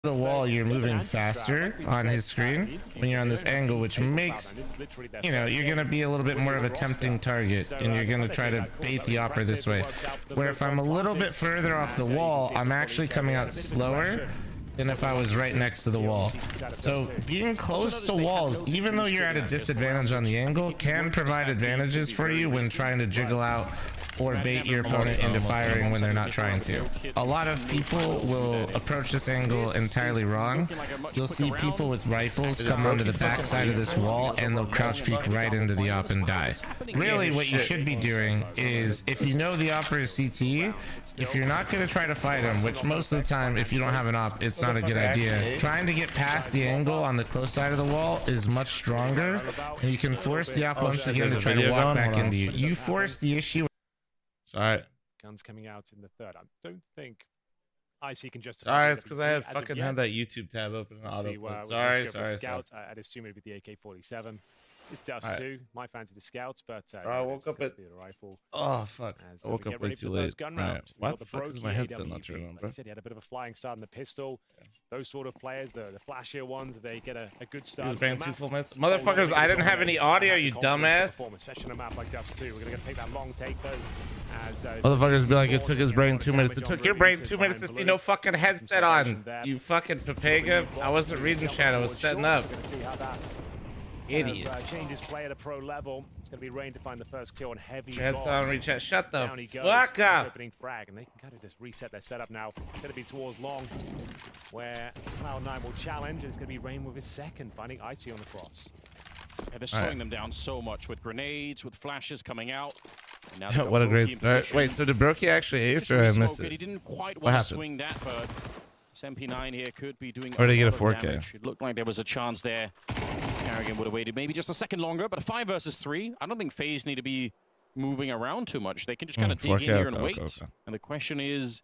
the wall, you're moving faster on his screen when you're on this angle, which makes, you know, you're going to be a little bit more of a tempting target, and you're going to try to bait the opera this way. Where if I'm a little bit further off the wall, I'm actually coming out slower than if I was right next to the wall. So being close to walls, even though you're at a disadvantage on the angle, can provide advantages for you when trying to jiggle out or bait your opponent into firing when they're not trying to. A lot of people will approach this angle entirely wrong. You'll see people with rifles come onto the back side of this wall and they'll crouch peek right into the op and die. Really what you should be doing is, if you know the op is CT, if you're not going to try to fight him, which most of the time if you don't have an op it's not a good idea, trying to get past the angle on the close side of the wall is much stronger, and you can force the op once again to try to walk back into you. You force the issue. Sorry. Guns coming out in the third. I don't think IC can justify. Sorry, it's because I had fucking had that YouTube tab open and auto. Sorry. Scout, I'd assume it'd be the AK-47. It's Dust too. My fancy the Scouts, but I woke up at the rifle. Oh fuck! I woke up way too late. Right. Why the fuck is my headset not turning on, bro? Like I said, he had a bit of a flying start in the pistol. Those sort of players, the flashier ones, they get a good start. He was banned 2 full minutes. Motherfuckers, I didn't have any audio, you dumbass. Especially on a map like Dust 2. We're gonna take that long take though. Motherfuckers be like, it took his brain 2 minutes. It took your brain 2 minutes to see no fucking headset on. You fucking papega. I wasn't reading chat. I was setting up. Idiots. Changes play at a pro level. It's going to be Rain to find the first kill on heavy. Chance on rechat. Shut the fuck up. Opening frag, and they can kind of just reset their setup now. It's going to be towards long, where Cloud9 will challenge, and it's going to be Rain with his second, finding Icy on the cross. Yeah, they're slowing them down so much with grenades, with flashes coming out. Now what a great start. Wait, so did Brokey actually ace, or I missed it? He didn't quite want to swing that, but SMP9 here could be doing. Or did he get a 4K? Damage. It looked like there was a chance there. Carrigan would have waited maybe just a second longer, but a 5 versus 3. I don't think FaZe need to be moving around too much. They can just kind of dig in here and wait. And the question is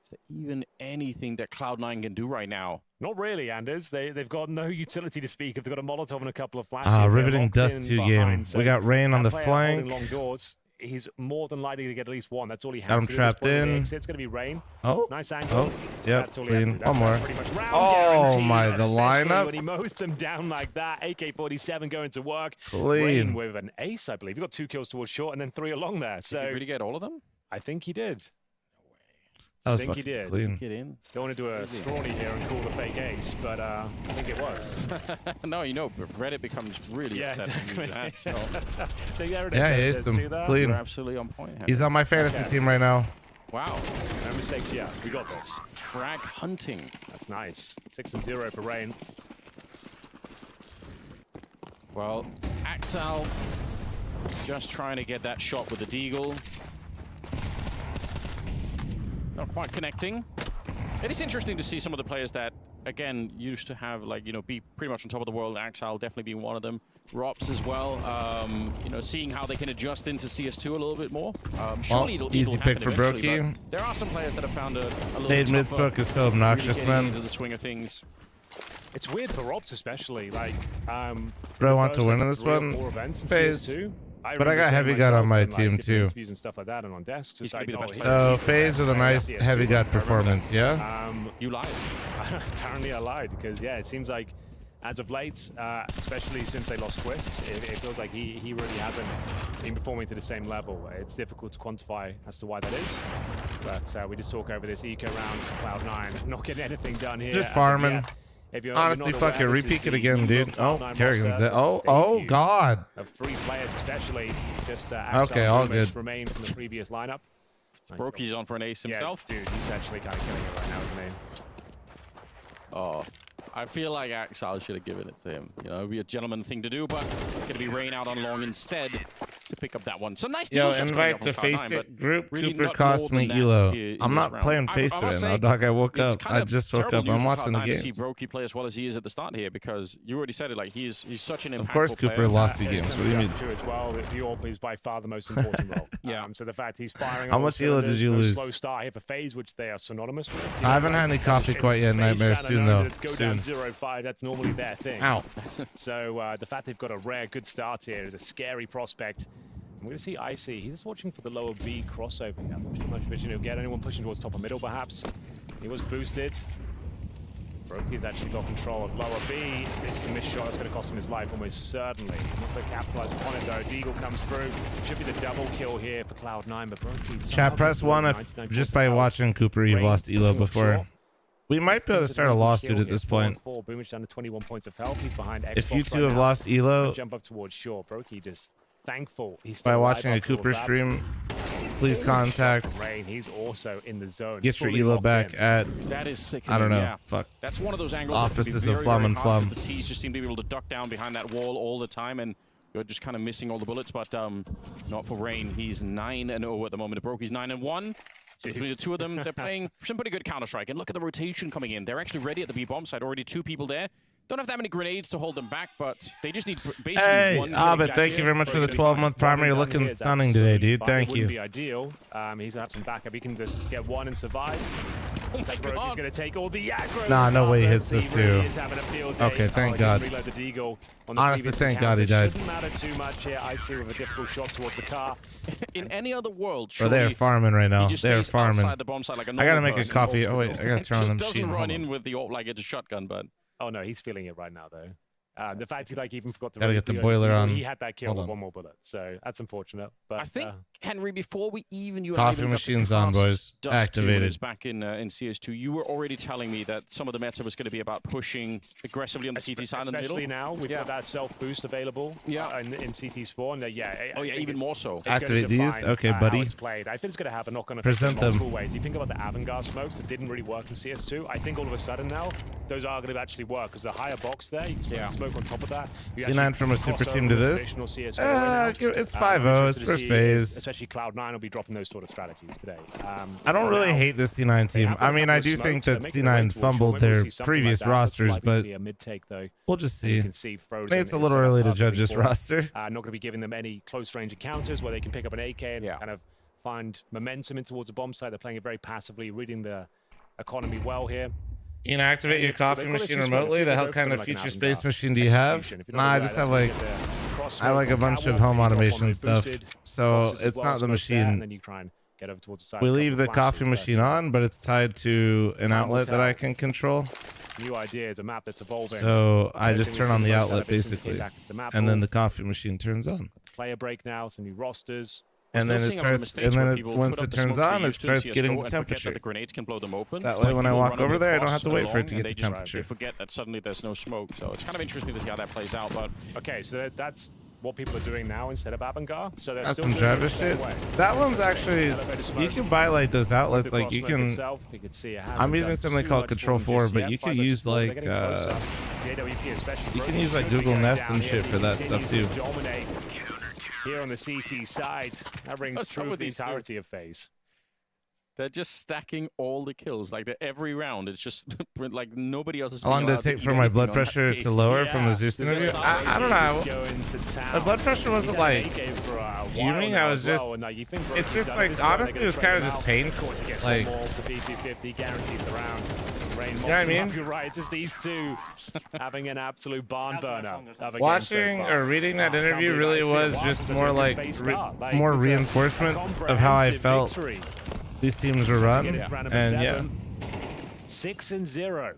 there even anything that Cloud9 can do right now? Not really, Anders. They've got no utility to speak of. They've got a Molotov and a couple of flashes. Riveting Dust 2 game. We got Rain on the flank. Long doors. He's more than likely to get at least one. That's all he has. Got him trapped in. It's going to be Rain. Oh, nice angle. Oh, yep. Clean. One more. Oh my, the lineup. When he mows them down like that, AK-47 going to work. Clean. Rain with an ace, I believe. He got 2 kills towards short and then 3 along there. So did he really get all of them? I think he did. That was I think he did. Clean. Get in. Don't want to do a scrawny here and call the fake ace, but I think it was. No, you know, Reddit becomes really upset. Exactly. That, so. Yeah, he aced him. Clean. You're absolutely on point. He's on my fantasy team right now. Wow. No mistakes yet. We got this. Frag hunting. That's nice. 6-0 for Rain. Well, Axel just trying to get that shot with the Deagle. Not quite connecting. It is interesting to see some of the players that, again, used to have, like, you know, be pretty much on top of the world. Axel definitely being one of them. Rops as well. You know, seeing how they can adjust into CS2 a little bit more. Surely it'll easy pick for Brokey. There are some players that have found a little Nade mid-smoke is so obnoxious, really man. into the swing of things. It's weird for Rops especially. Like, bro, I want to win in this one. FaZe. But I got heavy gut on my team too. And stuff like that and on desks. So FaZe with a nice heavy gut performance, yeah? You lied. Apparently I lied because, yeah, it seems like as of late, especially since they lost Twist, it feels like he really hasn't been performing to the same level. It's difficult to quantify as to why that is. But we just talk over this eco round, Cloud9, not getting anything done here. Just farming. Honestly, fuck it. Repeat it again, dude. Oh, Kerrigan's there. Oh, God. Of 3 players, especially just okay, all good. Remain from the previous lineup. Brokey's on for an ace himself. Yeah, dude, he's actually kind of killing it right now, isn't he? Oh, I feel like Axel should have given it to him. You know, it'd be a gentleman thing to do, but it's going to be Rain out on long instead to pick up that one. So nice. Yo, invite the Face It group. Really Cooper cost me Elo. I'm not playing Face It right now, dog. I woke up. I just woke up. I'm watching the game. See Brokey play as well as he is at the start here, because you already said it. Like he's such an impactful Of course, Cooper player. lost 2 games. What do you mean? As well, the AWP is by far the most important role. Yeah. So the fact he's firing. How much Elo did you lose? Slow start here for FaZe, which they are synonymous with. I haven't had any coffee quite yet. Nightmare soon though. Go down 0-5. That's normally their thing. Ow. So the fact they've got a rare good start here is a scary prospect. We're going to see Icy. He's just watching for the lower B crossover. I'm not sure how much vision he'll get. Anyone pushing towards top or middle, perhaps. He was boosted. Broky's actually got control of lower B. This is a missed shot that's going to cost him his life almost certainly. Not going to capitalize upon it though. Deagle comes through. Should be the double kill here for Cloud9, but Broky's... Chat, press 1 if just by watching Cooper you've lost elo before. We might be able to start a lawsuit at this point. Boomage down to 21 points of health. He's behind Xbox If you two right have now. lost elo Jump up towards shore. Broky just thankful he's by still watching a alive after all Cooper that. stream, please contact. Rain, he's also in the zone. Get your Fully elo locked back in. at, That is sick. I don't know, Yeah. fuck. That's one of those angles. Offices that of can be Flum very, and very hard Flum. because the T's just seem to be able to duck down behind that wall all the time, and you're just kind of missing all the bullets. But not for Rain. He's 9-0 at the moment. Broky's 9-1. So between the two of them, they're playing some pretty good Counter-Strike. And look at the rotation coming in. They're actually ready at the B-bomb side. Already 2 people there. Don't have that many grenades to hold them back, but they just need basically Hey, one. Abed, thank you very much for the 12-month primer. You're looking stunning today, dude. Thank Wouldn't be you. ideal. He's gonna have some backup. He can just get one and survive. Oh my Broky's God. gonna take all the aggro. Nah, no way he hits He this really too. is having a field day. Okay, thank he God. didn't reload the Deagle on the Honestly, previous thank God he encounter. died. Shouldn't matter too much here. I see with a difficult shot towards the car. In any other world, Bro, they're surely farming right now. he just They're stays farming. outside the bomb side like a I gotta normal make a person. coffee. Holds Oh, the wait, door. I gotta turn on the Just machine. doesn't run Hold on. in with the AWP like it's a shotgun, but Oh no, he's feeling it right now though. The fact he like even forgot to Gotta reload get the Deagle, boiler on. He had that kill Hold with on. one more bullet, so that's unfortunate. But I think Henry, before we even Coffee even got the machine's on, cast boys. dust Activated. tuners back in CS2, you were already telling me that some of the meta was going to be about pushing aggressively on the CT side in the middle. especially now we've got that self boost available. Yeah. In CT spawn. Yeah. Oh yeah, even more so. It's gonna Activate these? define, Okay, how buddy. it's played. I think it's going to have a knock-on effect in Present them. multiple ways. You think about the avant-garde smokes that didn't really work in CS2. I think all of a sudden now those are going to actually work because the higher box there, you can smoke on top of that. You C9 actually from a super cross team over to with this? traditional CS4 right now. It's I'm 5-0. It's interested to first see phase. Especially Cloud9 will be dropping those sort of strategies today. I don't really hate this C9 team. I mean, I do think that C9 fumbled their previous rosters, but we'll just see. I think it's a little early to judge this roster. Not going to be giving them any close-range encounters where they can pick up an AK and kind of find momentum in towards the bomb site. They're playing it very passively, reading the economy well here. You can activate your coffee They've got machine issues with it. remotely. See The if hell they kind go of for something like future an space avant-garde machine do you have? execution. If you Nah, don't I do just that, have that's like, gonna get the cross I like a smoke, bunch of catwalk, home you drop on automation the stuff. boosted So boxes as it's well, not the smoke there, and machine. then you try and get over towards the side. We Couple leave the flashes, coffee but machine on, but it's tied to an outlet that I can control. New ideas, a map that's evolving. So I just Everything turn on we've the seen close outlet out of it since it came basically, back into the map and then pool. the coffee machine turns on. Player break now, some new rosters. And then it starts, and then once it turns on, it starts getting the temperature. The grenades can blow them open. That It's way like when I people walk run over over the there, I don't boss have to wait for it along, to and get they to just temperature. forget that suddenly there's no smoke. So it's kind of interesting to see how that plays out. But Okay, so that's what people are doing now instead of avant-garde. So they're That's still some doing it the Travis same shit. way. That one's actually, you can buy like those outlets, like you can, I'm using something called Control 4, but you can use like, you can use like Google Nest and shit for that stuff too. Here on the CT side, that rings What's up true with for the these two? entirety of FaZe. they're just stacking all the kills. Like every round, it's just like nobody else is. How long did it take for my blood pressure to lower from the Zeus There's interview? a I don't know. going to town. My blood pressure wasn't He's had like an AK for a fuming. while I now was as well, just, and, you think it's Broky's just done like, his well, they're honestly, it gonna was trade kind of him just out. painful. Of course, he gets Like, one more to P250, guarantees the round. Rain mocks what I him mean? up, you're right. It's just these two having an absolute barn burner of a game watching so far. or reading that Oh, I can't interview believe really it's been a was while just since more I've seen a like FaZe start. Like, more it's a reinforcement of how I comprehensive felt victory. these teams were run, It's round number and yeah. 6-0.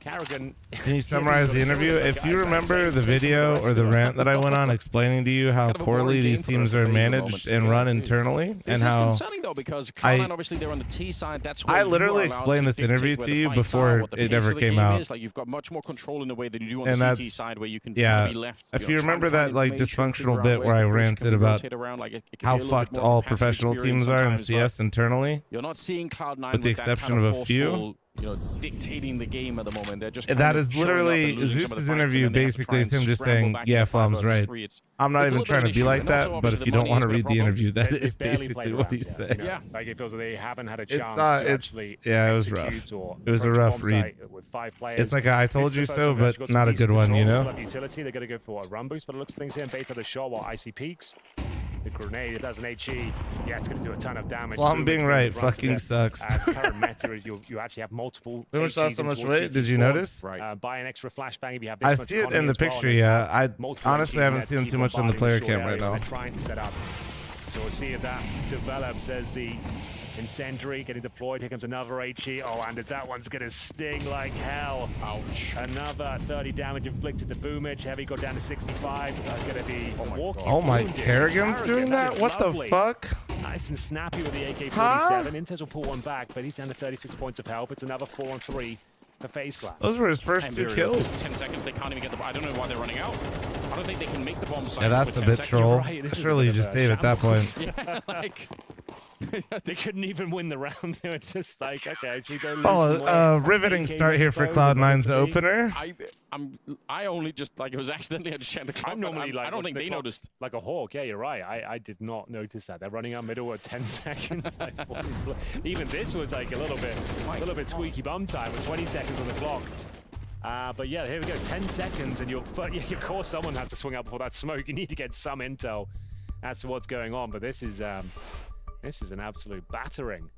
Carrigan. Can you summarize the interview? If you remember the video or the rant that I went on explaining to you how Kind of a poorly boring these game for teams a are FaZe at the managed moment. and run internally, This and is how concerning though because Cloud9 obviously they're on the T side. That's where I you literally are allowed explained to this dictate interview where to the you fights before are, what the it pace ever of the came game out. is. Like you've got much more control in the way that you do on And the CT that's, side, where you can yeah, be left. if know, you try and remember find that like information, figure dysfunctional out bit ways where I that Bruce ranted can about rotate around, like it can be how a little bit fucked more all passive professional experience teams are in sometimes, but CS internally, You're not seeing Cloud9 with the that exception kind of a few. forceful, dictating the game at the moment. They're just kind that of is showing up and literally losing some of the Zeus's fights, and interview. then they have to Basically, try is him and just scramble saying, back "Yeah, into the fight Flom's versus right." three. It's I'm not a even little trying bit to be of an like issue, and that, also but obviously if you the don't want to money read has the been a interview, that They is barely basically played what he around, said. Yeah. Like it feels like they haven't had a It's, chance to it's, actually yeah, it was rough. execute or It was a approach rough bomb read. site with 5 players. It's like a I told This is you the first so, time they've but actually got some not a decent good one, you control, know? still have utility. They're going to go for a run boost, but it looks things here and bait for the shot while Icy peaks. The grenade, if that's an HE, yeah, it's going to do a ton of damage. Flom being Boomage right runs to fucking the- sucks. Current meta is you actually have multiple. Boomage lost HEs so in much towards weight. CT Did you spawn. notice? Right. Buy an extra flashbang if you have this I much see it economy in the as well, picture, and yeah. there's I multiple honestly HEs haven't there seen him to too keep much on the bombarding player short cam right area, and now. they're trying to set up. So we'll see if that develops as the Incendiary getting deployed. Here comes another HE. Oh, Anders, that one's going to sting like hell. Ouch. Another 30 damage inflicted to Boomich. Heavy got down to 65. That's going to be walking. Oh my, Kerrigan's doing that? What the fuck? Nice and snappy with the AK-47. Intez will pull one back, but he's down to 36 points of health. It's another 4-on-3 for FaZe Clan. Those were his first 2 kills. 10 seconds, they can't even get the... I don't know why they're running out. I don't think they can make the bomb site. Yeah, that's a bit troll. Right, Surely you just save at that point. Yeah, like... they couldn't even win the round. They were just like, okay, actually don't lose Oh, riveting start here for Cloud9's opener. I only just, like, it was accidentally, I just checked the clock. I'm normally like, I don't think they noticed. Like a hawk. Yeah, you're right. I did not notice that. They're running out middle at 10 seconds. Even this was like a little bit squeaky bum time with 20 seconds on the clock. But yeah, here we go. 10 seconds, and of course someone has to swing out before that smoke. You need to get some intel as to what's going on. But this is an absolute battering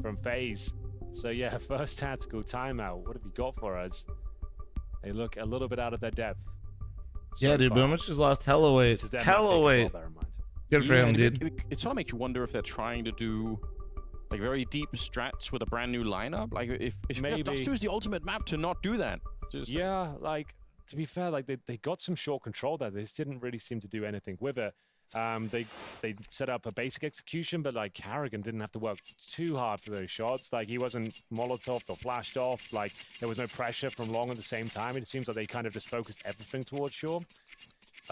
from FaZe. So yeah, first tactical timeout. What have you got for us? They look a little bit out of their depth. Yeah, dude, Boomich just lost hella weight. Hella weight. Good for him, dude. It sort of makes you wonder if they're trying to do like very deep strats with a brand new lineup. Like if maybe Dust 2 is the ultimate map to not do that. Just yeah, like to be fair, like they got some short control there. They just didn't really seem to do anything with it. They set up a basic execution, but like Kerrigan didn't have to work too hard for those shots. Like he wasn't Molotoved or flashed off. Like there was no pressure from long at the same time. It seems like they kind of just focused everything towards shore.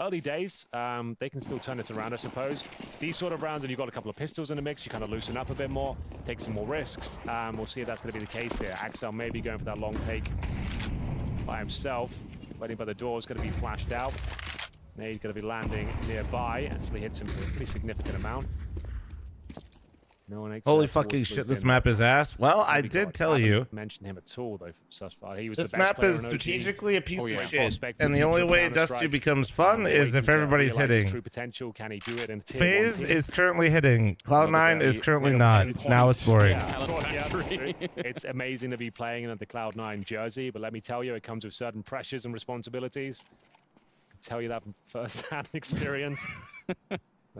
Early days, they can still turn this around, I suppose. These sort of rounds, and you've got a couple of pistols in the mix, you kind of loosen up a bit more, take some more risks. We'll see if that's going to be the case here. Axel maybe going for that long take by himself. Waiting by the door is going to be flashed out. Nade's going to be landing nearby. Actually hits him for a pretty significant amount. No one Holy fucking shit, this map is ass. Well, I did tell you. Mention him at all though so far. He was this the best map is strategically a piece of shit. And the only way Dust 2 becomes fun is if everybody's hitting. True potential. Can he do it in FaZe is currently hitting. Cloud9 is currently not. Now it's boring. Yeah, it's amazing to be playing in the Cloud9 jersey, but let me tell you, it comes with certain pressures and responsibilities. I can tell you that from first-hand experience.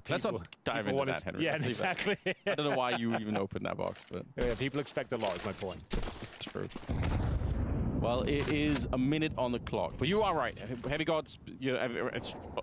Let's not dive into that, Henry. Yeah, exactly. I don't know why you even opened that box, but yeah, people expect a lot, is my point. True. Well, it is a minute on the clock, but you are right. Heavy Gods, you know,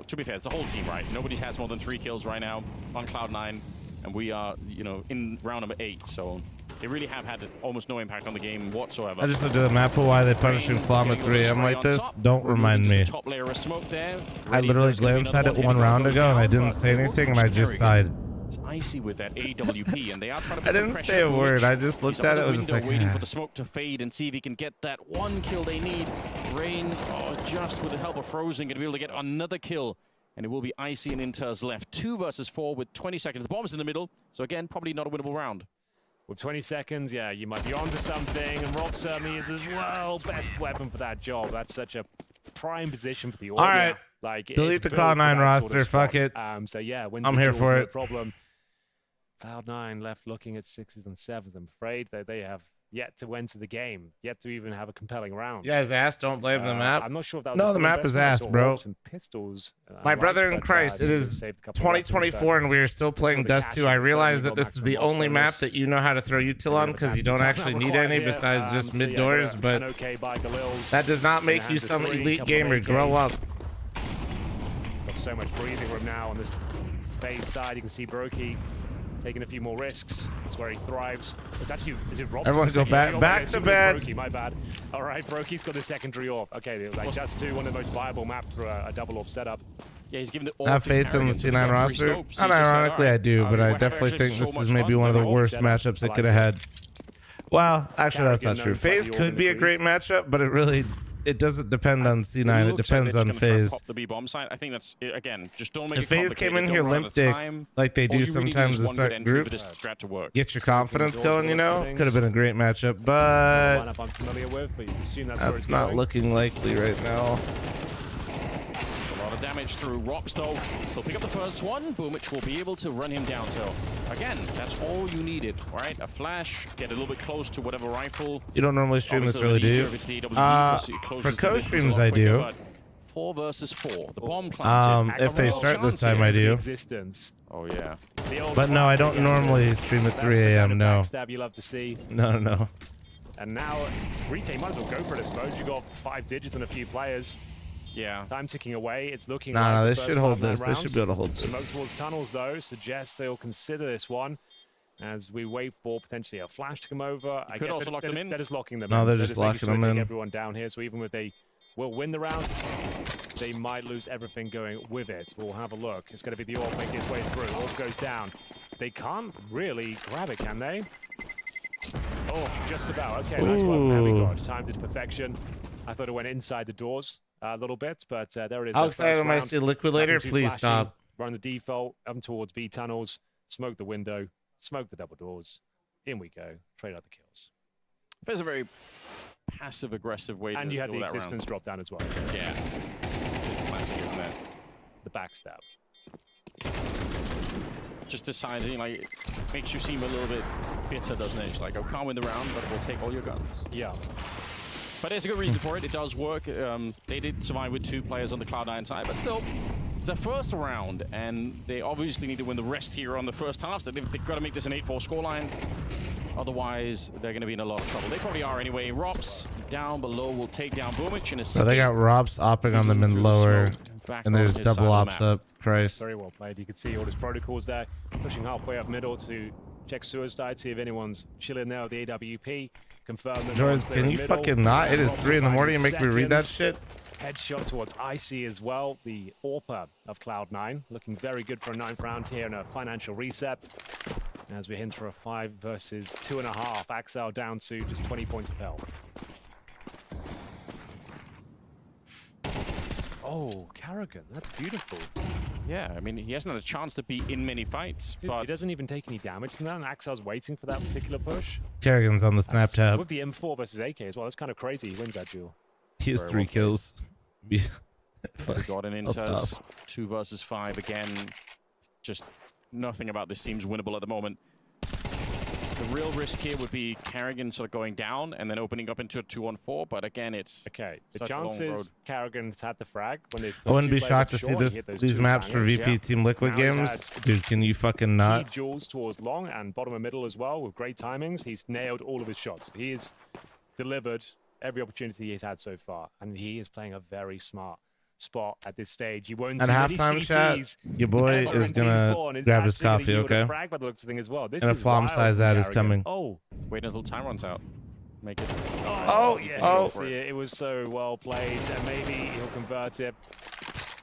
to be fair, it's the whole team, right? Nobody has more than 3 kills right now on Cloud9, and we are, you know, in round number 8, so they really have had almost no impact on the game whatsoever. I just looked at the map of why they punishing Flama 3. I'm like, this don't remind me. Top layer of smoke there. I literally glanced at it 1 round ago and I didn't say anything and I just sighed. It's icy with that AWP, and they are trying to I didn't say a word. I just looked at it. It was just like, waiting for the smoke to fade and see if he can get that 1 kill they need. Rain, just with the help of Frozen, going to be able to get another kill. And it will be Icy and Inters left. 2 versus 4 with 20 seconds. The bomb's in the middle, so again, probably not a winnable round. With 20 seconds, yeah, you might be onto something, and Rob certainly is as well. Best weapon for that job. That's such a prime position for the audio. All right, like, delete the Cloud9 roster. Sort of fuck it. So yeah, I'm here for it. No problem. Cloud9 left looking at 6s and 7s. I'm afraid that they have yet to enter the game, yet to even have a compelling round. Yeah, his ass. Don't blame the map. I'm not sure if that was no, the map is ass, bro. Pistols, my brother in Christ, it is 2024 and we are still playing Dust 2. I realize that this is the only map that you know how to throw util on because you don't actually need any besides just mid doors, but that does not make you some elite gamer. Grow up. Got so much breathing room now on this FaZe side. You can see Brokey taking a few more risks. That's where he thrives. It's actually, is it Rob? Everyone go back to bed. Brokey, my bad. All right, Brokey's got the secondary orb. Okay, like Just 2, one of the most viable maps for a double orb setup. Yeah, he's given it all. Have faith in the C9 roster. Unironically, I do, but I definitely think this is maybe one of the worst matchups they could have had. Well, actually, that's not true. FaZe could be a great matchup, but it doesn't depend on C9. It depends on FaZe. The B bomb site. I think that's again. Just don't make if it FaZe came in here limp dick like they do sometimes to start groups, get your confidence going. You know, could have been a great matchup, but that's not looking likely right now. A lot of damage through Rops though. He'll pick up the first one. Boomich will be able to run him down. So again, that's all you needed, right? A flash, get a little bit close to whatever rifle. You don't normally stream this, really, do you? For co-streams, I do. 4 versus 4. The bomb planted. If they start this time, I do. Existence. Oh yeah. But no, I don't normally stream at 3 a.m. No. Backstab you love to see. No. And now, Retain might as well go for this mode. You got 5 digits and a few players. Yeah. Time ticking away. It's looking No, like they should hold this. They should be able to hold this. Smoke towards tunnels, though, suggests they'll consider this one as we wait for potentially a flash to come over. I could guess also lock them in. That is locking them No, in. they're That just is making locking sure them they in. take everyone down here, so even if they will win the round, they might lose everything going with it. We'll have a look. It's going to be the Orb making its way through. Orb goes down. They can't really grab it, can they? Oh, just about. Okay, nice one. There we go. Timed it to perfection. I thought it went inside the doors a little bit, but there it is. How excited am I to see Liquidator? Please stop. Run the default, up towards B tunnels, smoke the window, smoke the double doors. In we go. Trade out the kills. There's a very passive-aggressive way to And you had do the that existence round. drop down as well. Yeah. Just classic, isn't it? The backstab. Just deciding, like, it makes you seem a little bit bitter, doesn't it? It's like, oh, can't win the round, but we'll take all your guns. Yeah. But there's a good reason for it. It does work. They did survive with 2 players on the Cloud9 side, but still, it's their first round, and they obviously need to win the rest here on the first half. So they've got to make this an 8-4 scoreline. Otherwise, they're going to be in a lot of trouble. They probably are anyway. Rops down below will take down Boomich and escape. So they got Robs opping on them in lower, and there's double ops up. Christ. Very well played. You can see all his protocols there. Pushing halfway up middle to check suicide, see if anyone's chilling there with the AWP. Confirm them. Jordan, can you fucking not? It is 3 in the morning and make me read that shit. Headshot towards Icy as well, the AWPer of Cloud9. Looking very good for a 9th round here in a financial reset. As we enter a 5 versus 2.5. Axel down to just 20 points of health. Oh, Carrigan, that's beautiful. Yeah, I mean, he hasn't had a chance to be in many fights. Dude, but he doesn't even take any damage from that, and Axel's waiting for that particular push. Kerrigan's on the snap tab. With the M4 versus AK as well, that's kind of crazy. He wins that duel. He has 3 kills. Fuck. Got an Inters, 2 versus 5 again. Just nothing about this seems winnable at the moment. The real risk here would be Carrigan sort of going down and then opening up into a 2-on-4, but again, it's okay. The chances Carrigan's had the frag when they. I wouldn't be shocked to see these maps for VP Team Liquid games. Dude, can you fucking not? Duels towards long and bottom and middle as well with great timings. He's nailed all of his shots. He has delivered every opportunity he's had so far, and he is playing a very smart spot at this stage. You won't at see halftime chat, your boy is gonna grab his coffee, okay? And a flom size ad is coming. Oh, wait until time runs out. Make it. Oh, yeah. Oh, it was so well played, and maybe he'll convert it.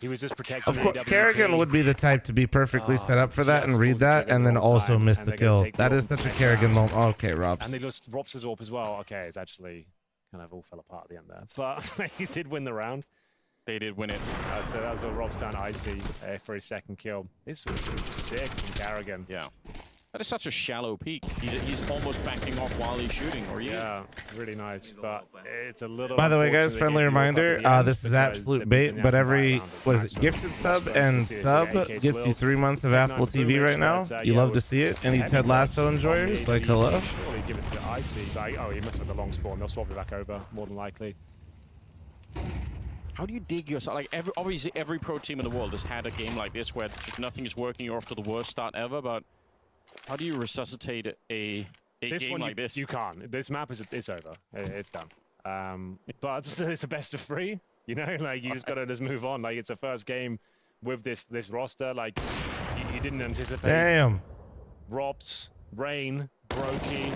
He was just protecting. Of course, Kerrigan would be the type to be perfectly set up for that and read that, and then also miss the kill. That is such a Kerrigan moment. Okay, Robs. And they lost Robs' AWP as well. Okay, it's actually kind of all fell apart at the end there, but he did win the round. They did win it. So that was what Rob's found Icy for his 2nd kill. This was sick from Carrigan. Yeah. That is such a shallow peek. He's almost backing off while he's shooting, or he is. Yeah, really nice, but it's a little... By the way, guys, friendly reminder, this is absolute bait, but every, gifted sub and sub gets you 3 months of Apple TV right now. You love to see it. Any Ted Lasso enjoyers? Like, hello? Surely give it to Icy. Oh, he must have had the long spawn. They'll swap it back over, more than likely. How do you dig yourself? Like, obviously, every pro team in the world has had a game like this where just nothing is working. You're off to the worst start ever, but how do you resuscitate a game like this? You can't. This map is over. It's done. But it's a best of 3. You know, like you just gotta just move on. Like it's a first game with this roster. Like you didn't anticipate. Damn. Robs, Rain, Brokey,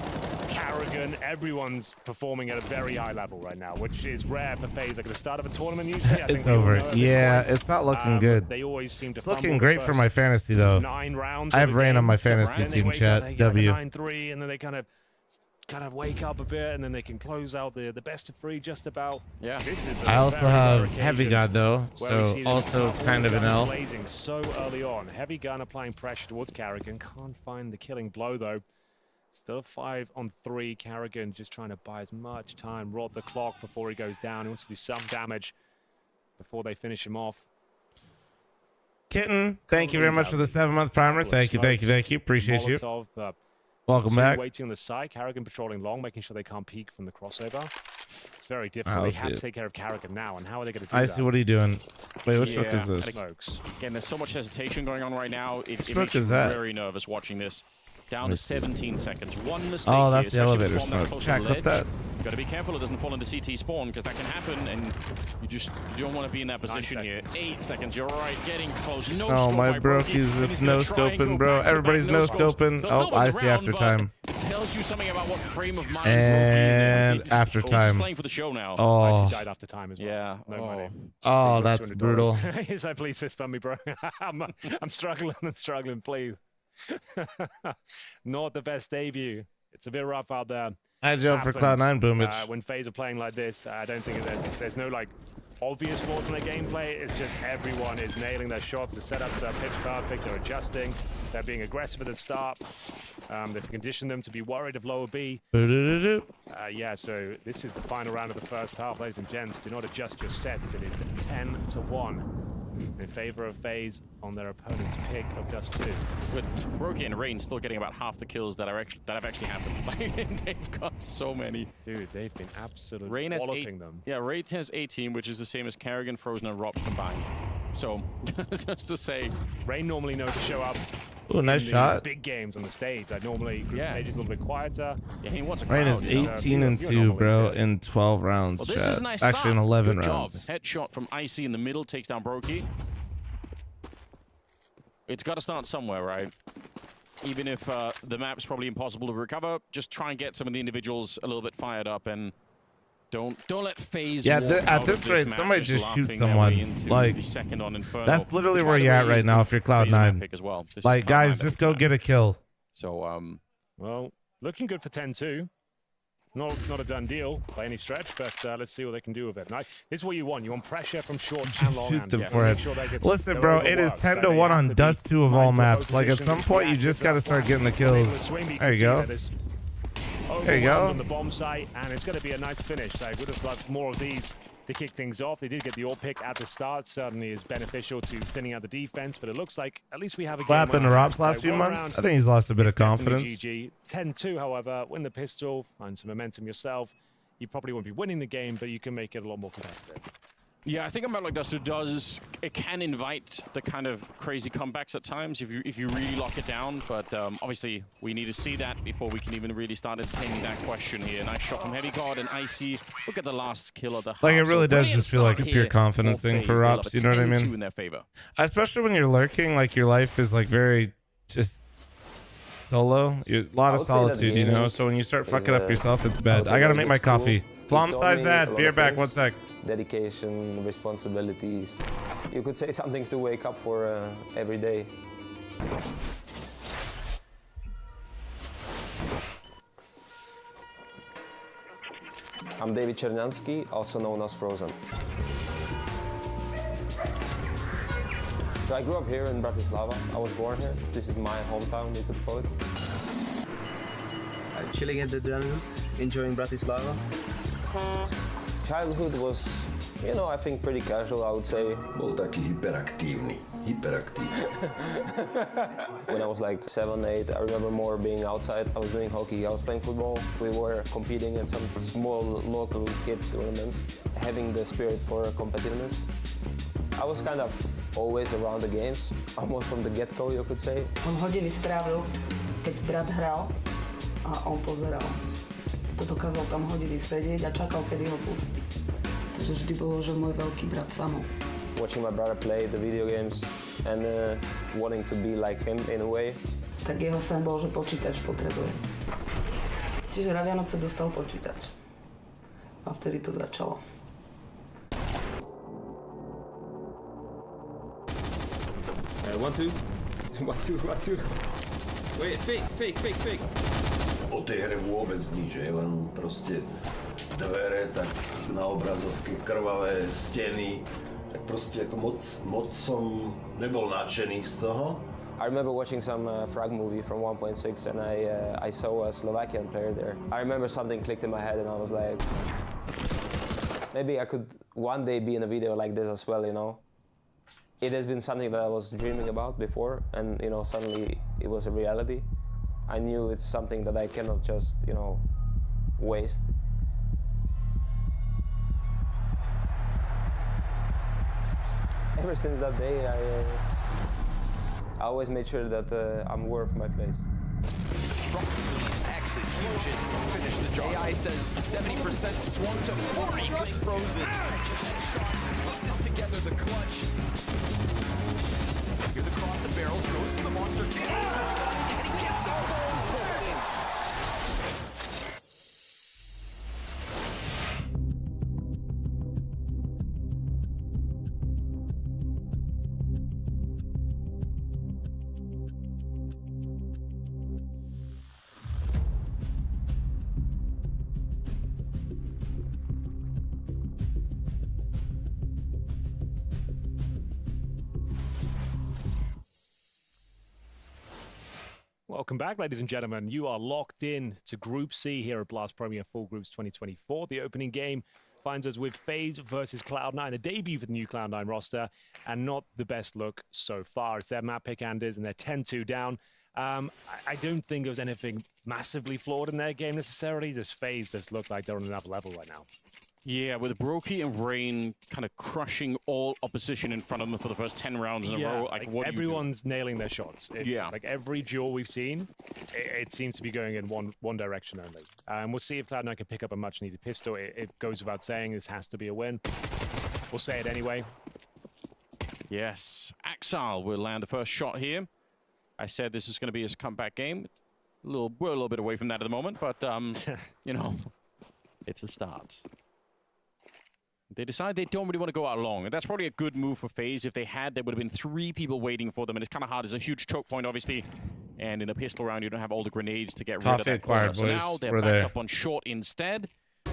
Carrigan, everyone's performing at a very high level right now, which is rare for FaZe. Like at the start of a tournament, usually. It's over. Yeah, it's not looking good. They always seem to. It's looking great for my fantasy though. 9 rounds. I have Rain on my fantasy team chat. W. 9-3, and then they kind of wake up a bit, and then they can close out the best of 3 just about. Yeah. This is I also have Heavy God though, so also kind of an L. Blazing so early on. Heavy Gun applying pressure towards Carrigan. Can't find the killing blow though. Still 5 on 3. Carrigan just trying to buy as much time, rot the clock before he goes down. He wants to do some damage before they finish him off. Kitten, thank you very much for the 7-month primer. Thank you. Appreciate you. Welcome back. Waiting on the side. Carrigan patrolling long, making sure they can't peek from the crossover. it's very difficult. They have to take care of Carragher now, and how are they going to do that? I see. What are you doing? Wait, which book is this? Smokes. Again, there's so much hesitation going on right now. It book makes you is that? very nervous watching this. Down to 17 seconds. One mistake. Oh, that's here, the especially elevator from that smoke. close Check to the clip ledge. that. Got to be careful it doesn't fall into CT spawn, because that can happen, and you don't want to be in that position here. 8 seconds. You're right, getting close. No Oh, scope my by brokies Brokey, just no scoping, bro. Everybody's no scoping. Oh, I see after time. It tells you something about what frame of mind And Brokey's in. after He's time. playing for the show now. Oh, He died after time as well. Yeah. No money. oh, that's brutal. He's like, please fist bump me, bro. I'm struggling. I'm struggling. Please. Not the best debut. It's a bit rough out there. I joke for Cloud9 boomage. When FaZe are playing like this, I don't think there's no like obvious flaws in their gameplay. It's just everyone is nailing their shots. The setups are pitch perfect. They're adjusting. They're being aggressive at the start. They've conditioned them to be worried of lower B. Yeah, so this is the final round of the first half, ladies and gents. Do not adjust your sets. It is 10-1 in favor of FaZe on their opponent's pick of just 2. But Brokey and Rain still getting about half the kills that have actually happened. Like, they've got so many. Dude, they've been absolutely Rain has walloping them. Yeah, Rain has 18, which is the same as Carrigan, Frozen, and Robs combined. So, just to say, Rain normally knows to show up. Ooh, nice in shot. these big games on the stage. Like normally, group stage is a little bit quieter. Yeah, he wants a Rain crowd, is you know. 18-2, bro, in 12 rounds. Well, this is a nice Actually, in start. 11 Good rounds. Job. Headshot from Icy in the middle takes down Brokey. It's got to start somewhere, right? Even if the map's probably impossible to recover, just try and get some of the individuals a little bit fired up, and don't let FaZe. Yeah, walk out at of this rate, map somebody just laughing shoot their way someone. into Like, the second on Inferno. that's literally Which, where by the you're way, at right is now the if you're FaZe map Cloud9. pick as well. This is Like, guys, Cloud9 just every go time. get a kill. So, Well, looking good for 10-2. Not a done deal by any stretch, but let's see what they can do with it. Now, this is what you want. You want pressure from short and long. Shoot hand. them Yeah, for make it. sure they get- Listen, they're bro, it is overworked. So 10 to they 1 have on to be Dust 2 of all mindful maps. Like, at positions, some point, you react just to got to that start flash. getting the Able to kills. swing, but There you can see go. that there's There you go. on the bomb site, and it's going to be a nice finish. They would have liked more of these to kick things off. They did get the all pick at the start. Certainly is beneficial to thinning out the defense, but it looks like at least we have a game. What happened to where- Rob's last so few one months? round, I think he's lost a bit of it's definitely confidence. GG. 10-2, however, win the pistol, find some momentum yourself. You probably won't be winning the game, but you can make it a lot more competitive. yeah, I think a map like Dust 2 it can invite the kind of crazy comebacks at times if you really lock it down. But obviously, we need to see that before we can even really start entertaining that question here. Nice shot from Heavy Guard and Icy. Look at the last kill of the half. Like, it really So does brilliant just feel like a start pure here confidence for thing FaZe. for They Rops, love a you know what I 10-2 mean? in their favor. Especially when you're lurking, like, your life is, like, very just solo. A lot of solitude, you know? So when you start fucking up yourself, it's bad. I gotta make my coffee. Flom size ad, beer back, 1 sec. Dedication, responsibilities. You could say something to wake up for every day. I'm David Czernianski, also known as Frozen. So I grew up here in Bratislava. I was born here. This is my hometown, you could call it. I'm chilling at the adrenaline, enjoying Bratislava. Childhood was, you know, I think pretty casual, I would say. Bol taký hyperaktívny. When I was like 7, 8, I remember more being outside. I was doing hockey, I was playing football. We were competing in some small local kid tournaments, having the spirit for competitiveness. I was kind of always around the games, almost from the get-go, you could say. On hodiny strávil, keď brat hral a on pozeral. To dokázal tam hodiny sedieť a čakal, kedy ho pustí. Takže vždy bolo, že môj veľký brat samo. Watching my brother play the video games and wanting to be like him in a way. Tak jeho sen bol, že počítač potrebuje. Čiže na Vianoce dostal počítač. A vtedy to začalo. One, two. One, two. Wait, fake. O tej hre vôbec nič, je len proste dvere, tak na obrazovke krvavé steny, tak proste ako moc som nebol nadšený z toho. I remember watching some frag movie from 1.6 and I saw a Slovakian player there. I remember something clicked in my head and I was like, maybe I could one day be in a video like this as well, you know? It has been something that I was dreaming about before and, you know, suddenly it was a reality. I knew it's something that I cannot just, you know, waste. ever since that day, I always made sure that I'm worth my place. Executions finish the job. AI says 70% swung to 40 because Frozen. Pieces together the clutch. Here the cross the barrels goes to the monster kid. And he gets a goal. Welcome back, ladies and gentlemen. You are locked in to Group C here at Blast Premier Full Groups 2024. The opening game finds us with FaZe versus Cloud9, a debut for the new Cloud9 roster, and not the best look so far. It's their map pick, Anders, and they're 10-2 down. I don't think there was anything massively flawed in their game necessarily. Just FaZe just look like they're on another level right now. Yeah, with Brokey and Rain kind of crushing all opposition in front of them for the first 10 rounds in a row. Like what everyone's nailing their shots. Like every duel we've seen, it seems to be going in one direction only. And we'll see if Cloud9 can pick up a much-needed pistol. It goes without saying this has to be a win. We'll say it anyway. Yes, Axal will land the first shot here. I said this is going to be his comeback game. We're a little bit away from that at the moment, but you know, it's a start. They decide they don't really want to go out long, and that's probably a good move for FaZe. If they had, there would have been 3 people waiting for them, and it's kind of hard. There's a huge choke point, obviously, and in a pistol round, you don't have all the grenades to get rid of that corner. So now they're backed up on short instead.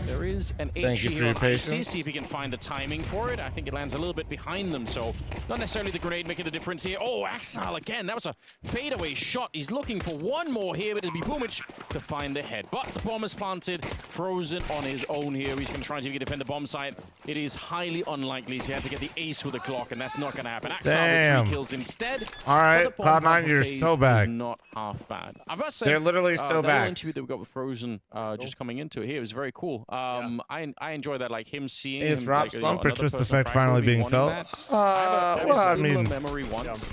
There is an HE here on IC. See if he can find the timing for it. I think it lands a little bit behind them, so not necessarily the grenade making the difference here. Oh, Axal again. That was a fadeaway shot. He's looking for one more here, but it'll be Boomich to find the head. But the bomb is planted. Frozen on his own here. He's going to try and see if he can defend the bomb site. It is highly unlikely. So he had to get the ace with a Glock, and that's not going to happen. Axal with 3 kills instead. All right, Cloud9, you're so back. Not half bad. I must say, they're literally so back. The interview that we got with Frozen just coming into it here was very cool. I enjoy that, like him seeing. Is Rob Slump or Twist Effect finally being felt? Well, I mean, memory once.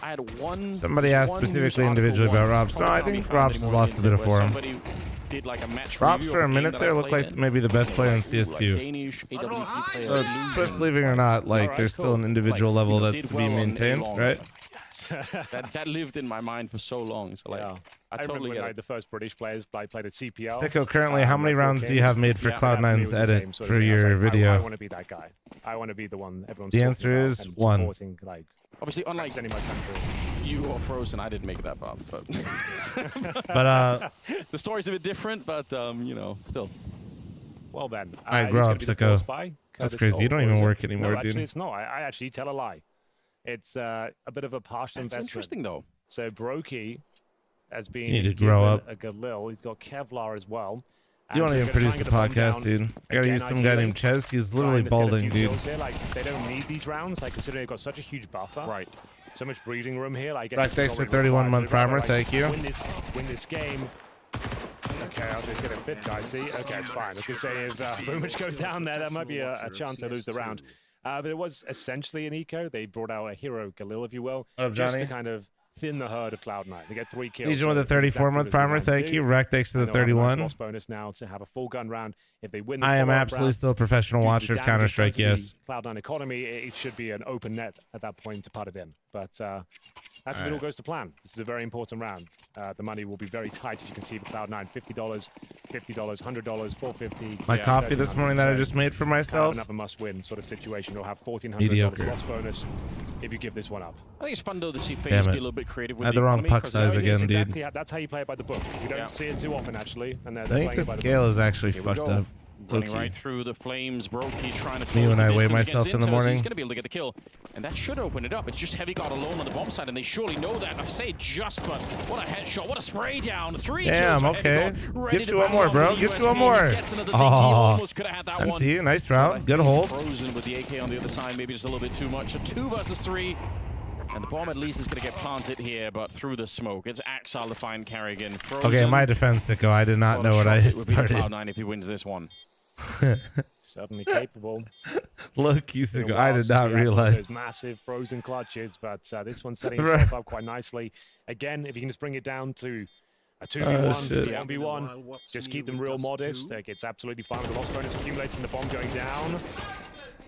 I had one. Somebody asked specifically individually about Robs. No, I think Robs has lost a bit of form. Did like a match Robs for a minute there looked like maybe the best player in CS2. So Twist leaving or not, like there's still an individual level that's to be maintained, right? that lived in my mind for so long. So like, I totally get it. The first British players played at CPL. Sicko, currently, how many rounds do you have made for Cloud9's edit for your video? I want to be that guy. I want to be the one everyone's The answer is 1. Like, obviously, unlike any of my country. You or Frozen, I didn't make it that far, but the story's a bit different. But you know, still. Well then, I grow up, Sicko. That's crazy. You don't even work anymore, no, dude. Actually, it's not. I actually tell a lie. It's a bit of a partial investment. It's interesting though. So Brokey has been you need to grow up. A Galil. He's got Kevlar as well. You don't even produce the podcast, dude. I gotta use some guy named Ches. He's literally balding, dude. Here. Like, they don't need these rounds, like considering they've got such a huge buffer. Right. So much breathing room here. Like, Black thanks for 31-month primer. Thank you. Win this game. Okay, I'll just get a bit dicey. Okay, it's fine. I was gonna say if Boomich goes down there, that might be a chance to lose the round. But it was essentially an eco. They brought out a hero Galil, if you will, just to kind of thin the herd of Cloud9. They get 3 kills. Legion with a 34-month primer. Thank you. Rack thanks to the 31. Loss bonus now to have a full gun round. If they win, I am absolutely still a professional watcher of Counter-Strike. Yes. Cloud9 economy. It should be an open net at that point to put it in. But that's if it all goes to plan. This is a very important round. The money will be very tight, as you can see, for Cloud9. $50, $100, $450. My coffee this morning that I just made for myself. Another must-win sort of situation. You'll have $1,400 loss bonus if you give this one up. I think it's fun though to see FaZe be a little bit creative with I had the wrong puck size again, dude. That's how you play it by the book. You don't see it too often, actually. And I think the scale is actually fucked up. Running right through the flames, Brokey trying to me when I weigh myself in the morning. He's going to be able to get the kill, and that should open it up. It's just Heavy got alone on the bomb side, and they surely know that. I say just, but what a headshot, what a spray down. 3 kills. Okay. Get you one more, bro. Get you one more. Oh, and see, nice round. Good hold. Frozen with the AK on the other side, maybe just a little bit too much. A 2 versus 3. And the bomb at least is going to get planted here, but through the smoke. It's Axal to find Carrigan. Frozen. Okay, my defense, Sicko. I did not know what I started. Cloud9 if he wins this one. Certainly capable. Low-key Been a Sigo. while I did since not we had one of realize. those massive frozen clutches, but this one's setting itself up quite nicely. Again, if you can just bring it down to a 2v1, shit. 1v1, just keep them real modest. It's absolutely fine with the loss bonus accumulating, the bomb going down.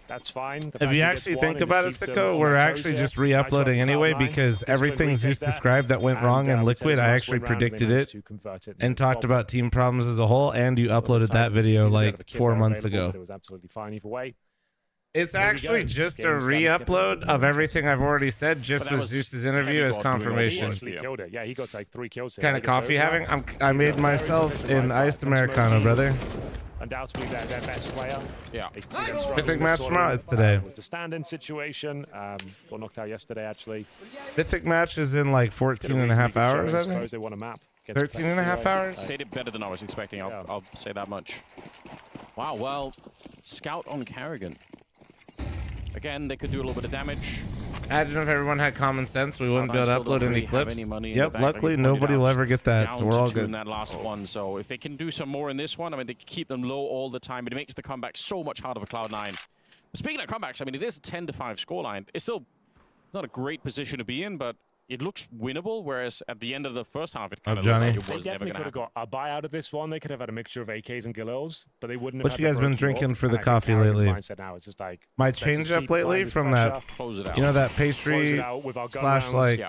That's fine. If you actually think about it, Sicko, we're actually just re-uploading anyway because everything Zeus described that went wrong in Liquid, I actually predicted it and talked about team problems as a whole, and you uploaded that video like 4 months ago. It was absolutely fine either way. It's actually just a re-upload of everything I've already said, just with Zeus's interview as confirmation. He killed it. Yeah, he got like 3 kills here. Kind of coffee having? I made myself an iced Americano, brother. Undoubtedly their best player. Yeah. Mythic match tomorrow? It's today. It's a stand-in situation. Got knocked out yesterday, actually. Mythic match is in like 14 and a half hours, I think. They want a map. 13 and a half hours? They did better than I was expecting, I'll say that much. Wow, well, Scout on Carrigan. Again, they could do a little bit of damage. Imagine if everyone had common sense, we wouldn't be able to upload any clips. Yep, luckily nobody will ever get that, so we're all good. In that last one, so if they can do some more in this one, I mean, they can keep them low all the time, but it makes the comeback so much harder for Cloud9. Speaking of comebacks, I mean, it is a 10-5 scoreline. It's still not a great position to be in, but it looks winnable, whereas at the end of the first half, it kind of looked like it was never going to happen. They could have got a buy out of this one. They could have had a mixture of AKs and Galils, but they wouldn't have. What you guys been drinking for the coffee lately? Now it's just like my change up lately from that, you know, that pastry slash like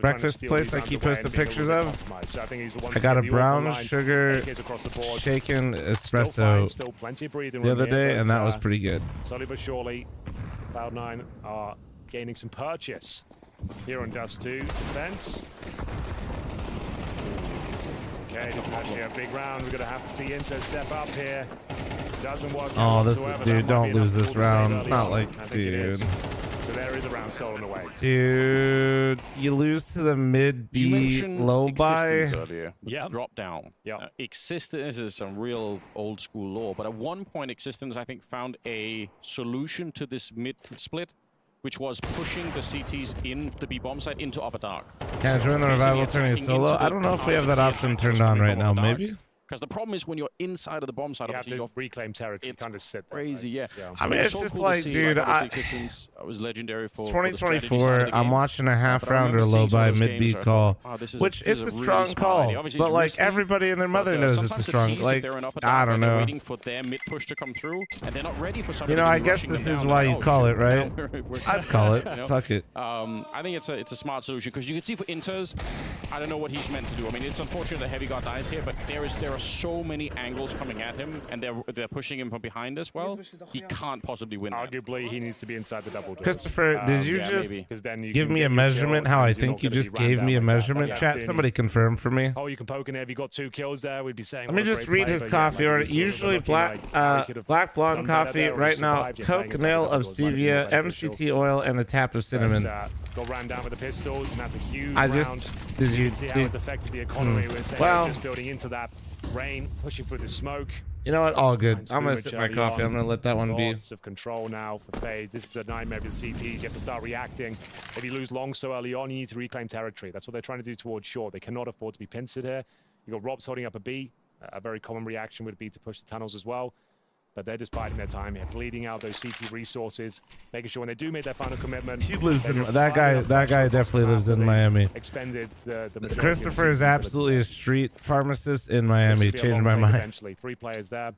breakfast place I keep posting pictures of. I got a brown sugar shaken espresso the other day, and that was pretty good. Slowly but surely, Cloud9 are gaining some purchase here on Dust 2 defense. Okay, this is actually a big round. We're going to have to see Inter step up here. Doesn't work. Oh, this dude, don't lose this round. Not like, dude. So there is a round stolen away. Dude, you lose to the mid B low buy. Yeah. Drop down. Yeah. Existence is some real old school lore, but at one point, Existence, I think, found a solution to this mid split, which was pushing the CTs in the B bomb site into upper dark. Can I join the revival tourney solo? I don't know if we have that option turned on right now. Maybe. Because the problem is when you're inside of the bomb site, you have to reclaim territory. It's kind of sit there, crazy, right? yeah. I mean, it's so just cool like, see, dude, Existence was legendary for 2024. I'm watching a half rounder low by mid B call, which it's a strong call, but like everybody and their mother knows it's a strong. Like, I don't know. Waiting for their mid push to come through, and they're not ready for something. You know, I guess this is why you call it, right? I'd call it. Fuck it. I think it's a smart solution because you can see for Inters, I don't know what he's meant to do. I mean, it's unfortunate that Heavy God dies here, but there are so many angles coming at him, and they're pushing him from behind as well. He can't possibly win. Arguably, he needs to be inside the double. Christopher, did you just give me a measurement? How I think you just gave me a measurement? Chat, somebody confirm for me. Oh, you can poke in there. If you got 2 kills there, we'd be saying. Let me just read his coffee order. Usually black blonde coffee. Right now, Coke, nail of stevia, MCT oil, and a tap of cinnamon. Got ran down with the pistols, and that's a huge I round. just did you see how it's affected the economy? We're saying just building into that rain, pushing through the smoke. You know what? All good. I'm gonna sip my coffee. I'm gonna let that one be. Lots of control now for FaZe. This is the nightmare with CT. You have to start reacting. If you lose long so early on, you need to reclaim territory. That's what they're trying to do towards short. They cannot afford to be pincered here. You got Robs holding up a B. A very common reaction would be to push the tunnels as well. But they're just biding their time here, bleeding out those CT resources, making sure when they do make their final commitment. He lives in that guy. That guy definitely lives in Miami. Expended the Christopher is absolutely a street pharmacist in Miami. Changed my mind. Eventually, 3 players there.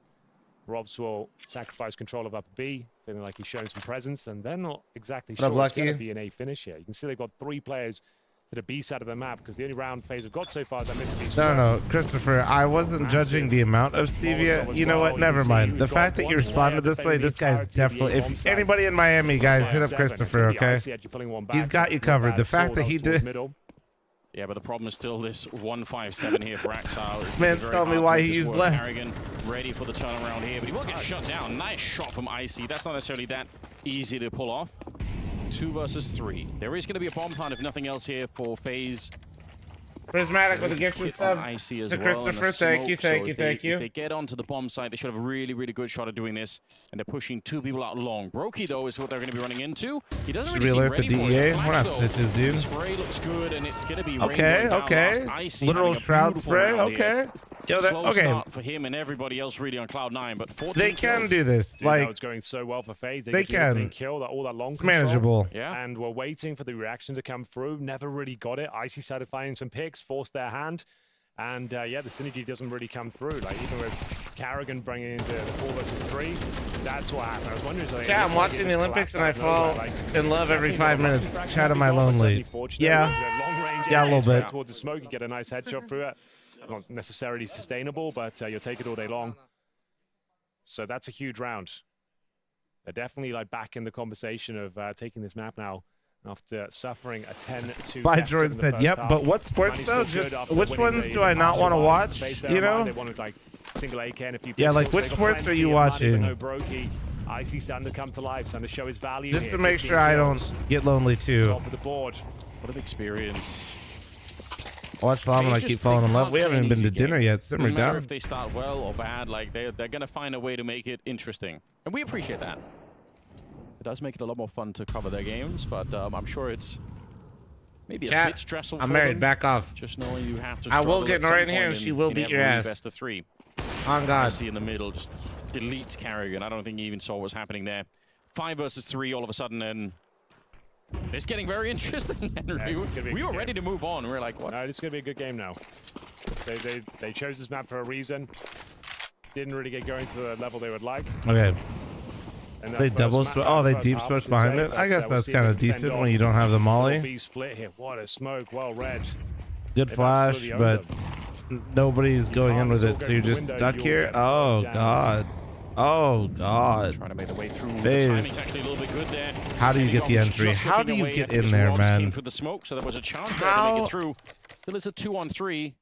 Robs will sacrifice control of upper B, feeling like he's showing some presence, and they're not exactly sure it's going to be an A finish here. You can see they've got 3 players to the B side of the map because the only round FaZe have got so far is that mid-to-B. No, Christopher, I wasn't judging the amount of stevia. You know what? Never mind. The fact that you responded this way, this guy's definitely. If anybody in Miami, guys, hit up Christopher, okay? He's got you covered. The fact that he did. Yeah, but the problem is still this 157 here for Axile. Man, tell me why he used less. Harrigan ready for the turnaround here, but he will get shut down. Nice shot from Icy. That's not necessarily that easy to pull off. 2 versus 3. There is going to be a bomb plant, if nothing else, here for FaZe. Prismatic with a gifted sub to Christopher. Thank you. If they get onto the bomb site, they should have a really, really good shot at doing this. And they're pushing 2 people out long. Brokey, though, is what they're going to be running into. He doesn't really seem ready for it. We're not snitches, dude. The spray looks good, and it's going to be okay. Literal shroud spray. Okay. Yo, Slow okay, start for him and everybody else really on Cloud9, but 14 they can kills. do this. Dude, no, Like, it's going so well for FaZe. they get the opening can. kill, that all that long it's control. manageable. Yeah. And we're waiting for the reaction to come through. Never really got it. Icy started finding some picks, forced their hand. And yeah, the synergy doesn't really come through. Like, even with Carrigan bringing into the 4 versus 3, that's what happened. I was wondering. Like, Yeah, I'm watching the Olympics and I fall in love every 5 minutes. Chat, am I lonely? Yeah. Long range, Yeah, a little bit. towards the smoke, you get a nice headshot through it. Not necessarily sustainable, but you'll take it all day long. So that's a huge round. They're definitely like back in the conversation of taking this map now after suffering a 10-2. By Jordan said, yep, but what sports though? Just which ones do I not want to watch? You know? They wanted like single AK and a few Yeah, like pistols. which They got sports are plenty you of money, but watching? no Brokey. Icy starting to come to life, starting to show his value Just here. to make 15 sure I kills. don't get lonely too. Top of the board. What an experience. I watch Flom and I keep falling in love. We haven't even been to dinner yet. Simmer Doesn't matter down. if they start well or bad, like they're gonna find a way to make it interesting, and we appreciate that. It does make it a lot more fun to cover their games, but I'm sure it's maybe a bit stressful. I'm for married. them, Back off. just knowing you have to. I will struggle get at some right in here point and she will in beat your every ass. Best of 3. On I God. see in the middle just deletes Carrigan. I don't think he even saw what was happening there. 5 versus 3 all of a sudden, and it's getting very interesting, Henry. Yeah, we were ready to move on. We were like, what? No, this is going to be a good game now. They chose this map for a reason. Didn't really get going to the level they would like. Okay. And They that double first smoke. map, Oh, they first deep half, smoke should behind say, it. but, I guess we'll that's see if kind they of can decent fend when you off don't have the the molly. B split here. What a smoke, well read. Good They've flash, absolutely but owned them. nobody's going in can't with still it, go so you're for the just window, stuck you'll here. get Oh down. God. Oh God. Trying to make their way through. The FaZe. timing's actually a little bit good there. How do you And get the Egon's entry? just How looking do you away. get I think in there, Robs man? Came for the smoke, so there was a chance there to make it through. Still is a 2-on-3.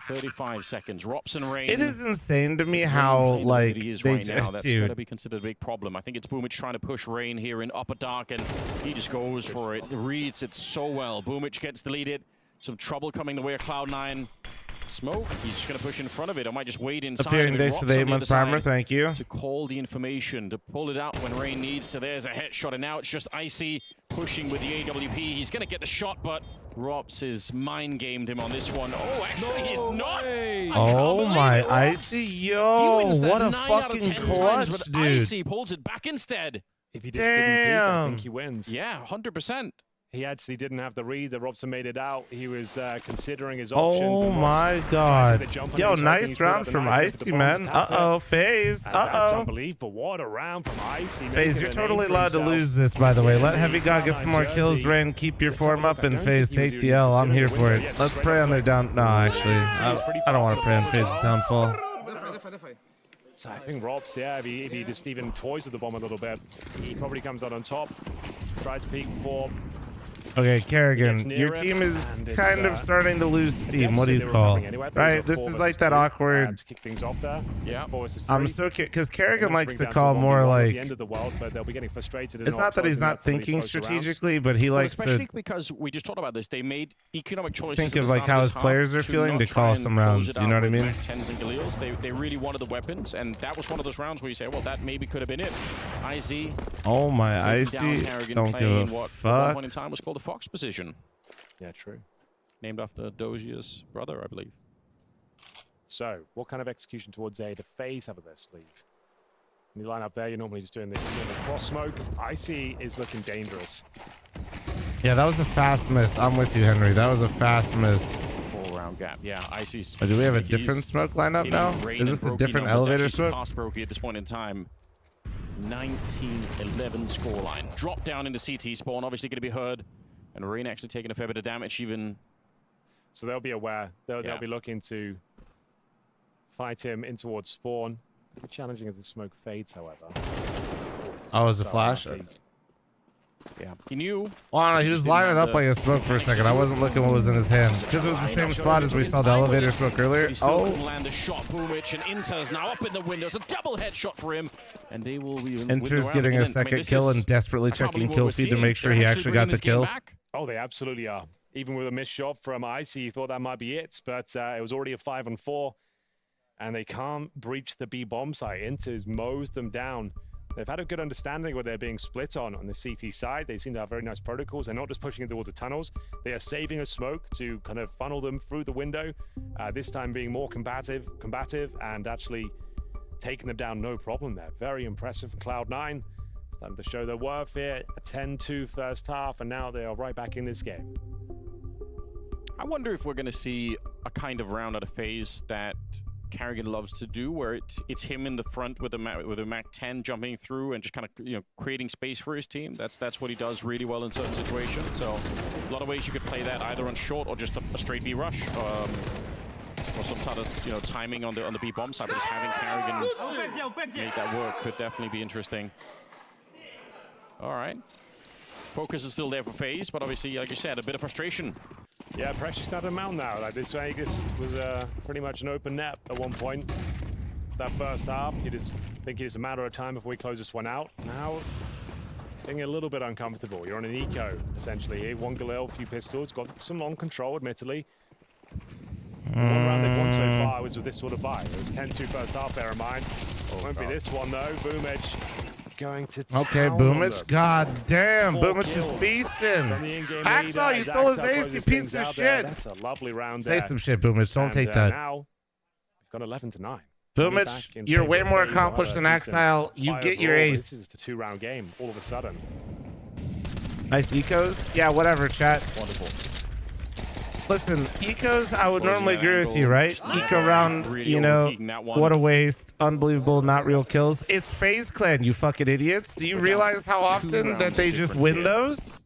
35 seconds. Rops and Rain. It is insane to me how like he is they right now. just That's got to dude. be considered a big problem. I think it's Boomich trying to push Rain here in upper dark, and he just goes for it. Reads it so well. Boomich gets deleted. Some trouble coming the way of Cloud9. Smoke. He's just going to push in front of it. I might just wait inside. Appearing days for the 8-month primer. Thank you. To call the information, to pull it out when Rain needs. So there's a headshot, and now it's just Icy pushing with the AWP. He's going to get the shot, but Rops has mind-gamed him on this one. Oh, actually, he's not. Oh my Icy, yo, what a 9 out of fucking 10 times, clutch, but dude. Icy pulls it back instead. If he just didn't peek, I Damn. think he wins. Yeah, 100%. He actually didn't have the read. The Robson made it out. He was considering his options. Oh and my Robson God. tries to jump on Yo, him, so nice he's put round up the from knife into Icy, the man. bomb, tap it. Uh-oh, FaZe. And that's Uh-oh. unbelievable. What a round from Icy. FaZe, making you're a totally name for allowed to himself. lose this, by the way. Let Yeah, Heavy God get some more Jersey. kills, Rain. Keep your Let's form have a up, look. I and don't FaZe think he was take the even L. I'm considering here the for window. it. Yes, Let's straight pray up on their like- down. No, actually, I don't want to pray on FaZe's downfall. So I think Robs, yeah, if he just even toys with the bomb a little bit, he probably comes out on top. Tries to peek for. Okay, Kerrigan, Gets near your him, team is and it's, kind of starting to lose steam. What do you deficit they were call? covering anyway. I thought it was Right, a this 4 is versus like that 2, awkward. to kick things off there. Yeah. 4 versus 3. I'm so because Kerrigan They'll likes bring to down call a more 1v1 at like. the end of the world, but they'll be getting frustrated. It's not that he's not thinking strategically, but he Well, likes especially to because we just talked about this. They made economic choices. think at of the like start how of his this players are half feeling not to call try and some close rounds. it You know out what I with mean? Mac 10s and Galils. They really wanted the weapons, and that was one of those rounds where you say, well, that maybe could have been it. IZ Oh my taking down Icy, Harrigan, don't playing give a what at one fuck. point in time was called the Fox position, Yeah, true. named after Dozier's brother, I believe. So, what kind of execution towards A do FaZe have at their sleeve? When you line up there, you're normally just doing the cross smoke. Icy is looking dangerous. Yeah, that was a fast miss. I'm with you, Henry. That was a fast miss. 4-round gap. Yeah, Icy's. But do we have a he's different smoke lineup hitting now? Rain Is and this a Brokey different numbers, elevator actually smoke? Past Brokey at this point in time. 19-11 scoreline. Drop down into CT spawn, obviously going to be heard. And Rain actually taking a fair bit of damage, even. So they'll be aware. They'll Yeah. be looking to fight him in towards spawn. Challenging as the smoke fades, however. Oh, it was a So, flash? Yeah, he knew. Well, he was lining up like a smoke for a second. I wasn't looking what was in his hand. Because it was the same spot as we saw the elevator smoke earlier. He still Oh, couldn't land a shot. Boomich and Inter's now up in the windows. A double headshot for him. And they will be Inter's getting a second kill and desperately checking kill feed to make sure he actually got the kill. Oh, they absolutely are. Even with a missed shot from Icy, you thought that might be it, but it was already a 5-on-4. And they can't breach the B bomb site. Inter's mows them down. They've had a good understanding where they're being split on the CT side. They seem to have very nice protocols. They're not just pushing towards the tunnels. They are saving a smoke to kind of funnel them through the window. This time being more combative, and actually taking them down no problem there. Very impressive for Cloud9. Starting to show their worth here. A 10-2 first half, and now they are right back in this game. I wonder if we're going to see a kind of round out of FaZe that Carrigan loves to do, where it's him in the front with a Mac 10 jumping through and just kind of creating space for his team. That's what he does really well in certain situations. So a lot of ways you could play that either on short or just a straight B rush, or some sort of timing on the B bomb side. But just having Carrigan make that work could definitely be interesting. All right, focus is still there for FaZe, but obviously, like you said, a bit of frustration. Yeah, pressure started to mount now. Like this Vegas was pretty much an open net at one point. That first half, you just think it's a matter of time before we close this one out. Now, it's getting a little bit uncomfortable. You're on an eco, essentially here. One Galil, a few pistols, got some long control, admittedly. One round they've won so far was with this sort of buy. It was 10-2 first half, bear in mind. Won't be this one, though. Boom Edge going to okay, Boomich. God damn, Boomich is feasting. Axel, you stole his ace, you piece of shit. That's a lovely round there. Say some shit, Boomich. Don't take that. Now, we've got 11-9. Boomich, you're way more accomplished than Axel. You get your ace. This is the 2-round game, all of a sudden. Nice ecos. Yeah, whatever, chat. Wonderful. Listen, ecos, I would normally agree with you, right? Eco round, what a waste. Unbelievable, not real kills. It's FaZe Clan, you fucking idiots. Do you realize how often that they just win those?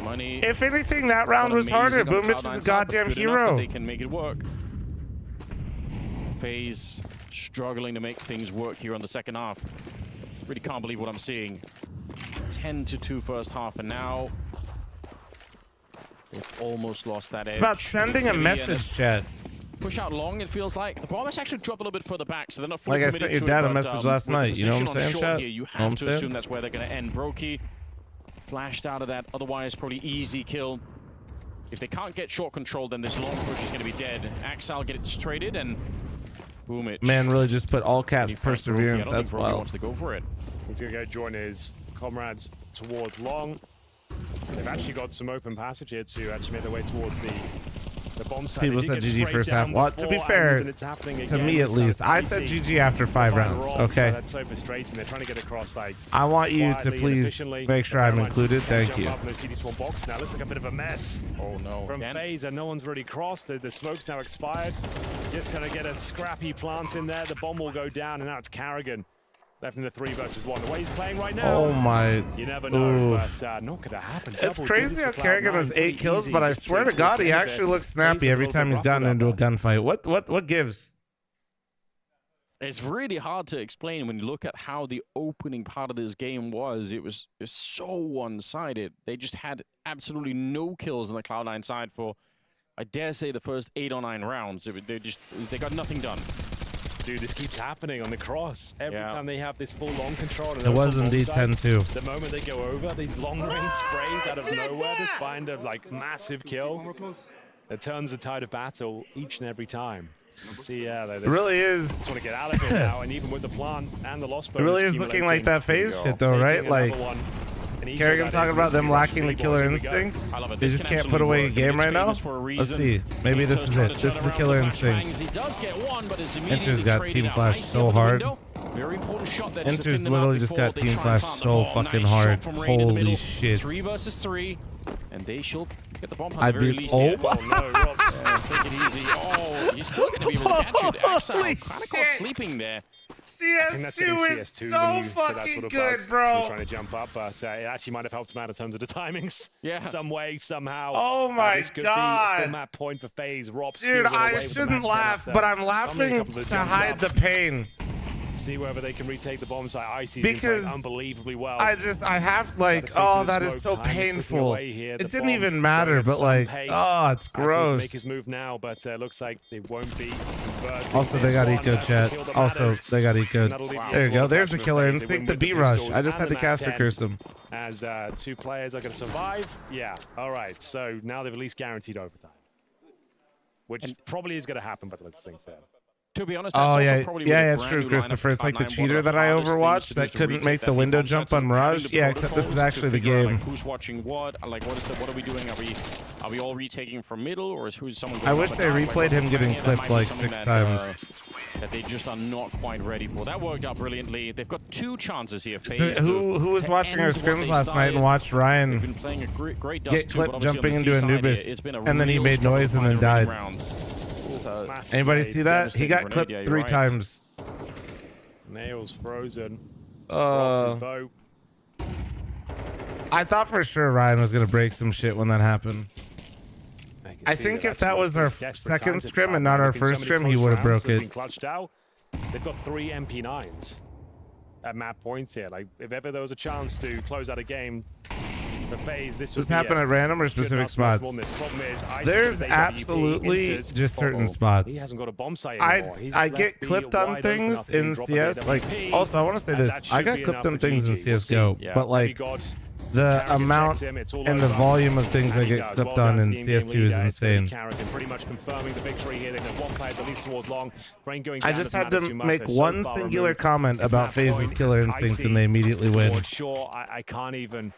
Money. If anything, that round was harder. Boomich is a goddamn hero. They can make it work. FaZe struggling to make things work here on the second half. Really can't believe what I'm seeing. 10-2 first half, and now they've almost lost that edge. It's about sending a message, chat. Push out long, it feels like. The bomb has actually dropped a little bit further back, so they're not fully like I committed sent your dad a message last with night. You know what I'm saying, chat? Here, you have to assume that's where they're going to end. Brokey flashed out of that, otherwise probably easy kill. If they can't get short control, then this long push is going to be dead. Axel gets traded, and boom it. Man, really just put all caps perseverance. That's wild. He wants to go for it. He's going to go join his comrades towards long. They've actually got some open passage here to actually make their way towards the bomb site. People said GG first half. Well, to be fair, to me at least, I said GG after 5 rounds. Okay. That's so frustrating. They're trying to get across like. I want you to please make sure I'm included. Thank you. Now looks like a bit of a mess. Oh no! From FaZe, and no one's really crossed. The smoke's now expired. Just gonna get a scrappy plant in there. The bomb will go down, and now it's Carrigan. Left in the 3 versus 1. The way he's playing right now. Oh my. You never know, but not gonna happen. It's crazy how Carrigan has 8 kills, but I swear to God, he actually looks snappy every time he's gotten into a gunfight. What gives? It's really hard to explain when you look at how the opening part of this game was. It's so one-sided. They just had absolutely no kills on the Cloud9 side for, I dare say, the first 8 or 9 rounds. They got nothing done. Dude, this keeps happening on the cross. Every time they have this full long control. It was indeed 10-2. The moment they go over, these long range sprays out of nowhere just find a massive kill. It turns the tide of battle each and every time. See, yeah, it really is. Just want to get out of here now, and even with the plant and the lost bonus, it really is looking like that FaZe shit, though, right? Like Kerrigan talking about them lacking the killer instinct. They just can't put away a game right now. Let's see. Maybe this is it. This is the killer instinct. Inter's got team flash so hard. Inter's literally just got team flash so fucking hard. Holy shit. 3 versus 3, and they should get the bomb. I'd be take it easy. Oh, you're still going to be able to catch it. Axel kind of caught sleeping there. CS2 is so fucking good, bro. Trying to jump up, but it actually might have helped him out in terms of the timings. Yeah. Some way, somehow. Oh my this could God. be a map point for FaZe. Dude, I shouldn't laugh, but I'm laughing to hide the pain. See whether they can retake the bomb site. Icy's because been unbelievably well. I have like, oh, that is so painful. It didn't even matter, but like, oh, it's gross. Make his move now, but looks like they won't be. Also, they got eco, chat. Also, they got eco. There you go. There's the killer instinct. The B rush. I just had to caster curse him. As 2 players are going to survive. Yeah. All right. So now they've at least guaranteed overtime, which probably is going to happen, but let's think so. To be honest, that's Oh also yeah, probably yeah, where it's the true, brand new lineup Christopher. It's for like the Cloud9, cheater one of the that I hardest things overwatched to do that is to couldn't retake make that the window B-bomb jump site. on So Mirage. having the Yeah, except this is protocols actually to the figure out, game. like, who's watching what? Like, what are we doing? Are we all retaking from middle, or is who's someone? I wish they replayed him getting clipped like 6 times. That they just are not quite ready for. That worked out brilliantly. They've got 2 chances here. So who was watching our scrims last night and watched Ryan been playing a great get Dust too, but clipped obviously jumping on the into T side Anubis, here, it's been a and then he real made struggle noise and to then find died? rounds. Anybody see that? He got clipped Yeah, 3 right. times. Nails frozen. Rocks his bow. I thought for sure Ryan was gonna break some shit when that happened. I think if that was our second scrim and not our first scrim, he would have broke it. Clutched out. They've got 3 MP9s at map points here. Like, if ever there was a chance to close out a game for FaZe, this would Does be happen a at random or good specific enough smash spots? one. This problem is, There's AWP absolutely enters just certain bubble. spots. He hasn't got a bomb site anymore. He's I left get B clipped wide on open things after being in dropped by CS. Like, AWP, also I want to say and this: that I should got be clipped enough on for things in GG. We'll CS:GO, see. but like God, the Carrigan amount checks him, it's all and the over. volume of things I And he get does. clipped Well on done in to the in-game CS2 is leader. It's Cody insane. Carrigan pretty much confirming the victory here. They've got 1 player at least towards long. Brain going I down just doesn't had matter to too much. make They're so one far singular removed. comment It's about map FaZe's point. killer I instinct, see and they immediately win. For sure, I can't even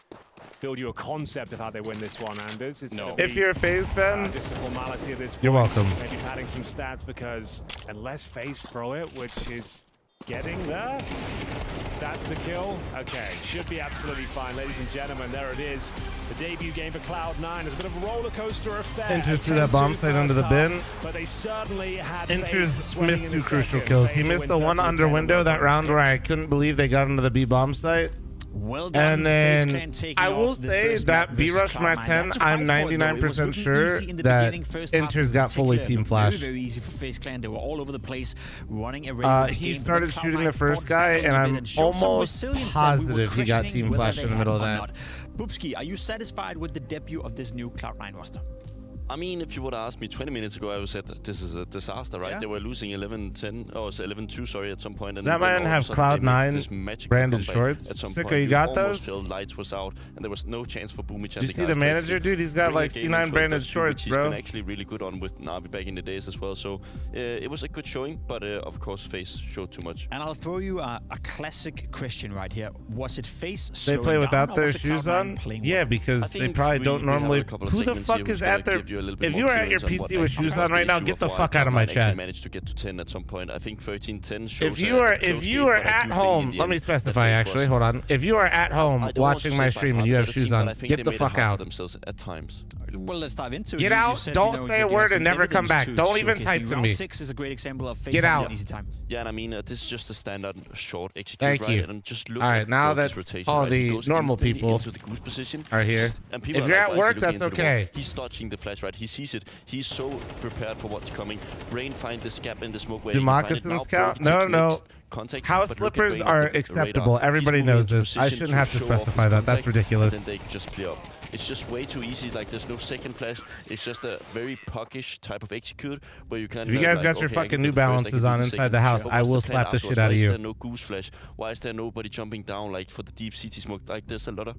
build you a concept of how they win this one, Anders. It's gonna If be, you're a FaZe fan, just a formality at this point. you're welcome. Maybe padding some stats, because unless FaZe throw it, which is getting there, that's the kill. Okay, should be absolutely fine, ladies and gentlemen. There it is. The debut game for Cloud9 is a bit of a roller coaster affair. Inters threw that bomb site under the bin. But they certainly had Inters missed 2 crucial kills. He missed the one under window that round where I couldn't believe they got into the B bomb site. Well done, And then I will say that B Rush Map 10, I'm 99% sure that Inters got fully team flashed. Very easy for FaZe Clan. They were all over the place, running around. He started shooting the first guy, and I'm almost positive he got team flashed in the middle of that. Boopski, are you satisfied with the debut of this new Cloud9 roster? I mean, if you would have asked me 20 minutes ago, I would have said that this is a disaster, right? Yeah. They were losing 11-10, or 11-2, sorry, at some point. Does that man have Cloud9 branded shorts? Sicko, you got those? Lights was out, and there was no chance for Boomich. Did you see the manager, dude? He's got like C9 branded shorts, bro. He's been actually really good on with Navi back in the days as well. So it was a good showing, but of course, FaZe showed too much. And I'll throw you a classic question right here. Was it FaZe They play without their shoes on? Yeah, I because they think probably we don't have a normally. couple of Who the segments here fuck who's is gonna at their? give you a little bit If more you are at your clearance on PC what with actually shoes was on the right now, issue get of the why fuck out of my Cloud9 actually chat. managed to get to 10 at some point. I think 13-10 shows If you are at home, let me specify actually. Hold on. If you are at home watching my stream and you have shoes on, get the fuck out. Themselves at times. Well, let's dive into it. Get out. Don't say a word and never come back. Don't even type to me. Round 6 is a great example of FaZe Get having out. an easy time. Yeah, and I mean, this is just a standard short execute, Thank right? you. And just look All right, at now Broky's that rotation, all right? He the goes normal instantly people into the goose position, are here. and people If are you're like, at "Why is he work, looking that's into the wall?" okay. He's dodging the flash, right? He sees it. He's so prepared for what's coming. Rain find this gap in the smoke where Do he can find it. moccasins Now count? Broky No, takes no. next contact, House but look at slippers Rain are at the acceptable. radar. Everybody He's moving knows into this. I position shouldn't have to show off specify his that. That's contact, ridiculous. and then they just clear up. It's just way too easy. Like, there's no second flash. It's just a very puckish type of execute where you can. If you guys got your fucking New Balances on inside the house, I will slap the shit out of you. Why is there no goose flash? Why is there nobody jumping down like for the deep CT smoke? Like, there's a lot of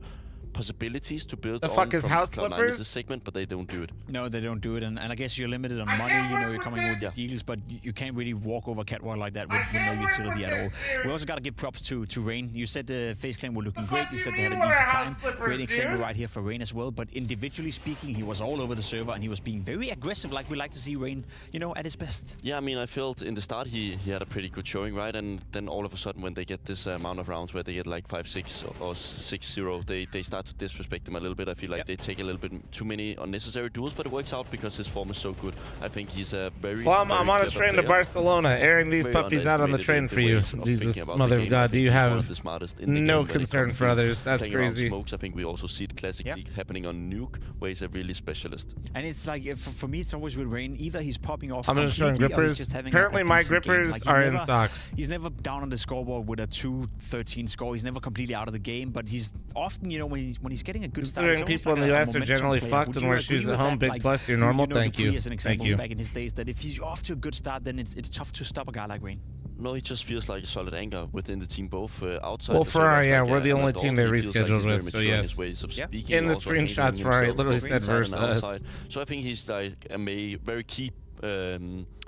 possibilities to build The on fuck is from house Cloud9 in slippers? this segment, but they don't do it. No, they don't do it, and I guess you're limited on money. You know, you're coming with deals, but you can't really walk over catwalk like that with no utility at all. We also got to give props to Rain. You said the FaZe Clan were looking great. You said they had an easy time. Great example right here for Rain as well. But individually speaking, he was all over the server, and he was being very aggressive, like we like to see Rain, you know, at his best. Yeah, I mean, I felt in the start he had a pretty good showing, right? And then all of a sudden, when they get this amount of rounds where they get like 5-6 or 6-0, they start to disrespect him a little bit. I feel like they take a little bit too many unnecessary duels, but it works out because his form is so good. I think he's a very Flom, very I'm on a clever train to player. Barcelona, airing these Very puppies out on the underestimated train in for the you. ways of Jesus, thinking about mother the of game. God, I do think you he's one of have the smartest in the no game when it concern comes for to others? That's playing around crazy. smokes. I think we also see it classically happening on Nuke, where he's a really specialist. And it's like, for me, it's always with Rain. Either he's popping off I'm just showing completely or he's grippers. just having Apparently a my decent game. grippers Like, are in socks. He's never down on the scoreboard with a 2-13 score. He's never completely out of the game, but he's often, you know, when he's getting a good start. Considering people in the US are generally fucked and wear shoes at home, big plus, you're normal. Thank you. Thank you. Back in his days, that if he's off to a good start, then it's tough to stop a guy like Rain. No, he just feels like a solid anchor within the team, both outside. Well, the Ferrari, server, yeah, like we're the an only adult. team they He feels like rescheduled he's very with, so mature in yes. his ways of speaking, In the also handling screenshots, Ferrari himself literally both said inside and versus us. outside. So I think he's like a very key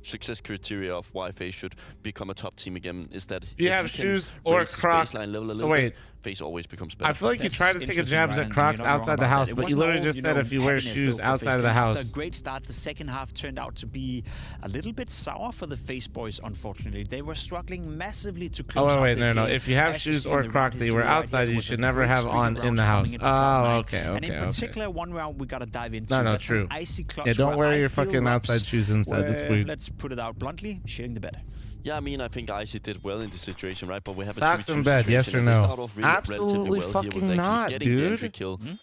success criteria of why FaZe should become a top team again is that if you have shoes or Crocs. So wait, FaZe always becomes better. I feel like you tried to take a jabs at Crocs outside the house, but you literally just said if you wear shoes outside of the house. After a great start, the second half turned out to be a little bit sour for the FaZe boys, unfortunately. They were struggling massively to close out this game. No. If you have shoes or Crocs that you wear outside, you should never have on in the house. Oh, okay. And in particular, one round we gotta dive into. No, true. Yeah, don't wear your fucking outside shoes inside. That's weird. Let's put it out bluntly, shitting the bed. Yeah, I mean, I think Icy did well in this situation, right? But we have Socks a 2v2 in bed, yes or no? really Absolutely well fucking not, dude.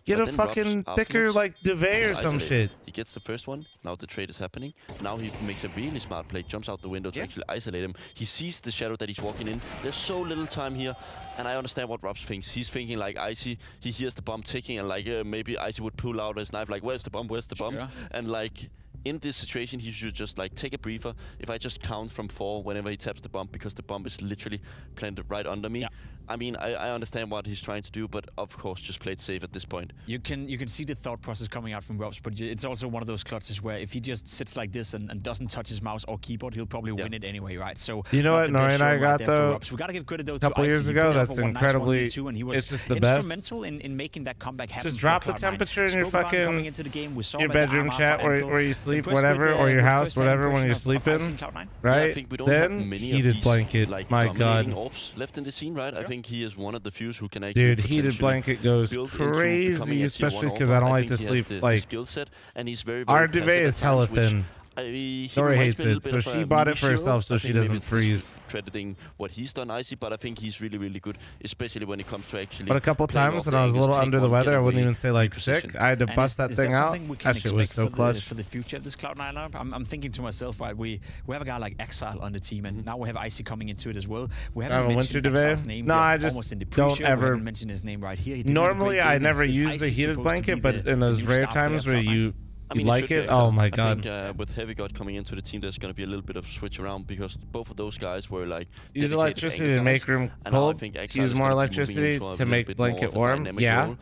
Get a fucking thicker like duvet or some shit. He gets the first one. Now the trade is happening. Now he makes a really smart play, jumps out the window to actually isolate him. He sees the shadow that he's walking in. There's so little time here, and I understand what Robs thinks. He's thinking like Icy. He hears the bomb ticking, and like maybe Icy would pull out his knife, like where's the bomb? Where's the bomb? And like. In this situation, he should just like take a breather. If I just count from 4 whenever he taps the bomb, because the bomb is literally planted right under me. I mean, I understand what he's trying to do, but of course, just play it safe at this point. You can see the thought process coming out from Robs, but it's also one of those clutches where if he just sits like this and doesn't touch his mouse or keyboard, he'll probably win it anyway, right? So you know what Nori and I got though? We gotta give credit though a couple years ago. That's incredibly. And he was it's just the best. Instrumental in making that comeback happen. Just drop the temperature in your fucking your bedroom chat where you sleep, whatever, or your house, whatever, when you're sleeping, right? Then heated blanket. Like, my God. Orbs left in the scene, right? I think he is one of the few who can actually. Dude, heated blanket goes crazy, especially because I don't like to sleep like. Skill set, and he's very our duvet is hella thin. Nori hates it, so she bought it for herself so she doesn't freeze. Crediting what he's done, Icy, but I think he's really, really good, especially when it comes to actually. But a couple times when I was a little under the weather, I wouldn't even say like sick. I had to bust that thing out. That shit was so clutch. For the future of this Cloud9 lineup, I'm thinking to myself, right? We have a guy like Exile on the team, and now we have Icy coming into it as well. We haven't mentioned Exile's name. No, I just don't ever mention his name right here. Normally, I never use the heated blanket, but in those rare times where you. I mean, like it? Oh my God! I think, with Heavy God coming into the team, there's going to be a little bit of switch around because both of those guys were like use electricity to make room cold. Use more electricity to make blanket warm. Yeah.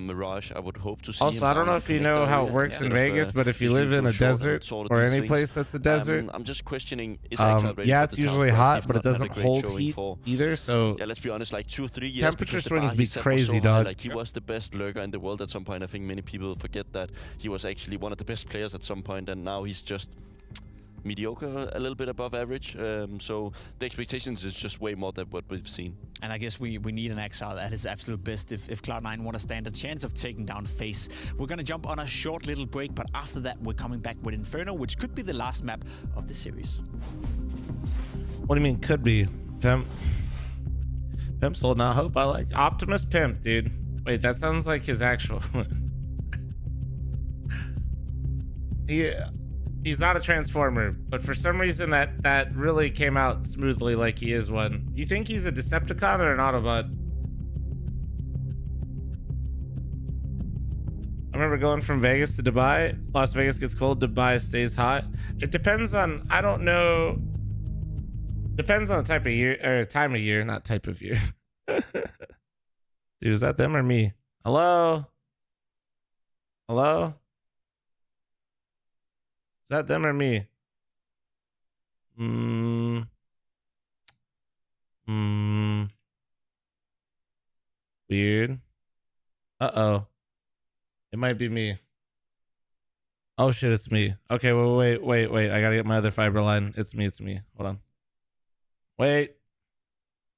Mirage, I would hope to see. Also, I don't know if you know how it works in Vegas, but if you live in a desert or any place that's a desert, I'm just questioning. Yeah, it's usually hot, but it doesn't hold heat either. So yeah, let's be honest. Like 2 or 3 years, temperature swings be crazy, dog. Like he was the best lurker in the world at some point. I think many people forget that he was actually one of the best players at some point, and now he's just mediocre, a little bit above average. So the expectations is just way more than what we've seen. And I guess we need an Exile at his absolute best if Cloud9 want to stand a chance of taking down FaZe. We're going to jump on a short little break, but after that we're coming back with Inferno, which could be the last map of the series. What do you mean could be? Pimp's holding out hope. I like Optimus Pimp, dude. Wait, that sounds like his actual... Yeah. He's not a Transformer, but for some reason that really came out smoothly like he is one. You think he's a Decepticon or an Autobot? I remember going from Vegas to Dubai. Las Vegas gets cold, Dubai stays hot. It depends on, I don't know. Depends on the type of year, or time of year, not type of year. Dude, is that them or me? Hello? Hello? Is that them or me? Weird. Uh-oh. It might be me. Oh shit, it's me. Okay, wait. I gotta get my other fiber line. It's me. Hold on. Wait.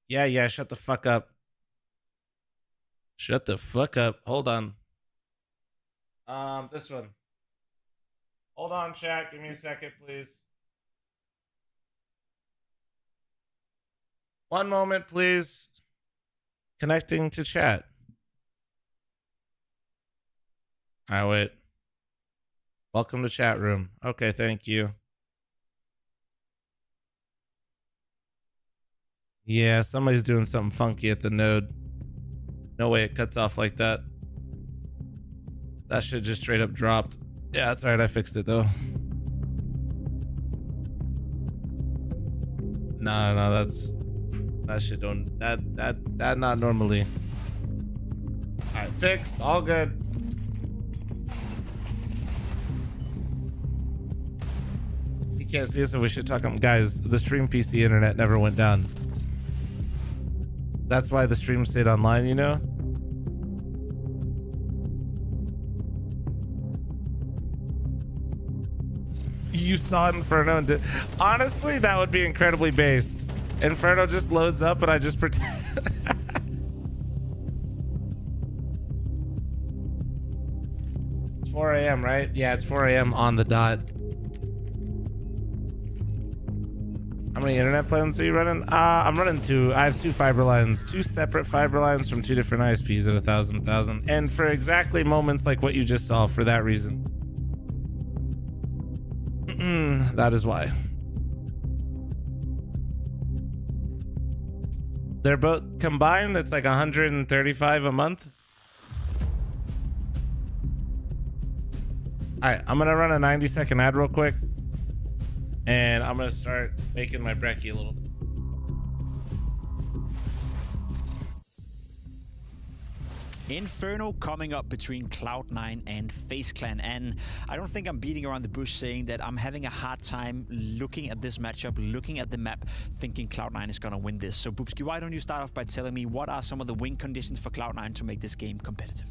Yeah, shut the fuck up. Shut the fuck up. Hold on. This one. Hold on, chat. Give me a second, please. One moment, please. Connecting to chat. All right, wait. Welcome to chat room. Okay, thank you. Yeah, somebody's doing something funky at the node. No way it cuts off like that. That shit just straight up dropped. Yeah, that's all right. I fixed it though. No, that shit don't that not normally. All right, fixed. All good. can't see us, so we should talk. Guys, the stream PC internet never went down. That's why the stream stayed online, you know? You saw Inferno and did. Honestly, that would be incredibly based. Inferno just loads up and I just pretend. It's 4 a.m., right? Yeah, it's 4 a.m. on the dot. How many internet plans are you running? I'm running two. I have two fiber lines, two separate fiber lines from two different ISPs at 1,000. And for exactly moments like what you just saw, for that reason. That is why. They're both combined. That's like 135 a month. All right, I'm gonna run a 90-second ad real quick, and I'm gonna start making my brekkie a little bit. Inferno coming up between Cloud9 and FaZe Clan, and I don't think I'm beating around the bush saying that I'm having a hard time looking at this matchup, looking at the map, thinking Cloud9 is going to win this. So Boopski, why don't you start off by telling me what are some of the win conditions for Cloud9 to make this game competitive?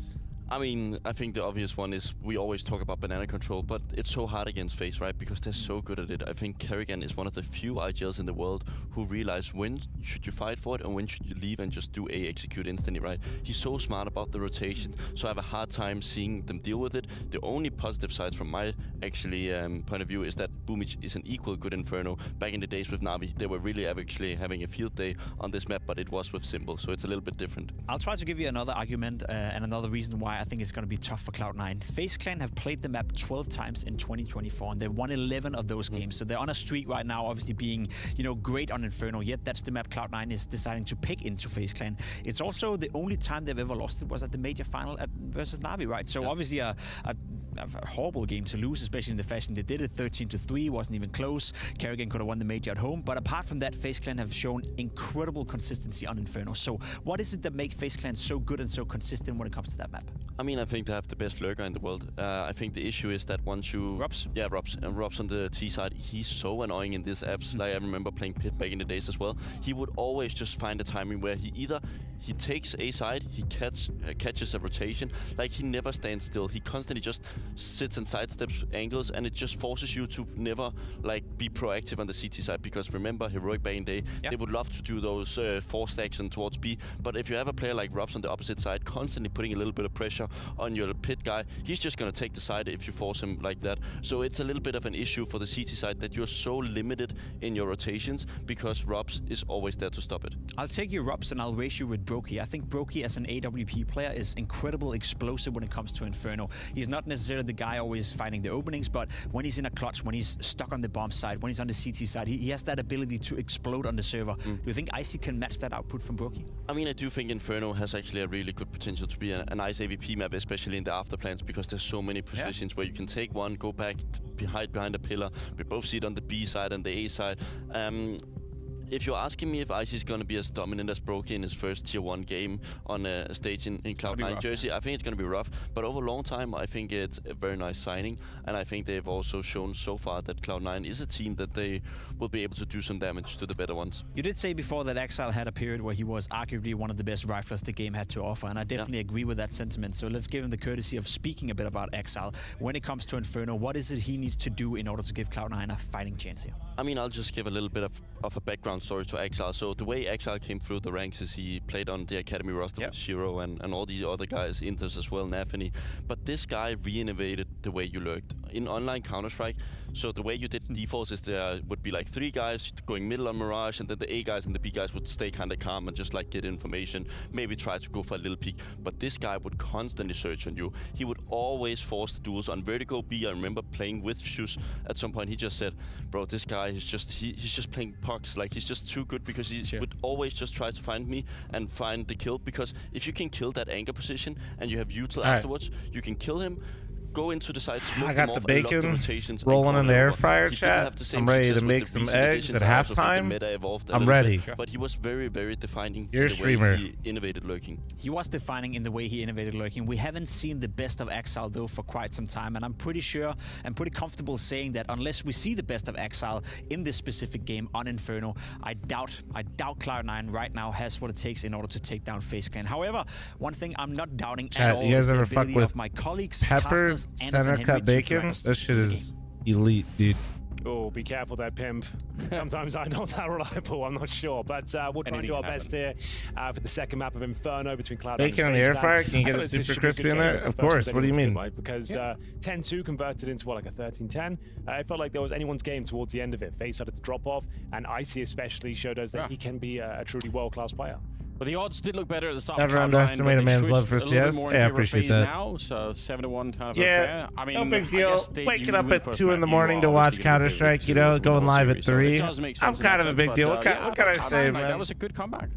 I mean, I think the obvious one is we always talk about banana control, but it's so hard against FaZe, right? Because they're so good at it. I think Kerrigan is one of the few IGLs in the world who realize when should you fight for it and when should you leave and just do A execute instantly, right? He's so smart about the rotations, so I have a hard time seeing them deal with it. The only positive sides from my actually point of view is that Boomich is an equal good Inferno. Back in the days with Navi, they were really actually having a field day on this map, but it was with Symbol, so it's a little bit different. I'll try to give you another argument and another reason why I think it's going to be tough for Cloud9. FaZe Clan have played the map 12 times in 2024, and they've won 11 of those games. So they're on a streak right now, obviously being, you know, great on Inferno. Yet that's the map Cloud9 is deciding to pick into FaZe Clan. It's also the only time they've ever lost it was at the major final versus Navi, right? So obviously a horrible game to lose, especially in the fashion they did it. 13-3, wasn't even close. Kerrigan could have won the major at home. But apart from that, FaZe Clan have shown incredible consistency on Inferno. So what is it that makes FaZe Clan so good and so consistent when it comes to that map? I mean, I think they have the best lurker in the world. I think the issue is that once you... Robs? Yeah, Robs. And Robs on the T side, he's so annoying in these apps. Like, I remember playing Pit back in the days as well. He would always just find a timing where he takes A side, he catches a rotation. Like, he never stands still. He constantly just sits and sidesteps angles, and it just forces you to never, like, be proactive on the CT side. Because remember, Heroic back in the day, they would love to do those 4 stacks and towards B. But if you have a player like Robs on the opposite side, constantly putting a little bit of pressure on your Pit guy, he's just going to take the side if you force him like that. So it's a little bit of an issue for the CT side that you're so limited in your rotations because Robs is always there to stop it. I'll take you Robs and I'll race you with Brokey. I think Brokey as an AWP player is incredible, explosive when it comes to Inferno. He's not necessarily the guy always finding the openings, but when he's in a clutch, when he's stuck on the bomb side, when he's on the CT side, he has that ability to explode on the server. Do you think Icy can match that output from Brokey? I mean, I do think Inferno has actually a really good potential to be a nice AVP map, especially in the after plans, because there's so many positions where you can take one, go back, hide behind a pillar. We both see it on the B side and the A side. If you're asking me if Icy is going to be as dominant as Brokey in his first tier 1 game on a stage in Cloud9 jersey, I think it's going to be rough. But over a long time, I think it's a very nice signing. And I think they've also shown so far that Cloud9 is a team that they will be able to do some damage to the better ones. You did say before that Exile had a period where he was arguably one of the best riflers the game had to offer, and I definitely agree with that sentiment. So let's give him the courtesy of speaking a bit about Exile. When it comes to Inferno, what is it he needs to do in order to give Cloud9 a fighting chance here? I mean, I'll just give a little bit of a background story to Exile. So the way Exile came through the ranks is he played on the academy roster with Shiro and all the other guys, Inters as well, Nafany. But this guy re-innovated the way you lurked. In online Counter-Strike, so the way you did defaults is there would be like 3 guys going middle on Mirage, and then the A guys and the B guys would stay kind of calm and just like get information, maybe try to go for a little peek. But this guy would constantly search on you. He would always force the duels on Vertigo B. I remember playing with Shus at some point. He just said, bro, this guy is just, he's just playing pucks. Like, he's just too good because he would always just try to find me and find the kill. Because if you can kill that anchor position and you have util afterwards, you can kill him, go into the side, smoke I got them the off, and lock bacon rotations, and rolling in the corner air over. fryer, He didn't chat. have the same I'm ready success to with make the some recent eggs additions. at I also think the halftime. meta evolved a I'm little ready. bit, but he was very, very defining You're a in the streamer. way he innovated lurking. He was defining in the way he innovated lurking. We haven't seen the best of Exile though for quite some time, and I'm pretty sure and pretty comfortable saying that unless we see the best of Exile in this specific game on Inferno, I doubt Cloud9 right now has what it takes in order to take down FaZe Clan. However, one thing I'm not doubting Chat, at all you guys is the ever fuck ability with of my colleagues, pepper casters, Anderson, center Henry, cut to bacon? drag us This shit is elite, dude. Oh, be careful there, pimp. Sometimes I'm not that reliable, I'm not sure. But we'll try and do our best here for the second map of Inferno between Cloud9 Bacon in and the air FaZe fryer? Clan. Can you I get feel it this super should be a crispy good in game there? for Of the first course. What do you anything's mean? good, right? Because 10-2 converted into, what, like a 13-10? It felt like there was anyone's game towards the end of it. FaZe started to drop off, and Icy especially showed us that he can be a truly world-class player. But the odds did look better at the start. Never of underestimate a man's love for CS. Hey, I appreciate that. Now, so 7-1 kind of Yeah, affair. I mean, no big I deal. guess Waking up at 2 in the morning to watch Counter-Strike, you know, going live at 3. I'm kind of a big deal. What can I say, man? That was a good comeback.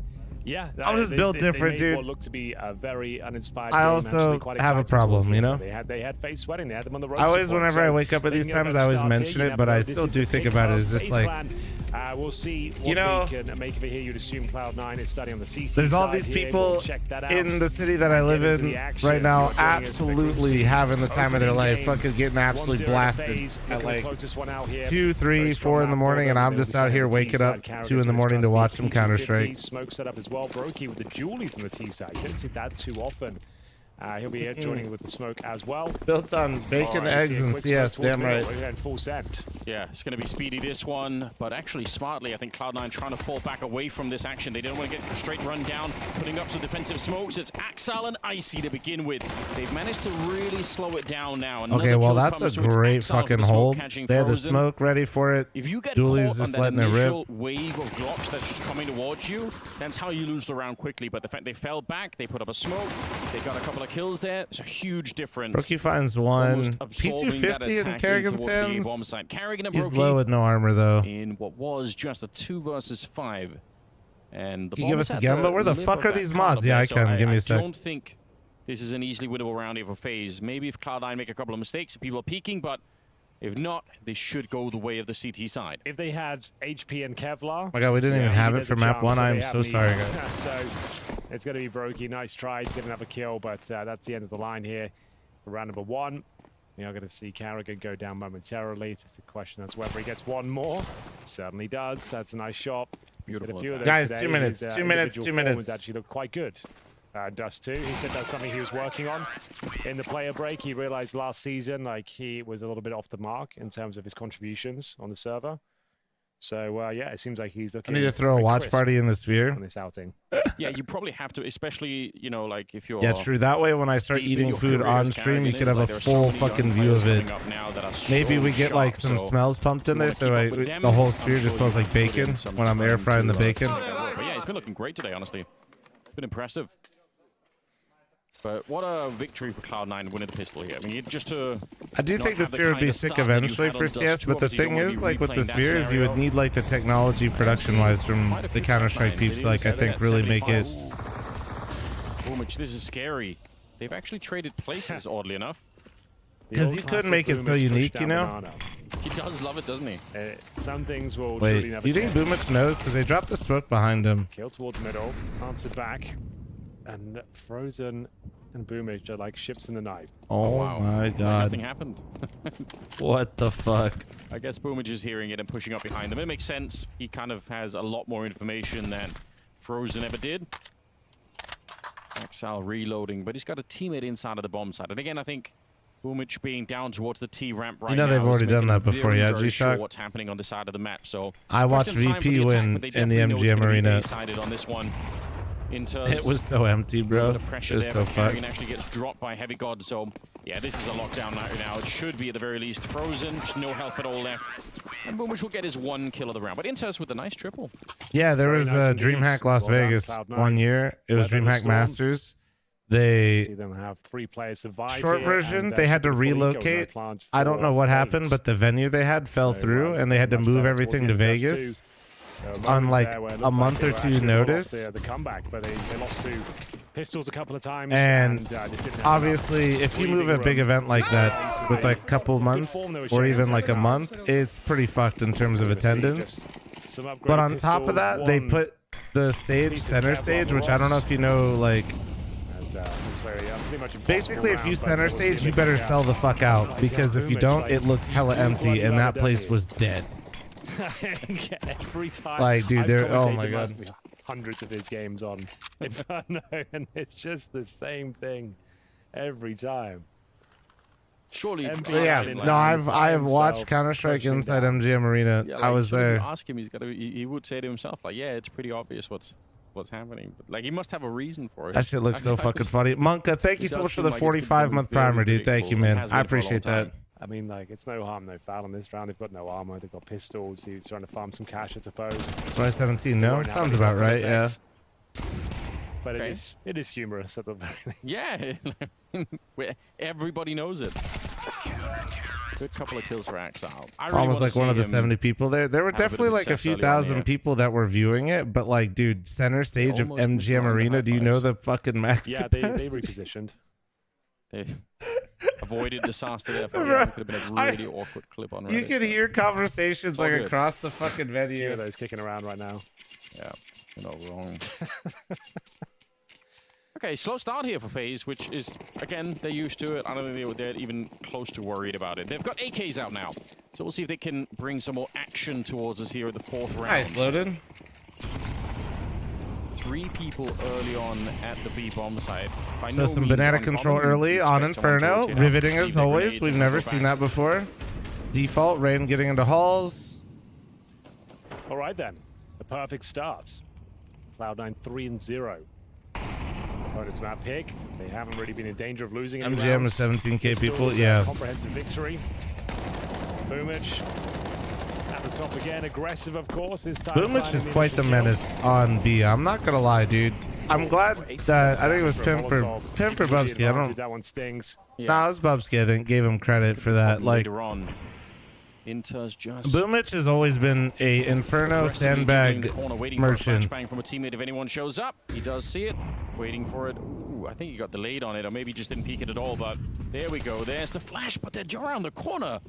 Yeah, I'm just built different, they made dude. what looked to be a very uninspired I game, also actually quite have a exciting problem, towards the you end. know? They had FaZe sweating. They had them on the ropes. I always, at points, whenever I so wake up at these they can times, get I a always start mention here. it, You but never I know. still This do is the think kick about it of as just FaZe like, Clan. We'll see what you know, they can make of it here. You'd assume Cloud9 is starting on the CC there's all side these here. people We'll check that out. in the city that I And live get into in the action. right now, You're doing it as the group absolutely C. having the time of their Opening life, game. fucking getting absolutely 1-0 to blasted FaZe, at looking the like closest one out here. 2, 3, Very 4 in the strong morning, and outfield. I'm just out here waking up 2 in the morning to watch some Counter-Strike. Smoke set up as well. Brokey with the Julies on the T side. You don't see that too often. He'll be here joining with the smoke as well. Built on bacon, eggs, and CS, damn right. And full send. Yeah, it's going to be speedy this one, but actually smartly, I think Cloud9 trying to fall back away from this action. They didn't want to get a straight run down, putting up some defensive smokes. It's Axal and Icy to begin with. They've managed to really slow it down now. Okay, well, that's a great fucking hold. They had the smoke ready for it. If you get Dooley's caught just on letting that it initial rip. wave of Glocks that's just coming towards you, that's how you lose the round quickly. But the fact they fell back, they put up a smoke, they got a couple of kills there. It's a huge difference. Rookie finds one. Almost absorbing that P250 in attack Kerrigan's towards the hands. bomb side. Kerrigan and He's Brokey low with no armor, though. in what was just a 2 versus 5. And the Can you give Bombers us a had Gemba? the Where the lip fuck of are that these card mods? up Yeah, there, I so can. Give me a sec. I don't think this is an easily winnable round here for FaZe. Maybe if Cloud9 make a couple of mistakes, people are peeking, but if not, they should go the way of the CT side. If they had HP and Kevlar. Oh my god, we didn't even have it for map 1. I'm so sorry, guys. So it's going to be Brokey. Nice try. He's going to have a kill, but that's the end of the line here for round number 1. We are going to see Kerrigan go down momentarily. Just a question as to whether he gets one more. Certainly does. That's a nice shot. Beautiful. Guys, today. 2 minutes. His, 2 minutes. 2 minutes. performance actually looked quite good. Dust too. He said that's something he was working on in the player break. He realized last season like he was a little bit off the mark in terms of his contributions on the server. So yeah, it seems like he's I looking. need to throw a watch party in the sphere. On this outing. Yeah, you probably have to, especially, you know, like if you're... Yeah, true. That way, when I start deep in eating your food career on as stream, you Kerrigan could have a is, like, there are so full many fucking young view of players it. coming up now that are Maybe so we get like sharp, some so smells pumped in you there, wanna so keep up with them. the whole I'm sphere sure just smells you like can put in bacon some when I'm time air frying the to, bacon. But yeah, it's been looking great today, honestly. It's been impressive. But what a victory for Cloud9 winning the pistol here. I mean, just to... I do think the sphere would be sick eventually for CS, but the thing is, like with the spheres, you would need like the technology production-wise from the Counter-Strike peeps, like I think really make it. Boomich, this is scary. They've actually traded places, oddly enough. Because you couldn't make it so unique, you know? He does love it, doesn't he? Some things will Wait, truly never do you think change. Boomich knows? Because they dropped the smoke behind him. Kill towards middle, answered back, and Frozen and Boomich are like ships in the night. Oh wow. my Like god. nothing happened. What the fuck? I guess Boomich is hearing it and pushing up behind them. It makes sense. He kind of has a lot more information than Frozen ever did. Axal reloading, but he's got a teammate inside of the bomb side. And again, I think Boomich being down towards the T ramp right now. You know they've already done that before, yeah, G-Shock? G-Shock? What's happening on the side of the map? So I watched VP win in the MGM arena. Decided on this one. It was so empty, bro. It was so fucked. Actually gets dropped by Heavy God. So yeah, this is a lockdown now. It should be at the very least Frozen. Just no health at all left. And Boomich will get his 1 kill of the round. But Inters with a nice triple. Yeah, there was nice DreamHack Las Vegas one year. It was DreamHack Masters. They See them have 3 players survive. short here, version, and they had to before he goes, relocate. no plant I don't know what for happened, FaZe. but the venue they had fell So, through, and they had to much move better everything to towards the end. Dust Vegas two. on Moments like there where it a looked month they or were two actually notice. the comeback, but they lost to pistols a couple of times. And just didn't have obviously, enough if you breathing move a big room event like to that get with into like a couple good months form they were or showing in even the like a second half. month, it's pretty fucked in terms of attendance. Just some upgraded But on top of pistols, that, they one put the stage piece of center Kevlar stage, which I don't know rocks. if you know, like as, pretty much impossible basically if you round, center but we'll see stage, if you they better can, sell the fuck out, slide because down if you Boomich, don't, like, it looks hella you empty, bloody and that well place done was dead. Every time. Like, dude, I've they're- oh commentated my God. must be hundreds of his games on Inferno, and it's just the same thing every time. Surely. Yeah, no, I've watched Counter-Strike inside MGM Arena. Yeah, I was surely there. you ask him, he would say to himself, like, yeah, it's pretty obvious what's happening. But like, he must have a reason for it. That shit looks so I fucking just- funny. Monka, thank you It so does much for seem the like it's 45-month becoming primer, very dude. Thank you, predictable and man. has I been for a long appreciate that. time. I mean, like, it's no harm, no foul in this round. They've got no armor. They've got pistols. He's trying to farm some cash, I suppose. 2017, They no? won't have Sounds any about knock-on right, yeah. effects. But Okay. it is humorous at the very least. Yeah, everybody knows it. Good couple of kills for Exile. I really Almost wanna like one see of the him 70 people there. There were have a bit of definitely like a success few early on thousand here. people that were viewing it, but like, dude, center stage of almost missed MGM on the Arena, high do you know fives. the fucking max Yeah, they capacity? repositioned. They avoided disaster there. Bro, It could have been a really awkward clip on Reddit. You could hear conversations all like good. across the fucking Few venue. of those kicking around right now. Yeah, you're not wrong. Okay, slow start here for FaZe, which is, again, they're used to it. I don't think they're even close to worried about it. They've got AKs out now, so we'll see if they can bring some more action towards us here at the fourth round. Nice, loaded. 3 people early on at the B bomb site. By So no some means banana uncommon. control We early on expect someone to Inferno. rotate out, Riveting leave as their always. grenades We've and never go seen back. that before. Default, Rain getting into halls. All right, then. The perfect start. Cloud9 3-0. Opponent's map picked. They haven't really been in danger of losing any MGM rounds. is 17K Pistols, people, yeah. Comprehensive victory. Boomich at the top again. Aggressive, of course. This time. Boomich finding is quite the initial kill. menace on B. I'm not gonna lie, dude. I'm glad that I think it was Pimp or Bubsky. I don't. That one stings. Nah, it was Bubsky. I think gave him credit for that. Like, Later on, Inter's just Boomich has always been a Inferno aggressively jiggling sandbag the corner, waiting for a merchant. flashbang from a teammate if anyone shows up. He does see it, waiting for it. Ooh, I think he got delayed on it, or maybe just didn't peek it at all, but there we go. There's the flash, but they're around the corner.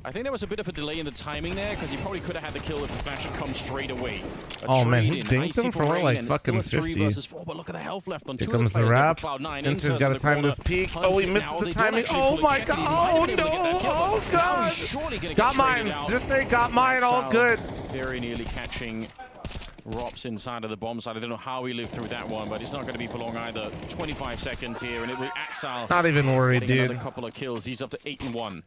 I think there was a bit of a delay in the timing there, because he probably could have had the kill if the flash had come straight away. Oh, man, he dinked him for Rain, like and it's fucking still a 3 50. versus 4, but look at the health left on Here 2 comes of the the players there wrap. for Cloud9. Inter's Inter's got in to the time corner, this peek. hunts Oh, he it misses now. the They don't timing. actually Oh pull it my check. god. He might have Oh been able to get that no. kill, but Oh now god. he's surely gonna Got get mine. traded out. Just say got mine. All Axel good. Very nearly catching Rops inside of the bomb side. I don't know how he lived through that one, but it's not going to be for long either. 25 seconds here, and it was Axel. Not even worried, getting dude. Another couple of kills. He's up to 8-1.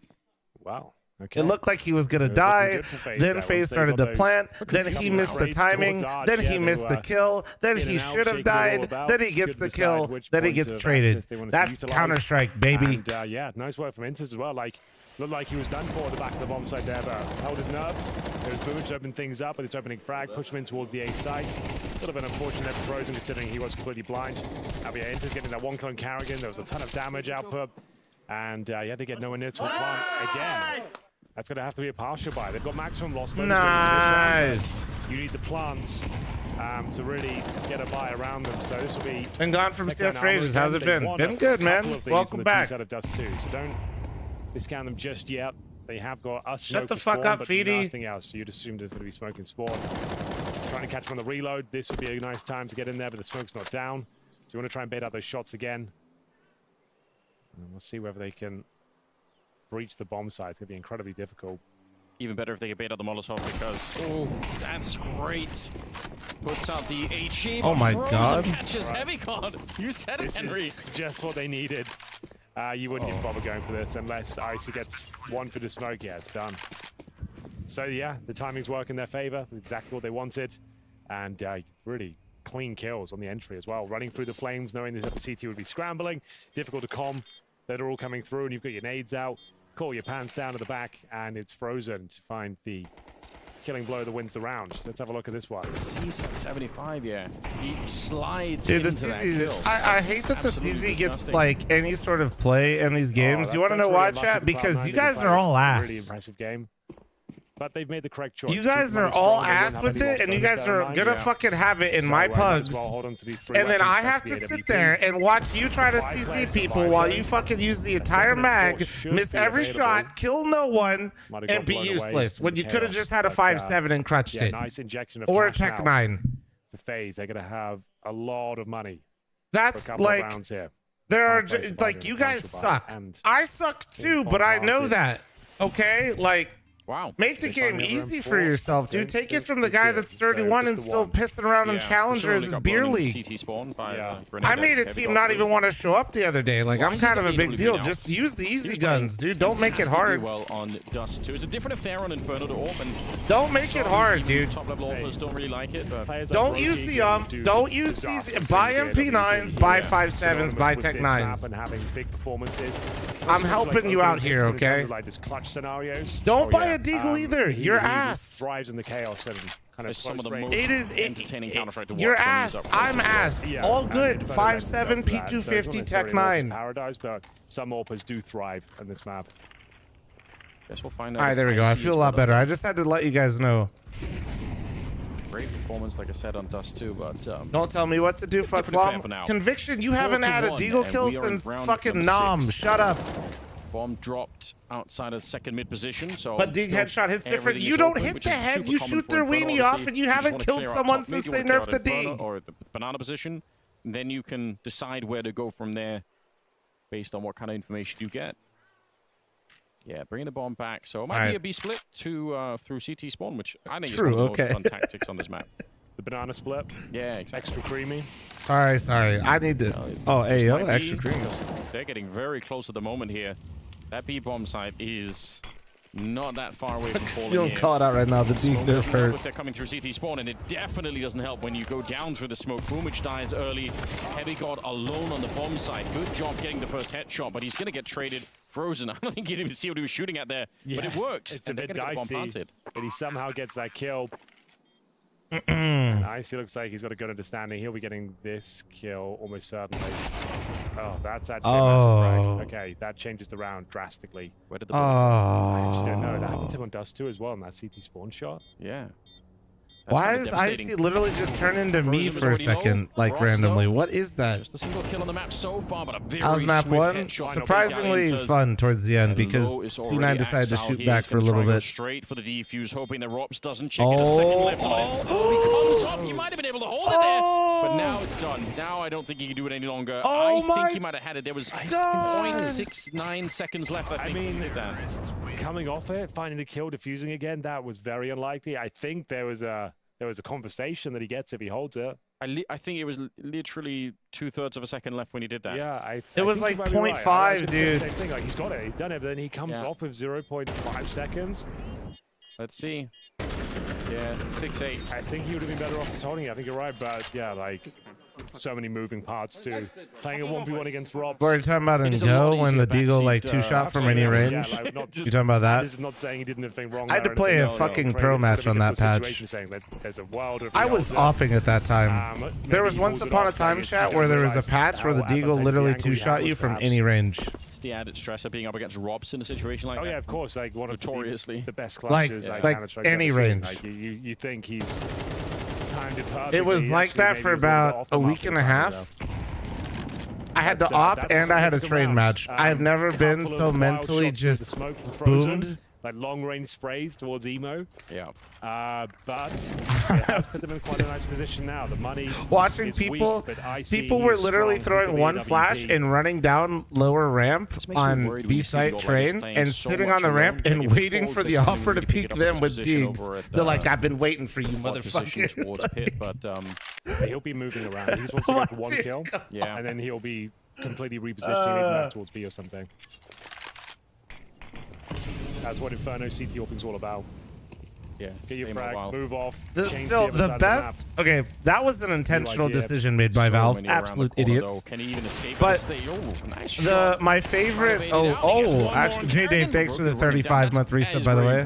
Wow. Okay. It looked like he was gonna It was looking die. good for FaZe Then there FaZe once they started got to those plant. Then couple he of missed the raids timing. towards Arch. Then Yeah, he they missed the were kill. Then in he and out, should have shaking it all died. about. Then he Good gets to the decide kill. which Then he points gets of traded. access they wanted to That's utilize. Counter-Strike, baby. And yeah, nice work from Inters as well. Like, looked like he was done for at the back of the bomb site there, but held his nerve. There's Boomich to open things up with its opening frag, push him in towards the A site. Sort of an unfortunate for Frozen considering he was completely blind. But yeah, Inters getting that one kill on Carrigan. There was a ton of damage output. And yeah, they get nowhere near to a plant again. That's going to have to be a partial buy. They've got maximum loss bonus. Nice. You need the plants to really get a buy around them. So this will be... Been gone from Take down CS for ages. armor How's it again. been? They've won Been a good, man. couple of these Welcome on the back. team side of Dust 2. So don't discount them just yet. They have got us Shut the smoke fuck spawn, up, but Feedy. nothing else. You'd assume there's going to be smoke and spawn. Trying to catch them on the reload. This would be a nice time to get in there, but the smoke's not down. So you want to try and bait out those shots again. And we'll see whether they can breach the bomb site. It's going to be incredibly difficult. Even better if they get bait out the Molotov because, oh, that's great. Puts out the HE. Oh my God. Catches Heavy Card. You said it, This Henry. is just what they needed. You wouldn't even bother going for this unless Icy gets one for the smoke. Yeah, it's done. So yeah, the timing's working in their favor. Exactly what they wanted. And really clean kills on the entry as well. Running through the flames, knowing that the CT would be scrambling. Difficult to comm. They're all coming through and you've got your nades out. Call your pants down at the back and it's Frozen to find the killing blow that wins the round. Let's have a look at this one. CZ at 75, yeah. He slides Dude, the into that CZ, kill. I hate that the Absolutely CZ gets disgusting. like any sort of play in these games. You want to know why, chat? Because you guys are all Really ass. impressive game. But they've made the correct choice. You guys are all ass with it, and you guys are gonna fucking have it in my pugs. And then I have to sit there and watch you try to CC people while you fucking use the entire mag, miss every shot, kill no one, and be useless when you could have just had a 5-7 and crutched it. Nice injection of Or a cash Tech out 9. For FaZe, they're gonna have a lot of money. That's for a couple like of rounds here. there are like you guys suck. I suck too, but I know that. Okay, like. Wow. Make the game easy for yourself, dude. Take it from the guy that's 31 and still pissing around in challengers as beer league. I made a team not even want to show up the other day. Like, I'm kind of a big deal. Just use the easy guns, dude. Don't make it hard. Well on Dust 2. It's a different affair on Inferno to AWP, and don't make it hard, dude. Top level offers don't really like it, but don't use the don't use CZ. Buy MP9s, buy 5-7s, buy Tech 9s. I'm helping you out here, okay? Don't buy a Deagle either. Your ass. Thrives in the chaos and kind of some of the most entertaining Counter-Strike to watch. Your ass. I'm ass. All good. 5-7 P250 Tech 9. Paradise, but some AWPers do thrive on this map. Guess we'll find out. All right, there we go. I feel a lot better. I just had to let you guys know. Great performance, like I said, on Dust 2, but don't tell me what to do, fuck flom. Conviction, you haven't had a Deagle kill since fucking Nom. Shut up. Bomb dropped outside of second mid position, so but Dig headshot hits different. You don't hit the head, you shoot their weenie off, and you haven't killed someone since they nerfed the Dig. Or the banana position, then you can decide where to go from there based on what kind of information you get. Yeah, bringing the bomb back, so it might be a B split to through CT spawn, which I think is one of the most fun tactics on this map. The banana split. Yeah, exactly. Extra creamy. Sorry. I need to. Oh, Ayo, extra creamy. They're getting very close at the moment here. That B bomb site is not that far away from falling. You don't call it out right now. The Deagle nerf hurt. They're coming through CT spawn, and it definitely doesn't help when you go down through the smoke. Boom, which dies early. Heavy God alone on the bomb site. Good job getting the first headshot, but he's going to get traded. Frozen. I don't think you didn't even see what he was shooting at there, but it works. It's a bit dicey, but he somehow gets that kill. Nice. He looks like he's got a good understanding. He'll be getting this kill almost certainly. Oh, that's actually a massive frag. Okay, that changes the round drastically. Where did the I actually don't know. That happened to him on Dust 2 as well in that CT spawn shot. Yeah. Why is IC literally just turn into me for a second, like randomly? What is that? Just a single kill on the map so far, but a very how's map one? Surprisingly fun towards the end because C9 decided to shoot back for a little bit. Straight for the defuse, hoping that Rops doesn't check it a second left on it. Oh, he comes up. He might have been able to hold it there, but now it's done. Now I don't think he can do it any longer. I think he might have had it. There was 0.69 seconds left. I mean, coming off it, finding the kill, defusing again, that was very unlikely. I think there was a conversation that he gets if he holds it. I think it was literally 2/3 of a second left when he did that. Yeah, it was like 0.5, dude. Same thing. Like he's got it, he's done it, but then he comes off with 0.5 seconds. Let's see. Yeah, 6-8. I think he would have been better off just holding it. I think you're right, but yeah, like so many moving parts too. Playing a 1v1 against Rob. We're talking about in Go when the Deagle like two-shot from any range. Yeah, like, you talking about that? This is not saying he did anything wrong. I had to play a fucking pro match on that patch. I was opping at that time. There was once upon a time chat where there was a patch where the Deagle literally two-shot you from any range. It's the added stress of being up against Robs in a situation like that. Oh yeah, of course. Like one of notoriously the best clutches. Like any range. Like you think he's timed it perfectly. It was like that for about a week and a half. I had to op and I had a train match. I have never been so mentally just boomed. Like long-range sprays towards Emo. Yeah. But it has put them in quite a nice position now. The money watching people, people were literally throwing one flash and running down lower ramp on B-site train and sitting on the ramp and waiting for the offer to peek them with digs. They're like, I've been waiting for you, motherfucker. Towards pit, but he'll be moving around. He just wants to go for one kill. Yeah. And then he'll be completely repositioning back towards B or something. That's what Inferno CT opening's all about. Yeah. Get your frag, move off. This is still the best. Okay, that was an intentional decision made by Valve. Absolute idiots. Can he even escape? But my favorite. Actually, J Dave, thanks for the 35-month reset, by the way.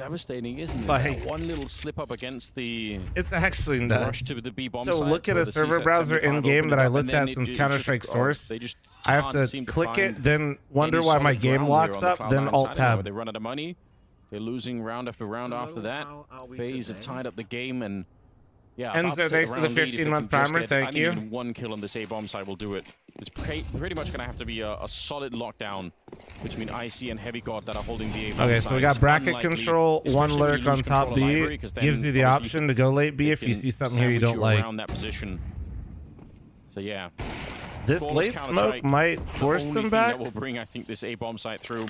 devastating, isn't it? Like, That one little slip up against the it's actually rush nuts. to the B bomb So side, look at where a the server CSAT browser 75 in game opened that it I up, looked and then at since it Counter-Strike just- Source. they just I have can't to seem to click find it, then wonder any why solid my game ground locks here on up, the then Cloud9 Alt side. I don't know, Tab. They run out of money. They're losing round after round after that. FaZe have tied up the game, and yeah. Enzo, thanks to the 15-month primer. Thank you. Even one kill on this A-bomb side will do it. It's pretty much going to have to be a solid lockdown between IC and Heavy God that are holding the A-bomb. Okay, so we got bracket control, one lurk on top B. Gives you the option to go late B if you see something here you don't like. Around that position. So yeah. This late smoke might force them back. That will bring, I think, this A-bomb site through.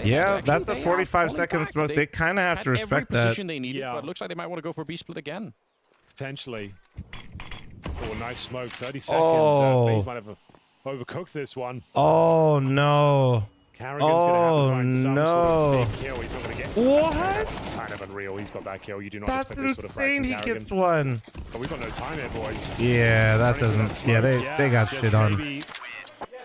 Yeah, that's a 45-second smoke. They kind of have to respect that. They needed, but it looks like they might want to go for a B split again. Potentially. Oh, nice smoke. 30 seconds. FaZe might have overcooked this one. Oh, no. Oh, no. Kill. He's not gonna get what? That's kind of unreal. He's got that kill. You do not That's expect insane. This He gets one. But we've got no time here, boys. Yeah, that doesn't. Yeah, they got shit on.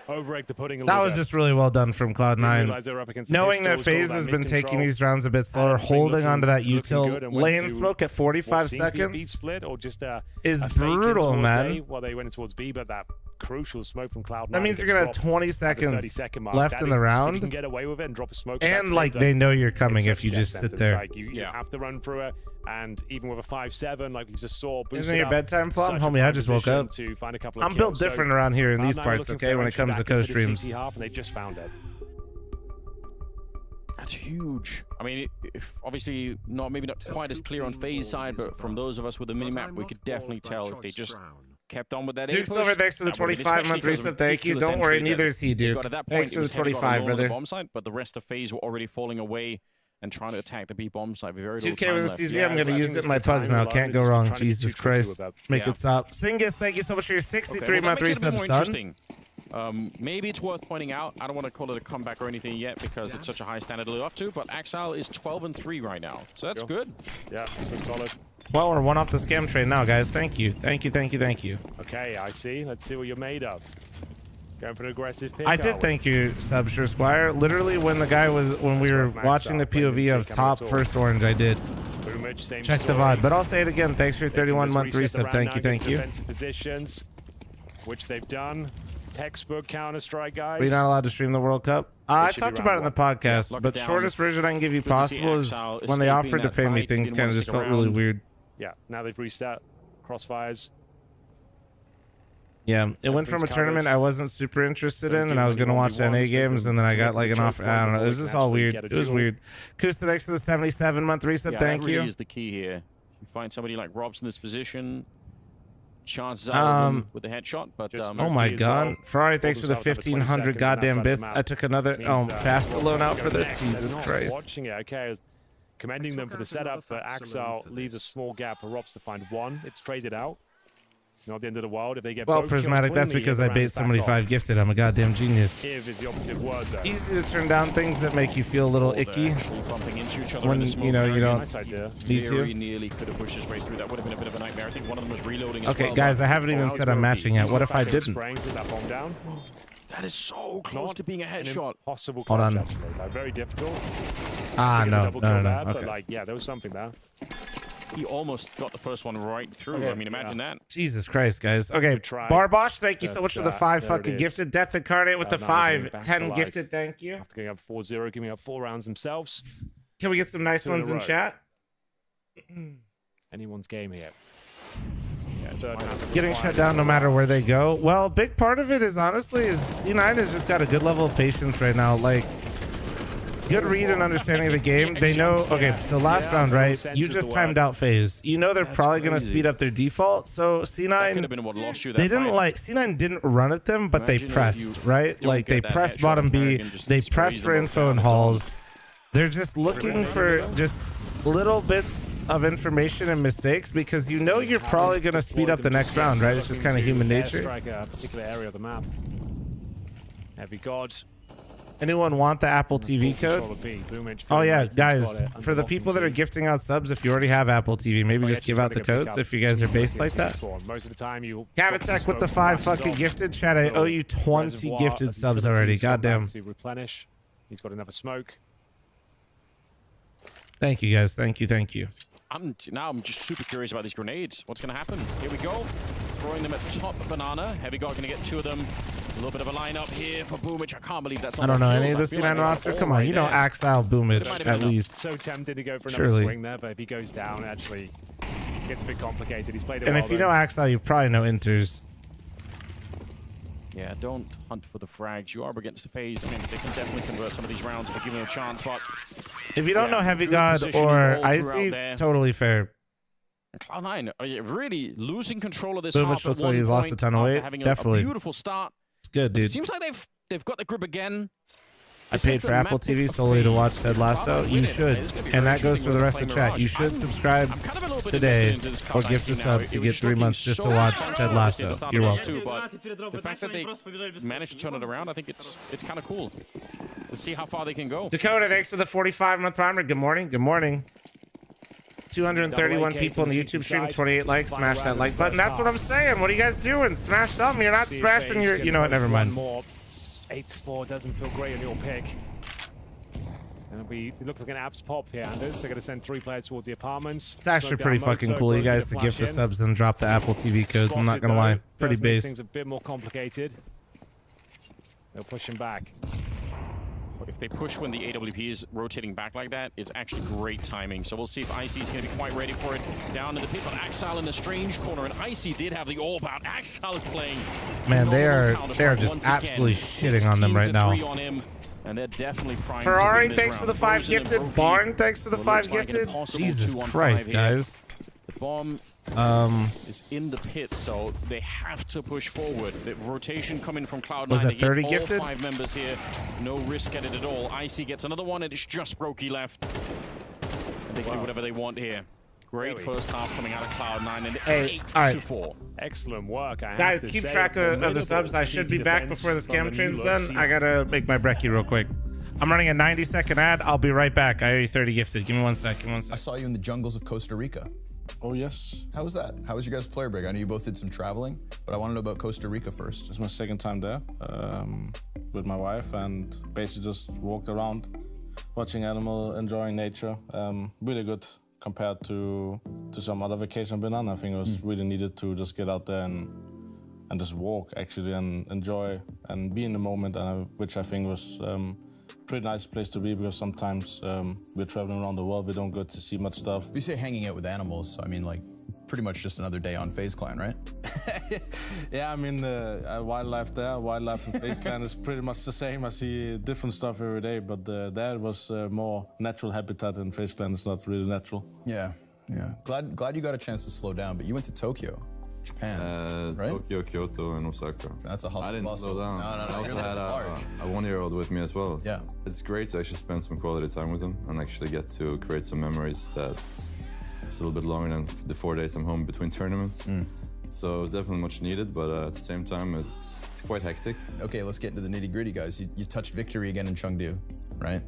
Over-egg the pudding a That little was bit. just really well done from Cloud9. Knowing that FaZe has been taking these rounds a bit slower, holding onto that util lane smoke at 45 seconds split or just is brutal, man. Well, they went towards B, but that crucial smoke from Cloud9. That means you're gonna have 20 seconds left in the round. You can get away with it and drop a smoke. And like they know you're coming if you just sit there. Like you have to run through it, and even with a 5-7, like you just saw. Isn't it your bedtime, Flom? Homie, I just woke up. To find a couple of I'm built different around here in these parts, okay? When it comes to co-streams. Half, and they just found it. That's huge. I mean, if obviously maybe not quite as clear on FaZe side, but from those of us with the minimap, we could definitely tell if they just kept on with that. Duke Silver, thanks for the 25-month reset. Thank you. Don't worry, neither is he, Duke. Thanks for the 25, brother. Bomb side, but the rest of FaZe were already falling away and trying to attack the B bomb side. 2K with the CZ. I'm going to use it in my pugs now. Can't go wrong. Jesus Christ. Make it stop. Singus, thank you so much for your 63-month resub, son. Maybe it's worth pointing out, I don't want to call it a comeback or anything yet because it's such a high standard to live up to, but Axal is 12-3 right now, so that's good. Yeah, so solid. Well, we're one off the scam train now, guys. Thank you. Thank you, thank you, thank you. Okay, I see. Let's see what you're made of. Going for an aggressive pick. I did thank you, Subsure Squire. Literally, when we were watching the POV of top first orange, I did. Check the VOD, but I'll say it again. Thanks for your 31-month resub. Thank you, thank you. Defensive positions, which they've done. Textbook Counter-Strike, guys. We're not allowed to stream the World Cup. I talked about it in the podcast, but shortest version I can give you possible is when they offered to pay me, things kind of just felt really weird. Yeah, now they've reset. Crossfires. Yeah, it went from a tournament I wasn't super interested in, and I was going to watch the NA games, and then I got like an offer. I don't know. It was just all weird. It was weird. Kusa, thanks for the 77-month resub. Thank you. That really is the key here. You find somebody like Rob's in this position. Chances are with the headshot, but oh my god, Ferrari, thanks for the 1,500 goddamn bits. I took another fast alone out for this. Jesus Christ. Watching it, okay, I was commending them for the setup, but Axel leaves a small gap for Robs to find one. It's traded out. Not the end of the world if they get. Well, Prismatic, that's because I bait somebody 5 gifted. I'm a goddamn genius. If is the operative word, though. Easy to turn down things that make you feel a little icky bumping into each other when you know you don't need to. Very nearly could have pushed his way through. That would have been a bit of a nightmare. I think one of them was reloading. Okay, guys, I haven't even said I'm matching yet. What if I didn't? That is so close to being a headshot. Possible. Hold on. Like, very difficult. No. There, Okay. But like, yeah, there was something there. He almost got the first one right through. Okay, I mean, imagine that. Jesus Christ, guys. Okay, Barbosh, thank you so much for the 5 fucking gifted. Death Incarnate with the 5, 10 gifted. Thank you. After going up 4-0, giving up 4 rounds themselves. Can we get some nice ones in chat? Anyone's game here. Getting shut down no matter where they go. Well, big part of it is honestly C9 has just got a good level of patience right now. Like, good read and understanding of the game. They know, okay, so last round, right? You just timed out FaZe. You know they're probably going to speed up their default. So C9, they didn't like, C9 didn't run at them, but they pressed, right? Like they pressed bottom B, they pressed for info and halls. They're just looking for just little bits of information and mistakes because you know you're probably going to speed up the next round, right? It's just kind of human nature. A particular area of the map. Heavy God. Anyone want the Apple TV code? Oh yeah, guys, for the people that are gifting out subs, if you already have Apple TV, maybe just give out the codes if you guys are based like that. Most of the time you Cavitech with the 5 fucking gifted. Chat, I owe you 20 gifted subs already. Goddamn. Replenish. He's got another smoke. Thank you, guys. Thank you. I'm just super curious about these grenades. What's going to happen? Here we go. Throwing them at top banana. Heavy God going to get 2 of them. A little bit of a lineup here for Boomich. I can't believe that's not I don't know kills. any of I the feel C9 like roster. they're Come all on, right you know there. Axile Boomich might have at been least. So tempted to go for another Surely. swing there, but if he goes down, actually gets a bit complicated. He's played it And well. if you know Axile, you probably know Inters. Yeah, don't hunt for the frags. You are up against the FaZe. I mean, they can definitely convert some of these rounds if they give them a chance, but If you don't know Heavy good God positioning or all throughout Icy, there. totally fair. Cloud9 are really losing control of this Boomich half looks at like one he's lost a point ton of after weight. having Definitely. a beautiful start. It's good, It dude. seems like they've got the grip again. I This is paid the for Apple map pick TV of solely to FaZe. watch Ted Lasso. Cloud9 You win it. should. It's gonna be And very that goes intriguing for the when rest they of play chat. You Mirage. should subscribe I'm kind of a little bit today invested into this or Cloud9 gift a team now. sub It to was get 3 looking months just to so watch strong Ted at the Lasso. start You're of welcome. too, but the fact that they managed to turn it around, I think it's kind of cool. Let's see how far they can go. Dakota, thanks for the 45-month primer. Good morning. Good morning. 231 people in the YouTube stream, 28 likes. Smash that like button. That's what I'm saying. What are you guys doing? Smash something. You're not smashing your... You know what? Never mind. 8-4 doesn't feel great on your pick. And it looks like an abs pop here, Anders. They're going to send 3 players towards the apartments. It's actually pretty fucking cool, you guys, to gift the subs and drop the Apple TV codes. I'm not going to lie. Pretty Make base. things a bit more complicated. They'll push him back. If they push when the AWP is rotating back like that, it's actually great timing. So we'll see if Icy is going to be quite ready for it. Down in the pit, but Axile in a strange corner, and Icy did have the all out. Axile is playing. Man, they are Counter-Strike just once absolutely again. shitting on them right 16 to now. 3 on him, and they're definitely primed Ferrari, to win this thanks for round. the 5 Frozen and gifted. Brokey Barn, thanks for the will 5 look like an gifted. impossible Jesus 2-on-5 Christ, here. guys. The bomb is in the pit, so they have to push forward. The rotation coming from Cloud9. Was that They get 30 all gifted? 5 members here. No risk at it at all. Icy gets another one, and it's just Brokey left. And they can do whatever they want here. Great first half coming out of Cloud9, and Hey, all right. 8-4. Excellent work. I have Guys, to keep say. track of the Formidable subs. I should be CT back defense before the from scam the train's new done. look. I gotta make my brekkie real quick. I'm running a 90-second ad. I'll be right back. I owe you 30 gifted. Give me 1 sec. Give me 1 I sec. saw you in the jungles of Costa Rica. Oh, yes. How was that? How was your guys' player break? I know you both did some traveling, but I want to know about Costa Rica first. It's my second time there with my wife, and basically just walked around, watching animal, enjoying nature. Really good compared to some other vacation I've been on. I think it was really needed to just get out there and just walk, actually, and enjoy and be in the moment, which I think was pretty nice place to be, because sometimes we're traveling around the world, we don't get to see much stuff. You say hanging out with animals, so I mean, like, pretty much just another day on FaZe Clan, right? Yeah, I mean, wildlife there, wildlife in FaZe Clan is pretty much the same. I see different stuff every day, but there was more natural habitat, and FaZe Clan is not really natural. Yeah. Glad you got a chance to slow down, but you went to Tokyo, Japan, right? Tokyo, Kyoto, and Osaka. That's a hustle. I didn't slow down. No. I also You're had large. a 1-year-old with me as well. Yeah. It's great to actually spend some quality time with him and actually get to create some memories that's a little bit longer than the 4 days I'm home between tournaments. So it was definitely much needed, but at the same time, it's quite hectic. Okay, let's get into the nitty-gritty, guys. You touched victory again in Chengdu, right?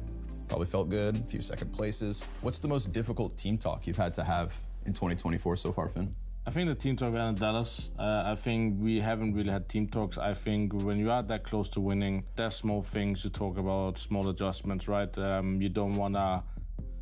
Probably felt good, a few second places. What's the most difficult team talk you've had to have in 2024 so far, Finn? I think the team talk we had in Dallas, I think we haven't really had team talks. I think when you are that close to winning, there's small things you talk about, small adjustments, right? You don't want to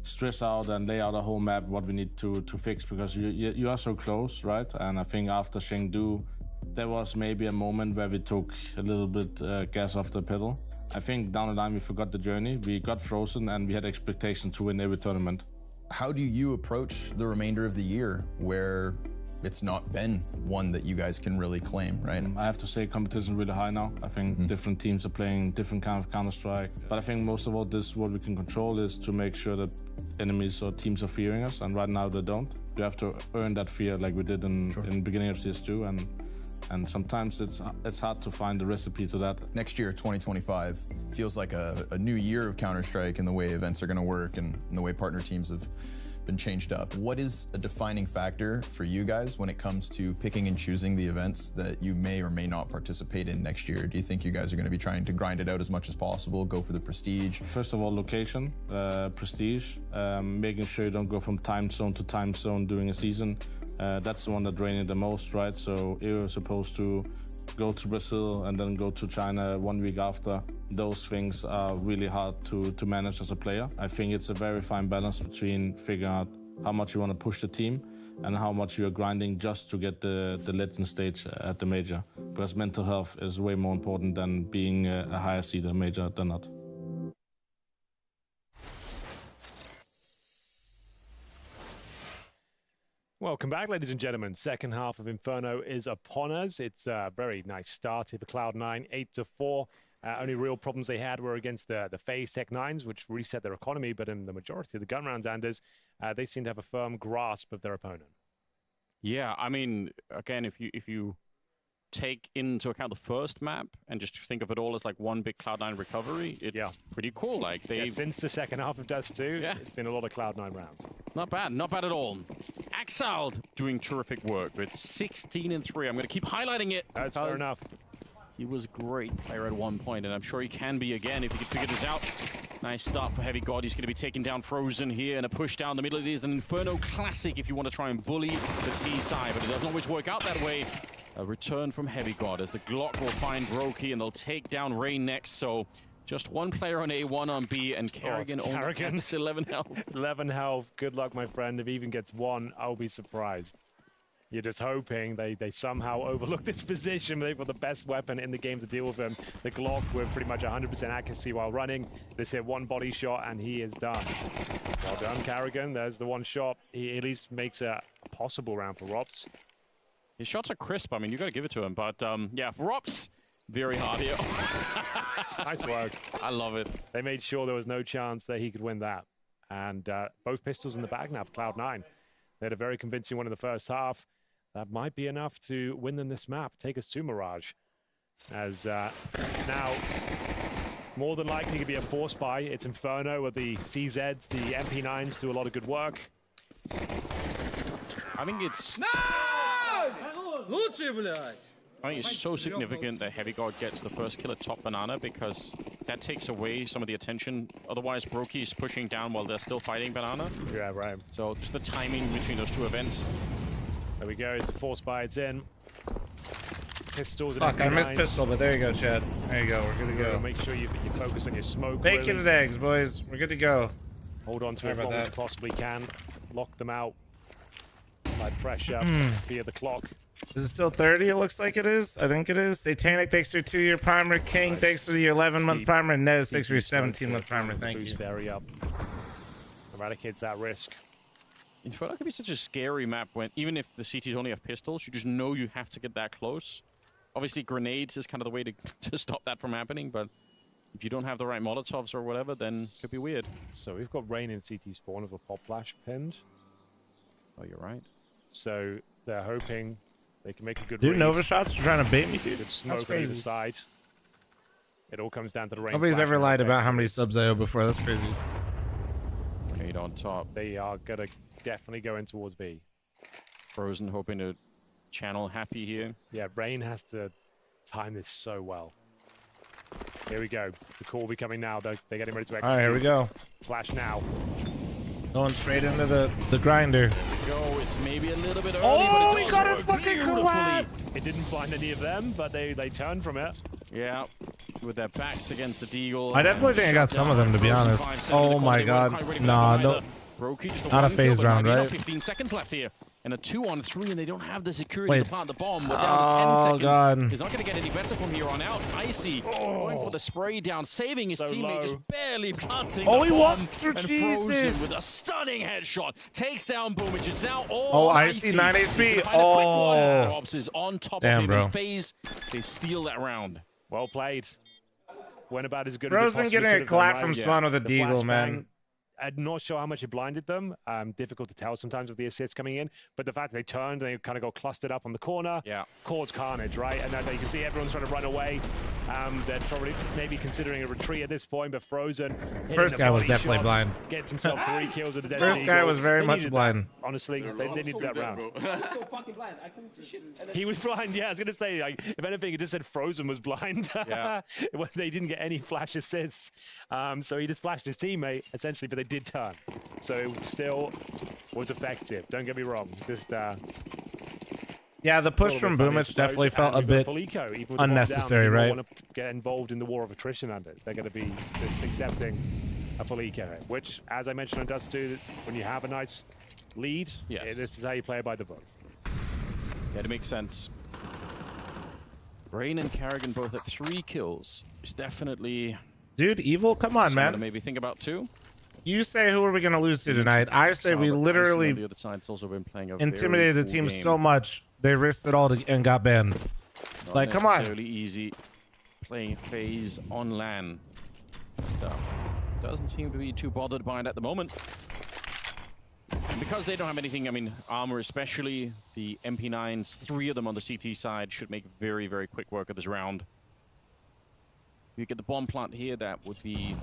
stress out and lay out a whole map what we need to fix, because you are so close, right? And I think after Chengdu, there was maybe a moment where we took a little bit gas off the pedal. I think down the line we forgot the journey, we got frozen, and we had expectations to win every tournament. How do you approach the remainder of the year where it's not been one that you guys can really claim, right? I have to say competition is really high now. I think different teams are playing different kind of Counter-Strike. But I think most of all, what we can control is to make sure that enemies or teams are fearing us, and right now they don't. We have to earn that fear like we did in the beginning of CS2, and sometimes it's hard to find the recipe to that. Next year, 2025, feels like a new year of Counter-Strike in the way events are going to work and in the way partner teams have been changed up. What is a defining factor for you guys when it comes to picking and choosing the events that you may or may not participate in next year? Do you think you guys are going to be trying to grind it out as much as possible, go for the prestige? First of all, location, prestige, making sure you don't go from time zone to time zone during a season. That's the one that drains the most, right? So you're supposed to go to Brazil and then go to China 1 week after. Those things are really hard to manage as a player. I think it's a very fine balance between figuring out how much you want to push the team and how much you're grinding just to get the legend stage at the major. because mental health is way more important than being a higher seed or major than not. Welcome back, ladies and gentlemen. Second half of Inferno is upon us. It's a very nice start here for Cloud9, 8-4. Only real problems they had were against the FaZe Tech-9s, which reset their economy, but in the majority of the gun rounds, Anders, they seem to have a firm grasp of their opponent. Yeah, I mean, again, if you take into account the first map and just think of it all as like one big Cloud9 recovery, it's pretty cool. Like since the second half of Dust 2, it's been a lot of Cloud9 rounds. It's not bad at all. Axal doing terrific work. It's 16-3. I'm going to keep highlighting it. That's fair enough. He was a great player at one point, and I'm sure he can be again if he can figure this out. Nice start for Heavy God. He's going to be taking down Frozen here, and a push down the middle. It is an Inferno classic if you want to try and bully the T side, but it doesn't always work out that way. A return from Heavy God as the Glock will find Brokey, and they'll take down Rain next. So just one player on A, one on B, and Carrigan only gets 11 health. 11 health. Good luck, my friend. If he even gets one, I'll be surprised. You're just hoping they somehow overlook this position. They've got the best weapon in the game to deal with him. The Glock with pretty much 100% accuracy while running. This hit one body shot, and he is done. Well done, Carrigan. There's the one shot. He at least makes a possible round for Rops. His shots are crisp. I mean, you got to give it to him. But yeah, for Rops, very hard here. Nice work. I love it. They made sure there was no chance that he could win that. And both pistols in the bag now for Cloud9. They had a very convincing one in the first half. That might be enough to win them this map, take us to Mirage. As it's now more than likely to be a force buy. It's Inferno with the CZs, the MP9s do a lot of good work. I think it's... I think it's so significant that Heavy God gets the first kill at top Banana because that takes away some of the attention. Otherwise, Brokey is pushing down while they're still fighting Banana. Yeah, right. So just the timing between those two events. There we go. It's a force buy. It's in. Pistols. Fuck, I missed pistol, but there you go, Chad. There you go. We're good to go. Make sure you focus on your smoke. Bacon really. and eggs, boys. We're good to go. Hold on to as long as you possibly can. Lock them out by pressure via the clock. Is it still 30? It looks like it is. I think it is. Satanic, thanks for your 2-year primer. King, thanks for the 11-month primer. And Nez, thanks for your 17-month primer. Thank you. Very up. Eradicates that risk. Inferno could be such a scary map when, even if the CTs only have pistols, you just know you have to get that close. Obviously, grenades is kind of the way to stop that from happening, but if you don't have the right Molotovs or whatever, then it could be weird. So we've got Rain in CT spawn with a pop flash pinned. Oh, you're right. So they're hoping they can make a good Dude, read. Nova shots are trying to bait me, dude. Good smoke on either side. It all comes down to the Rain. Nobody's ever lied about how many subs I owe before. That's crazy. Raid on top. They are going to definitely go in towards B. Frozen hoping to channel Happy here. Yeah, Rain has to time this so well. Here we go. The call will be coming now. They're getting ready to execute. All right, here we go. Flash now. Going straight into the grinder. Go. It's maybe a little bit early, Oh, but we got a fucking collab! It didn't blind any of them, but they turned from it. Yeah, with their backs against the Deagle. I definitely think I got some of them, to be honest. Oh my god. Nah, no. Not a phase round, right? 15 seconds left here. And a 2-on-3, and they don't have the security Wait. to plant the bomb. We're down to 10 seconds. God. He's not going to get any better from here on out. Icy going for the spray down, saving his teammate, just barely planting the he bomb. walks through, and Jesus. Frozen with a stunning headshot. Takes down Boomage. It's now all Icy, 9 HP. Ops is on top Damn, of him. bro. And FaZe, they steal that round. Well played. Went about as good as it Frozen possibly getting could a have clap done, from right? spawn with a The Deagle, flashbang, man. I'm not sure how much it blinded them. Difficult to tell sometimes with the assists coming in. But the fact that they turned and they kind of got clustered up on the corner caused carnage, right? And now you can see everyone's trying to run away. They're probably maybe considering a retreat at this point, but Frozen. First guy was definitely blind. Gets himself 3 kills with the First guy was very much blind. Honestly, they needed that round. So fucking blind. I couldn't see shit. He was blind, yeah. I was going to say, like, if anything, it just said Frozen was blind. Yeah. They didn't get any flash assists. So he just flashed his teammate, essentially, but they did turn. So it still was effective. Don't get me wrong. Just Yeah, the push from Boomich definitely felt a bit unnecessary, right? They don't want to get involved in the war of attrition under. They're going to be just accepting a full eco, which, as I mentioned on Dust 2, when you have a nice lead, this is how you play it by the book. Yeah, it makes sense. Rain and Carrigan both at 3 kills. It's definitely... Dude, Evil, come on, man. To maybe think about 2. You say who are we going to lose to tonight? I say we literally the other side's also been playing a intimidated the team game. so much, they risked it all and got banned. Not like, come on. necessarily easy playing FaZe on LAN. Doesn't seem to be too bothered by it at the moment. And because they don't have anything, I mean, armor especially, the MP9s, 3 of them on the CT side should make very, very quick work of this round. If you get the bomb plant here, that would be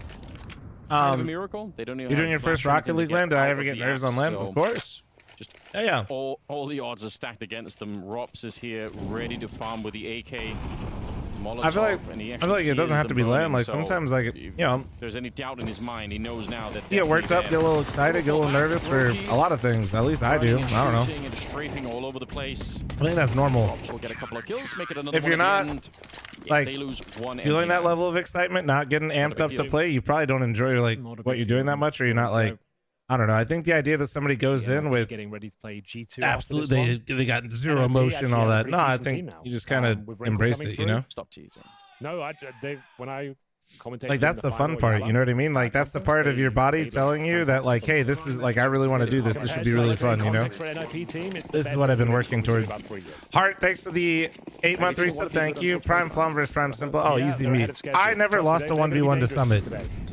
kind of a miracle. They don't even You're doing your first Rocket League LAN? Did I ever get nerves on LAN? So of course. Just yeah. All the odds are stacked against them. Rops is here, ready to farm with the AK. Molotov, I feel like it doesn't have to be LAN. Like sometimes, like you know, if there's any doubt in his mind, he knows now that. Get worked up, get a little excited, get a little nervous for a lot of things. At least I do. I don't know. And strafing all over the place. I think that's normal. Rops will get a couple of kills, make it another If you're not like they lose 1 feeling that level of excitement, not getting amped up to play, you probably don't enjoy like what you're doing that much, or you're not like. I don't know. I think the idea that somebody goes in with getting ready to play G2 absolutely they got zero emotion, all that. No, I think you just kind of embrace it, you know. Stop teasing. No, when I commentate, like that's the fun part, you know what I mean? Like that's the part of your body telling you that like, hey, this is like I really want to do this. This should be really fun, you know. This is what I've been working towards. Heart, thanks for the 8-month reset. Thank you. Prime Flum versus Prime Simple. Oh, easy meat. I never lost a 1v1 to Summit.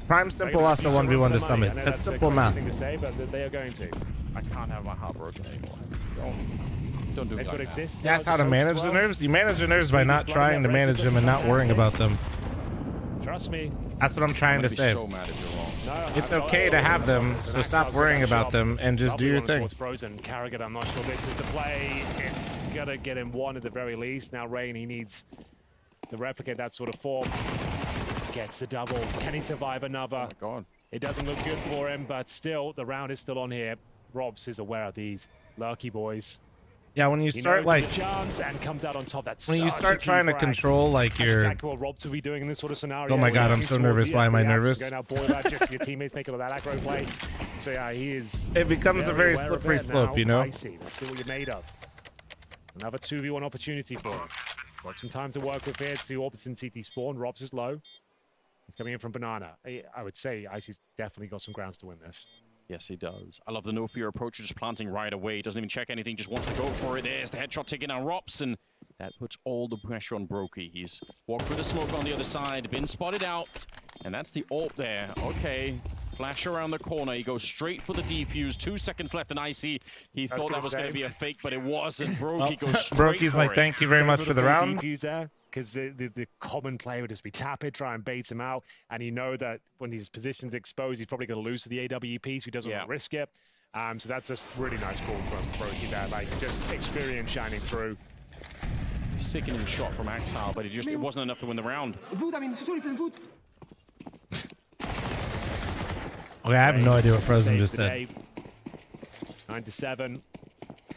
Prime Simple lost a 1v1 to Summit. That's simple math. They are going to. I can't have my heart broken anymore. Don't do They that. could exist. That's how to manage the nerves. You manage the nerves by not trying to manage them and not worrying about them. Trust me. That's what I'm trying to say. So mad if you're wrong. No, it's okay to have them, so stop worrying about them and just do your thing. Frozen. Carrigan, I'm not sure this is the play. It's gonna get him 1 at the very least. Now Rain, he needs to replicate that sort of form. Gets the double. Can he survive another? Oh my God. It doesn't look good for him, but still, the round is still on here. Robs is aware of these lurky boys. Yeah, when you start like chance and comes out on top. That's when you start trying to control like your. Exactly what Robs will be doing in this sort of scenario. Oh my God, I'm so nervous. Why am I nervous? Going out, boy, that's just your teammates making all that aggro play. So yeah, he is. It becomes a very slippery slope, you know. I see. Let's see what you're made of. Another 2v1 opportunity for him. Got some time to work with here. 2 orbits in CT spawn. Robs is low. He's coming in from Banana. I would say Icy's definitely got some grounds to win this. Yes, he does. I love the no-fear approach, just planting right away. He doesn't even check anything, just wants to go for it. There's the headshot taking out Rops, and that puts all the pressure on Brokey. He's walked through the smoke on the other side, been spotted out, and that's the ult there. Okay, flash around the corner. He goes straight for the defuse. 2 seconds left, and Icy, he thought that was going to be a fake, but it wasn't. Brokey goes straight Brokey's like, thank you very much for the round. Because the common play would just be tap it, try and bait him out, and you know that when his position's exposed, he's probably going to lose to the AWP, so he doesn't want to risk it. So that's a really nice call from Brokey there, like just experience shining through. Sickening shot from Axal, but it wasn't enough to win the round. Okay, I have no idea what Frozen just said. 9-7.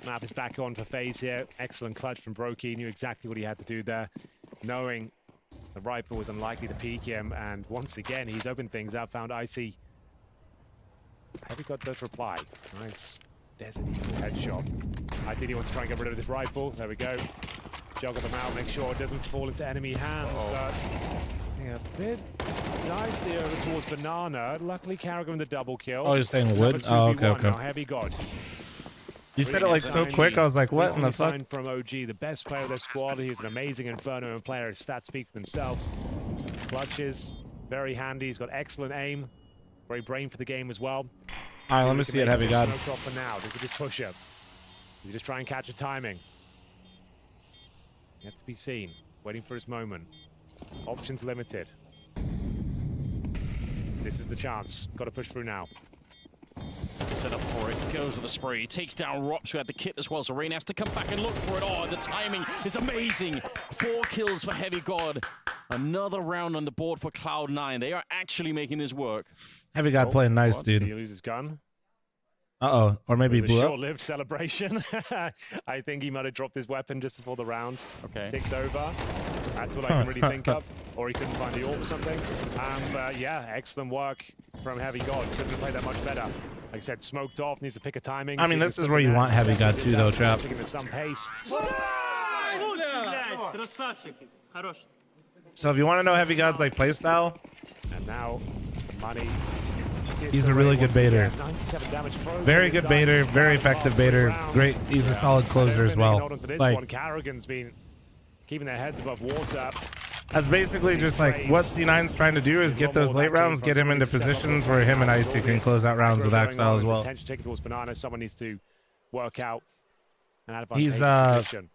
Map is back on for FaZe here. Excellent clutch from Brokey. Knew exactly what he had to do there, knowing the rifle was unlikely to peek him. And once again, he's opened things up, found Icy. Heavy God does reply. Nice Desert Eagle headshot. Ideally wants to try and get rid of this rifle. There we go. Juggle them out, make sure it doesn't fall into enemy hands. But yeah, a bit dicey over towards Banana. Luckily, Carrigan with the double kill. Oh, you're saying wood? Oh, okay, okay. Now, Heavy God. You said it like so quick, I was like, what in the fuck? From OG, the best player of their squad. He's an amazing Inferno and player. His stats speak for themselves. Clutches, very handy. He's got excellent aim. Very brain for the game as well. All right, let me see it, Heavy God. Smoked off for now. Does he just push up? Does he just try and catch a timing? Yet to be seen. Waiting for his moment. Options limited. This is the chance. Got to push through now. Set up for it, goes with the spray, takes down Rops, who had the kit as well, so Rain has to come back and look for it. Oh, the timing is amazing. 4 kills for Heavy God. Another round on the board for Cloud9. They are actually making this work. Heavy God playing nice, dude. Did he lose his gun? Uh-oh, or maybe he blew up. Short-lived celebration. I think he might have dropped his weapon just before the round ticked over. That's what I can really think of. Or he couldn't find the orb or something. Yeah, excellent work from Heavy God. Couldn't have played that much better. Like I said, smoked off, needs to pick a timing. I mean, this is where you want Heavy God too, though, Trap. Taking some pace. So if you want to know Heavy God's like playstyle, and now money. He's a really good baiter. 97 damage. Very good baiter, very effective baiter. Great, he's a solid closer as well. Like, Carrigan's been keeping their heads above water. that's basically just like what C9's trying to do is get those late rounds, get him into positions where him and Icy can close out rounds with Axel as well. Attention taken towards Banana. Someone needs to work out an He's advantageous position.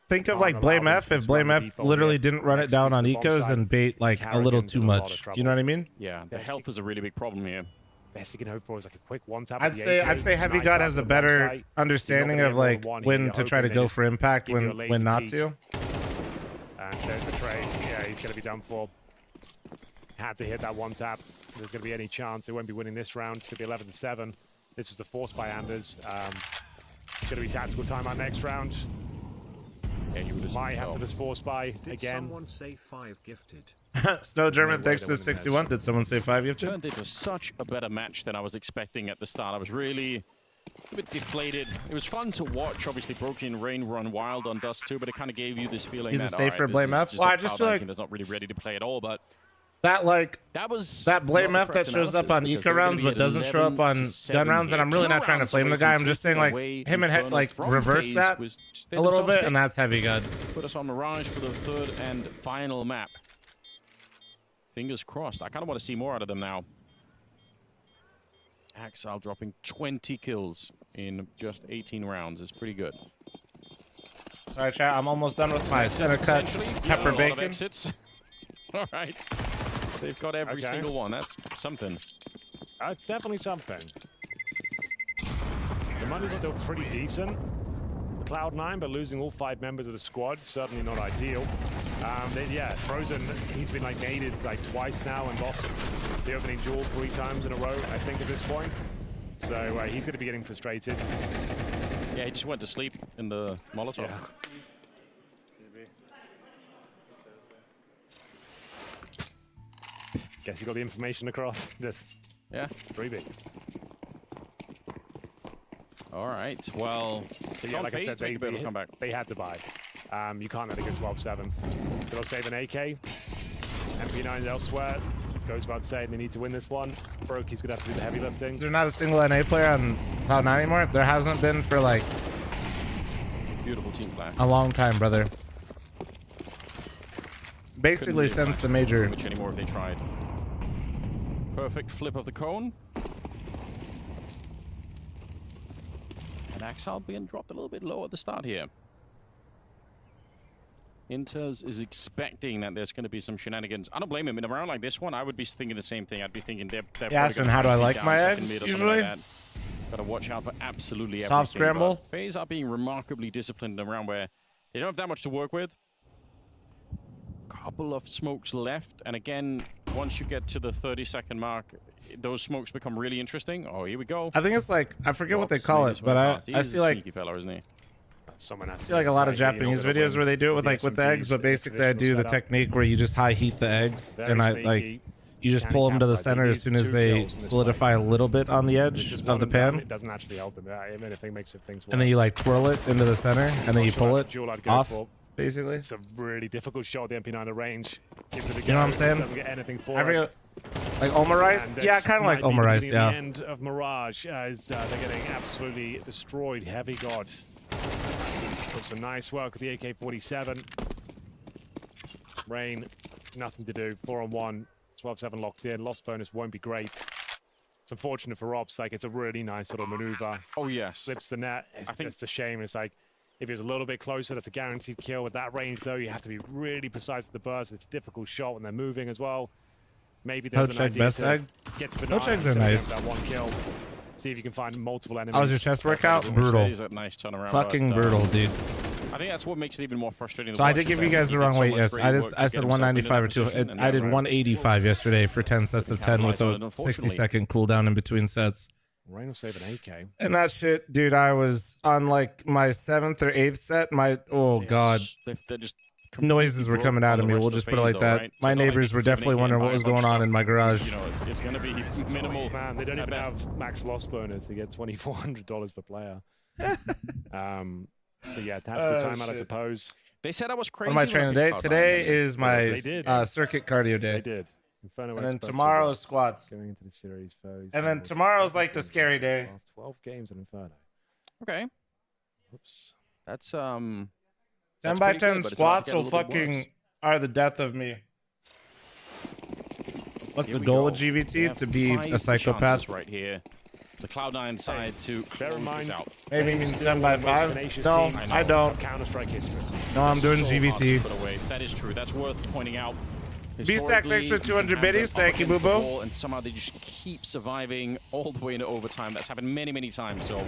think of like Blame F if Blame F literally didn't run it down on ecos and bait like a little too much. You know what I mean? Yeah, the health is a really big problem here. Best you can hope for is like a quick one tap. I'd say Heavy God has a better understanding of like when to try to go for impact, when not to. And there's the trade. Yeah, he's going to be done for. Had to hit that one tap. If there's going to be any chance they won't be winning this round. It's going to be 11-7. This was the force by Anders. It's going to be tactical timeout next round. Yeah, you would might have to just force by again. Someone say 5 gifted. Snow German, thanks to 61. Did someone say 5 gifted? Turned into such a better match than I was expecting at the start. I was really a bit deflated. It was fun to watch. Obviously, Brokey and Rain run wild on Dust 2, but it kind of gave you this feeling He's that a safer Blame F. Well, I just feel like that's not really ready to play at all. But that was that Blame F that shows up on eco rounds but doesn't show up on gun rounds. And I'm really not trying to blame the guy. I'm just saying like him and like reverse that a little bit, and that's Heavy God. Put us on Mirage for the third and final map. Fingers crossed. I kind of want to see more out of them now. Axel dropping 20 kills in just 18 rounds is pretty good. Sorry, chat. I'm almost done with my center cut pepper bacon. All right. They've got every single one. That's something. It's definitely something. The money's still pretty decent. Cloud9, but losing all 5 members of the squad, certainly not ideal. Yeah, Frozen, he's been like naded like twice now and lost the opening duel 3 times in a row, I think, at this point. So he's going to be getting frustrated. Yeah, he just went to sleep in the Molotov. Yeah. Guess he got the information across. Just freebie. All right. Well, so yeah, like I said, they had to buy. You can't let it go 12-7. They'll save an AK. MP9 elsewhere. Goes without saying they need to win this one. Brokey's gonna have to do the heavy lifting. There's not a single NA player on Cloud9 anymore. There hasn't been for like beautiful team clash. A long time, brother. Basically since the major. Much anymore if they tried. Perfect flip of the cone. And Axel being dropped a little bit low at the start here. Inters is expecting that there's going to be some shenanigans. I don't blame him. In a round like this one, I would be thinking the same thing. I'd be thinking they're Aston, how do I like my eggs, usually? Like gotta watch out for absolutely everything. Soft scramble. FaZe are being remarkably disciplined in a round where they don't have that much to work with. Couple of smokes left, and again, once you get to the 30-second mark, those smokes become really interesting. Oh, here we go. I think it's like, I forget what they call it, but I see like sneaky fella, isn't he? Someone has I see like a lot of Japanese videos where they do it with like with the eggs, but basically I do the technique where you just high heat the eggs, and I like you just pull them to the center as soon as they solidify a little bit on the edge of the pan. It doesn't actually help them. Even if it makes things worse. And then you like twirl it into the center, and then you pull it off. Basically, it's a really difficult shot. The MP9 at range. You know what I'm saying? Doesn't get anything for it. Like Omarice? Yeah, kind of like Omarice. Yeah. The end of Mirage as they're getting absolutely destroyed. Heavy God. Put some nice work with the AK-47. Rain, nothing to do. 4-on-1. 12-7 locked in. Lost bonus won't be great. It's unfortunate for Ops. Like it's a really nice little maneuver. Oh yes. Slips the net. It's just a shame. It's like. If he was a little bit closer, that's a guaranteed kill. With that range, though, you have to be really precise with the burst. It's a difficult shot when they're moving as well. Maybe there's an idea to get to Banana. Poach eggs are nice. That one kill. See if you can find multiple enemies. How was your chest workout? Brutal. Nice turnaround, fucking brutal, dude. I think that's what makes it even more frustrating. So I did give you guys the wrong weight. Yes, I said 195 or 2. I did 185 yesterday for 10 sets of 10 with a 60-second cooldown in between sets. Rain will save an AK. And that shit, dude, I was on like my 7th or 8th set. God. They're just noises were coming out of me. We'll just put it like that. Right? My neighbors were definitely wondering what was going on in my garage. You know, it's going to be minimal. Man, they don't even have max loss bonus. They get $2,400 per player. So yeah, tactical timeout, I suppose. They said I was crazy. What am I training today? Today is my did. circuit cardio day. They did. Inferno And then experts tomorrow are is squats. going into the series. And then tomorrow's like the scary day. Last 12 games in Inferno. Okay. Oops. That's 10 by 10 squats will fucking are the death of me. What's the goal with GVT? To be a psychopath? Right here. The Cloud9 side to close this out. Maybe means 10 by 5. No, I don't. Counter-Strike history. No, I'm doing GVT. That is true. That's worth pointing out. B-Stacks extra 200 biddies. Thank you, Boo Boo. And somehow they just keep surviving all the way into overtime. That's happened many, many times. So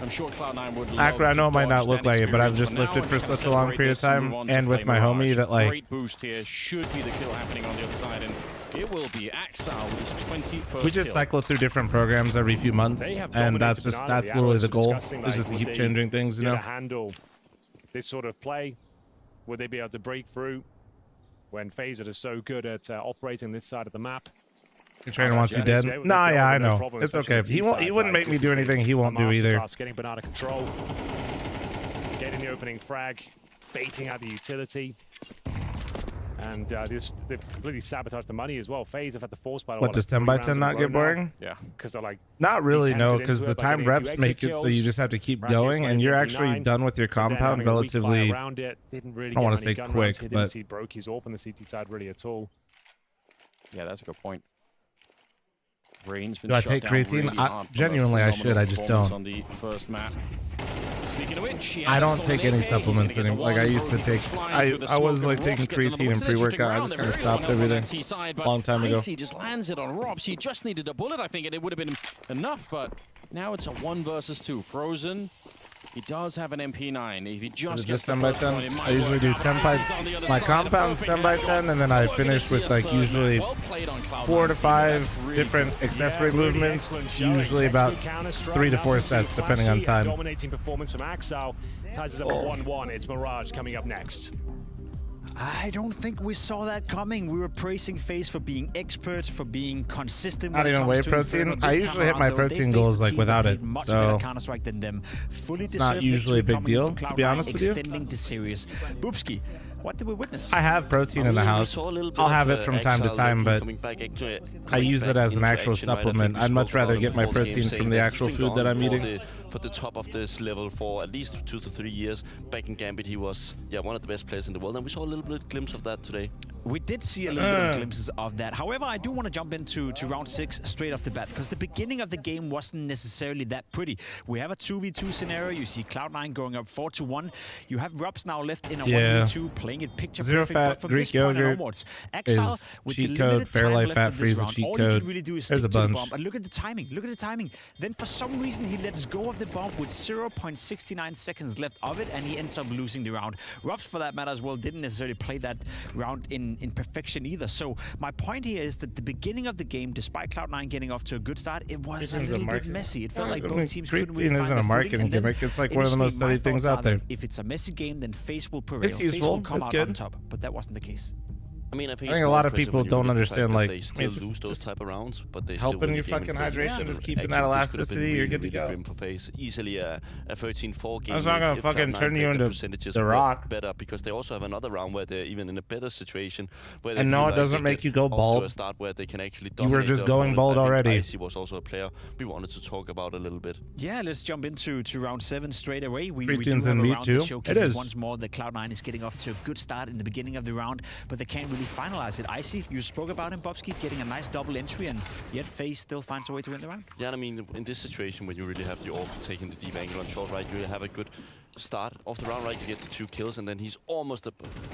I'm sure Cloud9 would love Akra, I know it might not look like it, but I've just experience for lifted for now and such a long period of time, and with my homie that like. Great boost here. Should be the kill happening on the other side, and it will be Axal with his 21st We just kill. cycle through different programs every few months, and that's literally the goal. Is just to keep changing things, you know. Handle this sort of play. Would they be able to break through when FaZe are so good at operating this side of the map? Your trainer wants you dead. Nah, yeah, I know. It's okay. He wouldn't make me do anything he won't do either. Getting banana control, getting the opening frag, baiting out the utility. And they've completely sabotaged the money as well. FaZe have had the force by What, does 10 by 10 not get boring? Yeah, because they're like not really, no, because the time reps make it so you just have to keep going, and you're actually done with your compound relatively. I don't want to say quick, but didn't see Brokey's AWP on the CT side really at all. Yeah, that's a good point. Rain's been do I shut take down creatine? really hard for Genuinely, I should. I just don't. On the first map. Speaking of which, I don't take any supplements anymore. Like I used to take. I was like taking creatine and pre-workout. I just kind of stopped everything a long time ago. He just lands it on Robs. He just needed a bullet, I think, and it would have been enough. But now it's a 1 versus 2. Frozen. He does have an MP9. If he just 10 by 10, I usually do 10 by. My compound's 10 by 10, and then I finish with like usually 4 to 5 different accessory movements. Usually about 3 to 4 sets, depending on time. Dominating performance from Axal ties us up at 1-1. It's Mirage coming up next. I don't think we saw that coming. We were praising FaZe for being experts, for being consistent. Not even whey protein. I usually hit my protein goals like without it, so it's not usually a big deal, to be honest with you. Extending the series. Boopski, what did we witness? I have protein in the house. I'll have it from time to time, but I use it as an actual supplement. I'd much rather get my protein from the actual food that I'm eating. For the top of this level for at least 2 to 3 years. Back in Gambit, he was one of the best players in the world, and we saw a little bit glimpse of that today. We did see a little bit of glimpses of that. However, I do want to jump into round 6 straight off the bat, because the beginning of the game wasn't necessarily that pretty. We have a 2v2 scenario. You see Cloud9 going up 4-1. You have Robs now left in a 1v2, playing it picture Zero perfect. fat But from Greek this point yogurt onwards, Axal, is with cheat the code, limited time Fairlife left fat of this freeze round, cheat all code. he could really do is There's stick a to the bunch. bomb. And look at the timing. Look at the timing. Then for some reason, he lets go of the bomb with 0.69 seconds left of it, and he ends up losing the round. Robs, for that matter as well, didn't necessarily play that round in perfection either. So my point here is that the beginning of the game, despite Cloud9 getting off to a good start, it was a little bit messy. It felt like both teams couldn't really find isn't a marketing gimmick. It's like one of the most studied things out there. If it's a messy game, then FaZe will prevail. It's FaZe useful. will come It's out good. on top, but that wasn't the case. I mean, I think a lot of people don't understand, like, they still lose those type of rounds, but they helping still win your the game fucking in FaZe. hydration, just keeping that elasticity, you're good to go. For FaZe. Easily a 13-4 game. That's not gonna if fucking Cloud9 turn you played into percentages The were Rock. better, because they also have another round where they're even in a better situation. Where they And feel no, it like doesn't they make get you go off to bald. a start where they can actually You were dominate just their going opponent. bald I think already. Icy was also a player we wanted to talk about a little bit. Yeah, let's jump into round 7 straight away. We Pretine's do have in a meat round too. that It showcases is. once more that Cloud9 is getting off to a good start in the beginning of the round, but they can't really finalize it. Icy, you spoke about him, Bobski, getting a nice double entry, and yet FaZe still finds a way to win the round. Yeah, I mean, in this situation, when you really have the AWP taking the deep angle on short, right, you have a good start of the round, right? You get the 2 kills, and then he's almost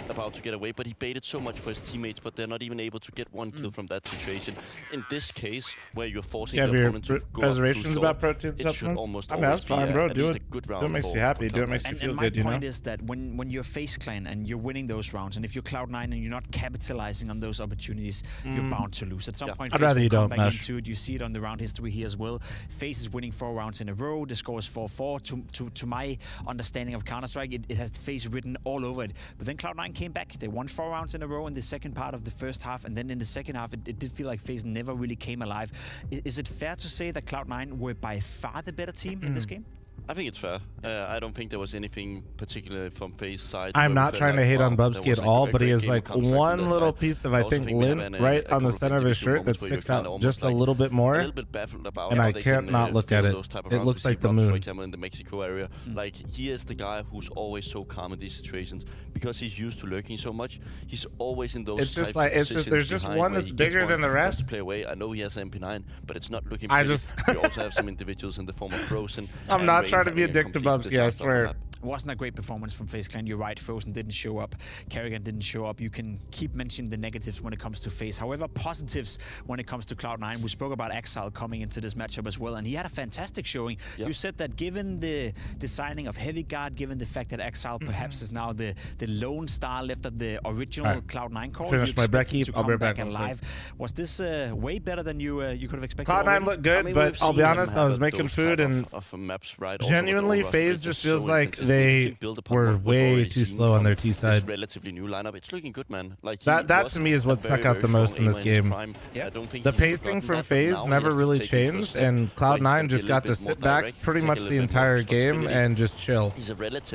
about to get away, but he baited so much for his teammates, but they're not even able to get 1 kill from that situation. In this case, where you're forcing You the have your opponent to go up reservations too about short, protein it should supplements? almost I mean, always that's fine, be bro. at Do least it. a good Do round it makes for you happy. Do it Cloud9. makes you feel And good, you my know? point is that when you're FaZe clan and you're winning those rounds, and if you're Cloud9 and you're not capitalizing on those opportunities, you're bound to lose. At some point, I'd FaZe rather will you come don't, back Nash. into it. You see it on the round history here as well. FaZe is winning 4 rounds in a row. The score is 4-4. To my understanding of Counter-Strike, it had FaZe written all over it. But then Cloud9 came back. They won 4 rounds in a row in the second part of the first half, and then in the second half, it did feel like FaZe never really came alive. Is it fair to say that Cloud9 were by far the better team in this game? I think it's fair. I don't think there was anything particular from FaZe side. I'm not trying to hate on Bubsky at all, but he has like one little piece of, I think, lint right on the center of his shirt that sticks out just a little bit more, and I can't not look at it. It looks like the moon. For example, in the Mexico area, like he is the guy who's always so calm in these situations because he's used to lurking so much. He's always in those. It's just like there's just one that's bigger than the rest. Play away. I know he has MP9, but it's not looking. We also have some individuals in the form of Frozen. I'm not trying to be a dick to Bubsky, I swear. It wasn't a great performance from FaZe Clan. You're right, Frozen didn't show up, Kerrigan didn't show up. You can keep mentioning the negatives when it comes to FaZe. However, positives when it comes to Cloud9. We spoke about Exile coming into this matchup as well, and he had a fantastic showing. Yep. You said that given the signing of Heavy Guard, given the fact that Exile perhaps is now the lone star left of the original Cloud9 core, finish my brekkie, I'll be back live. Was this way better than you could have expected? Cloud9 looked good, but I'll be honest, I was making food and genuinely FaZe just feels like they were way too slow on their T side. Relatively new lineup. It's looking good, man. Like that to me is what stuck out the most in this game. The pacing from FaZe never really changed, and Cloud9 just got to sit back pretty much the entire game and just chill.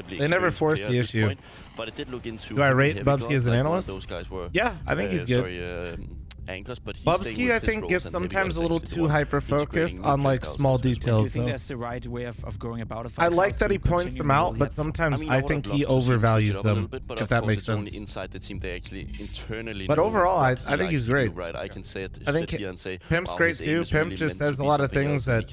They never forced the issue. But it did look into. Do I rate Bubsky as an analyst? Those guys were. Yeah, I think he's good. Anchors, but Bubsky, I think, gets sometimes a little too hyper-focused on like small details. Do you think that's the right way of going about it? I like that he points them out, but sometimes I think he overvalues them, if that makes sense. Inside the team, they actually internally. But overall, I think he's great. Right, I can say it. I think Pimp's great too. Pimp just says a lot of things that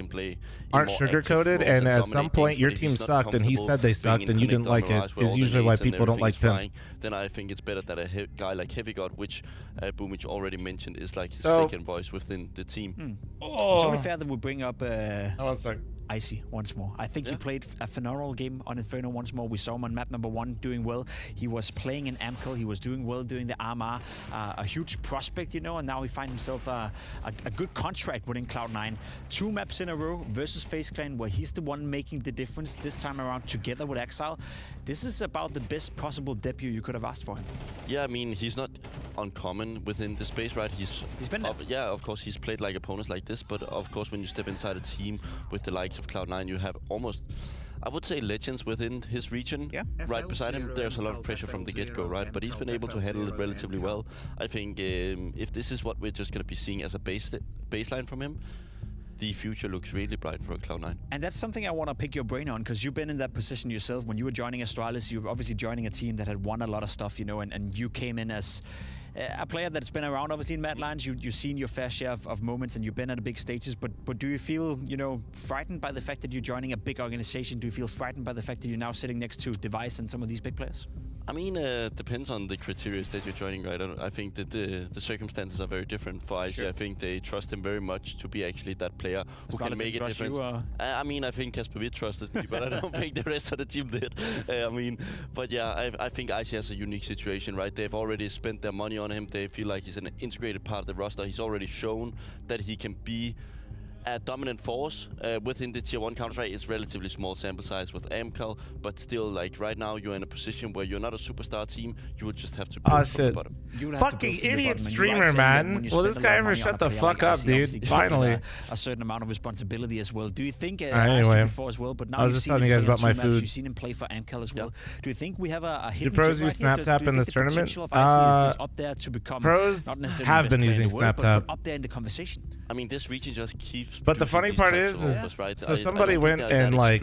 aren't sugar-coated, and at some point your team sucked, and he said they sucked, and you didn't like it. Is usually why people don't like Pimp. Then I think it's better that a guy like Heavy God, which Boomich already mentioned, is like so, second voice within the team. It's only fair that we bring up one sec. Icy once more. I think he played a phenomenal game on Inferno once more. We saw him on map number 1 doing well. He was playing in Amcal. He was doing well doing the RMR. A huge prospect, you know, and now he finds himself a good contract within Cloud9. 2 maps in a row versus FaZe Clan where he's the one making the difference this time around together with Exile. This is about the best possible debut you could have asked for him. Yeah, I mean, he's not uncommon within the space, right? He's been there. Yeah, of course, he's played like opponents like this, but of course, when you step inside a team with the likes of Cloud9, you have almost, I would say, legends within his region. Yeah. Right beside him, there's a lot of pressure from the get-go, right? But he's been able to handle it relatively well. I think if this is what we're just going to be seeing as a baseline from him, the future looks really bright for Cloud9. And that's something I want to pick your brain on, because you've been in that position yourself. When you were joining Astralis, you were obviously joining a team that had won a lot of stuff, you know, and you came in as a player that's been around, obviously, in Madlands. You've seen your fair share of moments, and you've been at the big stages. But do you feel, you know, frightened by the fact that you're joining a big organization? Do you feel frightened by the fact that you're now sitting next to Device and some of these big players? I mean, depends on the criteria that you're joining, right? I think that the circumstances are very different for Icy. Sure. I think they trust him very much to be actually that player who can make a difference. I mean, I think Kasper Witt trusted me, but I don't think the rest of the team did. I mean, but yeah, I think Icy has a unique situation, right? They've already spent their money on him. They feel like he's an integrated part of the roster. He's already shown that he can be a dominant force within the tier 1 Counter-Strike. Is relatively small sample size with Amcal, but still, like, right now you're in a position where you're not a superstar team. You would just have to build from the bottom. Fucking idiot streamer, man. Will this guy ever shut the fuck up, dude? Finally. A certain amount of responsibility as well. Do you think anyway, before as well, but now I was just telling you guys about my food. You've seen him play for Amcal as well. Do you think we have a hidden do pros use SnapTap in this tournament? Pros have been using SnapTap. Up there in the conversation. I mean, this region just keeps. But the funny part is so somebody went and like,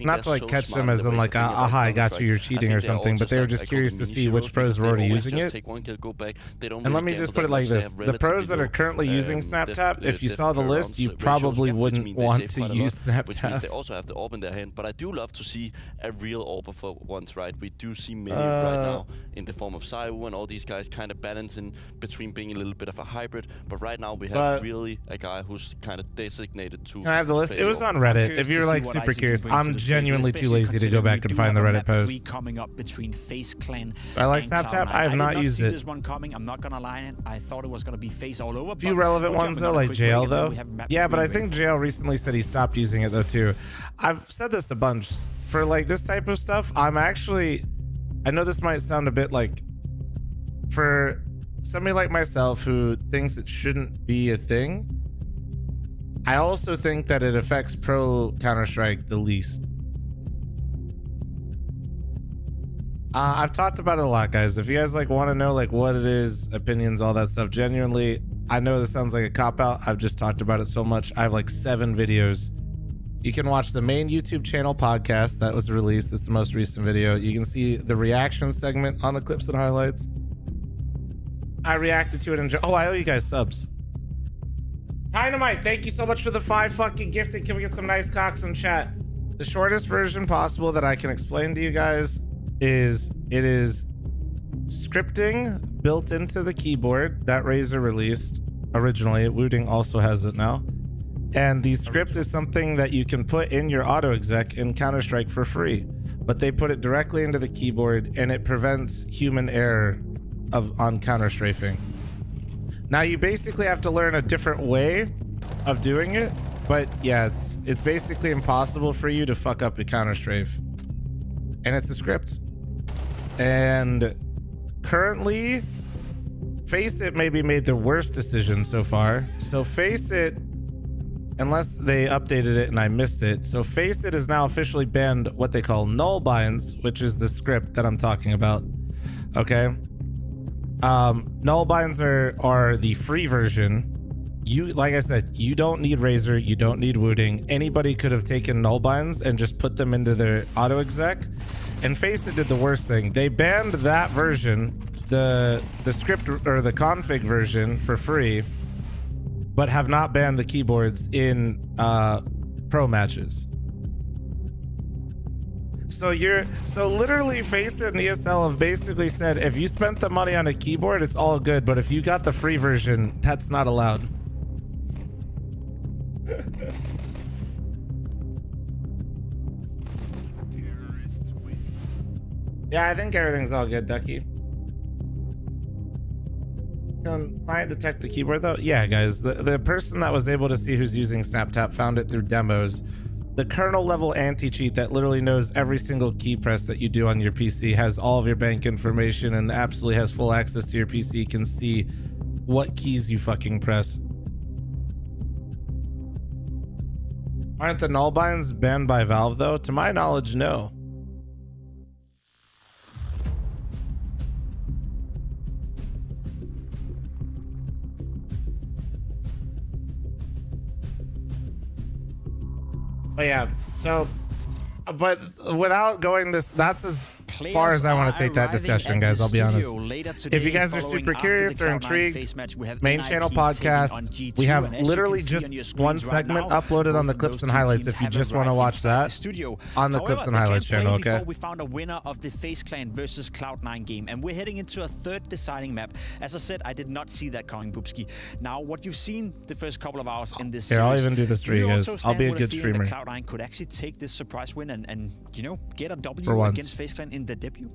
not to like catch them as in like, aha, I got you, you're cheating or something, but they were just curious to see which pros were already using it. And let me just put it like this: the pros that are currently using SnapTap, if you saw the list, you probably wouldn't want to use SnapTap. They also have the orb in their hand, but I do love to see a real orb for once, right? We do see many right now in the form of Saiwu and all these guys kind of balancing between being a little bit of a hybrid, but right now we have really a guy who's kind of designated to. Can I have the list? It was on Reddit. If you're like super curious, I'm genuinely too lazy to go back and find the Reddit post. Coming up between FaZe Clan. I like SnapTap. I have not used it. This one coming. I'm not gonna lie. I thought it was gonna be FaZe all over. A few relevant ones though, like JL though. Yeah, but I think JL recently said he stopped using it though too. I've said this a bunch. For like this type of stuff, I'm actually. I know this might sound a bit like. For somebody like myself who thinks it shouldn't be a thing, I also think that it affects pro Counter-Strike the least. I've talked about it a lot, guys. If you guys like want to know like what it is, opinions, all that stuff, genuinely, I know this sounds like a cop-out. I've just talked about it so much. I have like 7 videos. You can watch the main YouTube channel podcast that was released. It's the most recent video. You can see the reaction segment on the clips and highlights. I reacted to it and oh, I owe you guys subs. Dynamite, thank you so much for the 5 fucking gifted. Can we get some nice cocks in chat? The shortest version possible that I can explain to you guys is it is scripting built into the keyboard that Razer released originally. Wooting also has it now. And the script is something that you can put in your auto exec in Counter-Strike for free, but they put it directly into the keyboard and it prevents human error on counter strafing. Now you basically have to learn a different way of doing it, but yeah, it's basically impossible for you to fuck up the counter strafe. And it's a script. And currently, FaZe maybe made the worst decision so far. So FaZe, unless they updated it and I missed it. So FaZe is now officially banned what they call null binds, which is the script that I'm talking about. Okay. Null binds are the free version. You, like I said, you don't need Razer, you don't need Wooting. Anybody could have taken null binds and just put them into their auto exec. And FaZe did the worst thing. They banned that version, the script or the config version for free, but have not banned the keyboards in pro matches. So literally FaZe and ESL have basically said if you spent the money on a keyboard, it's all good, but if you got the free version, that's not allowed. Yeah, I think everything's all good, Ducky. Can client detect the keyboard though? Yeah, guys, the person that was able to see who's using SnapTap found it through demos. The kernel level anti-cheat that literally knows every single key press that you do on your PC, has all of your bank information, and absolutely has full access to your PC, can see what keys you fucking press. Aren't the null binds banned by Valve though? To my knowledge, no. But yeah, so, but without going this, that's as far as I want to take that discussion, guys. I'll be honest. If you guys are super curious or intrigued, main channel podcast, we have literally just one segment uploaded on the clips and highlights. If you just want to watch that on the clips and highlights channel, okay? We found a winner of the FaZe Clan versus Cloud9 game, and we're heading into a third deciding map. As I said, I did not see that coming, Boopski. Now, what you've seen the first couple of hours in this series, I'll even do this for you guys. I'll be a good streamer. Cloud9 could actually take this surprise win and you know, get a W against FaZe Clan in the debut.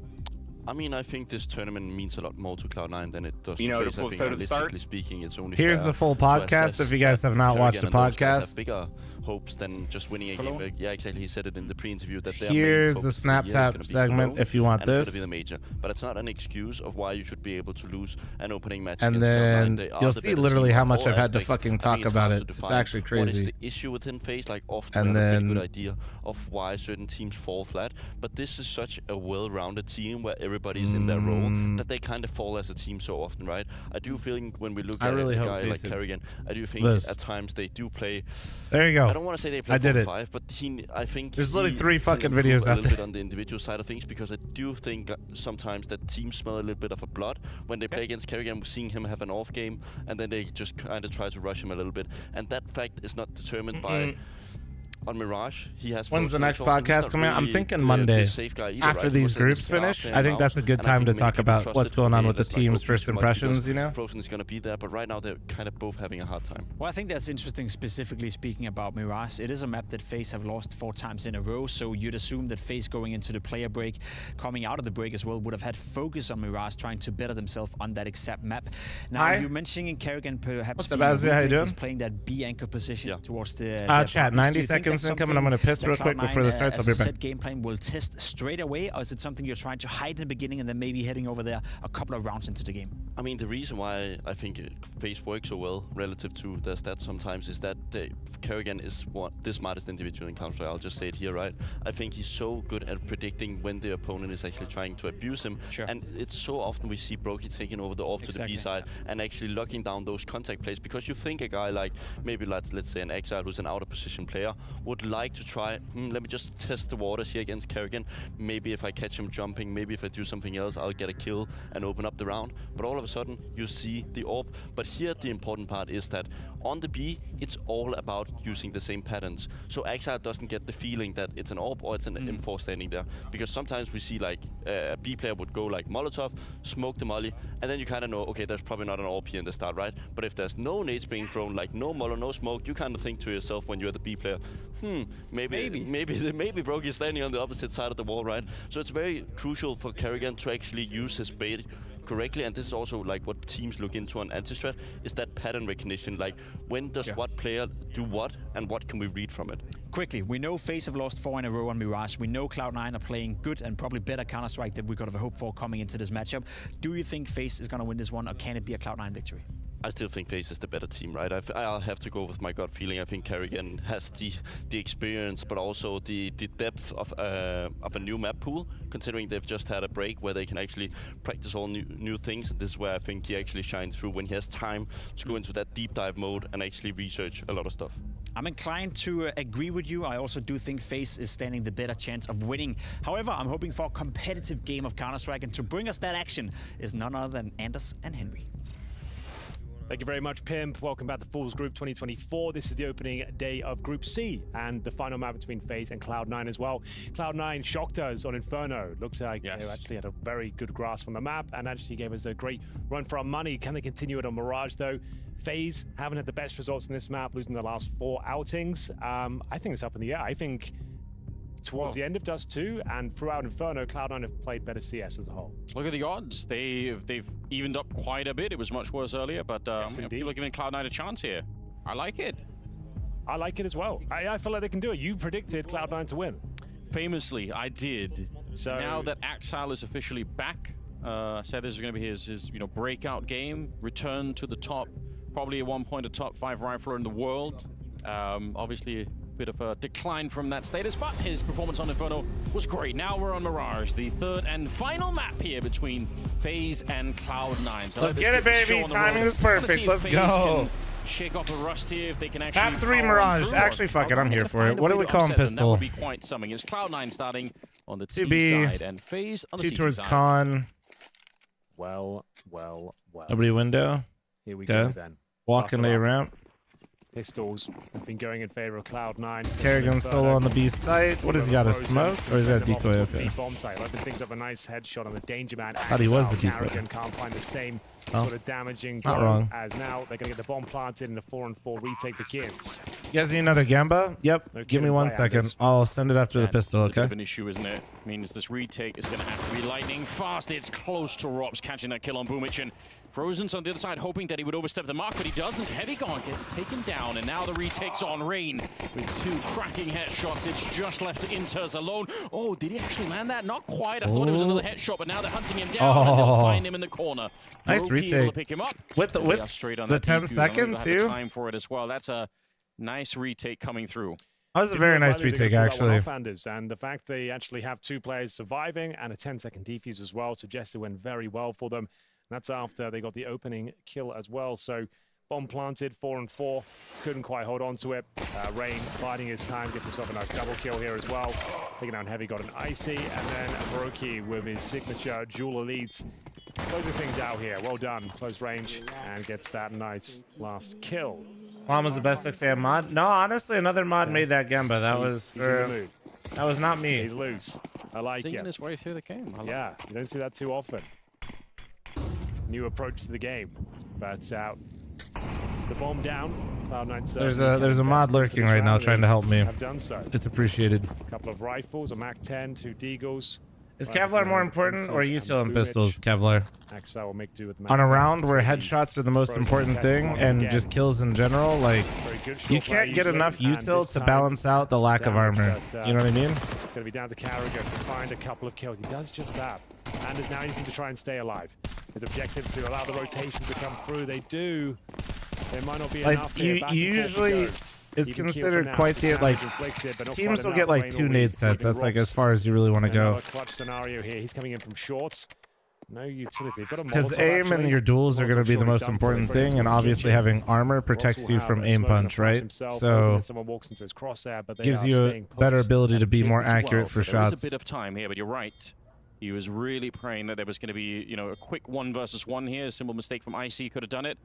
I mean, I think this tournament means a lot more to Cloud9 than it does to FaZe. I think realistically speaking, it's only Here's the full podcast if you guys have not watched the podcast. Bigger hopes than just winning a game. Yeah, exactly. He said it in the pre-interview that here's the SnapTap segment if you want this. Be the major, but it's not an excuse of why you should be able to lose an opening match. And then you'll see literally how much I've had to fucking talk about it. It's actually crazy. What is the issue within FaZe? Like often we have a good idea of why certain teams fall flat, but this is such a well-rounded team where everybody's in their role that they kind of fall as a team so often, right? I do feel when we look at a guy like Kerrigan, I do think at times they do play. There you go. I don't want to say they play 4-5, but I think there's literally 3 fucking videos out there. A there. little bit on the individual side of things, because I do think sometimes that teams smell a little bit of a blood when they play against Kerrigan. We're seeing him have an off game, and then they just kind of try to rush him a little bit, and that fact is not determined by. On Mirage, he has. When's the next podcast coming out? I'm thinking Monday. After these groups finish, I think that's a good time to talk about what's going on with the team's first impressions, you know? Frozen is going to be there, but right now they're kind of both having a hard time. Well, I think that's interesting, specifically speaking about Mirage. It is a map that FaZe have lost 4 times in a row, so you'd assume that FaZe going into the player break, coming out of the break as well, would have had focus on Mirage, trying to better themselves on that exact map. Now, you're mentioning Kerrigan perhaps playing that B anchor position towards the... chat, 90 seconds seconds incoming. I'm going to piss real quick before this starts. I'll be back. Set game plan will test straight away, or is it something you're trying to hide in the beginning and then maybe heading over there a couple of rounds into the game? I mean, the reason why I think FaZe works so well relative to their stats sometimes is that Kerrigan is the smartest individual in Counter-Strike. I'll just say it here, right? I think he's so good at predicting when the opponent is actually trying to abuse him. Sure. And it's so often we see Brokey taking over the AWP to the B side and actually locking down those contact plays, because you think a guy like, maybe let's say an Exile who's an out of position player, would like to try, let me just test the waters here against Kerrigan. Maybe if I catch him jumping, maybe if I do something else, I'll get a kill and open up the round. But all of a sudden, you see the AWP. But here, the important part is that on the B, it's all about using the same patterns. So Exile doesn't get the feeling that it's an AWP or it's an M4 standing there. Because sometimes we see like a B player would go like Molotov, smoke the molly, and then you kind of know, okay, there's probably not an AWP here in the start, right? But if there's no nades being thrown, like no mollo, no smoke, you kind of think to yourself when you're the B player, maybe Brokey is standing on the opposite side of the wall, right? So it's very crucial for Kerrigan to actually use his bait correctly, and this is also like what teams look into on anti-strat, is that pattern recognition, like when does what player do what and what can we read from it. Quickly, we know FaZe have lost 4 in a row on Mirage. We know Cloud9 are playing good and probably better Counter-Strike than we could have hoped for coming into this matchup. Do you think FaZe is going to win this one, or can it be a Cloud9 victory? I still think FaZe is the better team, right? I'll have to go with my gut feeling. I think Kerrigan has the experience, but also the depth of a new map pool, considering they've just had a break where they can actually practice all new things. And this is where I think he actually shines through, when he has time to go into that deep dive mode and actually research a lot of stuff. I'm inclined to agree with you. I also do think FaZe is standing the better chance of winning. However, I'm hoping for a competitive game of Counter-Strike, and to bring us that action is none other than Anders and Henry. Thank you very much, Pimp. Welcome back to Fools Group 2024. This is the opening day of Group C and the final map between FaZe and Cloud9 as well. Cloud9 shocked us on Inferno. Looked like they actually had a very good grasp on the map and actually gave us a great run for our money. Can they continue it on Mirage, though? FaZe haven't had the best results in this map, losing the last 4 outings. I think it's up in the air. I think towards the end of Dust 2 and throughout Inferno, Cloud9 have played better CS as a whole. Look at the odds. They've evened up quite a bit. It was much worse earlier, but people are giving Cloud9 a chance here. I like it. I like it as well. I feel like they can do it. You predicted Cloud9 to win. Famously, I did. So now that Axel is officially back, said this is going to be his breakout game, return to the top, probably at one point a top 5 rifler in the world. Obviously, bit of a decline from that status, but his performance on Inferno was great. Now we're on Mirage, the third and final map here between FaZe and Cloud9. So let's get it, baby. Timing is perfect. Let's go. Shake off a rust here if they can actually. Map 3 Mirage. Actually, fuck it. I'm here for it. What do we call him, Pistol? That would be quite something. It's Cloud9 starting on the T side and FaZe on the C towards side. Con. Well. Nobody window. Here we go then. Walking the ramp. Pistols have been going in favor of Cloud9. Kerrigan solo on the B site. What has he got? A smoke? Or is that a decoy? Okay. Bomb site. Like, picked up a nice headshot on the Danger Man. Thought he was the decoy. Kerrigan can't find the same sort of damaging not wrong. as now. They're going to get the bomb planted and the 4-on-4 retake begins. You guys need another Gamba? Yep. No Give me 1 second. I'll send it after the pistol, okay? It's a bit of an issue, isn't it? Means this retake is going to have to be lightning fast. It's close to Robs catching that kill on Boomich, and Frozen's on the other side hoping that he would overstep the mark, but he doesn't. Heavy Gone gets taken down, and now the retake's on Rain with 2 cracking headshots. It's just left to Inters alone. Oh, did he actually land that? Not quite. I thought it was another headshot, but now they're hunting him down, and they'll find him in the corner. Nice retake. Pick him up. With the 10 second too. Time for it as well. That's a nice retake coming through. That was a very nice retake, actually. And the fact they actually have 2 players surviving and a 10-second defuse as well suggests it went very well for them. And that's after they got the opening kill as well. So bomb planted, 4-on-4, couldn't quite hold on to it. Rain biding his time, gets himself a nice double kill here as well. Taking down Heavy, got an Icy, and then Brokey with his signature Jewel Elites. Closing things out here. Well done. Close range and gets that nice last kill. Mom was the best XAM mod? No, honestly, another mod made that Gamba. That was that was not me. He's loose. I like it. Singing his way through the game. Yeah, you don't see that too often. New approach to the game. But the bomb down. Cloud9 there's a mod lurking right now trying to help me. Have done so. It's appreciated. A couple of rifles, a MAC-10, 2 Deagles, Is Kevlar more important or util and pistols, Kevlar? Axel will make do with the On a round where headshots are the most important thing and just kills in general, like, you can't get enough util to balance out the lack of armor. You know what I mean? It's going to be down to Carragher to find a couple of kills. He does just that. And is now needing to try and stay alive. His objective is to allow the rotations to come through. They do. There might not be enough here. Usually it's considered quite the, like, teams will get like 2 nade sets. That's like as far as you really want to go. Clutch scenario here. He's coming in from shorts. No utility. Because aim and your duels are going to be the most important thing, and obviously having armor protects you from aim punch, right? So gives you a better ability to be more accurate for shots. There's a bit of time here, but you're right. He was really praying that there was going to be, you know, a quick 1 versus 1 here. A simple mistake from IC could have done it.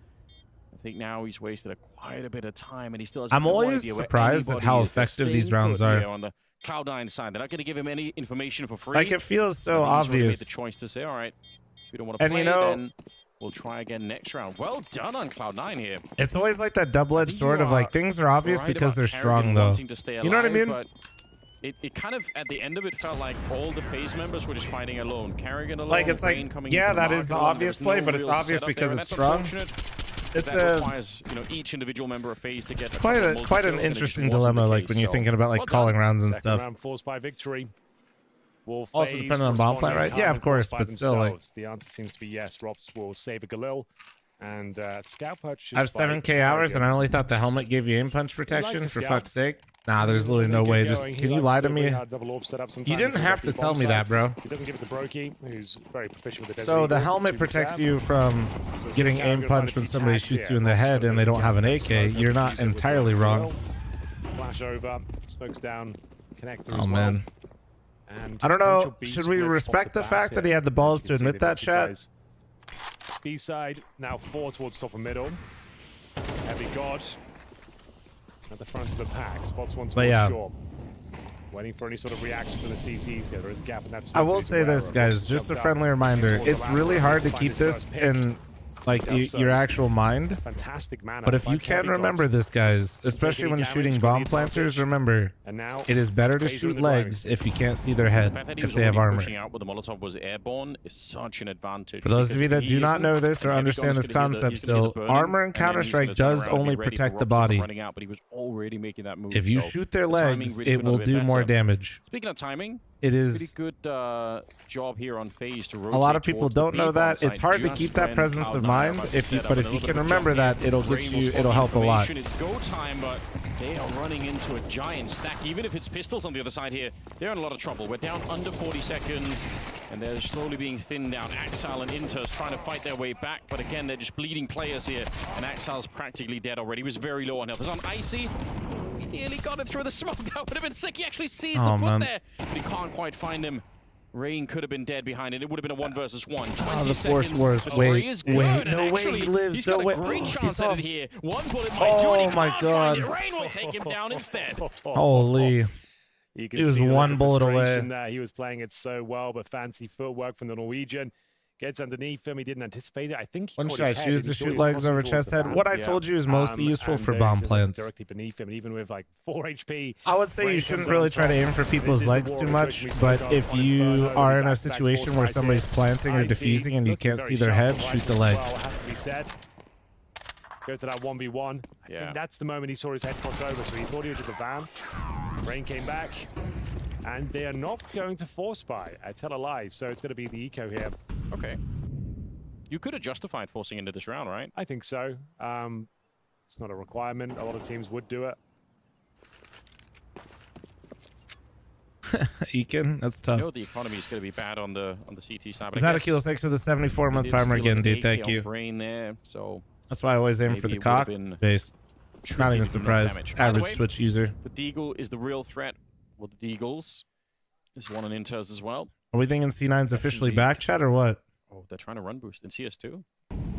I think now he's wasted quite a bit of time, and he still has I'm always surprised at how effective these rounds are. On the Cloud9 side, they're not going to give him any information for free. Like, it feels so obvious. Made the choice to say, all right, if we don't want to play, then we'll try again next round. Well done on Cloud9 here. It's always like that double-edged sword of like things are obvious because they're strong, though. You know what I mean? But it kind of, at the end of it, felt like all the FaZe members were just fighting alone. Carrigan alone, like, it's like, yeah, that is the obvious play, but it's obvious because it's strong. It's requires, you know, each individual member of FaZe to get quite an interesting dilemma, like when you're thinking about like calling rounds and stuff. Round forced by victory. Also depending on bomb plant, right? Yeah, of course, but still, like, the answer seems to be yes. Rops will save a Galil, and Scout Punch. I have 7K hours, and I only thought the helmet gave you aim punch protection. For fuck's sake! Nah, there's literally no way. Just can you lie to me? You didn't have to tell me that, bro. He doesn't give it to Brokey, who's very proficient with the. So the helmet protects you from getting aim punched when somebody shoots you in the head and they don't have an AK. You're not entirely wrong. Flash over, smokes down, connector. Oh man. I don't know. Should we respect the fact that he had the balls to admit that, chat? B side now 4 towards top of middle. Heavy God at the front of the pack. Spots once more short. Waiting for any sort of reaction from the CTs here. There is a gap in that. I will say this, guys. Just a friendly reminder. It's really hard to keep this in like your actual mind. Fantastic manner. But if you can remember this, guys, especially when shooting bomb planters, remember it is better to shoot legs if you can't see their head if they have armor. Pushing out with the Molotov was airborne is such an advantage. For those of you that do not know this or understand this concept still, armor in Counter-Strike does only protect the body. If you shoot their legs, it will do more damage. Speaking of timing, it is pretty good job here on FaZe to rotate. A lot of people don't know that. It's hard to keep that presence of mind. But if you can remember that, it'll help a lot. It's go time, but they are running into a giant stack. Even if it's pistols on the other side here, they're in a lot of trouble. We're down under 40 seconds, and they're slowly being thinned down. Axal and Inter's trying to fight their way back, but again, they're just bleeding players here, and Axal's practically dead already. He was very low on health. It was on Icy. He nearly got it through the smoke. That would have been sick. He actually sees the foot there, but he can't quite find him. Rain could have been dead behind it. It would have been a 1 versus 1. 20 the Force Wars. Wait, no way, he lives. He's got a great chance at it here. One bullet might do it. Oh my God! Rain will take him down instead. Holy! He was 1 bullet away. There. He was playing it so well, but fancy footwork from the Norwegian. Gets underneath him. He didn't anticipate it. I think. When should I choose to shoot legs over chest head? What I told you is mostly useful for bomb plants. Directly beneath him, and even with like 4 HP. I would say you shouldn't really try to aim for people's legs too much, but if you are in a situation where somebody's planting or defusing and you can't see their head, shoot the leg. Has to be said. Go to that 1v1. I think that's the moment he saw his head cross over, so he thought he was at the van. Rain came back, and they are not going to force buy. I tell a lie, so it's going to be the eco here. Okay. You could have justified forcing into this round, right? I think so. It's not a requirement. A lot of teams would do it. Ekin, that's tough. I know the economy is going to be bad on the CT side. Is that a kilo 6 with a 74-month primer again, dude? Thank you. Brain there, so that's why I always aim for the cock base. Not even surprised. Average Twitch user. The Deagle is the real threat. Well, the Deagles. There's one on Inters as well. Are we thinking C9's officially back, chat, or what? Oh, they're trying to run boost in CS2.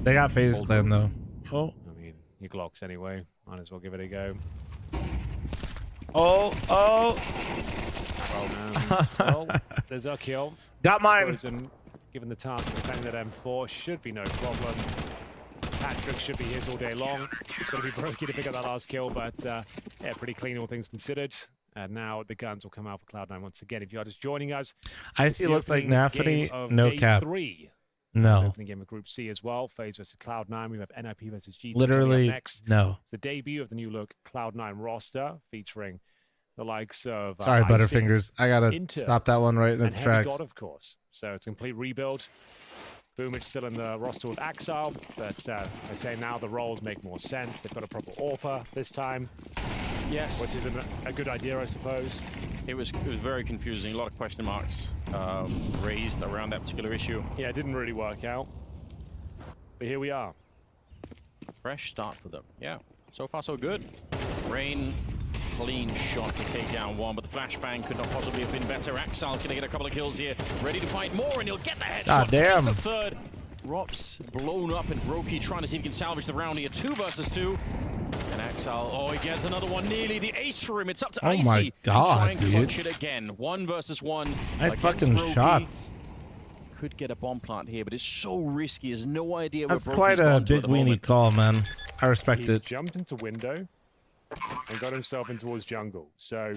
They got FaZe clan though. Oh. I mean, your Glocks anyway. Might as well give it a go. Oh. Well, there's a kill. Got mine. Frozen, given the task of defending that M4, should be no problem. Patrick should be his all day long. It's going to be Brokey to pick up that last kill, but yeah, pretty clean all things considered. And now the guns will come out for Cloud9 once again. If you're just joining us, Icy looks like Nafany, no day cap. 3. No. Opening game of Group C as well. FaZe versus Cloud9. We have NIP versus G2. Literally, next. no. It's the debut of the new look Cloud9 roster featuring the likes of Sorry, Icy, Butterfingers. I gotta Inter, stop that one right in its and tracks. God, of course. So it's a complete rebuild. Boomich still in the roster with Axile, but I say now the roles make more sense. They've got a proper AWPer this time. Yes. Which is a good idea, I suppose. It was very confusing. A lot of question marks raised around that particular issue. Yeah, it didn't really work out. But here we are. Fresh start for them. Yeah, so far so good. Rain, clean shot to take down one, but the flashbang could not possibly have been better. Axile's going to get a couple of kills here. Ready to fight more, and he'll get the headshot. God damn. Takes a third. Rops blown up, and Roki trying to see if he can salvage the round here. 2 versus 2. And Axile, oh, he gets another one. Nearly the ace for him. It's up to Icy. Oh my God, try and dude. clutch it again. 1 versus 1. Nice against fucking Roki. shots. Could get a bomb plant here, but it's so risky. He has no idea That's where quite Broki's a gone to big at the weenie moment. call, man. I respect He's it. jumped into window and got himself in towards jungle. So,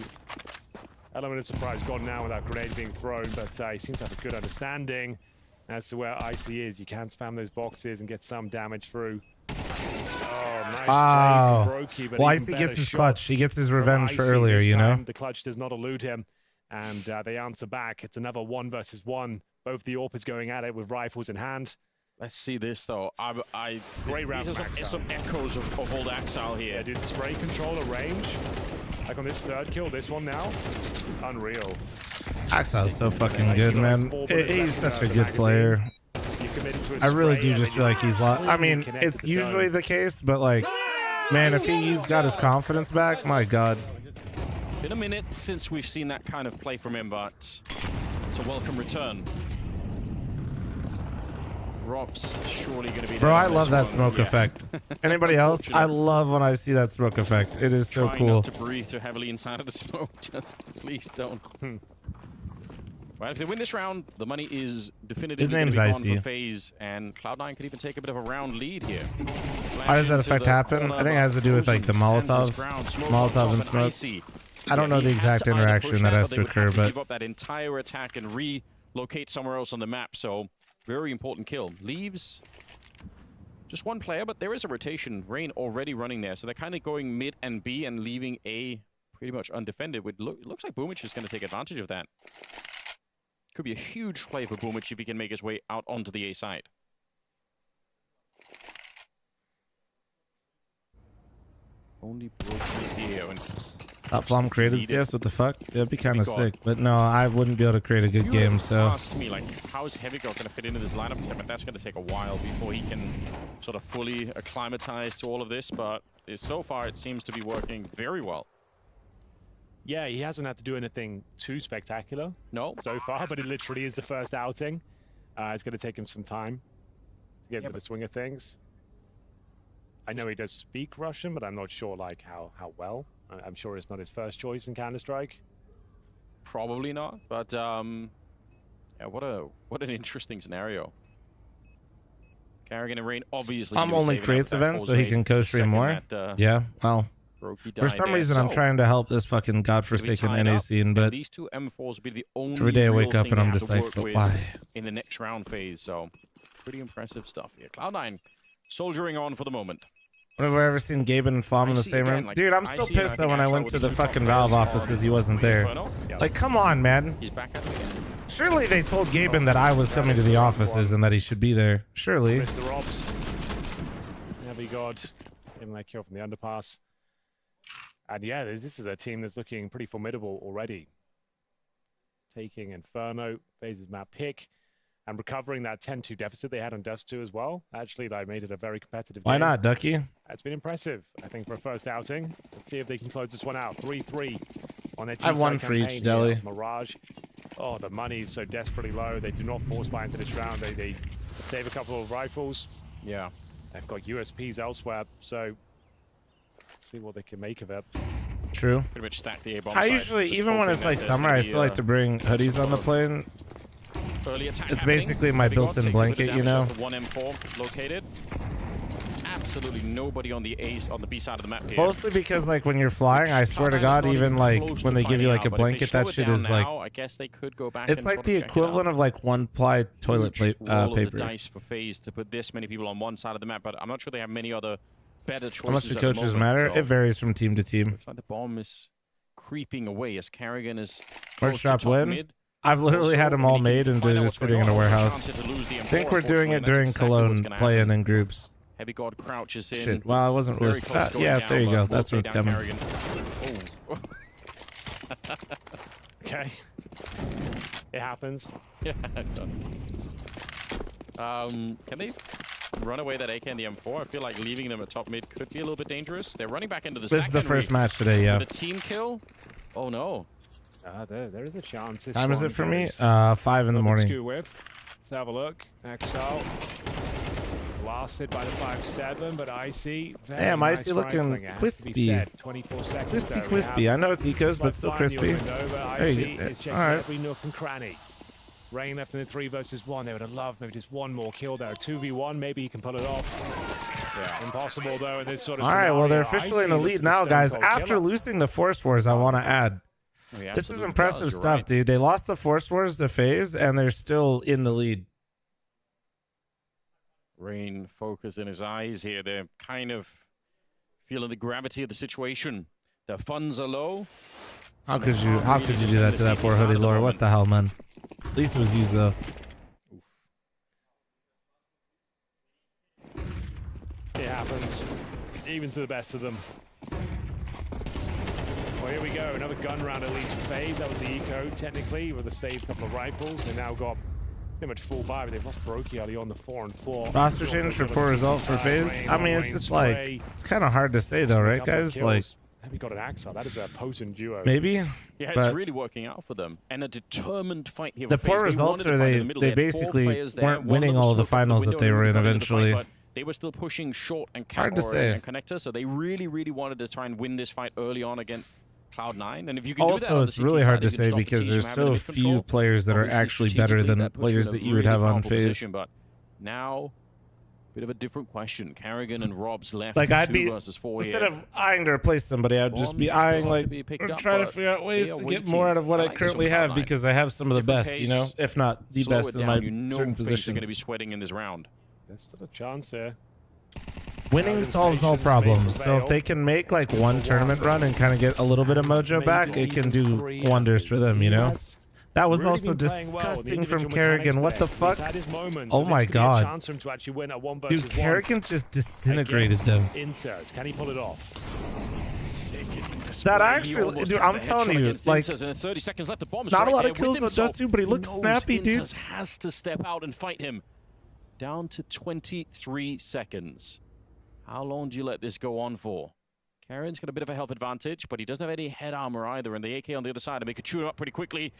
element of surprise gone now without grenade being thrown, but he seems to have a good understanding as to where Icy is. You can spam those boxes and get some damage through. Oh, nice Wow. play from Brokey, but Well, even Icy better gets his shot clutch. He gets his from revenge for Icy earlier, this you know? time. The clutch does not elude him, and they answer back. It's another 1 versus 1. Both the AWPers going at it with rifles in hand. Let's see this, though. Great round These from are Axile. some echoes of old Axile here. Yeah, dude, the spray controller range. Like on this third kill, this one now. Unreal. Axile's so fucking good, man. He's such a good player. I really do just feel like he's lost. I mean, it's usually the case, but like, man, if he's got his confidence back, my God. Been a minute since we've seen that kind of play from him, but it's a welcome return. Rob's surely going to be. Bro, I love that smoke effect. Anybody else? I love when I see that smoke effect. It is so Trying cool. not to breathe too heavily inside of the smoke. Just please don't. Well, if they win this round, the money is definitively His name's gonna be Icy. gone for FaZe, and Cloud9 could even take a bit of a round lead here. How does that effect happen? I think it has to do with like the Molotov and smoke. I don't know the exact interaction that has to occur, but give up that entire attack and relocate somewhere else on the map. So very important kill. Leaves just 1 player, but there is a rotation. Rain already running there, so they're kind of going mid and B and leaving A pretty much undefended. It looks like Boomich is going to take advantage of that. Could be a huge play for Boomich if he can make his way out onto the A side. Only Brokey here. And Top Flom created CS, what the fuck? That'd be kind of sick. But no, I wouldn't be able to create a good game, so. Ask me, like, how is Heavy Girl going to fit into this lineup? But that's going to take a while before he can sort of fully acclimatize to all of this. But so far, it seems to be working very well. Yeah, he hasn't had to do anything too spectacular. No. So far, but it literally is the first outing. It's going to take him some time to get into the swing of things. I know he does speak Russian, but I'm not sure like how well. I'm sure it's not his first choice in Counter-Strike. Probably not, but yeah, what an interesting scenario. Carrigan and Rain obviously. Only creates events so he can co-stream more. Yeah, well. For some reason, I'm trying to help this fucking godforsaken NA scene, but these 2 M4s will be the only every day I wake real up thing and they I'm have just to like, work but with why? In the next round phase, so pretty impressive stuff here. Cloud9 soldiering on for the moment. When have I ever seen Gaben and Flom in the same room? like, Dude, I'm still pissed that when I went to the fucking Valve offices, he wasn't there. Like, come on, man. He's back at it again. Surely they told Gaben that I was coming to the offices and that he should be there. Surely. Mr. Robs. Heavy God getting that kill from the underpass. And yeah, this is a team that's looking pretty formidable already. Taking Inferno, FaZe's map pick, and recovering that 10-2 deficit they had on Dust 2 as well. Actually, they made it a very competitive game. Why not, Ducky? It's been impressive, I think, for a first outing. Let's see if they can close this one out. 3-3 on their team. I have 1 for each, Deli. Mirage. Oh, the money is so desperately low. They do not force buy into this round. They save a couple of rifles. Yeah. They've got USPs elsewhere, so see what they can make of it. True. Pretty much stack the A-bomb. I usually, even when it's like summer, I still like to bring hoodies on the plane. Early attack It's basically my built-in blanket, you know? One M4 located. absolutely nobody on the B side of the map here. Mostly because like when you're flying, I swear to God, even like when they give you like a blanket, that shit is like. I guess they could go back. It's like the equivalent of like one-ply toilet paper. The dice for FaZe to put this many people on one side of the map, but I'm not sure they have many other better choices. How much do coaches matter? So it varies from team to team. looks like the bomb is creeping away as Karrigan is Merch drop win. Mid. I've literally had them all made and they're just sitting in a warehouse. I think we're doing it during Cologne play-in in groups. Heavy God crouches in. Shit, well, I wasn't really... yeah, there you go. That's what's coming. Oh. Okay. It happens. Yeah. Can they run away that AK and the M4? I feel like leaving them at top mid could be a little bit dangerous. They're running back into the This is the first match today, yeah. The team kill? Oh, no. There is a chance. Time is it for me? 5 in the morning. Let's have a look. Exile. Blasted by the 5-7, but Icy. Damn, nice Icy looking crispy. 24 seconds. Crispy. I know it's ecos, but still crispy. There you go. All right. Every nook and cranny. Rain left in the 3 versus 1. They would have loved maybe just one more kill there. 2v1, maybe he can pull it off. Yeah. Impossible though in this sort of scenario. All right, well they're officially in the lead now, guys. After losing the Force Wars, I want to add. This is impressive stuff, dude. They lost the Force Wars to FaZe, and they're still in the lead. Rain focus in his eyes here. They're kind of feeling the gravity of the situation. Their funds are low. How could you do that to that poor hoodie lore? What the hell, man? At least it was used though. It happens, even to the best of them. Well, here we go. Another gun round at least for FaZe. That was the eco, technically, with a saved couple of rifles. They now got pretty much full buy, but they've lost Brokey early on the 4 and 4. Roster change for poor result for FaZe. I mean, it's just like, it's kind of hard to say though, right, guys? Like, have you got an Axel? That is a potent duo. Maybe. Yeah, it's really working out for them. And a determined fight here. The poor results are they basically weren't winning all of the finals that they were in eventually. They were still pushing short and hard to say. And connector, so they really, really wanted to try and win this fight early on against Cloud9. And if you can also, do that it's really hard to say because there's so few players that are actually better than players that you would have on FaZe. But now, bit of a different question. Karrigan and Rob's left. Like I'd be versus 4 instead here. of eyeing to replace somebody, I'd just be eyeing like trying to figure out ways to get more out of what I currently have because I have some of the best, you know, if not the best in my certain positions. They're going to be sweating in this round. There's still a chance there. Winning solves all problems. So if they can make like one tournament run and kind of get a little bit of mojo back, it can do wonders for them, you know? That was also disgusting from Karrigan. What the fuck? Oh my god. Dude, Karrigan just disintegrated them. Can he pull it off? That actually, dude, I'm telling you, like, not a lot of kills on Dust2, but he looks snappy, dude. Has to step out and fight him. Down to 23 seconds. How long do you let this go on for? Karrigan's got a bit of a health advantage, but he doesn't have any head armor either, and the AK on the other side, and they could chew him up pretty quickly.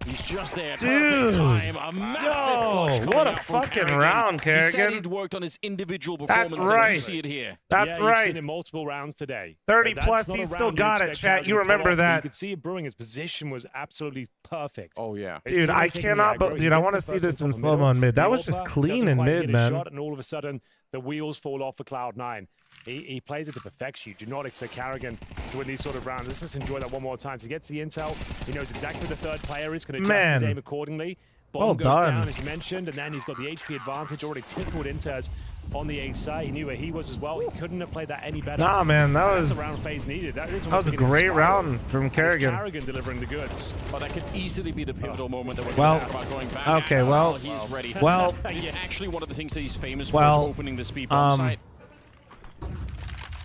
He's just there. Dude, perfect time. A massive what a fucking round, Karrigan. He said he'd worked on his individual performance. That's right. You see it here. That's You've right. seen it multiple rounds today. 30 plus, he's still got it, chat. You remember that. You could see it brewing. His position was absolutely perfect. Oh, yeah. Dude, I cannot, but dude, I want to see this in slow-mo in mid. That was just clean in mid, man. And all of a sudden, the wheels fall off for Cloud9. He plays it to perfection. You do not expect Karrigan to win these sort of rounds. Let's just enjoy that one more time. So he gets the intel. He knows exactly who the third player is. Can adjust his aim accordingly. Bomb goes down, as you mentioned, and then he's got the HP advantage. Already tickled Inters on the A side. He knew where he was as well. He couldn't have played that any better. Nah, man, that was the round FaZe needed. That was a great round from Karrigan. Karrigan delivering the goods. But that could easily be the pivotal moment that we're about going back. Okay, well, he's ready. Well, yeah, actually, one of the things that he's famous for is opening the speed bomb site.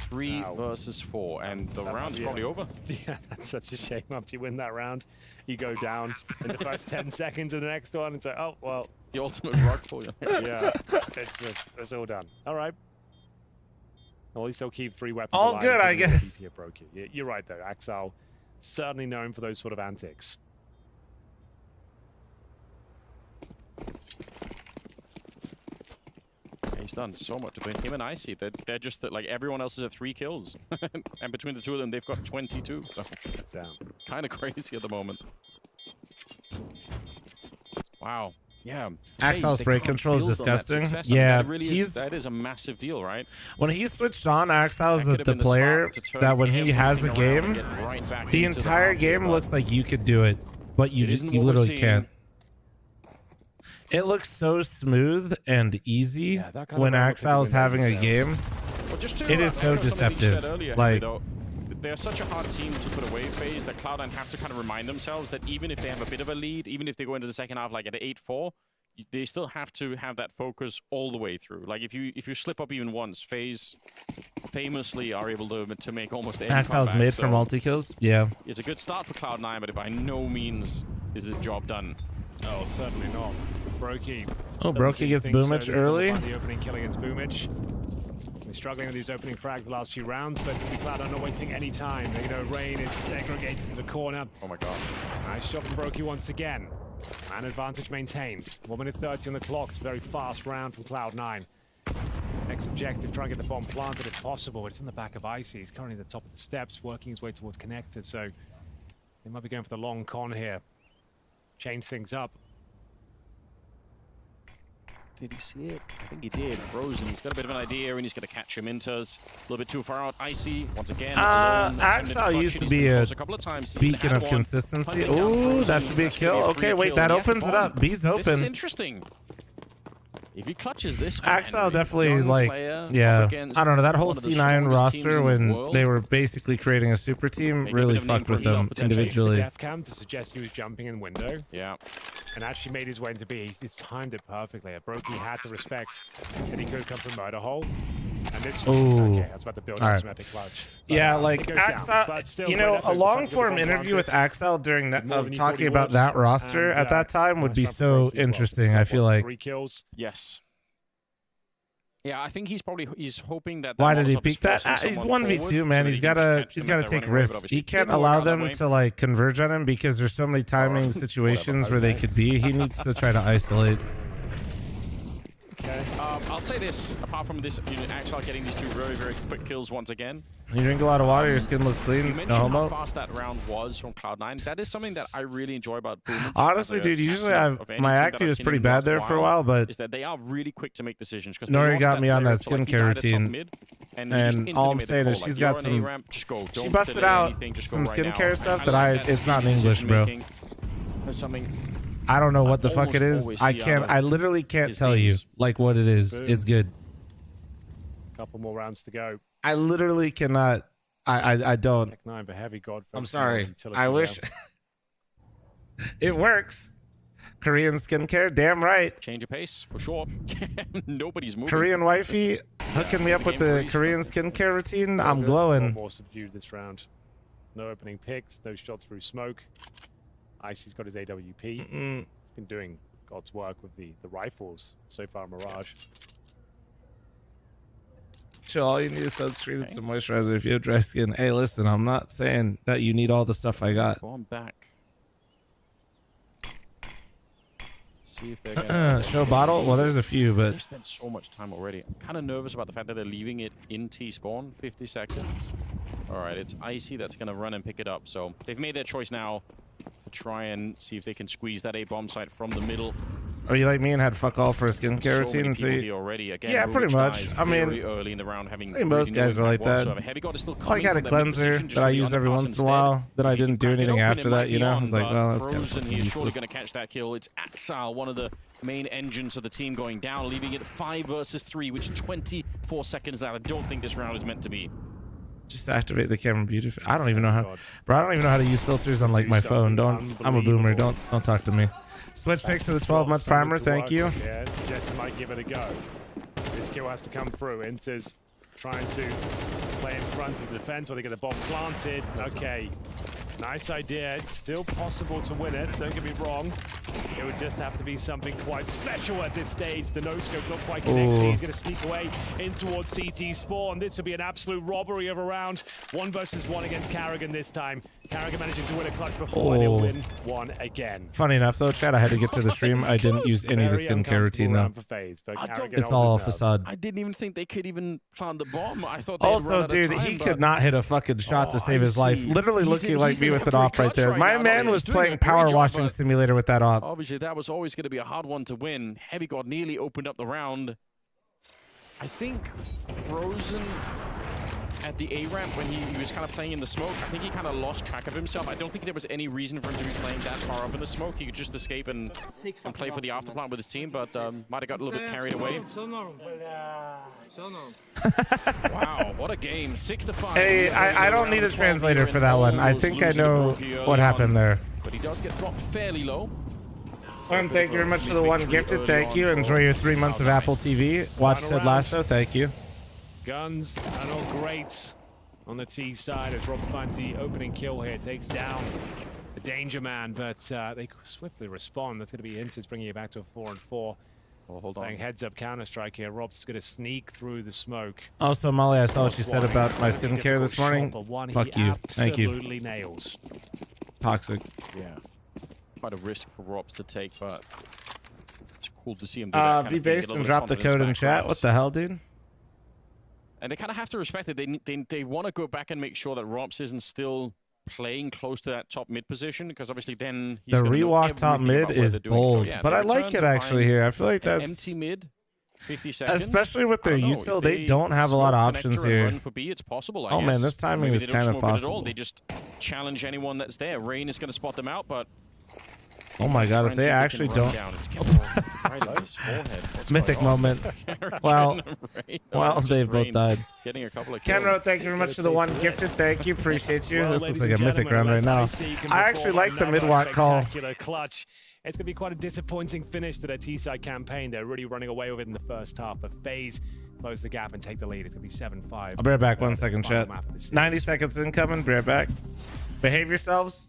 3 versus 4, and the round's probably over. Yeah, that's such a shame. After you win that round, you go down in the first 10 seconds of the next one and say, oh, well. The ultimate rug for you. Yeah, it's all done. All right. Well, at least they'll keep 3 weapons all alive. Good, I guess. You're right, though. Axel, certainly known for those sort of antics. He's done so much between him and Icy. They're just like everyone else is at 3 kills, and between the two of them, they've got 22. So kind of crazy at the moment. Wow. Yeah, Axel's they spray can't control is build on that disgusting. success. I mean, Yeah, that really is a massive deal, right? When he switched on, Axel is That could the have been player spot to turn that when he has a everything around game, and get right back the into entire round game here, looks like you could do it, but you It isn't you what we're literally seeing. can't. It looks so smooth and easy when Axel is having a game. Well, just to, It is so echo something you said deceptive. earlier, Like, Henry, though, they're such a hard team to put away FaZe that Cloud9 have to kind of remind themselves that even if they have a bit of a lead, even if they go into the second half like at 8-4, they still have to have that focus all the way through. Like if you slip up even once, FaZe famously are able to make almost any Axel's comeback, mid for multi kills. Yeah. It's a good start for Cloud9, but by no means is the job done. Oh, certainly not. Brokey. Oh, Brokey gets Boomage early. The opening kill against Boomage. They're struggling with these opening frags the last few rounds, but to be Cloud are not wasting any time. You know, Rain is segregated to the corner. Oh my god. Nice shot from Brokey once again. Man advantage maintained. 1 minute 30 on the clock. It's a very fast round from Cloud9. Next objective, try and get the bomb planted if possible. It's in the back of Icy. He's currently at the top of the steps, working his way towards connected, so they might be going for the long con here. Change things up. Did he see it? I think he did. Frozen. He's got a bit of an idea, and he's going to catch him. Inters a little bit too far out. Icy once again. Axel used to be a beacon of consistency. Ooh, that should be a kill. Okay, wait, that opens it up. B's open. This is interesting. If he clutches this, Axel definitely is like, yeah, I don't know, that whole C9 roster when they were basically creating a super team really fucked with them individually. Def cam to suggest he was jumping in window. Yeah. And actually made his way into B. He's timed it perfectly. Brokey had to respect that he could come from murder hole. And this, okay, that's about to build up some epic clutch. Yeah, like Axel, you know, a long form interview with Axel during that of talking about that roster at that time would be so interesting. I feel like. 3 kills. Yes. Yeah, I think he's hoping that. Why did he peek that? He's 1v2, man. He's gotta take risks. He can't allow them to like converge on him because there's so many timing situations where they could be. He needs to try to isolate. Okay. I'll say this, apart from this, Axel getting these 2 very, very quick kills once again. You drink a lot of water, your skin looks clean. You mentioned how fast that round was from Cloud9. That is something that I really enjoy about Boomage. Honestly, dude, usually my active is pretty bad there for a while, but is that they are really quick to make decisions. Nori got me on that skincare routine, and all I'm saying is she's got some. She busted out some skincare stuff that it's not in English, bro. There's something. I don't know what the fuck it is. I literally can't tell you like what it is. It's good. Couple more rounds to go. I literally cannot. I don't. Tech 9 for heavy god. I'm sorry. I wish it works. Korean skincare, damn right. Change of pace for sure. Nobody's moving. Korean wifey hooking me up with the Korean skincare routine. I'm glowing. More subdued this round. No opening picks. No shots through smoke. Icy's got his AWP. He's been doing God's work with the rifles so far, Mirage. Chill, all you need is sunscreen and some moisturizer if you have dry skin. Hey, listen, I'm not saying that you need all the stuff I got. Go on back. See if they're gonna show bottle? Well, there's a few, but... They've spent so much time already. I'm kind of nervous about the fact that they're leaving it in T-spawn, 50 seconds. All right, it's Icy that's going to run and pick it up. So they've made their choice now to try and see if they can squeeze that A-bomb site from the middle. Are you like me and had fuck all for a skincare routine? Many people here already. Again, yeah, pretty much. I mean, very early in the round, having most guys are like that. I had a cleanser that I used every once in a while. That I didn't do anything after that, you know? I was like, well, that's kind of Frozen, he's surely going to catch that kill. It's Axel, one of the main engines of the team, going down, leaving it 5 versus 3, which 24 seconds out. I don't think this round is meant to be. Just activate the camera beautifully. I don't even know how, bro. I don't even know how to use filters on like my phone. I'm a boomer. Don't talk to me. Switch thanks for the 12-month primer. Thank you. Yeah, Jesse might give it a go. This kill has to come through. Inter's trying to play in front of the defense while they get the bomb planted. Okay. Nice idea. It's still possible to win it. Don't get me wrong. It would just have to be something quite special at this stage. The no-scope not quite connected. He's going to sneak away in towards CT spawn. This will be an absolute robbery of a round. 1 versus 1 against Carrigan this time. Carrigan managing to win a clutch before, and he'll win one again. Funny enough, though, Chad, I had to get to the stream. I didn't use any of the skincare routine, though. It's all facade. I didn't even think they could even plant the bomb. I thought. Also, dude, he could not hit a fucking shot to save his life. Literally looking like me with an op right there. My man was playing power washing simulator with that op. Obviously, that was always going to be a hard one to win. Heavy God nearly opened up the round. I think Frozen at the A ramp when he was kind of playing in the smoke, I think he kind of lost track of himself. I don't think there was any reason for him to be playing that far up in the smoke. He could just escape and play for the afterplant with his team, but might have got a little bit carried away. Wow, what a game. 6-5. Hey, I don't need a translator for that one. I think I know what happened there. But he does get dropped fairly low. Slim, thank you very much for the one gifted. Thank you. Enjoy your 3 months of Apple TV. Watch Ted Lasso. Thank you. Guns are not great on the T side as Rob's finds the opening kill here. Takes down the Danger Man, but they swiftly respond. That's going to be Inters bringing you back to a 4-4. Oh, hold on. Playing heads up Counter-Strike here. Rob's going to sneak through the smoke. Also, Molly, I saw what you said about my skincare this morning. Fuck you. Thank you. Absolutely nails. Toxic. Yeah. Quite a risk for Robs to take, but it's cool to see him do that. Be based and drop the code in chat. What the hell, dude? And they kind of have to respect it. They want to go back and make sure that Robs isn't still playing close to that top mid position, because obviously then he's the rewalk top mid is bold, so, yeah, but I like it actually here. I feel like that's empty mid, 50 seconds. Especially with their util, they don't have a lot of options here. For B, it's possible, oh man, this timing is kind of possible. They just challenge anyone that's there. Rain is going to spot them out, but oh my god, if they actually don't. Mythic moment. Well, they've both died. Getting a couple of Kenro, thank you very much for the one gifted. Thank you, appreciate you. This looks like a mythic round right now. I actually like the mid-walk call. Clutch. It's going to be quite a disappointing finish to their T-side campaign. They're really running away with it in the first half, but FaZe close the gap and take the lead. It's going to be 7-5. I'll be right back. 1 second, chat. 90 seconds incoming. Be right back. Behave yourselves.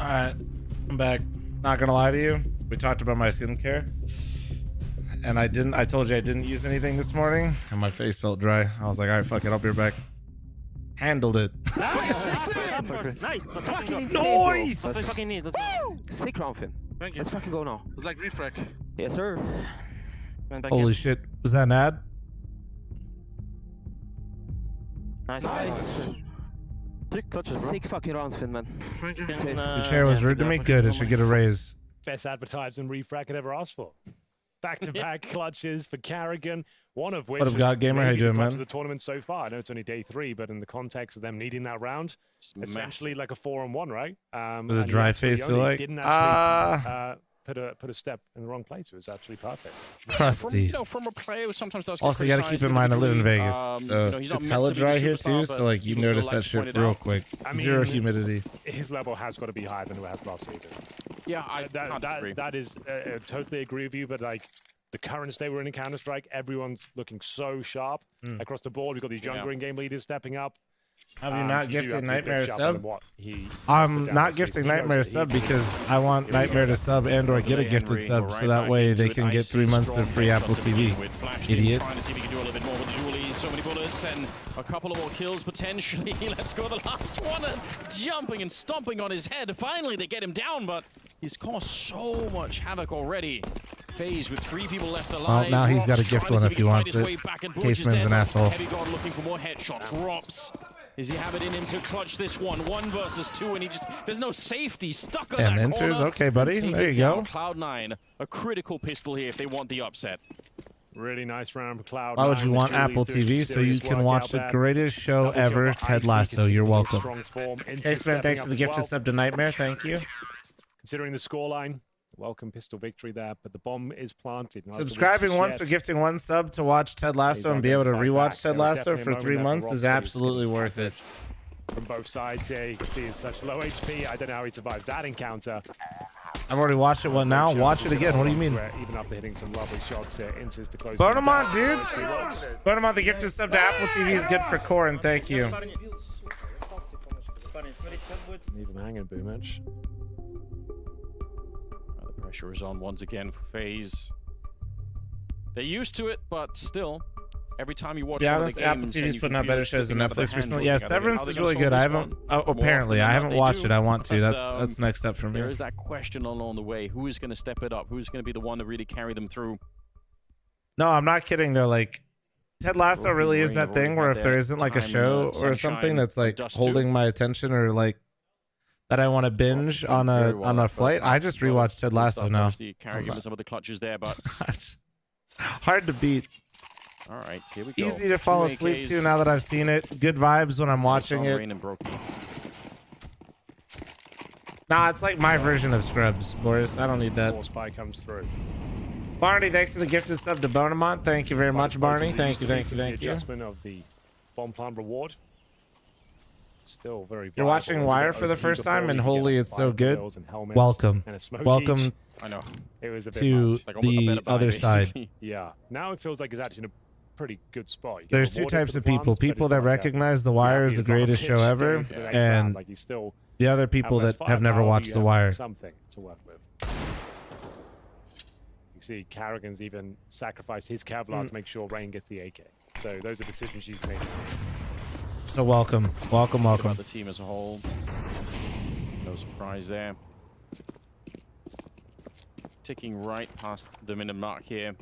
Alright, I'm back. Not gonna lie to you, we talked about my skincare. and I told you I didn't use anything this morning, and my face felt dry. I was like, all right, fuck it, I'll be right back. Handled it. Nice. Let's fucking insane, Nice. That's what I fucking need. Let's go. Sick round, Finn. Thank you. Let's fucking go now. It's like refrag. Yes, sir. Man, back Holy in. shit, was that an ad? Nice. Sick clutches, bro. Sick fucking rounds, Finn, man. Thank you. The chair was rude to me. Good, it should get a raise. Best advertising refrag could ever ask for. Back-to-back clutches for Carrigan, one of which What up, God Gamer? How you doing, man? of the tournament so far. I know it's only day 3, but in the context of them needing that round, essentially like a 4-on-1 , right? Was it dry face feel like? Didn't actually put a step in the wrong place. It was actually perfect. Crusty. From a player who sometimes does. Also, you gotta keep in mind I live in Vegas, so he's not it's meant hella to be dry the here superstar, too. So but like you people still notice like that to point shit it real out. quick. I mean, Zero humidity. His level has got to be higher than it has last season. Yeah, I can't disagree. That is totally agree with you, but like the current state we're in Counter-Strike, everyone's looking so sharp across the board. We've got these younger in-game leaders stepping up. Have you not do have gifted to be a bit Nightmare a sharper than sub? what he I'm put not down this gifting season. He knows Nightmare a that sub he because I want Nightmare to sub and or get a gifted sub, so that way they can get 3 months of free Apple TV. Idiot. Trying to see if he can do a little bit more with the dualies. So many bullets and a couple of more kills potentially. Let's go the last one. Jumping and stomping on his head. Finally, they get him down, but he's caused so much havoc already. FaZe with 3 people left alive. Well, now he's got a Rops gift trying one to if see he can wants fight his it. way back, and Bush is Caseman's dead. an asshole. Heavy God looking for more headshots. Rops. Does he have it in him to clutch this one? 1 versus 2, and he just, there's no safety stuck on And that enters. corner. Okay, buddy. Taking There you down go. Cloud9, a critical pistol here if they want the upset. Really nice round for Cloud. Why would you want Apple TV so you can watch the greatest show ever, Ted Lasso? You're welcome. Caseman, thanks for the gifted sub to Nightmare. Thank you. Considering the scoreline, welcome pistol victory there, but the bomb is planted. Subscribing once or gifting 1 sub to watch Ted Lasso and be able to rewatch Ted Lasso for 3 months is absolutely worth it. From both sides here, you can see he's such low HP. I don't know how he survived that encounter. I've already watched it. What now? Watch it again. What do you mean? Even after hitting some lovely shots here, enters to close. Bonamont, dude. Bonamont, the gifted sub to Apple TV is good for Corin. Thank you. Leave him hanging, Boomich. The pressure is on once again for FaZe. They're used to it, but still, every time you watch one of the Apple games, TV's and putting you out can better feel shows than it slipping out of Netflix their recently. hand, Yeah, looking at it. Severance How is they really gonna good. I solve haven't. this Oh, one? apparently, I haven't watched it. I want to. But, That's next up for me. There is that question along the way: who is going to step it up? Who's going to be the one to really carry them through? No, I'm not kidding though. Like, Ted Lasso really is that thing where if there isn't like a show or something that's like holding my attention or like that I want to binge on a flight, I just rewatch Ted Lasso now. Carrigan with some of the clutches there, but hard to beat. All right, here we go. Easy to fall asleep to now that I've seen it. Good vibes when I'm watching it. Nah, it's like my version of Scrubs, Boris. I don't need that. Spy comes through. Barney, thanks for the gifted sub to Bonamont. Thank you very much, Barney. Thank you. The adjustment of the bomb plant reward. Still very. You're watching Wire for the first time, and holy, it's so good. Welcome, welcome. I know. It was a bit to much. Like the other side. Yeah. Now it feels like it's actually in a pretty good spot. There's 2 types of people: people that recognize The Wire as the greatest show ever, and the other people that have never watched The Wire. Something to work with. You see, Carrigan's even sacrificed his Kevlar to make sure Rain gets the AK. So those are decisions she's made. So welcome. About the team as a whole. No surprise there. Ticking right past the minute mark here.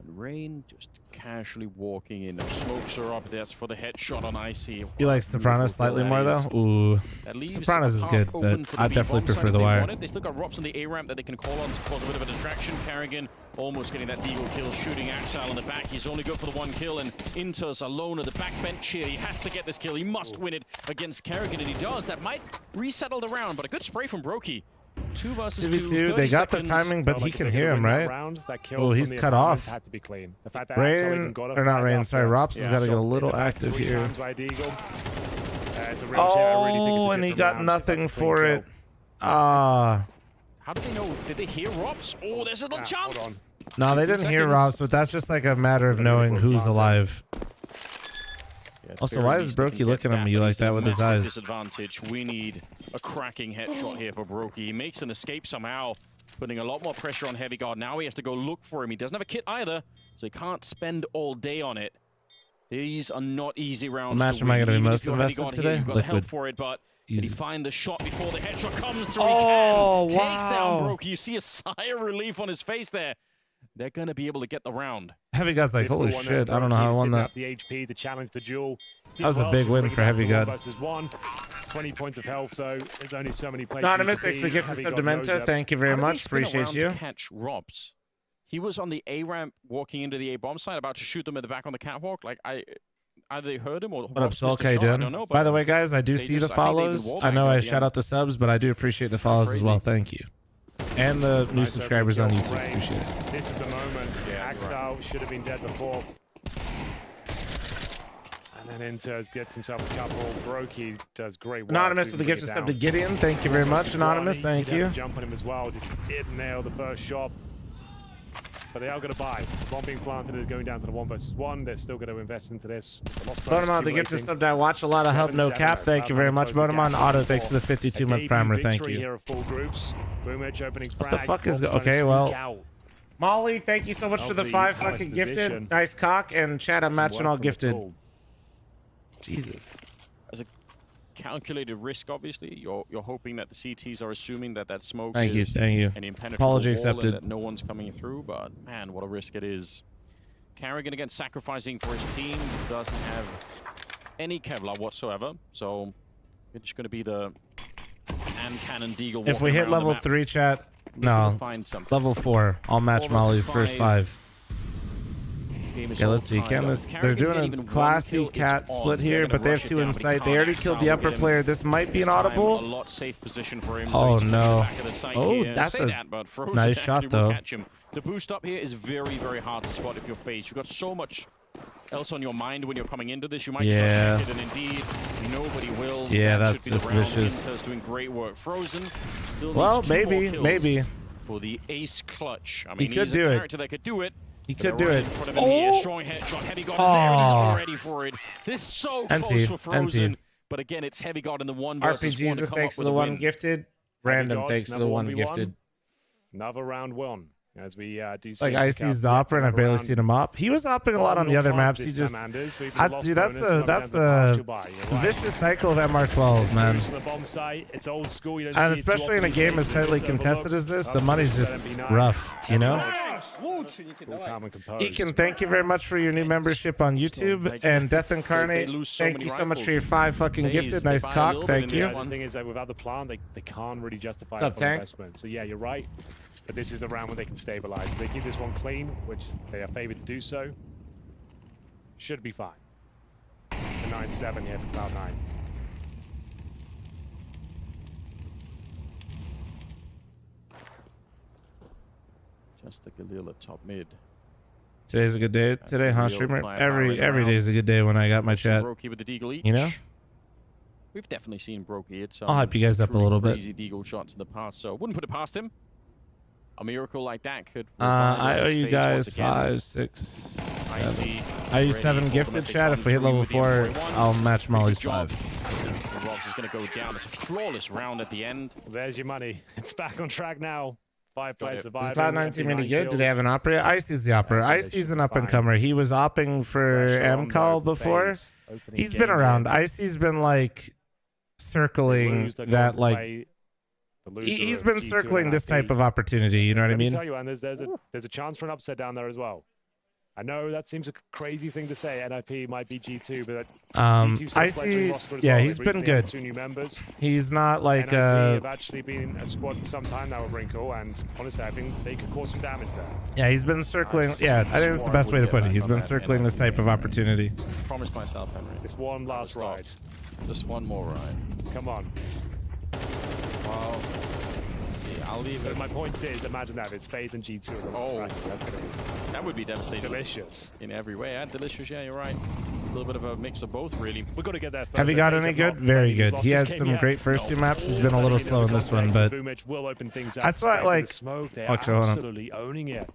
And Rain just casually walking in. The smokes are up. That's for the headshot on Icy. You like Sopranos slightly more though? Ooh, Sopranos is good, but I definitely prefer The Wire. They still got Rops on the A ramp that they can call on to cause a bit of a distraction. Carrigan almost getting that deagle kill, shooting Axel in the back. He's only good for the 1 kill, and Inter's alone at the back bench here. He has to get this kill. He must win it against Carrigan, and he does. That might resettle the round, but a good spray from Brokey. 2 versus 2. They got the timing, but he can hear him, right? Oh, he's cut off. Had to be clean. The fact that Rain, or not Rain, sorry, Rops has got to get a little active here. Oh, and he got nothing for it. How did they know? Did they hear Rops? Oh, there's a little chance. No, they didn't hear Rops, but that's just like a matter of knowing who's alive. Also, why is Brokey looking at me like that with his eyes? Disadvantage. We need a cracking headshot here for Brokey. He makes an escape somehow. putting a lot more pressure on Heavy Guard. Now he has to go look for him. He doesn't have a kit either, so he can't spend all day on it. These are not easy rounds. What match am I going to be most invested today? You've got the help Liquid. for it, but Easy. did he find the shot before the headshot comes through? Oh, he can. Takes down wow. Brokey. You see a sigh of relief on his face there. They're going to be able to get the round. Heavy God's like, holy shit, I don't know how I won that. The HP to challenge the duel. That was a big win for Heavy God. Versus 1. 20 points of health though. There's only so many places. Anonymous, thanks for the gift of sub Dementa. Thank you very much. Appreciate you. Catch Robs. He was on the A ramp walking into the A bomb site, about to shoot them in the back on the catwalk. Like either they heard him or What up, Sulk? How you doing? By the way, guys, I do see the follows. I know I shout out the subs, but I do appreciate the follows as well. Thank you. And the new subscribers on YouTube. Appreciate it. This is the moment. Axel should have been dead before. And then Inters gets himself a couple. Brokey does great work. Anonymous with the gift of sub to Gideon. Thank you very much, Anonymous. Thank you. Jump on him as well. Just did nail the first shot. But they are going to buy. Bomb being planted is going down to the 1 versus 1. They're still going to invest into this. Bonamon, the gift of sub to watch a lot of help, no cap. Thank you very much, Bonamon. Auto, thanks for the 52-month primer. Thank you. Here of full groups. Boomage opening What the fuck is... Okay, well... Molly, thank you so much for the 5 fucking gifted. Nice cock. And chat, I'm matching all gifted. Jesus. As a calculated risk, obviously, you're hoping that the CTs are assuming that that smoke Thank you, is thank you. an impenetrable Apology wall accepted. and that no one's coming through, but man, what a risk it is. Carrigan again sacrificing for his team, doesn't have any Kevlar whatsoever, so it's going to be the hand cannon deagle. If we hit level 3, chat, no, level 4, I'll match Molly's first 5. Yeah, let's see. Can this? They're doing a classy cat split here, but they have 2 in sight. They already killed the upper player. This might be an audible. A lot safe position for him. Oh So no! Oh, here. that's a but Frozen nice actually shot will though. catch him. The boost up here is very, very hard to spot if you're FaZe. You've got so much else on your mind when you're coming into this. You might Yeah. check it, and indeed, nobody will. Yeah, That that's should be the just round. vicious. Inter's doing great work. Frozen still Well, needs 2 more maybe, kills maybe. for the ace clutch. I He mean, could he's do a it. character that could do it. He could They're do right it. in front of him here. Strong headshot. Heavy Guard is there, and he's not ready for it. This is so close for Frozen. But again, it's Heavy Guard in the 1 versus 1 RPGs, to come thanks up for with the a 1 win. gifted. Random, Gods, thanks for the another 1 1v1. gifted. Another round 1. As we do Like Icy's the opera, and I've barely seen him op. He was opping a lot on the other maps. He just, dude, that's a vicious cycle of MR12s, man. It's old school. You don't And see it too especially in a often game as these days, tightly it's contested as overlooked. this, the money's just rough, you know? Eakin, thank you very much for your new membership on YouTube. And Death Incarnate, thank you so much for your 5 fucking gifted. Nice cock, thank you. One thing is that without the plan, they can't really justify What's up, the Tank? investment. So yeah, you're right. But this is the round when they can stabilize. If they keep this one clean, which they are favored to do so, should be fine. For 9-7 here for Cloud9. Just the Galil at top mid. Today's a good day. Today, huh, streamer? Every day's a good day when I got my chat. Brokey with the deagle each. You know? We've definitely seen Brokey hit some I'll hype you guys up a little bit. crazy deagle shots in the past, so wouldn't put it past him. A miracle like that could. I owe you guys 5, 6, 7. I use 7 gifted, chat. If we hit level 4, I'll match Molly's 5. Robs is going to go down. It's a flawless round at the end. There's your money. It's back on track now. 5 players Is surviving. Cloud9 team any good? Do they have an opera? Icy's the opera. Icy's an up-and-comer. He was opping for MCall before. He's been around. Icy's been, like, circling that, like... He's been circling this type of opportunity, you know what I mean? Let me tell you, and there's a chance for an upset down there as well. I know that seems a crazy thing to say. NIP might be G2, but I see. Yeah, he's been good. 2 new members. He's not like NIP have actually been a squad for some time now with Wrinkle, and honestly, I think they could cause some damage there. Yeah, he's been circling. Yeah, I think that's the best way to put it. He's been circling this type of opportunity. Promised myself, Henry. Just one last ride. Just one more ride. Come on. Well, let's see. I'll leave it. But my point is, imagine that it's FaZe and G2. Oh, that's gonna be that would be devastating. Delicious. In every way. Yeah, delicious. Yeah, you're right. A little bit of a mix of both, really. We've got to get there first. Have you got any good? Very good. He had some great first 2 maps. He's been a little slow in this one, but will open things up. that's why, like, smoke. They're actually, hold on. absolutely owning it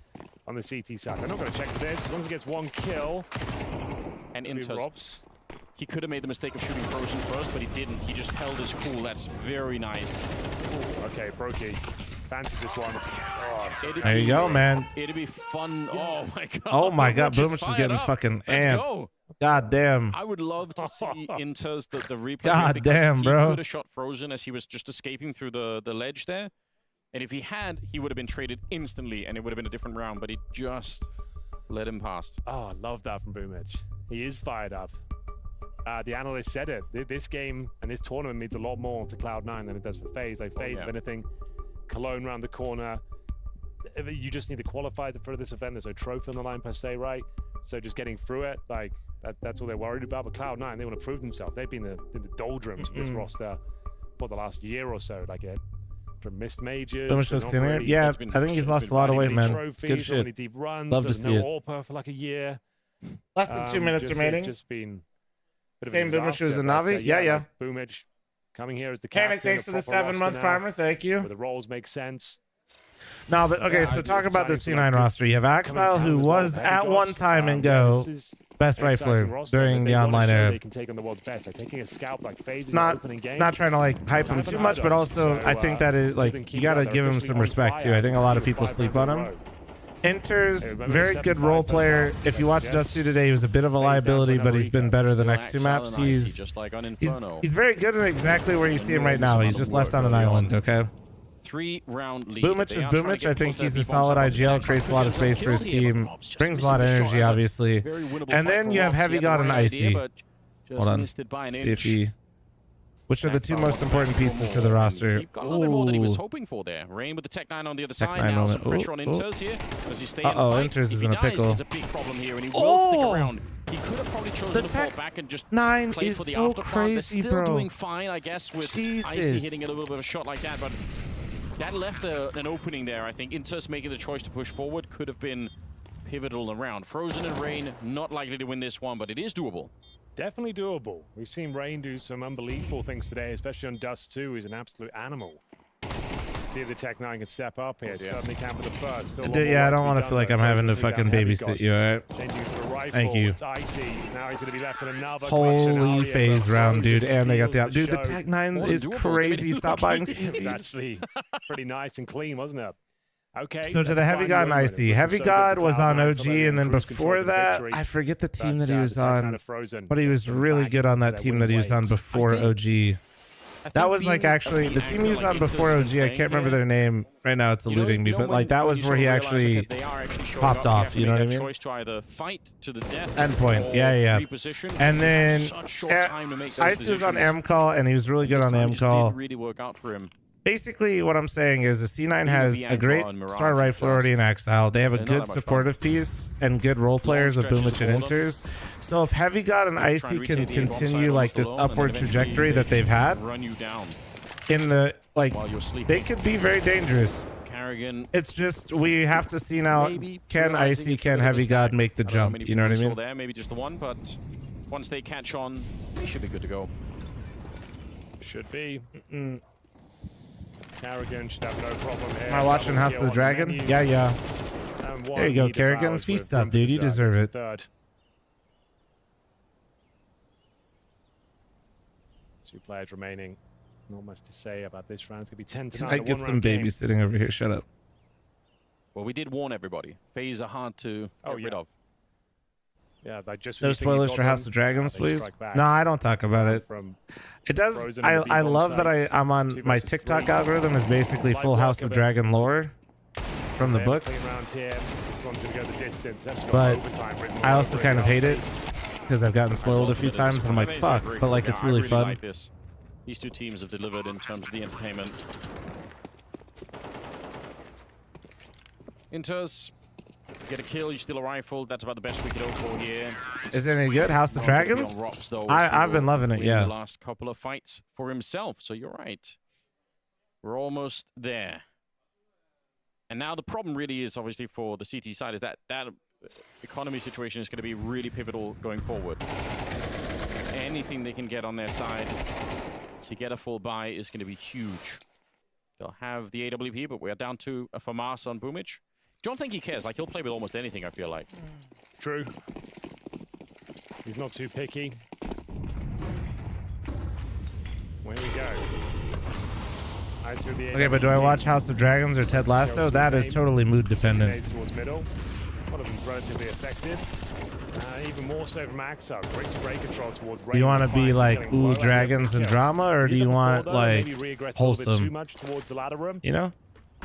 on the CT side. They're not going to check for this. As long as he gets 1 kill. And Inters. He could have made the mistake of shooting Frozen first, but he didn't. He just held his cool. That's very nice. Ooh, okay, Brokey. Fancy this one. Oh, There you go, man. It'd be fun. Oh my god. Oh my god, Boomich Boomich is getting fired up. fucking Let's amped. go. God damn. I would love to see Inter's the replay. God because damn, he bro. could have shot Frozen as he was just escaping through the ledge there. And if he had, he would have been traded instantly and it would have been a different round, but he just let him pass. Oh, I love that from Boomich. He is fired up. The analyst said it. This game and this tournament means a lot more to Cloud9 than it does for FaZe. Like FaZe, if anything, Cologne round the corner. You just need to qualify for this event. There's no trophy on the line per se, right? So just getting through it, like that's all they're worried about. But Cloud9, they want to prove themselves. They've been in the doldrums of this roster for the last year or so. Like from missed majors. Yeah, I think he's lost a lot of weight, man. It's good shit. Deep runs. Love to see it. AWPer for like a year. Less than 2 minutes remaining. Just been same Boomich as a Navi. Yeah. Like Boomich coming here as the Kamek, captain. thanks for the 7-month primer. Thank you. Where the roles make sense. No, but okay, so talk about the C9 roster. You have Axile, who was at one time in Go best rifler during the online era. They can take on the world's best. Like taking a scalp like FaZe in not the opening game. Not trying to like hype him too much, but also I think that is like you gotta give him some respect too. I think a lot of people sleep on him. Inter's very good role player. If you watch Dust 2 today, he was a bit of a liability, but he's been better the next two maps. He's very good at exactly where you see him right now. He's just left on an island, okay? 3-round lead. Boomich is Boomich. I think he's a solid IGL, creates a lot of space for his team, brings a lot of energy, obviously. And then you have Heavy God and Icy. Hold on. See if he... Which are the two most important pieces to the roster? He got a little bit more than he was hoping for there. Rain with the Tech 9 on the other side. Now some pressure on Inters here. Does he stay in the fight? Inters is in a If he dies, pickle. it's a big problem here, and he will stick around. He could have probably chosen to fall back and just play for the afterthought. They're still doing fine, I guess, with Icy hitting a little bit of a shot like that, but that left an opening there. I think Inters making the choice to push forward could have been pivotal around. Frozen and Rain not likely to win this one, but it is doable. Definitely doable. We've seen Rain do some unbelievable things today, especially on Dust 2. He's an absolute animal. See if the Tech 9 can step up here. Certainly can for the first. Yeah, I don't want to feel like I'm having to fucking babysit you, alright? Thank you. It's Icy. Now he's going to be left in another Holy FaZe round, dude. And they got the... Dude, the Tech 9 is crazy. Stop buying CCs. Actually, pretty nice and clean, wasn't it? Okay. So to the Heavy God and Icy. Heavy God was on OG, and then before that, I forget the team that he was on, but he was really good on that team that he was on before OG. That was like actually the team he was on before OG. I can't remember their name right now. It's eluding me, but like that was where he actually popped off. You know what I mean? Endpoint. Yeah. And then Icy was on M call, and he was really good on M call. Really work out for him. Basically, what I'm saying is the C9 has a great star rifler already in Exile. They have a good supportive piece and good role players of Boomich and Inters. So if Heavy God and Icy can continue like this upward trajectory that they've had in the like, they could be very dangerous. It's just we have to see now, can Icy, can Heavy God make the jump? You know what I mean? Maybe just the one, but once they catch on, they should be good to go. Should be. Carrigan should have no problem here. Am I watching House of the Dragon? Yeah. There you go, Carrigan. Feast up, dude. You deserve it. Two players remaining. Not much to say about this round. It's going to be 10 to 9. I get some babysitting over here. Shut up. Well, we did warn everybody. FaZe are hard to get rid of. Yeah, like just no spoilers for House of Dragons, please. No, I don't talk about it. It does. I love that I'm on my TikTok algorithm is basically full House of Dragon lore from the books. But I also kind of hate it because I've gotten spoiled a few times, and I'm like, fuck. But like, it's really fun. Like this. These two teams have delivered in terms of the entertainment. Inters. Get a kill, you steal a rifle. That's about the best we could hope for here. Is it any good? House of Dragons? I've been loving it, yeah. The last couple of fights for himself, so you're right. We're almost there. And now the problem really is, obviously, for the CT side, is that economy situation is going to be really pivotal going forward. Anything they can get on their side to get a full buy is going to be huge. They'll have the AWP, but we're down to a FAMAS on Boomich. Don't think he cares. Like, he'll play with almost anything, I feel like. True. He's not too picky. Where we go. Icy with the Okay, but do I watch House of Dragons or Ted Lasso? That is totally mood dependent. towards middle. One of them's relatively effective. Even more so from Axel. Great spray control towards Do you want to be like, ooh, dragons and drama, or do you want like wholesome? Too much towards the ladder room. You know?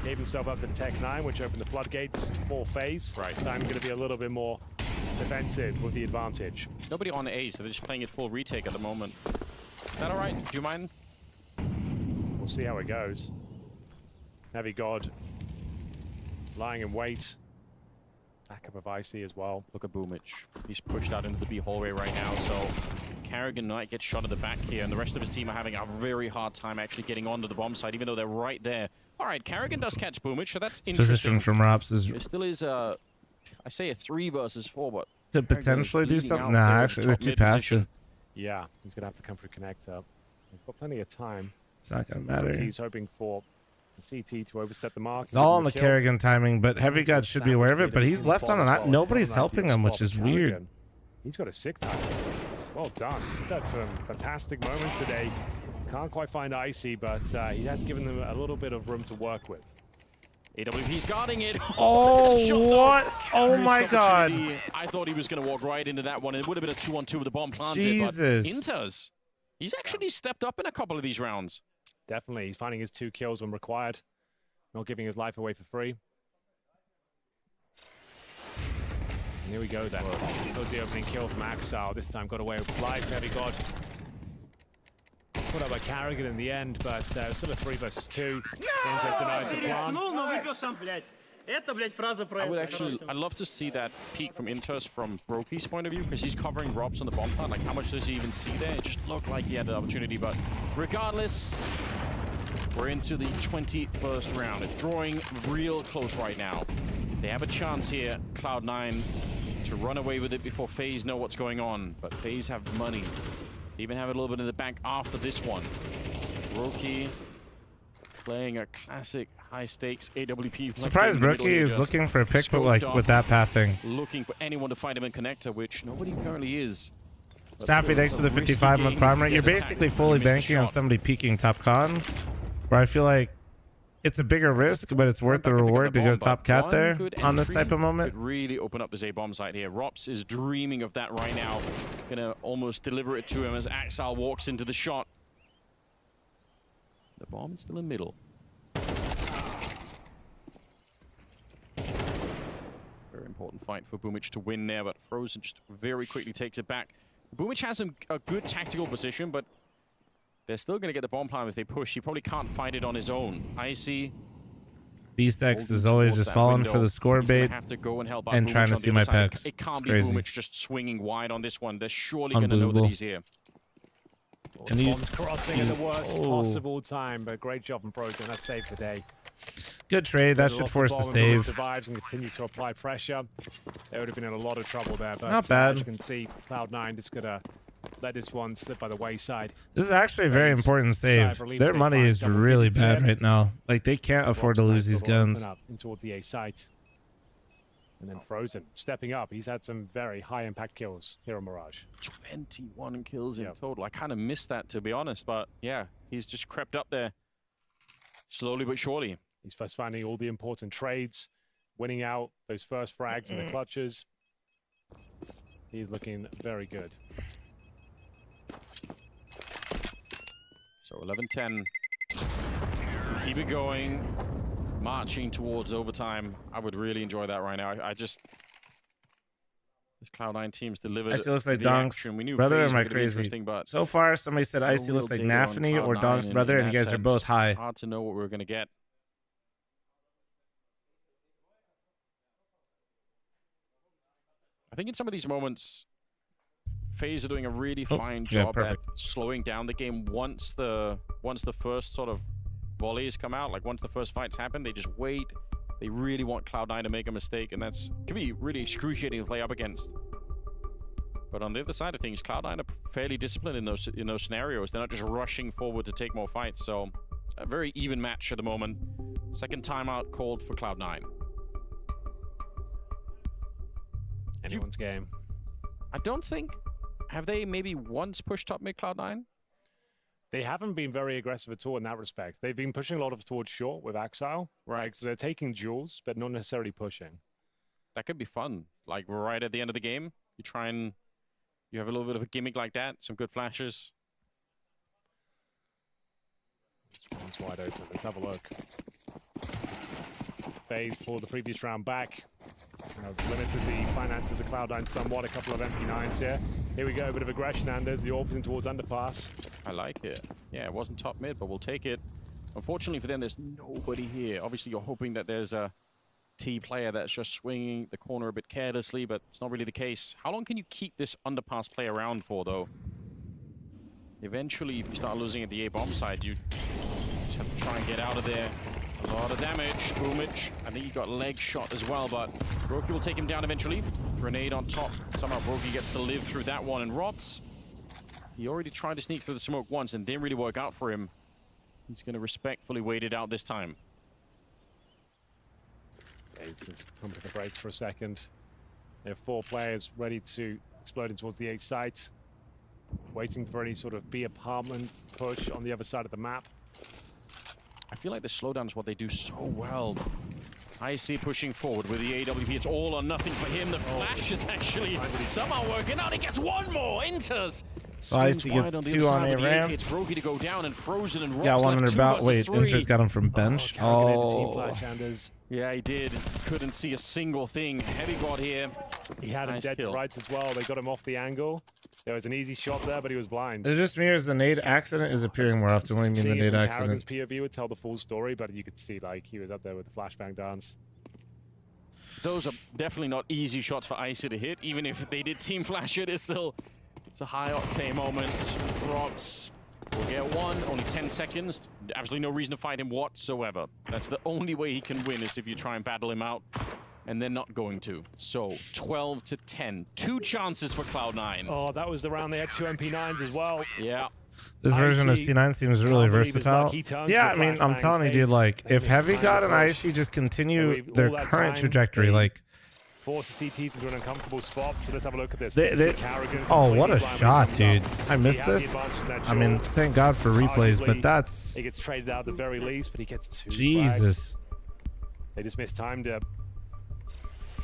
Gave himself up to the Tech 9, which opened the floodgates for FaZe. Right. Time going to be a little bit more defensive with the advantage. Nobody on A, so they're just playing it full retake at the moment. Is that all right? Do you mind? We'll see how it goes. Heavy God lying in wait. Backup of Icy as well. Look at Boomich. He's pushed out into the B hallway right now, so Carrigan might get shot at the back here, and the rest of his team are having a very hard time actually getting onto the bomb site, even though they're right there. All right, Carrigan does catch Boomich, so that's interesting. Position from Rops is... It still is, I say a 3 versus 4, but... Could potentially do something? Nah, actually, they're too passive. Yeah, he's going to have to come for connector. We've got plenty of time. It's not going to matter. He's hoping for the CT to overstep the mark. It's all on the Kerrigan timing, but Heavy God should be aware of it, but he's left on an... Nobody's helping him, which is weird. He's got a sick time. Well done. He's had some fantastic moments today. Can't quite find Icy, but he has given them a little bit of room to work with. AWP's guarding it. Oh, what? Oh my God. I thought he was going to walk right into that one. It would have been a 2-on-2 with the bomb planted. Jesus. But Inters, he's actually stepped up in a couple of these rounds. Definitely. He's finding his 2 kills when required. Not giving his life away for free. And here we go then. That was the opening kill from Axel. This time got away with his life. Heavy God. Put up by Carrigan in the end, but still a 3 versus 2. Inters denied the plan. I'd love to see that peek from Inters from Brokey's point of view, because he's covering Robs on the bomb plant. Like, how much does he even see there? It just looked like he had the opportunity, but regardless, we're into the 21st round. It's drawing real close right now. They have a chance here, Cloud9, to run away with it before FaZe know what's going on, but FaZe have money. They even have a little bit in the bank after this one. Brokey playing a classic high-stakes AWP. Surprised Brookie is looking for a pick, but like with that pathing. Looking for anyone to find him in connector, which nobody currently is. Staffy, thanks for the 55-month prime rate. You're basically fully banking on somebody peeking top con, where I feel like it's a bigger risk, but it's worth the reward to go top cat there on this type of moment. Could really open up this A bomb site here. Rops is dreaming of that right now. Gonna almost deliver it to him as Axel walks into the shot. The bomb is still in middle. Very important fight for Boomich to win there, but Frozen just very quickly takes it back. Boomich has a good tactical position, but they're still going to get the bomb plant if they push. He probably can't fight it on his own. Icy. Beastex is always just falling for the score bait have to go and help and trying to see my picks. It can't it's be crazy. Boomich just swinging wide on this one. They're surely going to know that he's here. And bombs crossing at the worst possible time, but great job from Frozen. That saves the day. Good trade. That should force a save. Survives and continue to apply pressure. They would have been in a lot of trouble there. But not bad. As you can see, Cloud9 just gonna let this one slip by the wayside. This is actually a very important save. Their money is really bad right now. Like, they can't afford to lose these guns. Up in towards the A site. And then Frozen stepping up. He's had some very high impact kills here on Mirage. 21 kills in total. I kind of missed that, to be honest, but yeah, he's just crept up there slowly but surely. He's first finding all the important trades, winning out those first frags and the clutches. He's looking very good. So 11-10. Keep it going. Marching towards overtime. I would really enjoy that right now. I just... This Cloud9 team's delivered. Icy looks like Donk's brother, or am I crazy? But so far, somebody said Icy looks like Nafany or Donk's brother, and you guys are both high. Hard to know what we're going to get. I think in some of these moments, FaZe are doing a really fine job at slowing down the game once the first sort of volleys come out. Like, once the first fights happen, they just wait. They really want Cloud9 to make a mistake, and that's can be really excruciating to play up against. But on the other side of things, Cloud9 are fairly disciplined in those scenarios. They're not just rushing forward to take more fights. So a very even match at the moment. Second timeout called for Cloud9. Anyone's game. I don't think... Have they maybe once pushed up mid Cloud9? They haven't been very aggressive at all in that respect. They've been pushing a lot of towards short with Axile. Right. So they're taking duels, but not necessarily pushing. That could be fun. Like right at the end of the game, you try and you have a little bit of a gimmick like that. Some good flashes. One's wide open. Let's have a look. FaZe pulled the previous round back. Limited the finances of Cloud9 somewhat. A couple of MP9s here. Here we go. A bit of aggression, Anders. The orbiting towards underpass. I like it. Yeah, it wasn't top mid, but we'll take it. Unfortunately for them, there's nobody here. Obviously, you're hoping that there's a T player that's just swinging the corner a bit carelessly, but it's not really the case. How long can you keep this underpass play around for, though? Eventually, if you start losing at the A bomb side, you just have to try and get out of there. A lot of damage. Boomage. I think he got leg shot as well, but Roki will take him down eventually. Grenade on top. Somehow Roki gets to live through that one, and Robs, he already tried to sneak through the smoke once and didn't really work out for him. He's going to respectfully wait it out this time. Let's come to the brakes for a second. There are 4 players ready to explode in towards the A site. Waiting for any sort of B apartment push on the other side of the map. I feel like the slowdown is what they do so well. I see pushing forward with the AWP. It's all or nothing for him. The flash is actually somehow working out. He gets one more. Enters. So Icy gets 2 on A ramp. It's Roki to go down and Frozen and Got one under about. Wait, Inter's got him from bench. Yeah, he did. Couldn't see a single thing. Heavy got here. He had him dead to rights as well. They got him off the angle. There was an easy shot there, but he was blind. Is it just me, or is the nade accident is appearing more often? What do you mean the nade accident? POV would tell the full story, but you could see like he was up there with the flashbang dance. Those are definitely not easy shots for Icy to hit. Even if they did team flash it, it's a high octane moment. Robs will get one. Only 10 seconds. Absolutely no reason to fight him whatsoever. That's the only way he can win is if you try and battle him out. And they're not going to. So 12 to 10. 2 chances for Cloud9. Oh, that was the round they had 2 MP9s as well. Yeah. This version of C9 seems really versatile. Yeah, I mean, I'm telling you, dude, like, if Heavy God and Icy just continue their current trajectory, like... Force the CT into an uncomfortable spot, so let's have a look at this. Oh, what a shot, dude. I missed this. I mean, thank God for replays, but that's... He gets traded out at the very least, but he gets 2 Jesus. Flags. They just mistimed it.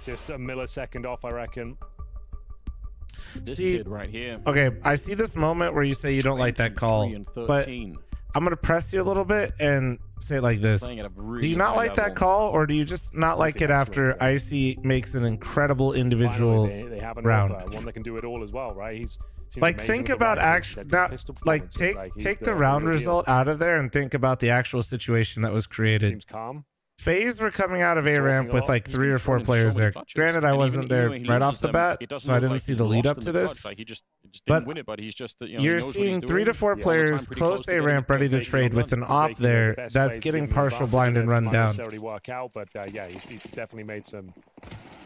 Just a millisecond off, I reckon. This kid right here. Okay, I see this moment where you say you don't like that call, but I'm going to press you a little bit and say it like this. Do you not like that call, or do you just not like it after Icy makes an incredible individual round? One that can do it all as well, right? Like, think about actually, like, take the round result out of there and think about the actual situation that was created. Seems calm. FaZe were coming out of A ramp with like 3 or 4 players there. Granted, I wasn't there right off the bat, so I didn't see the lead up to this. But you're seeing 3 to 4 players close A ramp ready to trade with an op there that's getting partial blind and run down. But yeah, he's definitely made some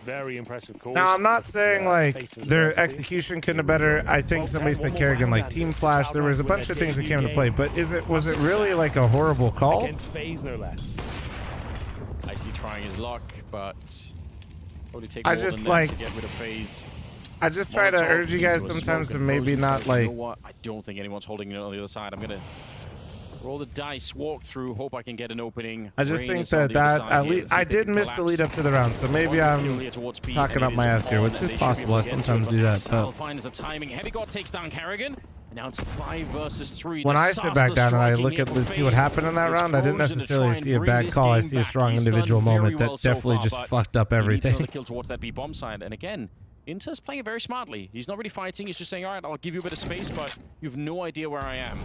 very impressive calls. Now, I'm not saying like their execution couldn't have better. I think somebody said Kerrigan like team flash. There was a bunch of things that came into play, but was it really like a horrible call? Against FaZe, no less. Icy trying his luck, but probably take more than that to get rid of FaZe. I just try to urge you guys sometimes to maybe not like... You know what? I don't think anyone's holding it on the other side. I'm going to roll the dice, walk through, hope I can get an opening. I just think that at least I did miss the lead up to the round, so maybe I'm talking up my ass here, which is possible. I sometimes do that. But finds the timing. Heavy God takes down Kerrigan. Now it's 5 versus 3. When I sit back down and I look at see what happened in that round, I didn't necessarily see a bad call. I see a strong individual moment that definitely just fucked up everything. He needs another kill towards that B bomb side, and again, Inter's playing it very smartly. He's not really fighting. He's just saying, all right, I'll give you a bit of space, but you have no idea where I am.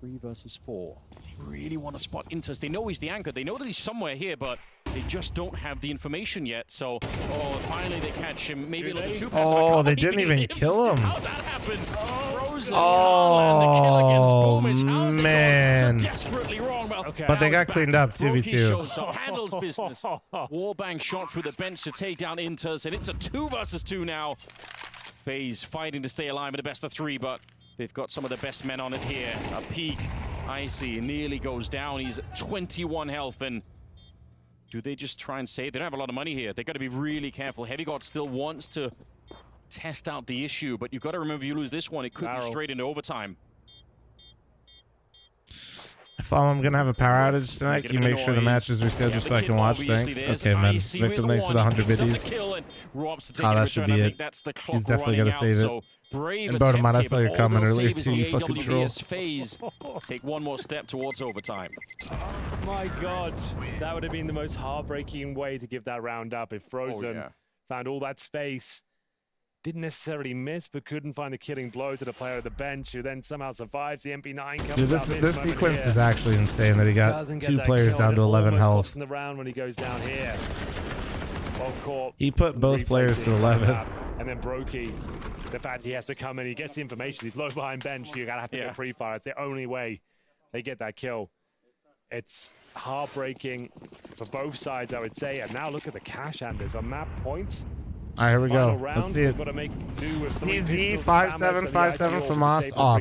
3 versus 4. They really want to spot Inters. They know he's the anchor. They know that he's somewhere here, but they just don't have the information yet. So, finally they catch him. Maybe a little too fast. Oh, they didn't even kill him. How'd that happen? Frozen. Oh, man. So desperately wrong. Well, but they got cleaned up, 2v2. Handles business. Wallbang shot through the bench to take down Inters, and it's a 2 versus 2 now. FaZe fighting to stay alive in the best of 3, but they've got some of the best men on it here. A peek. Icy nearly goes down. He's 21 health. And do they just try and save? They don't have a lot of money here. They got to be really careful. Heavy God still wants to test out the issue. But you've got to remember, if you lose this one, it could be straight into overtime. If I'm gonna have a power outage tonight, can you make sure the match is rescheduled so I can watch? Thanks. Okay, man. Victim, thanks for the 100 biddies. Oh, that should be it. He's definitely gonna save it. And Bodeman, I saw your comment earlier too, you fucking troll. FaZe take one more step towards overtime. Oh my god, that would have been the most heartbreaking way to give that round up if Frozen found all that space. Didn't necessarily miss, but couldn't find the killing blow to the player at the bench, who then somehow survives. The MP9 comes Dude, out this sequence here. is actually insane that he got two players down to 11 health. In the round when he goes down here. Well caught. He put both players to 11. And then Brokey, the fact he has to come in, he gets the information. He's low behind bench. You gotta have to get pre-fire. It's the only way they get that kill. It's heartbreaking for both sides, I would say. And now look at the cash handers on map points. All right, here we go. Let's see it. CZ 5757 from us off.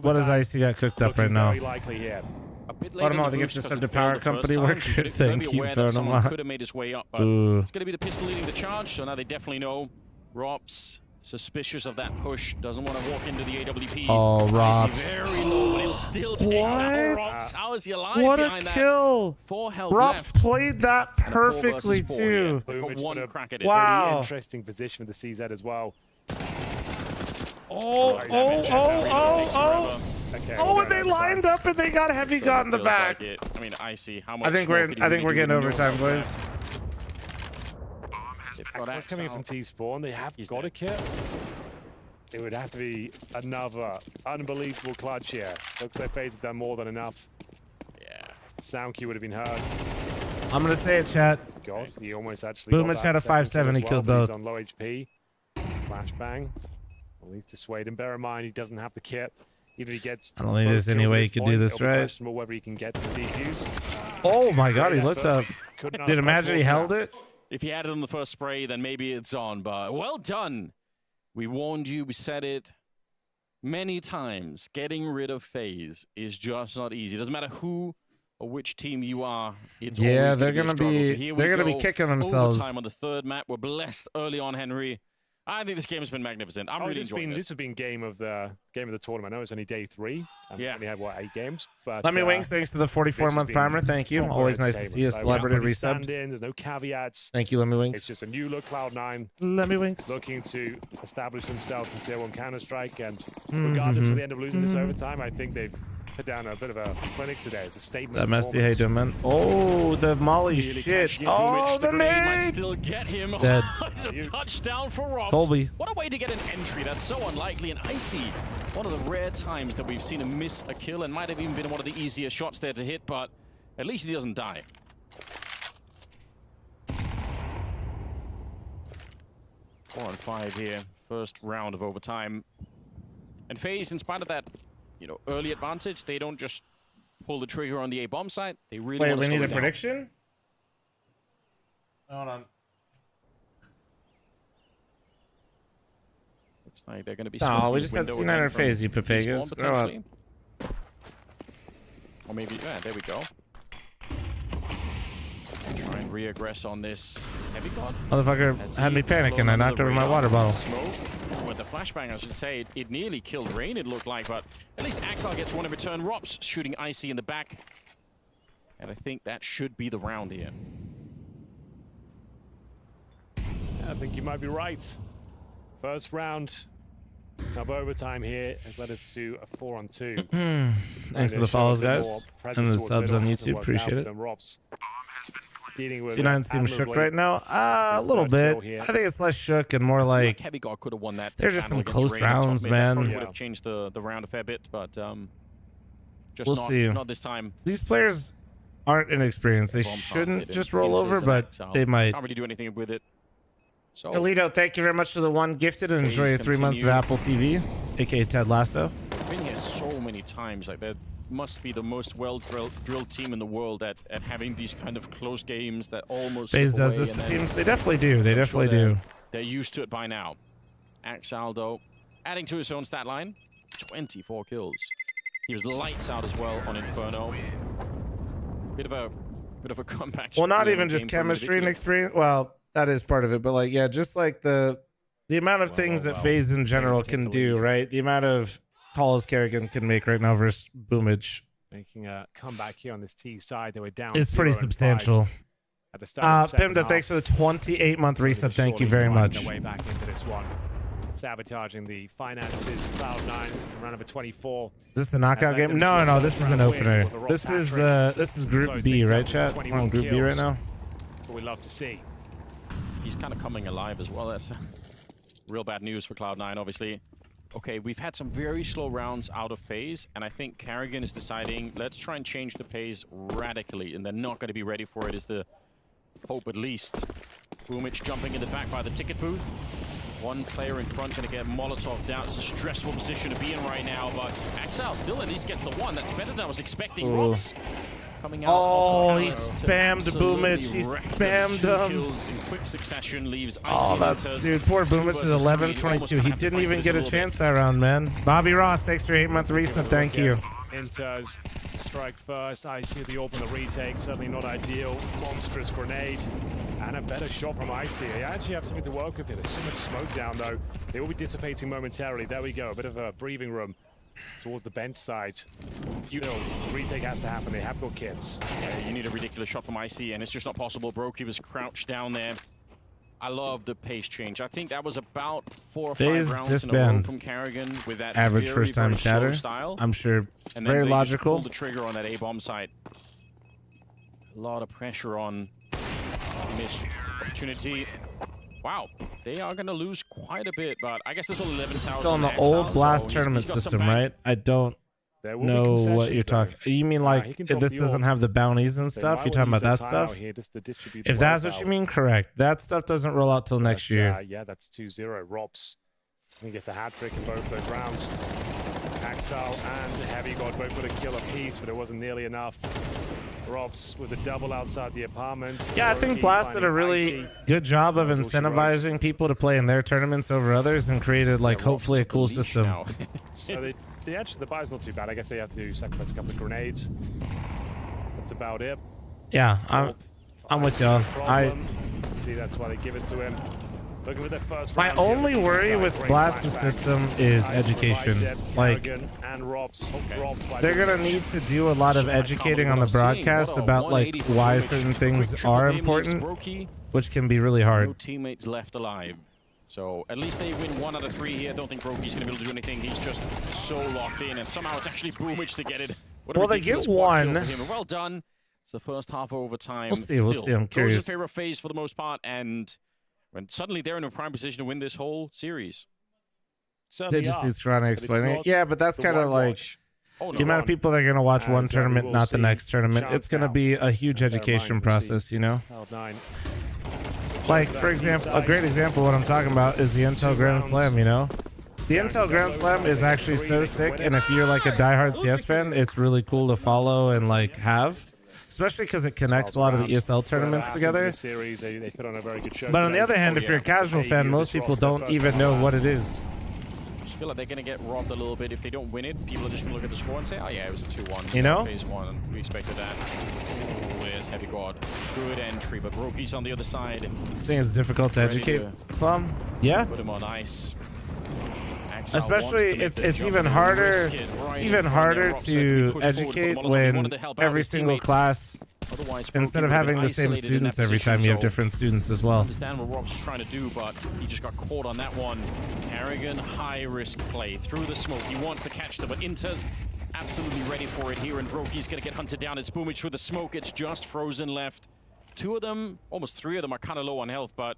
What does Icy got cooked up right now? What about the gift sent to power company work? Thank you, Inferno. Could have made his way up, but it's going to be the pistol leading the charge. So now they definitely know. Rops suspicious of that push. Doesn't want to walk into the AWP. Oh, Rops. Very low, but he'll still take out Rops. How is he alive? What a kill! 4 health Rops left. played that perfectly too. Got one crack at it. Wow. Pretty interesting position for the CZ as well. Oh, and they lined up and they got heavy got in the back. I mean, I see how much. I think we're getting overtime, boys. What's coming from T-Spawn? They have got a kit. It would have to be another unbelievable clutch here. Looks like FaZe have done more than enough. Yeah. Sound cue would have been heard. I'm gonna say it, chat. God, he almost actually. Boomich had a 5-7. He killed both. He's on low HP. Flashbang. At least dissuade him. Bear in mind, he doesn't have the kit. Even if he gets. I don't think there's any way he could do this right. Questionable whether he can get the defuse. Oh my God, he looked up. Did imagine he held it? If he had it on the first spray, then maybe it's on, but well done. We warned you, we said it many times. Getting rid of FaZe is just not easy. It doesn't matter who or which team you are. It's always they're gonna be kicking themselves. Overtime on the third map. We're blessed early on, Henry. I think this game has been magnificent. I'm really enjoying this. This has been game of the tournament. I know it's only day 3. We only had 8 games. But Let me wings. Thanks to the 44-month primer. Thank you. Always nice to see a celebrity resub. There's no caveats. Thank you, Let me wings. It's just a new look Cloud9. Let me wings. Looking to establish themselves in Tier 1 Counter-Strike, and regardless of the end of losing this overtime, I think they've put down a bit of a clinic today. It's a statement. That messy, hey, doing, man. Oh, the molly shit. Oh, the nade. Might still get him. Dead. It's a touchdown for Robs. Colby. What a way to get an entry. That's so unlikely. And Icy, one of the rare times that we've seen him miss a kill, and might have even been one of the easier shots there to hit, but at least he doesn't die. 4-5 here. First round of overtime. And FaZe, in spite of that, early advantage, they don't just pull the trigger on the A-bomb side. They really want to slow it down. Wait, we need a prediction? Hold on. Looks like they're going to be. Oh, we just had C9 or FaZe, you Papagas. Grow up. Or maybe, there we go. Try and re-aggress on this heavy god. Motherfucker had me panicking. I knocked over my water bottle. Smoke. With the flashbang, I should say, it nearly killed Rain, it looked like, but at least Axel gets one in return. Rops shooting Icy in the back. And I think that should be the round here. I think you might be right. First round of overtime here has led us to a 4-on-2. Thanks for the follows, guys. And the subs on YouTube. Appreciate it. C9 seems shook right now. A little bit. I think it's less shook and more like Heavy God could have won that. There's just some close rounds, man. Would have changed the round a fair bit, but just we'll see. Not this time. These players aren't inexperienced. They shouldn't just roll over, but they might. Can't really do anything with it. So, Toledo, thank you very much for the 1 gifted, and enjoy your 3 months of Apple TV, aka Ted Lasso. I've been here so many times. Like, there must be the most well-drilled team in the world at having these kind of close games that almost. FaZe does this to teams. They definitely do. They definitely do. They're used to it by now. Axel, though, adding to his own stat line, 24 kills. He was lights out as well on Inferno. Bit of a comeback. Well, not even just chemistry and experience. Well, that is part of it, but like, yeah, just like the The amount of things that FaZe in general can do, right? The amount of calls Kerrigan can make right now versus Boomage. Making a comeback here on this T side. They were down. It's pretty substantial. At the start of the Pimda, thanks for the 28-month reset. Thank you very much. Their way back into this one. Sabotaging the finances of Cloud9 in round number 24. Is this a knockout game? No, this is an opener. This is Group B, right, chat? We're on Group B right now. What we love to see. He's kind of coming alive as well. That's real bad news for Cloud9, obviously. Okay, we've had some very slow rounds out of FaZe, and I think Kerrigan is deciding, let's try and change the pace radically, and they're not going to be ready for it, is the hope at least. Boomich jumping in the back by the ticket booth. One player in front going to get Molotov down. It's a stressful position to be in right now, but Axel still at least gets the one. That's better than I was expecting. Rops coming out. Oh, he spammed Boomich. He spammed him. Kills in quick succession leaves. Oh, that's dude. Poor Boomich is 11-22. He didn't even get a chance that round, man. Bobby Ross, extra 8-month reset. Thank you. Inters strike first. Icy the open the retake. Certainly not ideal. Monstrous grenade. And a better shot from Icy. They actually have something to work with here. There's so much smoke down, though. They will be dissipating momentarily. There we go. A bit of a breathing room towards the bench side. Still, the retake has to happen. They have got kits. Yeah, you need a ridiculous shot from Icy, and it's just not possible. Brokey was crouched down there. I love the pace change. I think that was about 4 or 5 rounds in a row from Kerrigan with that average first-time chatter style. I'm sure And very then logical. Pulled the trigger on that A-bomb site. A lot of pressure on missed opportunity. Wow, they are going to lose quite a bit, but I guess there's only 11,000. Still in the old Blast tournament system, right? I don't know what you're talking. You mean like this doesn't have the bounties and stuff? You're talking about that stuff? If that's what you mean, correct. That stuff doesn't roll out till next year. Yeah, that's 2-0. Robs, he gets a hat trick in both those rounds. Axel and Heavy got both with a kill apiece, but it wasn't nearly enough. Robs with a double outside the apartment. Yeah, I think Blast did a really good job of incentivizing people to play in their tournaments over others and created like hopefully a cool system. So the buy's not too bad. I guess they have to sacrifice a couple of grenades. That's about it. Yeah, I'm with y'all. See, that's why they give it to him. Looking for their first My only worry with Blast's system is education. Like, they're gonna need to do a lot of educating on the broadcast about like why certain things are important, which can be really hard. No teammates left alive. So at least they win 1 out of 3 here. I don't think Brokey's going to be able to do anything. He's just so locked in, and somehow it's actually Boomich to get it. Well, they get one. Well done. It's the first half of overtime. We'll see. We'll see. I'm curious. Goes in favor of FaZe for the most part, and when suddenly they're in a prime position to win this whole series. They just need Serrano explaining it. Yeah, but that's kind of like the amount of people that are going to watch one tournament, not the next tournament. It's going to be a huge education process, you know? Like, for example, a great example of what I'm talking about is the Intel Grand Slam, you know? The Intel Grand Slam is actually so sick, and if you're like a diehard CS fan, it's really cool to follow and like have. Especially because it connects a lot of the ESL tournaments together. But on the other hand, if you're a casual fan, most people don't even know what it is. I just feel like they're going to get robbed a little bit if they don't win it. People are just going to look at the score and say, oh yeah, it was 2-1. You know? Phase 1, we expected that. There's Heavy God. Good entry, but Brokey's on the other side. I think it's difficult to educate from. Yeah? Put him on ice. Especially, it's even harder. It's even harder to educate when every single class, instead of having the same students every time, you have different students as well. I understand what Rob's trying to do, but he just got caught on that one. Kerrigan, high-risk play through the smoke. He wants to catch them, but Inter's absolutely ready for it here, and Brokey's going to get hunted down. It's Boomich with the smoke. It's just Frozen left. 2 of them, almost 3 of them are kind of low on health, but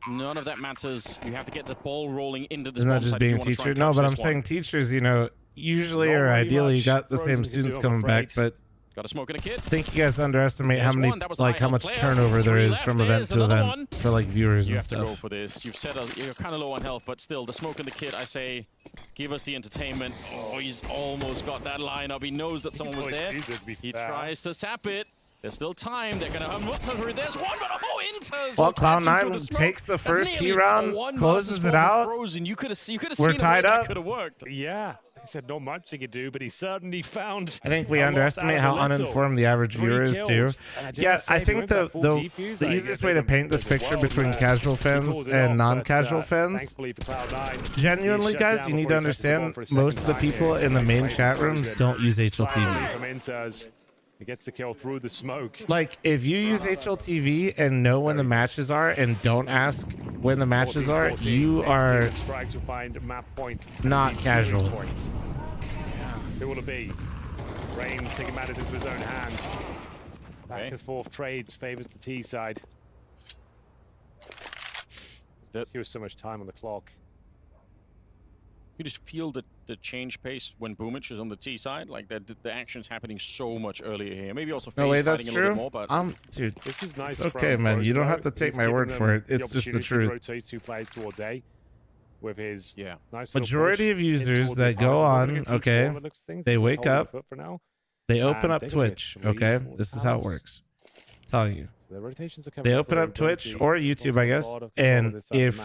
none of that matters. You have to get the ball rolling into this. Isn't that just being a teacher? No, but I'm saying teachers, you know, usually or ideally you got the same students coming back, but got a smoke and a kid. I think you guys underestimate how many, like how much turnover there is from event to event for like viewers and stuff. You have to go for this. You've said you're kind of low on health, but still, the smoke and the kid, I say, give us the entertainment. Oh, he's almost got that line up. He knows that someone was there. He tries to sap it. There's still time. They're going to... There's one, but Inters. Well, Cloud9 takes the first T round, closes it out. You could have seen We're tied up. Could have worked. Yeah. He said not much he could do, but he certainly found. I think we underestimate how uninformed the average viewer is too. Yeah, I think the easiest way to paint this picture between casual fans and non-casual fans, genuinely, guys, you need to understand most of the people in the main chat rooms don't use HLTV. He gets the kill through the smoke. Like, if you use HLTV and know when the matches are and don't ask when the matches are, you are not casual. Who will it be? Reigns taking matters into his own hands. Back and forth trades favors the T side. There was so much time on the clock. You just feel the change pace when Boomich is on the T side, like the action's happening so much earlier here. Maybe also no way, that's fighting true. A little bit more, but dude, this is nice. It's okay, man. You don't have to take my word for it. It's just the truth. Rotate 2 players towards A with his nice majority of users that go on, okay, they wake up, they open up Twitch, okay? This is how it works. I'm telling you. They open up Twitch or YouTube, I guess, and if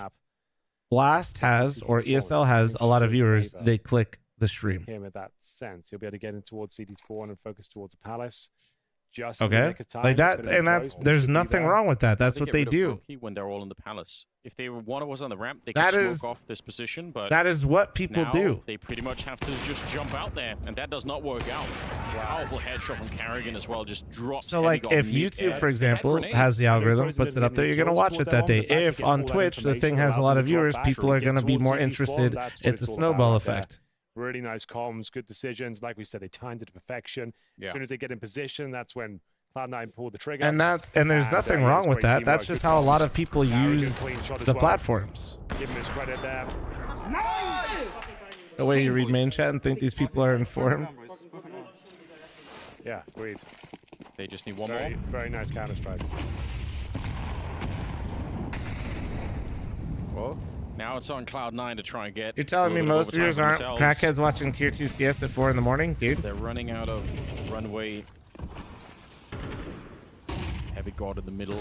Blast has or ESL has a lot of viewers, they click the stream. Him in that sense, you'll be able to get in towards CD spawn and focus towards the palace. Just okay, like that, and there's nothing wrong with that. That's what they do. When they're all in the palace, if they one of us on the ramp, they can smoke off this position. But that is what people do. They pretty much have to just jump out there, and that does not work out. Powerful headshot from Carrigan as well, just drops. So like, if YouTube, for example, has the algorithm, puts it up there, you're gonna watch it that day. If on Twitch the thing has a lot of viewers, people are gonna be more interested. It's a snowball effect. Really nice comms, good decisions. Like we said, they timed it to perfection. As soon as they get in position, that's when Cloud9 pulled the trigger. And there's nothing wrong with that. That's just how a lot of people use the platforms. Give him his credit there. The way you read main chat and think these people are informed. Yeah, agreed. They just need one more. Very nice counter strike. Well, now it's on Cloud9 to try and get. You're telling me most viewers aren't crackheads watching tier 2 CS at 4 in the morning, dude? They're running out of runway. Heavy guard in the middle.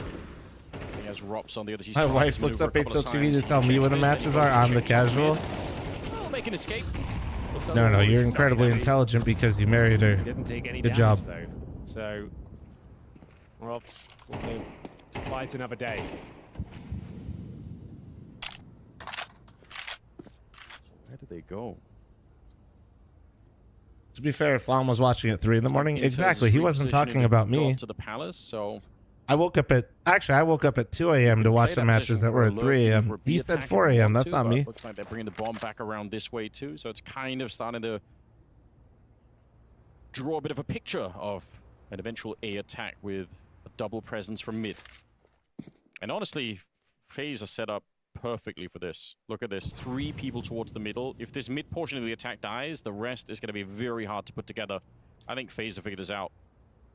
He has Rops on the other. My wife looks up HLTV to tell me when the matches are. I'm the casual. Oh, make an escape. No, you're incredibly intelligent because you married her. Didn't take any Good job. Though. So, Rops will live to fight another day. Where did they go? To be fair, Flam was watching at 3 in the morning. Exactly. He wasn't talking about me. To the palace, so I woke up at 2 a.m. to watch the matches that were at 3 a.m. He said 4 a.m. That's not me. Looks like they're bringing the bomb back around this way too, so it's kind of starting to draw a bit of a picture of an eventual A attack with a double presence from mid. And honestly, FaZe are set up perfectly for this. Look at this, 3 people towards the middle. If this mid portion of the attack dies, the rest is going to be very hard to put together. I think FaZe will figure this out.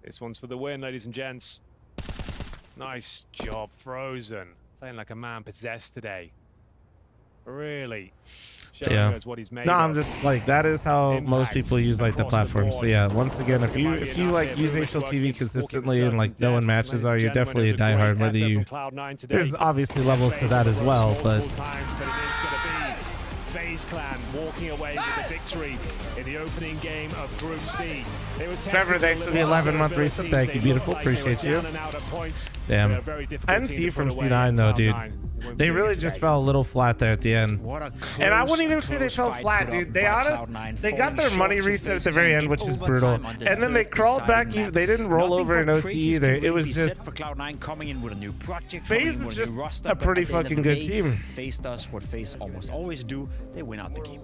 This one's for the win, ladies and gents. Nice job, Frozen. Playing like a man possessed today. Really showing us what he's made No, of. I'm just like, that is how most people use like the platform. So yeah, once again, if you like use HLTV consistently and like know when matches are, you're definitely a diehard. Whether you, there's obviously levels to that as well, but. FaZe Clan walking away with the victory in the opening game of Group C. Trevor, thanks for the 11-month reset. Thank you, beautiful. Appreciate you. Damn. NT from C9 though, dude. They really just fell a little flat there at the end. And I wouldn't even say they fell flat, dude. They they got their money reset at the very end, which is brutal. And then they crawled back. They didn't roll over in OT either. It was just FaZe is just a pretty fucking good team. FaZe does what FaZe almost always do. They win out the game.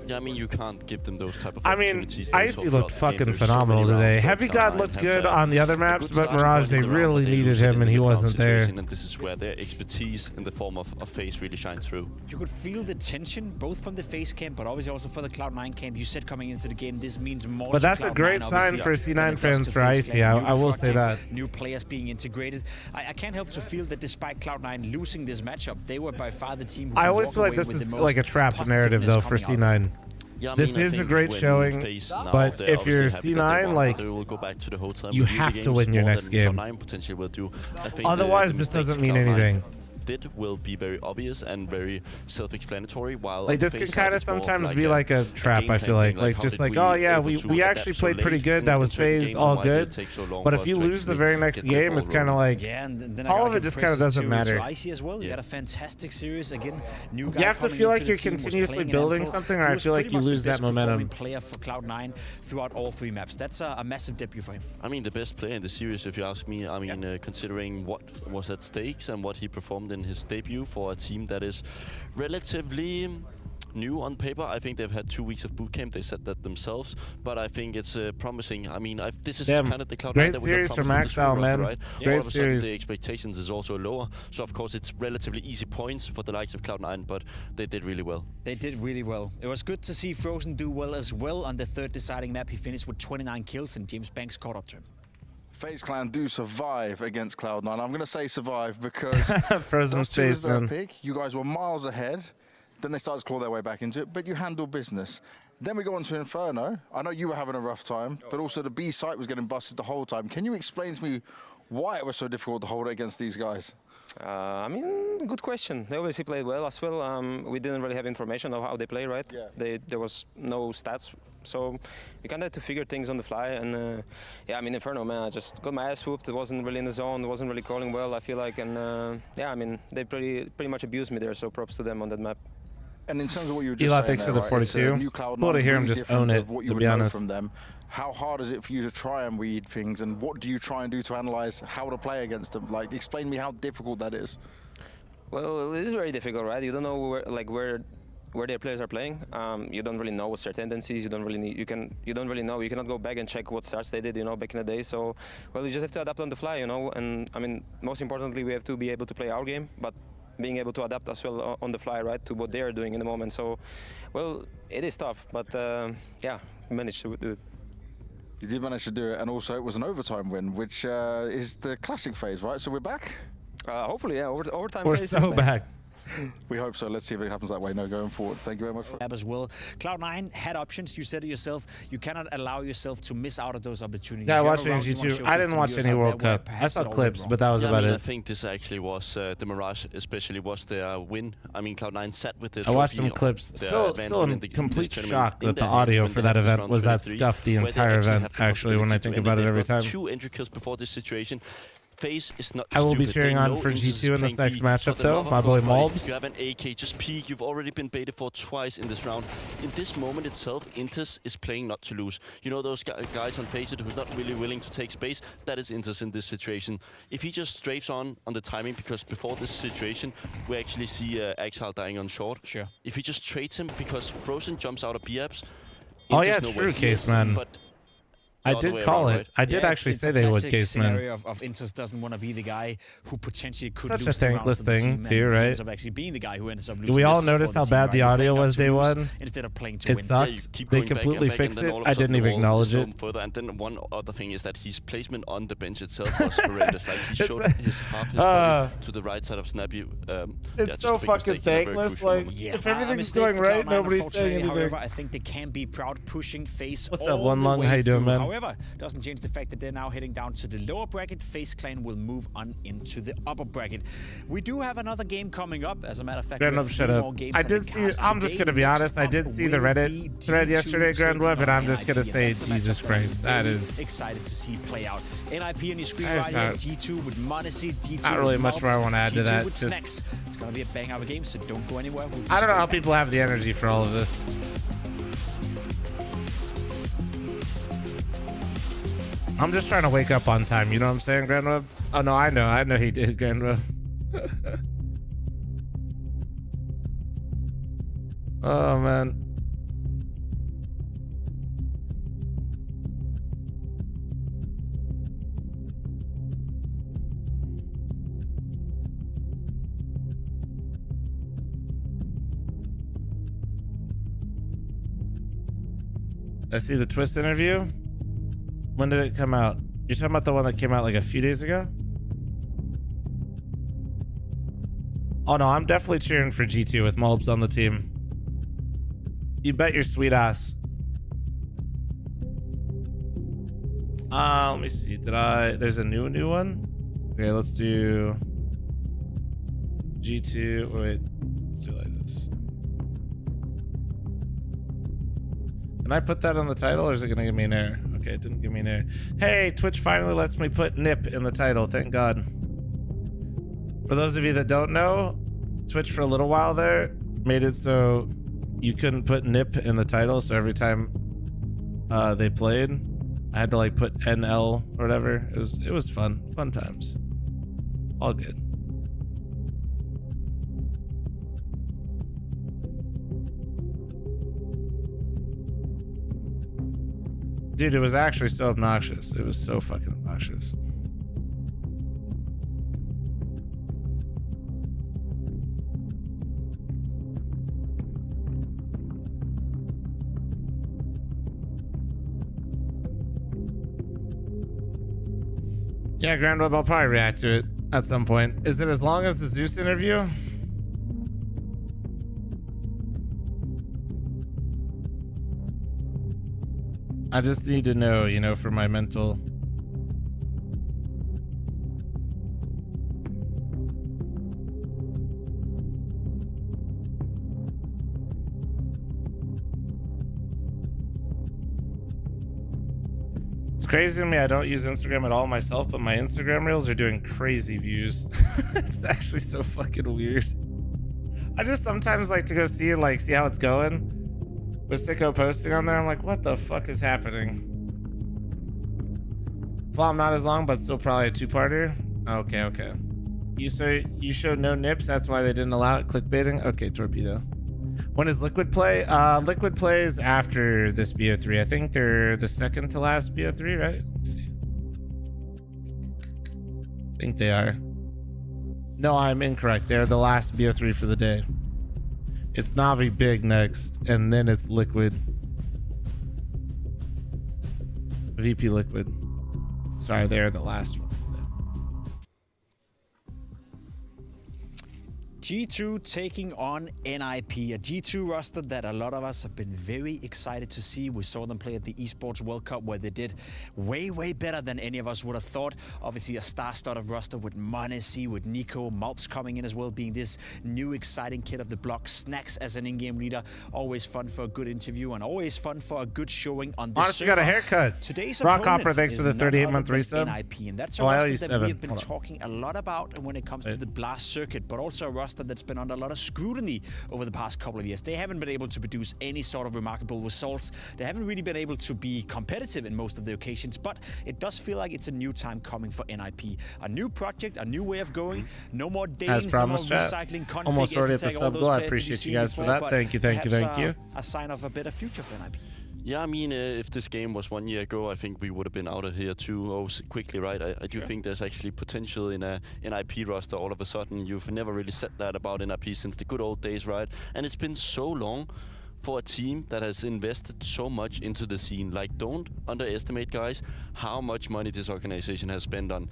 Yeah, I mean, you can't give them those type of opportunities. Icy looked fucking phenomenal today. Heavy God looked good on the other maps, but Mirage, they really needed him, and he wasn't there. And this is where their expertise in the form of FaZe really shines through. You could feel the tension, both from the FaZe camp, but obviously also for the Cloud9 camp. You said coming into the game, this means more. But that's a great sign for C9 fans for Icy. I will say that. New players being integrated. I can't help to feel that despite Cloud9 losing this matchup, they were by far the team who I always feel like this is like a trap narrative, though, for C9. Yeah, I this mean, is a great showing, but if you're C9, like, you have to win your next game. Otherwise, this doesn't mean anything. did will be very obvious and very self-explanatory. While like this can kind of sometimes be like a trap. I feel like just like, oh yeah, we actually played pretty good. That was FaZe, all good. But if you lose the very next game, it's kind of like all of it just kind of doesn't matter. Icy as well. You got a fantastic series again. New You have to feel like you're continuously building something, or I feel like you lose that momentum. Player for Cloud9 throughout all 3 maps. That's a massive debut for him. I mean, the best player in the series, if you ask me. I mean, considering what was at stakes and what he performed in his debut for a team that is relatively new on paper. I think they've had 2 weeks of boot camp. They said that themselves, but I think it's promising. I mean, this is kind of the Cloud9 great that we series from Axel, man. Right? Great all of a sudden, series. the expectations is also lower. So of course, it's relatively easy points for the likes of Cloud9, but they did really well. They did really well. It was good to see Frozen do well as well on the 3rd deciding map. He finished with 29 kills, and James Banks caught up to him. FaZe Clan do survive against Cloud9. I'm going to say survive because Frozen Space, man. Pick. You guys were miles ahead. Then they started to claw their way back into it, but you handled business. Then we go on to Inferno. I know you were having a rough time, but also the B site was getting busted the whole time. Can you explain to me why it was so difficult to hold it against these guys? I mean, good question. They obviously played well as well. We didn't really have information of how they play, right? Yeah. There was no stats, so we kind of had to figure things on the fly. And yeah, I mean, Inferno, man, I just got my ass whooped. It wasn't really in the zone. It wasn't really calling well, I feel like. And yeah, I mean, they pretty much abused me there, so props to them on that map. And in terms of what you were just Eli, saying thanks there, for the right, 42. Cool to hear him just own it, to be honest. From them. How hard is it for you to try and read things, and what do you try and do to analyze how to play against them? Like, explain to me how difficult that is. Well, it is very difficult, right? You don't know where their players are playing. You don't really know what's their tendencies. You don't really know. You cannot go back and check what starts they did, you know, back in the day. So, well, you just have to adapt on the fly, you know. And I mean, most importantly, we have to be able to play our game, but being able to adapt as well on the fly, right, to what they are doing in the moment. So, well, it is tough, but yeah, we managed to do it. You did manage to do it, and also it was an overtime win, which is the classic phase, right? So we're back? Hopefully, yeah, overtime We're phase so back. We hope so. Let's see if it happens that way. No, going forward. Thank you very much. As well. Cloud9 had options. You said it yourself. You cannot allow yourself to miss out of those opportunities. Yeah, watching G2. I didn't watch any World Cup. I saw clips, but that was about it. I think this actually was the Mirage, especially was their win. I mean, Cloud9 sat with the I watched some clips. Still in complete shock that the audio for that event was that scuffed the entire event, actually, when I think about it every time. 2 entry kills before this situation. FaZe is not I will be cheering on for G2 in this next matchup, though. My boy Malbs. You have an AK, just peek. You've already been baited for twice in this round. In this moment itself, Intes is playing not to lose. You know those guys on FaZe who's not really willing to take space? That is Intes in this situation. If he just strafes on the timing, because before this situation, we actually see Axel dying on short. Sure. If he just trades him, because Frozen jumps out of B-apps. Oh yeah, true, Case Man. I did call it. I did actually say they would, Case Man. Scenario of Intes doesn't want to be the guy who potentially could Such lose a thankless thing, too, right? Ends up actually being the guy who ends up losing. We all noticed how bad the audio was day one. Instead of playing to it win. sucked. They completely fixed it. I didn't even acknowledge it. Further. And then one other thing is that his placement on the bench itself was horrendous. Like he showed his body to the right side of Snappy. It's so fucking thankless. Like if everything's going right, nobody's saying anything. However, I think they can be proud pushing FaZe. What's up, One Lung? How you doing, man? However, doesn't change the fact that they're now heading down to the lower bracket. FaZe Clan will move on into the upper bracket. We do have another game coming up. As a matter of fact, shut up. I did see. I'm just gonna be honest. I did see the Reddit thread yesterday, Grand Web, and I'm just gonna say, Jesus Christ, that is excited to see play out. NIP on your screen right here. G2 with Modesty. G2 not really much more I want to add to that. Just, it's gonna be a bang out of a game, so don't go anywhere. I don't know how people have the energy for all of this. I'm just trying to wake up on time, you know what I'm saying, Grand Web? Oh no, I know he did, Grand Web. Oh man. I see the Twist interview. When did it come out? You're talking about the one that came out like a few days ago? Oh no, I'm definitely cheering for G2 with Mulbs on the team. You bet your sweet ass. Let me see. There's a new one? Okay, let's do... G2. Wait, let's do it like this. Can I put that on the title, or is it gonna give me an error? Okay, it didn't give me an error. Hey, Twitch finally lets me put NIP in the title. Thank God. For those of you that don't know, Twitch for a little while there made it so you couldn't put NIP in the title. So every time they played, I had to like put NL or whatever. It was fun times. All good. Dude, it was actually so obnoxious. It was so fucking obnoxious. Yeah, Grand Web, I'll probably react to it at some point. Is it as long as the Zeus interview? I just need to know, you know, for my mental. It's crazy to me. I don't use Instagram at all myself, but my Instagram reels are doing crazy views. It's actually so fucking weird. I just sometimes like to go see how it's going. With Sicko posting on there, I'm like, what the fuck is happening? Flom not as long, but still probably a two-parter. Okay. You showed no nips, that's why they didn't allow it. Clickbaiting. Okay, Torpedo. When is Liquid play? Liquid plays after this BO3. I think they're the second to last BO3, right? Let's see. I think they are. No, I'm incorrect. They're the last BO3 for the day. It's Navi Big next, and then it's Liquid. VP Liquid. Sorry, they're the last one. G2 taking on NIP, a G2 roster that a lot of us have been very excited to see. We saw them play at the Esports World Cup where they did way better than any of us would have thought. Obviously a star-studded roster with Monesi, with Nico, Malps coming in as well, being this new exciting kid of the block. Snacks as an in-game leader, always fun for a good interview and always fun for a good showing on this. Honestly, got a haircut. Today's Rock Hopper, thanks for the 38-month resub. NIP, and that's a roster that we have been talking a lot about when it comes to the Blast circuit, but also a roster that's been under a lot of scrutiny over the past couple of years. They haven't been able to produce any sort of remarkable results. They haven't really been able to be competitive in most of the occasions, but it does feel like it's a new time coming for NIP. A new project, a new way of going. No more Danes, no more recycling, config, almost already at the sub goal. I appreciate you guys for that. Thank you. A sign of a better future for NIP. Yeah, I mean, if this game was 1 year ago, I think we would have been out of here too quickly, right? I do think there's actually potential in a NIP roster all of a sudden. You've never really said that about NIP since the good old days, right? And it's been so long for a team that has invested so much into the scene. Like, don't underestimate, guys, how much money this organization has spent on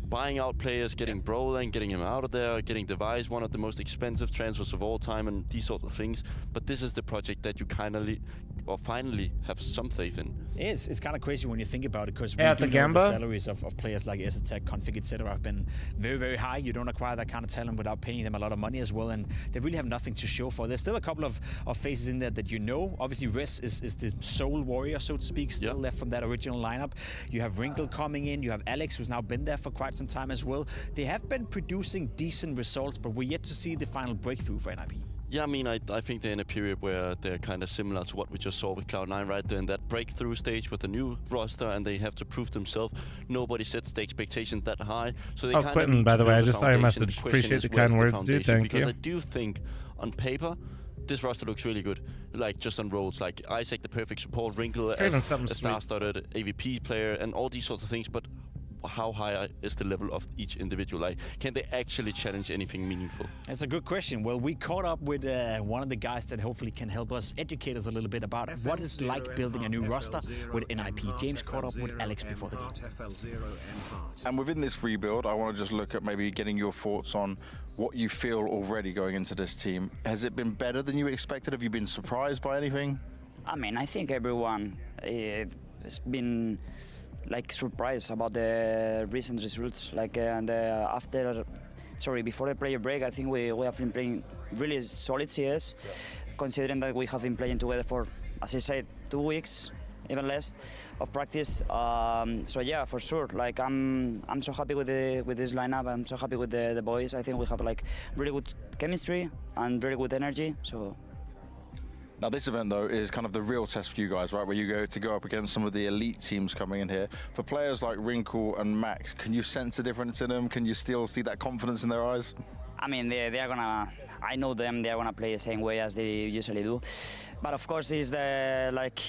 buying out players, getting Brolan, getting him out of there, getting Device, one of the most expensive transfers of all time, and these sorts of things. But this is the project that you finally have some faith in. It's kind of crazy when you think about it, because the salaries of players like Esatech, Config, etc. have been very high. You don't acquire that kind of talent without paying them a lot of money as well, and they really have nothing to show for. There's still a couple of faces in there that you know. Obviously, Res is the sole warrior, so to speak, still left from that original lineup. You have Wrinkle coming in. You have Alex, who's now been there for quite some time as well. They have been producing decent results, but we're yet to see the final breakthrough for NIP. Yeah, I mean, I think they're in a period where they're kind of similar to what we just saw with Cloud9, right? They're in that breakthrough stage with the new roster, and they have to prove themselves. Nobody sets the expectations that high, so they kind of Quentin, by the way, I just saw your message. Appreciate the kind words, dude. Thank you. Because I do think, on paper, this roster looks really good. Like, just on roles, like Isaac, the perfect support, Wrinkle, a star-studded AVP player, and all these sorts of things, but how high is the level of each individual? Like, can they actually challenge anything meaningful? That's a good question. Well, we caught up with one of the guys that hopefully can help us educate us a little bit about what it's like building a new roster with NIP. James caught up with Alex before the game. And within this rebuild, I want to just look at maybe getting your thoughts on what you feel already going into this team. Has it been better than you expected? Have you been surprised by anything? I mean, I think everyone has been like surprised about the recent results. Like after before the player break, I think we have been playing really solid CS, considering that we have been playing together for, as I said, 2 weeks, even less, of practice. So yeah, for sure. Like I'm so happy with this lineup. I'm so happy with the boys. I think we have like really good chemistry and very good energy. So. Now this event though is kind of the real test for you guys, right? Where you go up against some of the elite teams coming in here. For players like Wrinkle and Max, can you sense the difference in them? Can you still see that confidence in their eyes? I mean, they are gonna. I know them. They are gonna play the same way as they usually do. But of course, it's the like.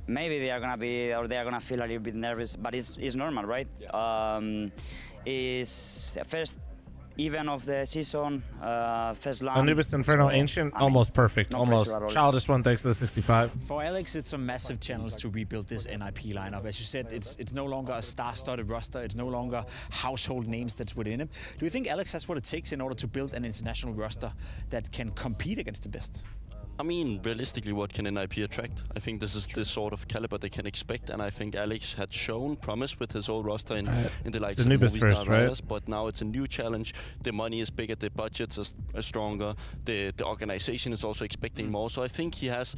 Maybe they are gonna be, or they are gonna feel a little bit nervous. But it's normal, right? Yeah. It's the first event of the season, first land. Anubis Inferno Ancient, almost perfect, almost. Childish one thanks to the 65. For Alex, it's a massive challenge to rebuild this NIP lineup. As you said, it's no longer a star-studded roster. It's no longer household names that's within it. Do you think Alex has what it takes in order to build an international roster that can compete against the best? I mean, realistically, what can NIP attract? I think this is the sort of caliber they can expect, and I think Alex had shown promise with his old roster in the likes of Movistar Riders, but now it's a new challenge. The money is bigger, the budgets are stronger, the organization is also expecting more, so I think he has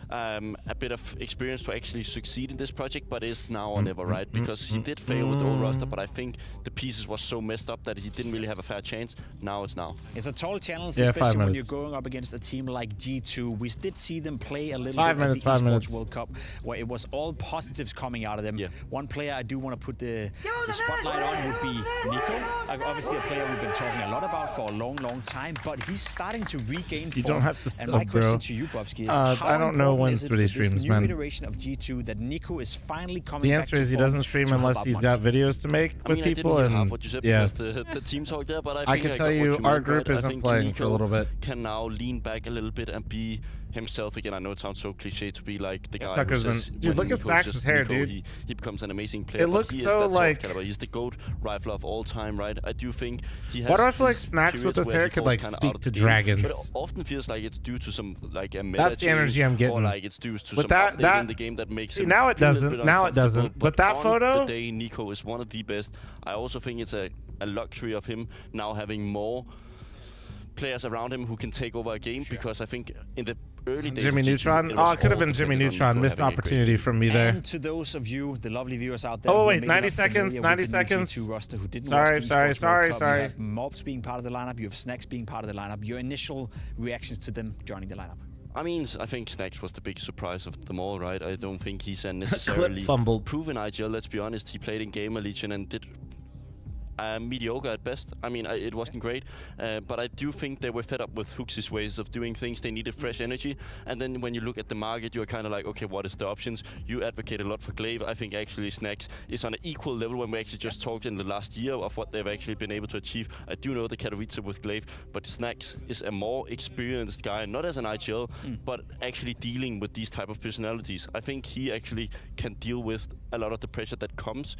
a bit of experience to actually succeed in this project, but it's now or never, right? Because he did fail with the old roster, but I think the pieces was so messed up that he didn't really have a fair chance. Now it's now. It's a tall challenge, especially when you're going up against a team like G2. We did see them play a little bit at the Esports World Cup, where it was all positives coming out of them. Yeah. One player I do want to put the spotlight on would be Nico. Obviously a player we've been talking a lot about for a long, long time, but he's starting to regain form. You don't have to sub, and my question to you, Bobski, is I don't know when Switty streams, man. Iteration of G2 that Nico is finally coming the answer is he doesn't stream unless he's got videos to make with people, and what you said yeah. The team talk there, but I can tell you our group isn't playing for a little bit. Can now lean back a little bit and be himself again. I know it sounds so cliche to be like the guy who says, dude, look at Sax's hair, Nico, dude. He becomes an amazing player. It looks so like he's the GOAT rifler of all time, right? I do think he has. Why do I feel like Snacks with his hair could like speak to dragons? But it often feels like it's due to some like a meta That's the energy I'm getting. Or like it's due to but some update in the game that makes see, now it doesn't. Now it doesn't. But that photo. Today, Nico is one of the best. I also think it's a luxury of him now having more players around him who can take over a game, because I think in the early days Jimmy Neutron. Oh, it could have been Jimmy Neutron. Missed opportunity from me there. And to those of you, the lovely viewers out there. Oh wait, 90 seconds. 90 seconds. Roster who didn't sorry. You have Mobs being part of the lineup. You have Snacks being part of the lineup. Your initial reactions to them joining the lineup? I mean, I think Snacks was the big surprise of them all, right? I don't think he's a necessarily proven IGL. Let's be honest. He played in Gamer Legion and did mediocre at best. I mean, it wasn't great, but I do think they were fed up with Hooks' ways of doing things. They needed fresh energy, and then when you look at the market, you're kind of like, okay, what is the options? You advocate a lot for Glaive. I think actually Snacks is on an equal level when we actually just talked in the last year of what they've actually been able to achieve. I do know the Katowice with Glaive, but Snacks is a more experienced guy, not as an IGL, but actually dealing with these type of personalities. I think he actually can deal with a lot of the pressure that comes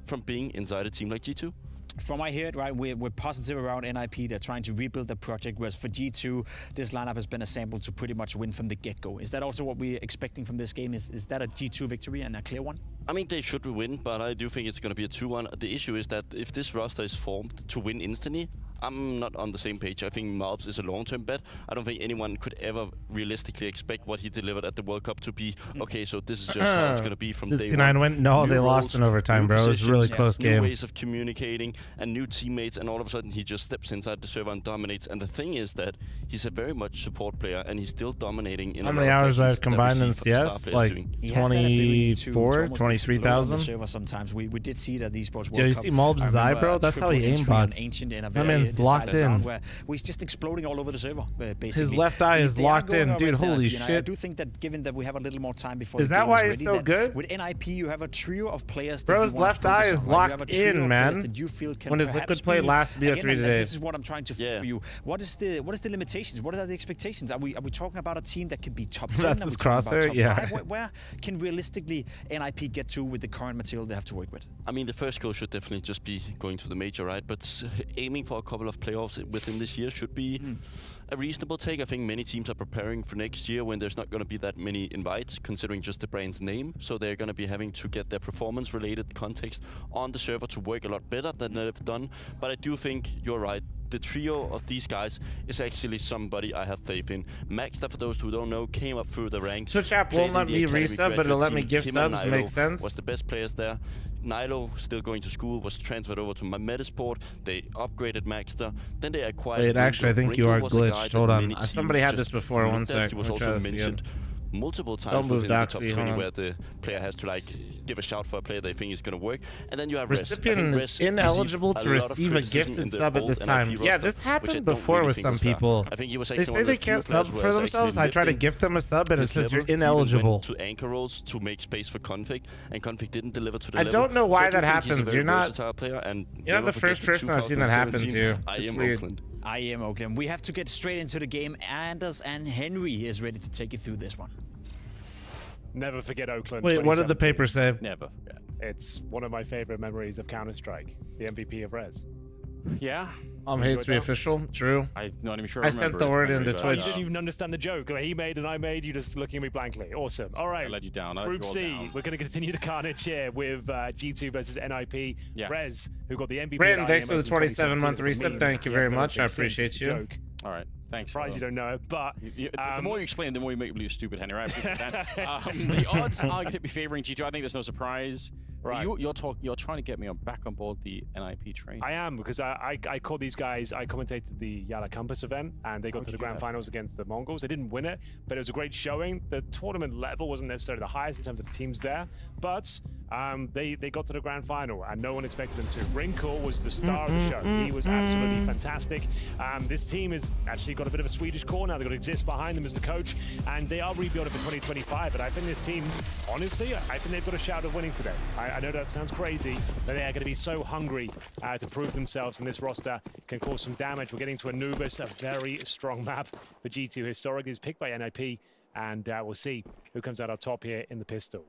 from being inside a team like G2. From I hear it, right, we're positive around NIP. They're trying to rebuild the project, whereas for G2, this lineup has been assembled to pretty much win from the get-go. Is that also what we're expecting from this game? Is that a G2 victory and a clear one? I mean, they should win, but I do think it's going to be a 2-1. The issue is that if this roster is formed to win instantly, I'm not on the same page. I think Mobs is a long-term bet. I don't think anyone could ever realistically expect what he delivered at the World Cup to be, okay, so this is just how it's going to be from day one. Went? No, they lost in overtime, bro. It was a really close game. New ways of communicating and new teammates, and all of a sudden he just steps inside the server and dominates. And the thing is that he's a very much support player, and he's still dominating in how many hours I've combined in CS? Like 24, 23,000? Sometimes we did see that these sports. Yeah, you see Mobs' eye, bro? That's how he aimbots. That man's locked in. Where he's just exploding all over the server, basically. His left eye is locked in, dude. Holy shit! I do think that given that we have a little more time before, is that why he's so good? With NIP, you have a trio of players. Bro's left eye is locked in, man. When his liquid plate lasts BO3 today. This is what I'm trying to for you. What is the limitations? What are the expectations? Are we talking about a team that could be top 10? That's his crosshair, yeah. Where can realistically NIP get to with the current material they have to work with? I mean, the first goal should definitely just be going to the major, right? But aiming for a couple of playoffs within this year should be a reasonable take. I think many teams are preparing for next year when there's not going to be that many invites, considering just the brand's name. So they're going to be having to get their performance-related context on the server to work a lot better than they've done. But I do think you're right. the trio of these guys is actually somebody I have faith in. Maxter, for those who don't know, came up through the ranks. Twitch app won't let me resub, but it'll let me gift subs. Makes sense. Was the best players there. Nilo, still going to school, was transferred over to my Metasport. They upgraded Maxter. Then they acquired. Wait, actually, I think you are glitched. Hold on. Many Somebody had this just before. One looked at. sec. He was also mentioned multiple times Don't move within the top Doxy, 20 where the player has to like give a shout for a player they think is going to work. And then you have recipient is ineligible to receive a gifted sub at this time. Yeah, this happened before with some people. They say they can't sub for themselves. I try to gift them a sub and it says you're ineligible. To anchor roles to make space for Config, and Config didn't deliver to the I level. don't know why so that happens. You're not. Player, and you're not the first person I've seen that happen to. I it's am weird. Oakland. I am Oakland. We have to get straight into the game. Anders and Henry is ready to take you through this one. Never forget Oakland. Wait, what did the paper say? Never forget. It's one of my favorite memories of Counter-Strike. The MVP of Rez. Yeah. Hates to be official. True. I'm not even sure. I sent the word into Twitch. You didn't even understand the joke. Like, he made and I made. You just looking at me blankly. Awesome. All right. I let you down. Group C. We're going to continue the carnage here with G2 versus NIP. Yes. Rez, who got the MVP. Brandon, thanks for the 27-month reset. Thank you very much. I appreciate you. Joke. All right. Thanks. Surprised you don't know it, but the more you explain, the more you make me believe stupid, Henry. I appreciate that. The odds are going to be favoring G2. I think there's no surprise. Right. You're trying to get me back on board the NIP train. I am, because I called these guys. I commentated the Yala Campus event, and they got to the grand finals against the Mongols. They didn't win it, but it was a great showing. The tournament level wasn't necessarily the highest in terms of the teams there, but they got to the grand final, and no one expected them to. Wrinkle was the star of the show. He was absolutely fantastic. This team has actually got a bit of a Swedish core now. They've got Exist behind them as the coach, and they are rebuilding for 2025. But I think this team, honestly, I think they've got a shout of winning today. I know that sounds crazy, but they are going to be so hungry to prove themselves, and this roster can cause some damage. We're getting to Anubis, a very strong map for G2 historically. It's picked by NIP, and we'll see who comes out on top here in the pistol.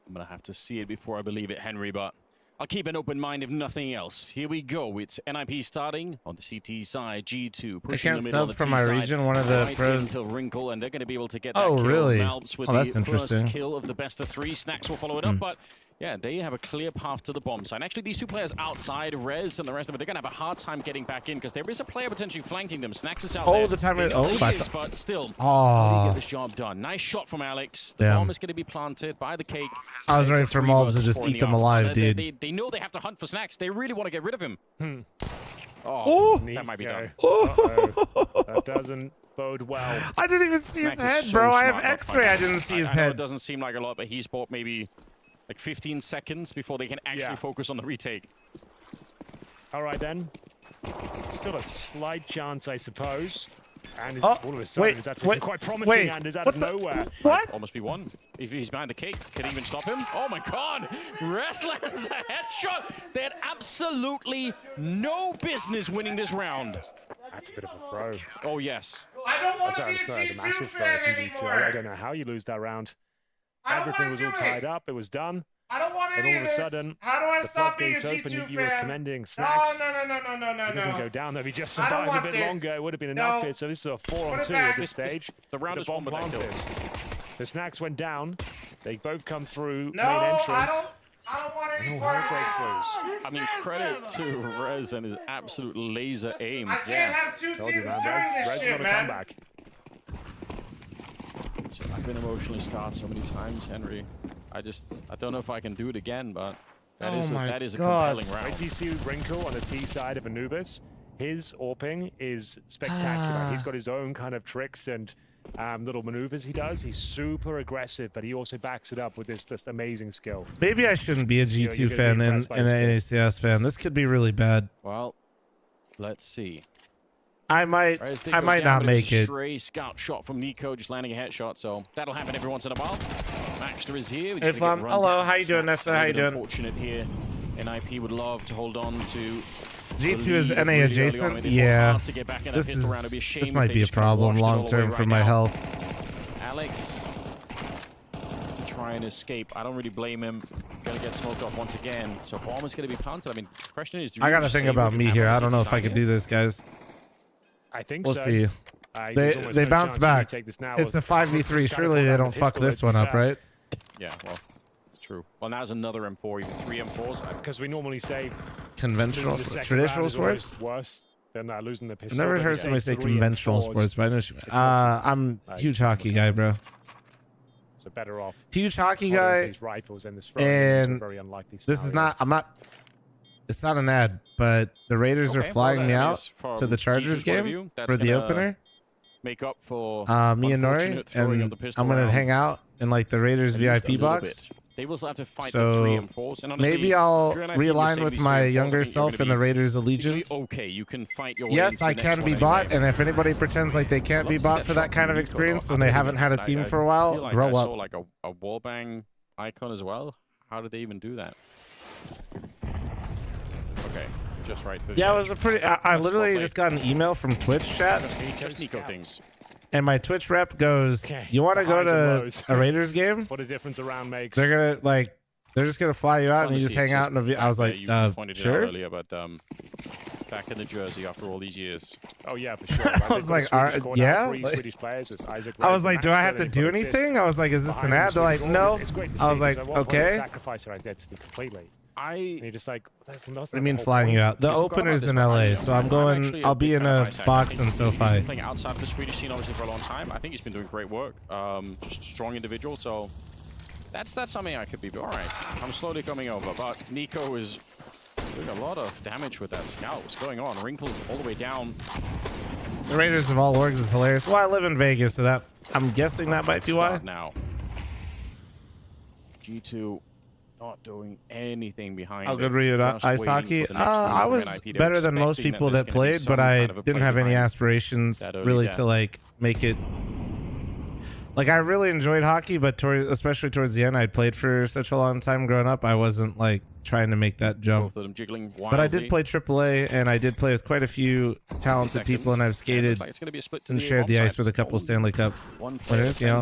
I'm going to have to see it before I believe it, Henry, but I'll keep an open mind if nothing else. Here we go. It's NIP starting on the CT side. G2 pushing the middle on the T side. from my region. One of the pros until Wrinkle, and they're going to be able to get that kill. Really? Malps with that's the interesting. first kill of the best of 3. Snacks will follow it up, but yeah, they have a clear path to the bomb side. Actually, these two players outside, Rez and the rest of it, they're going to have a hard time getting back in because there is a player potentially flanking them. Snacks is out there. The time. But still, how do you get this job done? Nice shot from Alex. The bomb is going to be planted by the cake. I was ready for mobs to just eat them alive, dude. They know they have to hunt for Snacks. They really want to get rid of him. That might be done. That doesn't bode well. I didn't even see his head, bro. I have X-ray. I didn't see his head. It doesn't seem like a lot, but he spot maybe like 15 seconds before they can actually focus on the retake. All right, then. Still a slight chance, I suppose. And all of a sudden, it's actually quite promising, and is out of nowhere. What? Almost be one. If he's behind the cake, can he even stop him? Oh my god! Rest lands a headshot! They had absolutely no business winning this round. That's a bit of a throw. Oh, yes. I don't want to be a G2 fan anymore. I don't know how you lose that round. Everything was all tied up. It was done. I don't want any and all of a sudden, how do I the stop being a floodgates G2 open. You were fan? commending Snacks. No. He doesn't go down though. He just survived a bit longer. It would have been enough here. So this is a 4-on-2 at this stage. The round is bomb planted. The Snacks went down. They both come through main I entrance. don't want any part of breaks loose. I mean, credit to Rez and his absolute laser aim. I can't have two teams doing this shit, man. Comeback. I've been emotionally scarred so many times, Henry. I don't know if I can do it again, but that is a compelling round. Wait till you see Wrinkle on the T side of Anubis. His AWPing is spectacular. He's got his own kind of tricks and little maneuvers he does. He's super aggressive, but he also backs it up with this just amazing skill. Maybe I shouldn't be a G2 fan and an NACS fan. This could be really bad. Well, let's see. I might not make it. Stray scout shot from Nico, just landing a headshot, so that'll happen every once in a while. Maxter is here. Hey, hello, how you doing, Nessa? How you doing? Unfortunate here. NIP would love to hold on to. G2 is NA adjacent. Yeah, this might be a problem long term for my health. Alex to try and escape. I don't really blame him. Gonna get smoked off once again. So bomb is gonna be planted. I mean, the question is, I gotta think about me here. I don't know if I could do this, guys. I think we'll see. They bounce back. It's a 5v3. Surely they don't fuck this one up, right? Yeah, well, it's true. Well, now there's another M4, even 3 M4s. Because we normally say conventional, traditional swords. Worse Then losing the I've pistol. never heard somebody say conventional sports, but I know. I'm a huge hockey guy, bro. So better off. Huge hockey guy. These rifles and this very unlikely this is not. I'm not. It's not an ad, but the Raiders are flying me out to the Chargers game for the opener. Make up for me and Nori, and I'm gonna hang out in like the Raiders VIP box. They will have to fight so the 3 and 4s. And honestly, maybe I'll realign with my younger self in the Raiders allegiance. Okay, you can fight your yes, I can be bought, and if anybody pretends like they can't be bought for that kind of experience when they haven't had a team for a while, grow up. I saw like a wallbang icon as well. How did they even do that? Okay, just right. Yeah, it was a pretty. I literally just got an email from Twitch chat. Just Nico things. And my Twitch rep goes, "You want to go to a Raiders game? What a difference a round makes." They're gonna they're just gonna fly you out and you just hang out. I was like, "Sure." Earlier, but back in the jersey after all these years. Oh yeah, for sure. Right? I was like, "Yeah." Swedish players. I was like, "Do I have to do anything?" I was like, "Is this an ad?" They're like, "No." I was like, "Okay." Sacrifice their identity completely. You're just like, what do you mean flying you out? The opener's in LA, so I'm going. I'll be in a box in SoFi. Playing outside of the Swedish scene, obviously, for a long time. I think he's been doing great work. Just strong individual. So that's something I could be. All right, I'm slowly coming over. But Nico is doing a lot of damage with that scout. What's going on? Wrinkles all the way down. The Raiders of all orgs is hilarious. Well, I live in Vegas, so that I'm guessing that might be why. Now, G2. Not doing anything behind. How good were you at ice hockey? I was better than most people that played, but I didn't have any aspirations really to like make it. Like I really enjoyed hockey, but especially towards the end, I'd played for such a long time growing up. I wasn't like trying to make that jump. Both of them jiggling wildly. But I did play AAA, and I did play with quite a few talented people, and I've skated and shared the ice with a couple Stanley Cup winners. You know,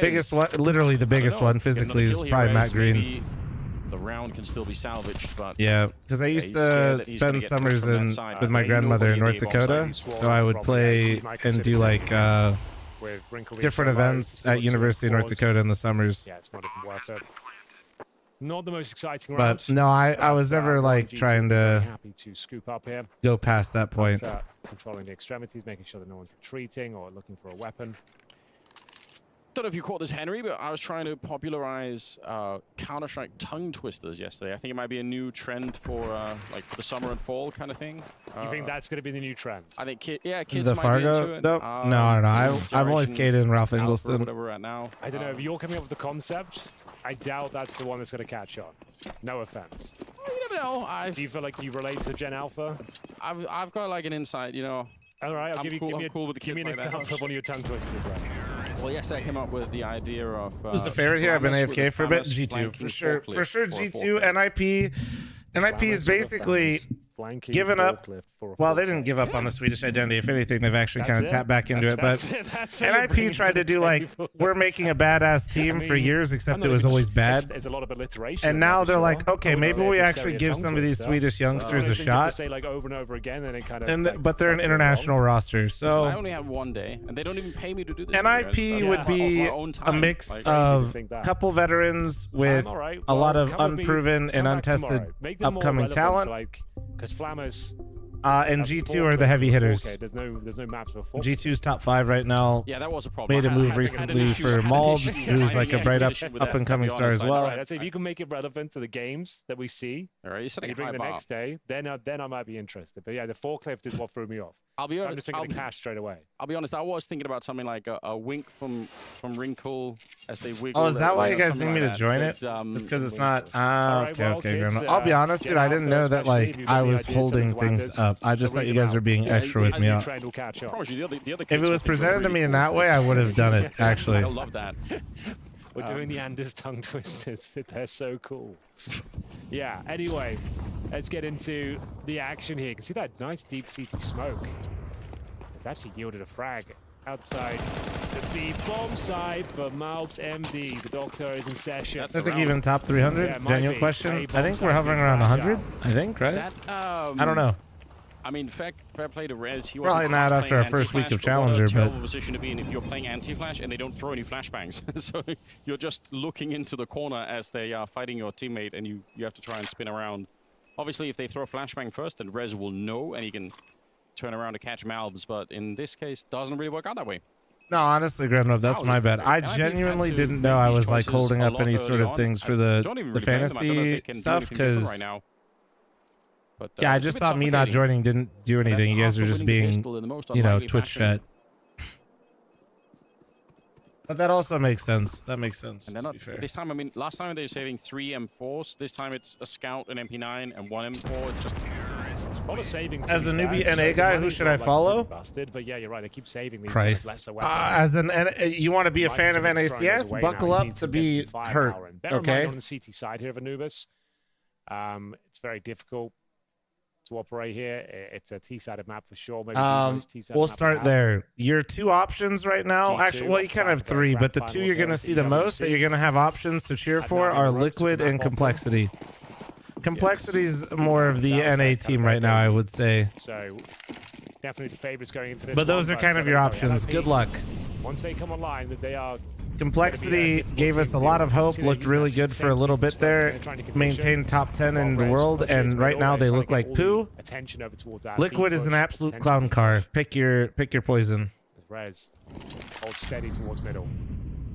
biggest one, literally the biggest one physically is probably Matt Green. The round can still be salvaged, but yeah, because I used to spend summers with my grandmother in North Dakota, so I would play and do like different events at University of North Dakota in the summers. Yeah, it's not even worth it. Not the most exciting round. But no, I was never like trying to happy to scoop up here. Go past that point. Controlling the extremities, making sure that no one's retreating or looking for a weapon. Don't know if you caught this, Henry, but I was trying to popularize Counter-Strike tongue twisters yesterday. I think it might be a new trend for like for the summer and fall kind of thing. You think that's going to be the new trend? I think kids the might Fargo? be into it. Nope. No, I've only skated in Ralph Ingelston. Whatever we're at now. I don't know if you're coming up with the concept. I doubt that's the one that's going to catch on. No offense. Well, you never know. Do you feel like you relate to Gen Alpha? I've got like an insight, you know. All right, I'm cool with the give me an example of one of your tongue twisters. Then. Well, yes, I came up with the idea of. Who's the favorite here? I've been AFK for a bit. G2 for sure. For sure, G2 NIP. NIP is basically given up. Well, they didn't give up on the Swedish identity. If anything, they've actually kind of tapped back into it. But NIP tried to do like, we're making a badass team for years, except it was always bad. It's a lot of alliteration. And now they're like, okay, maybe we actually give some of these Swedish youngsters a shot. Say like over and over again, and it kind of. But they're an international roster, so. I only have one day, and they don't even pay me to do this. NIP would be a mix of couple veterans with a lot of unproven and untested upcoming talent. Because Flammers and G2 are the heavy hitters. Okay, there's no maps before. G2's top 5 right now. Yeah, that was a problem. Made a move recently for Malbs, who's like a bright up and coming star as well. Right, if you can make it relevant to the games that we see, all right, you bring the next day, then I might be interested. But yeah, the forklift is what threw me off. I'll be honest. I'm just thinking of cash straight away. I'll be honest. I was thinking about something like a wink from Wrinkle as they wiggle. Oh, is that why you guys need me to join it? It's because it's not. Okay. I'll be honest, dude. I didn't know that like I was holding things up. I just thought you guys were being extra with me. If it was presented to me in that way, I would have done it. Actually, I love that. We're doing the Anders tongue twisters. They're so cool. Yeah. Anyway, let's get into the action here. You can see that nice deep CT smoke. It's actually yielded a frag outside the B bomb side, but Malbs MD, the doctor, is in session. I think even top 300. Yeah, genuine question. I think we're hovering around 100. I think, right? I don't know. I mean, fair play to Rez. He probably not after our first week of Challenger, but terrible position to be in if you're playing anti-flash and they don't throw any flashbangs. So you're just looking into the corner as they are fighting your teammate, and you have to try and spin around. Obviously, if they throw a flashbang first, then Rez will know, and he can turn around to catch Malbs, but in this case, doesn't really work out that way. No, honestly, Grandma, that's my bad. I genuinely didn't know I was like holding up any sort of things for the fantasy stuff because right now. But, yeah, I just thought me not joining didn't do anything. You guys were just being, you know, Twitch chat. But that also makes sense. That makes sense. And they're not, this time, I mean, last time they were saving 3 M4s. This time it's a Scout, an MP9, and 1 M4. It's just a lot of saving. As a newbie NA guy, who should I follow? Busted, but yeah, you're right. They keep saving these. Christ. As an you want to be a fan of NACS? Buckle up to be hurt. Okay. On the CT side here of Anubis, it's very difficult to operate here. It's a T-sided map for sure. Maybe we'll start there. Your 2 options right now, actually, well, you kind of have 3, but the 2 you're going to see the most that you're going to have options to cheer for are Liquid and Complexity. Complexity is more of the NA team right now, I would say. So definitely the favorites going into this. But those are kind of your options. Good luck. Once they come online, that they are. Complexity gave us a lot of hope, looked really good for a little bit there, maintained top 10 in the world, and right now they look like poo. Liquid is an absolute clown car. Pick your poison. Rez hold steady towards middle.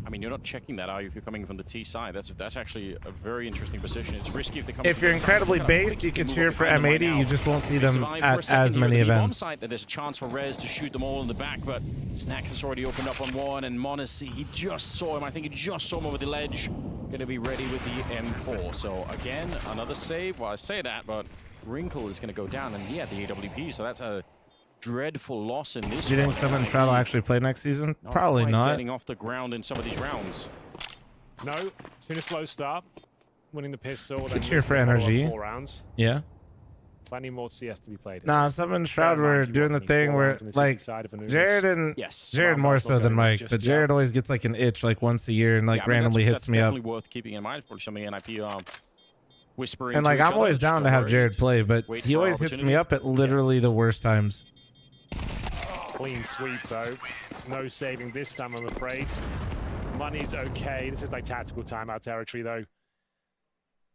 I mean, you're not checking that, are you, if you're coming from the T side? That's actually a very interesting position. It's risky if they come. If you're incredibly based, you can cheer for M80. You just won't see them at as many events. There's a chance for Rez to shoot them all in the back, but Snacks has already opened up on one, and Monacy, he just saw him. I think he just saw him over the ledge. Going to be ready with the M4. So again, another save. Well, I say that, but Wrinkle is going to go down, and he had the AWP, so that's a dreadful loss in this. Do you think Summon Shroud will actually play next season? Probably not. Getting off the ground in some of these rounds. No, it's been a slow start. Winning the pistol. Could cheer for energy. 4 rounds. Yeah. Plenty more CS to be played. Nah, Summon Shroud were doing the thing where, like, Jared and Jared more so than Mike, but Jared always gets like an itch like once a year and like randomly hits me up. That's definitely worth keeping in mind. Probably something NIP whispering. And like, I'm always down to have Jared play, but he always hits me up at literally the worst times. Clean sweep though. No saving this time, I'm afraid. Money's okay. This is like tactical timeout territory though.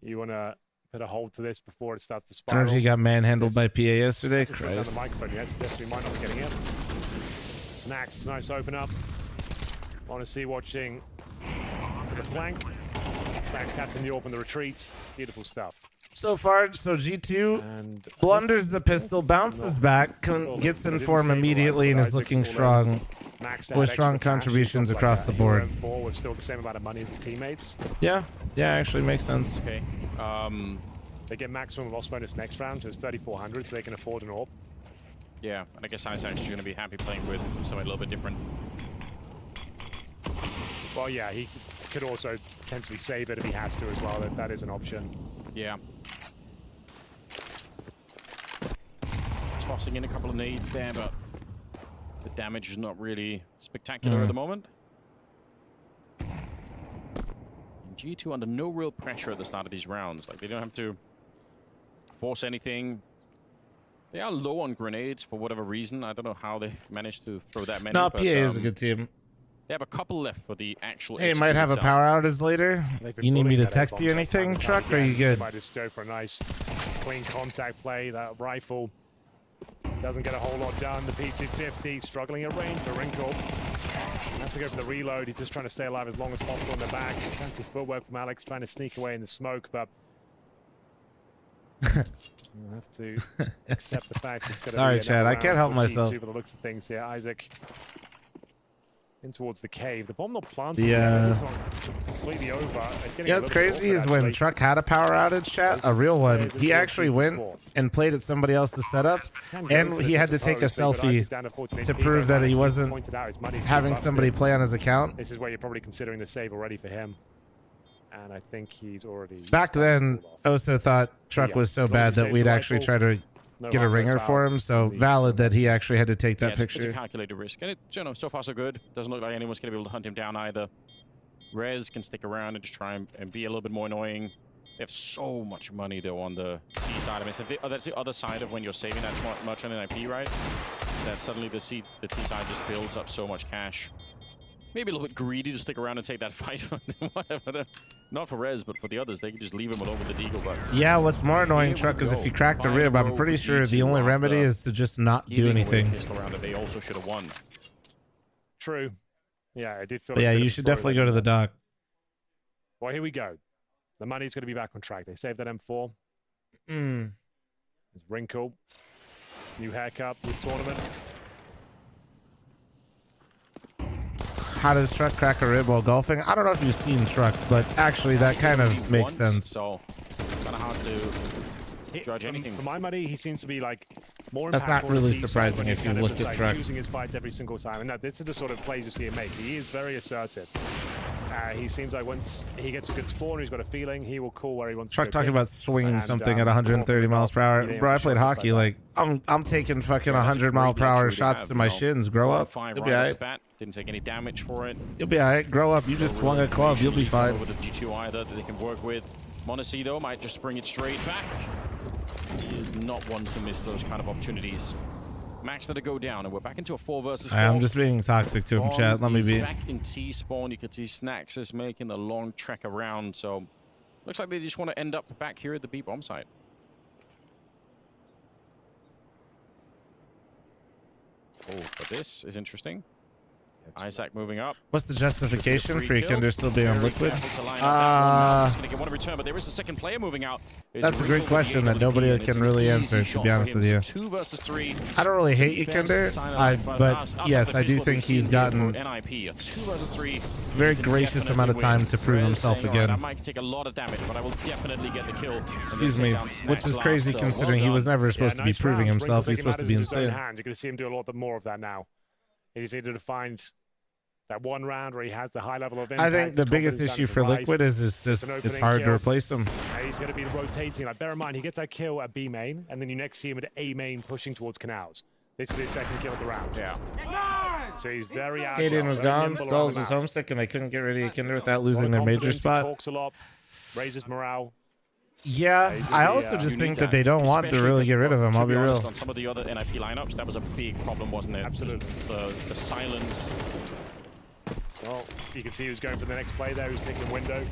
You want to put a hold to this before it starts to spiral. Energy got manhandled by PA yesterday. Christ. The microphone, yes, we might not be getting it. Snacks, nice open up. Want to see watching the flank. Snacks captain the open the retreats. Beautiful stuff. So far, so G2 blunders the pistol, bounces back, gets in form immediately, and is looking strong with strong contributions across the board. With still the same amount of money as his teammates. Yeah, actually makes sense. Okay. They get maximum loss bonus next round, so it's 3,400, so they can afford an AWP. Yeah, and I guess Ice actually going to be happy playing with something a little bit different. Well, yeah, he could also potentially save it if he has to as well. That is an option. Yeah. Tossing in a couple of nades there, but the damage is not really spectacular at the moment. And G2 under no real pressure at the start of these rounds. Like, they don't have to force anything. They are low on grenades for whatever reason. I don't know how they managed to throw that many. No, PA is a good team. They have a couple left for the actual. Hey, might have a power outage later. You need me to text you anything, Truck? Or are you good? Might just go for a nice clean contact play. That rifle doesn't get a whole lot done. The P250 struggling at range for Wrinkle. Has to go for the reload. He's just trying to stay alive as long as possible in the back. Fancy footwork from Alex, trying to sneak away in the smoke, but we'll have to accept the fact it's going to be. Sorry, Chad. I can't help myself. By the looks of things here, Isaac. In towards the cave. The bomb not planted. Yeah. It's not completely over. It's What's crazy is when Truck had a power outage, chat, a real one, he actually went and played at somebody else's setup, and he had to take a selfie to prove that he wasn't having somebody play on his account. This is where you're probably considering the save already for him. And I think he's already... Back then, Oso thought Truck was so bad that we'd actually try to get a ringer for him, so valid that he actually had to take that picture. It's a calculated risk, and so far so good. Doesn't look like anyone's going to be able to hunt him down either. Rez can stick around and just try and be a little bit more annoying. They have so much money though on the T side. I mean, so that's the other side of when you're saving that much on an IP, right? That suddenly the T side just builds up so much cash. Maybe a little bit greedy to stick around and take that fight. Whatever. Not for Rez, but for the others, they can just leave him alone with the Deagle. But Yeah, what's more annoying, Truck, is if you crack the rib, I'm pretty sure the only remedy is to just not do anything. They also should have won. True. Yeah, I did feel But yeah, you should definitely go to the dock. Well, here we go. The money's going to be back on track. They saved that M4. Mm. There's Wrinkle. New haircut with tournament. How does Truck crack a rib while golfing? I don't know if you've seen Truck, but actually that kind of makes sense. So, kind of hard to judge anything. For my money, he seems to be like more. That's not really surprising if you look at Truck. Choosing his fights every single time, and no, this is the sort of plays you see him make. He is very assertive. He seems like once he gets a good spawn, he's got a feeling, he will call where he wants Truck to go. talking about swinging something at 130 miles per hour. Bro, I played hockey. Like I'm taking fucking 100 mile per hour shots to my shins. Grow up. You'll be alright. Didn't take any damage for it. You'll be alright. Grow up. You just swung a club. You'll be fine. Over the G2 either that they can work with. Monacy though might just bring it straight back. He is not one to miss those kind of opportunities. Max to go down, and we're back into a 4 versus 4. I'm just being toxic to him, chat. Let me be. Back in T-spawn. You could see Snacks is making the long trek around, so looks like they just want to end up back here at the B bomb site. Oh, but this is interesting. Isaac moving up. What's the justification for Ekinder still being on Liquid? He's going to get one in return, but there is a second player moving out. That's a great question that nobody can really answer, to be honest with you. 2 versus 3. I don't really hate Ekinder, but yes, I do think he's gotten very gracious amount of time to prove himself again. I might take a lot of damage, but I will definitely get the kill. Excuse me, which is crazy considering he was never supposed to be proving himself. He's supposed to be insane. You're going to see him do a lot more of that now. He's needed to find that one round where he has the high level of impact. I think the biggest issue for Liquid is just it's hard to replace him. He's going to be rotating. Like, bear in mind, he gets that kill at B main, and then you next see him at A main pushing towards canals. This is his second kill of the round. Yeah. So he's very agile. Kaden was gone, Skulls was homesick, and they couldn't get rid of Ekinder without losing their major spot. He talks a lot, raises morale. Yeah, I also just think that they don't want to really get rid of him, I'll be real. On some of the other NIP lineups, that was a big problem, wasn't it? Absolutely. The silence. Well, you can see who's going for the next play there, who's picking window.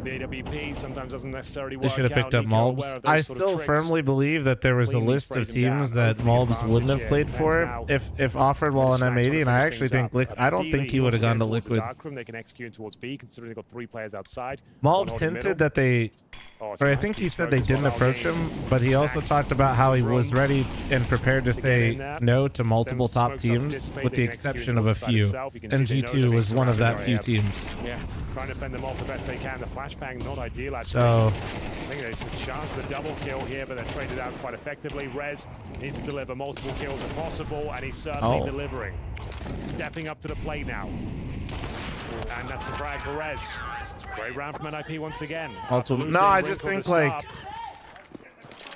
The AWP sometimes doesn't necessarily work. They should have picked up Mulbs. I still firmly believe that there was a list of teams that Mulbs wouldn't have played for if offered while in M80, and I actually think I don't think he would have gone to Liquid. They can execute towards B, considering they've got 3 players outside. Mulbs hinted that they, or I think he said they didn't approach him, but he also talked about how he was ready and prepared to say no to multiple top teams, with the exception of a few. And G2 was one of that few teams. Yeah, trying to fend them off the best they can. The flashbang not ideal actually. So I think there's a chance of the double kill here, but they're traded out quite effectively. Rez needs to deliver multiple kills if possible, and he's certainly delivering. Stepping up to the plate now. And that's a frag for Rez. Great round from NIP once again. No, I just think like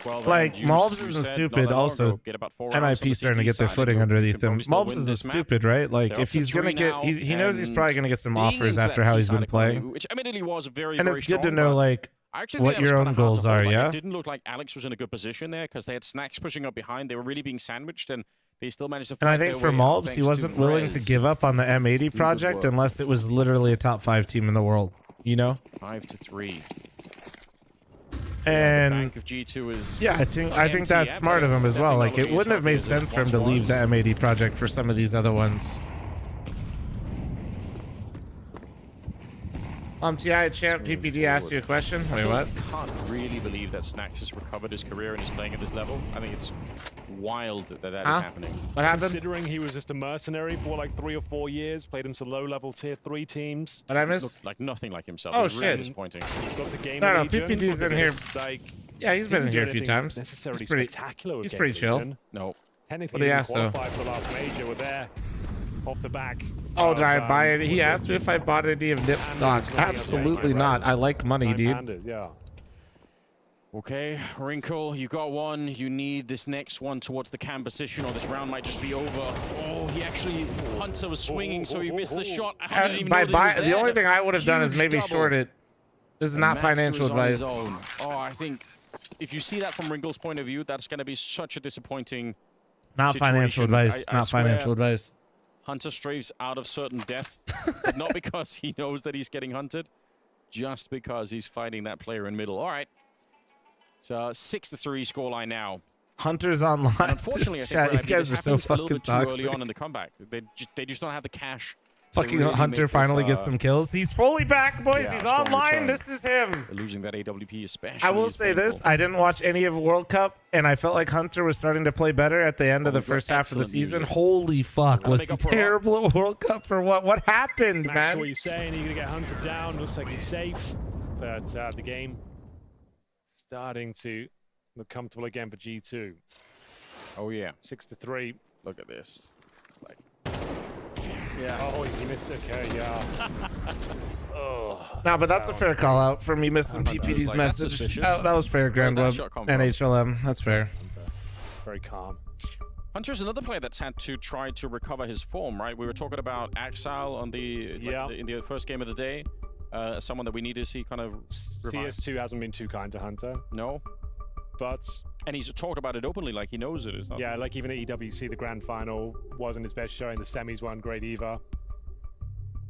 Mulbs isn't stupid. Also, NIP starting to get their footing underneath them. Mulbs isn't stupid, right? Like if he's gonna get, he knows he's probably gonna get some offers after how he's been playing. Which admittedly was very, and it's good to know like what your own goals are. Yeah. It didn't look like Alex was in a good position there because they had Snacks pushing up behind. They were really being sandwiched, and they still managed to. And I think for Mulbs, he wasn't willing to give up on the M80 project unless it was literally a top 5 team in the world. You know. 5-3. And Bank of G2 is yeah, I think that's smart of him as well. Like it wouldn't have made sense for him to leave the M80 project for some of these other ones. TI champ PPD asked you a question. Wait, what? I can't really believe that Snacks has recovered his career and is playing at this level. I think it's wild that is happening. What happened? Considering he was just a mercenary for like 3 or 4 years, played him some low-level tier 3 teams. What I missed? Looked like nothing like himself. Oh, it was really shit. disappointing. No, PPD's in here. Yeah, he's been in here a few times. Necessarily he's pretty chill. No. Technically, he qualified for the last major. We're there off the back. Oh, did I buy it? He asked me if I bought any of Nip's stocks. Absolutely not. I like money, dude. Yeah. Okay, Wrinkle, you got one. You need this next one towards the cam position, or this round might just be over. Oh, he actually, Hunter was swinging, so he missed the shot. I didn't even know that he was there. The only thing I would have done is maybe short it. This is not financial advice. Oh, I think if you see that from Wrinkle's point of view, that's going to be such a disappointing Not situation. financial advice. Not financial advice. Hunter strafes out of certain death, but not because he knows that he's getting hunted, just because he's fighting that player in middle. All right. It's a 6-3 scoreline now. Hunter's online. And unfortunately, I think Chat, for you NIP, guys this are so happens a little fucking bit too early toxic. on in the comeback. They just don't have the cash. Fucking really Hunter make finally this, gets some kills. He's fully back, boys. yeah, He's strong online. return. This is him. They're losing that AWP especially. I will is say painful. this. I didn't watch any of World Cup, and I felt like Hunter was starting to play better at the end of the we've got first half of the excellent season. music. Holy fuck. Well, Was they he got put terrible at World Cup for what? What happened, Max, man? what you're saying, you're going to get hunted down. Looks like he's safe. But the game starting to look comfortable again for G2. Oh, yeah. 6-3. Look at this. Like, yeah. Oh, he missed it. Okay, yeah. Oh. No, but that's a fair call out for me missing PPD's like, message. suspicious. Oh, that was fair, Grand that Web. shot come from? NHLM. That's fair. Very calm. Hunter's another player that's had to try to recover his form, right? We were talking about Axel on in the first game of the day. Someone that we need to see kind of revive. CS2 hasn't been too kind to Hunter. No. But... And he's talked about it openly, like he knows it. Yeah, like even at EWC, the grand final wasn't his best showing. The semis won great Eva.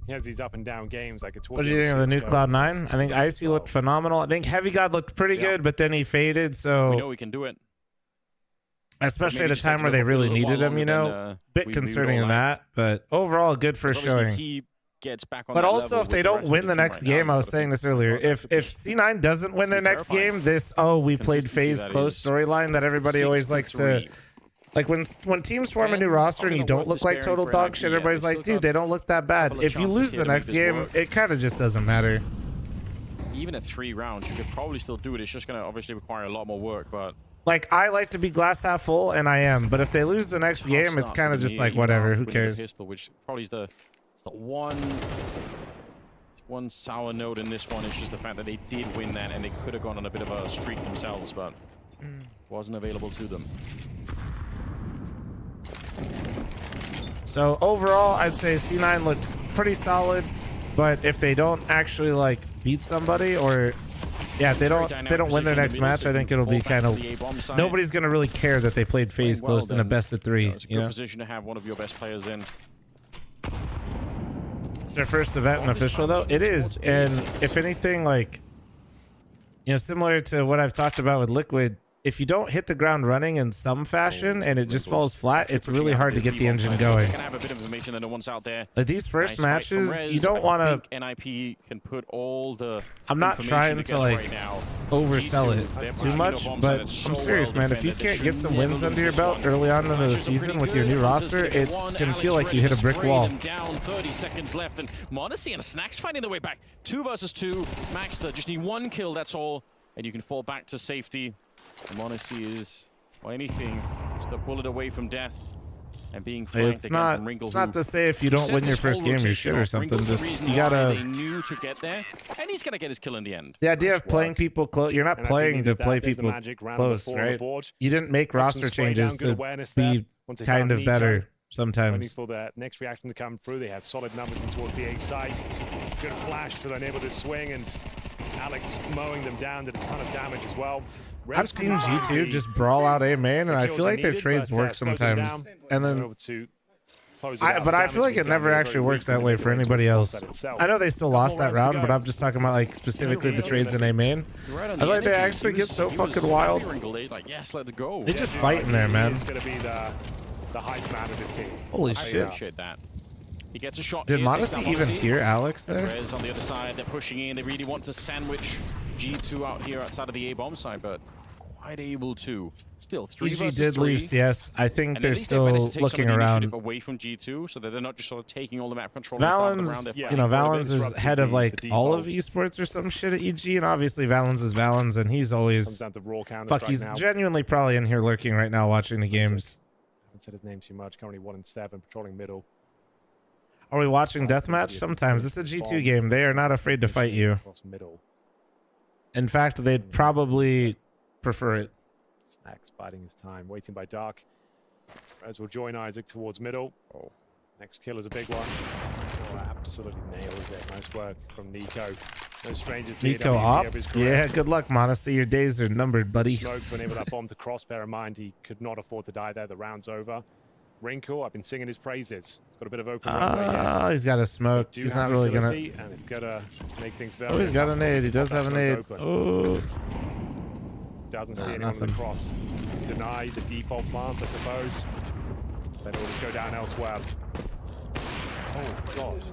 He has these up and down games. Like What do you think of the new Cloud9? I think Icy looked phenomenal. I think Heavy God looked pretty good, but then he faded. So we know we can do it. Especially at a time where they really needed him, you know. Bit concerning in that, but overall, good first showing. He gets back on but that also, level if they with the don't rest of win the the team next right now, game, I was saying this earlier. If C9 doesn't win their next game, this we played FaZe close storyline that everybody always likes to. Like when teams form a new roster and you don't look like total dog shit, everybody's like, dude, they don't look that bad. If you lose the next game, it kind of just doesn't matter. Even at 3 rounds, you could probably still do it. It's just going to obviously require a lot more work, but... Like, I like to be glass half full, and I am. But if they lose the next game, it's kind of just like, whatever, who cares? Pistol, which probably is the one sour note in this one is just the fact that they did win that, and they could have gone on a bit of a streak themselves, but wasn't available to them. So overall, I'd say C9 looked pretty solid, but if they don't actually like beat somebody, or yeah, if they don't win their next match, I think it'll be kind of nobody's gonna really care that they played FaZe close in a best of 3. It's a good position to have one of your best players in. It's their first event and official though. It is, and if anything, like similar to what I've talked about with Liquid. If you don't hit the ground running in some fashion and it just falls flat, it's really hard to get the engine going. Like these first matches, you don't want to. NIP can put all the. I'm not trying to like oversell it too much, but I'm serious, man. If you can't get some wins under your belt early on into the season with your new roster, it can feel like you hit a brick wall. Down 30 seconds left, and Modesty and Snacks finding their way back. 2 versus 2. Maxter just need 1 kill, that's all, and you can fall back to safety. Monacy is, or anything, just a bullet away from death and being flanked again from Ringle. It's not to say if you don't win your first game, you're shit or something. Just you gotta. They knew to get there, and he's gonna get his kill in the end. The idea of playing people close, you're not playing to play people close, right? You didn't make roster changes to be kind of better sometimes. Waiting for the next reaction to come through. They had solid numbers in towards the A side. Good flash to enable this swing, and Alex mowing them down did a ton of damage as well. I've seen G2 just brawl out A main, and I feel like their trades work sometimes. And then, but I feel like it never actually works that way for anybody else. I know they still lost that round, but I'm just talking about like specifically the trades in A main. I feel like they actually get so fucking wild. Yes, let's go. They just fight in there, man. The hype man of this team. Holy shit. Appreciate that. He gets a shot. Did Modesty even hear Alex there? Rez on the other side, they're pushing in. They really want to sandwich G2 out here outside of the A-bomb side, but quite able to. Still, 3 versus 3. did leave CS. I think and they're still looking around. Away from G2, so that they're not just sort of taking all the map control. Valens, Valens is head of like all of esports or some shit at EG, and obviously Valens is Valens, and he's always fuck. He's genuinely probably in here lurking right now, watching the games. I haven't said his name too much. Currently 1-7, patrolling middle. Are we watching deathmatch? Sometimes it's a G2 game. They are not afraid to fight you. In fact, they'd probably prefer it. Snacks biding his time, waiting by Dark. Rez will join Isaac towards middle. Oh, next kill is a big one. Oh, absolutely nails it. Nice work from Nico. No strangers. Nico up. Yeah, good luck, Modesty. Your days are numbered, buddy. Smoked to enable that bomb to cross. Bear in mind, he could not afford to die there. The round's over. Wrinkle, I've been singing his praises. He's got a bit of open runway here. He's got a smoke. He's not really gonna. And it's gonna make things very. Oh, he's got a nade. He does have a nade. Oh. Doesn't see anyone with the cross. Deny the default plant, I suppose. Then it'll just go down elsewhere. Oh god.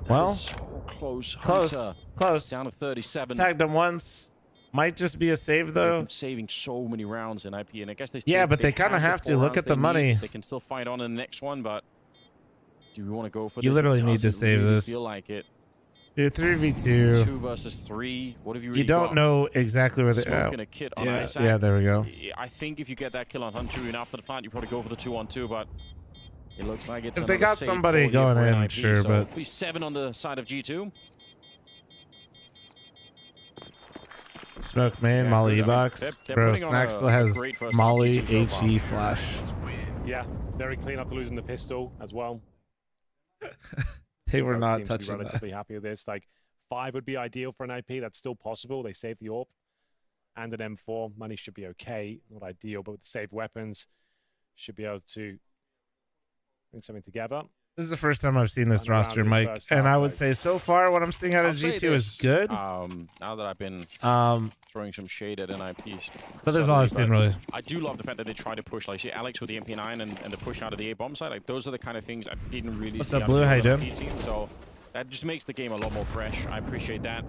Well, so close. Close. Down to 37. Tagged him once. Might just be a save though. Saving so many rounds in IP, and I guess they. Yeah, but they kind of have to look at the money. They can still fight on in the next one, but do we want to go for this? You literally need to save this. Feel like it. You're 3v2. 2 versus 3. What have you really You don't got? know exactly where they Smoking a kit on Isaac. Yeah, there we go. I think if you get that kill on Hunter and after the plant, you probably go for the 2-on-2, but it looks like it's if they another got safe somebody call here going for in, IP, sure, so but it'll be 7 on the side of G2. Smoke main, Molly E-box. Bro, Snack still has Molly, HE, Flash. Yeah, very clean after losing the pistol as well. They were not Teams would be touching that. relatively happy with this. Like 5 would be ideal for an IP. That's still possible. They saved the AWP and an M4. Money should be okay. Not ideal, but with the saved weapons, should be able to bring something together. This is the first time I've seen this roster, Mike, and I would say so far what I'm seeing out of G2 is good. Now that I've been throwing some shade at NIPs. But that's all I've seen, really. I do love the fact that they try to push, like, see Alex with the MP9 and the push out of the A-bomb side. Like, those are the kind of things I didn't really What's see. up, Blue? How you doing? Team, so that just makes the game a lot more fresh. I appreciate that.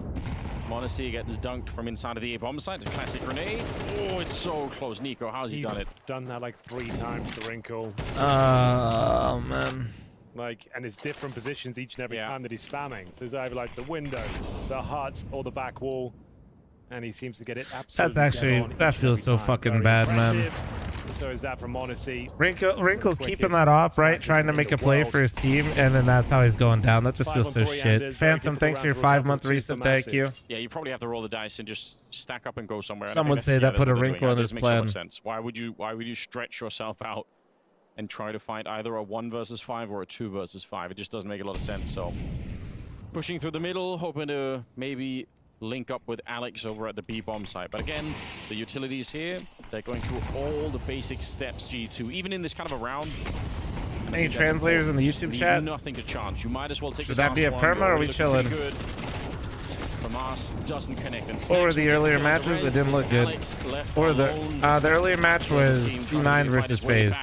Monacy gets dunked from inside of the A-bomb side. It's a classic grenade. Oh, it's so close. Nico, how's he done it? Done that like 3 times, the Wrinkle. Oh, man. Like, and it's different positions each and every time that he's spamming. So it's either like the window, the hut, or the back wall. And he seems to get it absolutely. That's actually, that feels so fucking bad, man. So is that from Monacy. Wrinkle's keeping that off, right? Trying to make a play for his team, and then that's how he's going down. That just feels so shit. Phantom, thanks for your 5-month resub. Thank you. Yeah, you probably have to roll the dice and just stack up and go somewhere. Some would say that put a wrinkle in his plan. Makes so much sense. Why would you stretch yourself out and try to find either a 1 versus 5 or a 2 versus 5? It just doesn't make a lot of sense. So pushing through the middle, hoping to maybe link up with Alex over at the B-bomb site. But again, the utilities here, they're going through all the basic steps, G2, even in this kind of a round. Any translators in the YouTube chat? Nothing to chance. You might as well take Should that be a perma, or are we chilling? Famas doesn't connect. And Or the earlier matches, it didn't look good. Or the earlier match was C9 versus FaZe.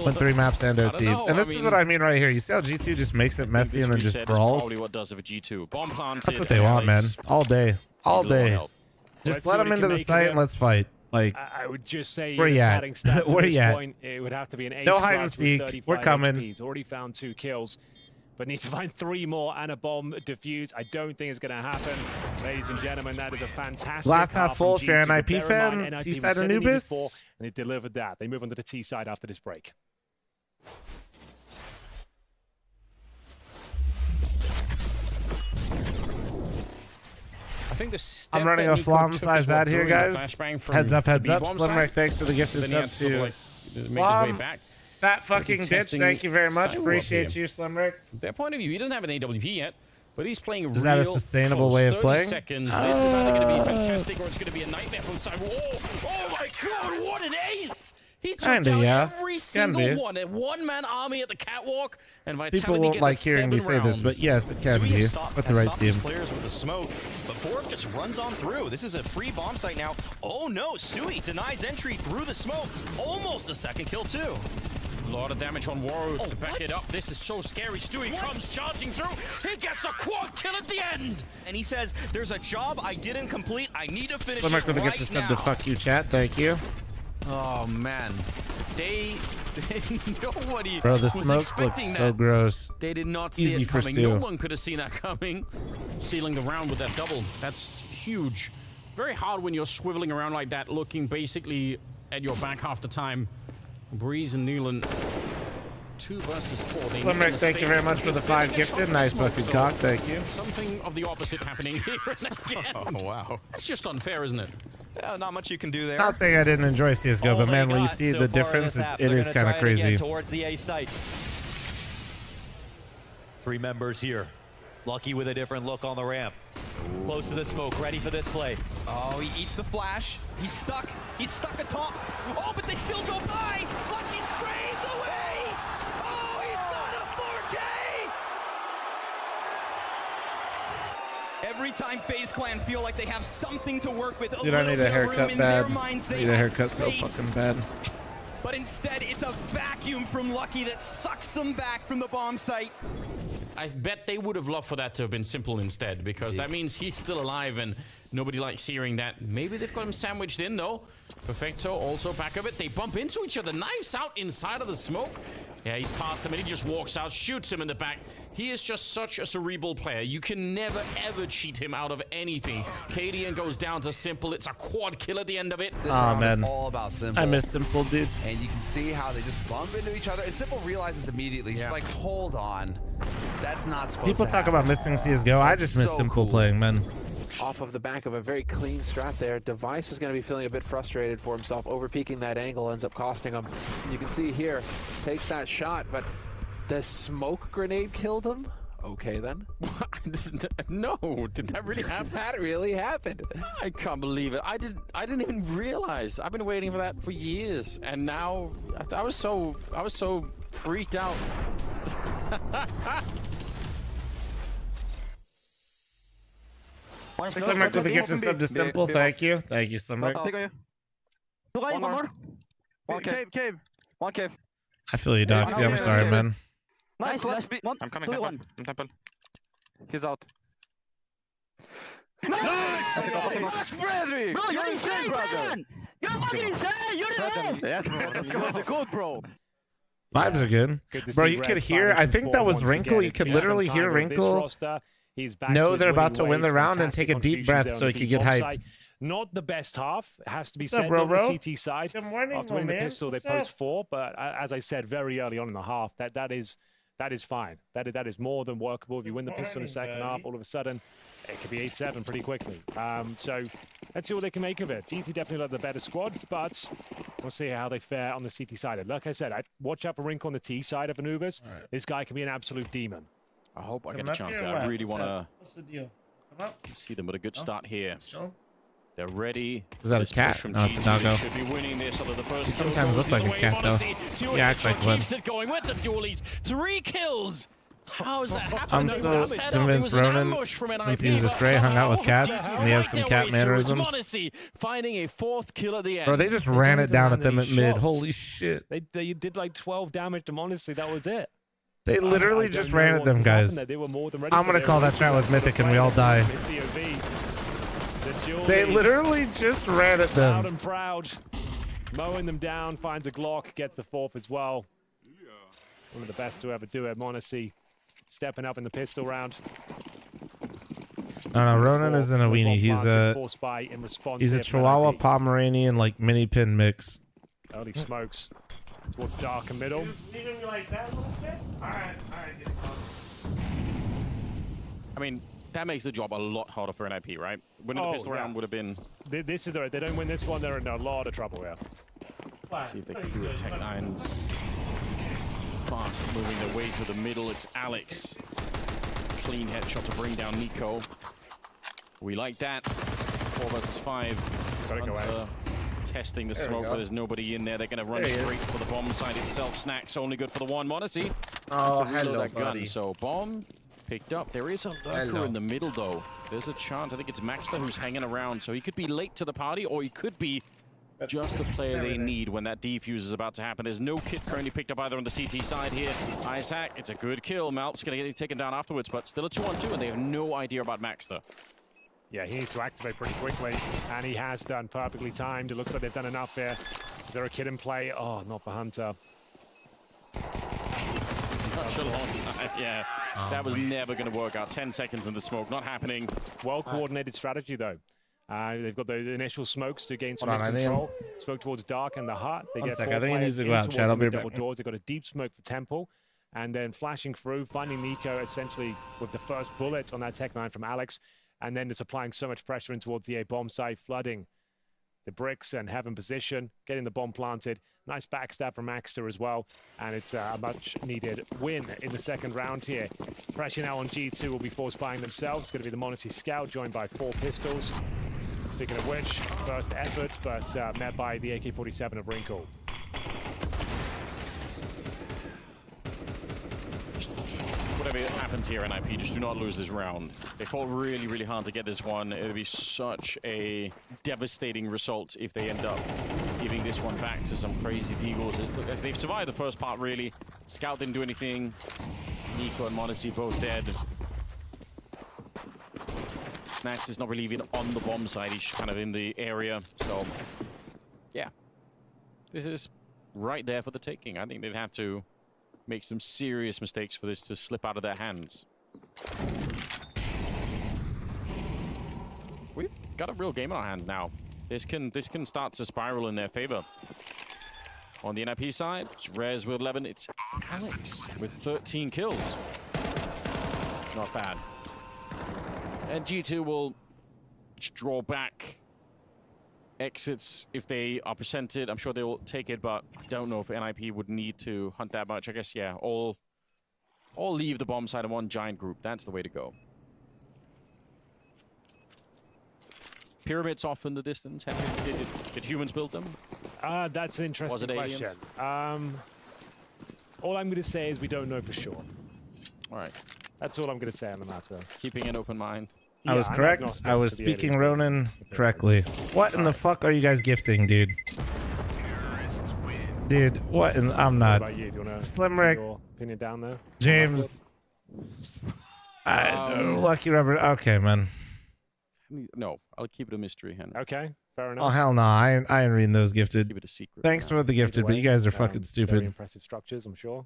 Went 3 maps and OT. And this is what I mean right here. You see how G2 just makes it messy and then just brawls? That's what they want, man. All day. All day. Just let them into the site and let's fight. Like, I would just say, where you at? Where you at? Point, it would have to be an ace. No hide and seek. We're coming. He's already found 2 kills. But need to find 3 more and a bomb defuse. I don't think it's going to happen. Ladies and gentlemen, that is a fantastic glass half full if you're an IP fan. NIP T-side Anubis. And they delivered that. They move on to the T side after this break. I think I'm running a Flom size ad here, guys. Heads up, heads up. Slimrick, thanks for the gifted sub to Flom. That fucking bitch, thank you very much. Appreciate you, Slimrick. From their point of view, he doesn't have an AWP yet, but he's playing real Is that a sustainable way of playing? Seconds. This is either going to be fantastic or it's going to be a nightmare from side. Oh my god, what an ace! He took down every single one. A one-man army at the catwalk, and people won't like hearing me say this, but yes, it can be with the right team. Players with the smoke, but Borg just runs on through. This is a free bomb site now. Oh no, Stewie denies entry through the smoke. Almost a second kill too. A lot of damage on Waro to back it up. This is so scary. Stewie comes charging through. He gets a quad kill at the end. And he says, there's a job I didn't complete. I need to finish Slimrick it with a gift to sub to fuck you, chat. Thank you. Oh man, nobody. Bro, the smokes look so gross. They did not see it coming. No one could have seen that coming. Sealing the round with that double. That's huge. Very hard when you're swiveling around like that, looking basically at your back half the time. Breeze and Newland. 2 versus 4. Slimrick, thank you very much for the 5 gifted. Nice fucking cock, thank you. Something of the opposite happening here again. Oh wow, that's just unfair, isn't it? Yeah, not much you can do there. Not saying I didn't enjoy CSGO, but man, when you see the difference, it is kind of crazy. Towards the A site. 3 members here. Lucky with a different look on the ramp. Close to the smoke, ready for this play. Oh, he eats the flash. He's stuck. He's stuck atop. Oh, but they still go by. Lucky sprays away. Oh, he's not a 4K. Every time FaZe Clan feel like they have something to work with, Dude, I need a haircut bad. I need a haircut so space. fucking bad. But instead, it's a vacuum from Lucky that sucks them back from the bomb site. I bet they would have loved for that to have been simple instead, because that means he's still alive and nobody likes hearing that. Maybe they've got him sandwiched in though. Perfecto also back of it. They bump into each other. Knives out inside of the smoke. Yeah, he's past him and he just walks out, shoots him in the back. He is just such a cerebral player. You can never, ever cheat him out of anything. Cadian goes down to Simple. It's a quad kill at the end of it. This round is all about Simple. I miss Simple, dude. And you can see how they just bump into each other. And Simple realizes immediately, he's like, hold on. That's not supposed People to talk happen. about missing CSGO. I just miss Simple playing, man. Off of the back of a very clean strat there. Device is going to be feeling a bit frustrated for himself. Overpeaking that angle ends up costing him. You can see here, takes that shot, but the smoke grenade killed him? Okay, then. No, did that really happen? That really happened. I can't believe it. I didn't even realize. I've been waiting for that for years, and now I was so freaked out. Slimmer with the gift of sub to Simple. Thank you. Thank you, Slimmer. One more. One cave. One cave. I feel you, Doxy. I'm sorry, man. Nice. I'm coming. I'm temple. He's out. Nice! Frederick! Bro, you're insane, brother! You're fucking insane! You're the best! Yes, bro. Let's go. The code, bro. Vibes are good. Bro, you could hear, I think that was Wrinkle. You could literally hear Wrinkle know they're about to win the round and take a deep breath so he could get hyped. Not the best half, it has to be said, bro, on the CT side. Good morning, After winning the man. pistol, they post 4, but as I said very early on in the half, that is fine. That is more than workable. If you win the pistol in the second half, all of a sudden, it could be 8-7 pretty quickly. So let's see what they can make of it. GT definitely led the better squad, but we'll see how they fare on the CT side. Like I said, watch out for Rink on the T side of Anubis. Right. This guy can be an absolute demon. I hope I get a chance there. I really want to see them with a good start here. They're ready. Is that a cat? No, it's a doggo. Should be winning this under the first. He sometimes looks like a cat, though. Yeah, acts like one. Keeps it going with the dualies. 3 kills. How is that happening? I'm so convinced Ronan, since he was a stray, hung out with cats, and he has some cat mannerisms. Finding a 4th kill at the end. Bro, they just ran it down at them at mid. Holy shit. They did like 12 damage to Monacy. That was it. They literally just ran at them, guys. I'm gonna call that shot with Mythic and we all die. They literally just ran at them. Loud and proud. Mowing them down, finds a Glock, gets the 4th as well. One of the best to ever do it. Monacy stepping up in the pistol round. No, Ronan isn't a weenie. He's a Chihuahua Pomeranian like mini pin mix. Early smokes towards dark and middle. Leaving me like that a little bit? Alright, I mean, that makes the job a lot harder for NIP, right? Winning the pistol round would have been... This is they don't win this one, they're in a lot of trouble here. Let's see if they can do it. Tech9's fast moving their way to the middle. It's Alex. Clean headshot to bring down Nico. We like that. 4 versus 5. Hunter testing the smoke, but there's nobody in there. They're going to run straight for the bomb side itself. Snacks only good for the one. Monacy. Oh, hello, that buddy. gun. So bomb picked up. There is a lurker in the middle, though. There's a chance. I think it's Maxter who's hanging around. So he could be late to the party, or he could be just the player they need when that defuse is about to happen. There's no kit currently picked up either on the CT side here. Isaac, it's a good kill. Malp's going to get taken down afterwards, but still a 2-on-2, and they have no idea about Maxter. Yeah, he needs to activate pretty quickly, and he has done. Perfectly timed. It looks like they've done enough here. Is there a kid in play? Oh, not for Hunter. Such a long time, yeah. That was never going to work out. 10 seconds in the smoke, not happening. Well-coordinated strategy, though. They've got those initial smokes to gain some control. Smoke towards dark and the hut. They get 4 I think he needs players to go out, Chad. I'll be back. doors. They've got a deep smoke for Temple. And then flashing through, finding Nico essentially with the first bullet on that Tech9 from Alex. And then just applying so much pressure in towards the A bomb site, flooding the bricks and Heaven position, getting the bomb planted. Nice backstab from Maxter as well, and it's a much-needed win in the second round here. Pressure now on G2 will be force buying themselves. It's going to be the Monity Scout, joined by 4 pistols. Speaking of which, first effort, but met by the AK-47 of Wrinkle. Whatever happens here, NIP, just do not lose this round. They fought really, really hard to get this one. It would be such a devastating result if they end up giving this one back to some crazy Deagles. Look, they've survived the first part, really. Scout didn't do anything. Nico and Modesty both dead. Snacks is not really even on the bomb side. He's kind of in the area. So, yeah. This is right there for the taking. I think they'd have to make some serious mistakes for this to slip out of their hands. We've got a real game on our hands now. This can start to spiral in their favor. On the NIP side, it's Rez with 11. It's Alex with 13 kills. Not bad. And G2 will just draw back exits if they are presented. I'm sure they will take it, but I don't know if NIP would need to hunt that much. I guess, yeah, all leave the bomb side in one giant group. That's the way to go. Pyramids off in the distance. Did humans build them? That's an interesting question. All I'm going to say is we don't know for sure. All right. That's all I'm going to say on the matter. Keeping an open mind. I was correct. I was speaking Ronin correctly. What in the fuck are you guys gifting, dude? Dude, what in... I'm not. What about you? Do you want to Slim Rick. your opinion down there? James. Lucky Rubber. Okay, man. No, I'll keep it a mystery, Henry. Okay, fair enough. Oh, hell no. I ain't reading those gifted. Keep it a secret. Thanks for the gifted, but you guys are fucking Very stupid. impressive structures, I'm sure.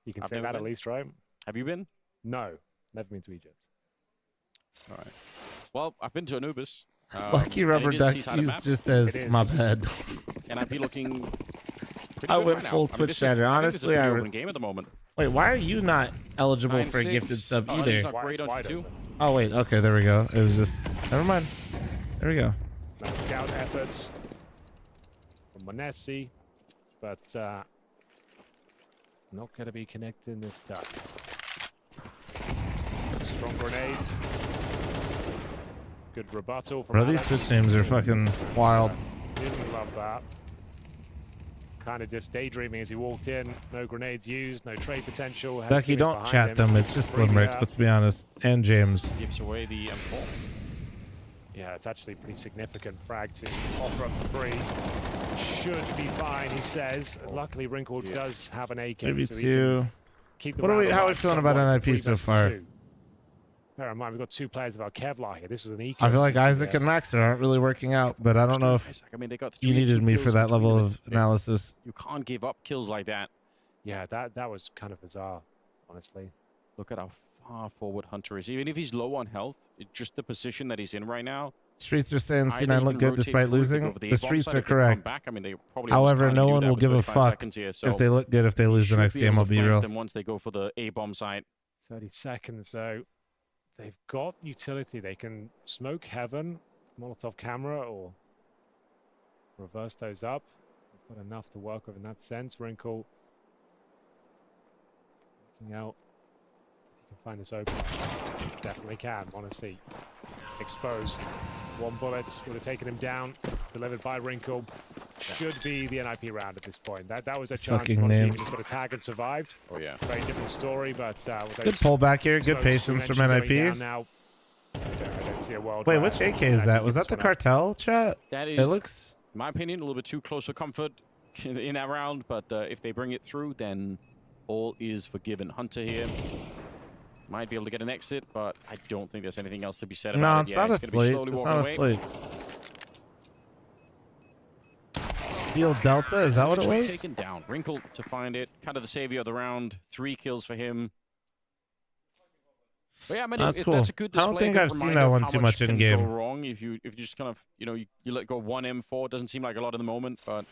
You can say that at least, right? Have you been? No, never been to Egypt. All right. Well, I've been to Anubis. Lucky Rubber Duck just says, my bad. And I'd be looking pretty I good went right full now. I mean, Twitch chatter. Honestly, I open game at the moment. Wait, why are you not eligible for a 9-6. gifted sub Oh, either? it's not great on G2. Oh, wait. Okay, there we go. It was just... Never mind. There we go. Nice scout efforts from Monesi, but not going to be connecting this time. Strong grenades. Good rebuttal from Bro, these Alex. Twitch names are fucking wild. Didn't love that. Kind of just daydreaming as he walked in. No grenades used, no trade potential. Has Ducky, teammates don't behind chat him. them. It's just Slim Bring Rick, let's be honest. And James. Gives away the M4. Yeah, it's actually a pretty significant frag to offer up the free. Should be fine, he says. Luckily, Wrinkle does have an AK. Maybe so he two. can keep the What are we? round How are we alive feeling about somewhat to NIP 3 so versus far? 2. Bear in mind, we've got 2 players of our Kevlar here. This was an eco. I feel like Isaac and Maxter aren't really working out, but I don't know if I mean, they got you 3 needed me for kills that between level them. of analysis. You can't give up kills like that. Yeah, that was kind of bizarre, honestly. Look at how far forward Hunter is. Even if he's low on health, it's just the position that he's in right now. Streets are saying Either C9 you look can good rotate despite through, losing. go for the The A-bomb streets side are if they come correct. back. I mean, they probably almost However, can't no do one that will with give a 35 fuck seconds here, so if they look good if they lose the should next be game, able I'll to be flank real. them once they go for the A-bomb side. 30 seconds, though. They've got utility. They can smoke Heaven, Molotov camera, or reverse those up. They've got enough to work with in that sense. Wrinkle looking out. If you can find this open. Definitely can. Want to see. Exposed. 1 bullet would have taken him down. It's delivered by Wrinkle. Should be the NIP round at this point. That was a chance. Fucking Once names. he's got a tag and survived. Oh yeah. Very different story, but with Good those pullback here. Good smokes patience from dimension going NIP. down now, I don't see a world Wait, where which AK is that? Was that the cartel chat? That is, It looks... in my opinion, a little bit too close for comfort in that round, but if they bring it through, then all is forgiven. Hunter here might be able to get an exit, but I don't think there's anything else to be said about No, it. it's Yeah, not a he's gonna be slate. slowly It's walking not a away. slate. Steel Delta, is that what it Actually was? Taken down. Wrinkle to find it. Kind of the savior of the round. 3 kills for him. But yeah, I mean, That's cool. that's a good I display. don't think good I've seen reminder that of one how too much can in-game. Go wrong if you just kind of you let go 1 M4. Doesn't seem like a lot in the moment, but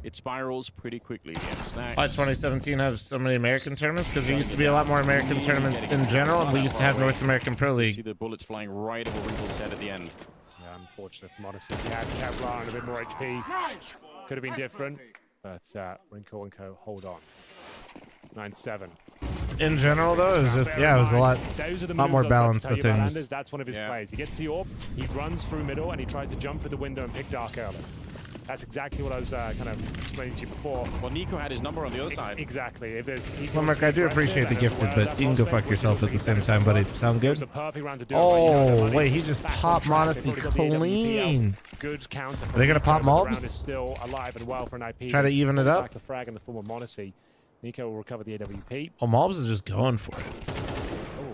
it spirals pretty quickly. Yeah, Snacks. Why 2017 have so many American tournaments? Because there used to be a lot more American tournaments in general, and we used to have North American Pro You League. see the bullets flying right over Wrinkle's head at the end. Yeah, unfortunate for Modesty. He had Kevlar and a bit more HP. Could have been different, but Wrinkle and Co. hold on. 9-7. In general, though, it was just, yeah, it was a lot more balanced to things. That's one of his plays. He gets the orb, he runs through middle, and he tries to jump through the window and pick Dark early. That's exactly what I was kind of explaining to you before. Well, Nico had his number on the other side. Exactly. If there's Slimerick, I do appreciate the gifted, but you can go fuck yourself at the same time, buddy. Sound good? Oh, wait, he just popped Modesty clean. Good counter. Are they going to pop Mobs? Still alive and well for an IP. Try to even it up? Back the frag in the form of Modesty. Nico will recover the AWP. Oh, Mobs is just going for it.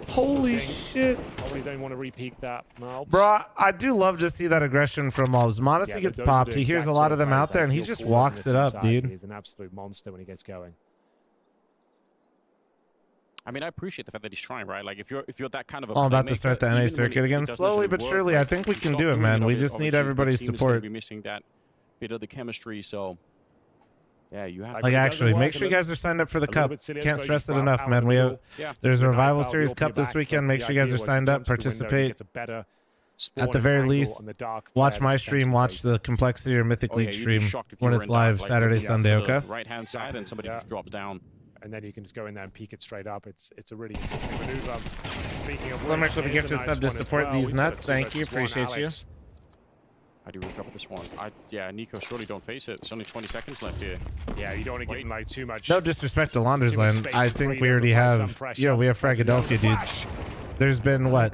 Holy shit. Probably don't want to repeat that, Mobs. Bro, I do love to see that aggression from Mobs. Modesty gets popped. He hears a lot of them out there, and he just walks it up, dude. He's an absolute monster when he gets going. I mean, I appreciate the fact that he's trying, right? Like, if you're that kind of a I'm about to start the NA circuit again. Slowly but surely, I think we can do it, man. We just need everybody's support. Be missing that bit of the chemistry, so... Yeah, you have. Like, actually, make sure you guys are signed up for the cup. Can't stress it enough, man. We have there's a Revival Series Cup this weekend. Make sure you guys are signed up, participate. At the very least, watch my stream, watch the Complexity or Mythic League stream when it's live Saturday, Sunday. Okay. Right hand side, and somebody just drops down. And then you can just go in there and peek it straight up. It's a really interesting maneuver. Speaking of Slimerick with a gifted sub to support these nuts. Thank you, appreciate you. How do you recover this one? Yeah, Nico, surely don't face it. It's only 20 seconds left here. Yeah, you don't want to give him like too much. No disrespect to Launders Land. I think we already have. Yeah, we have Fragadelphia, dude. There's been what?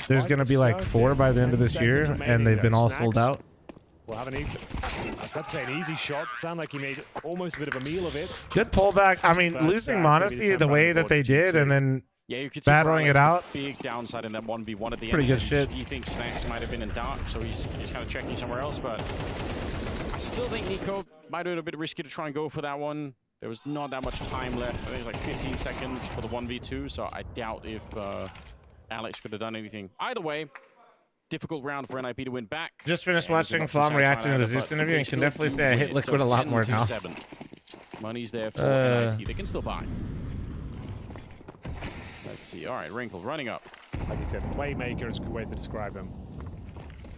There's gonna be like 4 by the end of this year, and they've been all sold out. Well, I was about to say an easy shot. Sound like he made almost a bit of a meal of it. Good pullback. I mean, losing Modesty the way that they did, and then you could see battling it out. Big downside in that 1v1 at the end. Pretty good shit. He thinks Snacks might have been in dark, so he's kind of checking somewhere else. But I still think Nico might have been a bit risky to try and go for that one. There was not that much time left. I think it was like 15 seconds for the 1v2, so I doubt if Alex could have done anything. Either way, difficult round for NIP to win back. Just finished watching Flom reacting to the Zeus interview, and can definitely say I hit Liquid a lot more now. Money's there for NIP. They can still buy. Let's see. All right, Wrinkle running up. Like I said, playmaker is a good way to describe him.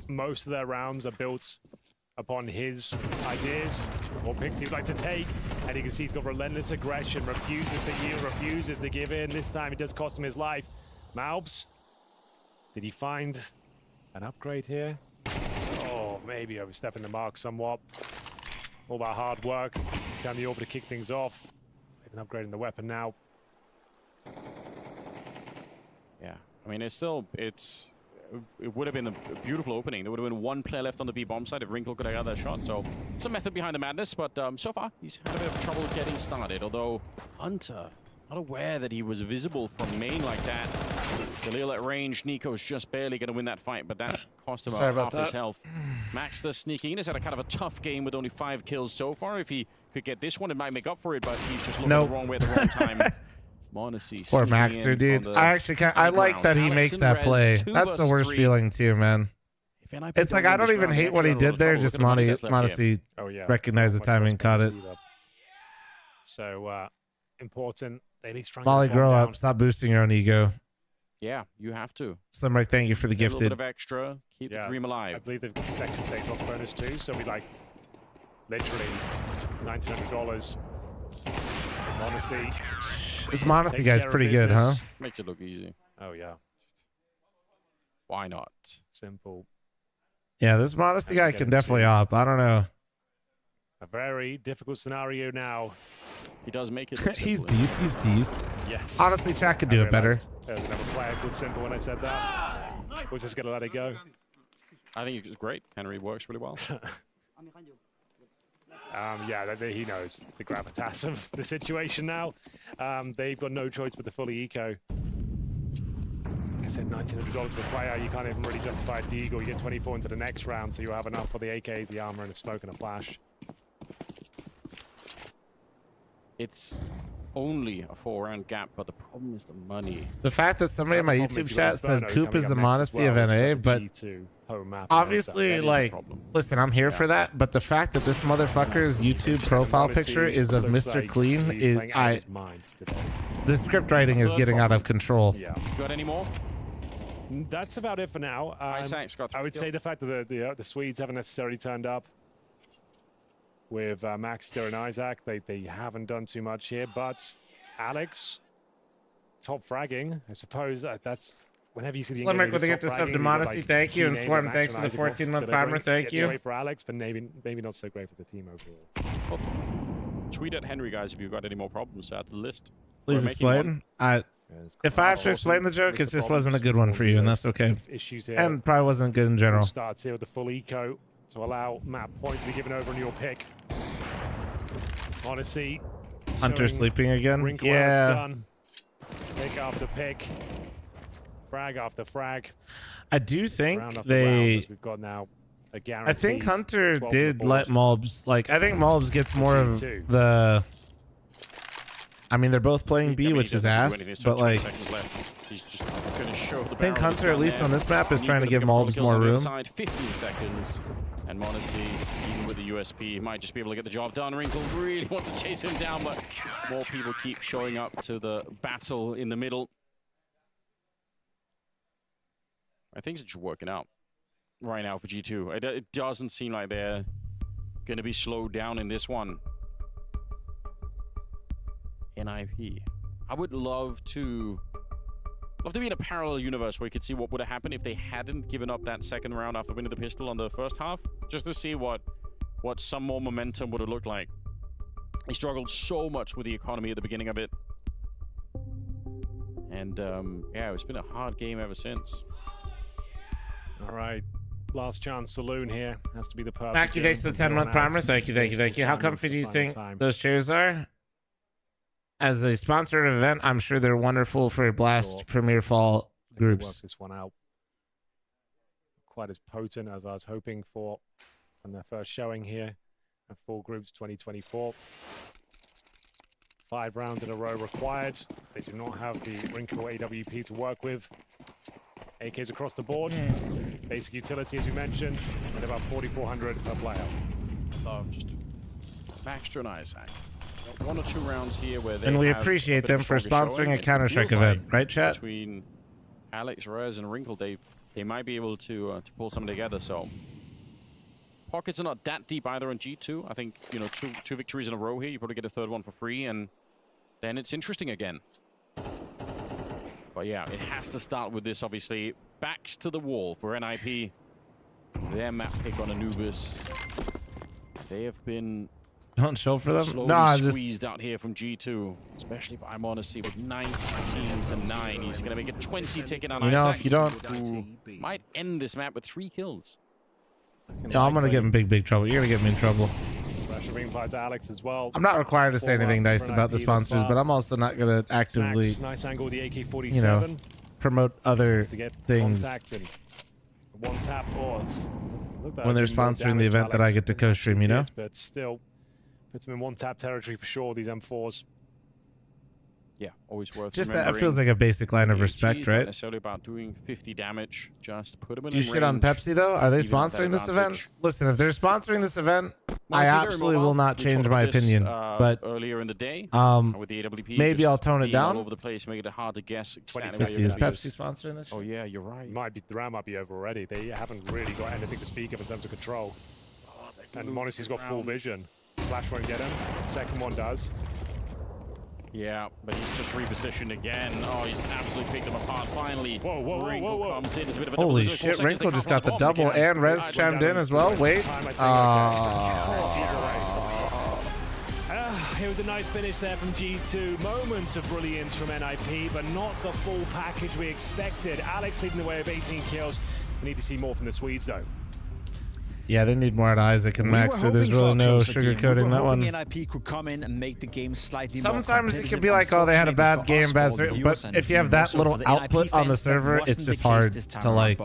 Most of their rounds are built upon his ideas, what picks he'd like to take, and you can see he's got relentless aggression, refuses to yield, refuses to give in. This time it does cost him his life. Malbs, did he find an upgrade here? Oh, maybe overstepping the mark somewhat. All that hard work down the orb to kick things off. Even upgrading the weapon now. Yeah, I mean, it would have been a beautiful opening. There would have been 1 player left on the B bomb side if Wrinkle could have got that shot. So some method behind the madness, but so far he's had a bit of trouble getting started. Although Hunter, not aware that he was visible from main like that. Khalil at range, Nico's just barely going to win that fight, but that cost him half his health. Max the sneaking in has had a kind of a tough game with only 5 kills so far. If he could get this one, it might make up for it, but he's just looking the wrong way at the wrong time. Poor Maxter, dude. I like that he makes that play. That's the worst feeling too, man. It's like I don't even hate what he did there. Just Modesty recognized the timing, caught it. So important. They at least try. Molly, grow up. Stop boosting your own ego. Yeah, you have to. Slimerick, thank you for the gifted. A little bit of extra. Keep the dream alive. I believe they've got the second stage loss bonus too. So we like literally $1,900. Modesty. This Modesty guy's pretty good, huh? Makes it look easy. Oh, yeah. Why not? Simple. Yeah, this Modesty guy can definitely op. I don't know. A very difficult scenario now. He does make it. He's decent. He's decent. Yes. Honestly, chat could do it better. There was another player called Simple when I said that. Was just going to let it go. I think it's great. Henry works really well. Yeah, he knows the gravitas of the situation now. They've got no choice but to fully eco. Like I said, $1,900 per player. You can't even really justify a deagle. You get 24 into the next round, so you have enough for the AKs, the armor, and the smoke and a flash. It's only a 4-round gap, but the problem is the money. The fact that somebody in my YouTube chat said Coop is the Modesty of NA, but obviously, like, listen, I'm here for that, but the fact that this motherfucker's YouTube profile picture is of Mr. Clean is the script writing is getting out of control. Yeah. You got any more? That's about it for now. I would say the fact that the Swedes haven't necessarily turned up with Maxter and Isaac. They haven't done too much here, but Alex, top fragging. I suppose that's whenever you see the Slimmer with the gift of sub to Modesty, thank you, and Swarm, thanks for the 14-month primer, thank you. Great for Alex, but maybe not so great for the team overall. Tweet at Henry, guys, if you've got any more problems to add to the list. Please explain. If I have to explain the joke, it just wasn't a good one for you, and that's okay. And probably wasn't good in general. Starts here with the full eco to allow map point to be given over on your pick. Odyssey. Hunter sleeping again? Yeah. Pick after pick. Frag after frag. I do think we've got now a guarantee. I think Hunter did let Mulbs, like, I think Mulbs gets more of the... I mean, they're both playing B, which is ass, but like, I think Hunter, at least on this map, is trying to give Mulbs more room. 15 seconds, and Modesty, even with the USP, might just be able to get the job done. Wrinkle really wants to chase him down, but more people keep showing up to the battle in the middle. I think it's working out right now for G2. It doesn't seem like they're going to be slowed down in this one. NIP. I would love to be in a parallel universe where you could see what would have happened if they hadn't given up that second round after winning the pistol on the first half, just to see what some more momentum would have looked like. They struggled so much with the economy at the beginning of it, and yeah, it's been a hard game ever since. All right, last chance saloon here has to be the perfect. Back you guys to the 10-month primer. Thank you. How comfy do you think those chairs are? As a sponsored event, I'm sure they're wonderful for Blast Premier Fall groups. Work this one out. Quite as potent as I was hoping for from their first showing here at Fall Groups 2024. 5 rounds in a row required. They do not have the Wrinkle AWP to work with. AKs across the board. Basic utility, as we mentioned, and about 4,400 per player. Love just Maxter and Isaac. 1 or 2 rounds here where they and we appreciate them for sponsoring a Counter-Strike event, right, chat? Between Alex, Rez, and Wrinkle, they might be able to pull something together. So pockets are not that deep either on G2. I think, you know, two victories in a row here. You probably get a third one for free, and then it's interesting again. But yeah, it has to start with this, obviously. Backs to the wall for NIP. Their map pick on Anubis. They have been... Don't show for them? Slowly squeezed out here from G2, especially by Modesty with 19-9. He's going to make a 20 ticket on Isaac. If you don't... Who might end this map with 3 kills. Yeah, I'm going to get in big trouble. You're going to get me in trouble. Pressure being applied to Alex as well. I'm not required to say anything nice about the sponsors, but I'm also not going to actively, nice angle with the AK-47. you know, promote other things one tap when they're sponsoring the event that I get to co-stream, you know? But still, puts them in one-tap territory for sure, these M4s. Yeah, always worth just that feels like a basic line of respect, right? Not necessarily about doing 50 damage, just put them in You shit on Pepsi, though? Are they sponsoring this event? Listen, if they're sponsoring this event, I absolutely will not change my opinion. But earlier in the day, with the AWP, maybe I'll tone it down. All over the place, make it hard to guess exactly is Pepsi sponsoring this? Oh yeah, you're right. The round might be over already. They haven't really got anything to speak of in terms of control. And Monasty's got full vision. Flash won't get him. Second one does. Yeah, but he's just repositioned again. Oh, he's absolutely picked them apart finally. Wrinkle comes in. It's a bit of a holy shit, Wrinkle just got the double and Rez chimed in as well. Wait. It was a nice finish there from G2. Moments of brilliance from NIP, but not the full package we expected. Alex leading the way of 18 kills. We need to see more from the Swedes, though. Yeah, they need more out of Isaac and Max, so there's really no sugarcoating that one. NIP could come in and make the game slightly Sometimes it can be like, oh, they had a bad game, but if you have that little output on the server, it's just hard to like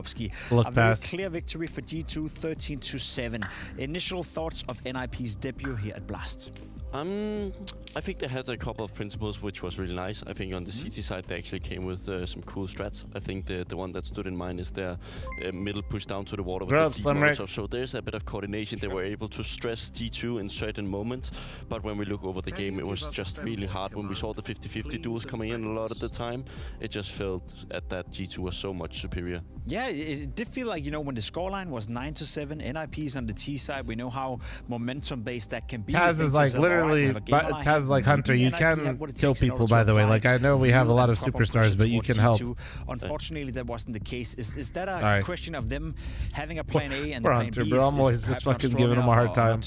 look past. A clear victory for G2, 13-7. Initial thoughts of NIP's debut here at Blast? I think they had a couple of principles which was really nice. I think on the CT side they actually came with some cool strats. I think the one that stood in mind is their middle push down to the water with the deep molotov. So there's a bit of coordination. They were able to stress G2 in certain moments, but when we look over the game, it was just really hard. When we saw the 50-50 duels coming in a lot of the time, it just felt that G2 was so much superior. Yeah, it did feel like, you know, when the scoreline was 9-7, NIPs on the T side, we know how momentum-based that can be. Taz is like literally, Taz is like Hunter. You can kill people, by the way. Like, I know we have a lot of superstars, but you can help. Unfortunately, that wasn't the case. Is that a question of them having a plan A and the plan Hunter, B? bro, I'm always just fucking giving him a hard time.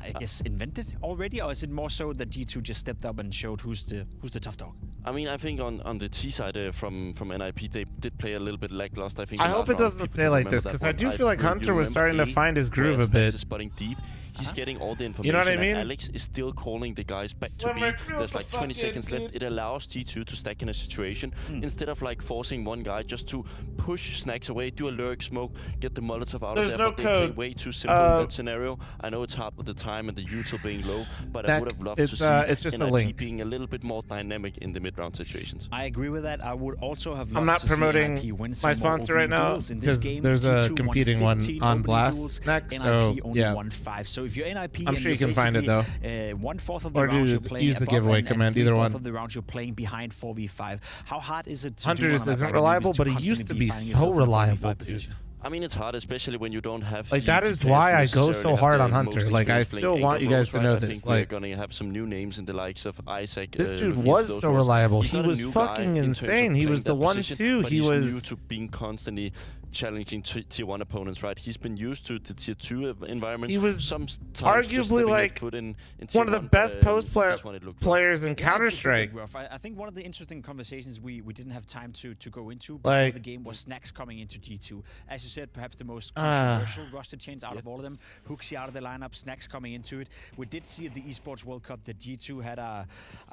I guess invented already, or is it more so that G2 just stepped up and showed who's the tough dog? I mean, I think on the T side from NIP, they did play a little bit lackluster. I think. I hope it doesn't stay like this, because I do feel like Hunter was starting to find his groove a bit. Spotting deep. He's getting all the information. You know what I mean? And Alex is still calling the guys back to B. There's like 20 seconds left. It allows G2 to stack in a situation instead of like forcing one guy just to push Snacks away, do a lurk smoke, get the Molotov out of there. But they play way too simple in that scenario. I know it's hard with the time and the util being low, but I would have loved to see it's just NIP a link. being a little bit more dynamic in the mid-round situations. I agree with that. I would also have loved I'm not to promoting see NIP win my some more sponsor right now because there's a competing one on Blast next. So yeah, 1-5. So if you're NIP, I'm sure you can find it though. 1/4 of the Or rounds you're playing use the above giveaway and command, 3/4 either one. of the rounds you're playing behind 4v5. How hard is it to Hunter do just on a isn't map reliable, like but he this used to be constantly so finding yourself in a reliable, 4v5 dude. position? I mean, it's hard, especially when you don't have. Like, that is why I go so hard on Hunter. Like, I still want you guys to know this. Like, we're gonna have some new names in the likes of Isaac. This dude was so reliable. He was fucking insane. He was the 1-2. He was new to being constantly challenging tier 1 opponents, right? He's been used to the tier 2 environment. He was sometimes arguably like one of the best post players in Counter-Strike. I think one of the interesting conversations we didn't have time to go into like, before the game was Snacks coming into G2. As you said, perhaps the most controversial roster change out of all of them. Hooksy out of the lineup, Snacks coming into it. We did see at the Esports World Cup that G2 had a,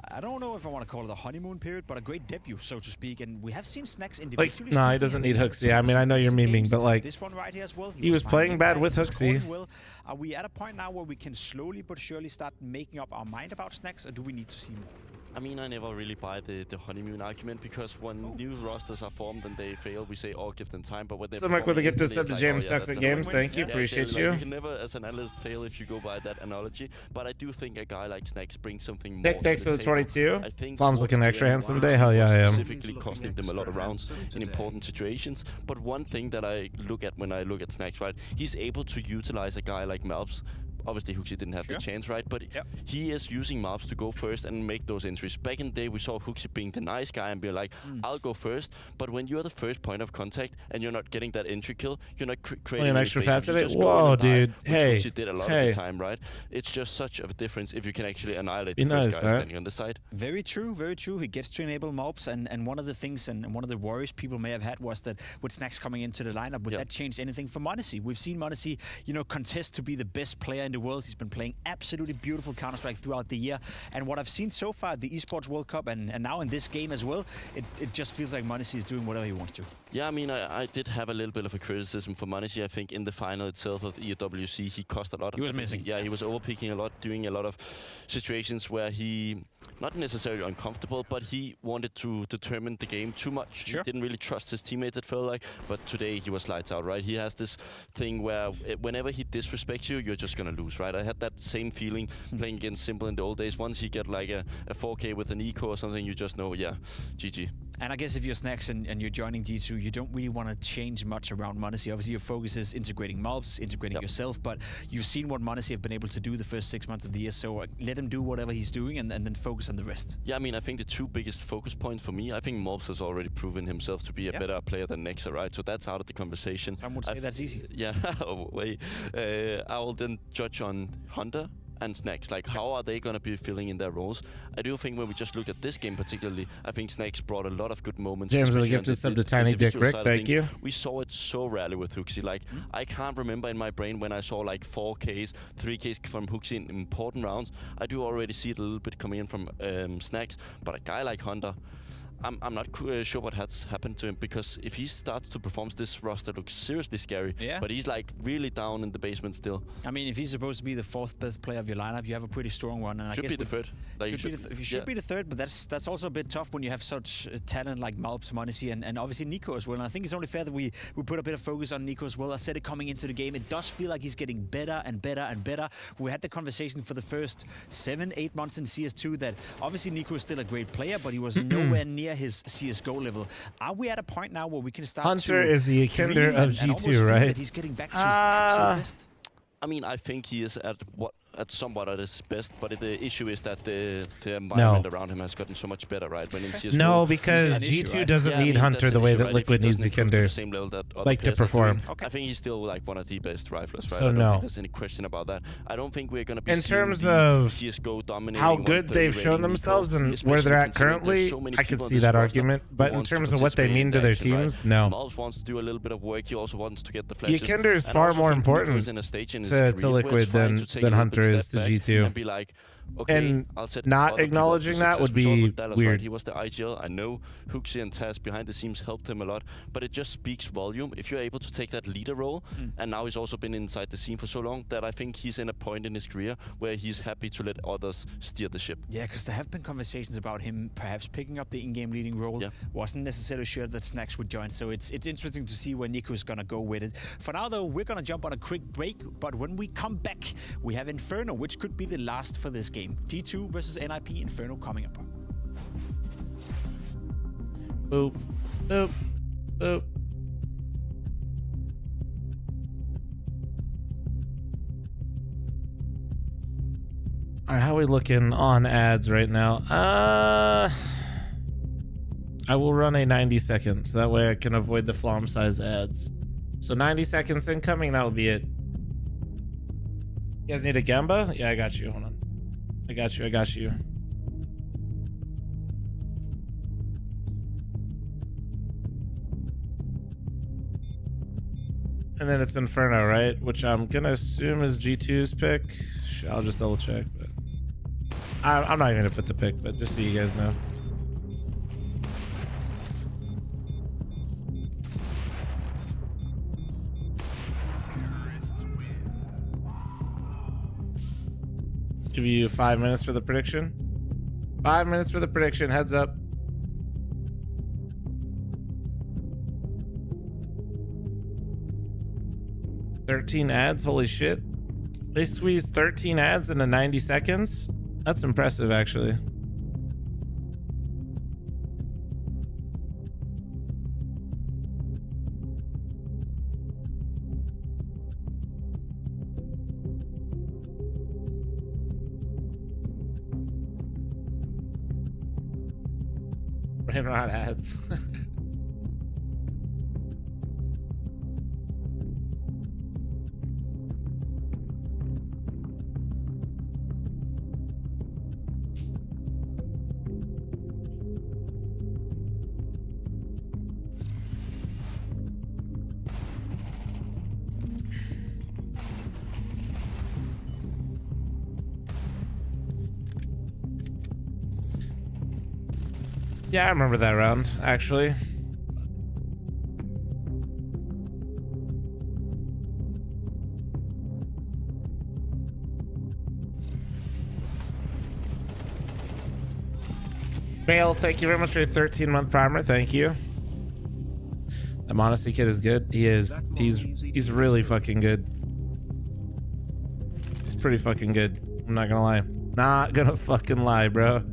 I don't know if I want to call it a honeymoon period, but a great debut, so to speak. And we have seen Snacks individually. Like, no, he doesn't need Hooksy. I mean, I know you're memeing, but like, this one right here as well, he was playing bad with Hooksy. Well. Are we at a point now where we can slowly but surely start making up our mind about Snacks, or do we need to see more? I mean, I never really buy the honeymoon argument, because when new rosters are formed and they fail, we say, oh, give them time. But when they Stomach with a gift of sub to James Sucks at Games. Thank you, appreciate you. You can never, as an analyst, fail if you go by that analogy. But I do think a guy like Snacks brings something more. Nick, thanks for the 22. I think Mom's looking extra handsome today. Hell yeah, I am. Specifically costing them a lot of rounds in important situations. But one thing that I look at when I look at Snacks, right, he's able to utilize a guy like Malps. Obviously, Hooksy didn't have the chance, right? But he is using Malps to go first and make those entries. Back in the day, we saw Hooksy being the nice guy and be like, I'll go first. But when you're the first point of contact and you're not getting that entry kill, you're not creating an extra fat today. Whoa, dude. Hey. Hooksy did a lot of the time, right? It's just such a difference if you can actually annihilate the first guy standing on the side. Very true, very true. He gets to enable Malps, and one of the things and one of the worries people may have had was that with Snacks coming into the lineup, would that change anything for m0NESY? We've seen m0NESY, you know, contest to be the best player in the world. He's been playing absolutely beautiful Counter-Strike throughout the year, and what I've seen so far at the Esports World Cup and now in this game as well, it just feels like m0NESY is doing whatever he wants to. Yeah, I mean, I did have a little bit of a criticism for m0NESY. I think in the final itself of EWC, he cost a lot. He was missing. Yeah, he was overpeaking a lot, doing a lot of situations where he, not necessarily uncomfortable, but he wanted to determine the game too much. He didn't really trust his teammates, it felt like, but today he was lights out, right? He has this thing where whenever he disrespects you, you're just gonna lose, right? I had that same feeling playing against Simple in the old days. Once you get like a 4K with an eco or something, you just know, yeah, GG. And I guess if you're Snacks and you're joining G2, you don't really want to change much around m0NESY. Obviously, your focus is integrating Malps, integrating yourself, but you've seen what m0NESY have been able to do the first 6 months of the year, so let him do whatever he's doing and then focus on the rest. Yeah, I mean, I think the two biggest focus points for me, I think Malps has already proven himself to be a better player than Nexa, right? So that's out of the conversation. Some would say that's easy. Yeah, I will then judge on Hunter and Snacks. Like, how are they going to be filling in their roles? I do think when we just look at this game particularly, I think Snacks brought a lot of good moments. James really gifted sub to Tiny Dick Rick, thank you. We saw it so rarely with Hooksy. Like, I can't remember in my brain when I saw like 4Ks, 3Ks from Hooksy in important rounds. I do already see it a little bit coming in from Snacks, but a guy like Hunter, I'm not sure what has happened to him, because if he starts to perform, this roster looks seriously scary. Yeah. But he's like really down in the basement still. I mean, if he's supposed to be the 4th best player of your lineup, you have a pretty strong one. And Should I guess be the third. Like, you should be the 3rd, but that's also a bit tough when you have such talent like Malps, Monesi, and obviously Nico as well. And I think it's only fair that we put a bit of focus on Nico as well. I said it coming into the game. It does feel like he's getting better and better and better. We had the conversation for the first 7-8 months in CS2 that obviously Nico is still a great player, but he was nowhere near his CSGO level. Are we at a point now where we can start Hunter to is the Kinder of G2, right? That he's getting back to his absolute best? I mean, I think he is at somewhat at his best, but the issue is that the environment around him has gotten so much better, right? When in CS:GO, No, because G2 doesn't need Hunter the way that Liquid needs Vikander, like to perform. I think he's still like one of the best riflers, right? So I don't no. think there's any question about that. I don't think we're gonna be In seeing terms the of CS:GO dominating how good they've shown themselves and where they're at currently, I could see that argument. But in terms of what they mean to their teams, no. Malps wants to do a little bit of work. He also wants to get the flashes. Vikander is far more important to Liquid than Hunter is to G2. And be like, okay, and I'll set not other people up acknowledging for that success. would We saw it be with Dallas, weird. Right? He was the IGL. I know Huxi and Taz behind the scenes helped him a lot, but it just speaks volume if you're able to take that leader role. And now he's also been inside the scene for so long that I think he's in a point in his career where he's happy to let others steer the ship. Yeah, because there have been conversations about him perhaps picking up the in-game leading role. Yeah. Wasn't necessarily sure that Snacks would join, so it's interesting to see where Nico's gonna go with it. For now, though, we're gonna jump on a quick break, but when we come back, we have Inferno, which could be the last for this game. G2 versus NIP Inferno coming up. Boop, boop, boop. All right, how are we looking on ads right now? I will run a 90 seconds. So that way I can avoid the flom size ads. So 90 seconds incoming, that will be it. You guys need a Gamba? Yeah, I got you. Hold on. I got you. And then it's Inferno, right? Which I'm gonna assume is G2's pick. I'll just double check, but I'm not even gonna put the pick, but just so you guys know. Give you 5 minutes for the prediction. 5 minutes for the prediction. Heads up. $13 ads. Holy shit. They squeezed 13 ads into 90 seconds. That's impressive, actually. Ran out of ads. Yeah, I remember that round, actually. Mail, thank you very much for your 13-month primer. Thank you. That Modesty kid is good. He is. He's really fucking good. He's pretty fucking good. I'm not gonna lie. Not gonna fucking lie, bro.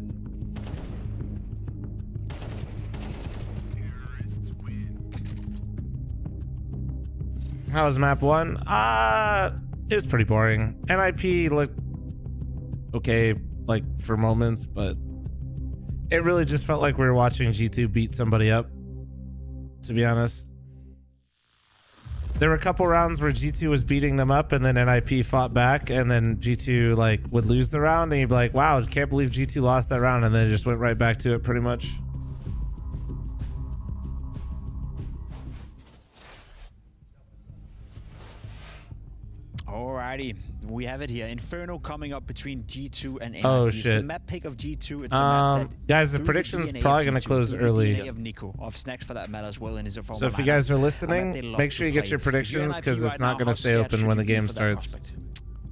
How was map 1? It was pretty boring. NIP looked okay, like for moments, but it really just felt like we were watching G2 beat somebody up, to be honest. There were a couple rounds where G2 was beating them up and then NIP fought back, and then G2 like would lose the round and you'd be like, wow, can't believe G2 lost that round, and then it just went right back to it pretty much. Alrighty, we have it here. Inferno coming up between G2 and NIP. Oh It's the shit. map pick of G2. It's a map that guys, the through prediction's DNA probably of gonna G2, close through the early. DNA of Nico, of Snacks for that matter as well, in his former So if you lineups, guys are a map they listening, love make to sure you get play. your predictions If you're because NIP it's right not now, going how to stay scared open should when you the be game for that starts. prospect?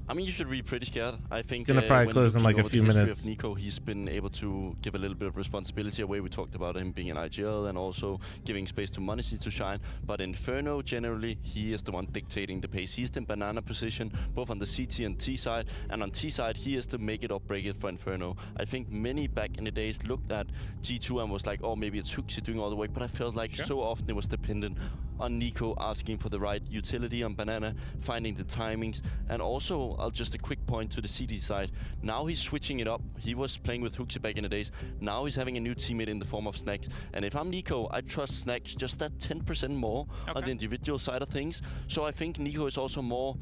I mean, you should be pretty scared. I think It's gonna probably when close in looking like a over the few history minutes. Of Nico, he's been able to give a little bit of responsibility away. We talked about him being an IGL and also giving space to Monacy to shine. But Inferno, generally, he is the one dictating the pace. He's the banana position, both on the CT and T side. And on T side, he is to make it or break it for Inferno. I think many back in the days looked at G2 and was like, oh, maybe it's Huxi doing all the work. But I felt like so often it was dependent on Nico asking for the right utility on banana, finding the timings, and also just a quick point to the CT side. Now he's switching it up. He was playing with Huxi back in the days. Now he's having a new teammate in the form of Snacks. And if I'm Nico, I trust Snacks just that 10% more on the individual side of things. So I think Nico is also more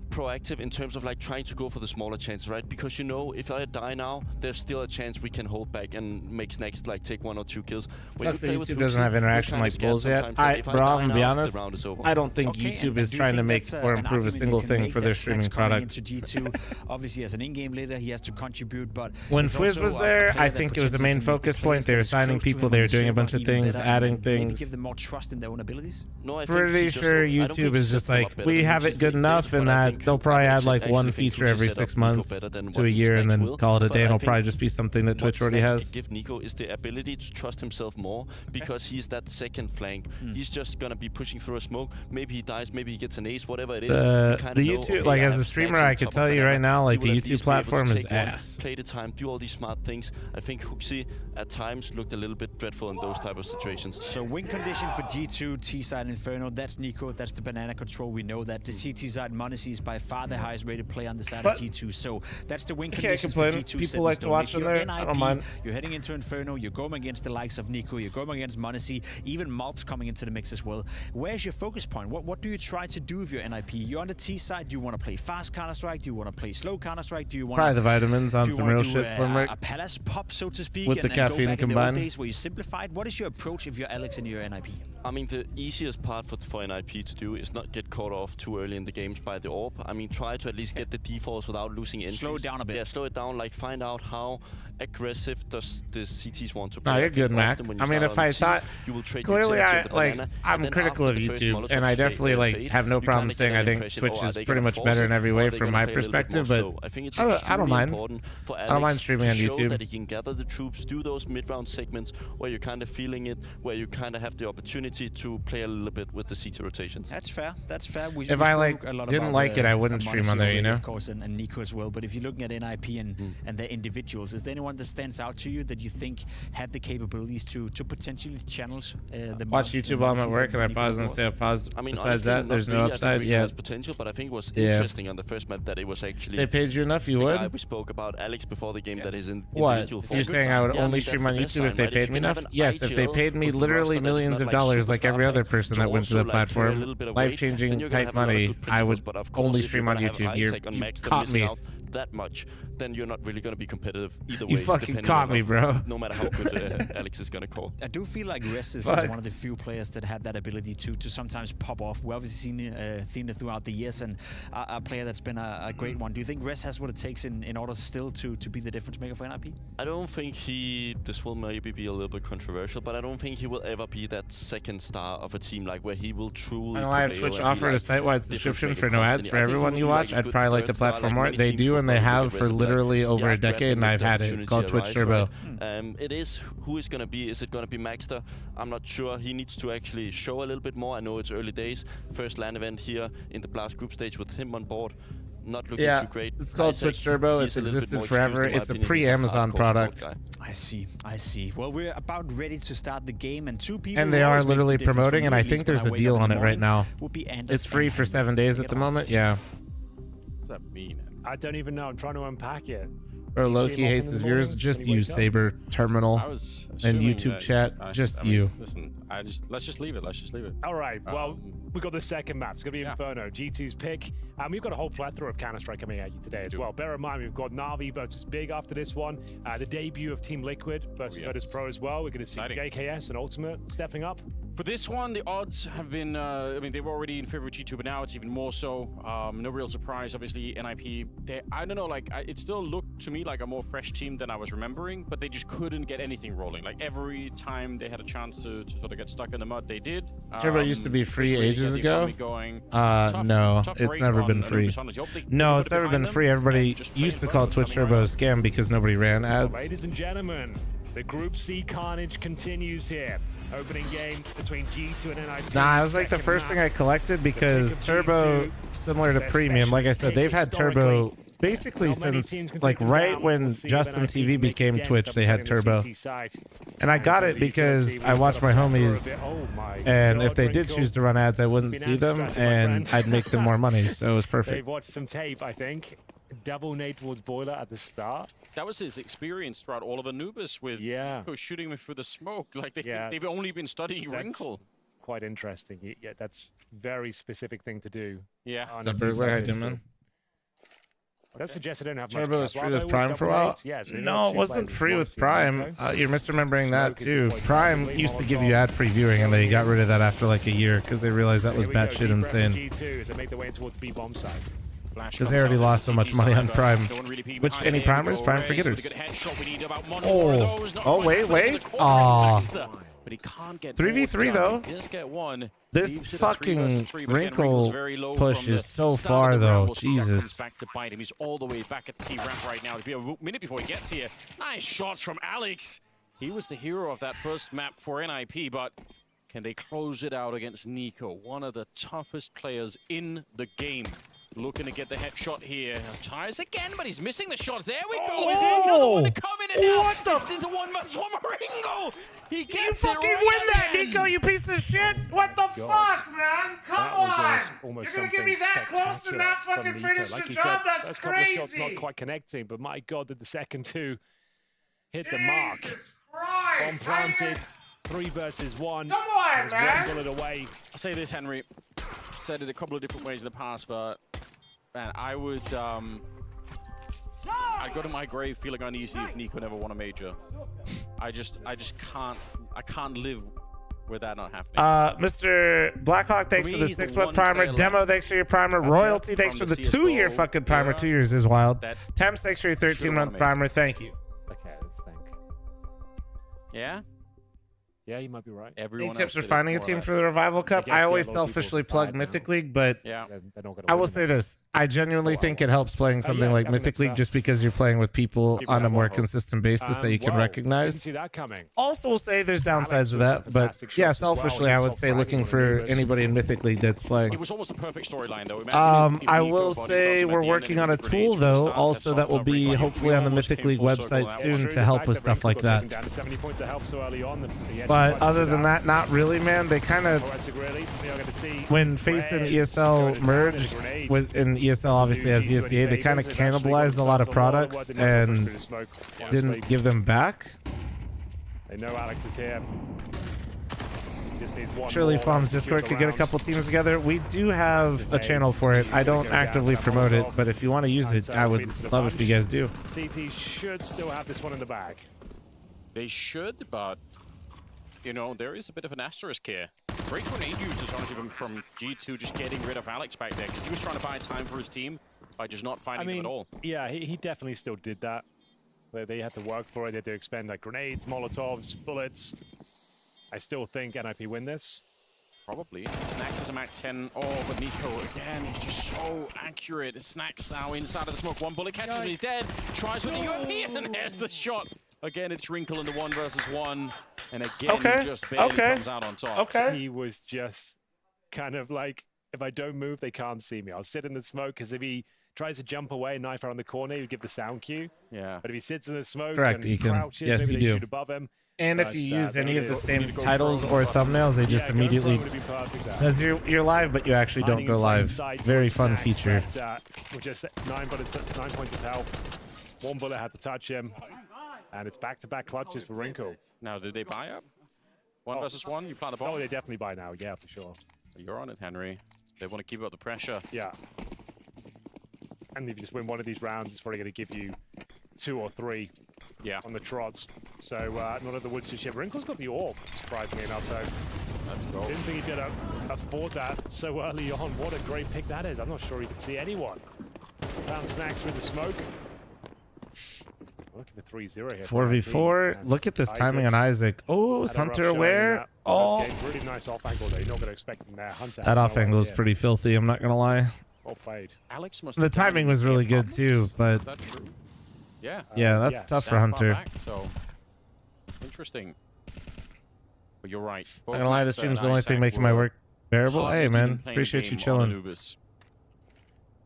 proactive in terms of like trying to go for the smaller chances, right? Because you know, if I die now, there's still a chance we can hold back and make Snacks like take 1 or 2 kills. Sucks that YouTube doesn't have interaction like bulls yet. Bro, I'm gonna be honest, I don't think YouTube is trying to make or improve a single thing for their streaming product. Into G2, obviously as an in-game leader, he has to contribute, but When FaZe was there, I think it was the main focus point. They were signing people, they were doing a bunch of things, adding things. Maybe give them more trust in their own abilities. No, I Pretty sure YouTube is just like, we have it good enough, and that they'll probably add like one feature every 6 months to a year and then call it a day, and it'll probably just be something that Twitch already has. Give Nico is the ability to trust himself more, because he's that second flank. He's just gonna be pushing through a smoke. Maybe he dies, maybe he gets an ace, whatever it is. The YouTube, like as a streamer, I could tell you right now, like the YouTube platform is ass. Play the time, do all these smart things. I think Huxi at times looked a little bit dreadful in those type of situations. So win condition for G2, T-side Inferno, that's Nico, that's the banana control, we know that. The CT side, Monacy is by far the highest rated player on the side of G2, so that's the win conditions for G2. People like to watch them there, I don't mind. You're heading into Inferno, you're going against the likes of Nico, you're going against Monacy, even Mob's coming into the mix as well. Where's your focus point? What do you try to do with your NIP? You're on the T side, do you want to play fast Counter-Strike? Do you want to play slow Counter-Strike? Do you want probably the vitamins on some real shit, Slimrick? A Palace pop, so to speak, with the caffeine go back combined. In the old days where you simplified. What is your approach if you're Alex and your NIP? I mean, the easiest part for NIP to do is not get caught off too early in the games by the AWP. I mean, try to at least get the defaults without losing entries. Slow it down a bit. Yeah, slow it down. Like, find out how aggressive does the CTs want to play. No, you're good, Mac. I mean, if I thought, clearly, I'm critical of YouTube, and I definitely like have no problem saying I think Twitch is pretty much better in every way from my perspective. But I don't mind. I don't mind streaming on YouTube. That he can gather the troops, do those mid-round segments where you're kind of feeling it, where you kind of have the opportunity to play a little bit with the CT rotations. That's fair. That's fair. If I like didn't like it, I wouldn't stream on there, you know. Of course, and Nico as well. But if you're looking at NIP and their individuals, is there anyone that stands out to you that you think have the capabilities to potentially channel the watch YouTube while I'm at work and I pause and say I pause. I mean, besides that, there's no upside. Yeah, has potential, but I think it was interesting on the first map that it was actually. They paid you enough, you would. We spoke about Alex before the game that is in individual form. You're saying I would only stream on YouTube if they paid me enough? Yes, if they paid me literally millions of dollars, like every other person that went to the platform, life-changing type money, I would only stream on YouTube. You caught me. That much, then you're not really going to be competitive either way. You fucking caught me, bro. No matter how good Alex is going to call. I do feel like Res is one of the few players that had that ability to sometimes pop off. We've obviously seen it throughout the years, and a player that's been a great one. Do you think Res has what it takes in order still to be the difference maker for NIP? I don't think this will maybe be a little bit controversial, but I don't think he will ever be that second star of a team, like where he will truly. I know I have Twitch offered a site-wide subscription for no ads for everyone you watch. I'd probably like the platform more. They do, and they have for literally over a decade, and I've had it. It's called Twitch Turbo. It is. Who is going to be? Is it going to be Maxter? I'm not sure. He needs to actually show a little bit more. I know it's early days. First LAN event here in the Blast group stage with him on board. Not looking too great. It's called Twitch Turbo. It's existed forever. It's a pre-Amazon product. I see. Well, we're about ready to start the game, and two people. And they are literally promoting, and I think there's a deal on it right now. It's free for 7 days at the moment. Yeah. What does that mean? I don't even know. I'm trying to unpack it. Bro, Loki hates his viewers. Just you, Saber Terminal, I was and assuming YouTube that- chat. I Just mean, you. Listen, let's just leave it. Let's just leave it. All right. Well, we've got the second map. It's going to be Inferno, G2's pick. And we've got a whole plethora of Counter-Strike coming at you today as well. Bear in mind, we've got Na'Vi versus Big after this one. The debut of Team Liquid versus Virtus Pro as well. We're going to see JKS and Ultimate stepping up. For this one, the odds have been, I mean, they were already in favor of G2, but now it's even more so. No real surprise, obviously, NIP. I don't know, like, it still looked to me like a more fresh team than I was remembering, but they just couldn't get anything rolling. Like, every time they had a chance to sort of get stuck in the mud, they did. Turbo used to be free ages ago. Tough No, it's break never on been free. No, it's never been free. Everybody used to call Twitch Turbo a scam because nobody ran ads. Ladies and gentlemen, the Group C carnage continues here. Opening game between G2 and NIP. Nah, it was like the first thing I collected because Turbo, similar to Premium, like I said, they've had Turbo basically since like right when Justin TV became Twitch, they had Turbo. And I got it because I watched my homies, and if they did choose to run ads, I wouldn't see them, and I'd make them more money, so it was They've perfect. watched some tape, I think. Double nade towards Boiler at the start. That was his experience throughout all of Anubis with shooting him through the smoke. Like, they've only been studying Wrinkle. Quite interesting. Yeah, that's very specific thing to do. Yeah. What's up, Burglar? How you doing, man? That suggests I don't have Turbo much was free with Prime for a while. so No, it wasn't free with Prime. You're misremembering that too. Prime used to give you ad-free viewing, and they got rid of that after like a year because they realized that was batshit insane. G2 as they make their way towards B bomb side. Because they already lost so much money on Prime. Which, any primers? Prime for getters. Oh, wait. Aw. But he can't get 3v3 though. He does get one. This fucking Wrinkle push is so far though. Jesus. Comes back to bite him. He's all the way back at T-Ramp right now. It'll be a minute before he gets here. Nice shots from Alex. He was the hero of that first map for NIP, but can they close it out against Nico? One of the toughest players in the game. Looking to get the headshot here. Tires again, but he's missing the shots. There we go. Another one to come in and what the? It's into one versus one. Ringo. He gets You fucking win that, Nico, you piece of shit! What the fuck, man? Come on! You're gonna give me that close and not fucking finish the job? That's first couple of shots crazy! not quite connecting, but my God, did the second two hit the mark. Jesus Bomb Christ! planted. 3 versus 1. Come on, There's man! one bullet away. I'll say this, Henry. I've said it a couple of different ways in the past, but man, I would I'd go to my grave feeling uneasy if Nico never won a major. I just can't live with that not happening. Mr. Blackhawk, thanks for the 6-month primer. Demo, thanks for your primer. Royalty, thanks for the 2-year fucking primer. 2 years is wild. Temps, thanks for your 13-month primer. Thank you. Okay, let's think. Yeah? Yeah, you might be right. Any tips for finding a team for the Revival Cup? I always selfishly plug Mythic League, but I will say this. I genuinely think it helps playing something like Mythic League just because you're playing with people on a more consistent basis that you can recognize. Didn't see that coming. Also, will say there's downsides to that, but yeah, selfishly, I would say looking for anybody in Mythic League that's playing. It was almost a perfect storyline, though. I will say we're working on a tool, though, also that will be hopefully on the Mythic League website soon to help with stuff like that. But other than that, not really, man. They kind of, when FaZe and ESL merged, and ESL obviously has ESEA, they kind of cannibalized a lot of products and didn't give them back. They know Alex is here. Surely Flom's Discord could get a couple teams together. We do have a channel for it. I don't actively promote it, but if you want to use it, I would love if you guys do. CT should still have this one in the bag. They should, but you know, there is a bit of an asterisk here. Great grenade users, honestly, from G2 just getting rid of Alex back there, because he was trying to buy time for his team by just not finding them at all. Yeah, he definitely still did that. They had to work for it. They had to expend like grenades, Molotovs, bullets. I still think NIP win this. Probably. Snacks is a Mac 10. Oh, but Nico, again, he's just so accurate. Snacks now inside of the smoke. One bullet catches him, he's dead. Tries with the UFP, and there's the shot. Again, it's Wrinkle in the 1 versus 1. And again, he just barely comes out on top. He was just kind of like, if I don't move, they can't see me. I'll sit in the smoke, because if he tries to jump away, knife around the corner, you give the sound cue. Yeah. But if he sits in the smoke Correct, and crouches, yes, maybe you they do. shoot above him. And But, if you use any of the they same need to go titles pro or versus- thumbnails, they just Yeah, immediately GoPro would be perfect there. says you're live, but you actually don't go live. Very fun feature. With just 9 points of health. One bullet had to touch him. And it's back-to-back clutches for Wrinkle. Now, did they buy up? One versus one? You plant the bomb? Oh, they definitely buy now. Yeah, for sure. You're on it, Henry. They want to keep up the pressure. Yeah. And if you just win one of these rounds, it's probably going to give you 2 or 3 on the trots. So, not at the woods just yet. Wrinkle's got the orb, surprisingly enough, though. Let's go. Didn't think he'd be able to afford that so early on. What a great pick that is. I'm not sure he could see anyone. Found snacks through the smoke. Looking for 3-0 here. 4v4. Look at this timing on Isaac. Oh, is Hunter aware? Oh, really nice off angle though. You're not going to expect him there. Hunter. that off angle is pretty filthy. I'm not gonna lie. Well played. Alex must. The timing was really good too, but Is that true? Yeah. yeah, that's tough for Hunter. So interesting. But you're right. I'm not gonna lie, this stream's the only thing making my work bearable. Hey man, appreciate you chilling.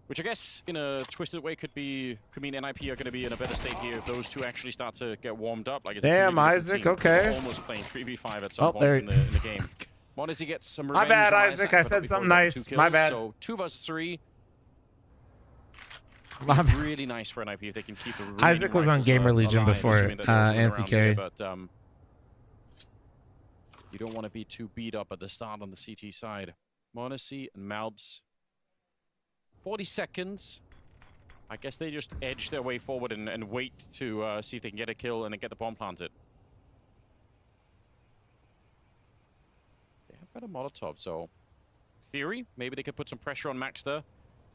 Which I guess, in a twisted way, could mean NIP are going to be in a better state here if those two actually start to get warmed up. Like it's damn, Isaac, okay. Almost playing 3v5 at some points in the game. Monacy gets some My revenge bad, on Isaac. I said something nice. My bad. So 2 versus 3. Really nice for NIP if they can keep the Isaac was on Gamer Legion before anti-carry. But you don't want to be too beat up at the start on the CT side. Monacy and Malbs. 40 seconds. I guess they just edge their way forward and wait to see if they can get a kill and then get the bomb planted. They have better Molotov, so theory, maybe they could put some pressure on Maxter.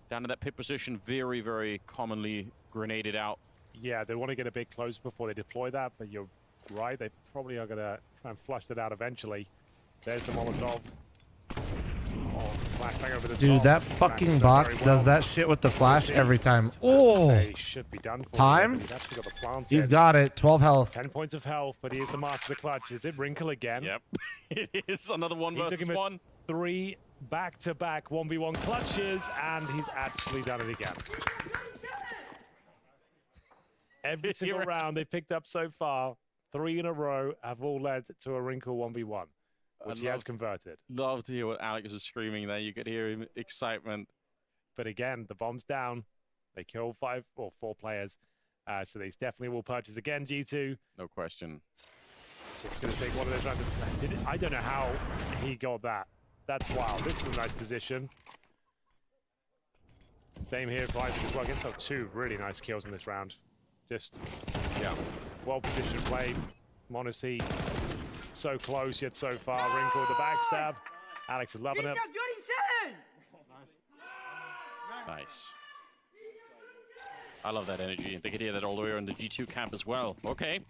Down in that pit position, very, very commonly grenaded out. Yeah, they want to get a bit close before they deploy that, but you're right. They probably are going to try and flush it out eventually. There's the Molotov. Over the Dude, top. that fucking box does that shit with the flash every time. Oh, should be done for time? Him, He's got it. 12 health. 10 points of health, but he is the master of the clutch. Is it Wrinkle again? Yep. It is another 1 versus 1. 3 back-to-back 1v1 clutches, and he's actually done it again. Every single round they've picked up so far, 3 in a row, have all led to a Wrinkle 1v1. Which he has converted. Love to hear what Alex is screaming there. You could hear him excitement. But again, the bomb's down. They kill 4 players. So they definitely will purchase again, G2. No question. Just going to take one of those rounds. I don't know how he got that. That's wild. This is a nice position. Same here for Isaac as well. Gets up 2 really nice kills in this round. Just, yeah, well-positioned play. Monacy. So close yet so far. Wrinkle with the backstab. Alex is loving it. Nice. I love that energy. They could hear that all the way around the G2 camp as well. Okay.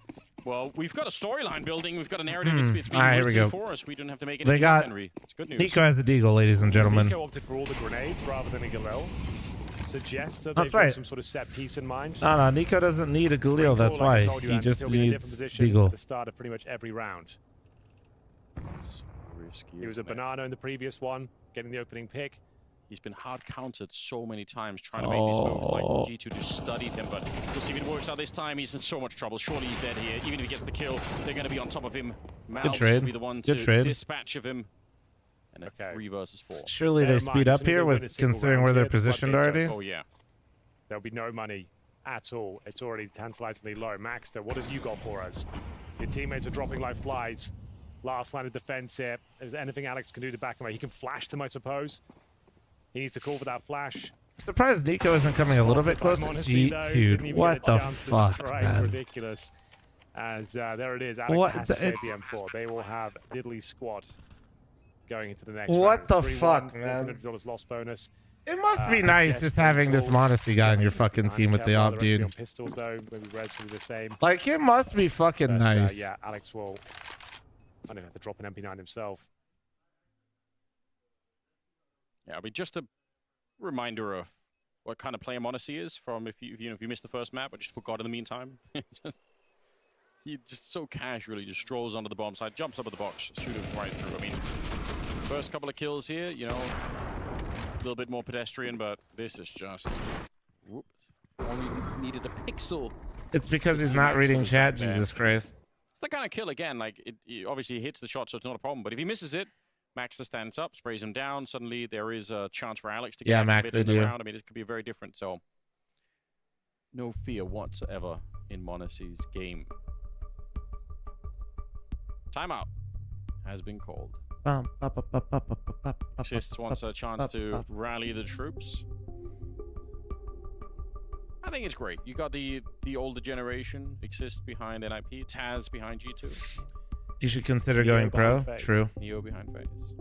Well, we've got a storyline building. We've got a narrative it's being written for us. We don't have to make anything up, Henry. It's good news. Nico has a deagle, ladies and gentlemen. Nico opted for all the grenades rather than a Galil. Suggests that they've got some sort of set piece in mind. No, Nico doesn't need a Galil. That's why he just needs deagle. At the start of pretty much every round. So risky. He was a banana in the previous one, getting the opening pick. He's been hard countered so many times trying to make these moves. Like G2 just studied him, but we'll see if it works out this time. He's in so much trouble. Surely he's dead here. Even if he gets the kill, they're going to be on top of him. Malbs will be the one to dispatch of him. And a 3 versus 4. Surely they speed up here with considering where they're positioned already. Oh yeah. There'll be no money at all. It's already tantalizingly low. Maxter, what have you got for us? Your teammates are dropping like flies. Last line of defense here. Is there anything Alex can do to back him away? He can flash them, I suppose. He needs to call for that flash. Surprised Nico isn't coming a little bit closer. Dude, what the fuck, man? Ridiculous. As there it is. Alex has to save the M4. They will have diddly squad going into the next round. What the fuck, man? $100 lost bonus. It must be nice just having this Monacy guy on your fucking team with the op, dude. Pistols, though. Maybe Reds will be the same. Like, it must be fucking nice. Yeah, Alex will... I don't have to drop an MP9 himself. Yeah, I mean, just a reminder of what kind of player Monacy is from if you missed the first map or just forgot in the meantime. He just so casually just strolls onto the bomb side, jumps up at the box, shoots him right through. I mean, first couple of kills here, you know, a little bit more pedestrian, but this is just... Whoops. Only needed a pixel. It's because he's not reading chat, Jesus Christ. It's the kind of kill, again, like, it obviously hits the shot, so it's not a problem. But if he misses it, Maxter stands up, sprays him down. Suddenly, there is a chance for Alex to get activated in the round. I mean, it could be very different. So, no fear whatsoever in Monacy's game. Timeout has been called. Exists wants a chance to rally the troops. I think it's great. You got the older generation exist behind NIP, Taz behind G2. You should consider going pro. True. Neo behind FaZe.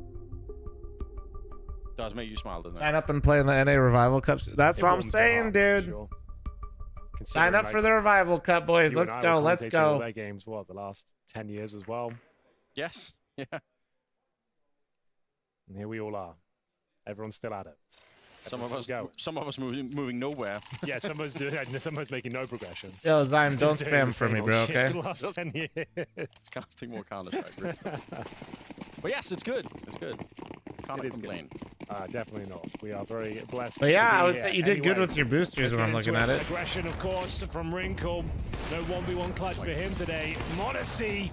Does make you smile, doesn't it? Sign up and play in the NA Revival Cups. That's what I'm saying, dude. Sure. Sign up for the Revival Cup, boys. Let's go. Let's go. Their games, what, the last 10 years as well? Yes. Yeah. And here we all are. Everyone's still at it. Some of us moving nowhere. Yeah, some of us making no progression. Yo, Zyme, don't spam for me, bro, okay? The last 10 years. It's casting more Counter-Strike. But yes, it's good. It's good. Can't complain. Definitely not. We are very blessed. But yeah, I would say you did good with your boosters when I'm looking at it. Aggression, of course, from Wrinkle. No 1v1 clutch for him today. Monacy.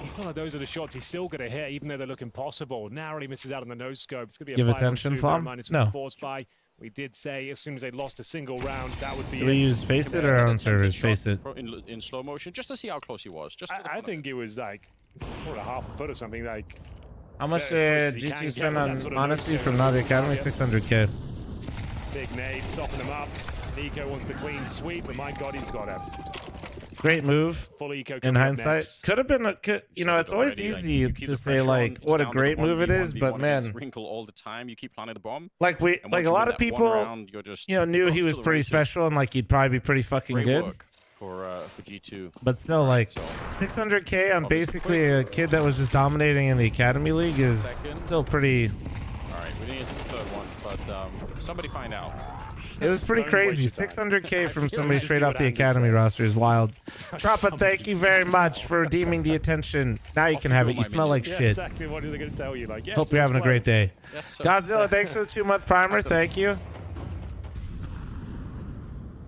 He felt like those are the shots he's still going to hit, even though they look impossible. Narrowly misses out on the nose scope. It's going to be a Give attention, Flom? No. Force by. We did say as soon as they lost a single round, that would be. Do we use Face It or our own servers? Face It. In slow motion, just to see how close he was. Just I think it was like half a foot or something. Like. How much did GG spend on Honesty from Navi Academy? 600K. Big nade, soften him up. Nico wants the clean sweep, but my God, he's got him. Great move. Full eco in hindsight. Could have been, you know, it's always easy to say like what a great move it is, but man, Wrinkle all the time. You keep planting the bomb. Like a lot of people, you know, knew he was pretty special and like he'd probably be pretty fucking good. For G2. But still, like 600K on basically a kid that was just dominating in the Academy League is still pretty. All right, we didn't get to the third one, but somebody find out. It was pretty crazy. 600K from somebody straight off the Academy roster is wild. Troppa, thank you very much for redeeming the attention. Now you can have it. You smell like shit. Exactly. What are they going to tell you? Like, yes, hope you're having a great day. Yes, Godzilla, thanks for the 2-month primer. Thank you.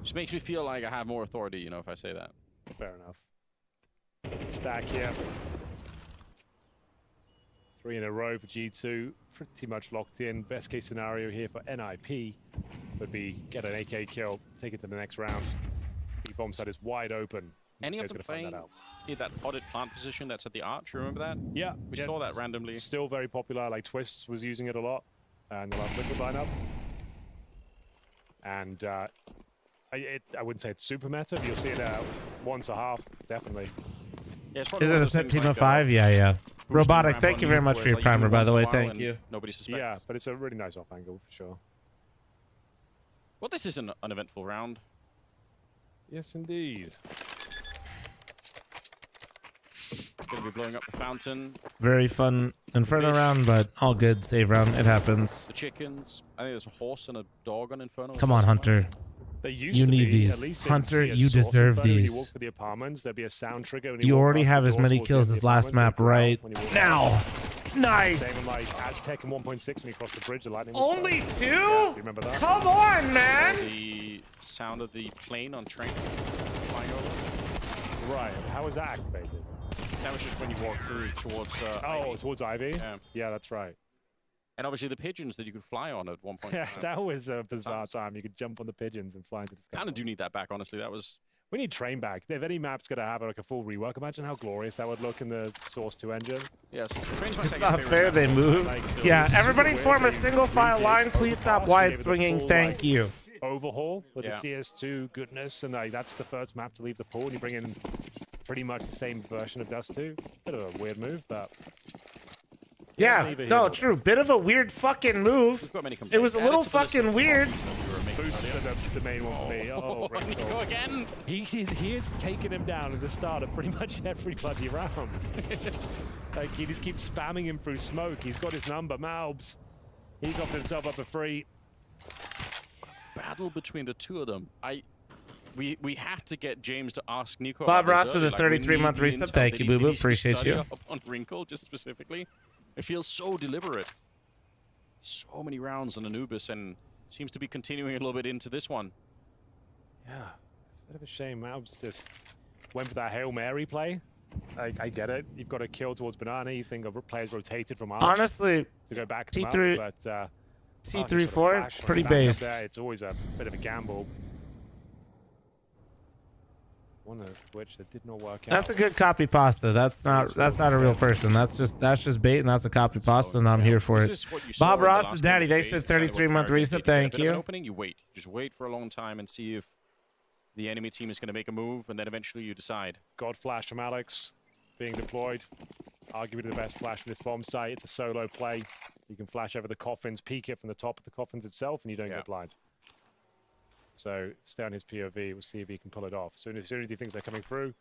Just makes me feel like I have more authority, you know, if I say that. Fair enough. Stack here. 3 in a row for G2. Pretty much locked in. Best case scenario here for NIP would be get an AK kill, take it to the next round. The bomb site is wide open. Any of them playing in that potted plant position that's at the arch? You remember that? Yeah. We saw that randomly. Still very popular. Like Twists was using it a lot in the last Liquid lineup. And I wouldn't say it's super meta, but you'll see it once a half, definitely. Yeah, is it a set team of 5? Yeah. Robotic, thank you very much for your primer, by the way. Thank you. Nobody suspects. Yeah, but it's a really nice off angle for sure. Well, this is an uneventful round. Yes, indeed. Gonna be blowing up the fountain. Very fun Inferno round, but all good. Save round. It happens. The chickens. I think there's a horse and a dog on Inferno. Come on, Hunter. You need these. Hunter, you deserve these. When you walk for the apartments, there'll be a sound trigger. You already have as many kills as last map right now. Nice. Same like Aztec and 1.6 when you cross the bridge. The lightning. Only 2? Yeah, you remember that? Come on, man. The sound of the plane on train flying over. Right. How was that activated? That was just when you walk through towards. Towards Ivy. Yeah. Yeah, that's right. And obviously the pigeons that you could fly on at one point. Yeah, that was a bizarre time. You could jump on the pigeons and fly into the sky. Kind of do need that back, honestly. That was. We need train back. If any map's gonna have like a full rework, imagine how glorious that would look in the Source 2 engine. Yes, train's my it's not fair. They moved. Like, yeah, everybody form a single file line. Please stop wide swinging. Thank you. Overhaul with the CS2 goodness, and like that's the first map to leave the pool. And you bring in pretty much the same version of Dust 2. Bit of a weird move, but. Yeah, no, true. Bit of a weird fucking move. It was a little fucking weird. Boost the main one for me. Oh, Nico again. He is taking him down at the start of pretty much every bloody round. Like he just keeps spamming him through smoke. He's got his number. Malbs. He's offered himself up a free. Battle between the two of them. We have to get James to ask Nico. Bob Ross for the 33-month reset. Thank you, Boo Boo. Appreciate you. On Wrinkle, just specifically. It feels so deliberate. So many rounds on Anubis, and seems to be continuing a little bit into this one. Yeah, it's a bit of a shame. Malbs just went for that Hail Mary play. I get it. You've got a kill towards Banana. You think of players rotated from Arch honestly to go back T3, up, but T3-4, pretty based. It's always a bit of a gamble. one of which that did not work out. That's a good copy pasta. That's not a real person. That's just bait, and that's a copy pasta, and I'm here for it. Bob Ross's daddy, thanks for 33-month reset. Thank you. Opening, you wait. Just wait for a long time and see if the enemy team is going to make a move, and then eventually you decide. God flash from Alex being deployed. Arguably the best flash for this bomb site. It's a solo play. You can flash over the coffins, peek it from the top of the coffins itself, and you don't get blind. So stay on his POV. We'll see if he can pull it off. As soon as he thinks they're coming through.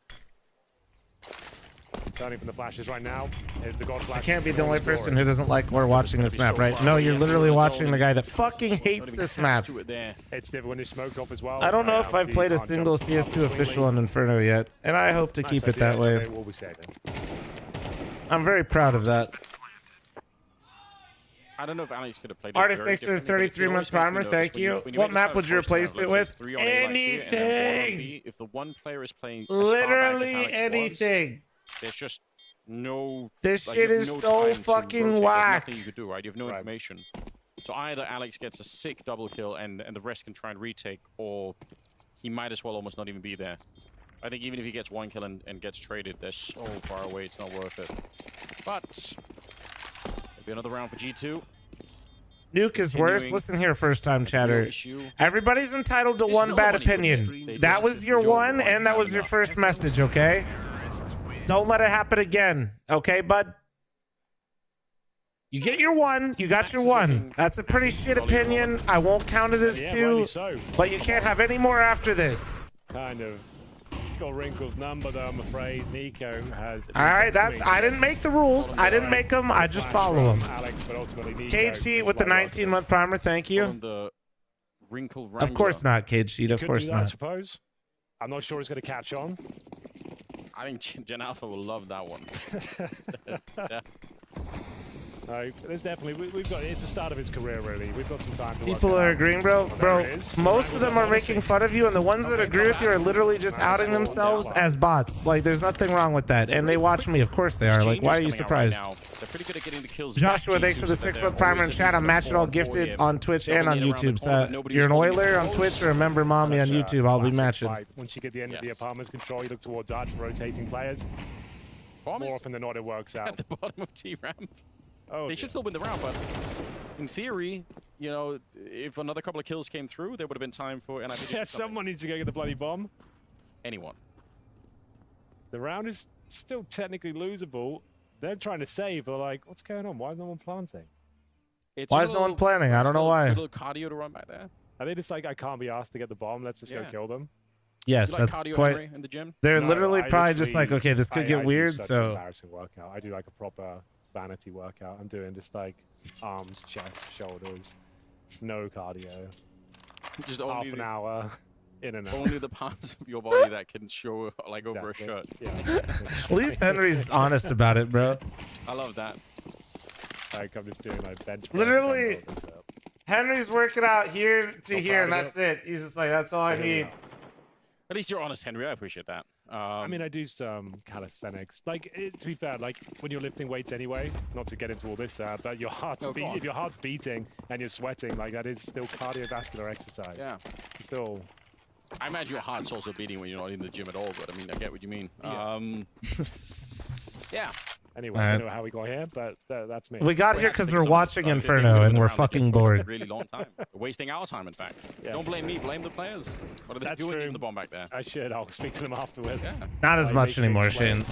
Turning from the flashes right now. Here's the God flash. I can't be the only person who doesn't like or watching this map, right? No, you're literally watching the guy that fucking hates this map. It's different when it's smoked off as well. I don't know if I've played a single CS2 official on Inferno yet, and I hope to keep it that way. I'm very proud of that. I don't know if Alex could have played. Artist, thanks for the 33-month primer. Thank you. What map would you replace it with? Anything. If the one player is playing literally anything. There's just no. This shit is so fucking whack. Nothing you could do, right? You have no information. So either Alex gets a sick double kill and the rest can try and retake, or he might as well almost not even be there. I think even if he gets one kill and gets traded, they're so far away, it's not worth it. But maybe another round for G2. Nuke is worse. Listen here, first-time chatter. Everybody's entitled to one bad opinion. That was your one, and that was your first message, okay? Don't let it happen again, okay, bud? You get your one. You got your one. That's a pretty shit opinion. I won't count it as two, but you can't have any more after this. Kind of. Got Wrinkle's number, though, I'm afraid. Nico has. All right, I didn't make the rules. I didn't make them. I just follow them. Cage Sheet with the 19-month primer. Thank you. Of course not, Cage Sheet. Of course not. I suppose. I'm not sure it's going to catch on. I think Gen Alpha will love that one. Yeah. No, there's definitely it's the start of his career, really. We've got some time to People are agreeing, bro. Most of them are making fun of you, and the ones that agree with you are literally just outing themselves as bots. Like, there's nothing wrong with that. And they watch me. Of course they are. Like, why are you surprised? Joshua, thanks for the 6-month primer in chat. I'm Match It All Gifted on Twitch and on YouTube. So you're an Oiler on Twitch, or remember Mommy on YouTube. I'll be matching. Once you get the end of the apartment's control, you look towards Arch for rotating players. More often than not, it works out. At the bottom of T-Ramp. Oh, they should still win the round, but in theory, you know, if another couple of kills came through, there would have been time for. And I think someone needs to go get the bloody bomb. Anyone. The round is still technically losable. They're trying to save. They're like, what's going on? Why is no one planting? Why is no one planning? I don't know why. A little cardio to run back there. Are they just like, I can't be asked to get the bomb. Let's just go kill them. Yes, that's quite. In the gym? They're literally probably just like, okay, this could get weird. So embarrassing workout. I do like a proper vanity workout. I'm doing just like arms, chest, shoulders, no cardio. Just half an hour in and out. Only the parts of your body that can show like over a shirt. Yeah. at least Henry's honest about it, bro. I love that. Like, I'm just doing like bench. Literally, Henry's working out here to here, and that's it. He's just like, that's all I need. At least you're honest, Henry. I appreciate that. I mean, I do some calisthenics. Like, to be fair, like when you're lifting weights anyway, not to get into all this, but your heart's if your heart's beating and you're sweating, like that is still cardiovascular exercise. Yeah. Still. I imagine your heart's also beating when you're not in the gym at all, but I mean, I get what you mean. Yeah. Yeah. Anyway, I don't know how we got here, but that's me. We got here because we're watching Inferno and we're fucking bored. Really long time. We're wasting our time, in fact. Yeah. Don't blame me. Blame the players. What are they doing leaving the bomb back there? I should. I'll speak to them afterwards. Yeah. Not as much anymore, Shane.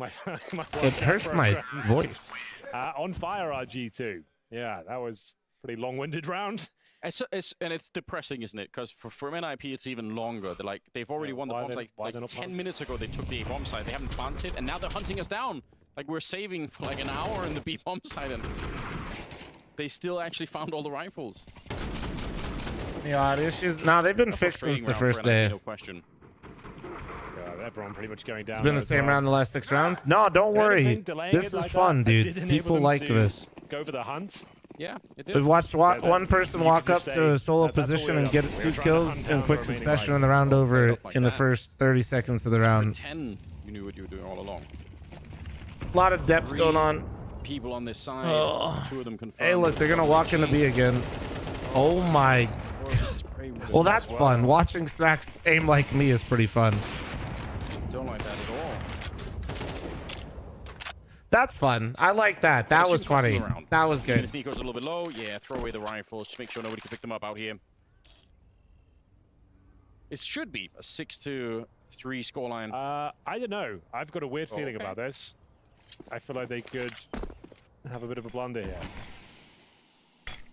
It hurts my voice. On fire, RG2. Yeah, that was pretty long-winded round. And it's depressing, isn't it? Because for NIP, it's even longer. They've already won the bombs. Like 10 minutes ago, they took the A bomb site. They haven't planted, and now they're hunting us down. Like, we're saving for like an hour in the B bomb site, and they still actually found all the rifles. Yeah, issues. No, they've been fixed since the first day. No question. Everyone pretty much going down. It's been the same round the last 6 rounds. No, don't worry. This is fun, dude. People like this. Go for the hunt. Yeah, we've watched one person walk up to a solo position and get 2 kills in quick succession and the round over in the first 30 seconds of the round. 10, you knew what you were doing all along. A lot of depth going on. People on this side. 2 of them confirmed. Hey, look, they're gonna walk into B again. Oh my. Well, that's fun. Watching Snacks aim like me is pretty fun. don't like that at all. That's fun. I like that. That was funny. That was good. His Nico's a little bit low. Yeah, throw away the rifles. Just make sure nobody can pick them up out here. It should be a 6-3 scoreline. I don't know. I've got a weird feeling about this. I feel like they could have a bit of a blunder here.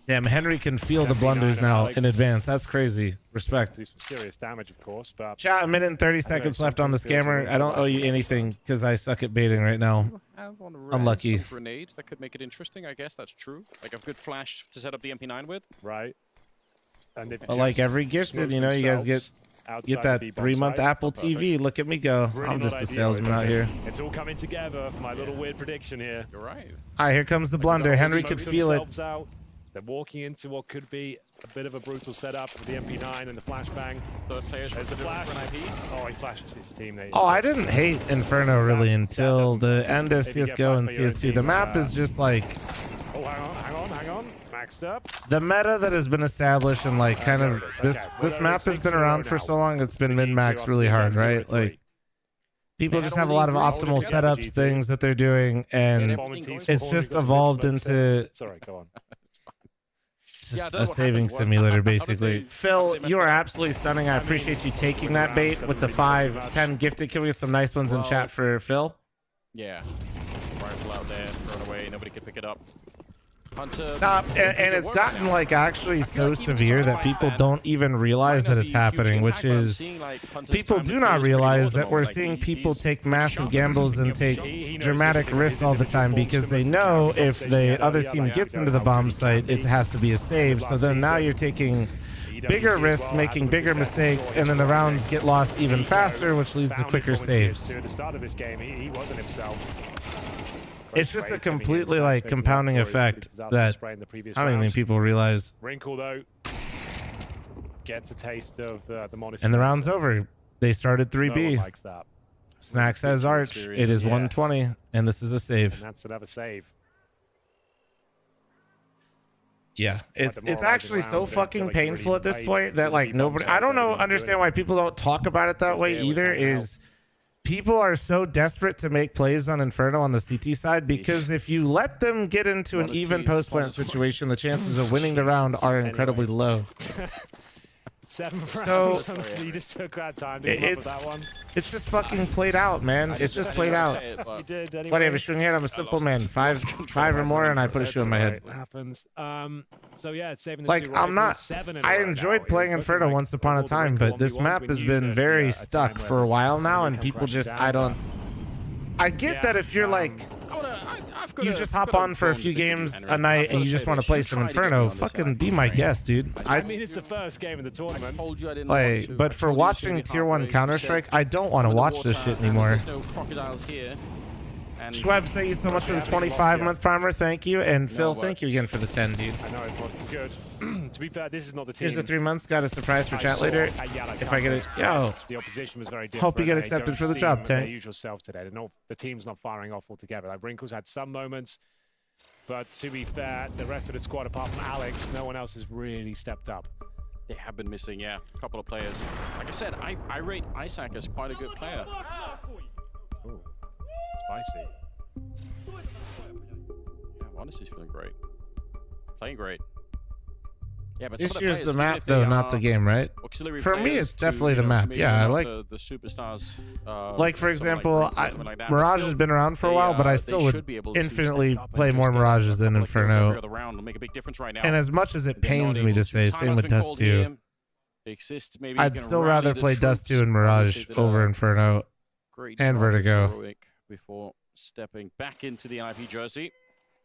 Damn, Henry can feel the blunders now in advance. That's crazy. Respect. Do some serious damage, of course, but... Chat, a minute and 30 seconds left on the scammer. I don't owe you anything because I suck at baiting right now. Unlucky. Some grenades that could make it interesting, I guess. That's true. Like a good flash to set up the MP9 with. Right. And But like every gifted, you know, you guys get that 3-month Apple TV. Look at me go. Really I'm just a ideal, salesman out here. It's all coming together for my little weird prediction here. You're right. All right, here comes the blunder. Henry could feel it. Out. They're walking into what could be a bit of a brutal setup with the MP9 and the flashbang. There's the flash. Oh, he flashes his team. Oh, I didn't hate Inferno really until the end of CSGO and CS2. The map is just like... Oh, hang on. Maxed up. The meta that has been established and like kind of... This map has been around for so long, it's been min-max really hard, right? Like... People just have a lot of optimal setups, things that they're doing, and it's just evolved into... Sorry, go on. Just a saving simulator, basically. Phil, you are absolutely stunning. I appreciate you taking that bait with the 5-10 gifted. Can we get some nice ones in chat for Phil? Yeah. Rifle out there, thrown away. Nobody could pick it up. Hunter. And it's gotten like actually so severe that people don't even realize that it's happening, which is people do not realize that we're seeing people take massive gambles and take dramatic risks all the time because they know if the other team gets into the bomb site, it has to be a save. So then now you're taking bigger risks, making bigger mistakes, and then the rounds get lost even faster, which leads to quicker saves. At the start of this game, he wasn't himself. It's just a completely like compounding effect that I don't even think people realize. Wrinkle though gets a taste of the Monastery. And the round's over. They started 3B. No one likes that. Snacks has Arch. It is 120, and this is a save. And that's another save. Yeah, it's actually so fucking painful at this point that like nobody. I don't understand why people don't talk about it that way either. Is people are so desperate to make plays on Inferno on the CT side because if you let them get into an even post-plant situation, the chances of winning the round are incredibly low. 7 So rounds. You just took that time to come up with that one. It's just fucking played out, man. It's just played out. You did anyway. Whatever, shooting head, I'm a simple man. Five or more, and I put a shoe in my head. It happens. So yeah, it's saving the like two I'm not. rifles, I enjoyed playing Inferno once upon a time, but this map has been very stuck for a while now, and people just I get that if you're like. You just hop on for a few games a night and you just want to play some Inferno, fucking be my guest, dude. I mean, it's the first game of the tournament. Like, but for watching Tier 1 Counter-Strike, I don't want to watch this shit anymore. Schweb, thank you so much for the 25-month primer. Thank you. And Phil, thank you again for the 10, dude. I know, it's looking good. To be fair, this is not the team. Here's the 3 months. Got a surprise for chat later. If I get it. Yo. The opposition was very different. Hope you get accepted for the job, Tank. Their usual self today. The team's not firing off altogether. Like, Wrinkles had some moments, but to be fair, the rest of the squad, apart from Alex, no one else has really stepped up. They have been missing, yeah, a couple of players. Like I said, I rate Isaac as quite a good player. Ooh, spicy. Yeah, honestly, he's feeling great. Playing great. Yeah, but this year's the map, though, not the game, right? For me, it's definitely the map. Yeah, I like the superstars. Like, for example, Mirage has been around for a while, but I still would infinitely play more Mirages than Inferno. And as much as it pains me to say, same with Dust 2. I'd still rather play Dust 2 and Mirage over Inferno and Vertigo. Before stepping back into the NIP jersey.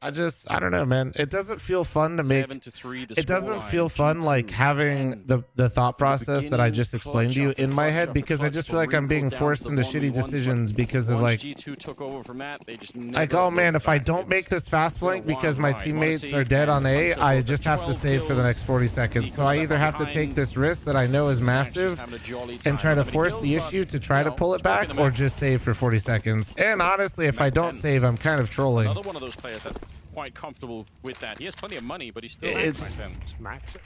I don't know, man. It doesn't feel fun to make. It doesn't feel fun like having the thought process that I just explained to you in my head because I just feel like I'm being forced into shitty decisions because of like, oh man, if I don't make this fast flank because my teammates are dead on A, I just have to save for the next 40 seconds. So I either have to take this risk that I know is massive and try to force the issue to try to pull it back or just save for 40 seconds. And honestly, if I don't save, I'm kind of trolling. Another one of those players that quite comfortable with that. He has plenty of money, but he's still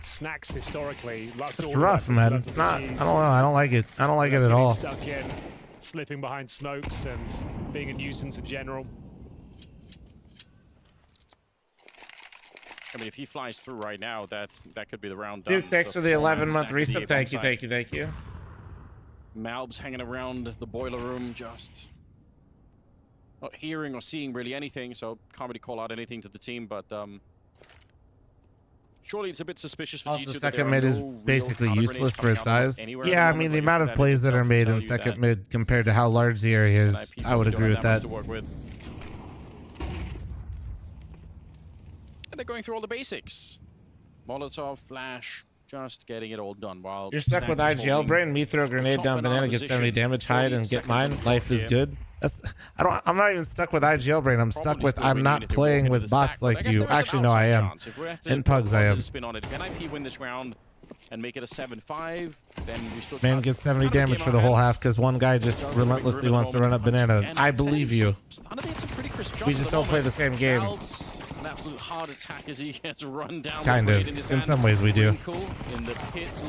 Snacks historically. It's rough, man. It's not. I don't know. I don't like it. I don't like it at all. slipping behind Snokes and being a nuisance in general. I mean, if he flies through right now, that could be the round done. Duke, thanks for the 11-month resub. Thank you, thank you, thank you. Malb's hanging around the boiler room, just not hearing or seeing really anything, so can't really call out anything to the team, but surely it's a bit suspicious for Also, G2 second mid is basically useless for its size. Yeah, I mean, the amount of plays that are made in second mid compared to how large the area is, I would agree with that. And they're going through all the basics. Molotov, flash, just getting it all done. While You're stuck with IGL brain. Me throw a grenade down banana, get 70 damage, hide, and get mine. Life is good. I'm not even stuck with IGL brain. I'm stuck with I'm not playing with bots like you. Actually, no, I am. In pugs, I am. Spin on it. Can IP win this round and make it a 7-5? Then we still Man gets 70 damage for the whole half because one guy just relentlessly wants to run up banana. I believe you. We just don't play the same game. An absolute heart attack as he gets run down. Kind of. In some ways we do.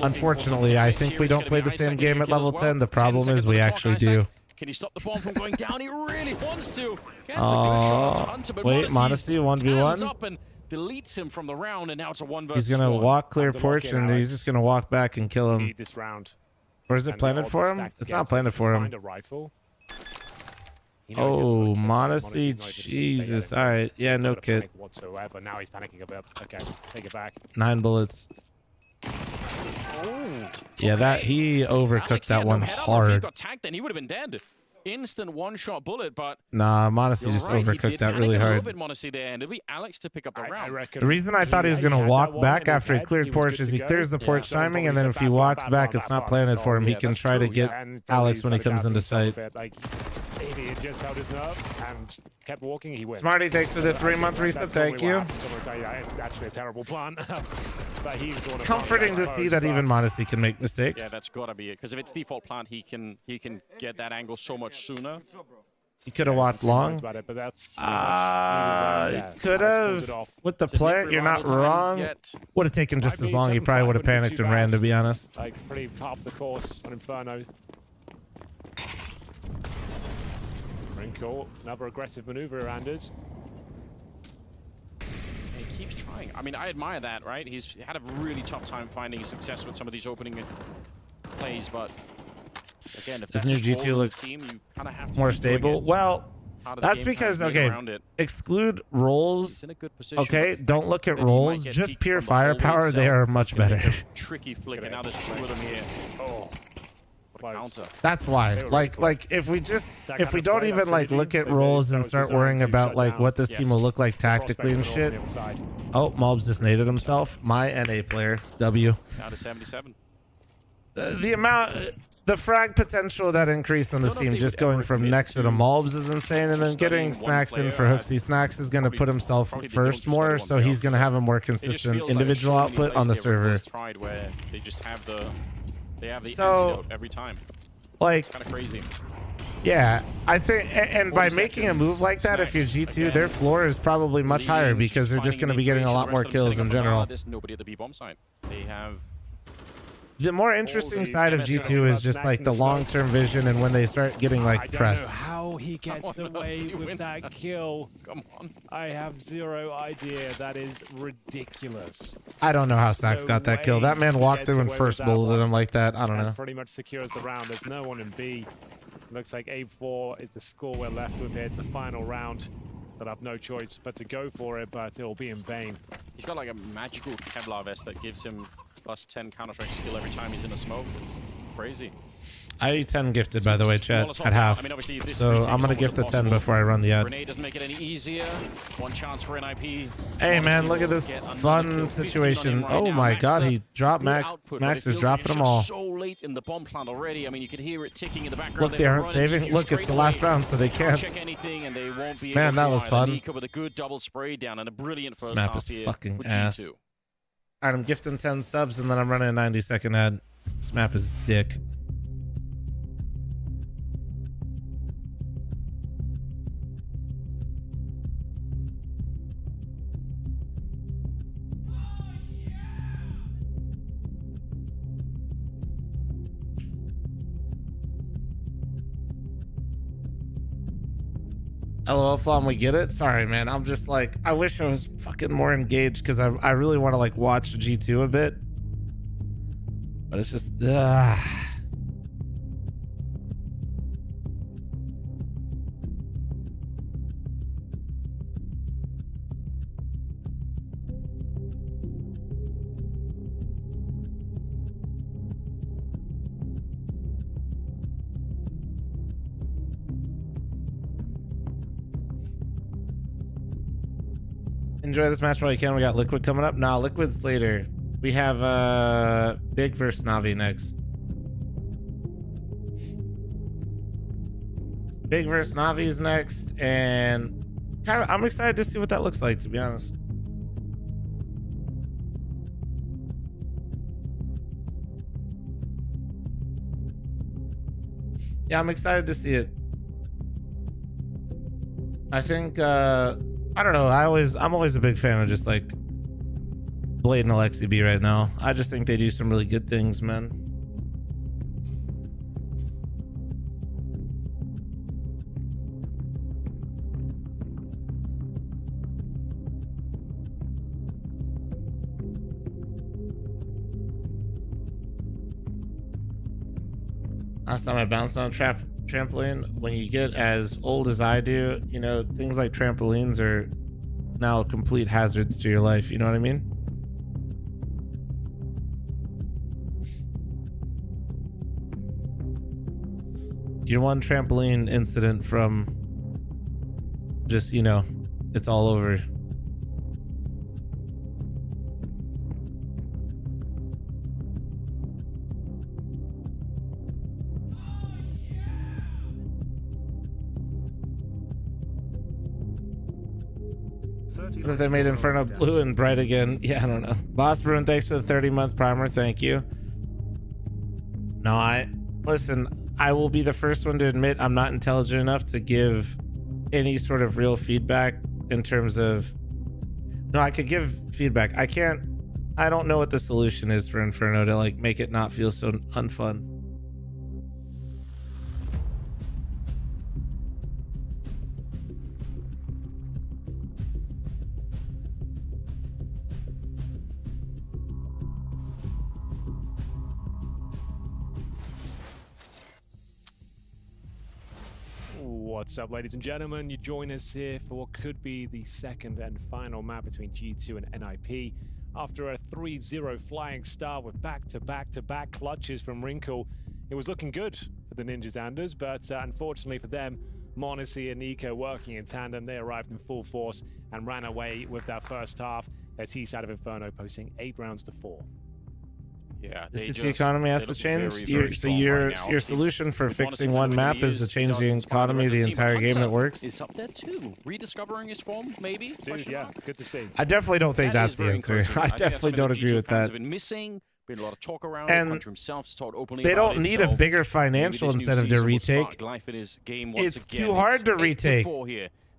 Unfortunately, I think we don't play the same game at level 10. The problem is we actually do. Can he stop the bomb from going down? He really wants to. Gets a good shot onto Hunter, but wait, Modesty 1v1. Up and deletes him from the round, and now it's a 1 He's versus gonna 1. walk clear porch, and he's just gonna walk back and kill him. This round. Or is it planted for him? It's not planted for him. Oh, Modesty, Jesus. All right, yeah, no kit. Whatsoever. Now he's panicking a bit. Okay, take it back. 9 bullets. Yeah, that he overcooked that one hard. If he got tagged, then he would have been dead. Instant one-shot bullet, but nah, Modesty just overcooked that really hard. A little bit Modesty there, and it'll be Alex to pick up the round. The reason I thought he was gonna walk back after he cleared porch is he clears the porch timing, and then if he walks back, it's not planted for him. He can try to get Alex when he comes into sight. He just held his nerve and kept walking. He wins. Smarty, thanks for the 3-month reset. Thank you. It's actually a terrible plan. But he's one of comforting to see that even Modesty can make mistakes. Yeah, that's gotta be it. Because if it's default plant, he can get that angle so much sooner. He could have walked long. Could have. With the plant, you're not wrong. Would have taken just as long. He probably would have panicked and ran, to be honest. Like pretty half the course on Inferno. Cool. Another aggressive maneuver around us. He keeps trying. I mean, I admire that, right? He's had a really tough time finding success with some of these opening plays, but again, if this that's new your G2 goal looks team, you kind of have to more keep doing stable. it. Well, that's because, okay, exclude rolls. Okay, don't look at rolls. Just pure firepower, they are much better. Tricky flick, and now there's 2 of them here. Oh. Counter. That's why. Like if we don't even like look at rolls and start worrying about like what this team will look like tactically and shit. Oh, Malbs just naded himself. My NA player. W. Down to 77. The frag potential that increase on the team just going from Nexus to Malbs is insane, and then getting Snacks in for Hooksy. Snacks is going to put himself first more, so he's going to have a more consistent individual output on the server. Where they just have the antidote every time. Like, kind of crazy. Yeah, I think, and by making a move like that, if you're G2, their floor is probably much higher because they're just going to be getting a lot more kills in general. There's nobody at the B bomb site. They have. The more interesting side of G2 is just like the long-term vision and when they start getting like pressed. How he gets away with that kill. Come on. I have zero idea. That is ridiculous. I don't know how Snacks got that kill. That man walked through and first bulleted him like that. I don't know. Pretty much secures the round. There's no one in B. Looks like A4 is the score we're left with here. It's the final round. That I've no choice but to go for it, but it'll be in vain. He's got like a magical Kevlar vest that gives him +10 Counter-Strike skill every time he's in a smoke. It's crazy. I 10 gifted, by the way, chat, at half. So I'm going to gift the 10 before I run the ad. Grenade doesn't make it any easier. One chance for NIP. Hey, man, look at this fun situation. Oh, my God, he dropped Max. Max is dropping them all. So late in the bomb plant already. I mean, you can hear it ticking in the background. Look, they aren't saving. Look, it's the last round, so they can't. Check anything, and they won't be man, that was fun. Nika with a good double spray down and a brilliant first Smap half is here fucking for ass. G2. All right, I'm gifting 10 subs, and then I'm running a 90-second ad. Smap is dick. LOL Flom, we get it. Sorry, man. I'm just like, I wish I was fucking more engaged because I really want to like watch G2 a bit. But it's just, enjoy this match while you can. We got Liquid coming up. Nah, Liquid's later. We have Big versus Navi next. Big versus Navi's next, and kind of I'm excited to see what that looks like, to be honest. Yeah, I'm excited to see it. I think I don't know. I'm always a big fan of just like Blade and Alexi B right now. I just think they do some really good things, man. Last time I bounced on a trampoline, when you get as old as I do, you know, things like trampolines are now complete hazards to your life. You know what I mean? You're one trampoline incident from just, you know, it's all over. What if they made Inferno blue and bright again? Yeah, I don't know. Boss Bruin, thanks for the 30-month primer. Thank you. No, listen, I will be the first one to admit I'm not intelligent enough to give any sort of real feedback in terms of... No, I could give feedback. I don't know what the solution is for Inferno to like make it not feel so unfun. What's up, ladies and gentlemen? You join us here for what could be the second and final map between G2 and NIP. After a 3-0 flying start with back-to-back clutches from Wrinkle, it was looking good for the Ninjas Anders, but unfortunately for them, Monacy and Nico working in tandem, they arrived in full force and ran away with that first half. Their T side of Inferno posting 8 rounds to 4. Yeah, The economy has to change. Your solution for fixing one map is to change the economy of the entire game that works. Is up there too, rediscovering his form, maybe. Dude, yeah, good to see. I definitely don't think that's the answer. I definitely don't agree with that. Been missing. Been a lot of talk around. And they don't need a bigger financial incentive to retake. It's too hard to retake.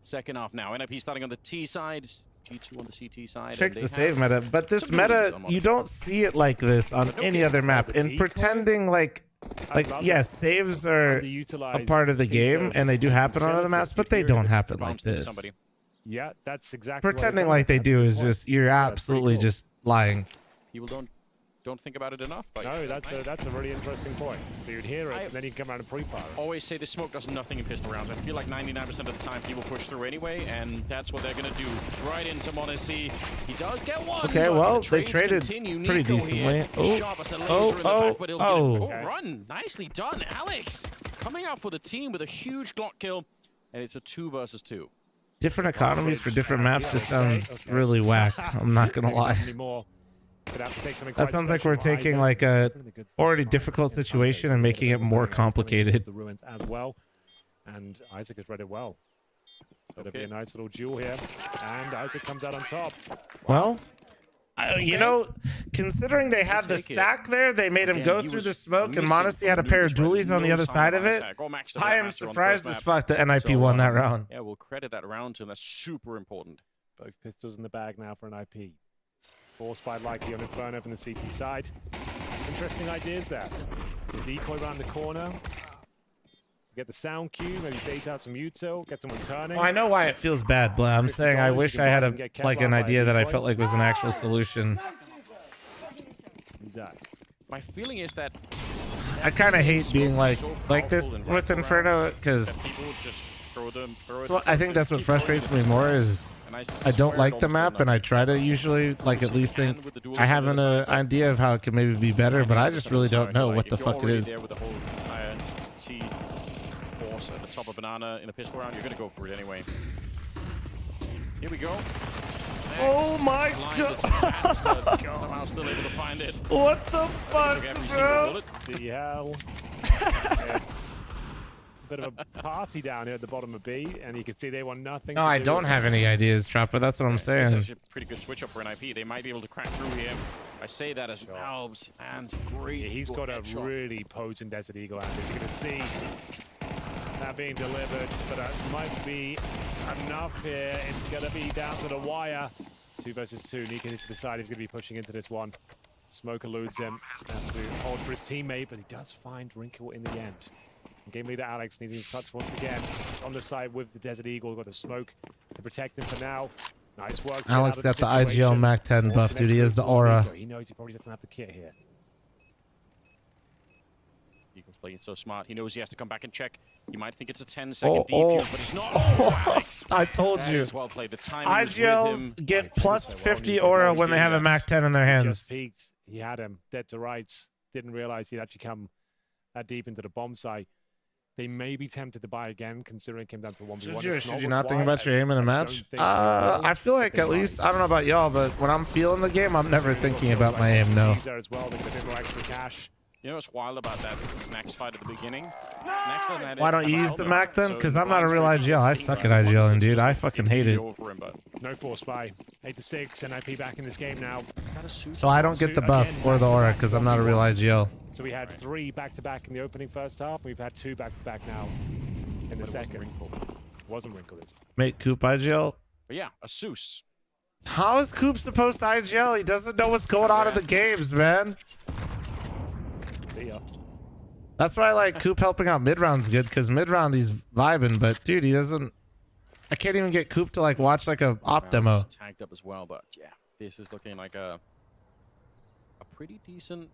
Second half now. NIP starting on the T side. G2 on the CT side. Fix the save meta, but this meta, you don't see it like this on any other map. And pretending like yes, saves are a part of the game and they do happen on other maps, but they don't happen like this. Yeah, that's exactly. Pretending like they do is just, you're absolutely just lying. People don't think about it enough. But no, that's a really interesting point. So you'd hear it, and then you can come around and pre-fire. Always say the smoke does nothing in pistol rounds. I feel like 99% of the time people push through anyway, and that's what they're gonna do. Right into Monacy. He does get one. Okay, well, they traded pretty decently. Oh. Run, nicely done, Alex. Coming out for the team with a huge Glock kill, and it's a 2 versus 2. Different economies for different maps just sounds really whack. I'm not gonna lie. That sounds like we're taking like a already difficult situation and making it more complicated. The ruins as well, and Isaac has read it well. So it'll be a nice little duel here, and Isaac comes out on top. Well, you know, considering they had the stack there, they made him go through the smoke, and Monacy had a pair of dualies on the other side of it. I am surprised as fuck that NIP won that round. Yeah, we'll credit that round to him. That's super important. Both pistols in the bag now for NIP. Forced by Likely on Inferno from the CT side. Interesting ideas there. The decoy around the corner. Get the sound cue, maybe bait out some util, get someone turning. Well, I know why it feels bad, but I'm saying I wish I had an idea that I felt like was an actual solution. My feeling is that I kind of hate being like this with Inferno because I think that's what frustrates me more is I don't like the map and I try to usually like at least think I have an idea of how it could maybe be better, but I just really don't know what the fuck it is. At the top of banana in the pistol round, you're gonna go for it anyway. Here we go. Oh my god! Somehow still able to find it. What the fuck, bro? The hell. It's a bit of a party down here at the bottom of B, and you can see they want nothing. No, I don't have any ideas, Chopper. That's what I'm saying. It's actually a pretty good switch up for an IP. They might be able to crack through here. I say that as Valve's hands great. Yeah, he's got a really potent Desert Eagle hand. You're going to see that being delivered, but that might be enough here. It's going to be down to the wire. 2 versus 2. Nika needs to decide if he's going to be pushing into this one. Smoke eludes him. Have to hold for his teammate, but he does find Wrinkle in the end. Game leader Alex needing to touch once again. On the side with the Desert Eagle. Got the smoke to protect him for now. Nice work. Alex got the IGL Mac 10 buff, dude. He has the aura. He knows he probably doesn't have the kit here. Eagle's playing so smart. He knows he has to come back and check. You might think it's a 10-second defuse, but it's not. Alex. I told you. Well played. The IGLs get plus 50 aura when they have a Mac 10 in their hands. Just peeked. He had him dead to rights. Didn't realize he'd actually come that deep into the bomb site. They may be tempted to buy again, considering it came down to 1v1. Should you not think about your aim in a match? I feel like at least, I don't know about y'all, but when I'm feeling the game, I'm never thinking about my aim, no. You know what's wild about that? This is Snack's fight at the beginning. Snacks doesn't have Why don't you use the Mac then? Because I'm not a real IGL. I suck at IGL, dude. I fucking hate it. No force buy. 8-6, NIP back in this game now. So I don't get the buff or the aura because I'm not a real IGL. So we had 3 back-to-back in the opening first half. We've had 2 back-to-back now in the second. Wasn't Wrinkle this time. Mate, Coop IGL. But yeah, a Seuss. How is Coop supposed to IGL? He doesn't know what's going on in the games, man. See ya. That's why I like Coop helping out mid-round's good, because mid-round he's vibing, but dude, he doesn't... I can't even get Coop to like watch like a op demo. Tagged up as well, but yeah, this is looking like a pretty decent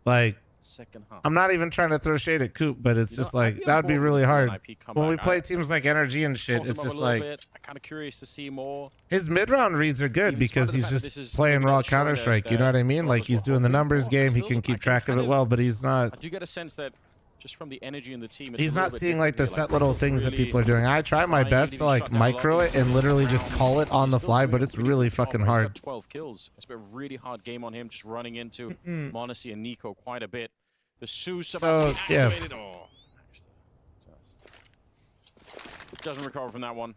like second half. I'm not even trying to throw shade at Coop, but it's just like that would be really hard. When we play teams like Energy and shit, it's just like I'm kind of curious to see more. His mid-round reads are good because he's just playing raw Counter-Strike, you know what I mean? Like he's doing the numbers game, he can keep track of it well, but he's not... I do get a sense that just from the energy in the team, he's not seeing like the set little things that people are doing. I try my best to like micro it and literally just call it on the fly, but it's really fucking hard. 12 kills. It's been a really hard game on him, just running into Monacy and Nico quite a bit. The Seuss about to be activated. Oh, just doesn't recover from that one.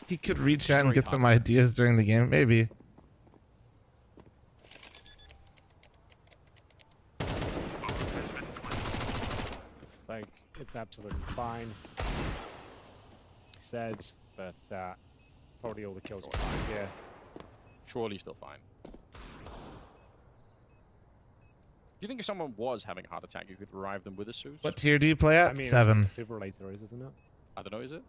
He could reach out and get some ideas during the game, maybe. Like, it's absolutely fine, he says, but probably all the kills are fine here. Surely still fine. Do you think if someone was having a heart attack, you could revive them with a Seuss? What tier do you play at? 7. Defibrillator is, isn't it? I don't know, is it?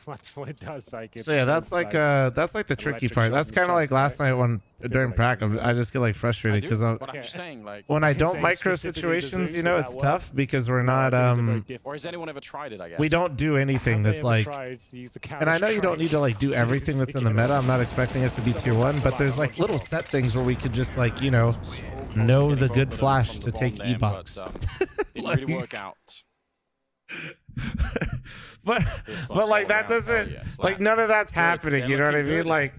That's what it does. Like, so yeah, that's like the tricky part. That's kind of like last night when during prac, I just get like frustrated because I'm just saying, like, when I don't micro situations, you know, it's tough because we're not or has anyone ever tried it? I guess we don't do anything that's like, and I know you don't need to like do everything that's in the meta. I'm not expecting us to be tier 1, but there's like little set things where we could just like, you know the good flash to take E-box. Didn't really work out. but like that doesn't like none of that's happening, you know what I mean? Like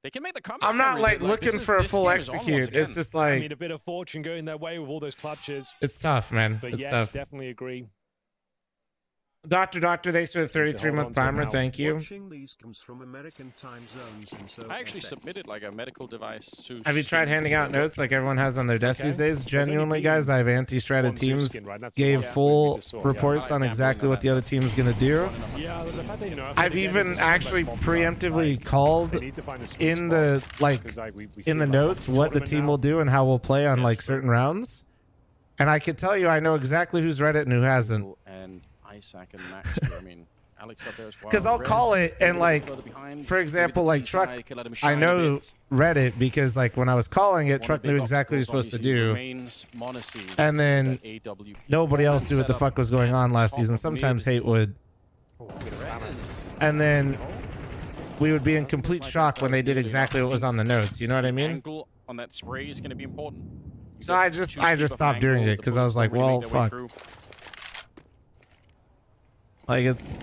they can make the comeback. I'm not like looking for a full execute. It's just like I mean, a bit of fortune going their way with all those clutches. It's tough, man. But it's yes, tough. definitely agree. Doctor, thanks for the 33-month primer. Thank you. These comes from American time zones, and so I actually submitted like a medical device to. Have you tried handing out notes like everyone has on their desk these days? Genuinely, guys, I have anti-stratted teams gave full reports on exactly what the other team is going to do. I've even actually preemptively called in the in the notes what the team will do and how we'll play on like certain rounds. And I can tell you, I know exactly who's read it and who hasn't. And Isaac and Max, I mean, Alex up there as well. Because I'll call it, and like, for example, like Truck, I know Reddit because like when I was calling it, Truck knew exactly what he was supposed to do, and then nobody else knew what the fuck was going on last season. Sometimes Hate would, and then we would be in complete shock when they did exactly what was on the notes. You know what I mean? Angle on that spray is going to be important. So I just stopped doing it because I was like, well, fuck. Like it's,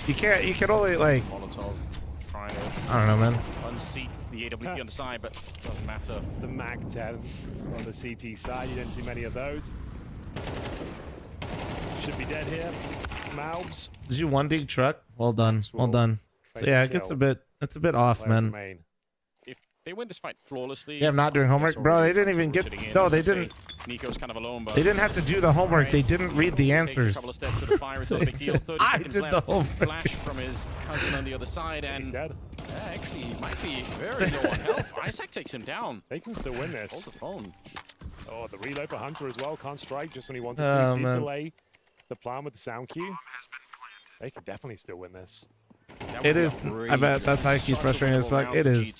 you can only like, Molotov trying to, I don't know, man. Unseat the AWP on the side, but doesn't matter. The Mag 10 on the CT side, you don't see many of those. Should be dead here. Malbs. Did you one dig Truck? Well done, well done. So yeah, it's a bit off, man. If they win this fight flawlessly, yeah, I'm not doing homework, bro. They didn't even get. No, they didn't. Nico's kind of alone, but they didn't have to do the homework. They didn't read the answers. A couple of steps to the fire, it's not a big deal. 30 I seconds did left. the homework. Flash from his cousin on the other side, and he's dead. Actually, he might be very low on health. Isaac takes him down. They can still win this. Hold the phone. Oh, the reload for Hunter as well. Can't strike just when he wanted to. Did delay the plan with the sound cue. They could definitely still win this. It is. I bet that's how I keep frustrating as fuck. It is.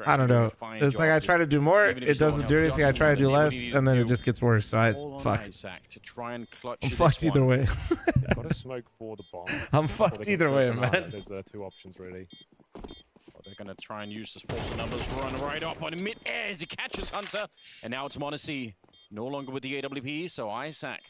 I don't know. It's like I try to do more, it doesn't do anything. I try to do less, and then it just gets worse. So I fuck. I'm fucked either way. Got to smoke for the bomb. I'm fucked either way, man. Those are the two options, really. They're going to try and use this force of numbers, run right up on mid-air as he catches Hunter. And now it's m0NESY, no longer with the AWP, so Isaac.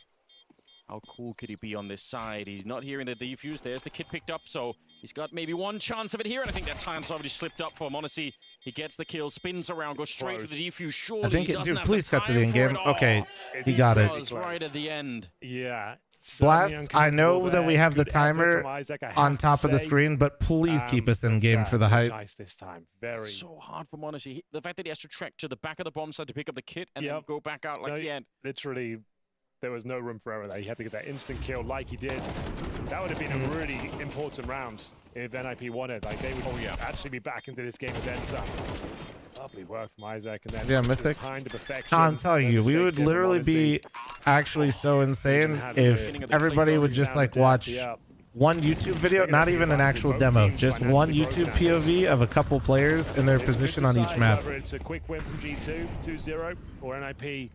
How cool could he be on this side? He's not hearing the defuse. There's the kit picked up, so he's got maybe one chance of it here. And I think that time's already slipped up for m0NESY. He gets the kill, spins around, goes straight for the defuse. Surely I think he it, doesn't dude, have please the cut to the time end for game. it. Oh, Okay, he got it. Right at the end. Yeah. Blast, I know that we have the timer on top of the screen, but please keep us in game for the hype. Nice this time. Very. So hard for m0NESY. The fact that he has to trek to the back of the bomb site to pick up the kit and then go back out like he had. Literally, there was no room for error there. He had to get that instant kill like he did. That would have been a really important round if NIP won it. Like they would actually be back into this game with then some. Lovely work from Isaac, and then yeah, Mythic. Time to perfection. I'm telling you, we would literally be actually so insane if everybody would just like watch one YouTube video, not even an actual demo, just one YouTube POV of a couple players in their position on each map. It's a quick win from G2, 2-0, or NIP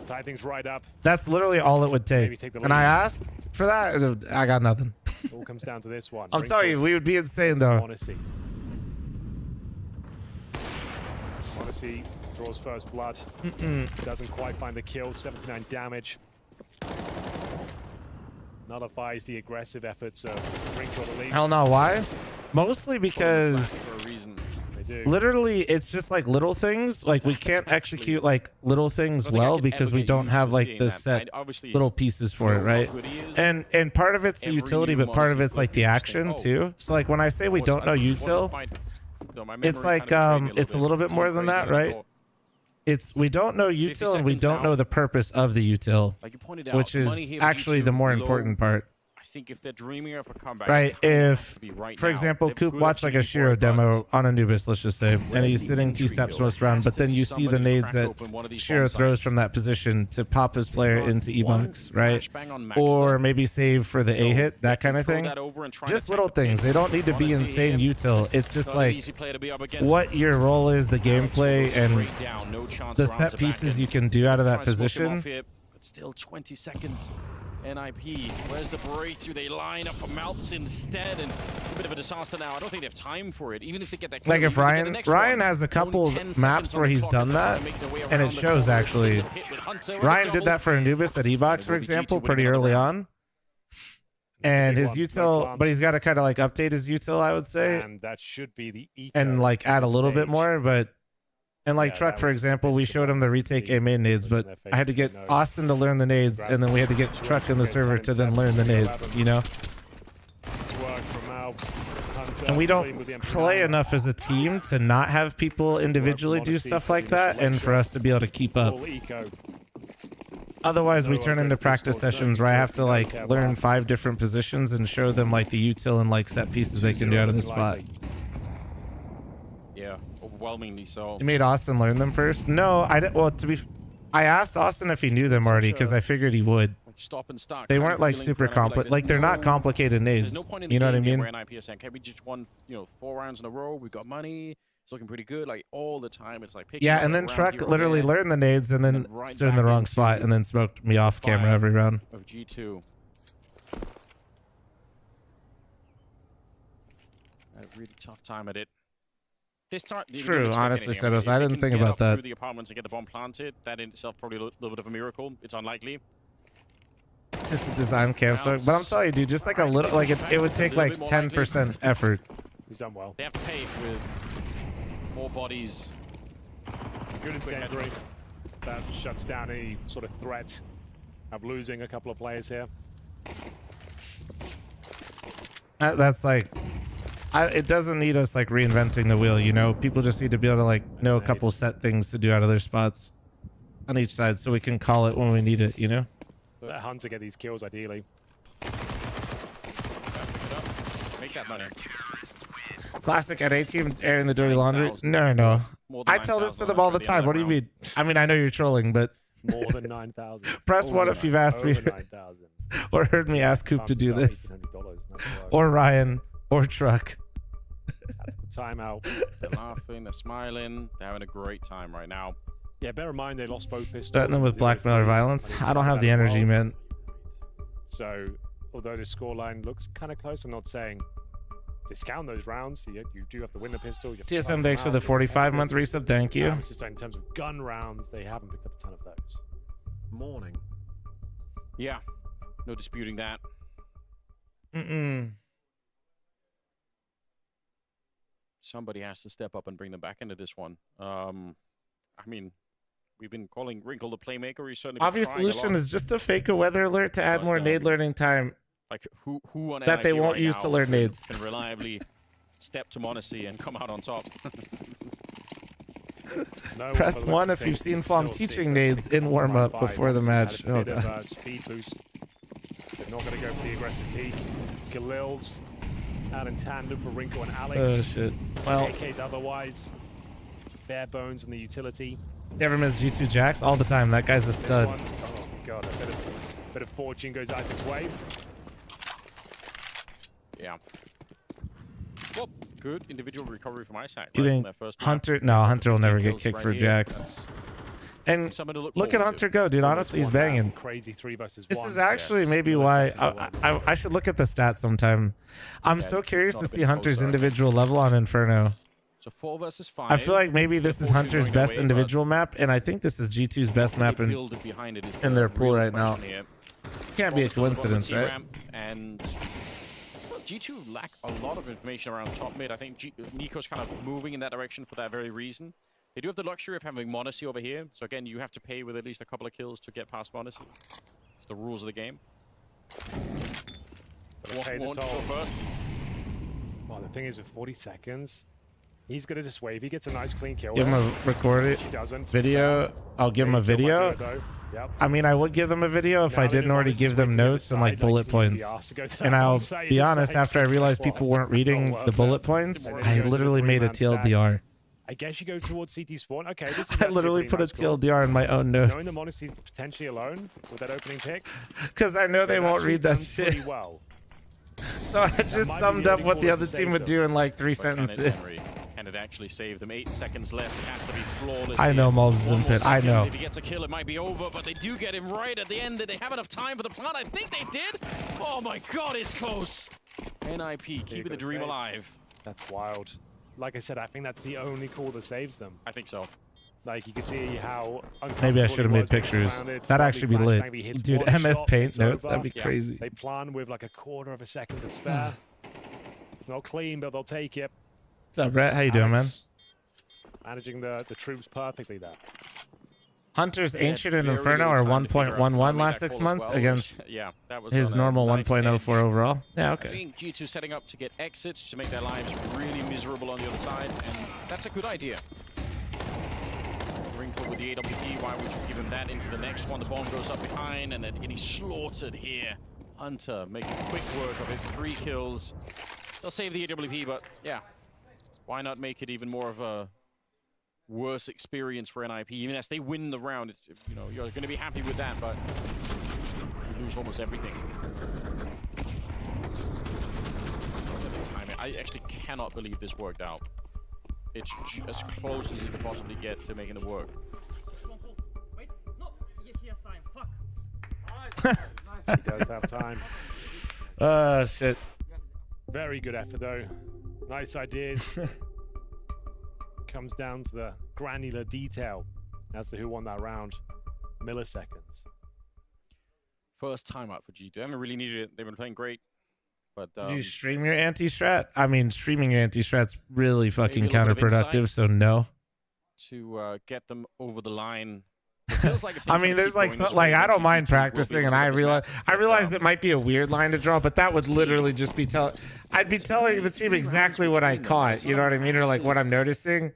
tie things right up. That's literally all it would take. And I asked for that, I got nothing. It all comes down to this one. I'm telling you, we would be insane though. m0NESY draws first blood. Doesn't quite find the kill. 79 damage. Nullifies the aggressive efforts of Wrinkle at least. Hell no, why? Mostly because literally it's just like little things. Like we can't execute like little things well because we don't have like the set little pieces for it, right? And part of it's the utility, but part of it's like the action too. So like when I say we don't know util, it's like it's a little bit more than that, right? It's we don't know util and we don't know the purpose of the util, which is actually the more important part. I think if they're dreaming of a comeback, right? If, for example, Coop watched like a Shiro demo on Anubis, let's just say, and he's sitting T-steps most round, but then you see the nades that Shiro throws from that position to pop his player into E-box, right? Or maybe save for the A-hit, that kind of thing. Just little things. They don't need to be insane util. It's just like what your role is, the gameplay, and the set pieces you can do out of that position. But still 20 seconds. NIP, where's the breakthrough? They line up for Malps instead, and it's a bit of a disaster now. I don't think they have time for it. Even if they get that, like if Ryan has a couple of maps where he's done that, and it shows actually. Ryan did that for Anubis at E-box, for example, pretty early on. And his util, but he's got to kind of like update his util, I would say, and that should be the and like add a little bit more, but. And like Truck, for example, we showed him the retake A main nades, but I had to get Austin to learn the nades, and then we had to get Truck in the server to then learn the nades, you know? And we don't play enough as a team to not have people individually do stuff like that, and for us to be able to keep up. Otherwise, we turn into practice sessions where I have to like learn 5 different positions and show them like the util and like set pieces they can do out of the spot. Yeah, overwhelmingly so. You made Austin learn them first? No, I didn't. Well, I asked Austin if he knew them already because I figured he would. stop and start. They weren't like super complicated. Like they're not complicated nades. There's no point in You know the what I game mean? where NIP are saying, okay, we just won 4 rounds in a row. We've got money. It's looking pretty good. Like all the time, it's like picking Yeah, up and a then round Truck here or literally there, learned the nades and then right stood in the back wrong into spot and then smoked me off camera fire every round. of G2. A really tough time at it. This time, True, honestly, Setos, I didn't think get about up that. Through the apartments and get the bomb planted. That in itself probably a little bit of a miracle. It's unlikely. Just a design cam smoke. But I'm telling you, dude, just like a little, like it would take like 10% effort. He's done well. They have to pay with more bodies. Good incendiary. That shuts down any sort of threat of losing a couple of players here. That's like, it doesn't need us like reinventing the wheel, you know? People just need to be able to like know a couple set things to do out of their spots on each side so we can call it when we need it, you know? Let Hunter get these kills ideally. Make that money. Classic NA team airing the dirty laundry. No. I tell this to them all the time. What do you mean? I mean, I know you're trolling, but More than 9,000. press one if you've asked me or heard me ask Coop to do this. Or Ryan or Truck. Timeout. They're laughing, they're smiling, they're having a great time right now. Yeah, bear in mind they lost both pistols. Threatening with blackmail or violence. I don't have the energy, man. So, although the scoreline looks kind of close, I'm not saying discount those rounds. You do have to win the pistol. You have to TSM, fight thanks them for the out. 45-month resub. Thank you. It's just in terms of gun rounds, they haven't picked up a ton of those. Morning. Yeah, no disputing that. Somebody has to step up and bring them back into this one. I mean, we've been calling Wrinkle the playmaker. He's certainly Obvious solution is just to fake a weather alert to add more nade learning time. Like who on that they NIP won't right use now to learn nades. can reliably step to Monacy and come out on top. Press 1 if you've seen Flom teaching nades in warm-up before the match. Oh, God. Speed boost. They're not going to go for the aggressive peak. Khalil's out in tandem for Wrinkle and Alex. Oh, shit. Well, AK's otherwise. Bare bones in the utility. Never miss G2 Jax all the time. That guy's a stud. Oh, God. A bit of fortune goes Isaac's way. Yeah. Well, good individual recovery from Isaac. You think Hunter? No, Hunter will never get kicked for Jax. And look at Hunter go, dude. Honestly, he's banging. Crazy 3 versus 1. This is actually maybe why I should look at the stats sometime. I'm so curious to see Hunter's individual level on Inferno. So 4 versus 5. I feel like maybe this is Hunter's best individual map, and I think this is G2's best map in their pool right now. Can't be a coincidence, right? And G2 lack a lot of information around top mid. I think Nico's kind of moving in that direction for that very reason. They do have the luxury of having Monacy over here. So again, you have to pay with at least a couple of kills to get past Monacy. It's the rules of the game. Pay the toll. First. Well, the thing is, with 40 seconds, he's going to just wave. He gets a nice clean kill. Give him a recorded video. I'll give him a video. Yep. I mean, I would give them a video if I didn't already give them notes and like bullet points. And I'll be honest, after I realized people weren't reading the bullet points, I literally made a TLDR. I guess you go towards CT spawn. Okay, this is I literally put a TLDR in my own notes. Knowing the Monacy's potentially alone with that opening pick. Because I know they won't read that shit. Well. So I just summed up what the other team would do in like 3 sentences. And it actually saved them. 8 seconds left. It has to be flawless. I know Mobs is in pit. I know. If he gets a kill, it might be over, but they do get him right at the end. Did they have enough time for the plant? I think they did. Oh my God, it's close. NIP, keeping the dream alive. That's wild. Like I said, I think that's the only call that saves them. I think so. Like, you can see how maybe I should have made pictures. That'd actually be lit. Dude, MS Paint notes, that'd be crazy. They plan with like a quarter of a second to spare. It's not clean, but they'll take it. What's up, Brett? How you doing, man? Managing the troops perfectly there. Hunter's Ancient and Inferno are 1.11 last 6 months against his normal 1.04 overall. Yeah, okay. I think G2 setting up to get exits to make their lives really miserable on the other side, and that's a good idea. Wrinkle with the AWP, why would you give him that into the next one? The bomb goes up behind, and they're getting slaughtered here. Hunter making quick work of it, 3 kills. They'll save the AWP, but yeah, why not make it even more of a worse experience for NIP? Even as they win the round, it's, you know, you're going to be happy with that, but lose almost everything. Look at the timing. I actually cannot believe this worked out. It's as close as you could possibly get to making it work. Wait, no, he has time. Fuck. He does have time. Shit. Very good effort, though. Nice ideas. Comes down to the granular detail as to who won that round. Milliseconds. First timeout for G2. They haven't really needed it. They've been playing great. But Did you stream your anti-strat? I mean, streaming your anti-strat's really fucking counterproductive, so no. To get them over the line. It feels like I mean, there's like I don't mind practicing, and I realize it might be a weird line to draw, but that would literally just be I'd be telling the team exactly what I caught, you know what I mean, or like what I'm noticing.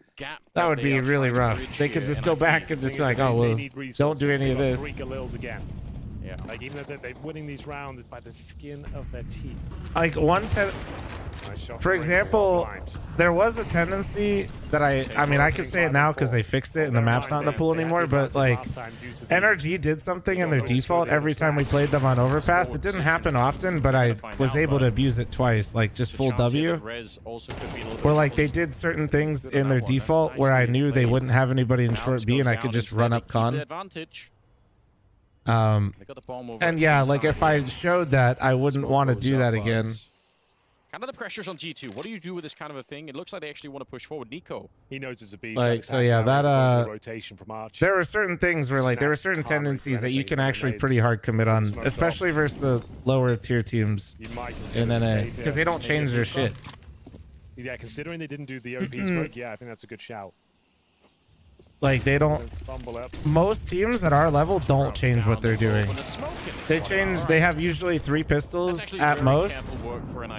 That would be really rough. They could just go back and just be like, oh well, don't do any of this. Yeah, like even though they're winning these rounds, it's by the skin of their teeth. Like for example, there was a tendency that I mean, I could say it now because they fixed it and the map's not in the pool anymore, but like NRG did something in their default every time we played them on Overpass. It didn't happen often, but I was able to abuse it twice, like just full W. Where like they did certain things in their default where I knew they wouldn't have anybody in short B and I could just run up con. And yeah, like if I showed that, I wouldn't want to do that again. Kind of the pressures on G2. What do you do with this kind of a thing? It looks like they actually want to push forward. Nico. He knows it's a beast. Like, so yeah, that rotation from Arch. there were certain things where like there were certain tendencies that you can actually pretty hard commit on, especially versus the lower tier teams in NA, because they don't change their shit. Yeah, considering they didn't do the OP smoke, yeah, I think that's a good shout. Like they don't. Most teams at our level don't change what they're doing. They change. They have usually 3 pistols at most,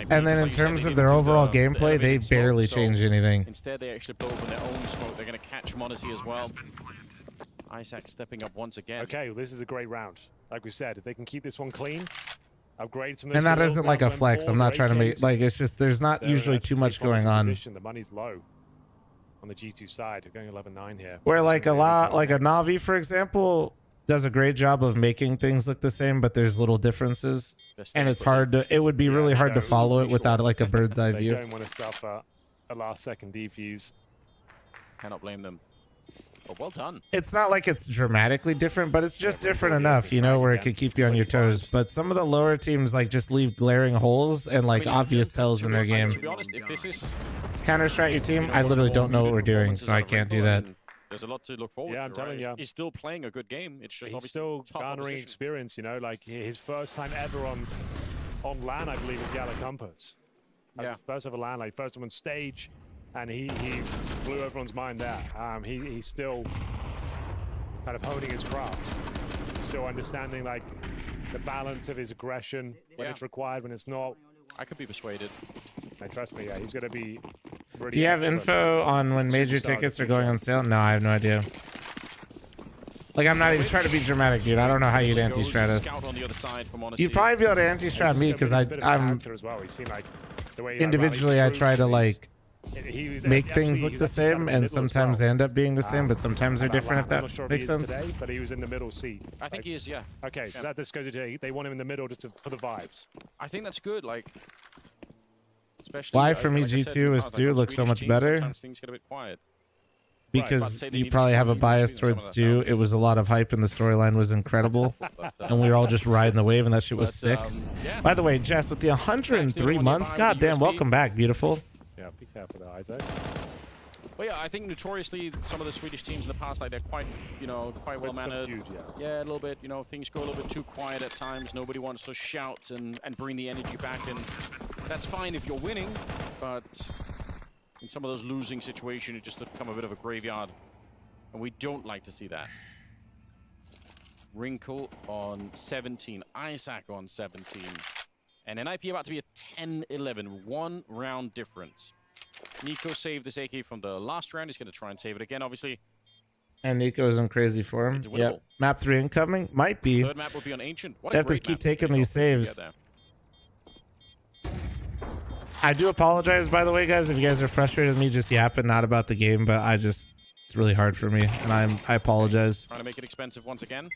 and then in terms of their overall gameplay, they barely change anything. Instead, they actually blow up on their own smoke. They're going to catch Monacy as well. Isaac stepping up once again. Okay, well, this is a great round. Like we said, if they can keep this one clean, upgrade some. And that isn't like a flex. I'm not trying to make like it's just there's not usually too much going on. The money's low. On the G2 side, they're going 11-9 here. Where like a Na'Vi, for example, does a great job of making things look the same, but there's little differences, and it's hard to. It would be really hard to follow it without like a bird's eye view. They don't want to suffer a last-second defuse. Cannot blame them. But well done. It's not like it's dramatically different, but it's just different enough, you know, where it could keep you on your toes. But some of the lower teams like just leave glaring holes and like obvious tells in their game. To be honest, if this is Counter-Strike your team, I literally don't know what we're doing, so I can't do that. There's a lot to look forward to. I'm telling you. He's still playing a good game. It's just he's still garnering experience, you know, like his first time ever on LAN, I believe, is Yellow Compass. Yeah. First ever LAN, like first time on stage, and he blew everyone's mind there. He's still kind of honing his craft, still understanding like the balance of his aggression when it's required, when it's not. I could be persuaded. And trust me, yeah, he's going to be really Do you have info on when major tickets are going on sale? No, I have no idea. Like, I'm not even trying to be dramatic, dude. I don't know how you'd anti-strat us. You'd probably be able to anti-strat me because I'm individually I try to like make things look the same, and sometimes they end up being the same, but sometimes they're different, if that makes sense. Today, but he was in the middle seat. I think he is, yeah. Okay, so that just goes to they want him in the middle just for the vibes. I think that's good, like. Especially, why for me G2 is Stu looks so much better. Sometimes things get a bit quiet. Because you probably have a bias towards Stu. It was a lot of hype and the storyline was incredible. And we were all just riding the wave and that shit was sick. By the way, Jess, with the 103 months, goddamn, welcome back, beautiful. Yeah, be careful there, Isaac. But yeah, I think notoriously some of the Swedish teams in the past, like they're quite, you know, quite well mannered. Yeah, a little bit. You know, things go a little bit too quiet at times. Nobody wants to shout and bring the energy back, and that's fine if you're winning. But in some of those losing situations, it just become a bit of a graveyard, and we don't like to see that. Wrinkle on 17, Isaac on 17, and NIP about to be a 10-11, 1 round difference. Nico saved this AK from the last round. He's going to try and save it again, obviously. And Nico's in crazy form. Yep. Map 3 incoming. Might be. Third map will be on Ancient. They have to keep taking these saves. I do apologize, by the way, guys, if you guys are frustrated with me just yapping, not about the game, but it's really hard for me, and I apologize. Trying to make it expensive once again.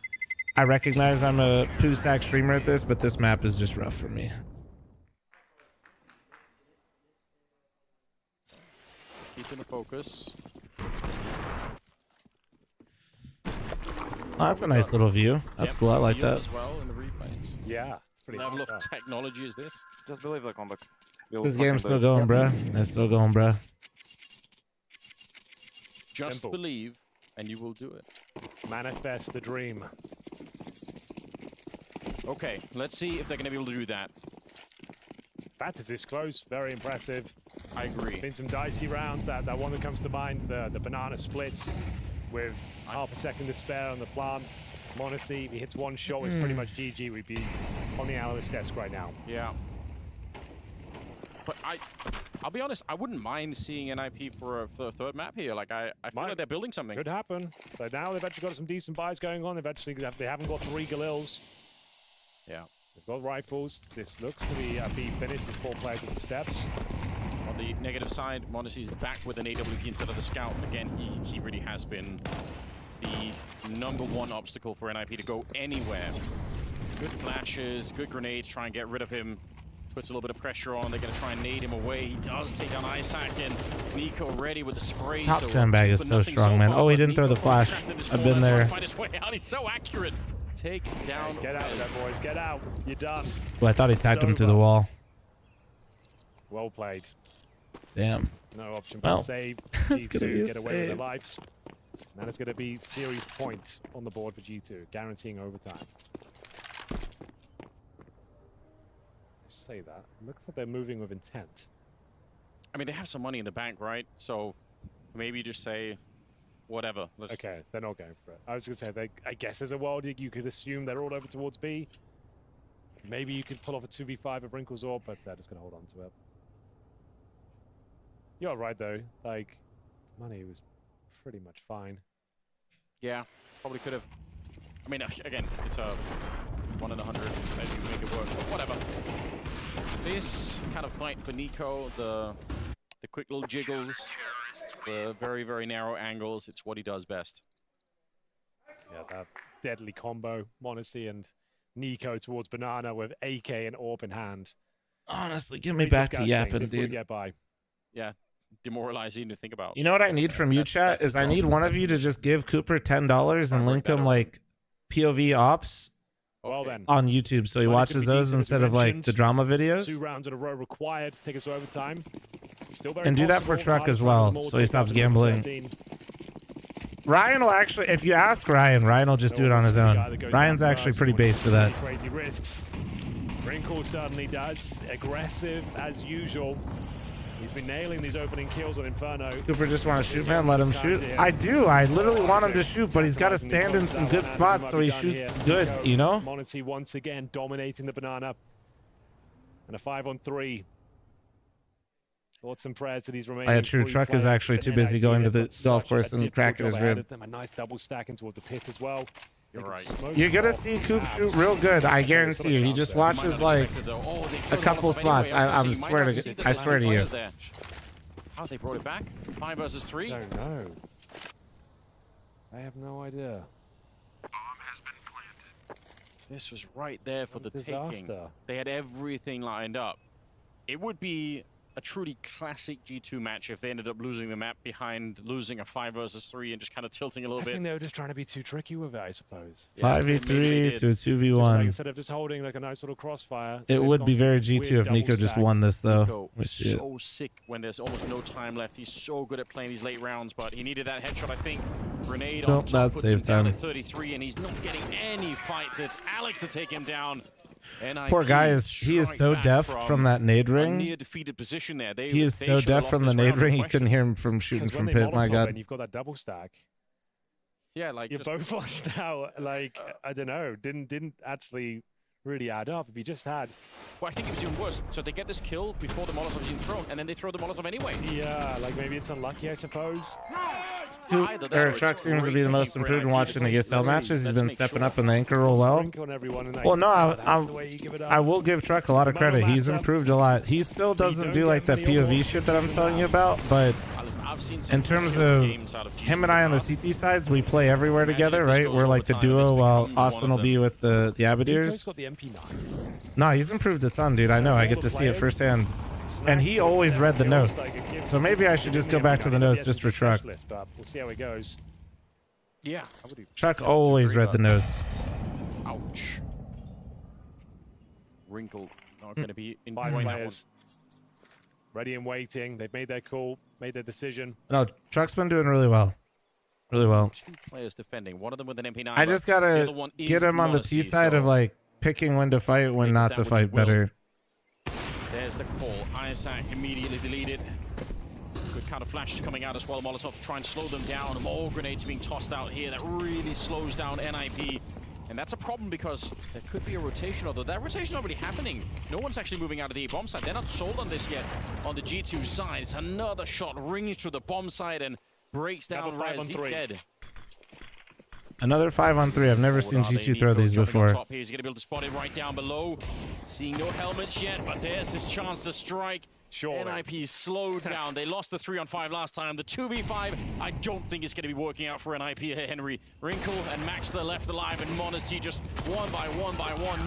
I recognize I'm a poo sack streamer at this, but this map is just rough for me. Keeping the focus. Oh, that's a nice little view. That's cool. I like that. As well in the replays. Yeah, it's pretty level nice, of technology is this? Just believe the comeback. This game's still going, bruh. It's still going, bruh. Just Simple. believe, and you will do it. Manifest the dream. Okay, let's see if they're going to be able to do that. Fact is this close, very impressive. I agree. Been some dicey rounds. That one that comes to mind, the banana splits with half a second to spare on the plant. Monacy, if he hits one shot, it's pretty much GG. We'd be on the analyst desk right now. Yeah. But I'll be honest, I wouldn't mind seeing NIP for a third map here. Like I feel like they're building something. Could happen. But now they've actually got some decent buys going on. They haven't got 3 Galils. Yeah. They've got rifles. This looks to be a B finish with 4 players at the steps. On the negative side, Monacy's back with an AWP instead of the scout. Again, he really has been the #1 obstacle for NIP to go anywhere. Good flashes, good grenades, try and get rid of him. Puts a little bit of pressure on. They're going to try and nade him away. He does take down Isaac, and Nico ready with the spray. Top so sandbag is so strong, man. Oh, he didn't throw the flash. I've been there. Find his way out. He's so accurate. Takes down. Get out of there, boys. Get out. You're done. Well, I thought he tagged him through the wall. Well played. Damn. No option but Well, save. it's gonna be G2 a get away with their save. lives. And that is going to be series point on the board for G2, guaranteeing overtime. Say that. Looks like they're moving with intent. I mean, they have some money in the bank, right? So maybe just say whatever. Okay, they're not going for it. I was going to say, I guess as a world, you could assume they're all over towards B. Maybe you could pull off a 2v5 of Wrinkles Orb, but they're just going to hold on to it. You're right, though. Like, money was pretty much fine. Yeah, probably could have. I mean, again, it's a 1 in 100. Maybe you make it work, but whatever. This kind of fight for Nico, the quick little jiggles, the very, very narrow angles, it's what he does best. Yeah, that deadly combo, Monacy and Nico towards Banana with AK and Orb in hand. Honestly, get me back to yapping, dude. Get by. Yeah, demoralizing to think about. You know what I need from you, chat? Is I need one of you to just give Cooper $10 and link him like POV ops Well then. on YouTube, so he watches those instead of like the drama videos. 2 rounds in a row required to take us to overtime. Still very And do that for possible. Truck as Hardest well, round of them all, so he stops gambling. 13. Ryan will actually, if you ask Ryan will just do it on his own. Ryan's actually pretty based for that. Crazy risks. Wrinkle certainly does. Aggressive as usual. He's been nailing these opening kills on Inferno. Cooper just want to shoot, man. Let him shoot. I do. I literally want him to shoot, but he's got to stand in some good spots so he shoots good, you know? Monacy once again dominating the Banana. And a 5-on-3. Thoughts and prayers that he's remaining. Yeah, true. Truck is actually too busy going to the golf course and cracking his rib. A nice double stacking towards the pit as well. You're right. You're gonna see Coop shout real good. I guarantee you. He just watches like a couple spots. I swear to you. How they brought it back? 5 versus 3? I don't know. I have no idea. This was right there for the taking. Disaster. They had everything lined up. It would be a truly classic G2 match if they ended up losing the map behind losing a 5 versus 3 and just kind of tilting a little I bit. think they were just trying to be too tricky with it, I suppose. 5v3 to a Just like 2v1. instead of just holding like a nice little crossfire. It would be very G2 if Nico just won this, though. Nico We is see it. so sick when there's almost no time left. He's so good at playing these late rounds, but he needed that headshot, I think. Grenade on Nope, top that's puts him save down time. at 33, and he's not getting any fights. It's Alex to take him down. NIP Poor guy he is so back deaf from that nade a ring. near defeated position there. He is so deaf from the nade ring he couldn't hear him from shooting from pit. My God. And you've got that double stack. Yeah, like You're both flushed out. Like I don't know. Didn't actually really add up. If you just had. Well, I think it was even worse. So they get this kill before the Molotov is even thrown, and then they throw the Molotov anyway. Yeah, like maybe it's unlucky, I suppose. Truck seems to be the most improved in watching the ESL matches. He's been stepping up in the anchor role well. Well, no, I will give Truck a lot of credit. He's improved a lot. He still doesn't do like that POV shit that I'm telling you about, but Listen, I've seen some in terms of games out of G2 him and I on the CT sides, we play everywhere together, right? We're like the duo while Austin will be with the Abidirs. got the MP9. No, he's improved a ton, dude. I know. I get to see it firsthand. And he always read the notes. So maybe I should just go back to the notes just for Truck. We'll see how it goes. Yeah. Truck always read the notes. Ouch. Wrinkle not going to be in 5 that one. players. Ready and waiting. They've made their call, made their decision. No, Truck's been doing really well. Really well. 2 players defending. One of them with an MP9. I just gotta get him on the T side of like picking when to fight, when not to fight better. There's the call. Isaac immediately deleted. Good counter flash coming out as well. Molotov to try and slow them down. More grenades being tossed out here. That really slows down NIP. And that's a problem because there could be a rotation, although that rotation not really happening. No one's actually moving out of the A bomb side. They're not sold on this yet on the G2 side. It's another shot rings through the bomb side and breaks down Res. He's dead. Another 5-on-3. I've never seen G2 throw these before. He's going to be able to spot it right down below. Seeing no helmets yet, but there's his chance to strike. NIP slowed down. They lost the 3-on-5 last time. The 2v5, I don't think it's going to be working out for NIP here, Henry. Wrinkle and Max to the left alive, and Monacy just one by one,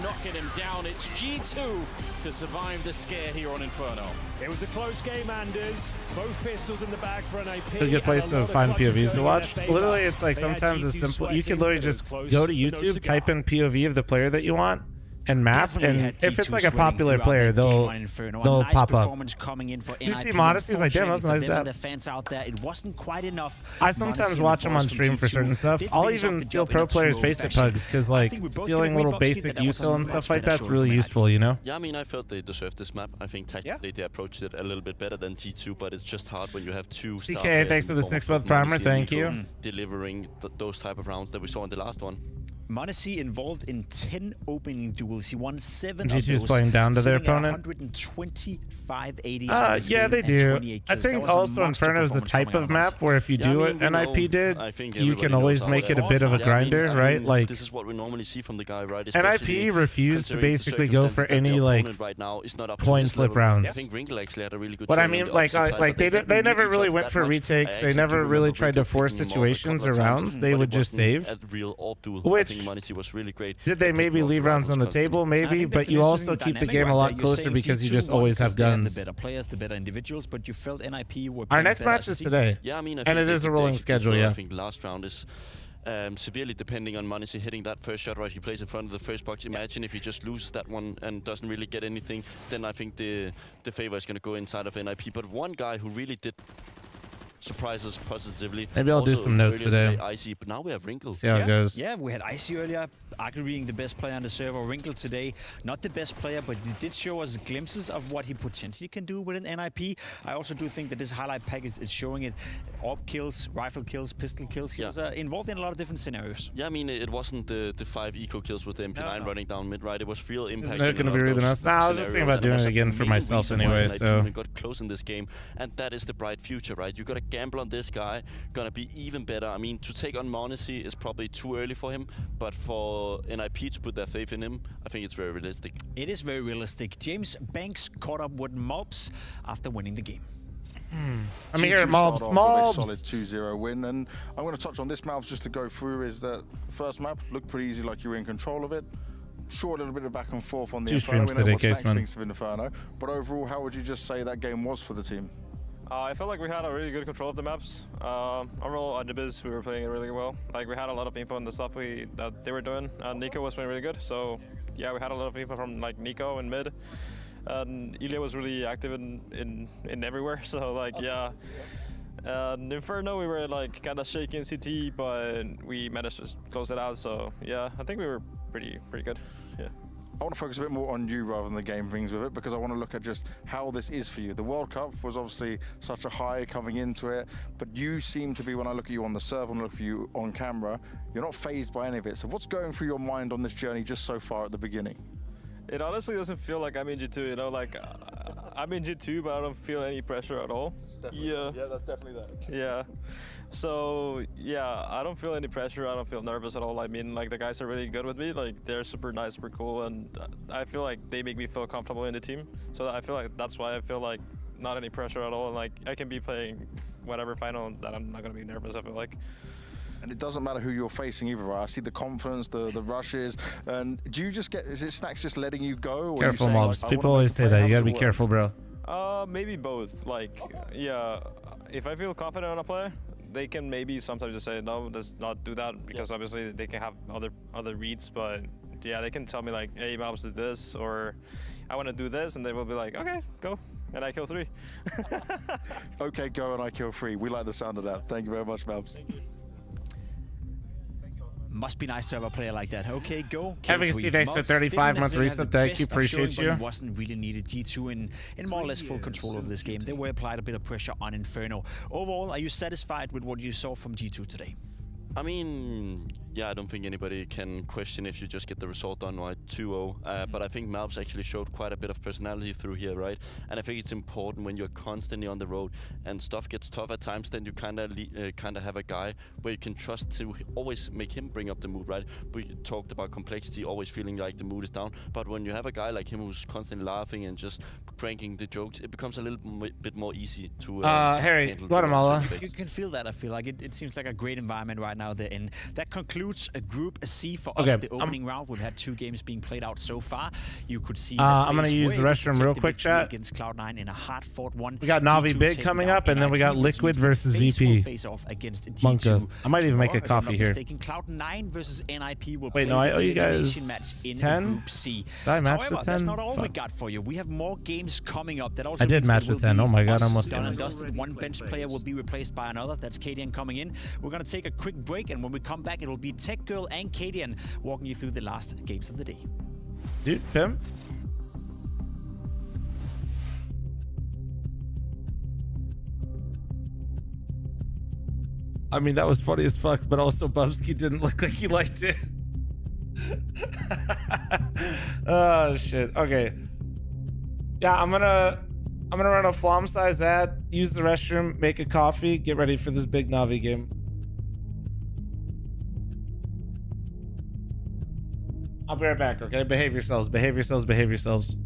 knocking him down. It's G2 to survive the scare here on Inferno. It was a close game, Anders. Both pistols in the bag for NIP. It's a good place to find POVs to watch. Literally, it's like sometimes it's simple. You could literally just go to YouTube, type in POV of the player that you want, and map, and if it's like a popular player, they'll pop up. You see Modesty, he's like, damn, that's a nice dab. It wasn't quite enough. I sometimes watch them on stream for certain stuff. I'll even steal pro players' basic pugs, because like stealing little basic util and stuff like that's really useful, you know? Yeah, I mean, I felt they deserved this map. I think tactically they approached it a little bit better than T2, but it's just hard when you have two CK, thanks for the 6-month primer, thank you. Delivering those type of rounds that we saw in the last one. Monacy involved in 10 opening duels. He won 7 of G2's those, playing down to their opponent. 125 80. Yeah, they do. I think also Inferno is the type of map where if you do what NIP did, you can always make it a bit of a grinder, right? Like, this is what we normally see from the guy, right? NIP refused to basically go for any like coin flip rounds. I think Wrinkle actually had a really good. But I mean, like they never really went for retakes. They never really tried to force situations or rounds. They would just save. Which was really great. Did they maybe leave rounds on the table? Maybe, but you also keep the game a lot closer because you just always have guns. The better players, the better individuals, but you felt NIP were. Our next match is today. Yeah, I mean, and it is a rolling schedule. Yeah. I think the last round is severely depending on Monacy hitting that first shot right. He plays in front of the first box. Imagine if he just loses that one and doesn't really get anything, then I think the favor is going to go inside of NIP. But one guy who really did surprise us positively. Maybe I'll do some notes today. Icy, but now we have Wrinkle. See how it goes. Yeah, we had Icy earlier, arguably being the best player on the server. Wrinkle today, not the best player, but he did show us glimpses of what he potentially can do with an NIP. I also do think that this highlight package is showing it. AWP kills, rifle kills, pistol kills. He was involved in a lot of different scenarios. Yeah, I mean, it wasn't the 5 eco kills with the MP9 running down mid, right? It was real impact. Isn't it going to be really nice? Nah, I was just thinking about doing it again for myself anyway, so. Got close in this game, and that is the bright future, right? You got to gamble on this guy. Gonna be even better. I mean, to take on Monacy is probably too early for him, but for NIP to put their faith in him, I think it's very realistic. It is very realistic. James Banks caught up with Mobs after winning the game. I mean, here at Mobs. Solid 2-0 win, and I'm going to touch on this map just to go through. Is that first map looked pretty easy, like you were in control of it. Sure, a little bit of back and forth on the Inferno. We know what Snacks thinks of Inferno, but overall, how would you just say that game was for the team? I felt like we had a really good control of the maps. Overall, on the biz, we were playing it really well. Like, we had a lot of info on the stuff that they were doing, and Nico was playing really good. So, yeah, we had a lot of info from like Nico in mid, and Ilya was really active in everywhere. So, like, yeah. And Inferno, we were like kind of shaking CT, but we managed to close it out. So, yeah, I think we were pretty good. Yeah. I want to focus a bit more on you rather than the game brings with it, because I want to look at just how this is for you. The World Cup was obviously such a high coming into it, but you seem to be, when I look at you on the server and look at you on camera, you're not fazed by any of it. So what's going through your mind on this journey just so far at the beginning? It honestly doesn't feel like I'm in G2, you know, like I'm in G2, but I don't feel any pressure at all. Yeah, that's definitely that. Yeah. So, yeah, I don't feel any pressure. I don't feel nervous at all. I mean, like, the guys are really good with me. Like, they're super nice, super cool, and I feel like they make me feel comfortable in the team. So I feel like that's why I feel like not any pressure at all. And, like, I can be playing whatever final that I'm not gonna be nervous. I feel like. And it doesn't matter who you're facing either, right? I see the confidence, the rushes, and do you just get? Is it Snacks just letting you go? Or Careful, are you saying, mobs. like, People always say that. You gotta be careful, bro. Maybe both. Like, yeah, if I feel confident on a play, they can maybe sometimes just say no, let's not do that, because obviously they can have other reads. But yeah, they can tell me like, hey, mobs, do this, or I want to do this, and they will be like, okay, go. And I kill 3. Okay, go and I kill 3. We like the sound of that. Thank you very much, Mabs. Must be nice to have a player like that. Okay, go. Advocacy, thanks for 35-month reset. Thank you, appreciate you. Wasn't really needed. G2 in more or less full control of this game. They were applied a bit of pressure on Inferno. Overall, are you satisfied with what you saw from G2 today? I mean, yeah, I don't think anybody can question if you just get the result done right, 2-0. But I think Malbs actually showed quite a bit of personality through here, right? And I think it's important when you're constantly on the road and stuff gets tough at times, then you kind of have a guy where you can trust to always make him bring up the mood, right? We talked about complexity, always feeling like the mood is down. But when you have a guy like him who's constantly laughing and just cranking the jokes, it becomes a little bit more easy to Harry, Guatemala. You can feel that, I feel like. It seems like a great environment right now they're in. That concludes a Group C for us, the opening round. We've had 2 games being played out so far. You could see I'm going to use the restroom real quick, chat. Against Cloud9 in a hard-fought one. We got Navi Big coming up, and then we got Liquid versus VP. Monka. I might even make a coffee here. Cloud9 versus NIP will Wait, no, I owe you guys 10? Group C. Did I match However, the 10? that's not all we got for you. We have more games coming up. That also I did match the 10. Oh my god, I almost done and dusted. One bench player will be replaced by another. That's Kadian coming in. We're going to take a quick break, and when we come back, it'll be Tech Girl and Kadian walking you through the last games of the day. Dude, Pim? I mean, that was funny as fuck, but also Bubsky didn't look like he liked it. Oh shit. Okay. Yeah, I'm gonna run a Flom size ad, use the restroom, make a coffee, get ready for this big Navi game. I'll be right back, okay? Behave yourselves, behave yourselves, behave yourselves.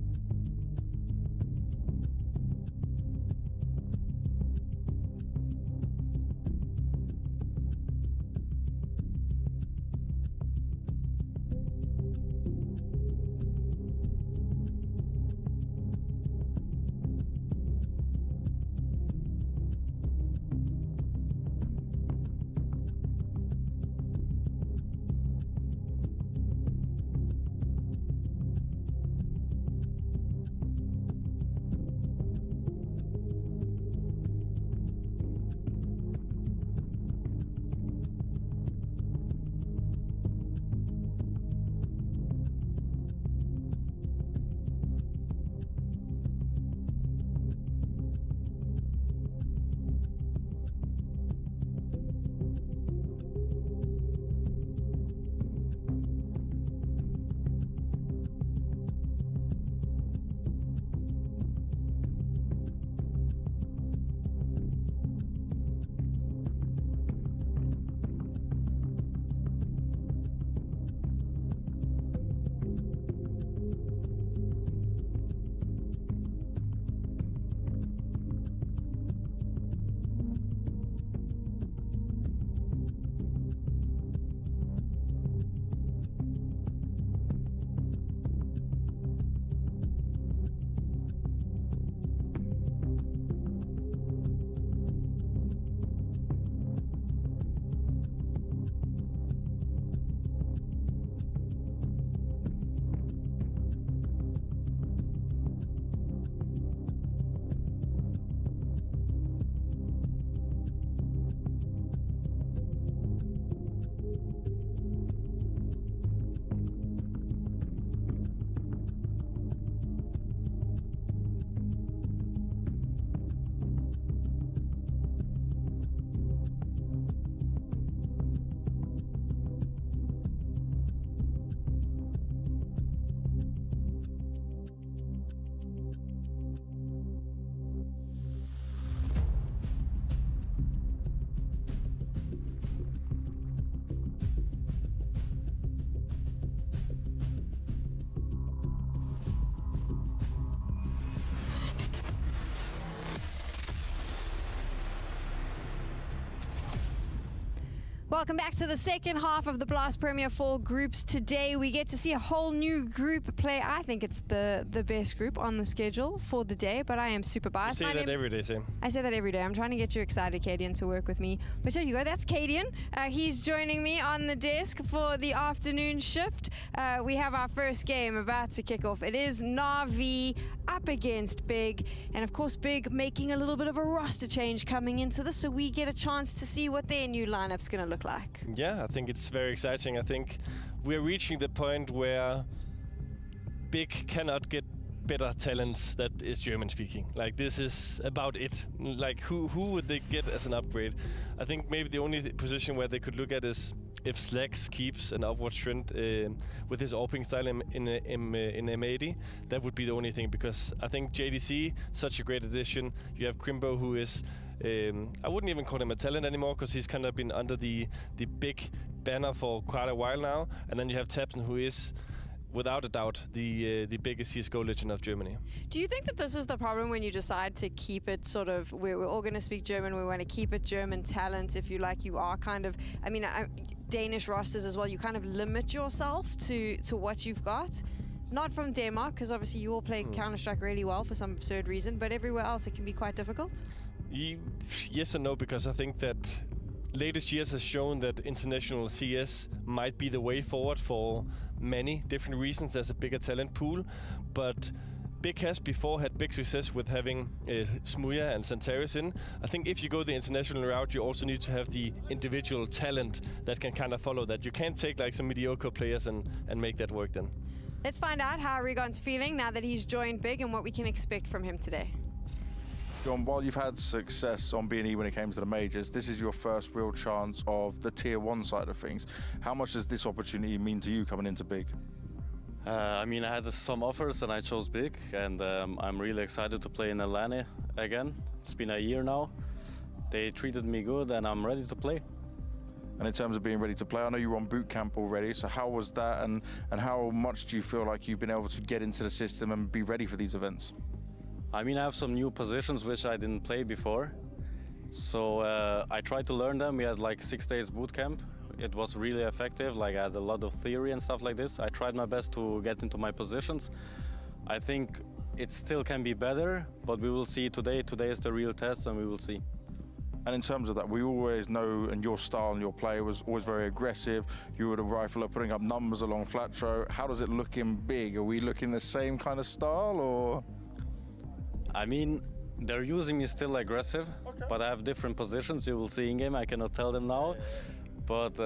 Welcome back to the second half of the Blast Premier 4 groups. Today we get to see a whole new group play. I think it's the best group on the schedule for the day, but I am super biased. You say that every day, Sam. I say that every day. I'm trying to get you excited, Cadian, to work with me. But there you go, that's Cadian. He's joining me on the desk for the afternoon shift. We have our first game about to kick off. It is Na'Vi up against Big, and of course Big making a little bit of a roster change coming into this, so we get a chance to see what their new lineup's going to look like. Yeah, I think it's very exciting. I think we're reaching the point where Big cannot get better talents that is German speaking. Like, this is about it. Like, who would they get as an upgrade? I think maybe the only position where they could look at is if Slacks keeps an upward trend with his AWPing style in M80. That would be the only thing, because I think JDC, such a great addition. You have Crimbo, who is I wouldn't even call him a talent anymore, because he's kind of been under the big banner for quite a while now. And then you have Tabson, who is, without a doubt, the biggest CSGO legend of Germany. Do you think that this is the problem when you decide to keep it sort of, we're all going to speak German, we want to keep it German talent, if you like, you are kind of, I mean, Danish rosters as well, you kind of limit yourself to what you've got? Not from Denmark, because obviously you all play Counter-Strike really well for some absurd reason, but everywhere else it can be quite difficult? Yes and no, because I think that latest years has shown that international CS might be the way forward for many different reasons. There's a bigger talent pool, but Big has before had big success with having Smuya and Santaris in. I think if you go the international route, you also need to have the individual talent that can kind of follow that. You can't take like some mediocre players and make that work then. Let's find out how Rigon's feeling now that he's joined Big and what we can expect from him today. John, while you've had success on B&E when it came to the majors, this is your first real chance of the tier 1 side of things. How much does this opportunity mean to you coming into Big? I mean, I had some offers and I chose Big, and I'm really excited to play in Atlanta again. It's been a year now. They treated me good and I'm ready to play. And in terms of being ready to play, I know you were on boot camp already, so how was that, and how much do you feel like you've been able to get into the system and be ready for these events? I mean, I have some new positions which I didn't play before, so I tried to learn them. We had like 6 days boot camp. It was really effective. Like, I had a lot of theory and stuff like this. I tried my best to get into my positions. I think it still can be better, but we will see today. Today is the real test, and we will see. And in terms of that, we always know, and your style and your play was always very aggressive. You were the rifler putting up numbers along flat throw. How does it look in Big? Are we looking the same kind of style, or? I mean, they're using me still aggressive, but I have different positions. You will see in game. I cannot tell them now, but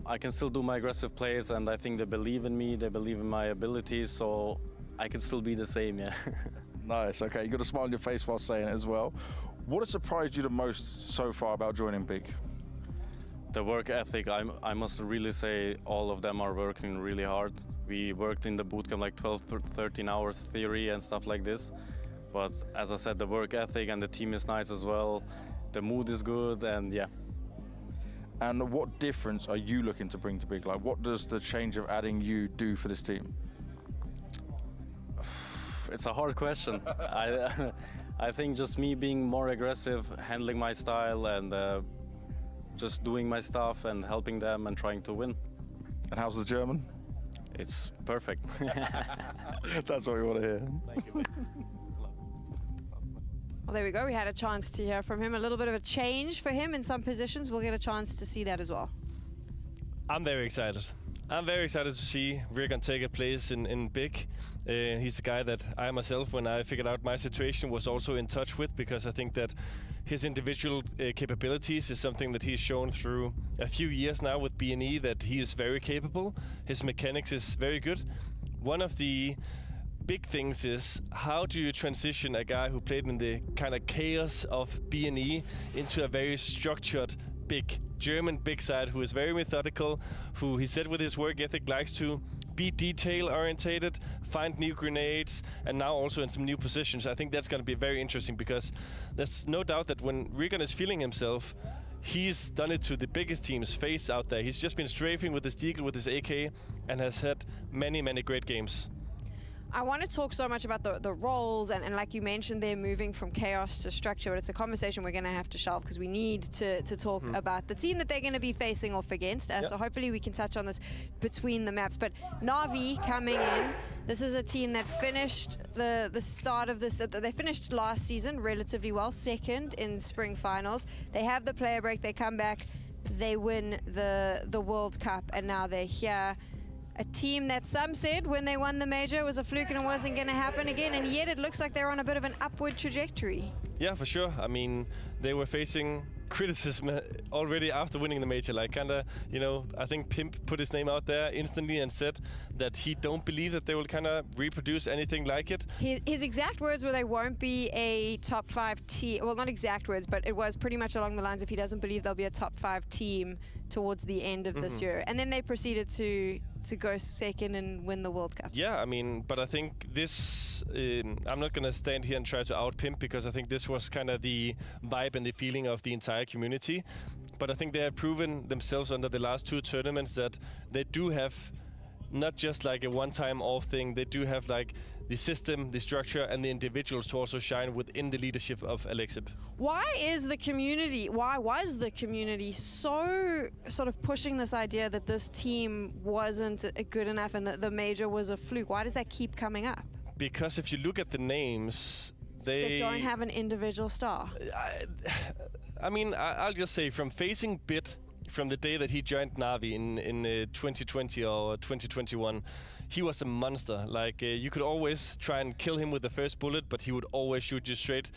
I can still do my aggressive plays, and I think they believe in me. They believe in my abilities, so I can still be the same. Yeah. Nice. Okay, you got a smile on your face while saying it as well. What has surprised you the most so far about joining Big? The work ethic. I must really say all of them are working really hard. We worked in the bootcamp like 12, 13 hours theory and stuff like this. But as I said, the work ethic and the team is nice as well. The mood is good, and yeah. And what difference are you looking to bring to Big? Like, what does the change of adding you do for this team? It's a hard question. I think just me being more aggressive, handling my style, and just doing my stuff and helping them and trying to win. And how's the German? It's perfect. That's what we want to hear. Thank you. Well, there we go. We had a chance to hear from him. A little bit of a change for him in some positions. We'll get a chance to see that as well. I'm very excited. I'm very excited to see Rigon take a place in Big. He's the guy that I myself, when I figured out my situation, was also in touch with, because I think that his individual capabilities is something that he's shown through a few years now with B&E, that he is very capable. His mechanics is very good. One of the big things is, how do you transition a guy who played in the kind of chaos of B&E into a very structured Big German Big side, who is very methodical, who he said with his work ethic likes to be detail orientated, find new grenades, and now also in some new positions. I think that's going to be very interesting, because there's no doubt that when Rigon is feeling himself, he's done it to the biggest teams, FaZe out there. He's just been strafing with his Deagle, with his AK, and has had many, many great games. I want to talk so much about the roles and like you mentioned, they're moving from chaos to structure, but it's a conversation we're going to have to shelve because we need to talk about the team that they're going to be facing off against. So hopefully we can touch on this between the maps. But Na'Vi coming in, this is a team that finished the start of this, they finished last season relatively well, second in spring finals. They have the player break, they come back, they win the World Cup, and now they're here. A team that some said when they won the major was a fluke and it wasn't going to happen again, and yet it looks like they're on a bit of an upward trajectory. Yeah, for sure. I mean, they were facing criticism already after winning the major. Like, kind of, you know, I think Pimp put his name out there instantly and said that he don't believe that they will kind of reproduce anything like it. His exact words were they won't be a top 5 team. Well, not exact words, but it was pretty much along the lines of he doesn't believe they'll be a top 5 team towards the end of this year. And then they proceeded to go second and win the World Cup. Yeah, I mean, but I think this, I'm not going to stand here and try to out-pimp because I think this was kind of the vibe and the feeling of the entire community. But I think they have proven themselves under the last 2 tournaments that they do have not just like a one-time off thing, they do have like the system, the structure, and the individuals to also shine within the leadership of Alexib. Why was the community so sort of pushing this idea that this team wasn't good enough and that the major was a fluke? Why does that keep coming up? Because if you look at the names, they don't have an individual star. I mean, I'll just say from facing Bit from the day that he joined Na'Vi in 2020 or 2021, he was a monster. Like, you could always try and kill him with the first bullet, but he would always shoot you straight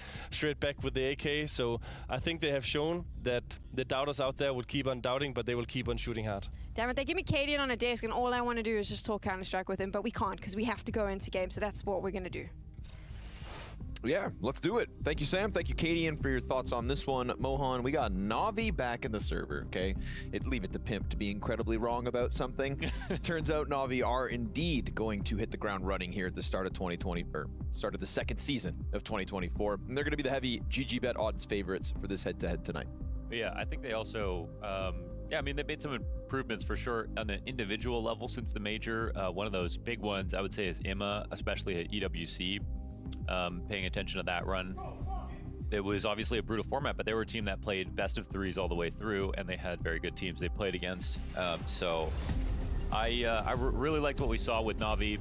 back with the AK. So I think they have shown that the doubters out there would keep on doubting, but they will keep on shooting hard. Damn it, they give me Cadian on a desk, and all I want to do is just talk Counter-Strike with him, but we can't because we have to go into game, so that's what we're going to do. Yeah, let's do it. Thank you, Sam. Thank you, Cadian, for your thoughts on this one. Mohan, we got Na'Vi back in the server, okay? Leave it to Pimp to be incredibly wrong about something. Turns out Na'Vi are indeed going to hit the ground running here at the start of 2020, or start of the second season of 2024. And they're going to be the heavy GG bet odds favorites for this head-to-head tonight. Yeah, I think they also, I mean, they made some improvements for sure on the individual level since the major. One of those big ones, I would say, is Imma, especially at EWC. Paying attention to that run. It was obviously a brutal format, but they were a team that played best of 3s all the way through, and they had very good teams they played against. So I really liked what we saw with Na'Vi,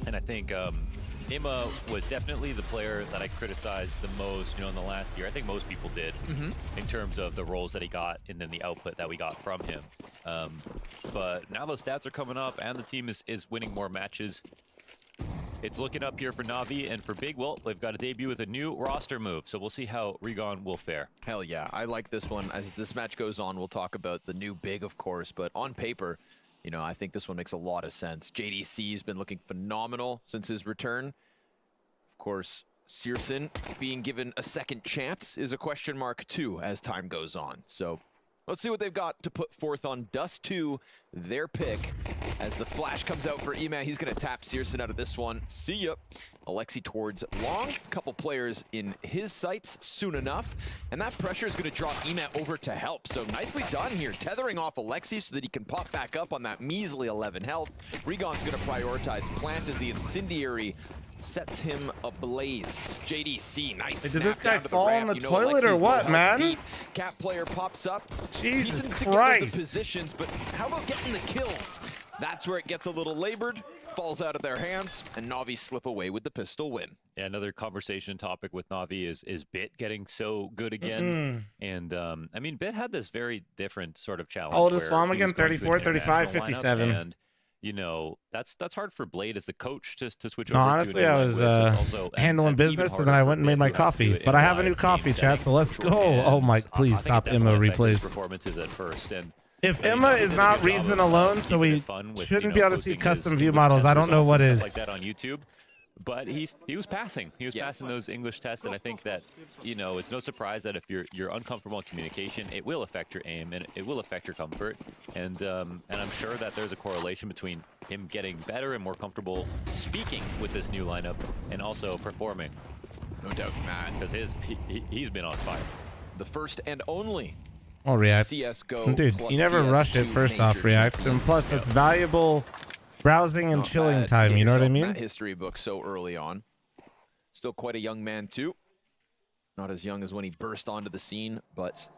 and I think Imma was definitely the player that I criticized the most, in the last year. I think most people did, in terms of the roles that he got and then the output that we got from him. But now those stats are coming up, and the team is winning more matches. It's looking up here for Na'Vi, and for Big, well, they've got a debut with a new roster move, so we'll see how Regon will fare. Hell yeah, I like this one. As this match goes on, we'll talk about the new Big, of course, but on paper, I think this one makes a lot of sense. JDC's been looking phenomenal since his return. Of course, Searson being given a second chance is a question mark too as time goes on. So let's see what they've got to put forth on Dust 2, their pick. As the flash comes out for Ema, he's going to tap Searson out of this one. See ya. Alexi towards long. Couple players in his sights soon enough. And that pressure is going to draw Ema over to help. So nicely done here, tethering off Alexi so that he can pop back up on that measly 11 health. Regon's going to prioritize plant as the incendiary sets him ablaze. JDC, nice. Did this guy fall in the toilet or what, man? Deep. Cap player pops up. Jesus Piecing Christ. together the positions, but how about getting the kills? That's where it gets a little labored, falls out of their hands, and Na'Vi slip away with the pistol win. Yeah, another conversation topic with Na'Vi is Bit getting so good again. And I mean, Bit had this very different sort of challenge. How old is Flom again? 34, 35, 57. And that's hard for Blade as the coach to switch No, over honestly, to. I was handling business, and then I went and made my coffee. But I have a new coffee, chat, so let's go. Oh my, please stop Emma replays. Performances at first, and if Emma is not reason alone, so we shouldn't be able to see custom view models, I don't know what is. Like that on YouTube. But he was passing. He was passing those English tests, and I think that it's no surprise that if you're uncomfortable in communication, it will affect your aim and it will affect your comfort. And I'm sure that there's a correlation between him getting better and more comfortable speaking with this new lineup and also performing. No doubt, man. Because he's been on fire. The first and only. Oh, React. CS:GO Dude, you never rush it first off, React. And plus, it's valuable browsing and Not chilling bad to time. get You know what I yourself mean? in that history book so early on. Still quite a young man too. Not as young as when he burst onto the scene, but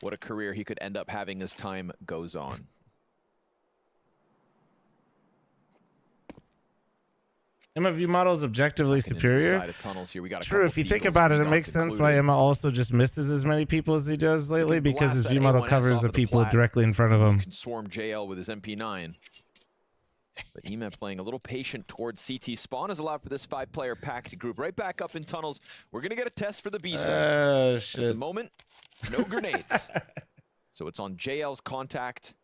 what a career he could end up having as time goes on. Emma view model is objectively superior. True, if you think about it, it makes sense why Emma also just misses as many people as he does lately, because his view model covers the people directly in front of him. Can swarm JL with his MP9. But Ema playing a little patient towards CT. Spawn is allowed for this 5-player packed group. Right back up in tunnels. We're going to get a test for the B side. Oh, shit. At the moment, no grenades. So it's on JL's contact.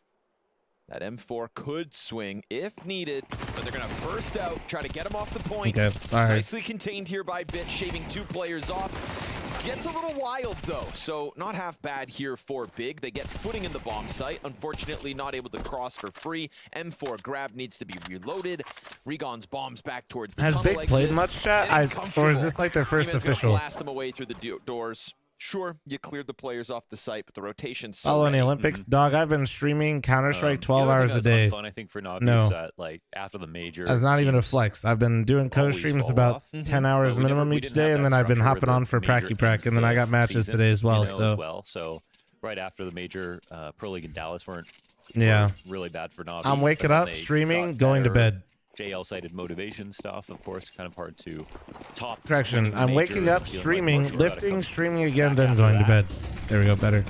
That M4 could swing if needed, but they're going to burst out, try to get him off the point. Okay, all right. Nicely contained here by Bit, shaving 2 players off. Gets a little wild though, so not half bad here for Big. They get footing in the bomb site. Unfortunately, not able to cross for free. M4 grab needs to be reloaded. Regon's bombs back towards the Has tunnel Big played exit. much, chat? Or is this like their first Eman's gonna official? blast them away through the doors. Sure, you cleared the players off the site, but the rotation's so Following the ready. Olympics, dog. I've been streaming Counter-Strike 12 the other hours thing a that's day. fun, I think, for Navi No, is that, like, after the major, that's not even a flex. I've been doing co-streams about 10 hours minimum each day, and then I've been hopping on for Pracky Prack, and then I got matches today as well. So right after the major Pro League in Dallas weren't really bad for Navi. I'm waking but then up, they streaming, got going to better. bed. JL cited motivation stuff, of course, kind of hard to top. Correction. winning the I'm major waking and up, feeling like streaming, we're sure that it lifting, comes streaming again, back then after going to that. bed. There we go, better.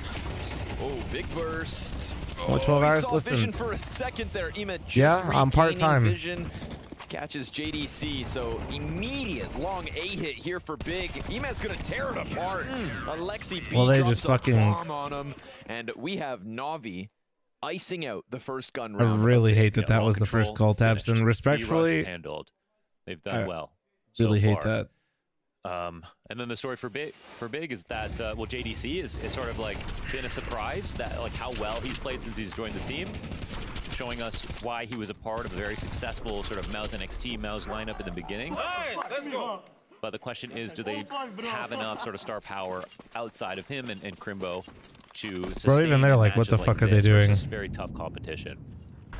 Oh, big burst. What, 12 he hours? saw Listen. vision for a second there. Ema just Yeah, I'm regaining part-time. Vision. Catches JDC, so immediate long A hit here for Big. Ema's gonna tear it apart. Alexi B Well, they drops just a fucking- bomb on him, and we have Navi icing out the first gun I round. really hate that that ball was the first control call taps, and finished. respectfully, B-rush handled. They've done I well. really so hate far. that. And then the story for Big is that well, JDC is sort of like been a surprise that like how well he's played since he's joined the team, showing us why he was a part of a very successful sort of Mouse NXT Mouse lineup in the beginning. Nice, let's go. But the question is, do they have enough sort of star power outside of him and Crimbo to sustain even they're like, what matches the fuck are they this doing? versus very tough competition.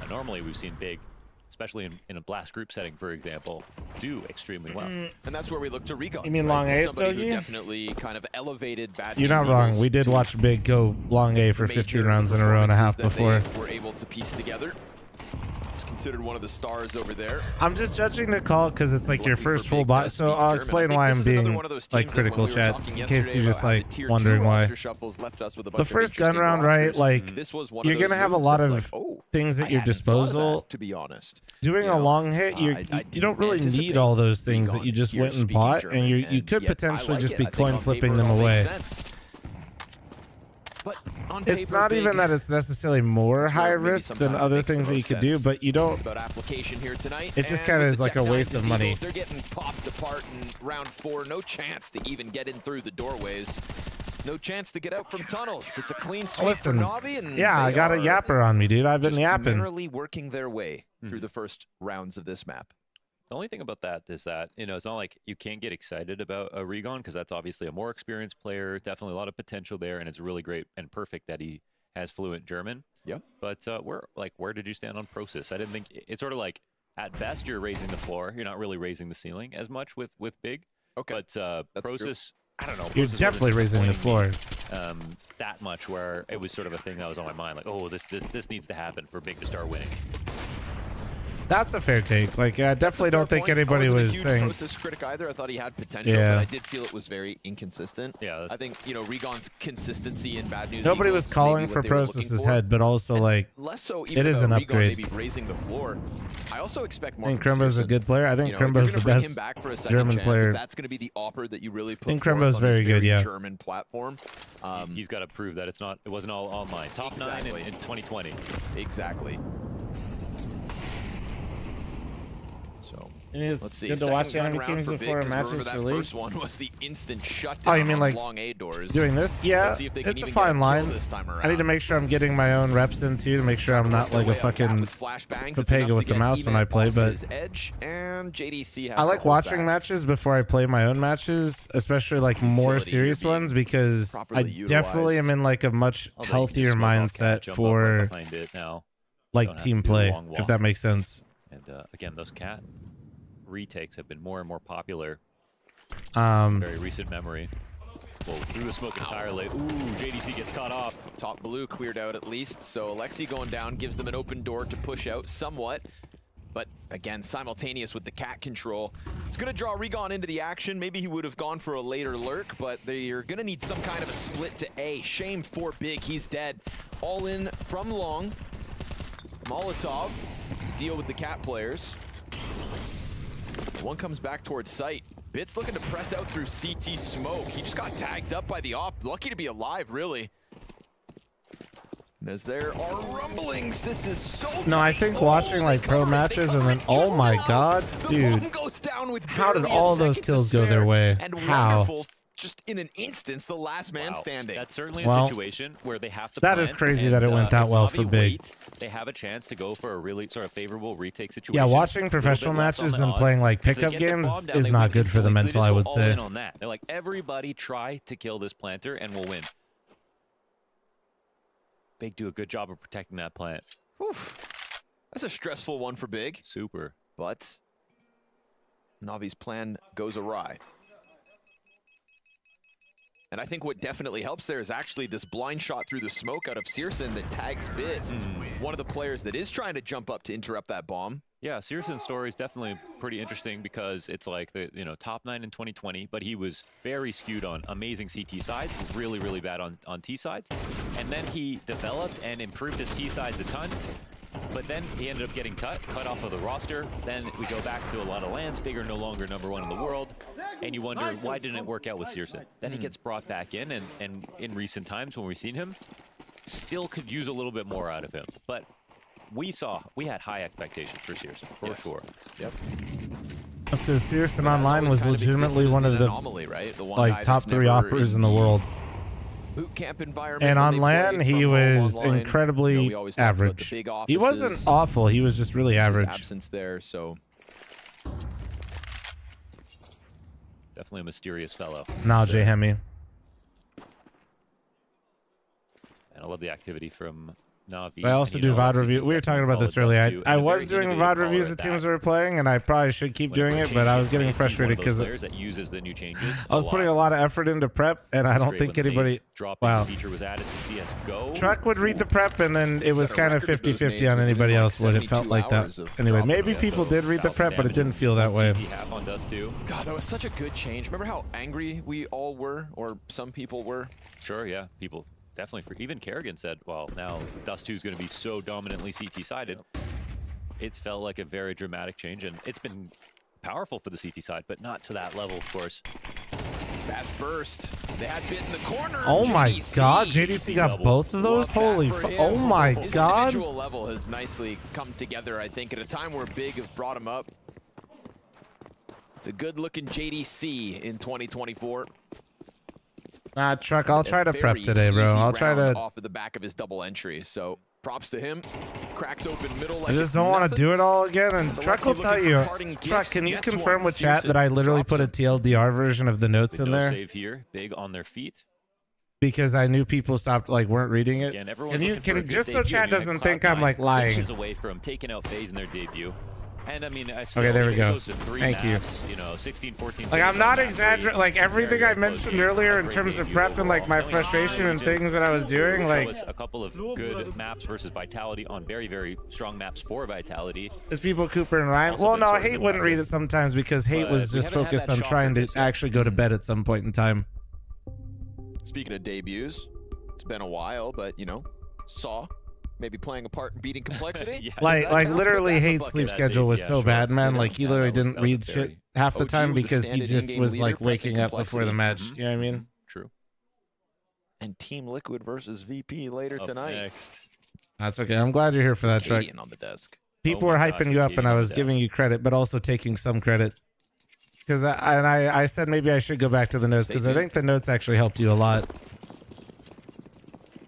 And normally we've seen Big, especially in a blast group setting, for example, do extremely well. And that's where we look to Regon. You mean long A, Somebody who Stogie? definitely kind of elevated Bad You're not News wrong. Eagles We did to watch Big go long A for 15 rounds in a row and a half before. They were able to piece together. He's considered one of the stars over there. I'm just judging the call because it's like your first full bot, so I'll explain why I'm being like critical, chat, in case you're just like wondering why. The first gun round, right? Like you're gonna have a lot of things at your disposal. To be honest, doing a long hit, you don't really need all those things that you just went and bought, and you could potentially just be coin flipping them away. But on It's paper, not even Big, that it's necessarily more that's where high it maybe risk than sometimes other makes the things that you most could do, sense. but you don't. It's about application here tonight. It just and kind of with is the like a Tech waste Nines of money. Eagles, they're getting popped apart in round 4. No chance to even get in through the doorways. No chance to get out from tunnels. It's a clean sweep Listen, for Navi, and yeah, I they got a are yapper on me, dude. I've been just yapping. merrily working their way through the first rounds of this map. The only thing about that is that, you know, it's not like you can't get excited about a Regon because that's obviously a more experienced player, definitely a lot of potential there, and it's really great and perfect that he has fluent German. Yep. But where did you stand on Process? I didn't think it's sort of like at best you're raising the floor, you're not really raising the ceiling as much with Big. Okay. But Process, I don't know. You're Process definitely wasn't raising the floor. disappointing me, that much where it was sort of a thing that was on my mind, like, oh, this needs to happen for Big to start winning. That's a fair take. Like, I definitely don't think anybody I wasn't was a huge saying. Process critic either. I thought he had potential, Yeah. but I did feel it was very inconsistent. Yeah, I think, you know, Regon's consistency in Bad News Nobody Eagles was calling maybe for what they were looking Process's for. head, but also like Less so it even is though an Regon upgrade. maybe raising the floor. I also expect more I think from Crimbo's a Searson. good player. I think You know, if you're Crimbo's gonna the bring him best back for a second German chance, player. if that's going to be the offer that you really put I think forth Crimbo's on this very good, yeah. German platform. He's got to prove that it wasn't all online. Top 9 in 2020. Exactly. So It's let's see. good to watch Second enemy gun round teams for Big, before 'cause remember matches that for league. first one was the instant shutdown. Oh, you mean of like long A doors. doing this? Yeah, Let's see if they can it's a even get fine kill line. this time I need to around. make sure I'm getting my own reps in too, to make sure I'm not like a fucking Papega with the mouse when I play. But edge, and JDC has I to like hold watching back. matches before I play my own matches, especially like more Utility serious here being ones, because I properly definitely am utilized. in like a much Although you can healthier just smoke off cat, mindset jump up for behind it now. like team play, if that makes sense. And again, those cat retakes have been more and more popular. Very recent memory. Well, through the smoke entirely. Ooh, JDC gets caught off. Top blue cleared out at least, so Alexi going down gives them an open door to push out somewhat. But again, simultaneous with the cat control. It's going to draw Regon into the action. Maybe he would have gone for a later lurk, but they're going to need some kind of a split to A. Shame for Big, he's dead. All in from long. Molotov to deal with the cat players. One comes back towards site. Bits looking to press out through CT smoke. He just got tagged up by the op. Lucky to be alive, really. And as there are rumblings, this is so No, I think watching like pro matches and then, oh my god, dude. How did all those kills go their way? How? Just in an instance, the last man standing. That's certainly a situation where they have to That is crazy that it went that well for Big. They have a chance to go for a really sort of favorable retake situation. Yeah, watching professional matches and playing like pickup games is not good for the mental, I would say. On that. They're like, everybody try to kill this planter and we'll win. Big do a good job of protecting that plant. Oof. That's a stressful one for Big. Super. But Navi's plan goes awry. And I think what definitely helps there is actually this blind shot through the smoke out of Searson that tags Bid. One of the players that is trying to jump up to interrupt that bomb. Yeah, Searson's story is definitely pretty interesting because it's like the top 9 in 2020, but he was very skewed on amazing CT sides, really, really bad on T sides. And then he developed and improved his T sides a ton. But then he ended up getting cut off of the roster. Then we go back to a lot of lands. Bigger no longer #1 in the world. And you wonder, why didn't it work out with Searson? Then he gets brought back in, and in recent times when we've seen him, still could use a little bit more out of him. But we had high expectations for Searson, for sure. Yep. That's because Searson Online was legitimately one of the anomaly, right? like top 3 operas in the world. Boot camp environment. And on LAN, he was incredibly average. He wasn't awful. He was just really average. Absence there, so definitely a mysterious fellow. Nah, Jay Hemi. And I love the activity from Navi. I also do VOD review. We were talking about this earlier. I was doing VOD reviews of teams we were playing, and I probably should keep doing it, but I was getting frustrated because that uses the new changes. I was putting a lot of effort into prep, and I don't think anybody. Wow. Feature was added to CS:GO. Truck would read the prep, and then it was kind of 50-50 on anybody else when it felt like that. Anyway, maybe people did read the prep, but it didn't feel that way. God, that was such a good change. Remember how angry we all were, or some people were? Sure, yeah, people. Definitely. Even Kerrigan said, well, now Dust 2 is going to be so dominantly CT-sided. It's felt like a very dramatic change, and it's been powerful for the CT side, but not to that level, of course. Fast burst. They had Bit in the corner. Oh my god, JDC got both of those? Holy oh my god. His individual level has nicely come together, I think, at a time where Big have brought him up. It's a good-looking JDC in 2024. Truck, I'll try to prep today, bro. I'll try to. Off of the back of his double entry, so props to him. Cracks open middle. I just don't want to do it all again. And Truck will tell you. Truck, can you confirm with chat that I literally put a TLDR version of the notes in there? Save here, Big on their feet. Because I knew people weren't reading it. Again, can just so chat doesn't think I'm like lying. Inches away from taking out FaZe in their debut. And I mean, okay, there we go. Thank you. 16, 14. Like, I'm not exaggerating. Like, everything I mentioned earlier in terms of prep and like my frustration and things that I was doing, like a couple of good maps versus Vitality on very, very strong maps for Vitality. There's people Cooper and Ryan. Well, no, Hate wouldn't read it sometimes because Hate was just focused on trying to actually go to bed at some point in time. Speaking of debuts, it's been a while, but Saw. Maybe playing a part in beating complexity. Yeah, like literally, Hate's sleep schedule was so bad, man. Like he literally didn't read shit half the time because he just was like waking up before the match. You know what I mean? True. And Team Liquid versus VP later tonight. Next. That's okay. I'm glad you're here for that, Truck. On the desk. People were hyping you up, and I was giving you credit, but also taking some credit. Because I said maybe I should go back to the notes because I think the notes actually helped you a lot.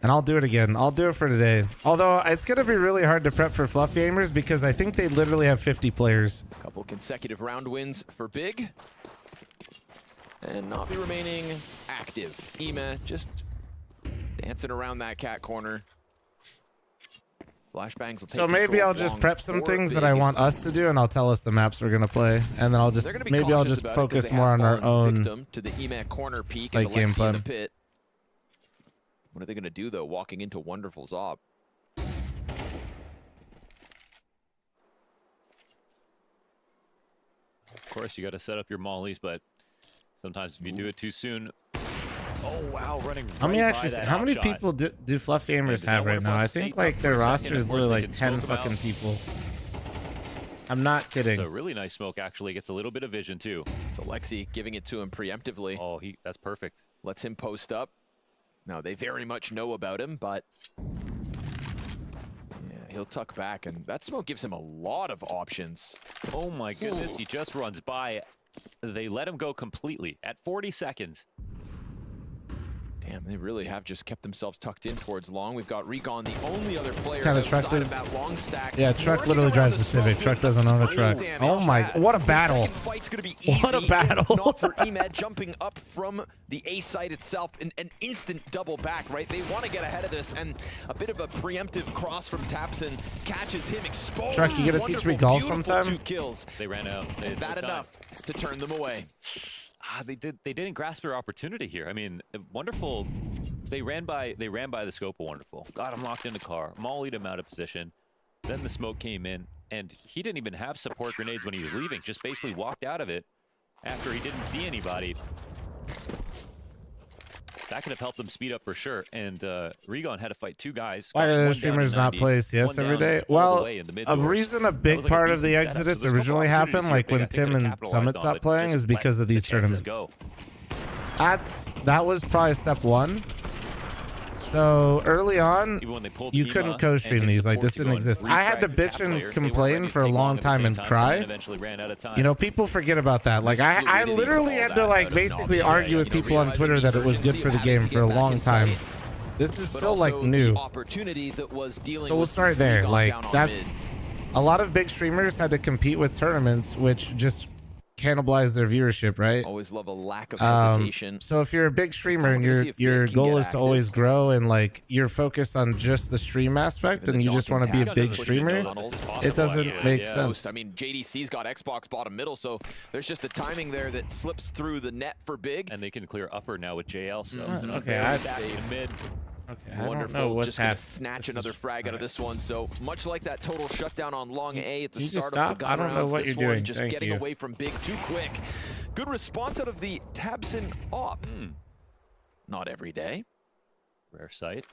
And I'll do it again. I'll do it for today. Although it's going to be really hard to prep for Fluffy Aimers because I think they literally have 50 players. A couple consecutive round wins for Big. And Navi remaining active. Ema just dancing around that cat corner. Flashbangs will take So maybe I'll just prep some things that I want us to do, and I'll tell us the maps we're gonna play, and then I'll just maybe I'll just focus more on our own to the EMAC corner peek like and game in the plan. pit. What are they gonna do though? Walking into Wonderful's op. Of course, you got to set up your mollies, but sometimes if you do it too soon. Oh wow, running. How many right actually? by that How many outshot. people do Fluffy Aimers have right now? I think like their roster is literally like 10 fucking people. I'm not kidding. So really nice smoke actually gets a little bit of vision too. It's Alexi giving it to him preemptively. Oh, that's perfect. Lets him post up. Now they very much know about him, but yeah, he'll tuck back, and that smoke gives him a lot of options. Oh my goodness, he just runs by. They let him go completely at 40 seconds. Damn, they really have just kept themselves tucked in towards long. We've got Regon, the only other player Kinda outside truck of that long stack. Yeah, Truck literally drives the Civic. Truck doesn't own a truck. Oh my, what a battle. Fight's gonna be easy, What a battle. not for Emed jumping up from the A site itself. An instant double back, right? They want to get ahead of this, and a bit of a preemptive cross from Tapson catches him exposed. Truck, you gotta teach me golf sometime? 2 kills. They ran out. That enough to turn them away. They didn't grasp their opportunity here. I mean, Wonderful, they ran by the scope of Wonderful. Got him locked in the car, mollied him out of position. Then the smoke came in, and he didn't even have support grenades when he was leaving. Just basically walked out of it after he didn't see anybody. That could have helped them speed up for sure. And Regon had to fight 2 guys. Why do the streamers not play CS every day? Well, a reason a big part of the Exodus originally happened, like when Tim and Summit stopped playing, is because of these tournaments. That was probably step 1. So early on, you couldn't co-stream these. Like, this didn't exist. I had to bitch and complain for a long time and cry. You know, people forget about that. Like, I literally had to, like, basically argue with people on Twitter that it was good for the game for a long time. This is still, like, new. So we'll start there. Like, that's... A lot of big streamers had to compete with tournaments, which just cannibalize their viewership, right? Always love a lack of hesitation. So if you're a big streamer and your goal is to always grow and like you're focused on just the stream aspect and you just want to be a big streamer, it doesn't make sense. I mean, JDC's got Xbox bottom middle, so there's just a timing there that slips through the net for big. And they can clear upper now with JL. So okay, I mid. Okay, Wonderful, just gonna snatch another frag out of this one. So much like that total shutdown on long A at the start of the gun I don't know rounds, what this you're one doing. just Thank getting you. away from big too quick. Good response out of the Tabson op. Not every day. Rare sight.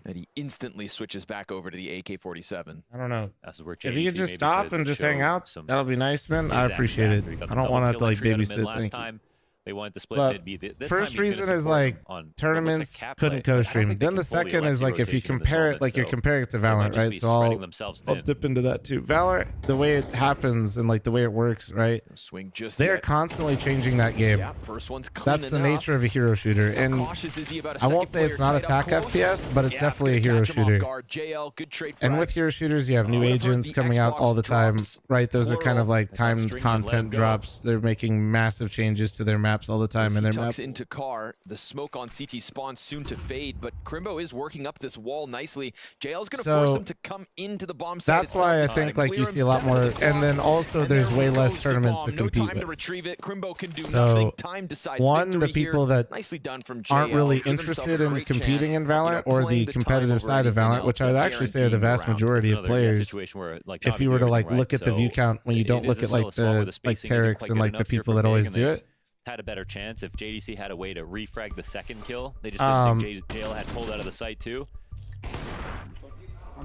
And he instantly switches back over to the AK-47. I don't know. That's where if you could just stop and just hang out, that'll be nice, man. I appreciate it. I don't want to have to like babysit. Thank you. They wanted to split But mid. This first time he's gonna reason is support like him on tournaments what looks like cap couldn't play. I don't co-stream. think they Then the can fully second is Alexi like if you rotation in this compare it, moment, like you're so comparing it to they might Valorant, just right? be So spreading themselves I'll thin. dip into that too. Valorant, the way it happens and like the way it works, right? Swing just They're yet. constantly changing that game. Yeah, first one's clean That's the enough. nature of a hero shooter, How and cautious is he about a I won't second say it's player not tight up attack close? FPS, but it's Yeah, definitely a gonna hero catch him off shooter. guard. JL, good trade And frag. with hero shooters, you have new However, agents the coming out all the time, Xbox right? Those are kind of like timed string and let him content go. drops. They're making massive changes to their maps all the time, and He their map. tucks into car. The smoke on CT spawn soon to fade, but Crimbo is working up this wall nicely. JL's going to So, force him to come into the bomb site That's why I itself to think like clear you him see a lot 7 more, to the clock. and then also And there's there way goes less the tournaments to bomb. compete No time to with. retrieve it. Crimbo can do So, nothing. Time decides one, the victory people here. that Nicely done from aren't JL. really Give himself interested a in great competing chance, in Valorant or playing the time competitive over side of anything Valorant, which I else would of actually say are the guaranteeing vast the round. majority of Another players. situation where, like, If not you were to even like everything, look right? at the view So count when you it don't is look a at still like a spot where the spacing isn't Terex quite and good like the enough here people for that Big, always and do they it. Had a better chance if JDC had a way to refrag the second kill. They just didn't think JL had pulled out of the site too.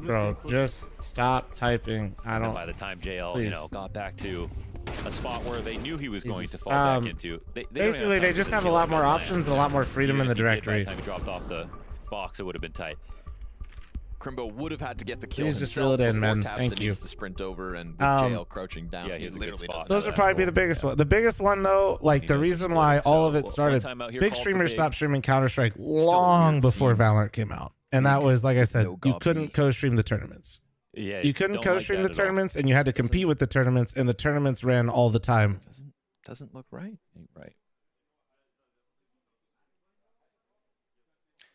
Bro, just stop typing. I And don't. by the time JL, Please. you know, got back to a spot where they knew he was going to fall Um, back into, they don't even basically, time they to just get have the a kill lot on more that options, land. a lot more freedom Even in the if he did, by directory. the time he dropped off the box, it would have been tight. Crimbo would have had to get the kill Please just himself reel it in, before man. Tabson Thank you. needs to sprint over, and with Um, JL crouching down, Yeah, he he has a good literally spot. doesn't Those have would that. probably be the biggest one. The biggest one though, like the reason why all of it started, timeout here big called for streamers Big. stopped streaming Counter-Strike long before Valorant came out. And that was, like I said, you couldn't co-stream the tournaments. Yeah, You couldn't don't like co-stream that the at all. tournaments, and you had to compete with the tournaments, and the tournaments ran all the time. Doesn't look right. Right.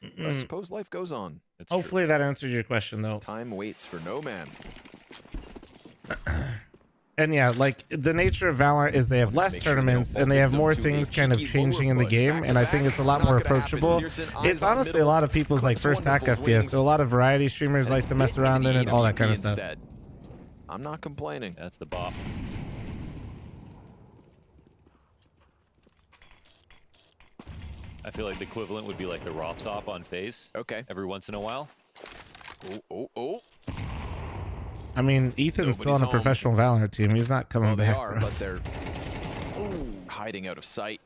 But I suppose life goes on. Hopefully that answered your question, though. Time waits for no man. And yeah, like the nature of Valorant is they have less tournaments and they have more things kind of changing in the game, and I think it's a lot more approachable. It's honestly a lot of people's like first hack FPS, so a lot of variety streamers like to mess around in it, all that kind of stuff. I'm not complaining. That's the bop. I feel like the equivalent would be like the ROPS op on FaZe. Okay. Every once in a while. Oh. I mean, Ethan's still on a professional Valorant team. He's not coming back. They are, but they're hiding out of sight.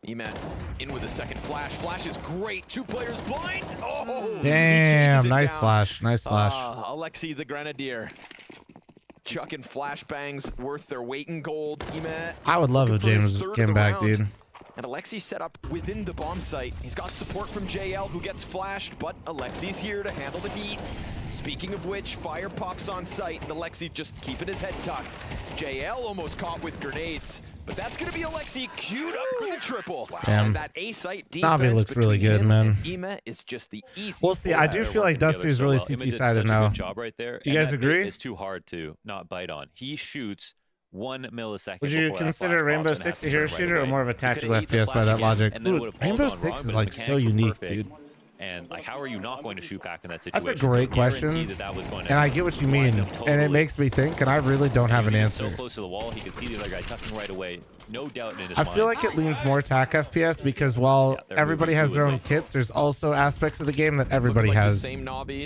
Emat in with a second flash. Flash is great. 2 players blind. Oh, damn, nice flash. Nice flash. Alexi the Grenadier. Chucking flashbangs worth their weight in gold. Emat. I would love if James came back, dude. And Alexi set up within the bomb site. He's got support from JL, who gets flashed, but Alexi's here to handle the heat. Speaking of which, fire pops on site, and Alexi just keeping his head tucked. JL almost caught with grenades, but that's going to be Alexi queued up for the triple. Damn. And that A-site defense Navi looks really good, man. Ema is just the easy. We'll see. I do feel like Dusty is really CT-sided now. Job right there. You guys agree? It's too hard to not bite on. He shoots 1 millisecond. Would you consider Rainbow Six a hero shooter or more of a tactical FPS by that logic? Ooh, Rainbow Six is like so unique, dude. And like, how are you not going to shoot back in that situation? That's a great question, and I get what you mean, and it makes me think, and I really don't have an answer. So close to the wall, he could see the other guy tucking right away. No doubt in his I mind. feel like it leans more TAC FPS because while everybody has their own kits, there's also aspects of the game that everybody has,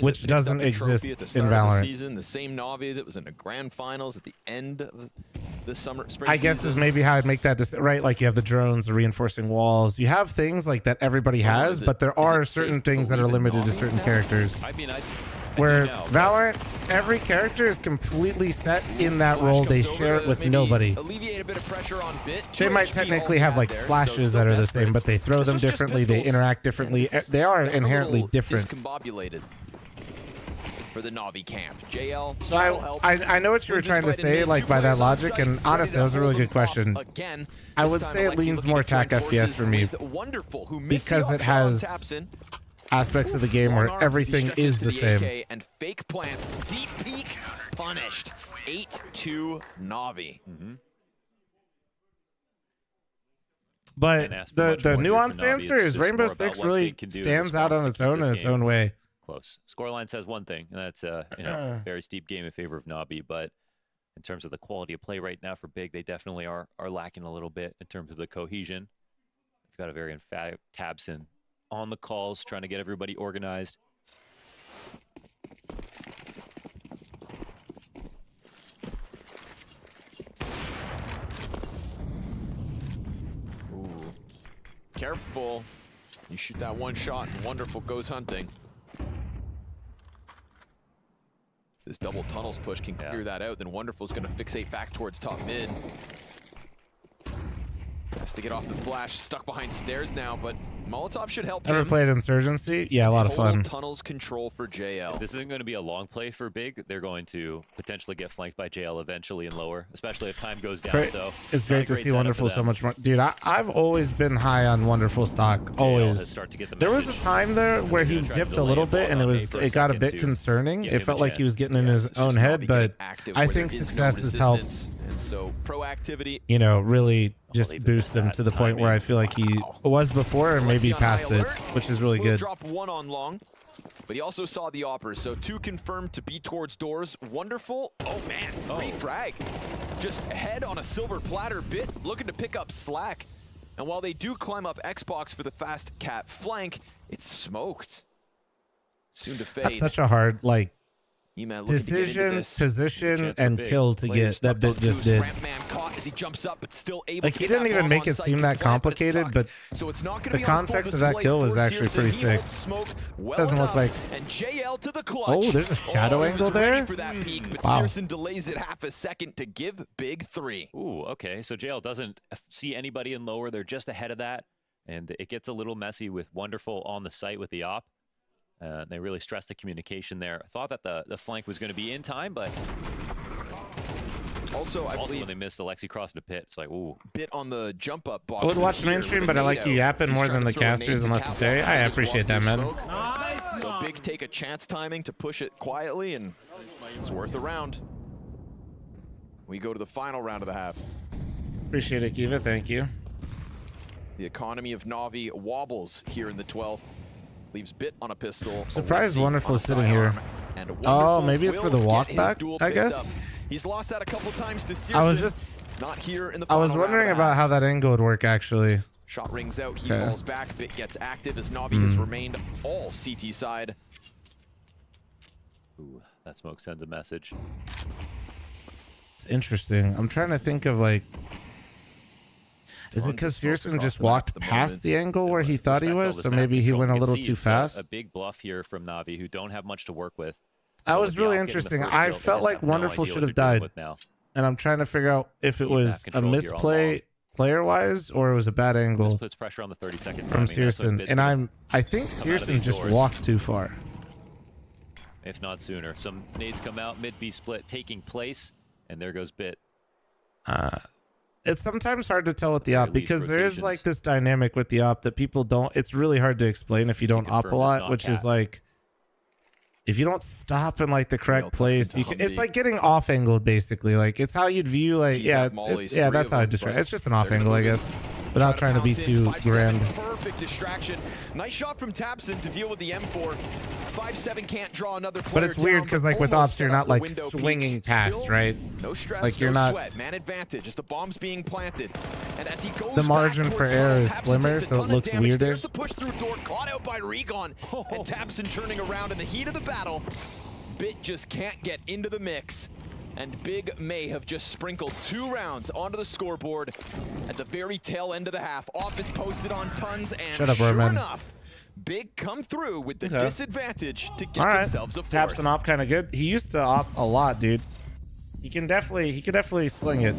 which doesn't exist in Valorant. The same Navi that was in the grand finals at the end of the spring I guess season. is maybe how I'd make that right. Like you have the drones, the reinforcing walls. You have things like that everybody has, but there are certain things that are limited to certain characters. I mean, Where Valorant, every character is completely set in that role. They share it with nobody. Alleviate a bit of pressure on Bit. They might technically have like flashes that are the same, but they throw them differently. They interact differently. They are inherently different. Discombobulated for the Navi camp. JL. So I know what you were trying to say, like by that logic, and honestly, that was a really good question. I would say it leans more TAC FPS for me because it has aspects of the game where everything is the same. And fake plants, deep peek, punished. 8-2 Navi. But the nuanced answer is Rainbow Six really stands out on its own in its own way. Close. Scoreline says one thing, and that's you know, very steep game in favor of Navi, but in terms of the quality of play right now for Big, they definitely are lacking a little bit in terms of the cohesion. We've got a very emphatic Tabson on the calls, trying to get everybody organized. Ooh. Careful. You shoot that one shot and Wonderful goes hunting. If this double tunnels push can clear that out, then Wonderful's going to fixate back towards top mid. Has to get off the flash, stuck behind stairs now, but Molotov should help him. Ever played Insurgency? Yeah, a lot of fun. Tunnels control for JL. If this isn't going to be a long play for Big, they're going to potentially get flanked by JL eventually and lower, especially if time goes down. Great. So it's great to see Wonderful so much more. Dude, I've always been high on Wonderful stock. Always. There was a time there where he dipped a little bit and it got a bit concerning. It felt like he was getting in his own head, but I think success has helped. And so proactivity, you know, really just boost him to the point where I feel like he was before and maybe past it, which is really good. Drop one on long, but he also saw the opera, so 2 confirmed to be towards doors. Wonderful. Oh man, 3 frag. Just head on a silver platter. Bit looking to pick up slack. And while they do climb up Xbox for the fast cat flank, it's smoked. Soon to fade. That's such a hard, like, decision, position, and kill to get. That Bit just did. As he jumps up, but still able like, he didn't even make it seem that complicated, but the context of that kill was actually pretty sick. Doesn't look like. And JL to the clutch. Oh, there's a shadow angle there. For that peak, but wow. Searson delays it half a second to give Big 3. Ooh, okay. So JL doesn't see anybody in lower. They're just ahead of that, and it gets a little messy with Wonderful on the site with the op. They really stressed the communication there. I thought that the flank was going to be in time, but Also, I believe when they missed Alexi crossing the pit, it's like, ooh. Bit on the jump up box. I would watch mainstream, but I like you yapping more than the casters unless it's area. I appreciate that, man. So Big take a chance timing to push it quietly, and it's worth a round. We go to the final round of the half. Appreciate it, Kiva. Thank you. The economy of Na'Vi wobbles here in the 12th. Leaves Bit on a pistol. Surprised Alexi Wonderful on a sitting here. and Oh, maybe it's for the will walk get his back, dual I picked guess. up. He's lost that a couple times this season. I was just not here in the I final was wondering round of the about half. how that angle would work actually. Shot rings out, he Okay. falls back, Bit gets active as Na'Vi has remained all CT side. Ooh, that smoke sends a message. It's interesting. I'm trying to think of like, is it because Searson just walked past the angle where he thought he was, so maybe he went a little too fast? A big bluff here from Na'Vi, who don't have much to work with. That was really interesting. I felt like Wonderful should have died, and I'm trying to figure out if it was a misplay player-wise or it was a bad angle This puts pressure on the 30-second from timing. That's what Searson. Bit's And gonna I think come out of Searson these just doors. walked too far. If not sooner. Some nades come out, mid-B split taking place, and there goes Bit. It's sometimes hard to tell with the op least because there is rotations. like this dynamic with the op that people don't. It's really hard to explain if you don't op a confirms it's lot, not which is cat. like if you don't stop in like the correct tucks place, into you can, it's Humvee. like getting off angled basically. Like it's how you'd view like Tees yeah, out mollies, yeah, three that's of how I them, describe. but It's just an off they're angle, I gonna guess, without trying to be pounce in, too 5-7, grand. Perfect distraction. Nice shot from Tapson to deal with the M4. 5-7 can't draw another player But it's weird down, because but like with almost ops, you're set up not the like window swinging peak. past, Still, right? No stress, Like you're no not. sweat. Man advantage as the bomb's being planted. And as he goes The margin back for towards error tunnel, is Tapson slimmer, takes a so it ton of looks damage. weirder. There's the push through door, caught out by Regon. And Tapson turning around in the heat of the battle. Bit just can't get into the mix. And Big may have just sprinkled 2 rounds onto the scoreboard at the very tail end of the half. Office posted on tons, and Shut up, sure Roman. enough, Big come through with the Okay. disadvantage to get All right, themselves a taps fourth. an op kind of good. He used to op a lot, dude. He could definitely sling it.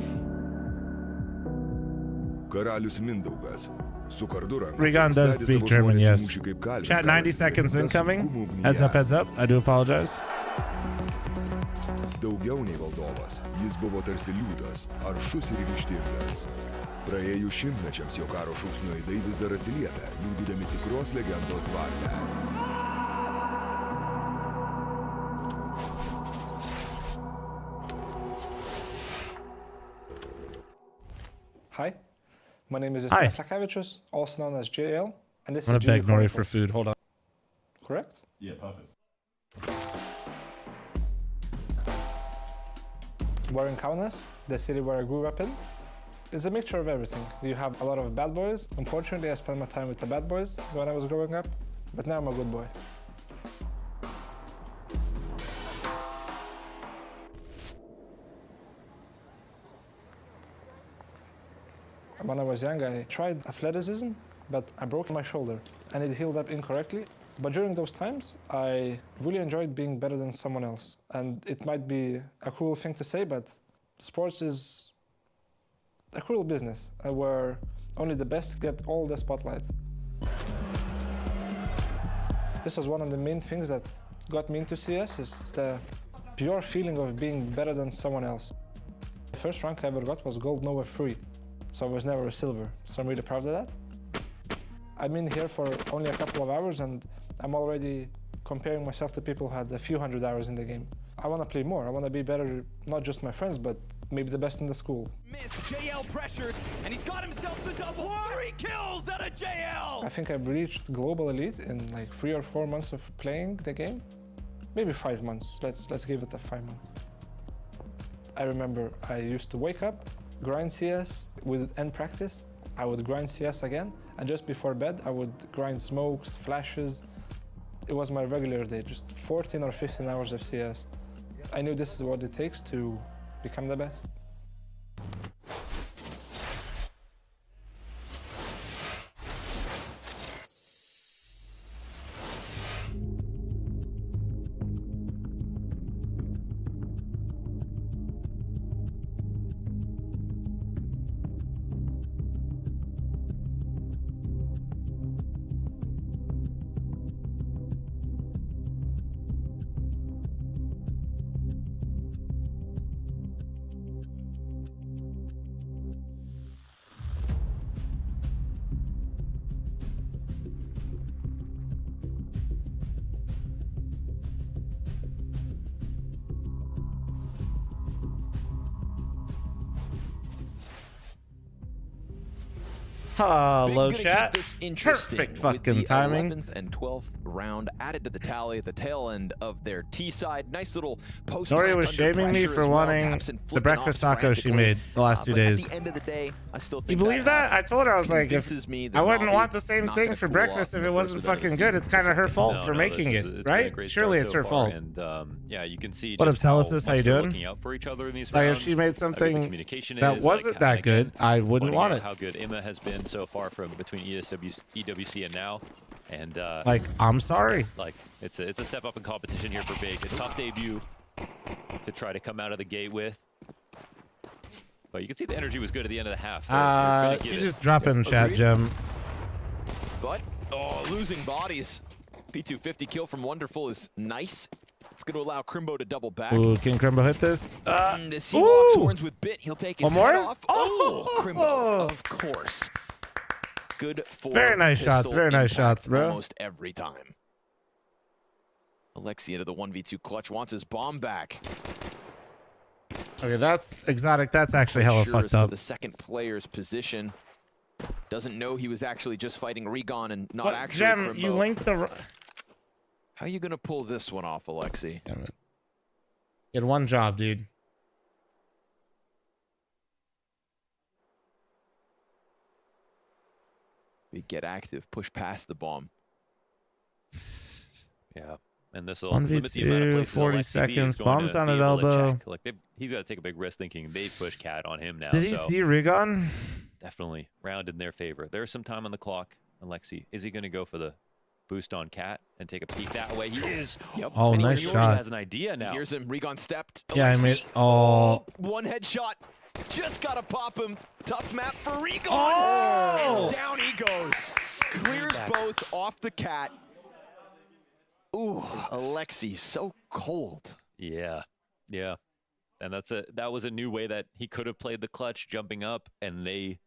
Karalius Mindaugas. Su kardu rankoje Regon does jis speak leidė savo German, žmones į yes. mūšį kaip kalvis, Chat, galintis 90 seconds laikyti incoming. sunkumų ugnyje. Heads up. I do apologize. Daugiau nei valdovas, jis buvo tarsi liūtas, aršus ir ryžtingas. Praėjus šimtmečiams jo karo šūksnio aidai vis dar atsiliepia, liudydami tikros legendos dvasią. Hi, my name is Hi. Justinas Lakavičius, also known as JL, and this I'm is gonna beg GG Nori Chronicles. for food. Hold on. Correct? Yeah, perfect. We're in Kaunas, the city where I grew up in. It's a mixture of everything. You have a lot of bad boys. Unfortunately, I spent my time with the bad boys when I was growing up, but now I'm a good boy. When I was young, I tried athleticism, but I broke my shoulder and it healed up incorrectly. But during those times, I really enjoyed being better than someone else. And it might be a cruel thing to say, but sports is a cruel business where only the best get all the spotlight. This was one of the main things that got me into CS, is the pure feeling of being better than someone else. The first rank I ever got was gold nowhere 3, so I was never a silver, so I'm really proud of that. I'm in here for only a couple of hours and I'm already comparing myself to people who had a few hundred hours in the game. I want to play more, I want to be better, not just my friends, but maybe the best in the school. JL pressured, and he's got himself the double. 3 kills out of JL! I think I've reached global elite in like 3 or 4 months of playing the game. Maybe 5 months, let's give it a 5 months. I remember I used to wake up, grind CS with end practice. I would grind CS again, and just before bed I would grind smokes, flashes. It was my regular day, just 14 or 15 hours of CS. I knew this is what it takes to become the best. Hello, Big gonna chat. keep this interesting Perfect with fucking the timing. 11th and 12th round added to the tally at the tail end of their T side. Nice little post. Nori was shaming me for wanting the breakfast taco she made the last 2 days. At the end of the day, I still think You believe that? I told her, I was like, if I wouldn't want the same not thing gonna for cool breakfast off if in it the wasn't first event of the fucking good. It's kind of her fault for making it's it, been a right? great Surely start it's so her far, fault. And yeah, you can see What up, just how Celicis? How much you they're doing? looking out for each other in these Like, rounds. if she made How good the something communication that is, wasn't like, that and again, good, I wouldn't pointing want out it. how good Emma has been so far from between EWC and now. And Like, I'm sorry. like it's a step up in competition here for Big. A tough debut to try to come out of the gate with. But you can see the energy was good at the end of the half. They're gonna give You it. just drop in chat, Jim. But, losing bodies. P250 kill from Wonderful is nice. It's going to allow Crimbo to double back. Ooh, can Crimbo hit this? The Seawalks horns with Bit. He'll take his One more? head off. Crimbo, of course. Good for Very nice shots. pistol Very nice impact shots, bro. Almost every time. Alexi into the 1v2 clutch. Wants his bomb back. Okay, that's exotic. That's actually hella Sure fucked as to up. the second player's position. Doesn't know he was actually just fighting Regon and not But actually Jem, Crimbo. you linked the... How are you going to pull this one off, Alexi? Damn it. You had one job, dude. We get active, push past the bomb. Yeah, and this will limit the amount of 1v2, places 40 LSCB is seconds. going Bombs to down be at able to elbow. check. Like he's got to take a big risk thinking they push Cat on him now. Did he so see Regon? definitely round in their favor. There's some time on the clock. Alexi, is he going to go for the boost on Cat and take a peek that way? He is. Yep. Oh, And he nice already shot. Has an idea now. Here's him. Regon stepped. Yeah, I Alexi. made... Oh. One headshot. Just got to pop him. Tough map for Regon. Oh! And down he goes. Clears both off the Cat. Ooh, Alexi, so cold. Yeah, yeah. And that was a new way that he could have played the clutch, jumping up, and they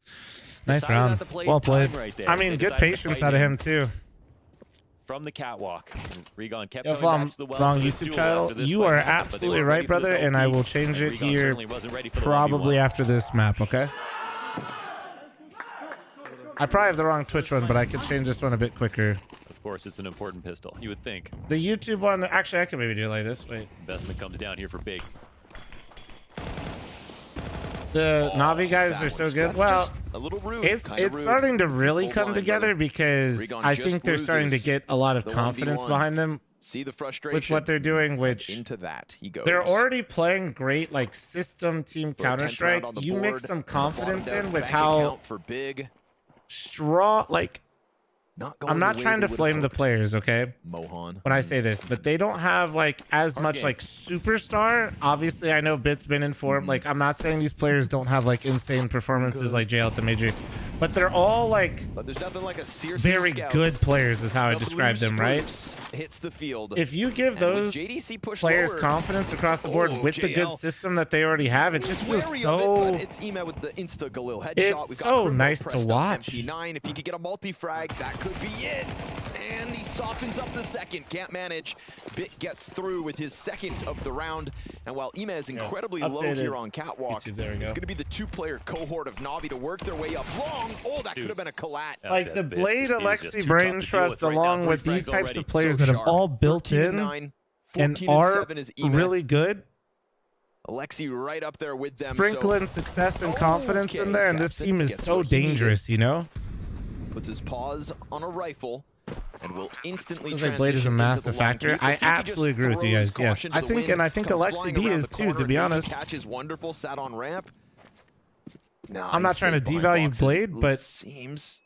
Nice decided round. not to play Well time played. right there. I mean, They good decided to patience fight out of him, too. From the catwalk. And Regon kept If going I'm back to the well wrong for this YouTube duel channel, after this you play, are but they absolutely weren't right, ready for this brother, and I OP, will change and it Regon here certainly wasn't ready for the probably 1v1. after this map, okay? I probably have the wrong Twitch one, but I could change this one a bit quicker. Of course, it's an important pistol. You would think. The YouTube one, actually, I could maybe do it like this. Wait. Investment comes down here for Big. The Navi guys are so good. Well, a little rude. it's kinda rude. starting to really Full come blind, together brother. because Regon I just think they're starting to loses get a lot of the confidence 1v1. behind them See the frustration with what they're doing, which into that he goes. they're already playing great, like system team For a 10th Counter-Strike. round on the You board, mix some and the confidence bottomed out in with bank how account for Big. strong, like, I'm not trying to flame the players, okay? Mohan. When I say this, but they don't have like as much like superstar. Obviously, I know Bit's been in form. Like, I'm not saying these players don't have like insane performances like JL at the major, but they're all like But there's nothing like a Sears very scout. good players, is how I The describe blue them, right? spruce hits the field. If you give And with those JDC pushed players forward, confidence across the board with the good JL system that they already have, it just feels wary of so. it, but it's Ema with the insta Galil headshot. It's We've got so Crimbo nice to pressed up watch. MP9. If he could get a multi-frag, that could be it. And he softens up the second. Can't manage. Bit gets through with his second of the round. And while Ema is incredibly low Updated here on Catwalk, YouTube, there we go. it's going to be the two-player cohort of Navi to work their way up long. Oh, that could have been a collat. Like the Blade just Alexi too brain tough to deal trust, with right now. along 3 with these frags types already. of players So that have sharp. all built 13 and in 9, and 14 are 7 is Ema. really good. Alexi right up there with them. Sprinkling so success and confidence in Okay, there, and this Tapson team is gets so what he needed. dangerous, you know? Puts his paws on a rifle and will instantly Feels like Blade is a transition into massive the long factor. peak. I Let's see if he absolutely just agree with you throws guys. Yes, caution to I the think, wind, and I think comes Alexi flying B around is the too, corner, to be maybe honest. catches Wonderful, sat on ramp. No, I'm not he's trying to safe behind devalue boxes, Blade, it but seems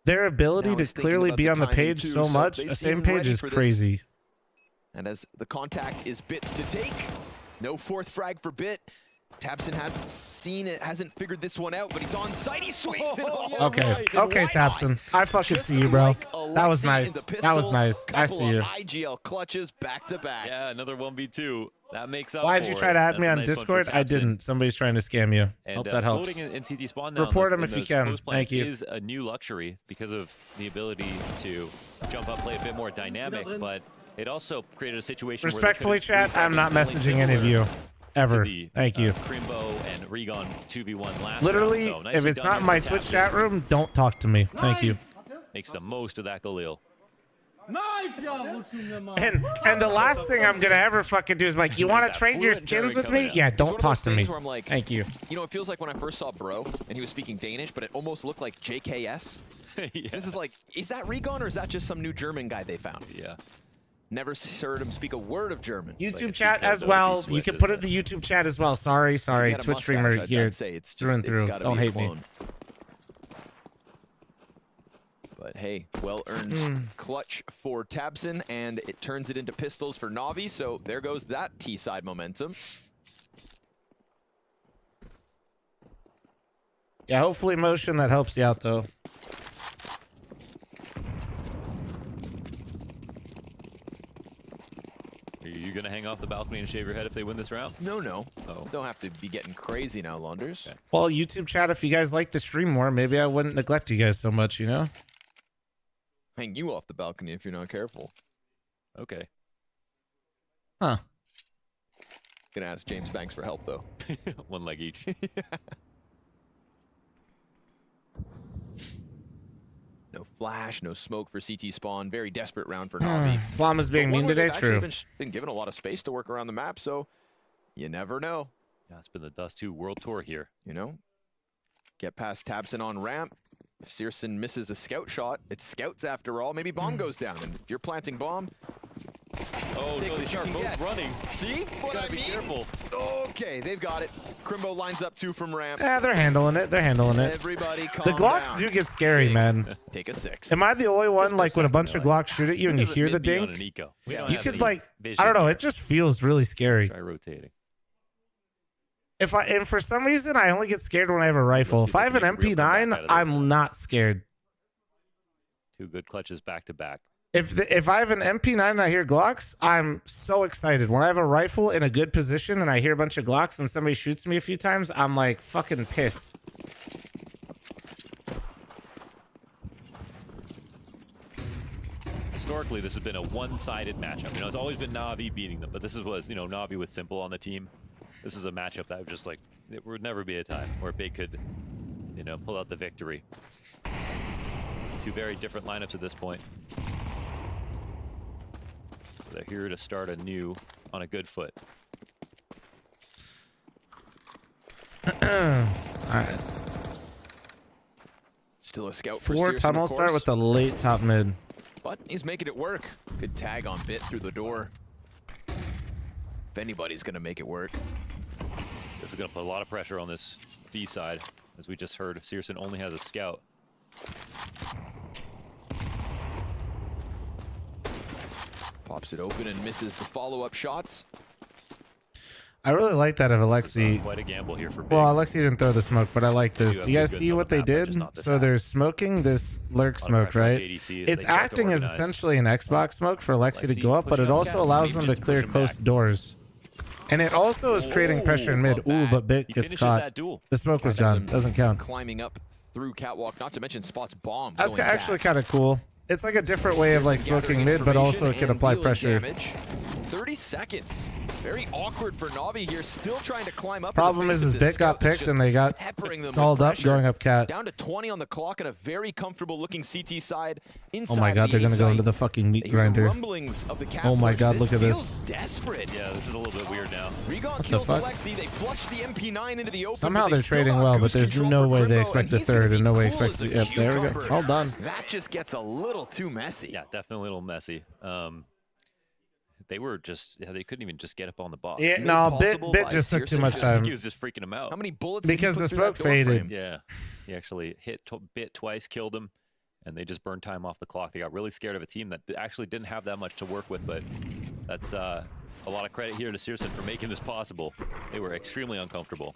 their ability Now to he's thinking clearly about be the on the timing page too, so so much, they the seem same page ready is for this. crazy. And as the contact is Bits to take, no fourth frag for Bit. Tapson hasn't seen it, hasn't figured this one out, but he's on site. He swings it all. Okay, okay, Tapson. I fucking see you, bro. That was nice. That was nice. I see you. IGL clutches back to back. Yeah, another 1v2. That makes up Why'd for you it. try to add That's me a on nice one for Discord? I Tapson. didn't. Somebody's trying to scam you. And Hope that helps. floating in CT spawn now Report in him those- if you in can. those post Thank plants you. is a new luxury because of the ability to jump up, play a bit more dynamic, but it also created a situation Respectfully, where they couldn't chat, I'm not refrag instantly messaging any of similar you. Ever. to the, Thank you. Crimbo and Regon 2v1 last Literally, round. So if it's not in my Twitch chat room, don't talk to me. Thank you. Makes the most of that Galil. And the last thing I'm gonna ever fucking do is like, you want to trade your skins with me? Yeah, don't talk to me. Where I'm like, thank you. You know, it feels like when I first saw Bro and he was speaking Danish, but it almost looked like JKS. Yeah. This is like, is that Regon or is that just some new German guy they found? Yeah. Never heard him speak a word of German. YouTube chat as well. You can put it in the YouTube chat as well. Sorry. Twitch streamer here. I'd say it's Through and just, it's through. gotta Don't be a hate me. clone. But hey, well-earned clutch for Tabson, and it turns it into pistols for Na'Vi, so there goes that T-side momentum. Yeah, hopefully motion that helps you out though. Are you going to hang off the balcony and shave your head if they win this round? No. Oh. Don't have to be getting crazy now, Launders. Okay. Well, YouTube chat, if you guys like the stream more, maybe I wouldn't neglect you guys so much, you know? Hang you off the balcony if you're not careful. Okay. Huh. Gonna ask James Banks for help, though. One leg each. No flash, no smoke for CT spawn. Very desperate round for Na'Vi. Flom is being mean today, true. Been given a lot of space to work around the map, so you never know. Yeah, it's been the Dust 2 World Tour here. You know, get past Tabson on ramp. If Searson misses a scout shot, it's scouts after all. Maybe bomb goes down, and if you're planting bomb, oh, no, they are both running. See what I mean? Be careful. Okay, they've got it. Crimbo lines up 2 from ramp. Yeah, they're handling it. Everybody calm The Glocks down. do get scary, man. Take a 6. Am I the only one, like, when a bunch of Glocks shoot at you and you hear the dink? You could, like, I don't know, it just feels really scary. Try rotating. And for some reason, I only get scared when I have a rifle. If I have an MP9, I'm not scared. 2 good clutches back to back. If I have an MP9 and I hear Glocks, I'm so excited. When I have a rifle in a good position and I hear a bunch of Glocks and somebody shoots me a few times, I'm like fucking pissed. Historically, this has been a one-sided matchup. You know, it's always been Na'Vi beating them, but this was, you know, Na'Vi with Simple on the team. This is a matchup that would just like, it would never be a time where Big could, you know, pull out the victory. It's 2 very different lineups at this point. So they're here to start anew on a good foot. All right. Still a scout for 4 Searson, tunnel of start course. with the late top mid. But he's making it work. Good tag on Bit through the door. If anybody's gonna make it work. This is going to put a lot of pressure on this B side. As we just heard, Searson only has a scout. Pops it open and misses the follow-up shots. I really like that of Alexi. Quite a gamble here for Big. Well, Alexi didn't throw the smoke, but I like this. You guys see what they did? So they're smoking this lurk smoke, right? It's acting as essentially an Xbox smoke for Alexi to go up, but it also allows them to clear close doors. And it also is creating pressure in mid. Ooh, but Bit gets caught. The smoke was gone. Doesn't count. Climbing up through catwalk, not to mention Spot's bomb. That's going actually back. kind of cool. It's like a different way of like smoking mid, but also it can apply pressure. 30 seconds. Very awkward for Na'Vi here, still trying to climb up. Problem is Bit got picked and they got stalled up going up cat. Down to 20 on the clock and a very comfortable looking CT side inside. Oh my god, they're gonna go into the fucking meat grinder. Rumblings of the Oh my god, look at this. Desperate. Yeah, this is a little bit weird now. Regon kills Alexi. They flush the MP9 into the open. Somehow they're trading well, but there's no way they expect the third and no way expect the. Yep, there we go. All done. That just gets a little too messy. Yeah, definitely a little messy. They were just, they couldn't even just get up on the box. Yeah, no, Bit just took too much time. He was just freaking him out. How many bullets? Because the smoke faded. Yeah, he actually hit Bit twice, killed him, and they just burned time off the clock. They got really scared of a team that actually didn't have that much to work with, but that's a lot of credit here to Searson for making this possible. They were extremely uncomfortable.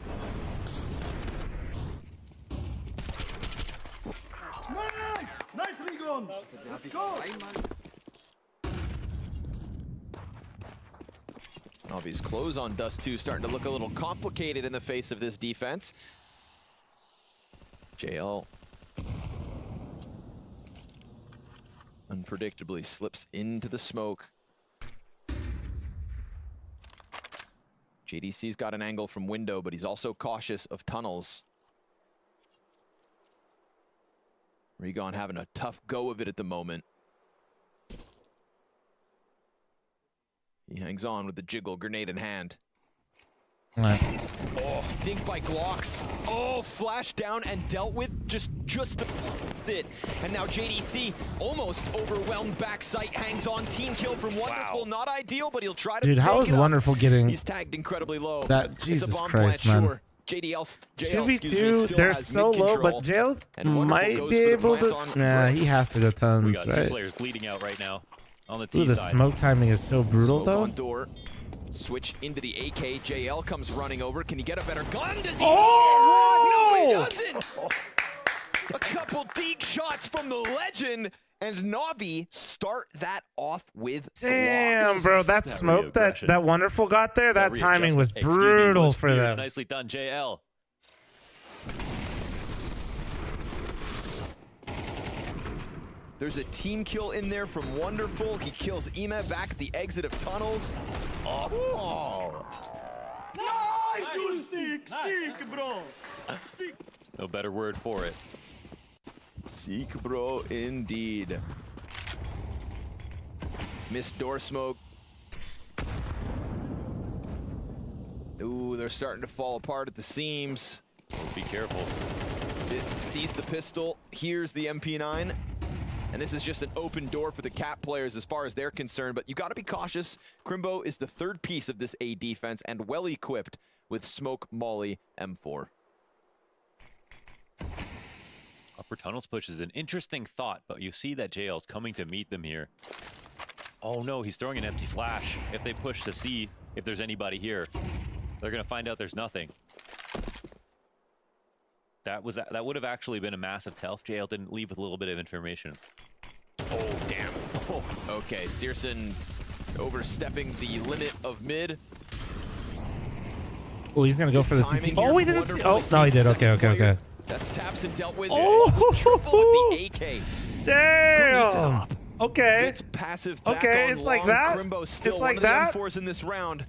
Nice, Regon! Let's go! Na'Vi's close on Dust 2 starting to look a little complicated in the face of this defense. JL unpredictably slips into the smoke. JDC's got an angle from window, but he's also cautious of tunnels. Regon having a tough go of it at the moment. He hangs on with the jiggle, grenade in hand. Right. Oh, dink by Glocks. Oh, flash down and dealt with just it. And now JDC almost overwhelmed backside, hangs on, team kill from Wonderful. Wow. Not ideal, but he'll try to. Dude, how is Wonderful getting? He's tagged incredibly low. That Jesus Christ, man. Sure. JL 2v2, they're so low, but JL might be able to. Nah, he has to go tons, we got right? 2 players bleeding out right now on the T Ooh, the side. smoke timing is so brutal, Smoke though. on door. Switch into the AK. JL comes running over. Can he get a better gun? Does he? Oh! No, he doesn't. A couple deep shots from the legend, and Navi start that off with Damn, blocks. bro, that smoke that Wonderful got there, that timing was brutal for them. Nicely done, JL. There's a team kill in there from Wonderful. He kills Ema back at the exit of tunnels. Oh. Nice, sick, bro. Sick. No better word for it. Seek, bro, indeed. Missed door smoke. Ooh, they're starting to fall apart at the seams. Be careful. It sees the pistol, hears the MP9. And this is just an open door for the Cat players as far as they're concerned, but you gotta be cautious. Crimbo is the third piece of this A defense and well equipped with Smoke, Molly, M4. Upper tunnels push is an interesting thought, but you see that JL's coming to meet them here. Oh no, he's throwing an empty flash. If they push to see if there's anybody here, they're gonna find out there's nothing. That would have actually been a massive tell if JL didn't leave with a little bit of information. Oh, damn. Oh, okay, Searson overstepping the limit of mid. Oh, he's gonna go for the CT. Oh, we didn't see. Oh, no, he did. Okay. That's taps and dealt with. Oh, triple with the AK. Damn. Okay. Gets passive back okay, on it's long. like that. Crimbo still It's one like of the that. M4s in this round.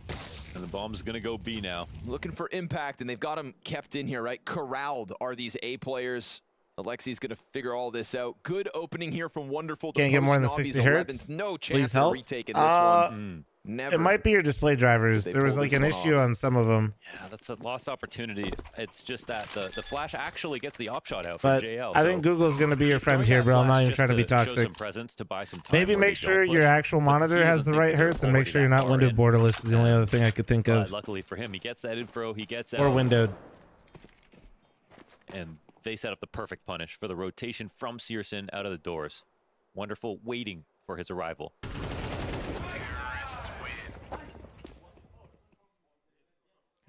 And the bomb's gonna go B now. Looking for impact, and they've got him kept in here, right? Corralled are these A players. Alexi's gonna figure all this out. Good opening here from Wonderful. Can't get more than 60 hertz. No Please chance help. of retaking this one. Never. It might be your display drivers. There was like an issue on some of them. Yeah, that's a lost opportunity. It's just that the flash actually gets the op shot out But from JL. I think Google's going to be your friend here, bro. I'm not even trying to be toxic. Some presence to buy some time Maybe make sure your actual monitor has the right hertz and make sure you're not windowed borderless is the only other thing I could think of. Luckily for him, he gets that info. He gets Or windowed. And they set up the perfect punish for the rotation from Searson out of the doors. Wonderful waiting for his arrival.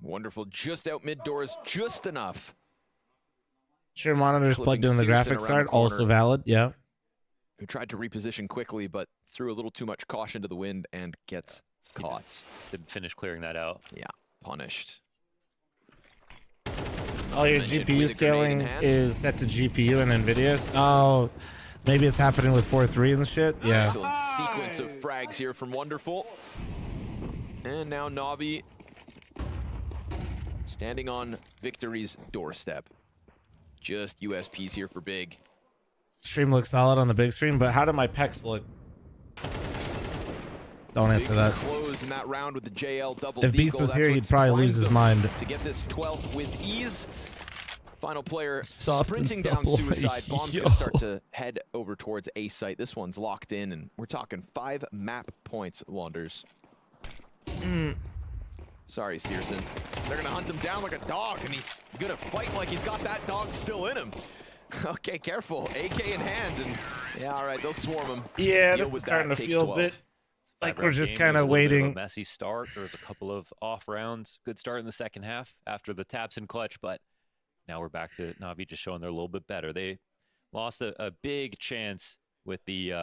Wonderful, just out mid doors, just enough. Sure, monitor's plugged in the graphics card, also valid, yeah. Who tried to reposition quickly, but threw a little too much caution to the wind and gets caught. Didn't finish clearing that out. Yeah, punished. All your GPU scaling is set to GPU and NVIDIA's. Oh, maybe it's happening with 4.3 and shit. Yeah. Excellent sequence of frags here from Wonderful. And now Navi standing on victory's doorstep. Just USPs here for Big. Stream looks solid on the big screen, but how do my pecs look? Don't answer that. Close in that round with the JL double If Beast deagle. was That's here, what he'd probably lose his them mind. to get this 12th with ease. Final player Soft and sprinting down supple. suicide. Bomb's gonna start to head over towards A site. This one's locked in, and we're talking 5 map points, Launders. Sorry, Searson. They're gonna hunt him down like a dog, and he's gonna fight like he's got that dog still in him. Okay, careful. AK in hand, and yeah, all right, they'll swarm him. Yeah, Deal this with is starting that, to take feel 12. a bit like we're just Game kind was of a little bit waiting. a messy start. There was a couple of off rounds. Good start in the second half after the taps and clutch, but now we're back to Navi just showing they're a little bit better. They lost a big chance with the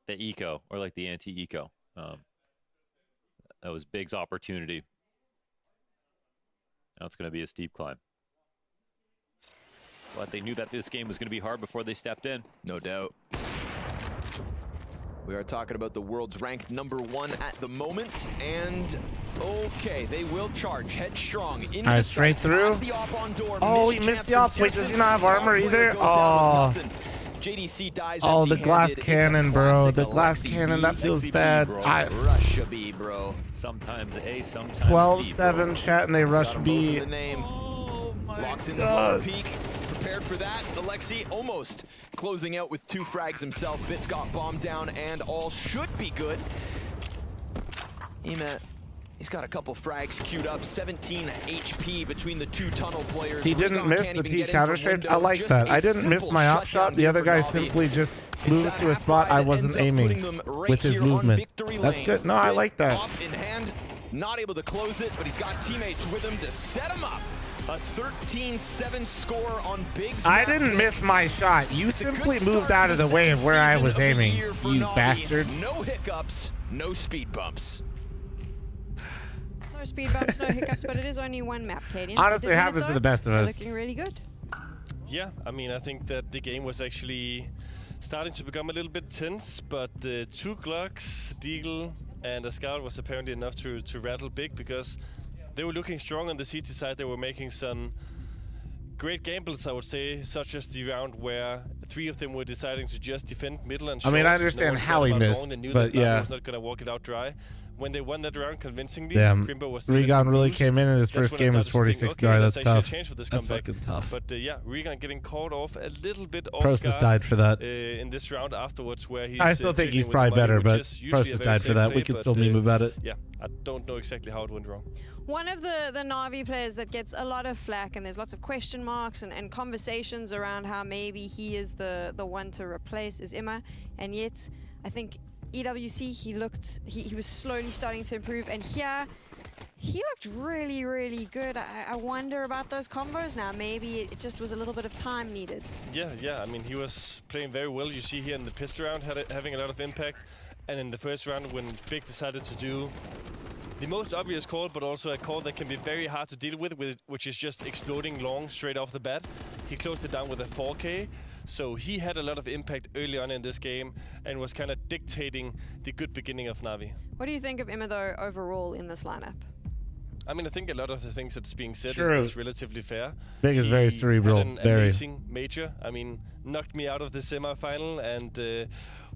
eco, or like the anti-eco. That was Big's opportunity. Now it's going to be a steep climb. But they knew that this game was going to be hard before they stepped in. No doubt. We are talking about the world's ranked #1 at the moment, and oh okay. They will charge headstrong into All right, straight through. Oh, he missed the off. Wait, does he not have armor either? Oh. JDC dies Oh, the glass empty-handed. cannon, bro. The glass cannon, that feels bad. Rush a B, bro. Sometimes A, sometimes 12-7 chat, and they rush B. Locks in the lower peak. Prepared for that. Alexi almost closing out with 2 frags himself. Bits got bombed down, and all should be good. He's got a couple frags queued up. 17 HP between the 2 tunnel players. He didn't miss the T counter straight. I like that. I didn't miss my op shot. The other guy simply just moved to a spot I wasn't aiming with his movement. That's good. No, I like that. Up in hand, not able to close it, but he's got teammates with him to set him up. A 13-7 score on Big's. I didn't miss my shot. You simply moved out of the way of where I was aiming, you bastard. No hiccups, no speed bumps. No speed bumps, no hiccups, but it is only one map, Cadian. Honestly, it happens to the best of us. Looking really good. Yeah, I mean, I think that the game was actually starting to become a little bit tense, but 2 Glocks, Deagle, and a Scout was apparently enough to rattle Big, because they were looking strong on the CT side. They were making some great gambles, I would say, such as the round where 3 of them were deciding to just defend middle and short. I mean, I understand how he missed, but yeah. Was not going to walk it out dry. When they won that round convincingly, Damn, Crimbo was Regon really came in his first game was 46 star. That's tough. That's fucking tough. But yeah, Regon getting caught off a little bit off Process guard, died for that. in this round afterwards, where he's I still think he's probably better, but Process died for that. We could still meme about it. Yeah, I don't know exactly how it went wrong. One of the Na'Vi players that gets a lot of flack, and there's lots of question marks and conversations around how maybe he is the one to replace, is Imma. And yet, I think EWC, he was slowly starting to improve, and here he looked really, really good. I wonder about those combos now. Maybe it just was a little bit of time needed. Yeah. I mean, he was playing very well. You see here in the pistol round, having a lot of impact, and in the first round when Big decided to do the most obvious call, but also a call that can be very hard to deal with, which is just exploding long straight off the bat. He closed it down with a 4K. So he had a lot of impact early on in this game and was kind of dictating the good beginning of Na'Vi. What do you think of Imma, though, overall in this lineup? I mean, I think a lot of the things that's being said is relatively fair. Big is very cerebral. Had an amazing major. I mean, knocked me out of the semi-final and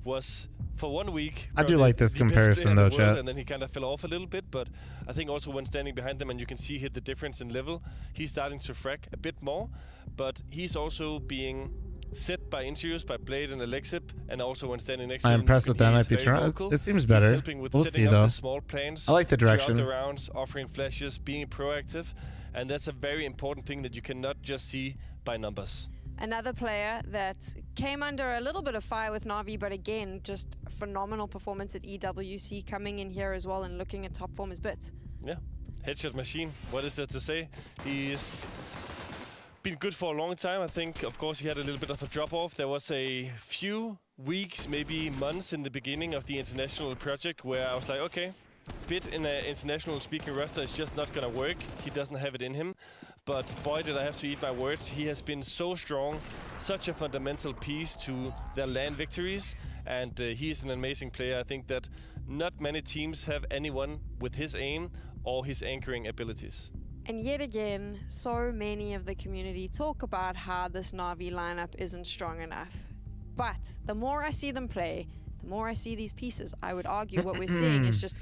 was, for 1 week, I do like this comparison, though, chat. And then he kind of fell off a little bit. But I think also when standing behind them, and you can see here the difference in level, he's starting to frag a bit more. But he's also being set by interviews by Blade and Alexip, and also when standing next to him. I'm impressed with that. Might be trying. It seems better. We'll see, though. Small plans I like the direction. The rounds, offering flashes, being proactive, and that's a very important thing that you cannot just see by numbers. Another player that came under a little bit of fire with Na'Vi, but again, just phenomenal performance at EWC, coming in here as well and looking at top form is Bits. Yeah, headshot machine. What is there to say? He's been good for a long time. I think, of course, he had a little bit of a drop-off. There was a few weeks, maybe months in the beginning of the international project where I was like, okay, Bit in an international speaking roster is just not going to work. He doesn't have it in him. But boy, did I have to eat my words. He has been so strong, such a fundamental piece to their LAN victories. And he is an amazing player. I think that not many teams have anyone with his aim or his anchoring abilities. And yet again, so many of the community talk about how this Na'Vi lineup isn't strong enough. But the more I see them play, the more I see these pieces. I would argue what we're seeing is just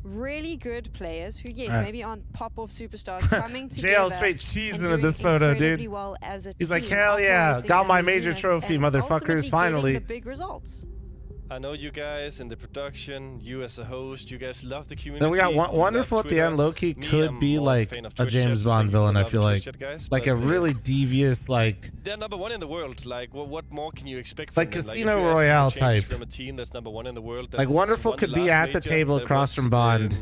really good players who, yes, maybe aren't pop-off superstars coming together. JL straight cheesing in this photo, dude. Well as He's like, hell yeah, got my major trophy, motherfuckers, finally. The big results. I know you guys in the production, you as a host, you guys love the community. Then we got Wonderful at the end. Low-key could be like a James Bond villain, I feel like. Like a really devious, like... They're #1 in the world. Like, what more can you expect from them? Casino Royale type. From a team that's #1 in the world. Like, Wonderful could be at the table across from Bond.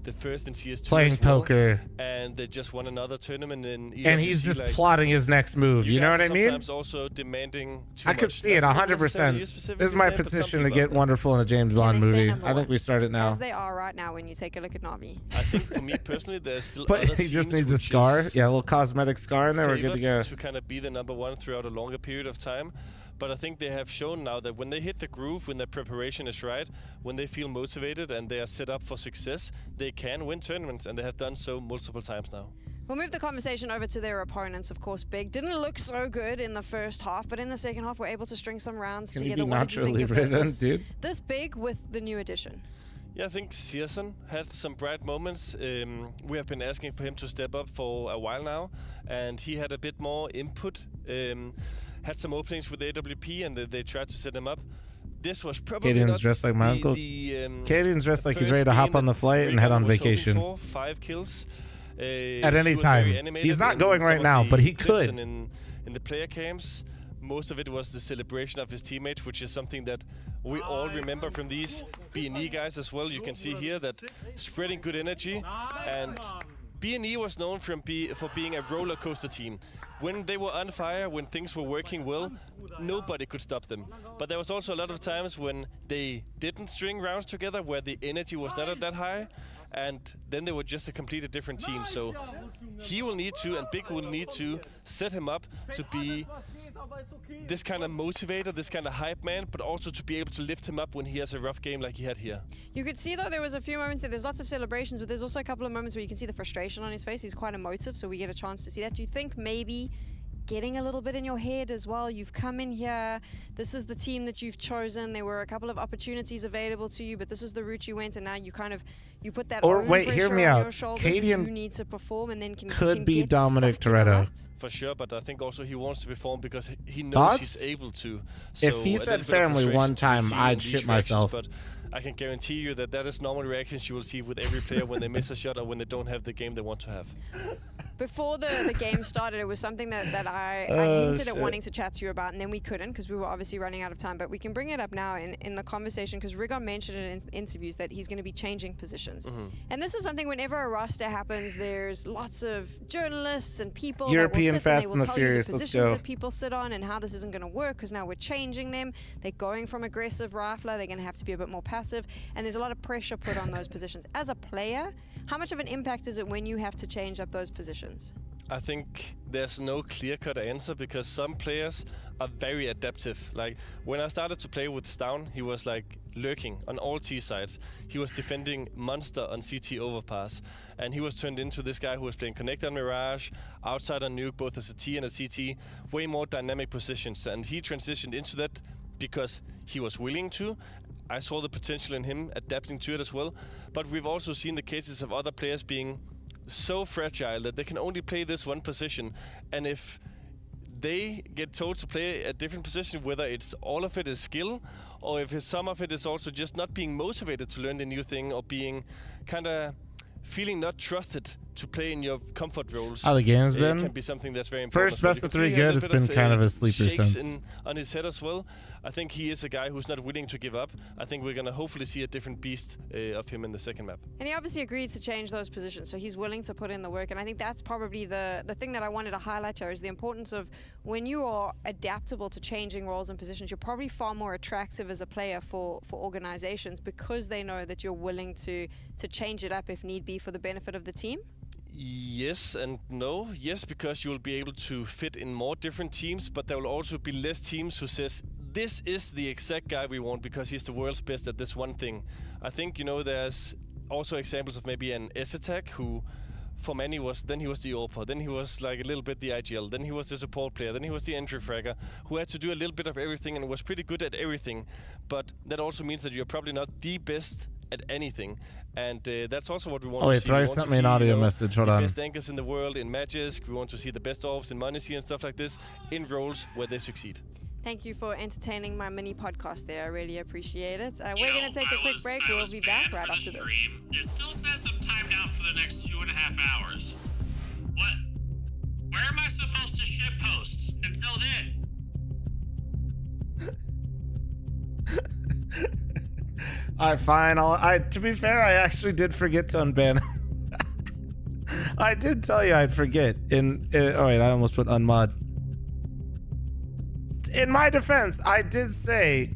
The first in CS2 playing poker, and they just won another tournament in EWC, and he's just plotting his next move. You know what I mean? Sometimes also demanding I could see it 100%. This is my petition to get Wonderful in a James Bond movie. I think we start it now. As they are right now when you take a look at Na'Vi. I think for me personally, there's still but other he just teams needs a scar. Yeah, a little cosmetic scar in there. We're good to go. To kind of be the #1 throughout a longer period of time. But I think they have shown now that when they hit the groove, when their preparation is right, when they feel motivated and they are set up for success, they can win tournaments, and they have done so multiple times now. We'll move the conversation over to their opponents, of course. Big didn't look so good in the first half, but in the second half, we're able to string some rounds Can together. you be What did you think Nacho of Libre then, this, dude? this Big with the new addition? Yeah, I think Searson had some bright moments. We have been asking for him to step up for a while now, and he had a bit more input. Had some openings with AWP, and they tried to set him up. This was probably Cadian's not dressed like my uncle. Cadian's dressed like he's ready to hop on the flight and head on vacation. 5 kills. At any time. He's not going right now, but he could. In the player camps, most of it was the celebration of his teammates, which is something that we all remember from these B&E guys as well. You can see here that spreading good energy, and B&E was known for being a roller coaster team. When they were on fire, when things were working well, nobody could stop them. But there was also a lot of times when they didn't string rounds together, where the energy was not at that high, and then they were just a completely different team. So he will need to, and Big will need to, set him up to be this kind of motivator, this kind of hype man, but also to be able to lift him up when he has a rough game like he had here. You could see, though, there was a few moments there's lots of celebrations, but there's also a couple of moments where you can see the frustration on his face. He's quite emotive, so we get a chance to see that. Do you think maybe getting a little bit in your head as well? You've come in here, this is the team that you've chosen, there were a couple of opportunities available to you, but this is the route you went, and now you kind of, you put that own wait, hear pressure me on out. your shoulders. Cadian you need to perform, and then could be get Dominic stuck in a Toretto. rut. For sure, but I think also he wants to perform because he knows Thoughts? he's able to. If he a said little bit of family frustration one to be time, seen in I'd these shit reactions, myself. But I can guarantee you that that is normal reactions you will see with every player when they miss a shot or when they don't have the game they want to have. Before the game started, it was something that I hinted at wanting to chat to you about, and then we couldn't because we were obviously running out of time. But we can bring it up now in the conversation, because Rigon mentioned it in interviews that he's going to be changing positions. And this is something, whenever a roster happens, there's lots of journalists and people European that will sit Fast and and they the will tell you Furious, the let's positions go. that people sit on and how this isn't going to work because now we're changing them. They're going from aggressive rifler. They're going to have to be a bit more passive, and there's a lot of pressure put on those positions. As a player, how much of an impact is it when you have to change up those positions? I think there's no clear-cut answer, because some players are very adaptive. Like when I started to play with Stown, he was like lurking on all T sides. He was defending Monster on CT overpass, and he was turned into this guy who was playing Connect on Mirage, outside on Nuke, both as a T and a CT, way more dynamic positions. And he transitioned into that because he was willing to. I saw the potential in him adapting to it as well. But we've also seen the cases of other players being so fragile that they can only play this one position, and if they get told to play a different position, whether it's all of it is skill or if some of it is also just not being motivated to learn the new thing, or being kind of feeling not trusted to play in your comfort roles. How the game's It been? can be something that's very important. First best of 3 good. It's been kind of a sleeper shakes since. on his head as well. I think he is a guy who's not willing to give up. I think we're going to hopefully see a different beast of him in the second map. And he obviously agreed to change those positions, so he's willing to put in the work. And I think that's probably the thing that I wanted to highlight here, is the importance of when you are adaptable to changing roles and positions, you're probably far more attractive as a player for organizations, because they know that you're willing to change it up if need be for the benefit of the team. Yes and no. Yes, because you'll be able to fit in more different teams, but there will also be less teams who says, this is the exact guy we want because he's the world's best at this one thing. I think, you know, there's also examples of maybe an S-Attack who, for many, then he was the AWPer, then he was like a little bit the IGL, then he was the support player, then he was the entry fragger, who had to do a little bit of everything and was pretty good at everything. But that also means that you're probably not the best at anything. And that's also what we want to see. Thrice sent me an audio message. Hold the on. best anchors in the world in Magisk. We want to see the best offs in Monacy and stuff like this in roles where they succeed. Thank you for entertaining my mini podcast there. I really appreciate it. We're going to take a quick break. We'll be back right after this. It still says I'm timed out for the next 2.5 hours. What? Where am I supposed to ship post until then? Alright, fine. To be fair, I actually did forget to unban. I did tell you I'd forget. Alright, I almost put unmod. In my defense, I did say.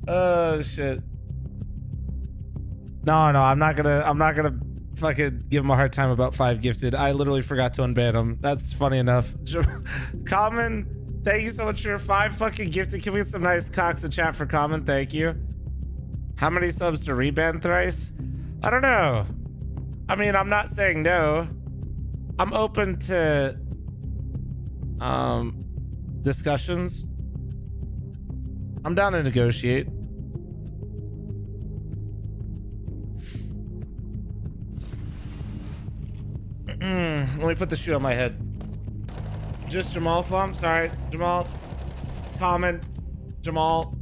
Oh shit. No, I'm not gonna fucking give him a hard time about 5 gifted. I literally forgot to unban him. That's funny enough. Common, thank you so much for your 5 fucking gifted. Can we get some nice cocks in chat for Common? Thank you. How many subs to reban thrice? I don't know. I mean, I'm not saying no. I'm open to discussions. I'm down to negotiate. Let me put the shoe on my head. Just Jamal Flum. Sorry, Jamal. Common. Jamal.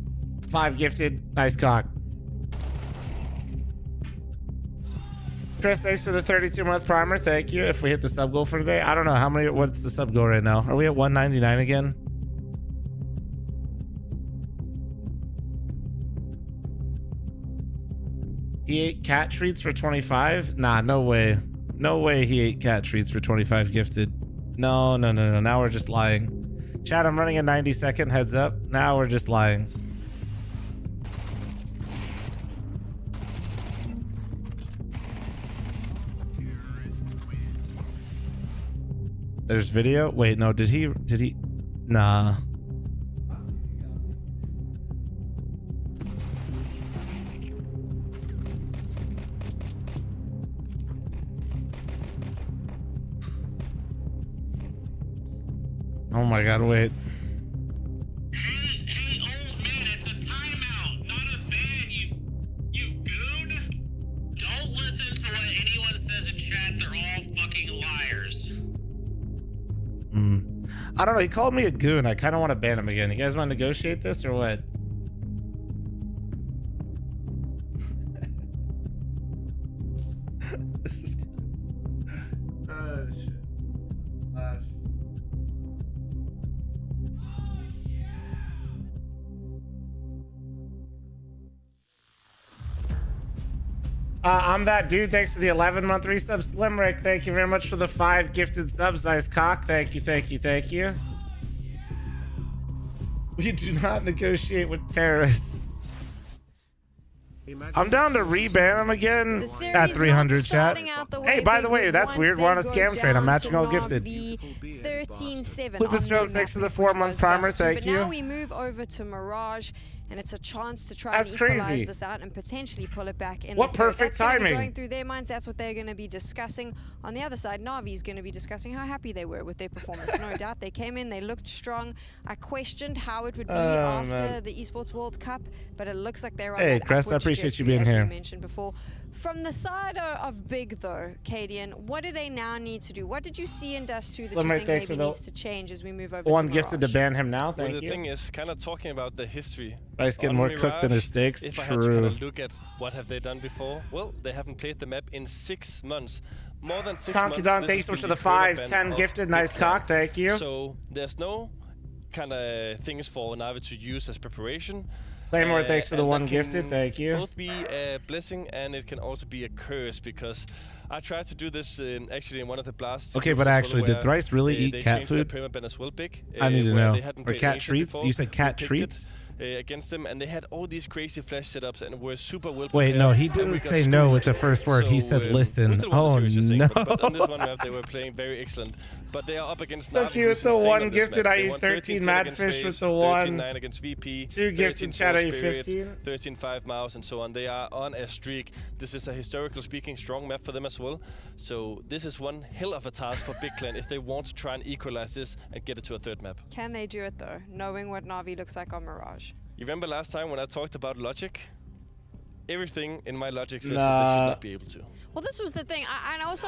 5 gifted. Nice cock. Chris, thanks for the 32-month primer. Thank you. If we hit the sub goal for today, I don't know how many. What's the sub goal right now? Are we at 199 again? He ate cat treats for 25? Nah, no way. No way he ate cat treats for 25 gifted. No. Now we're just lying. Chat, I'm running a 90-second heads up. Now we're just lying. There's video? Wait, no, did he? Nah. Oh my god, wait. Hey, old man, it's a timeout, not a ban, you goon. Don't listen to what anyone says in chat, they're all fucking liars. I don't know, he called me a goon. I kind of want to ban him again. You guys want to negotiate this or what? This is... Oh, shit. Slash. I'm that dude. Thanks for the 11-month resub. Slim Rick, thank you very much for the 5 gifted subs. Nice cock. Thank you. We do not negotiate with terrorists. I'm down to reban them again at 300 chat. Hey, by the way, that's weird. We're on a scam train. I'm matching all gifted. 13-7. Lupus Jones, thanks for the 4-month primer. Thank you. But now we move over to Mirage, and it's a chance to try That's and equalize crazy. this out and potentially pull it back in. What perfect that's gonna be timing. going through their minds, that's what they're going to be discussing. On the other side, Navi's going to be discussing how happy they were with their performance. No doubt they came in, they looked strong. I questioned how it would be after the Esports World Cup, but it looks like they're on Hey, that Crest, I upward appreciate you trajectory, being as here. we mentioned before. From the side of Big, though, Cadian, what do they now need to do? What did you see in Dust 2 that Slim you Rick, think thanks maybe for the needs to change as we move over one to gifted to Mirage? ban him now. Well, Thank the you. thing is, kind of talking about the history. Rice getting on more Mirage, cooked than his steaks. If I had to kind True. of look at what have they done before, well, they haven't played the map in 6 months. More than 6 months. Conky Don, This thank you has so much been for the the 5, current 10 ban gifted. of Nice Big cock. Clan. Thank you. So there's no kind of things for Navi to use as preparation. Claymore, thanks for the and 1 that gifted. can Thank you. both be a blessing and it can also be a curse, because I tried to do this actually in one of the blasts. Okay, groups but as well, actually, did where Thrice really eat they cat changed their food? permaban as well, Big, I need to where know. they hadn't Or played cat anything treats? before. You said cat They picked treats? it, against them, and they had all these crazy flash setups and were super well Wait, prepared, no, he and didn't we got say no with the screwed. first word. He said, listen. we still want Oh, to see what you're no. saying, but on this one map, they were playing very excellent. But they are up against Look, Navi, you with who's the insane 1 on this gifted. map. I They eat won 13 13-10 Madfish against with FaZe, the 1. 13-9 against VP, 2 gifted 13-4 chat. I eat Spirit, 15. 13-5 Mouse, and so on. They are on a streak. This is a historical speaking strong map for them as well. So this is one hell of a task for Big Clan if they want to try and equalize this and get it to a 3rd map. Can they do it, though, knowing what Navi looks like on Mirage? You remember last time when I talked about logic? Everything in my logic says that Nah. they should not be able to. Well, this was the thing, and also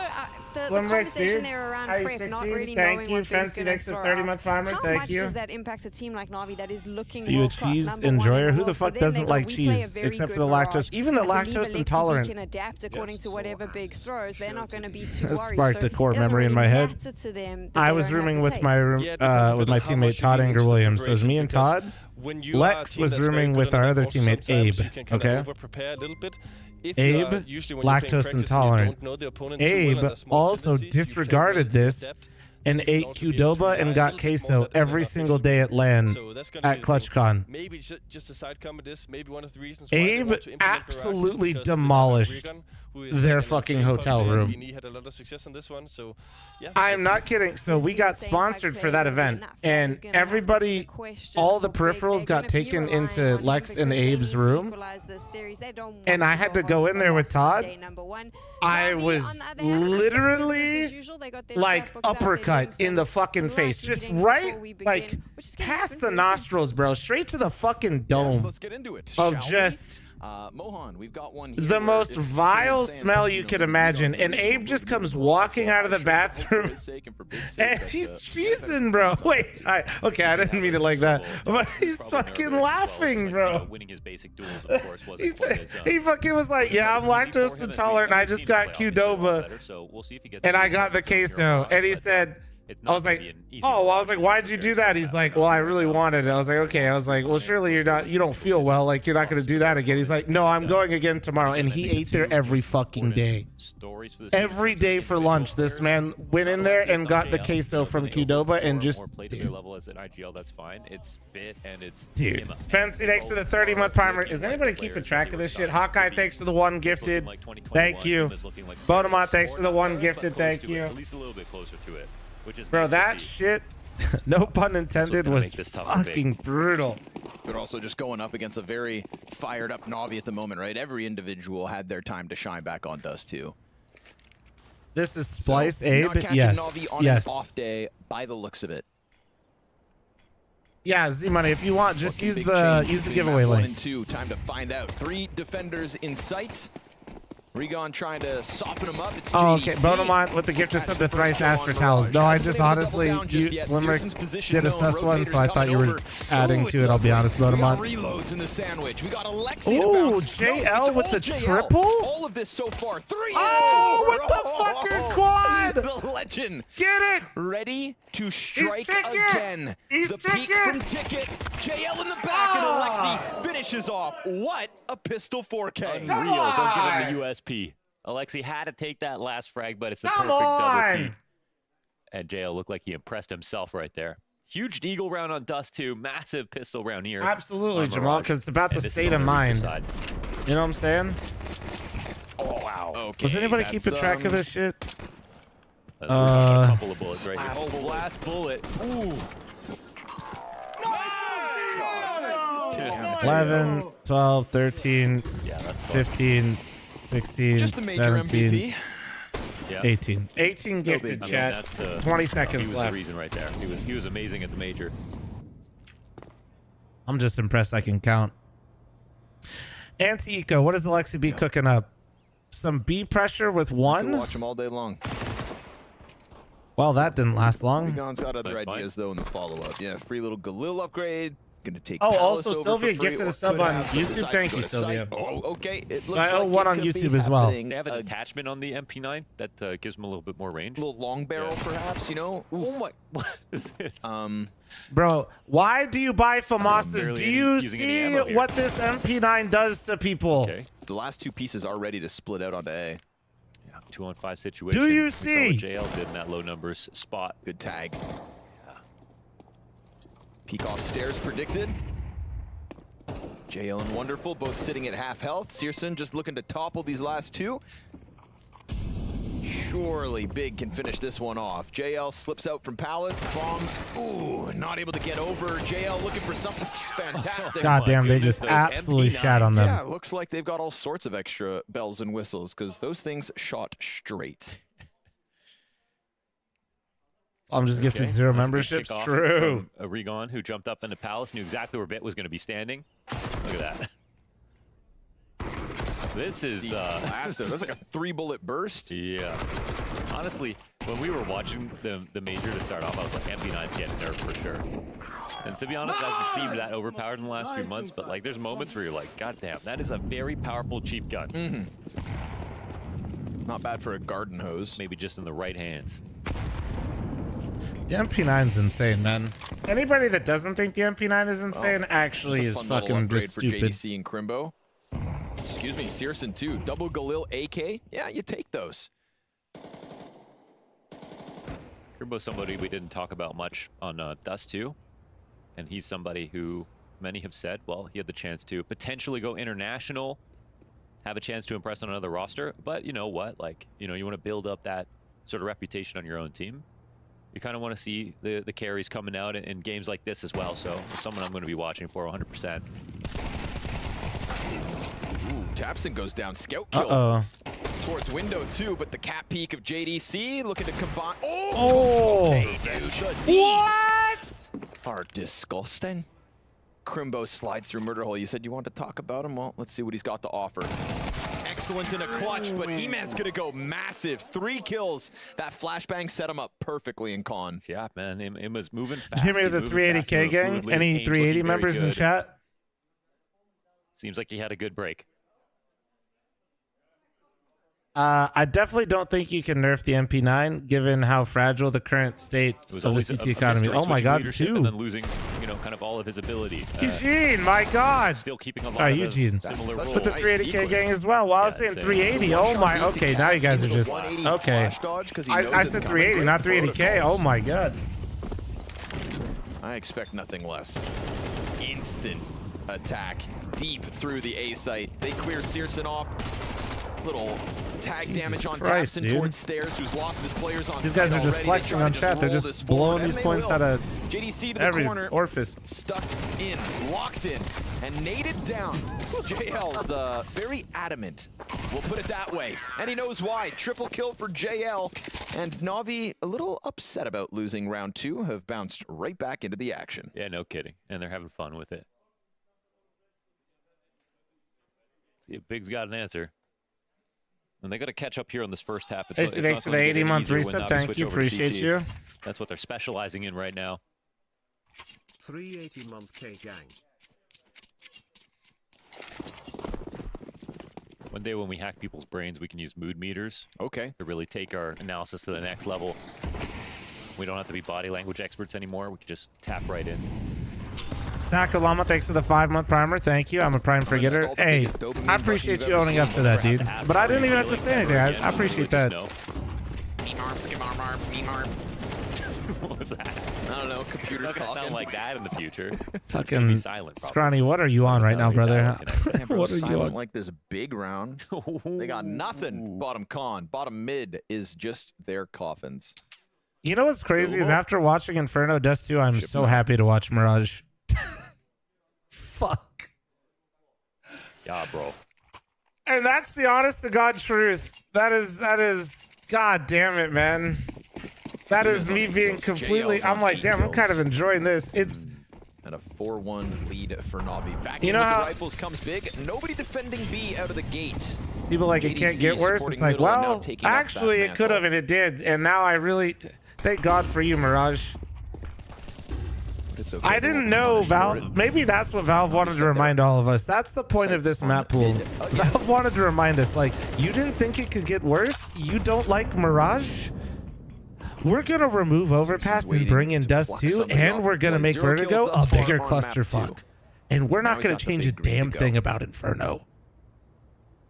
the Slim Rick, conversation dude. there around Hi, prep, not 16. really Thank knowing you. what things Fancy going next to to throw 30 out. month primer. How Thank much you. does that impact a team like Navi that is looking You a world-class, cheese number one in enjoyer? Who the world? fuck For them, doesn't they go, like "We play a cheese very except for good the Mirage." lactose? Even the I believe lactose Alexi intolerant. can adapt according to whatever Big throws. They're not going to be too That worried. sparked So a core it doesn't memory in really my head. matter to them that I they was don't have rooming the with tape. my teammate Todd Anger Williams. So it was me and Todd. When you are a Lex team was that's very rooming good with on our the other map, also teammate Abe. sometimes you can kind Okay. of over-prepare a little bit. If you are, Abe, usually when you're playing lactose practice and you intolerant. don't know the opponent too well Abe and there's small also tendencies, you play disregarded well, you this adapt, and ate Qdoba and got queso every single day at LAN at ClutchCon. Maybe just a side comment is maybe one of the reasons why Abe absolutely demolished their fucking hotel room. Had a lot of success on this one, so yeah. I'm not kidding. So we got sponsored for that event, and everybody, all the peripherals got taken into Lex and Abe's room, and I had to go in there with Todd. I was literally like uppercut in the fucking face, just right, like past the nostrils, bro, straight to the fucking dome. Let's get into it. Of just Mohan, we've got one here. The most vile smell you could imagine. And Abe just comes walking out of the bathroom and he's cheesing, bro. Wait, okay, I didn't mean it like that, but he's fucking laughing, bro. Winning his basic duels, of course, wasn't quite as, he fucking was like, yeah, I'm lactose intolerant and I just got Qdoba and I got the queso. And he said, I was like, oh, well, I was like, why'd you do that? He's like, well, I really wanted it. I was like, okay. I was like, well, surely you don't feel well. Like, you're not going to do that again. He's like, no, I'm going again tomorrow. And he ate there every fucking day. Every day for lunch, this man went in there and got the queso from Qdoba and just, their level as an IGL, that's fine. It's Bit and it's dude. Fancy, thanks for the 30-month primer. Is anybody keeping track of this shit? Hawkeye, thanks for the 1 gifted. Thank you. Bodemont, thanks for the 1 gifted. Thank you. At least a little bit closer to it. Bro, that shit, no pun intended, was fucking brutal. They're also just going up against a very fired up Na'Vi at the moment, right? Every individual had their time to shine back on Dust 2. This is Splice, Abe? Not catching Na'Vi on an off day by the looks of it. Yeah, Z-Money, if you want, just use the giveaway link. 1 and 2, time to find out. 3 defenders in sight. Regon trying to soften him up. It's oh, okay. Bodemont with the gift of sub to thrice asked for towels. No, I just honestly, Slimrick did a sus one, so I thought you were adding to it. I'll be honest, Bodemont. Reloads in the sandwich. We got Alexi. Ooh, JL with the triple? All of this so far. 3. Oh, with the fucking quad. The legend. Get it. Ready to strike again. The peak from Ticket. JL in the back, and Alexi finishes off. What a pistol 4K. Unreal. Don't give him the USP. Alexi had to take that last frag, but it's the perfect double peak. And JL looked like he impressed himself right there. Huge deagle round on Dust 2. Massive pistol round here. Absolutely, Jamal, because it's about the state of mind. You know what I'm saying? Oh, wow. Okay, was anybody keeping track of this shit? A couple of bullets right here. Oh, last bullet. Ooh. 11, 12, 13, 15, 16, just the major 17, MVP. 18. 18 gifted, chat. That's the, 20 seconds he was left. The reason right there. He was amazing at the major. I'm just impressed I can count. Anti-Eco, what does Alexi be cooking up? Some B pressure with 1? Watch him all day long. Well, that didn't last long. Regon's got other ideas, though, in the follow-up. Yeah, free little Galil upgrade. Gonna take also Sylvia gifted a sub on YouTube. Thank you, Sylvia. Oh, okay. It so I owe one on YouTube as well. They have an attachment on the MP9 that gives them a little bit more range. A little long barrel, perhaps, you know? Ooh. Oh my, what is this? Bro, why do you buy FAMASas? Do you see what this MP9 does to people? Okay. The last 2 pieces are ready to split out onto A. Yeah, 2-on-5 situation. Do you see? We saw what JL did in that low numbers spot. Good tag. Peek off stairs predicted. JL and Wonderful both sitting at half health. Searson just looking to topple these last 2. Surely Big can finish this one off. JL slips out from Palace. Bomb. Ooh, not able to get over. JL looking for something fantastic. God damn, they just absolutely shat on them. Yeah, looks like they've got all sorts of extra bells and whistles because those things shot straight. I'm just gifted 0 memberships. True. Regon, who jumped up into Palace, knew exactly where Bit was going to be standing. Look at that. This is that's like a 3-bullet burst. Yeah. Honestly, when we were watching the major to start off, I was like, MP9's getting nerfed for sure. And to be honest, it hasn't seemed that overpowered in the last few months, but like there's moments where you're like, God damn, that is a very powerful cheap gun. Not bad for a garden hose. Maybe just in the right hands. The MP9's insane, man. Anybody that doesn't think the MP9 is insane actually is fucking just stupid. For JDC and Crimbo. Excuse me, Searson too. Double Galil AK. Yeah, you take those. Crimbo's somebody we didn't talk about much on Dust 2. And he's somebody who many have said, well, he had the chance to potentially go international, have a chance to impress on another roster. But you know what? Like, you want to build up that sort of reputation on your own team. You kind of want to see the carries coming out in games like this as well. So someone I'm going to be watching for 100%. Ooh, Tapson goes down. Scout kill towards window 2, but the cat peek of JDC looking to combine. Oh! Okay, dude, the What? are disgusting. Crimbo slides through murder hole. You said you wanted to talk about him? Well, let's see what he's got to offer. Excellent in a clutch, but E-Man's gonna go massive. 3 kills. That flashbang set him up perfectly in con. Yeah, man, it was moving fast. Is he with the 380K gang? Any 380 members in chat? Seems like he had a good break. I definitely don't think you can nerf the MP9 given how fragile the current state of the CT economy. Oh my god, too. And then losing, kind of all of his ability. Eugene, my god. Still keeping a lot Sorry, of Eugene. similar roles. With the 380K gang as well. Well, I was saying 380. Oh my. Okay, now you guys are just okay. I said 380, not 380K. Oh my god. I expect nothing less. Instant attack deep through the A site. They clear Searson off. Little tag damage on Tapson towards Stairs, who's lost his players on. These guys are just flexing on chat. They're just blowing these points out of JDC to every the corner. orifice. Stuck in, locked in, and naded down. JL's very adamant. We'll put it that way. And he knows why. Triple kill for JL. And Na'Vi, a little upset about losing round 2, have bounced right back into the action. Yeah, no kidding. And they're having fun with it. See if Big's got an answer. And they got to catch up here on this first half. Thanks for the 80-month reset. Thank you. Appreciate you. That's what they're specializing in right now. 380-month K gang. One day when we hack people's brains, we can use mood meters. Okay. To really take our analysis to the next level. We don't have to be body language experts anymore. We can just tap right in. Sakalama, thanks for the 5-month primer. Thank you. I'm a prime forgetter. Hey, I appreciate you owning up to that, dude. But I didn't even have to say anything. I appreciate that. What was that? I don't know. Computer talking. Sound like that in the future. Fucking silent. Scrawny, what are you on right now, brother? What are you on? Like this big round. They got nothing. Bottom con. Bottom mid is just their coffins. You know what's crazy is after watching Inferno Dust 2, I'm so happy to watch Mirage. Fuck. Yeah, bro. And that's the honest to God truth. That is, God damn it, man. That is me being completely, I'm like, damn, I'm kind of enjoying this. It's. And a 4-1 lead for Na'Vi. Back you in know with how the rifles comes big. Nobody defending B out of the gate. People like it can't get worse. It's like, well, actually it could have and it did. And now I really, thank God for you, Mirage. It's okay. I didn't know Valve. Maybe that's what Valve wanted to remind all of us. That's the point of this map pool. Valve wanted to remind us, like, you didn't think it could get worse? You don't like Mirage? We're going to remove Overpass and bring in Dust 2, and we're going to make Vertigo a bigger clusterfuck. And we're not going to change a damn thing about Inferno.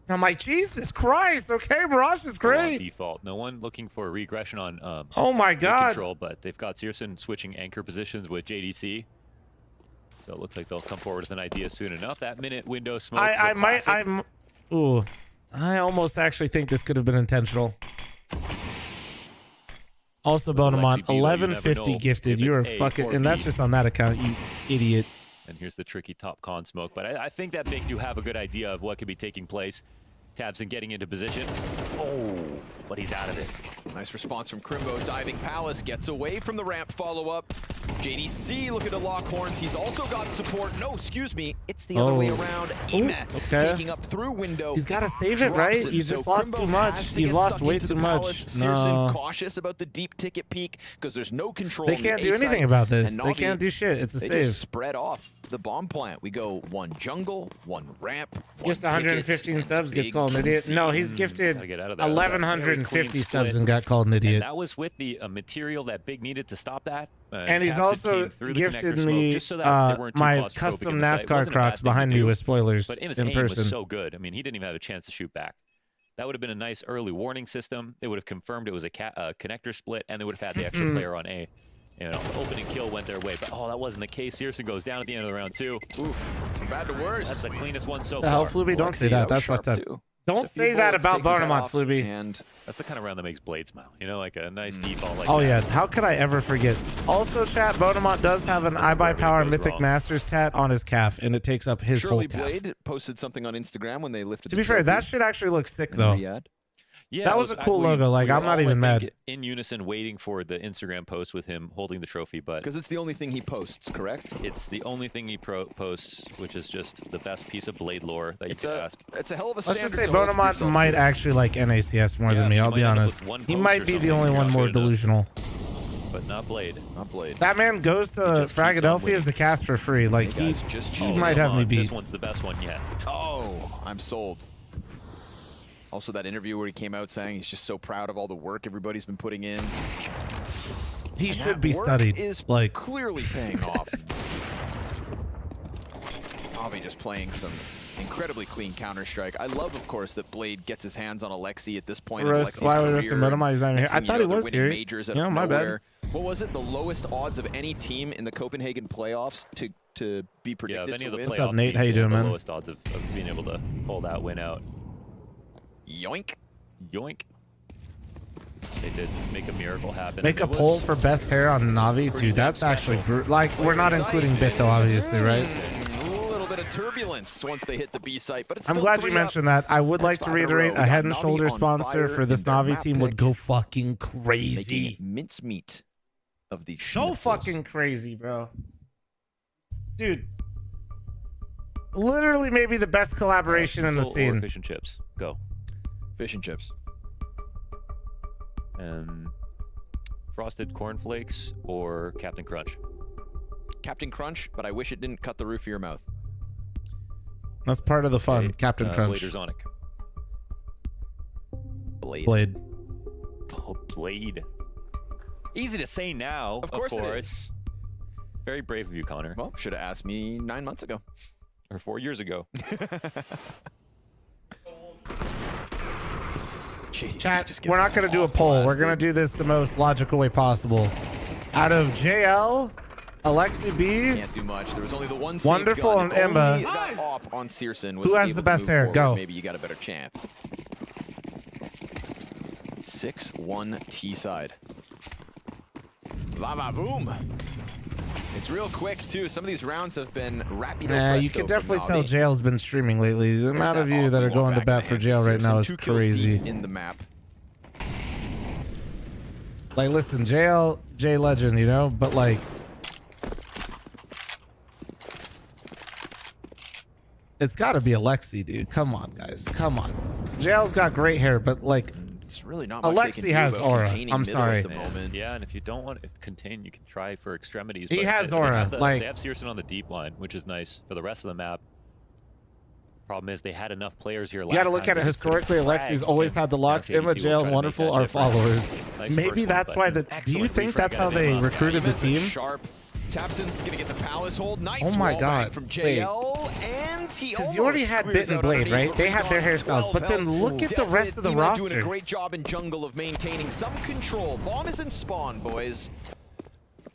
I'm like, Jesus Christ, okay, Mirage is great. Default. No one looking for a regression on oh my God. Control, but they've got Searson switching anchor positions with JDC. So it looks like they'll come forward with an idea soon enough. That minute window smoke. I almost actually think this could have been intentional. Also, Bonamont, 1150 gifted. You are fucking, and that's just on that account, you idiot. And here's the tricky top con smoke. But I think that Big do have a good idea of what could be taking place. Tabson getting into position. Oh, but he's out of it. Nice response from Crimbo. Diving Palace gets away from the ramp follow-up. JDC looking to lock horns. He's also got support. No, excuse me. It's the other way around. Emet taking up through window. He's got to save it, right? You just lost too much. You've lost way too much. Searson cautious about the deep ticket peak because there's no control. They can't do anything about this. They can't do shit. It's a save. They just spread off the bomb plant. We go one jungle, one ramp, one just 115 subs gets called an idiot. No, he's gifted 1,150 subs and got called an idiot. And that was with the material that Big needed to stop that. And he's also gifted me my custom NASCAR Crocs behind me with spoilers but his in aim person. Was so good. I mean, he didn't even have a chance to shoot back. That would have been a nice early warning system. It would have confirmed it was a connector split, and they would have had the extra player on A. You know, the opening kill went their way, but that wasn't the case. Searson goes down at the end of the round 2. Oof, from bad to worse. That's the cleanest one so The far. hell, Fluby? Don't say that. That's fucked up. Don't say that about Bonamont, Fluby. And that's the kind of round that makes Blade smile. You know, like a nice default like Oh that. yeah, how could I ever forget? Also, chat, Bonamont does have an I Buy Power Mythic Masters tat on his calf, and it takes up his Surely whole calf. Blade posted something on Instagram when they lifted. To be fair, that shit actually looks sick though. Yeah, that was a cool logo. Like, we I'm were not all, even I think, mad. in unison waiting for the Instagram post with him holding the trophy, but because it's the only thing he posts, correct? It's the only thing he posts, which is just the best piece of Blade lore that you could ask. It's a hell of a Let's standard. just say Bonamont might actually like NACS more than me. I'll be honest. He might be the only one more delusional. But not Blade. Not Blade. That man goes to Fragadelphia as the cast for free. Like he might have me beat. This one's the best one yet. Oh, I'm sold. Also, that interview where he came out saying he's just so proud of all the work everybody's been putting in. He And should that be work studied. Is like clearly paying off. Avi just playing some incredibly clean Counter-Strike. I love, of course, that Blade gets his hands on Alexi at this point in Alexi's why would career. Bonamont is not even here? I thought he was here. Majors out Yeah, of my nowhere. bad. What was it? The lowest odds of any team in the Copenhagen playoffs to be predicted Yeah, if any to of the win. What's up, playoff Nate? teams, How you they doing, have the man? lowest odds of being able to pull that win out. Yoink. Yoink. They did make a miracle happen. Make a It was poll for best hair on Navi, dude. That's actually like we're not including Bit though, obviously, right? A little bit of turbulence once they hit the B site, but it's I'm still glad 3 you mentioned that. I would like to reiterate a Head and Shoulders sponsor for this Navi team would go fucking crazy. Mincemeat of the So fucking crazy, bro. Dude. Literally maybe the best collaboration in the Tinsel or scene. Fish and chips. Go. Fish and chips. And frosted cornflakes or Captain Crunch. Captain Crunch, but I wish it didn't cut the roof of your mouth. That's part of the fun. Captain Crunch. Blade or Sonic. Blade. Oh, Blade. Easy to say now, of course it course. Very brave of you, Connor. Well, should have asked me 9 months ago. Or 4 years ago. Jeez, Chat, we're not going to do a poll. We're going to do this the most logical way possible. Out of JL, Alexi B, Can't do much. There was only the one Wonderful save gun. and If Emma. only that op on Searson was Who has able the to best move hair? forward, Go. Maybe you got a better chance. 6-1 T side. Lava boom. It's real quick too. Some of these rounds have been rapido Nah, you presto can for definitely tell Navi. Jail's been streaming lately. The amount of that you that are awful going to back bat in for the Jail hands right of now is Searson. 2 kills crazy. deep in the map. Like, listen, JL, J Legend, you know, but like, it's got to be Alexi, dude. Come on, guys. Come on. JL's got great hair, but like, it's really not much they Alexi can do has about aura. containing I'm middle sorry. at the moment. Yeah, and if you don't want to contain, you can try for extremities. He but has they aura, have like- they have Searson on the deep line, which is nice for the rest of the map. Problem is, they had enough players here last you got to look time at it they just couldn't historically. frag Alexi's always him. had the locks. Now Emma, KDC will Jail, try to Wonderful make are that different. followers. Nice Maybe first one, that's but why the. Do you excellent think free that's frag how out of they Emma. recruited the Emma's been team? Sharp. Tapson's gonna get the palace hold. Nice Oh my wall God. bang from Wait. JL, and he Because you already almost had clears Bit and out Blade, underneath, right? but They he's had their gone hairstyles, but then health. look at the rest of the Definitely doing roster. a great job in jungle of maintaining some control. Bomb is in spawn, boys.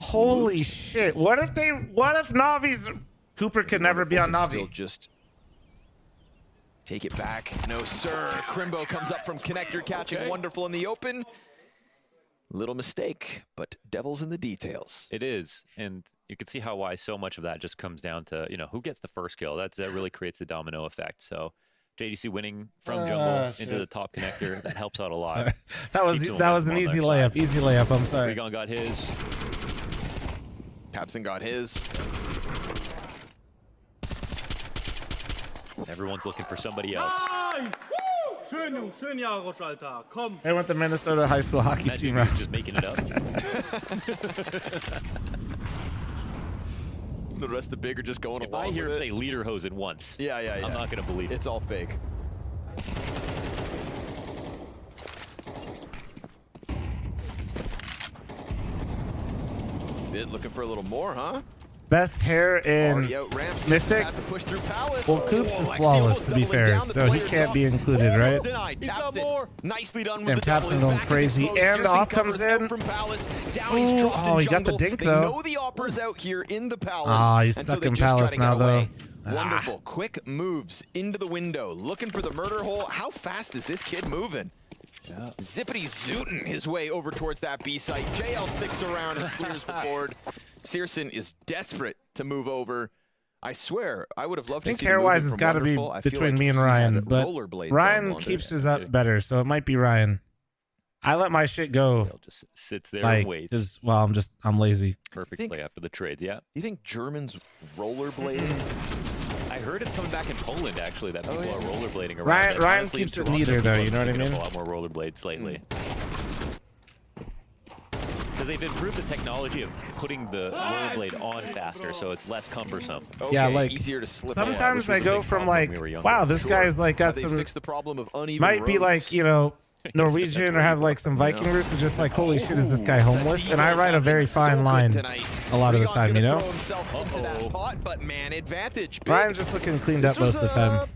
Holy shit! What if Navi's Cooper could never be on Still Navi? just take it back. No, sir. Crimbo comes up from connector, catching Wonderful in the open. Little mistake, but devil's in the details. It is, and you can see why so much of that just comes down to, you know, who gets the first kill. That really creates the domino effect. So JDC winning from jungle into the top connector, that helps out a lot. Sorry. That was an easy layup. Easy layup. I'm sorry. Regon got his. Tapson got his. Everyone's looking for somebody else. They went the Minnesota high school hockey Imagine team if he was round. just making it up. The rest of the big are just going If along I hear him with say it. Lederhosen once, Yeah. I'm not going to believe it. It's all fake. Bit looking for a little more, huh? Best hair in Mystic. Well, Coops is flawless, to be fair, so he can't be included, right? Nicely done with Damn, the double. Tapson going crazy, and the op comes in. Ooh, oh, he got the dink, They though. know the opera's out here in the palace. Ah, he's and so stuck they in just try palace to now, get away. though. Wonderful. Quick moves into the window, looking for the murder hole. How fast is this kid moving? Yeah. Zippity zooting his way over towards that B site. JL sticks around and clears the board. Searson is desperate to move over. I swear, I would have loved to see I think hair-wise it's got to be between me and Ryan, but Ryan keeps his up better, so it might be Ryan. I let my shit go. Just sits there like, and waits. Well, I'm lazy. Perfect play after the trades, yeah. You think Germans rollerblading? I heard it's coming back in Poland, actually, that people are rollerblading around. Ryan Honestly, keeps in it neater, Toronto, though, you know what I picking up mean? A lot more rollerblades lately. Because they've improved the technology of putting the rollerblade on faster, so it's less cumbersome. Okay, Yeah, like easier to slip sometimes on. I go from like, wow, this guy's like got some. Fix the problem of uneven Might be roads. like, you know, Norwegian or have like some Viking roots and just like, holy shit, is this guy homeless? And I write a very fine line a lot of the time, you know? But man, advantage. Ryan's just looking cleaned up most of the time.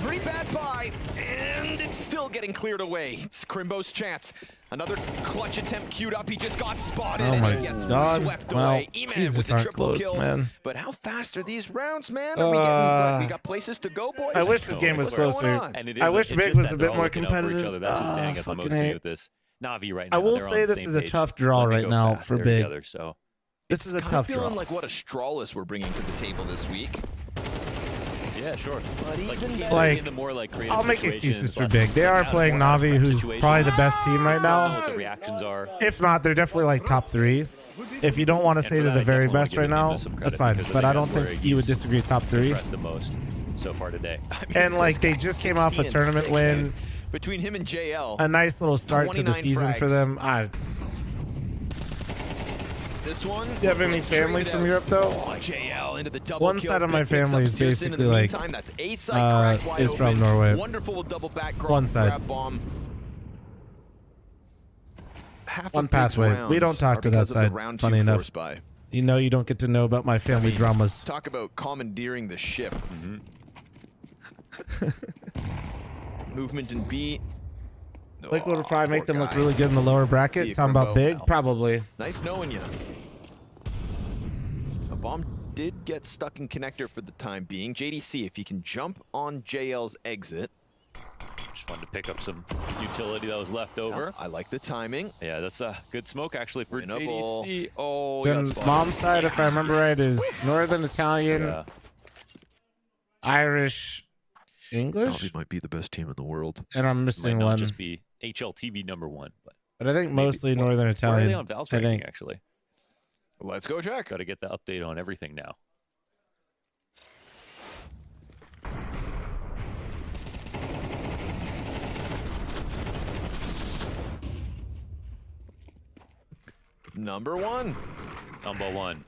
Pretty bad buy, and it's still getting cleared away. It's Crimbo's chance. Another clutch attempt queued up. He just got spotted Oh and my he gets God. swept Well, away. E-Man these with just the aren't triple close, kill. man. But how fast are these rounds, man? Are we getting? We got places to go, boys. I wish this game was What's going closer. on? And it I is, wish it's Big just was that a they're bit all more looking out for each competitive. other. That's who's standing up the fucking most to me hate. with this. Navi right I now, will they're on say the this same is a page. tough draw Let me right go now fast. for They're Big. together, so. This is a Kinda tough draw. feeling like what Astralis we're bringing to the table this week. Yeah, sure. Like, in the more, like, creative I'll make situations, excuses for less- Big. They are yeah, playing more Navi, abstract who's situations. probably the best team right Just don't know now. what the reactions are. If not, they're definitely like top 3. If you don't want to And say for they're that, the I very definitely best give right him now, some that's credit fine. because But I don't that's where think you would he's disagree top 3. impressed the most so far today. And like they just came off a tournament win. Between him and JL. A nice little start to the 29 season for frags. them. This one. Do you have any family from Europe though? Oh, JL into the double One kill. side of my Big picks family up is Searson. In basically the like meantime, that's A side cracked wide is from open. Norway. Wonderful double back One side. grab bomb. Half One of Big's pathway. We rounds don't talk are to that because of the side. round Funny 2 enough. force buy. You know you don't get to know about my family dramas. Talk about commandeering the ship. Movement in B. Like, would probably make poor them look guy. really good in the lower See bracket. you, Talking about Crimbo. Big, probably. Nice knowing you. A bomb did get stuck in connector for the time being. JDC, if you can jump on JL's exit. Just wanted to pick up some utility that was left over. I like the timing. Yeah, that's a good smoke actually for Winnable. JDC. Oh, he got Then spotted. mom's side, if I remember right, is Northern Italian, Yeah. Irish, English, Navi might be the best team in the world. and I'm Might missing not one. just be HLTV #1, but But I think maybe. mostly Well, Northern where are they Italian. on Valve's I ranking think. actually? Let's go check. Got to get the update on everything now. Number 1. Number 1.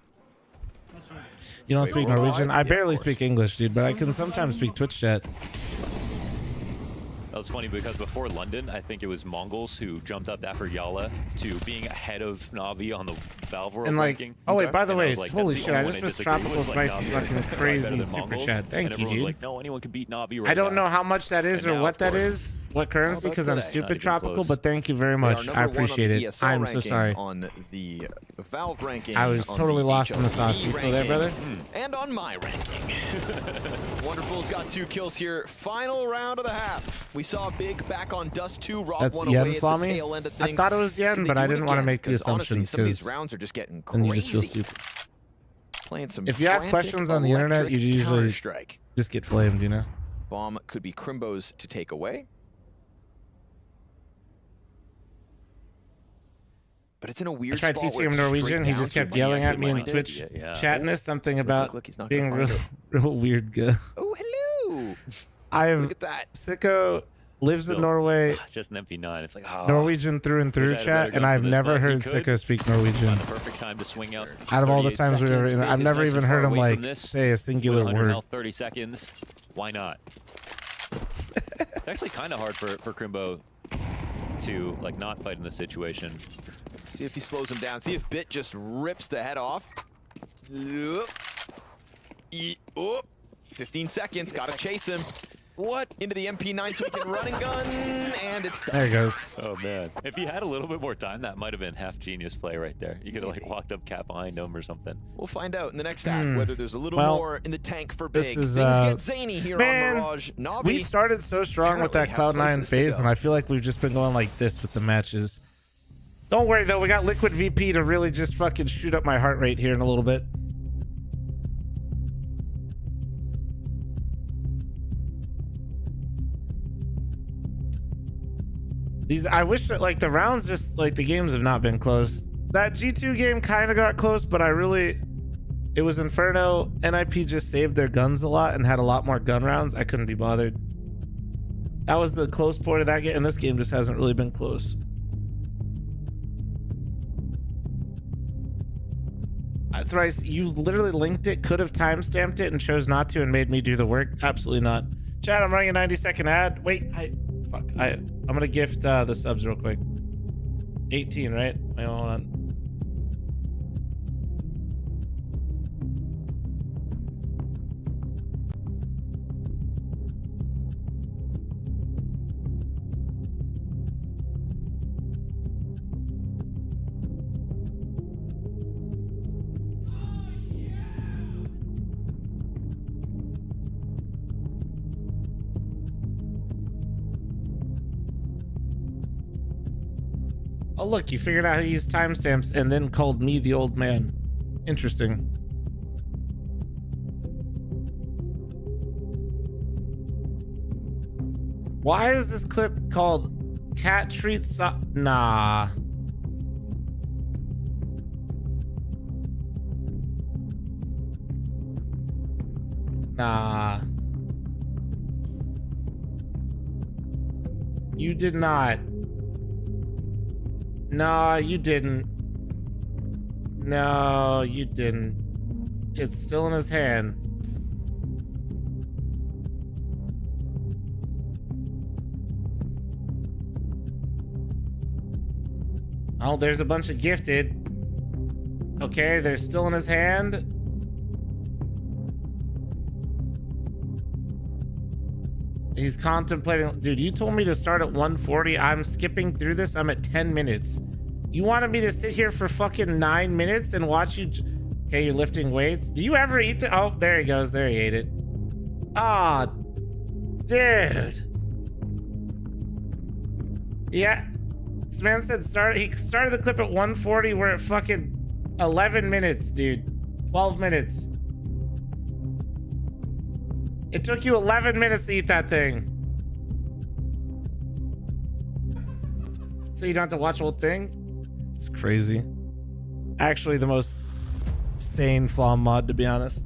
You don't Wait, speak what? Norwegian? I Yeah, barely of course. speak English, dude, but I can sometimes speak Twitch chat. That was funny because before London, I think it was Mongols who jumped up after Yala to being ahead of Navi on the Valve World And like, ranking. oh wait, by the And I way, was like, holy that's the shit, I only just one missed disagree with, Tropical like, Spice's Navi are fucking probably better crazy than super Mongols. chat. Thank and you, everyone's dude. like, no, anyone can beat Navi right I don't now. know how much that is And or now, what of that course, is, what currency, because I'm today, not stupid even Tropical, close. but thank you very They are much. number I 1 on the appreciate it. ESL I'm so ranking, sorry. On the Valve ranking. I was on totally the lost in the HLTV sauce. You still there, ranking, brother? And on my ranking. Wonderful's got 2 kills here. Final round of the half. We saw Big back on Dust 2. Rob That's one Yen, away at the Flamy? tail end of I things. thought it was Yen, Can they but I do it didn't want to again? make the 'Cause honestly, assumption some of these because rounds are just getting then you crazy. just feel stupid. Playing some If you ask frantic questions on the internet, you electric usually Counter-Strike. just get flamed, you know? Bomb could be Crimbo's to take away. But it's in a I weird tried spot teaching where him it's Norwegian. straight He down just to kept one. yelling He at me in actually Twitch minded. Yeah. chatness, something about Look, he's not being gonna real, find real weird guy. Oh, hello. I've Look at that. Sicko lives in Still, Norway, just an MP9. It's like, oh, Norwegian through and through wish I had a chat, better and gun for I've this, never but he heard could. Sicko speak Norwegian. Found the perfect time to swing out. Out of all the 38 times we've ever, seconds. I've Big is never nice even and heard far him away like from this. say a singular 100 word. health, 30 seconds. Why not? It's actually kind of hard for Crimbo to like not fight in this situation. See if he slows him down. See if Bit just rips the head off. Yep. Oh, 15 seconds. Got to chase him. What? Into the MP9 so he can run and gun, and it's done. There he goes. Oh, man. If he had a little bit more time, that might have been half genius play right there. You could have, like, walked up Cat behind him or something. We'll find out in the next act whether there's a little more in the tank for this Big. is, Things get zany here on Mirage. Navi, we started so strong with that Cloud9 phase, and I feel like we've just been going like this with the matches. Don't worry, though. We got Liquid VP to really just fucking shoot up my heart rate here in a little bit. I wish that like the rounds just like the games have not been close. That G2 game kind of got close, but it was Inferno. NIP just saved their guns a lot and had a lot more gun rounds. I couldn't be bothered. That was the close point of that game, and this game just hasn't really been close. Thrice, you literally linked it, could have timestamped it, and chose not to and made me do the work. Absolutely not. Chat, I'm running a 90-second ad. Wait, I'm gonna gift the subs real quick. 18, right? Wait, hold on. Oh, look, you figured out how to use timestamps and then called me the old man. Interesting. Why is this clip called Cat Treats Nah. Nah. You did not. No, you didn't. No, you didn't. It's still in his hand. Oh, there's a bunch of gifted. Okay, they're still in his hand. He's contemplating. Dude, you told me to start at 140. I'm skipping through this. I'm at 10 minutes. You wanted me to sit here for fucking 9 minutes and watch you. Okay, you're lifting weights. Do you ever eat the? Oh, there he goes. There he ate it. Ah, dude. Yeah. This man said he started the clip at 140. We're at fucking 11 minutes, dude. 12 minutes. It took you 11 minutes to eat that thing. So you don't have to watch the whole thing? It's crazy. Actually, the most sane flaw mod, to be honest.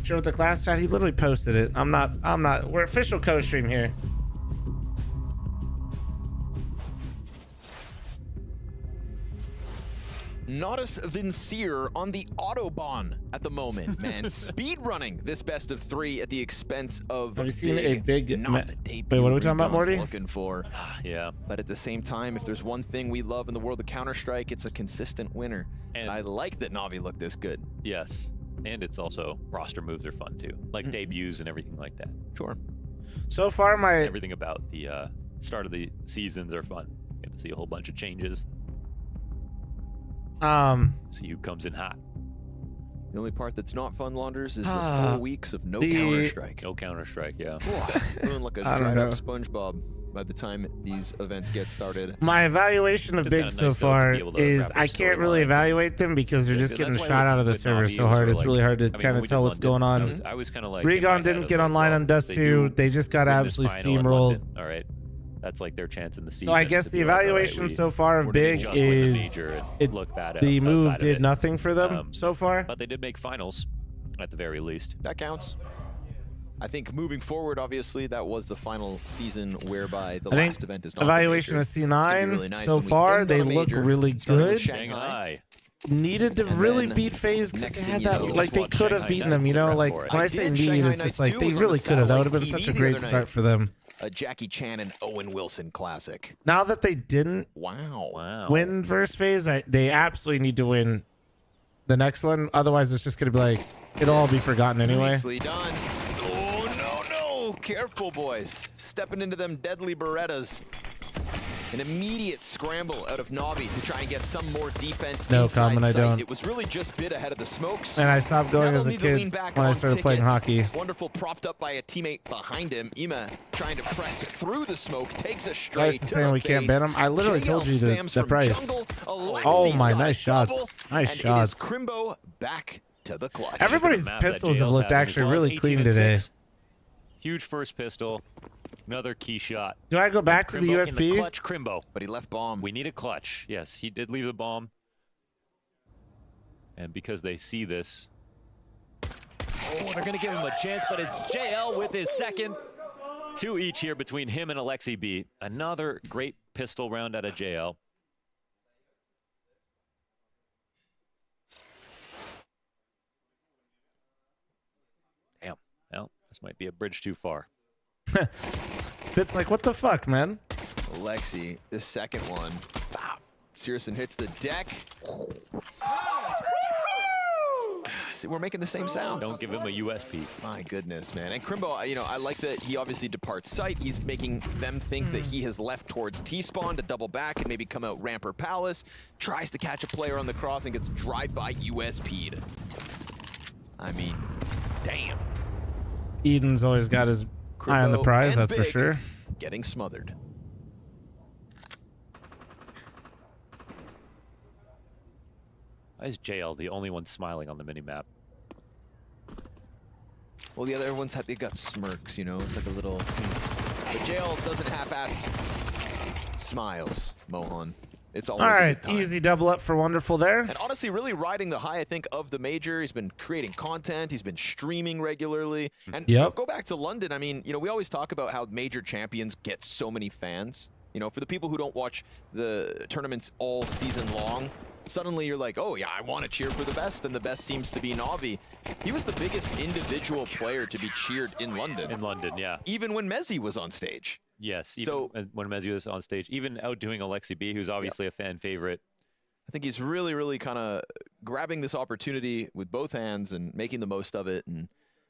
Sure with the class chat? He literally posted it. I'm not. We're official co-stream here. Natus Vincere on the Autobahn at the moment, man. Speed running this best of 3 at the expense of Have you seen a big not the debut Wait, what are we talking about, Morty? looking for. Yeah. But at the same time, if there's one thing we love in the world of Counter-Strike, it's a consistent winner. And I like that Navi looked this good. Yes. And it's also roster moves are fun too. Like debuts and everything like that. Sure. So far everything about the start of the seasons are fun. You get to see a whole bunch of changes. See who comes in hot. The only part that's not fun, Launders, is the 4 weeks of no Counter-Strike. No Counter-Strike, yeah. Feeling like a dried up SpongeBob by the time these events get started. My evaluation of Big so far is I can't really evaluate them because they're just getting shot out of the server so hard. It's really hard to kind of tell what's going on. I was kind of like Regon didn't get online on Dust 2. They just got absolutely steamrolled. All right. That's like their chance in the season. So I guess the evaluation so far of Big is the move did nothing for them so far. But they did make finals at the very least. That counts. I think moving forward, obviously, that was the final season whereby the last event is not evaluation of C9 really nice so far. They look really good. Needed to really beat FaZe because they had that, like they could have beaten them, you know, like when I say need, it's just like they really could have. That would have been such a great start for them. A Jackie Chan and Owen Wilson classic. Now that they didn't win versus FaZe, they absolutely need to win the next one. Otherwise, it's just gonna be like it'll all be forgotten anyway. Nicely done. Oh, no. Careful, boys. Stepping into them deadly Berettas. An immediate scramble out of Navi to try and get some more defense No, inside Common, I sight. don't. It was really just bit ahead of the smokes. And I stopped going Now as they'll a need to lean kid back when I on started playing tickets. hockey. Wonderful, propped up by a teammate behind him. Ima trying to press through the smoke, takes a Guys straight is to saying the we can't face. ban him. I literally JL told you spams the from price. jungle. Oh Alexi's my, got nice a double, shots. Nice and shots. it is Crimbo back to the clutch. Everybody's pistols have looked actually really clean today. Huge first pistol. Another key shot. Do I go back to the Crimbo in USP? the clutch, Crimbo. But he left bomb. We need a clutch. Yes, he did leave the bomb. And because they see this, oh, they're going to give him a chance, but it's JL with his second. 2 each here between him and Alexi B. Another great pistol round out of JL. Damn. Well, this might be a bridge too far. It's like, what the fuck, man? Alexi, the second one. Wow. Searson hits the deck. See, we're making the same sound. Don't give him a USP. My goodness, man. And Crimbo, you know, I like that he obviously departs sight. He's making them think that he has left towards T-spawn to double back and maybe come out ramp or palace. Tries to catch a player on the cross and gets drive-by USP'd. I mean, damn. Eden's always got his eye on the prize, that's for Big sure. Getting smothered. Why is JL the only one smiling on the minimap? Well, the other ones they got smirks, you know. It's like a little. But JL doesn't half-ass smiles, Mohan. It's always All a right, good time. easy double up for Wonderful there. And honestly, really riding the high, I think, of the major. He's been creating content. He's been streaming regularly. And go back to London. I mean, you know, we always talk about how major champions get so many fans. You know, for the people who don't watch the tournaments all season long, suddenly you're like, oh, yeah, I want to cheer for the best, and the best seems to be Navi. He was the biggest individual player to be cheered in London. In London, yeah. Even when Mezzi was on stage. Yes, even when Mezzi was on stage. Even outdoing Alexi B, who's obviously a fan favorite. I think he's really, really kind of grabbing this opportunity with both hands and making the most of it and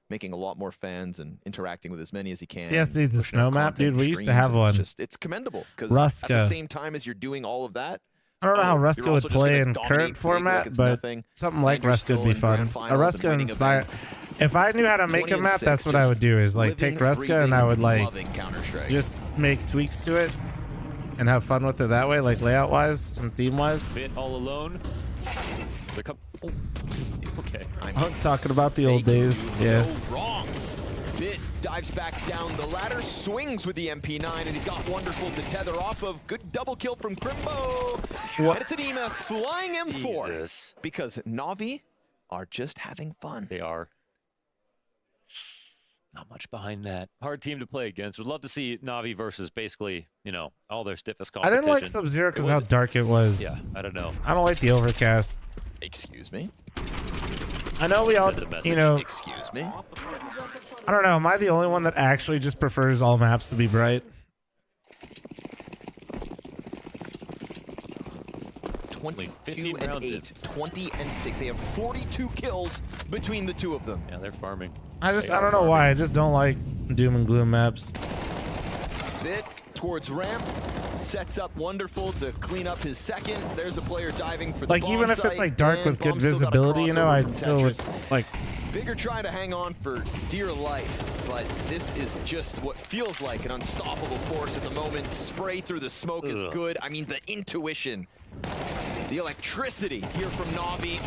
making a lot more fans and interacting with as many as he can. CS needs a snow map, dude. We used to have one. It's commendable because at the same time as you're doing all of that, I don't know how Ruska would play in current format, but something like Ruska would be fun. A Ruska inspired. If I knew how to make a map, that's what I would do. Is like take Ruska and I would like just make tweaks to it and have fun with it that way, like layout wise and theme wise. Bit all alone. Oh, okay. I'm talking about the old days. Yeah. Wrong. Bit dives back down the ladder, swings with the MP9, and he's got Wonderful to tether off of. Good double kill from Crimbo. What? And it's Adema flying M4. Jesus. Because Navi are just having fun. They are. Not much behind that. Hard team to play against. Would love to see Navi versus basically, you know, all their stiffest I competition. didn't like Sub-Zero because how dark it was. Yeah, I don't know. I don't like the overcast. Excuse me? I know we all, you know. Excuse me? I don't know. Am I the only one that actually just prefers all maps to be bright? 22 and 8, 20 and 6. They have 42 kills between the two of them. Yeah, they're farming. I don't know why. I just don't like doom and gloom maps. Bit towards ramp, sets up Wonderful to clean up his second. There's a player diving for the Like bomb even if site, it's like dark and with good Bomb's still got a visibility, you know, crossover I'd from still would, Tetris. like. Bigger trying to hang on for dear life, but this is just what feels like an unstoppable force at the moment. Spray through the smoke is good. I mean, the intuition, the electricity here from Navi.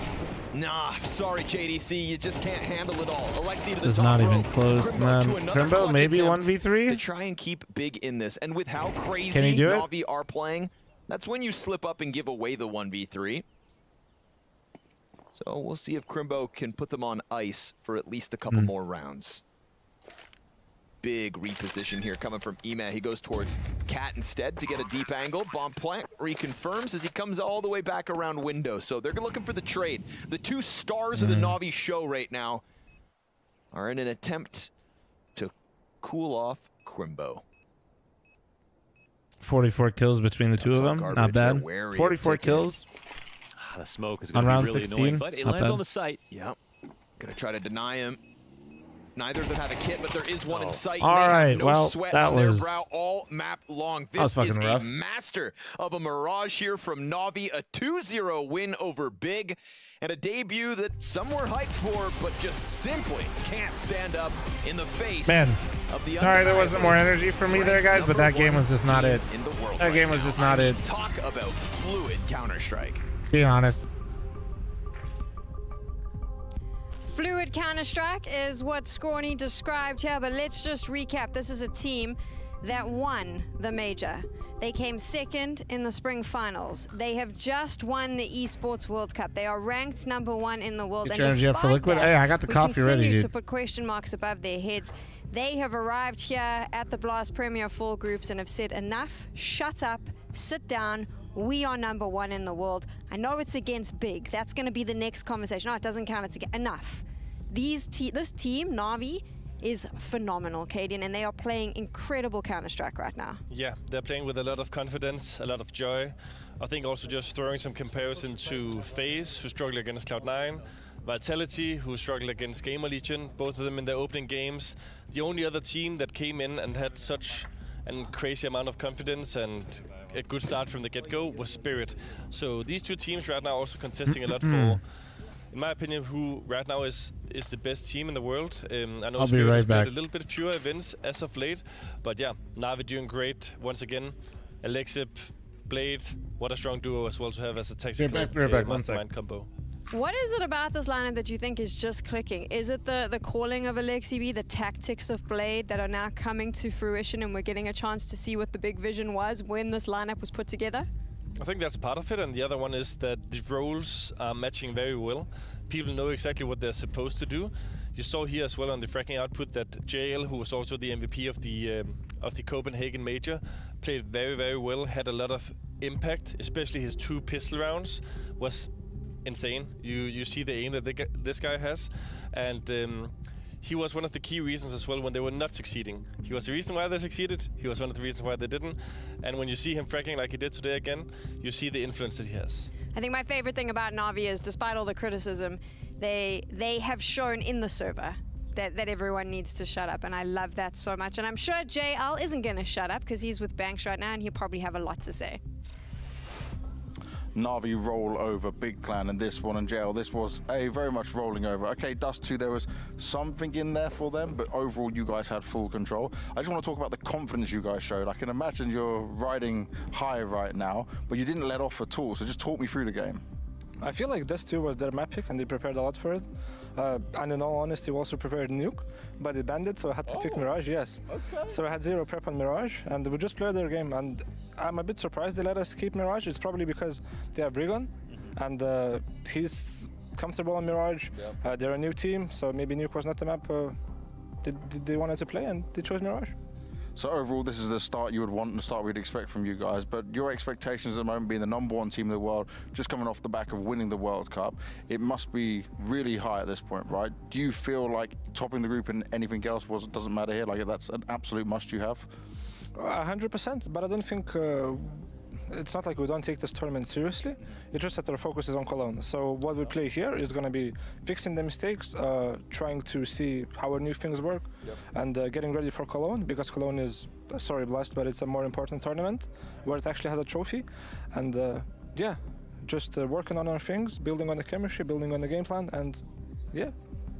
Nah, sorry, JDC, you just can't handle it all. Alexi to the This is top not row. even close, man. to another Crimbo, clutch maybe attempt 1v3? to try and keep big in this. And with how crazy Can he do it? Navi are playing, that's when you slip up and give away the 1v3. So we'll see if Crimbo can put them on ice for at least a couple more rounds. Big reposition here coming from Ema. He goes towards Cat instead to get a deep angle. Bomb plant reconfirms as he comes all the way back around window. So they're looking for the trade. The two stars of the Navi show right now are in an attempt to cool off Crimbo. 44 kills between the two of them. Not bad. 44 kills. The smoke is On going to round be really 16, annoying, but it not lands bad. on the site. Yep. Gonna try to deny him. Neither of them have a kit, but there is one in sight. All They have right, no well, sweat that on their was- brow all map long. that was This is fucking a rough. master of a Mirage here from Na'Vi, a 2-0 win over Big, and a debut that some were hyped for, but just simply can't stand up in the face Man, of the sorry there wasn't more energy for me there, guys, but that game was just not it. in the world That right game was now. just not I mean, it. Talk about fluid Counter-Strike. Being honest. Fluid Counter-Strike is what Scrawny described here, but let's just recap. This is a team that won the major. They came second in the spring finals. They have just won the Esports World Cup. They are ranked #1 in the world. Get your energy up for Liquid. Hey, I got the coffee we ready, continue dude. to put question marks above their heads. They have arrived here at the Blast Premier Fall Groups and have said, enough, shut up, sit down. We are #1 in the world. I know it's against Big. That's going to be the next conversation. No, it doesn't count. It's enough. This team, Na'Vi, is phenomenal, Cadian, and they are playing incredible Counter-Strike right now. Yeah, they're playing with a lot of confidence, a lot of joy. I think also just throwing some comparison to FaZe, who struggled against Cloud9, Vitality, who struggled against Gamer Legion, both of them in their opening games. The only other team that came in and had such a crazy amount of confidence and a good start from the get-go was Spirit. So these two teams right now also contesting a lot for, in my opinion, who right now is the best team in the world. I know I'll be Spirit right has played back. a little bit fewer events as of late, but yeah, Na'Vi doing great once again. Alexip, Blade, what a strong duo as well to have as a tactical We're back. 1 mastermind sec. combo. What is it about this lineup that you think is just clicking? Is it the calling of Alexi, the tactics of Blade that are now coming to fruition and we're getting a chance to see what the big vision was when this lineup was put together? I think that's part of it, and the other one is that the roles are matching very well. People know exactly what they're supposed to do. You saw here as well on the fracking output that JL, who was also the MVP of the Copenhagen Major, played very, very well, had a lot of impact, especially his 2 pistol rounds was insane. You see the aim that this guy has, and he was one of the key reasons as well when they were not succeeding. He was the reason why they succeeded, he was one of the reasons why they didn't, and when you see him fracking like he did today again, you see the influence that he has. I think my favorite thing about Na'Vi is, despite all the criticism, they have shown in the server that everyone needs to shut up, and I love that so much. And I'm sure JL isn't going to shut up because he's with Banks right now and he'll probably have a lot to say. Na'Vi roll over Big Clan and this one and JL. This was a very much rolling over. Okay, Dust 2, there was something in there for them, but overall you guys had full control. I just want to talk about the confidence you guys showed. I can imagine you're riding high right now, but you didn't let off at all, so just talk me through the game. I feel like Dust 2 was their map pick and they prepared a lot for it. And in all honesty, we also prepared Nuke, but they banned it, so I had to pick Mirage, yes. Okay. So I had 0 prep on Mirage, and we just played their game, and I'm a bit surprised they let us keep Mirage. It's probably because they have Rigon, and he's comfortable on Mirage. They're a new team, so maybe Nuke was not the map they wanted to play, and they chose Mirage. So overall, this is the start you would want and the start we'd expect from you guys. But your expectations at the moment being the #1 team in the world, just coming off the back of winning the World Cup, it must be really high at this point, right? Do you feel like topping the group and anything else doesn't matter here? Like that's an absolute must you have? 100%, but I don't think it's not like we don't take this tournament seriously. It's just that our focus is on Cologne. So what we play here is going to be fixing the mistakes, trying to see how our new things work, and getting ready for Cologne, because Cologne is, sorry Blast, but it's a more important tournament where it actually has a trophy. And yeah, just working on our things, building on the chemistry, building on the game plan, and yeah.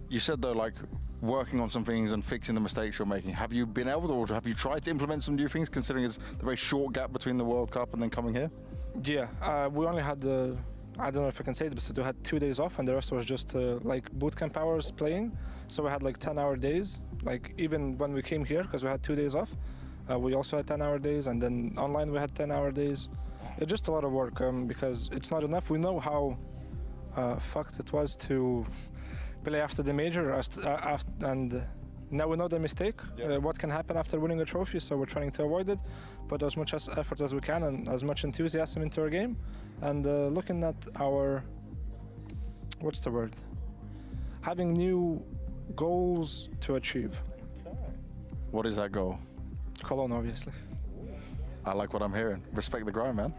You said though, like, working on some things and fixing the mistakes you're making. Have you been able to, or have you tried to implement some new things, considering it's the very short gap between the World Cup and then coming here? Yeah, we only had, I don't know if I can say it, but we had 2 days off, and the rest was just like bootcamp hours playing. So we had like 10-hour days, like even when we came here, because we had 2 days off, we also had 10-hour days, and then online we had 10-hour days. It's just a lot of work, because it's not enough. We know how fucked it was to play after the major, and now we know the mistake, what can happen after winning a trophy, so we're trying to avoid it, put as much effort as we can and as much enthusiasm into our game, and looking at our, what's the word, having new goals to achieve. What is that goal? Cologne, obviously. I like what I'm hearing. Respect the grind, man.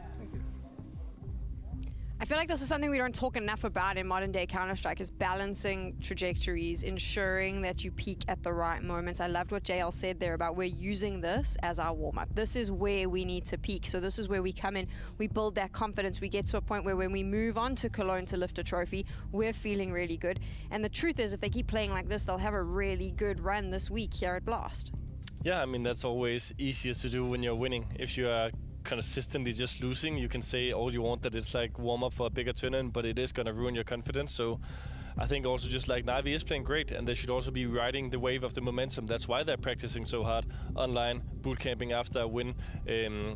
I feel like this is something we don't talk enough about in modern day Counter-Strike, is balancing trajectories, ensuring that you peak at the right moments. I loved what JL said there about we're using this as our warm-up. This is where we need to peak. So this is where we come in, we build that confidence, we get to a point where when we move on to Cologne to lift a trophy, we're feeling really good. And the truth is, if they keep playing like this, they'll have a really good run this week here at Blast. Yeah, I mean, that's always easiest to do when you're winning. If you are consistently just losing, you can say all you want that it's like warm up for a bigger tournament, but it is going to ruin your confidence. So I think also just like Na'Vi is playing great, and they should also be riding the wave of the momentum. That's why they're practicing so hard online, boot camping after a win in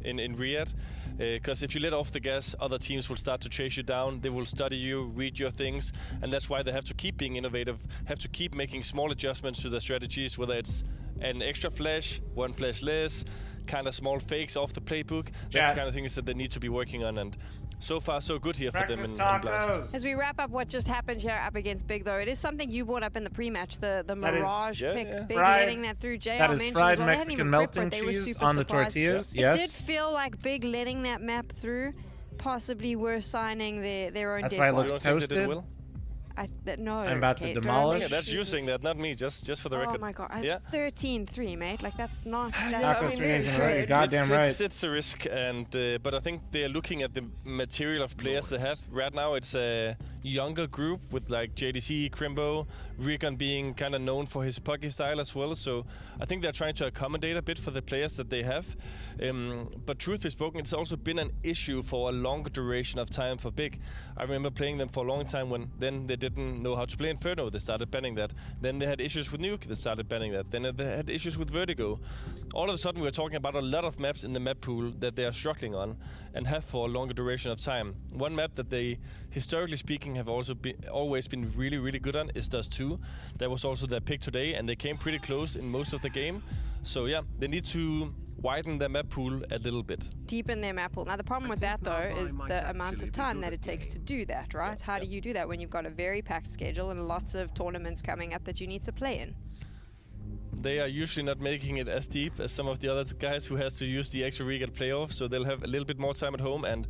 Riyadh. Because if you let off the gas, other teams will start to chase you down. They will study you, read your things, and that's why they have to keep being innovative, have to keep making small adjustments to their strategies, whether it's an extra flash, one flash less, kind of small fakes off the playbook. That's the kind of things that they need to be working on, and so far so good here for them in Blast. As we wrap up what just happened here up against Big, though, it is something you brought up in the pre-match, the Mirage pick. Big letting that through. JL that is mentioned fried well, Mexican melting cheese on the tortillas. Yes. It did feel like Big letting that map through possibly were signing their own That's death why it watch. looks toasted. No. I'm about to demolish. Yeah, that's you saying that, not me. Just for the record. Oh my god, yeah. 13-3, mate. Like that's not. You're goddamn right. It's a risk, and but I think they're looking at the material of players they have right now. It's a younger group with like JDC, Crimbo, Recon being kind of known for his pucky style as well. So I think they're trying to accommodate a bit for the players that they have. But truth be spoken, it's also been an issue for a longer duration of time for Big. I remember playing them for a long time when then they didn't know how to play Inferno. They started banning that. Then they had issues with Nuke. They started banning that. Then they had issues with Vertigo. All of a sudden, we're talking about a lot of maps in the map pool that they are struggling on and have for a longer duration of time. One map that they, historically speaking, have also always been really, really good on is Dust 2. That was also their pick today, and they came pretty close in most of the game. So yeah, they need to widen their map pool a little bit. Deepen their map pool. Now the problem with that though is the amount of time that it takes to do that, right? How do you do that when you've got a very packed schedule and lots of tournaments coming up that you need to play in? They are usually not making it as deep as some of the other guys who has to use the extra week at playoff, so they'll have a little bit more time at home. And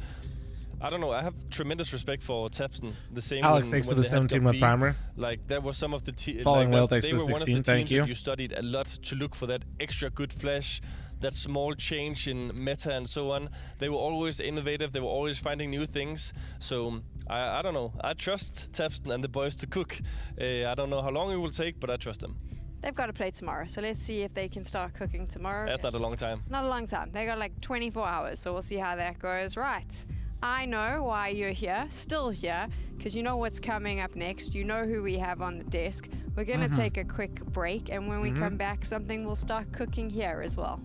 I don't know, I have tremendous respect for Tapson. The same Alex, thanks for the 17 with primer. Like, that was some of the Falling like well, thanks for the 16, thank you. You studied a lot to look for that extra good flash, that small change in meta and so on. They were always innovative, they were always finding new things. So, I don't know, I trust Tapson and the boys to cook. I don't know how long it will take, but I trust them. They've got to play tomorrow, so let's see if they can start cooking tomorrow. That's not a long time. Not a long time. They got like 24 hours, so we'll see how that goes. Right. I know why you're here, still here, because you know what's coming up next. You know who we have on the desk. We're going to take a quick break, and when we come back, something will start cooking here as well.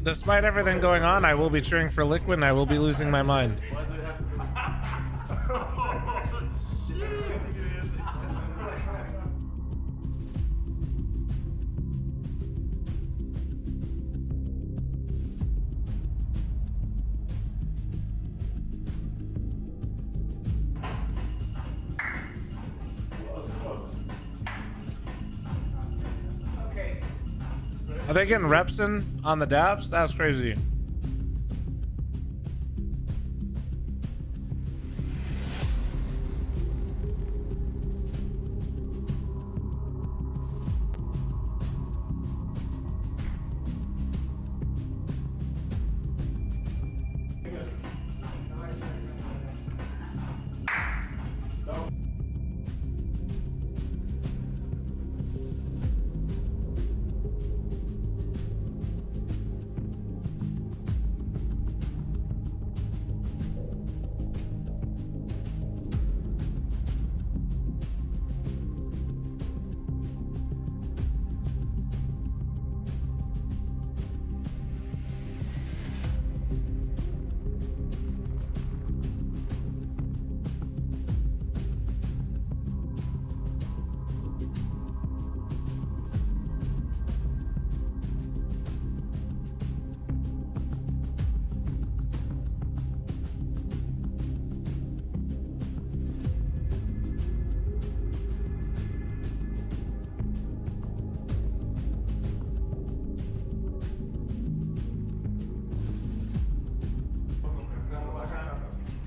Despite everything going on, I will be cheering for Liquid and I will be losing my mind. Are they getting reps in on the dabs? That's crazy.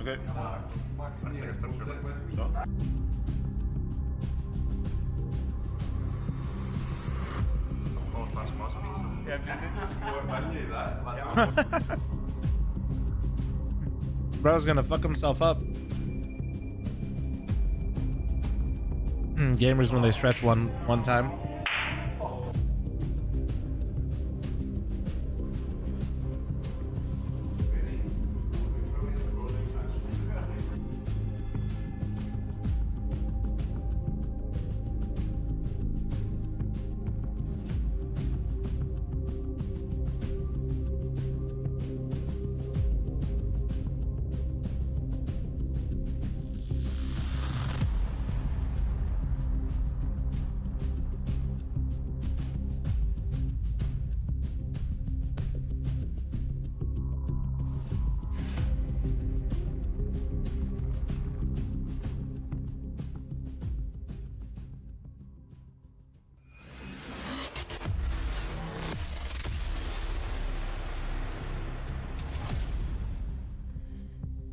Okay. Bro's gonna fuck himself up. Gamers when they stretch one time.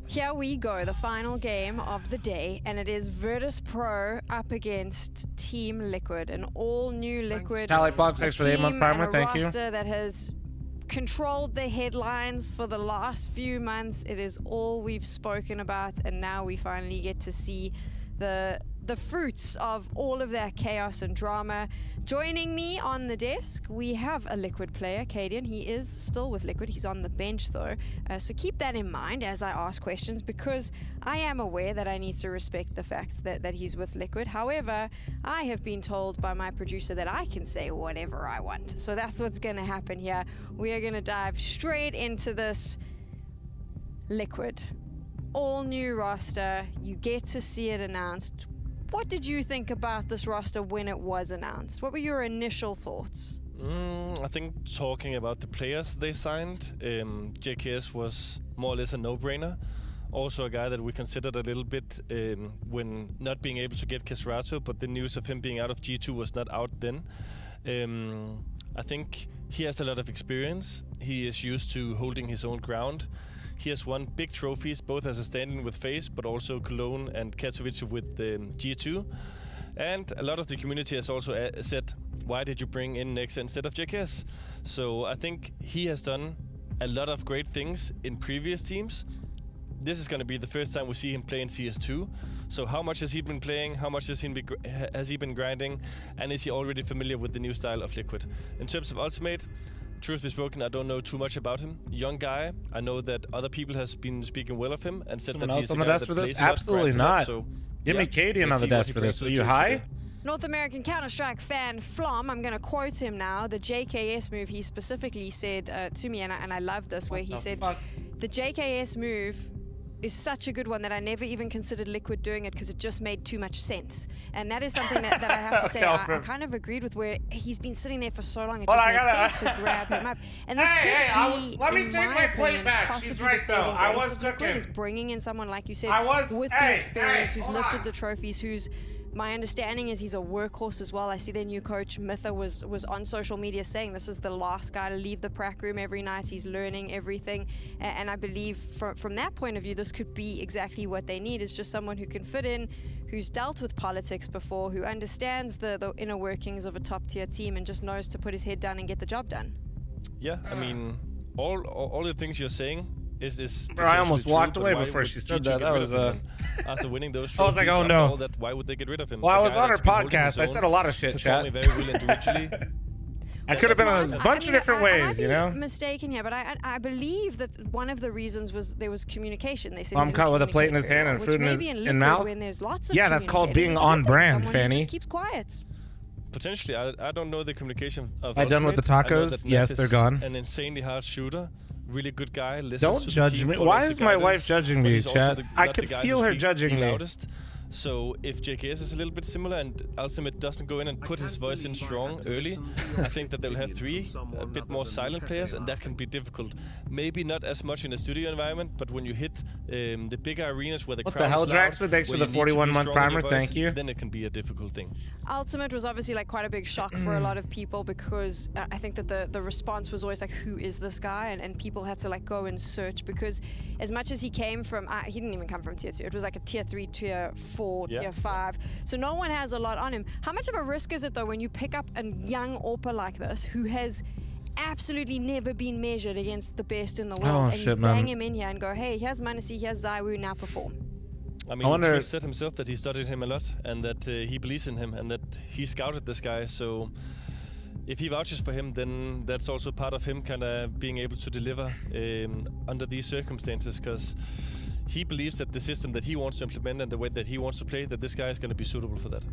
Here we go, the final game of the day, and it is Virtus Pro up against Team Liquid, an all-new Liquid. Tallybox, thanks for the 8-month primer, thank you. Roster that has controlled the headlines for the last few months. It is all we've spoken about, and now we finally get to see the fruits of all of that chaos and drama. Joining me on the desk, we have a Liquid player, Cadian. He is still with Liquid. He's on the bench, though. So keep that in mind as I ask questions, because I am aware that I need to respect the fact that he's with Liquid. However, I have been told by my producer that I can say whatever I want. So that's what's going to happen here. We are going to dive straight into this. Liquid. All new roster. You get to see it announced. What did you think about this roster when it was announced? What were your initial thoughts? I think talking about the players they signed, JKS was more or less a no-brainer. Also a guy that we considered a little bit when not being able to get Kesrato, but the news of him being out of G2 was not out then. I think he has a lot of experience. He is used to holding his own ground. He has won big trophies, both as a stand-in with FaZe, but also Cologne and Katowice with G2. And a lot of the community has also said, why did you bring in Nexa instead of JKS? So I think he has done a lot of great things in previous teams. This is going to be the first time we see him play in CS2. So how much has he been playing? How much has he been grinding? And is he already familiar with the new style of Liquid? In terms of Ultimate, truth be spoken, I don't know too much about him. Young guy. I know that other people has been speaking well of him and said Someone that he's else on a the guy desk that for this? plays a lot, Absolutely grinds a lot, not. so Give me Cadian on the desk for this. Are you high? North American Counter-Strike fan Flom, I'm going to quote him now. The JKS move, he specifically said to me, and I love this, where he said, the JKS move is such a good one that I never even considered Liquid doing it because it just made too much sense. And that is something that I have to say, I kind of agreed with, where he's been sitting there for so long, it just made sense to grab him up. And this could be, let me in take my my plate opinion, back. possibly She's right, the though. saving I grace was of Liquid cooking. is bringing in someone, like you said, with the hey, experience, who's hold lifted on. the trophies, who's my understanding is he's a workhorse as well. I see their new coach, Mytha, was on social media saying this is the last guy to leave the prac room every night. He's learning everything. And I believe from that point of view, this could be exactly what they need, is just someone who can fit in, who's dealt with politics before, who understands the inner workings of a top-tier team and just knows to put his head down and get the job done. Yeah, I mean, all the things you're saying is Bro, I almost true, walked but away why before would she said G2 that. get That rid was of him? After winning those I was like, trophies, oh after no. all that, why would they get rid of him? Well, I A was guy on her that's been holding podcast. his I own, said a lot of shit, chat. performing very well individually. I could have been a bunch of different ways, I you know? might be mistaken here, but I believe that one of the reasons was there was communication. They said I'm caught with a plate in his hand and food in his in mouth. When there's lots of Yeah, that's called being communicating, on brand, someone who Fanny. just keeps quiet. Potentially, I don't know the communication of I done with the Ultimate. I know tacos? that Yes, Nef they're is gone. An insanely hard shooter, really good guy. Listens Don't to the judge team, me. follows Why the is my wife guidance, judging but me, he's also Chad? I not could the guy feel who her speaks judging the me. loudest. So if JKS is a little bit similar and Ultimate doesn't go in and put his voice in strong early, I think that they'll have three a bit more silent players, and that can be difficult. Maybe not as much in a studio environment, but when you hit the bigger arenas where the crowd is loud, What the hell, Draxford? Thanks for the 41-month primer. Thank you. Then it can be a difficult thing. Ultimate was obviously like quite a big shock for a lot of people because I think that the response was always like, who is this guy? And people had to like go and search because as much as he came from, he didn't even come from tier 2. It was like a tier 3, tier 4, tier 5. So no one has a lot on him. How much of a risk is it though when you pick up a young AWPer like this who has absolutely never been measured against the best in the world, and you bang him in here and go, hey, here's Manasi, here's Zywoo, now perform? I mean, Trish said himself that he studied him a lot and that he believes in him and that he scouted this guy. So if he vouches for him, then that's also part of him kind of being able to deliver under these circumstances, because he believes that the system that he wants to implement and the way that he wants to play, that this guy is going to be suitable for that.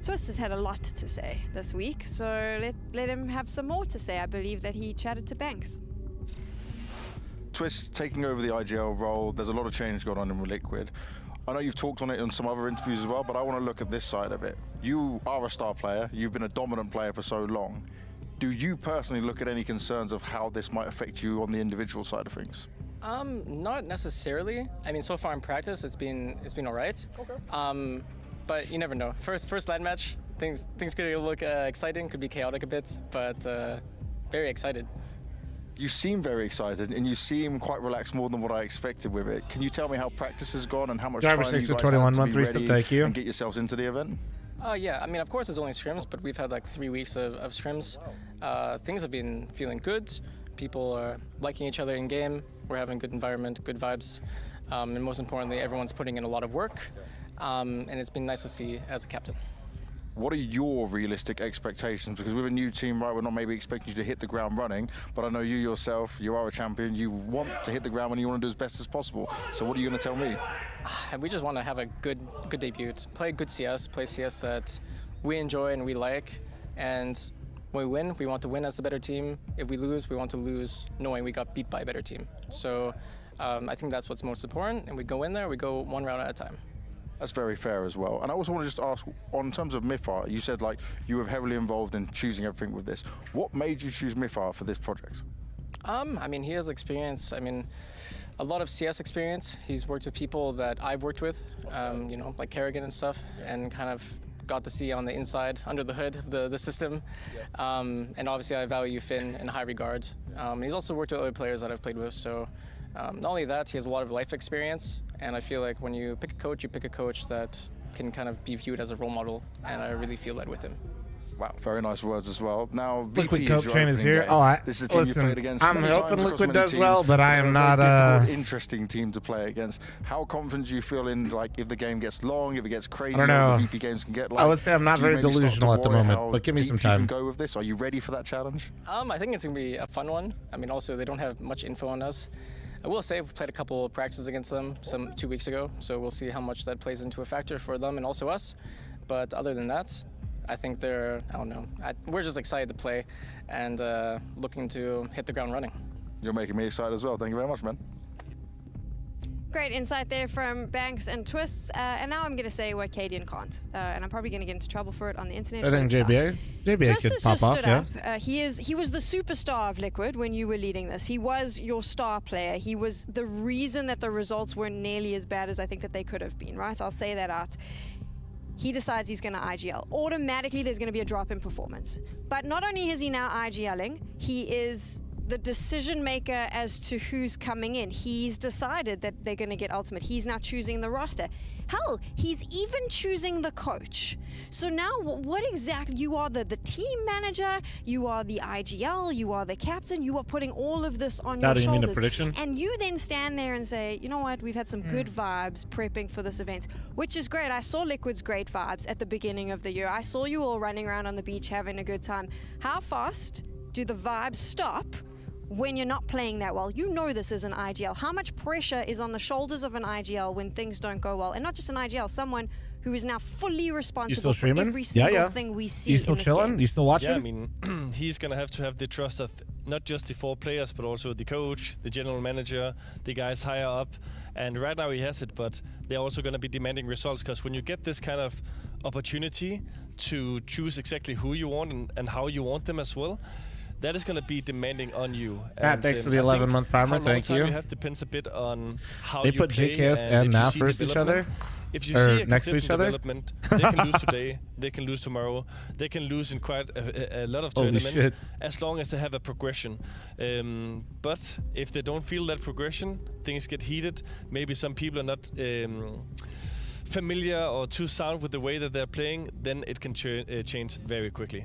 Twist has had a lot to say this week, so let him have some more to say. I believe that he chatted to Banks. Twist taking over the IGL role, there's a lot of change going on in Liquid. I know you've talked on it in some other interviews as well, but I want to look at this side of it. You are a star player, you've been a dominant player for so long. Do you personally look at any concerns of how this might affect you on the individual side of things? Not necessarily. I mean, so far in practice, it's been all right. Okay. But you never know. First LAN match, things could look exciting, could be chaotic a bit, but very excited. You seem very excited, and you seem quite relaxed, more than what I expected with it. Can you tell me how practice has gone and how much time you guys had to be ready and get yourselves into the event? Yeah, I mean, of course, it's only scrims, but we've had like 3 weeks of scrims. Things have been feeling good. People are liking each other in game. We're having good environment, good vibes, and most importantly, everyone's putting in a lot of work. And it's been nice to see as a captain. What are your realistic expectations? Because with a new team, right, we're not maybe expecting you to hit the ground running, but I know you yourself, you are a champion, you want to hit the ground and you want to do as best as possible. So what are you going to tell me? We just want to have a good debut, play good CS, play CS that we enjoy and we like, and when we win, we want to win as the better team. If we lose, we want to lose knowing we got beat by a better team. So I think that's what's most important, and we go in there, we go one round at a time. That's very fair as well. And I also want to just ask, on terms of Mythar, you said like you were heavily involved in choosing everything with this. What made you choose Mythar for this project? I mean, he has experience. I mean, a lot of CS experience. He's worked with people that I've worked with, you know, like Kerrigan and stuff, and kind of got to see on the inside, under the hood of the system. Yeah. And obviously I value Finn in high regard. He's also worked with other players that I've played with, so not only that, he has a lot of life experience, and I feel like when you pick a coach that can kind of be viewed as a role model, and I really feel that with him. Wow, very nice words as well. Now, Liquid VP Coach Train is here. Game. Oh, this is a team you played against. I'm hoping Liquid does teams, well, but I am not a interesting team to play against. How confident do you feel in, like, if the game gets long, if it gets crazy, I don't know. the VP games can get like? I would say I'm not very delusional at the moment, but give me some time. You can go with this. Are you ready for that challenge? I think it's gonna be a fun one. I mean, also they don't have much info on us. I will say we played a couple of practices against them 2 weeks ago, so we'll see how much that plays into a factor for them and also us. But other than that, I think I don't know. We're just excited to play and looking to hit the ground running. You're making me excited as well. Thank you very much, man. Great insight there from Banks and Twists. And now I'm going to say what Cadian can't. And I'm probably going to get into trouble for it on the internet. I think JBA could pop off, yeah. He was the superstar of Liquid when you were leading this. He was your star player. He was the reason that the results weren't nearly as bad as I think that they could have been, right? I'll say that out. He decides he's going to IGL. Automatically, there's going to be a drop in performance. But not only is he now IGLing, he is the decision maker as to who's coming in. He's decided that they're going to get Ultimate. He's now choosing the roster. Hell, he's even choosing the coach. So now what exactly, you are the team manager, you are the IGL, you are the captain, you are putting all of this on your shoulders. You mean a prediction? And you then stand there and say, you know what, we've had some good vibes prepping for this event, which is great. I saw Liquid's great vibes at the beginning of the year. I saw you all running around on the beach having a good time. How fast do the vibes stop when you're not playing that well? You know this is an IGL. How much pressure is on the shoulders of an IGL when things don't go well? And not just an IGL, someone who is now fully responsible for every single thing we see. You still in this chilling? game. You still watching? Yeah, I mean, he's going to have the trust of not just the 4 players, but also the coach, the general manager, the guys higher up. And right now he has it, but they're also going to be demanding results, because when you get this kind of opportunity to choose exactly who you want and how you want them as well, that is going to be demanding on you. Matt, thanks for the 11-month primer. Thank you. You have depends a bit on how they you put play JKS and NAF versus each other. If you or see a next to consistent each other, development, they can lose today, they can lose tomorrow, they can lose in quite a lot of Holy tournaments, shit. as long as they have a progression. But if they don't feel that progression, things get heated. Maybe some people are not familiar or too sound with the way that they're playing, then it can change very quickly.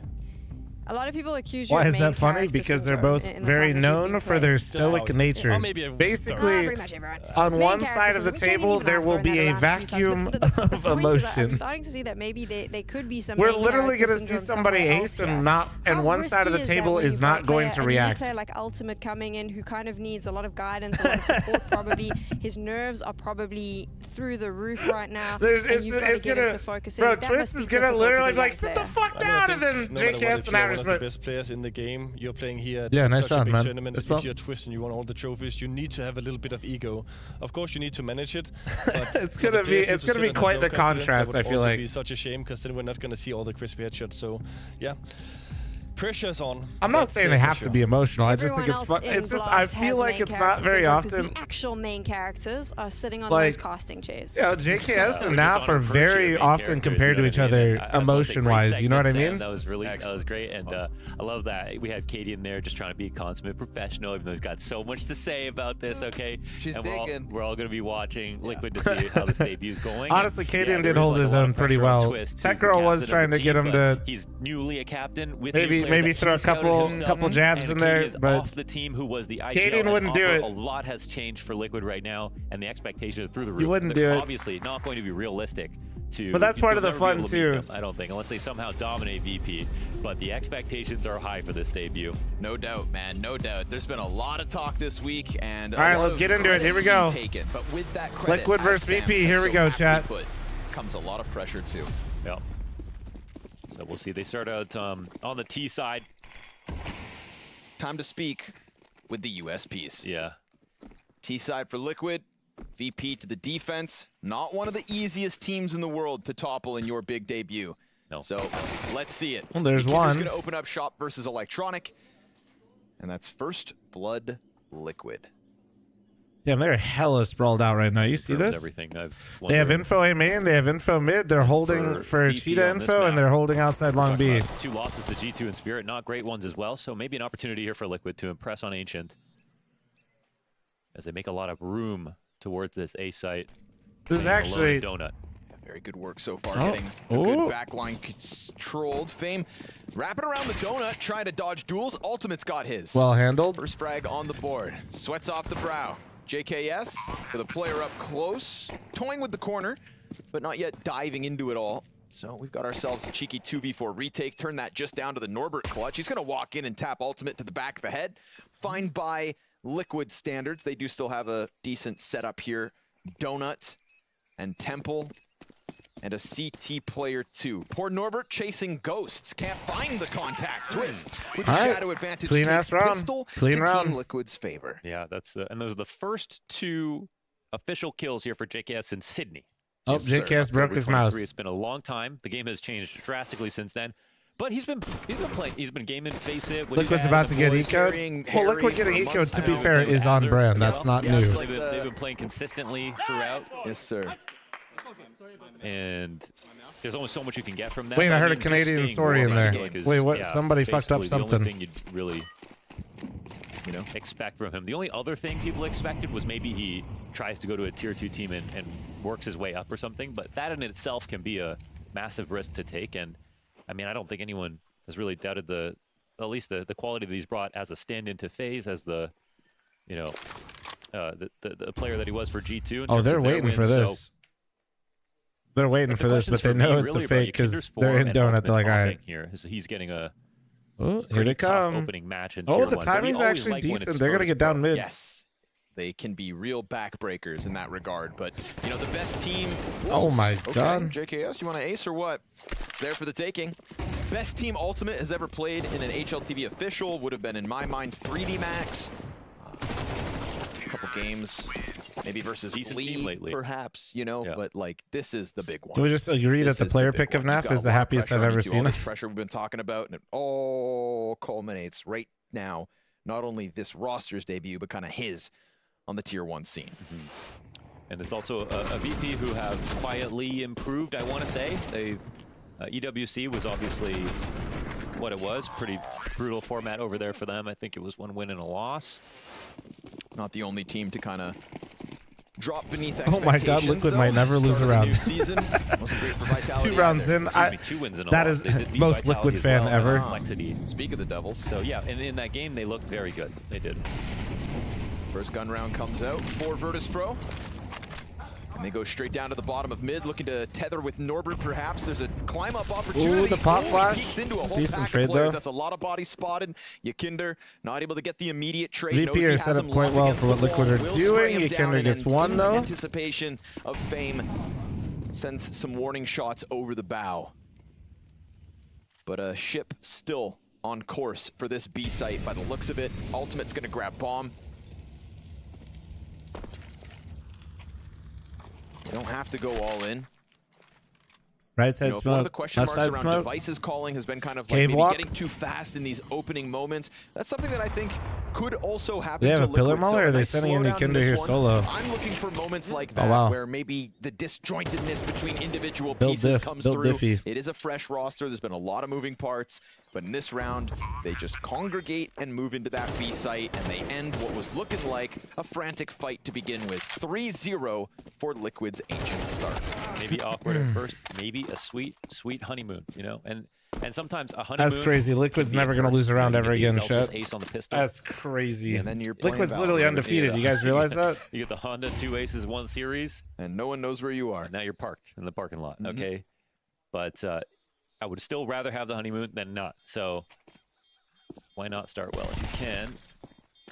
A lot of people accuse you Why of is main that funny? character Because they're syndrome both in the very time that you've known been for their playing. stoic nature. Basically, pretty much everyone. on Main one character side of the syndrome. We can't table, even there will throwing be that a around a few times, vacuum but the of point is that I'm emotion. starting to see that maybe they could be some. We're main literally character going to see syndrome somebody somewhere ace else here. and not, and How one side of the risky table that is when you've got not going to a new react. player like Ultimate coming in, who kind of needs a lot of guidance, a lot of support. Probably his nerves are probably through the roof right now. It's gonna focus bro, in. That Twist must be is gonna difficult literally to be like, get sit the there. fuck down, and then JKS and One Average. of the best players in the game. You're playing here at Yeah, nice such a job, big man. tournament. Nice If job. you're Twist and you want all the trophies, you need to have a little bit of ego. Of course, you need to manage it. But It's gonna be quite the contrast. I feel like. Be such a shame, because then we're not gonna see all the crispy headshots. So, yeah. Pressure's on. I'm not saying they have to be emotional. I just think it's fun. Everyone It's just else I in feel Blast like has it's main not very character syndrome, 'cause often. The actual main characters are sitting on Like, those casting chairs. Yeah, JKS and We're just NAF on are a virtue very of main often characters, compared to you each know what I mean? other I just wanna say, great emotion-wise. You know what I segment, mean? Sam. That was great, and I love that we had Katie in there just trying to be a consummate professional, even though he's got so much to say about this. Okay, She's and digging. we're all going to be watching Liquid to see how this debut is going. Honestly, Kaden there did is, hold like, his a lot own of pretty pressure on well. Twist, Tech who's the Girl captain was of trying the to get team, him but to he's newly a captain with new players maybe that throw a he scouted himself, couple jabs and in there, Katie is but off the team who was the IGL Kaden and wouldn't do Opera. it. A lot has changed for Liquid right now, and the expectations are through the roof. You wouldn't They're do it. obviously not going to be realistic. But that's part of the you'll never be fun, able to beat too. them, I don't think, unless they somehow dominate VP. But the expectations are high for this debut. No doubt, man. No doubt. There's been a lot of talk this week, and All right, let's get into it. Here we go. Taken. But with that credit, Liquid as versus Sam VP. has Here we so go, aptly chat. put, comes a lot of pressure too. Yep. So we'll see. They start out on the T side. Time to speak with the US piece. Yeah. T side for Liquid. VP to the defense. Not one of the easiest teams in the world to topple in your big debut. No. So let's see it. Well, there's Kinder's one. going to open up shop versus Electronic. And that's First Blood Liquid. Damn, they're hella sprawled out right now. You see this? Everything. They have info A main, they have info mid. They're holding for VP Cheetah on this info, map. and they're holding outside long B. 2 losses to G2 and Spirit, not great ones as well. So maybe an opportunity here for Liquid to impress on Ancient as they make a lot of room towards this A site. This is Alone actually Donut. Very good work so far, Oh. getting a good backline controlled. Fame wrapping around the donut, trying to dodge duels. Ultimate's got his. Well handled. First frag on the board. Sweats off the brow. JKS with a player up close, toying with the corner, but not yet diving into it all. So we've got ourselves a cheeky 2v4 retake. Turn that just down to the Norbert clutch. He's going to walk in and tap Ultimate to the back of the head. Fine by Liquid standards. They do still have a decent setup here. Donut and Temple and a CT player too. Poor Norbert chasing ghosts. Can't find the contact. Twist with the All right. shadow advantage. Clean takes ass round. Pistol Clean to round. Team Liquid's favor. Yeah, that's and those are the first 2 official kills here for JKS in Sydney. Oh, Yes, sir. JKS broke October his 23. mouse. It's been a long time. The game has changed drastically since then. But he's been playing. He's been gaming Face It. Liquid's about to get eco'd. Well, Liquid getting eco'd, to be fair, is on brand. That's not new. They've been playing consistently throughout. Yes, sir. And there's only so much you can get from that. Wait, I heard a just Canadian staying story warm, in I there. feel like, is, Wait, what? Somebody fucked up basically the something. only thing you'd really, expect from him. The only other thing people expected was maybe he tries to go to a tier 2 team and works his way up or something. But that in itself can be a massive risk to take. And I mean, I don't think anyone has really doubted at least the quality that he's brought as a stand-in to FaZe, as the player that he was for G2. Oh, they're waiting for this. They're waiting for this, but they know it's a fake because they're in donut. They're like, all right. Here, so he's getting a Oh, here they come. opening match in Oh, tier the 1, but he timing's always actually liked when it's decent. They're gonna first get down mid. Yes. They can be real backbreakers in that regard, but the best team. Oh my Okay, God. JKS, you want to ace or what? It's there for the taking. best team Ultimate has ever played in an HLTV official would have been, in my mind, 3D Max. A couple games, maybe versus Lee, perhaps, you know, but like this is the big one. Can we just agree that the player pick of NAF is the happiest I've ever seen? All this pressure we've been talking about, and it all culminates right now. Not only this roster's debut, but kind of his on the tier 1 scene. And it's also a VP who have quietly improved, I want to say. EWC was obviously what it was. Pretty brutal format over there for them. I think it was 1 win and a loss. Not the only team to kind of drop beneath expectations. Oh my God, Liquid might never lose a round. Season. Wasn't great for Vitality 2 rounds in. 2 wins in a that loss. is most Liquid fan ever. Speak of the Devils. So yeah, and in that game they looked very good. They did. First gun round comes out for Virtus Pro. And they go straight down to the bottom of mid, looking to tether with Norbert perhaps. There's a climb-up opportunity. Ooh, the pop flash. Peeks into a whole Decent pack trade, of players. though. That's a lot of bodies spotted. Yakinder not able to get the immediate trade. VP are set up quite well for what Liquid are doing. Yakinder gets 1, though. Anticipation of fame sends some warning shots over the bow. But a ship still on course for this B site by the looks of it. Ultimate's going to grab bomb. You don't have to go all in. Right side One of the smoke, question left marks side around smoke. devices calling has been kind of like Cave maybe walk. getting too fast in these opening moments. That's something that I think could also happen They have to a pillar Liquid. mauler, So or are a they nice sending in slowdown Yakinder this here one. solo? I'm looking for moments like Oh, that wow. where maybe the disjointedness between individual Build pieces diff, comes build through. diffy. It is a fresh roster. There's been a lot of moving parts. But in this round, they just congregate and move into that B site, and they end what was looking like a frantic fight to begin with. 3-0 for Liquid's ancient start. Maybe awkward at first, maybe a sweet, sweet honeymoon, you know? And sometimes a honeymoon. That's crazy. Liquid's never going to lose a round ever again, chat. Ace on the pistol. That's crazy. And then you're Liquid's literally undefeated. You guys realize that? You get the Honda 2 aces 1 series. And no one knows where you are. Now you're parked in the parking lot, okay? But I would still rather have the honeymoon than not. So why not start well if you can?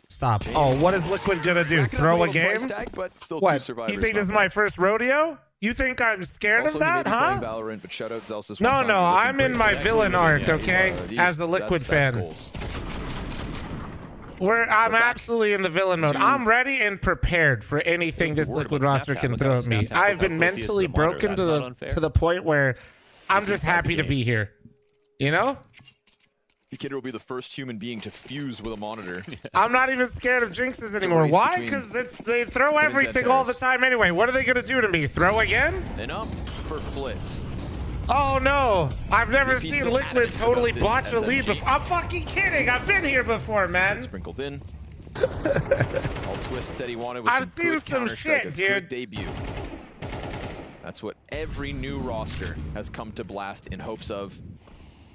Stop. Oh, what is Liquid going to do? Throw a game? But still What? two You think this is my first rodeo? You think I'm scared Also, of that, he may be huh? playing Valorant, but shout out Zelsis No, one time. no, Looking I'm in great. my But villain actually, arc, okay? As a Liquid fan. goals. I'm absolutely in the villain mode. I'm ready and prepared for anything this Liquid roster can throw at me. I've been mentally broken to the point where I'm just happy to be here. You know? Yakinder will be the first human being to fuse with a monitor. I'm not even scared of jinxes anymore. Why? Because they throw everything all the time anyway. What are they going to do to me? Throw again? And up for Flitz. Oh no! I've never VP seen still Liquid adamant totally about botch this a lead SMG. before. I'm fucking kidding. I've been here before, man. Sprinkled in. All Twist said he wanted was I've some seen good some Counter-Strike, shit, a good dude. debut. That's what every new roster has come to Blast in hopes of.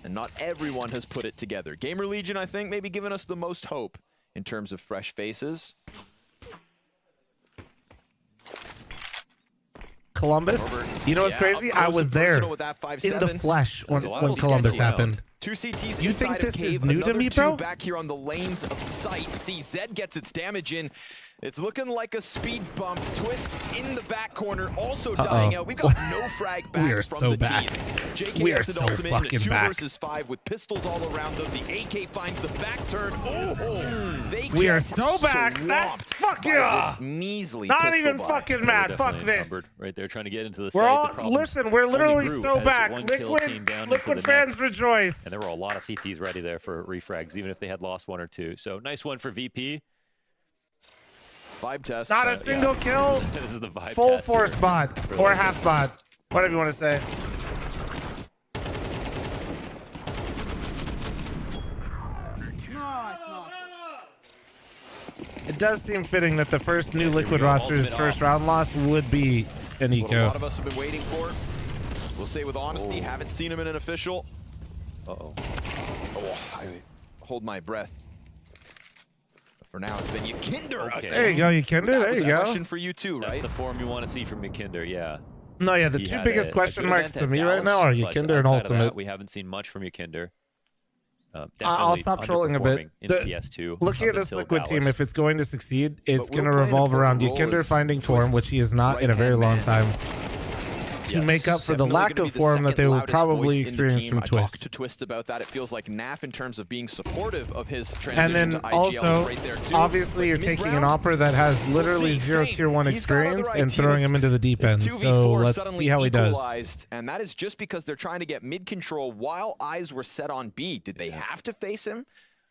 And not everyone has put it together. Gamer Legion, I think, maybe giving us the most hope in terms of fresh faces. Columbus? You know what's crazy? I was there in the flesh when Columbus happened. 2 CTs You inside think this of Cave, is new to another me, 2 bro? back here on the lanes of sight. CZ gets its damage in. It's looking like a speed bump. Twists in the back corner, also dying out. We've got no frag back We are from so the back. team. JK We are has an so ultimate in a fucking 2 back. versus 5 with pistols all around them. The AK finds the back turn. They We are get so back. That's swamped fuck by yeah. this measly Not pistol even buy. fucking mad. Fuck this. Right there, trying to get into the We're site. all The problem listen. We're only literally grew so as back. one kill came down into Liquid the fans next. rejoice. And there were a lot of CTs ready there for refrags, even if they had lost 1 or 2. So nice one for VP. Vibe test. Not a single kill. This is the vibe Full test force here. bot For or Liquid. half bot, whatever you want to say. It does seem fitting that the first new Liquid roster's first round loss would be an That's what a lot of eco. us have been waiting for. We'll say with honesty, haven't seen him in an official. Uh-oh. Oh, I hold my breath. But for now, it's been Yakinder. Okay. There you go, Yakinder. That There was you a go. question for you too, That's right? the form you want to see from Yakinder, yeah. No, yeah, the He two had biggest a question good marks event to at me right now are Dallas, but Yakinder and outside of that, Ultimate. we haven't seen much from Yakinder. I'll Definitely stop trolling a bit. underperforming in The- CS2. Looking up at this until Liquid team, Dallas. if it's going to succeed, it's But we'll going to play an revolve around important role Yakinder as finding form, which he is not in a very long right-hand time. to make up for the lack of form that they will probably experience from I Twist. talked to Twist about that. It feels like NAF in terms of being supportive of his transition And then to IGL also, is right there too. obviously, you're taking an Opera that has literally zero tier 1 experience and throwing him into the deep end. So let's see how he does. And that is just because they're trying to get mid control while eyes were set on B. Did they have to face him?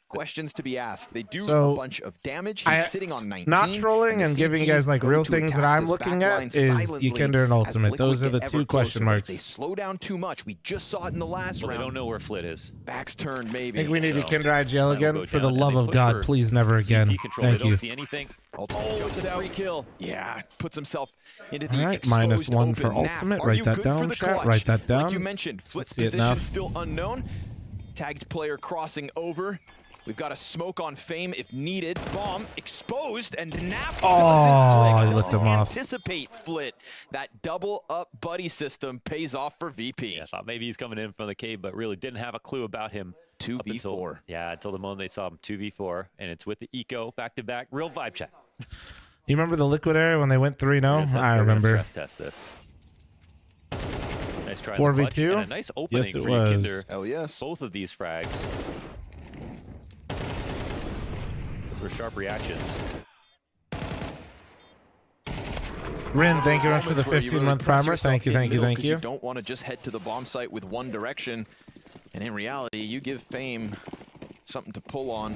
Questions to be asked. They do a bunch of damage. He's sitting on 19. Not trolling and giving you guys like real things that I'm looking at is Yekender and Ultimate. Those are the two question marks. They slow down too much. We just saw it in the last round. They don't know where Flit is. Back's turned, maybe. I think we need Yekender IGL again. For the love of God, please never again. Thank you. Don't see anything. It's a free kill. Yeah, puts himself into the All right, -1 for Ultimate. Write that down, chat. Write that down. Like you mentioned, Flit's See it position now. still unknown. Tagged player crossing over. We've got a smoke on Fame if needed. Bomb exposed, and Nap doesn't lift him off. anticipate Flit. That double up buddy system pays off for VP. Yeah, I thought maybe he's coming in from the cave, but really didn't have a clue about him. 2v4. Until the moment they saw him 2v4, and it's with the Eco back-to-back. Real vibe check. You remember the Liquid era when they went 3-0? Yeah, I remember. Stress test this. Nice try. 4v2? And a nice opening Yes, it for was. Yekender. Hell yes. Both of these frags. Those were sharp reactions. Rin, thank you very much for the 15-month primer. Thank you, thank you, thank you. You don't want to just head to the bomb site with one direction. And in reality, you give Fame something to pull on.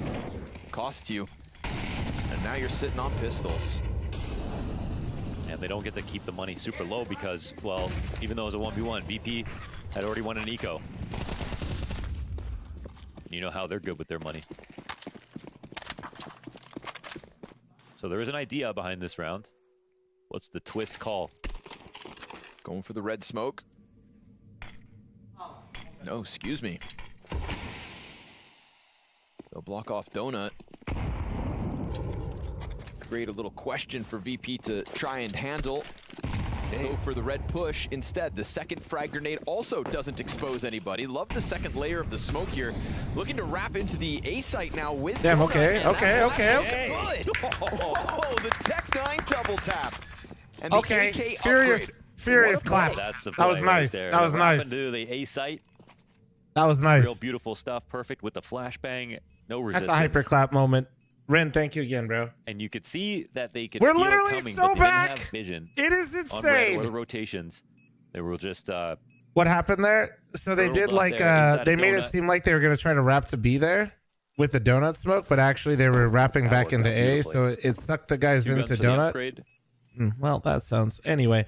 Costs you. And now you're sitting on pistols. And they don't get to keep the money super low because, well, even though it was a 1v1, VP had already won an Eco. You know how they're good with their money. So there is an idea behind this round. What's the Twist call? Going for the red smoke. No, excuse me. They'll block off Donut. Create a little question for VP to try and handle. Go for the red push. Instead, the second frag grenade also doesn't expose anybody. Love the second layer of the smoke here. Looking to wrap into the A site now with Damn, Donut, okay. Good. Oh, the Tech 9 double tap. And the AK Furious claps. That's the that was play right nice. there. That was Wrap nice. into the A site. That was nice. Real beautiful stuff. Perfect with the flashbang. No That's resistance. a hyper clap moment. Ren, thank you again, bro. And you could see that they could. We're feel literally it coming, so but they back. Didn't have vision It is on insane. red or the rotations. They were just. What happened there? So they did like they made it seem like they were gonna try to wrap to B there with the donut smoke, but actually they were wrapping back into A, so it sucked the guys into donut. Well, that sounds anyway.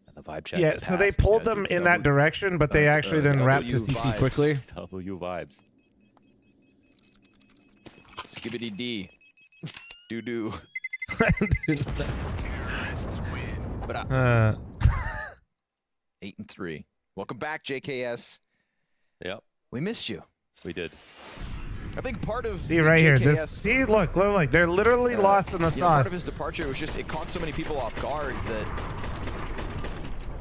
And the vibe check. Yeah, so they pulled them in that direction, but they actually then wrapped to CT quickly. W vibes. Skibbity D. Doo-doo. But 8-3. Welcome back, JKS. Yep. We missed you. We did. A big part of See right here. JKS, This see look, they're literally lost in the Part of sauce. his departure was just it caught so many people off guard that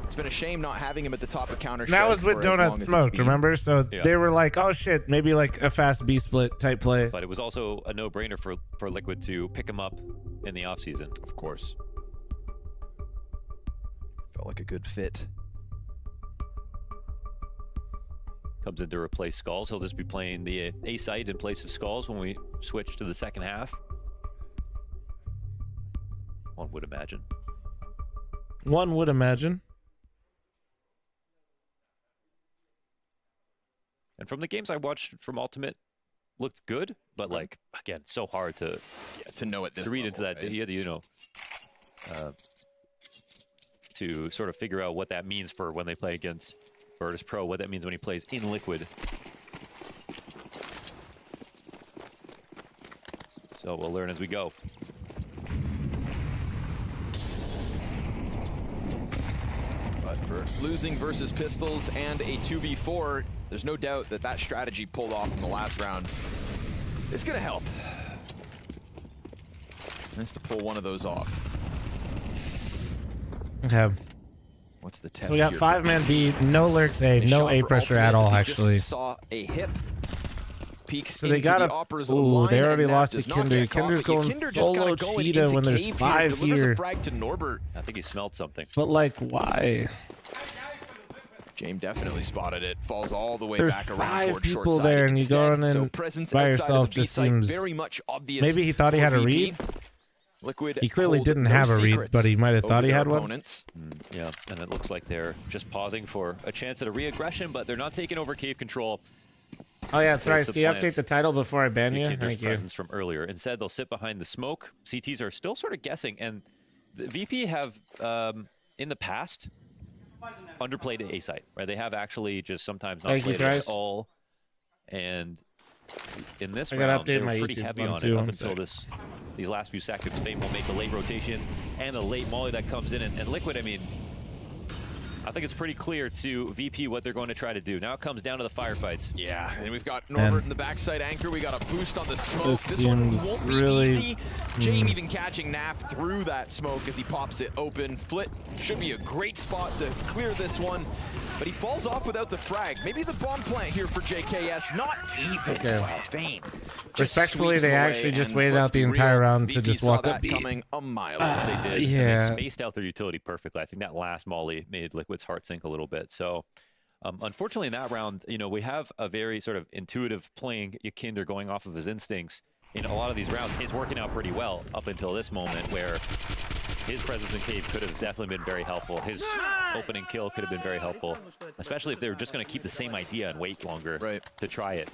it's been a shame not having him at the top of counter. That was with Donut Smoked, remember? So they were like, oh shit, maybe like a fast B split type play. But it was also a no-brainer for Liquid to pick him up in the offseason. Of course. Felt like a good fit. Comes in to replace Skulls. He'll just be playing the A site in place of Skulls when we switch to the second half. One would imagine. One would imagine. And from the games I watched from Ultimate, looked good, but like again, so hard to know it. To read into that, to sort of figure out what that means for when they play against Virtus Pro, what that means when he plays in Liquid. So we'll learn as we go. But for losing versus Pistols and a 2v4, there's no doubt that that strategy pulled off in the last round. It's gonna help. Nice to pull one of those off. Okay. What's the test? So we got here? 5-man B, no lurks A, They no shot A for pressure ultimate at all, as he actually. Just saw a hip. Peeks So they into got the a. Opera's Ooh, line, they already and Nap lost to does not Kinder. get caught, Kinder's but going Kinder just solo kinda going cheetah into when there's cave 5 delivers here. a frag to Norbert. I think he smelled something. But like, why? James definitely spotted it. Falls all the way There's back around 5 towards short people side there, and you instead. going in So presence by outside yourself of the B just site, seems. very much obvious. Maybe he thought he for had a VP. read. Liquid He clearly hold didn't no have a read, secrets but he might have over thought he their had one. opponents. Yeah, and it looks like they're just pausing for a chance at a re-aggression, but they're not taking over cave control. Oh yeah, Thrice, Face can you supplants update the title before I ban you? Kinder's Thank you. presence from earlier. Instead, they'll sit behind the smoke. CTs are still sort of guessing, and the VP have, in the past, underplayed A site, right? They have actually just sometimes not Thank you, played it at Thrice. all. And in this I gotta round, they update were my pretty YouTube heavy one on too, it up one until sec. these last few seconds. Fame will make the late rotation and the late molly that comes in. And Liquid, I mean, I think it's pretty clear to VP what they're going to try to do. Now it comes down to the firefights. Yeah, and we've got Norbert in the backside anchor. We got a boost on the smoke. This one seems won't be really- easy. Jame even catching Naf through that smoke as he pops it open. Flit should be a great spot to clear this one, but he falls off without the frag. Maybe the bomb plant here for JKS. Not even. Okay. Wow, Fame. Just Respectfully, sweeps they away, actually just and waited let's out the be entire real, round to VP just saw walk that up B. coming a mile They away. did. And yeah. they spaced out their utility perfectly. I think that last molly made Liquid's heart sink a little bit. So, unfortunately, in that round, you know, we have a very sort of intuitive playing Kinder going off of his instincts in a lot of these rounds. It's working out pretty well up until this moment where his presence in cave could have definitely been very helpful. His opening kill could have been very helpful, especially if they were just going to keep the same idea and wait longer to try it.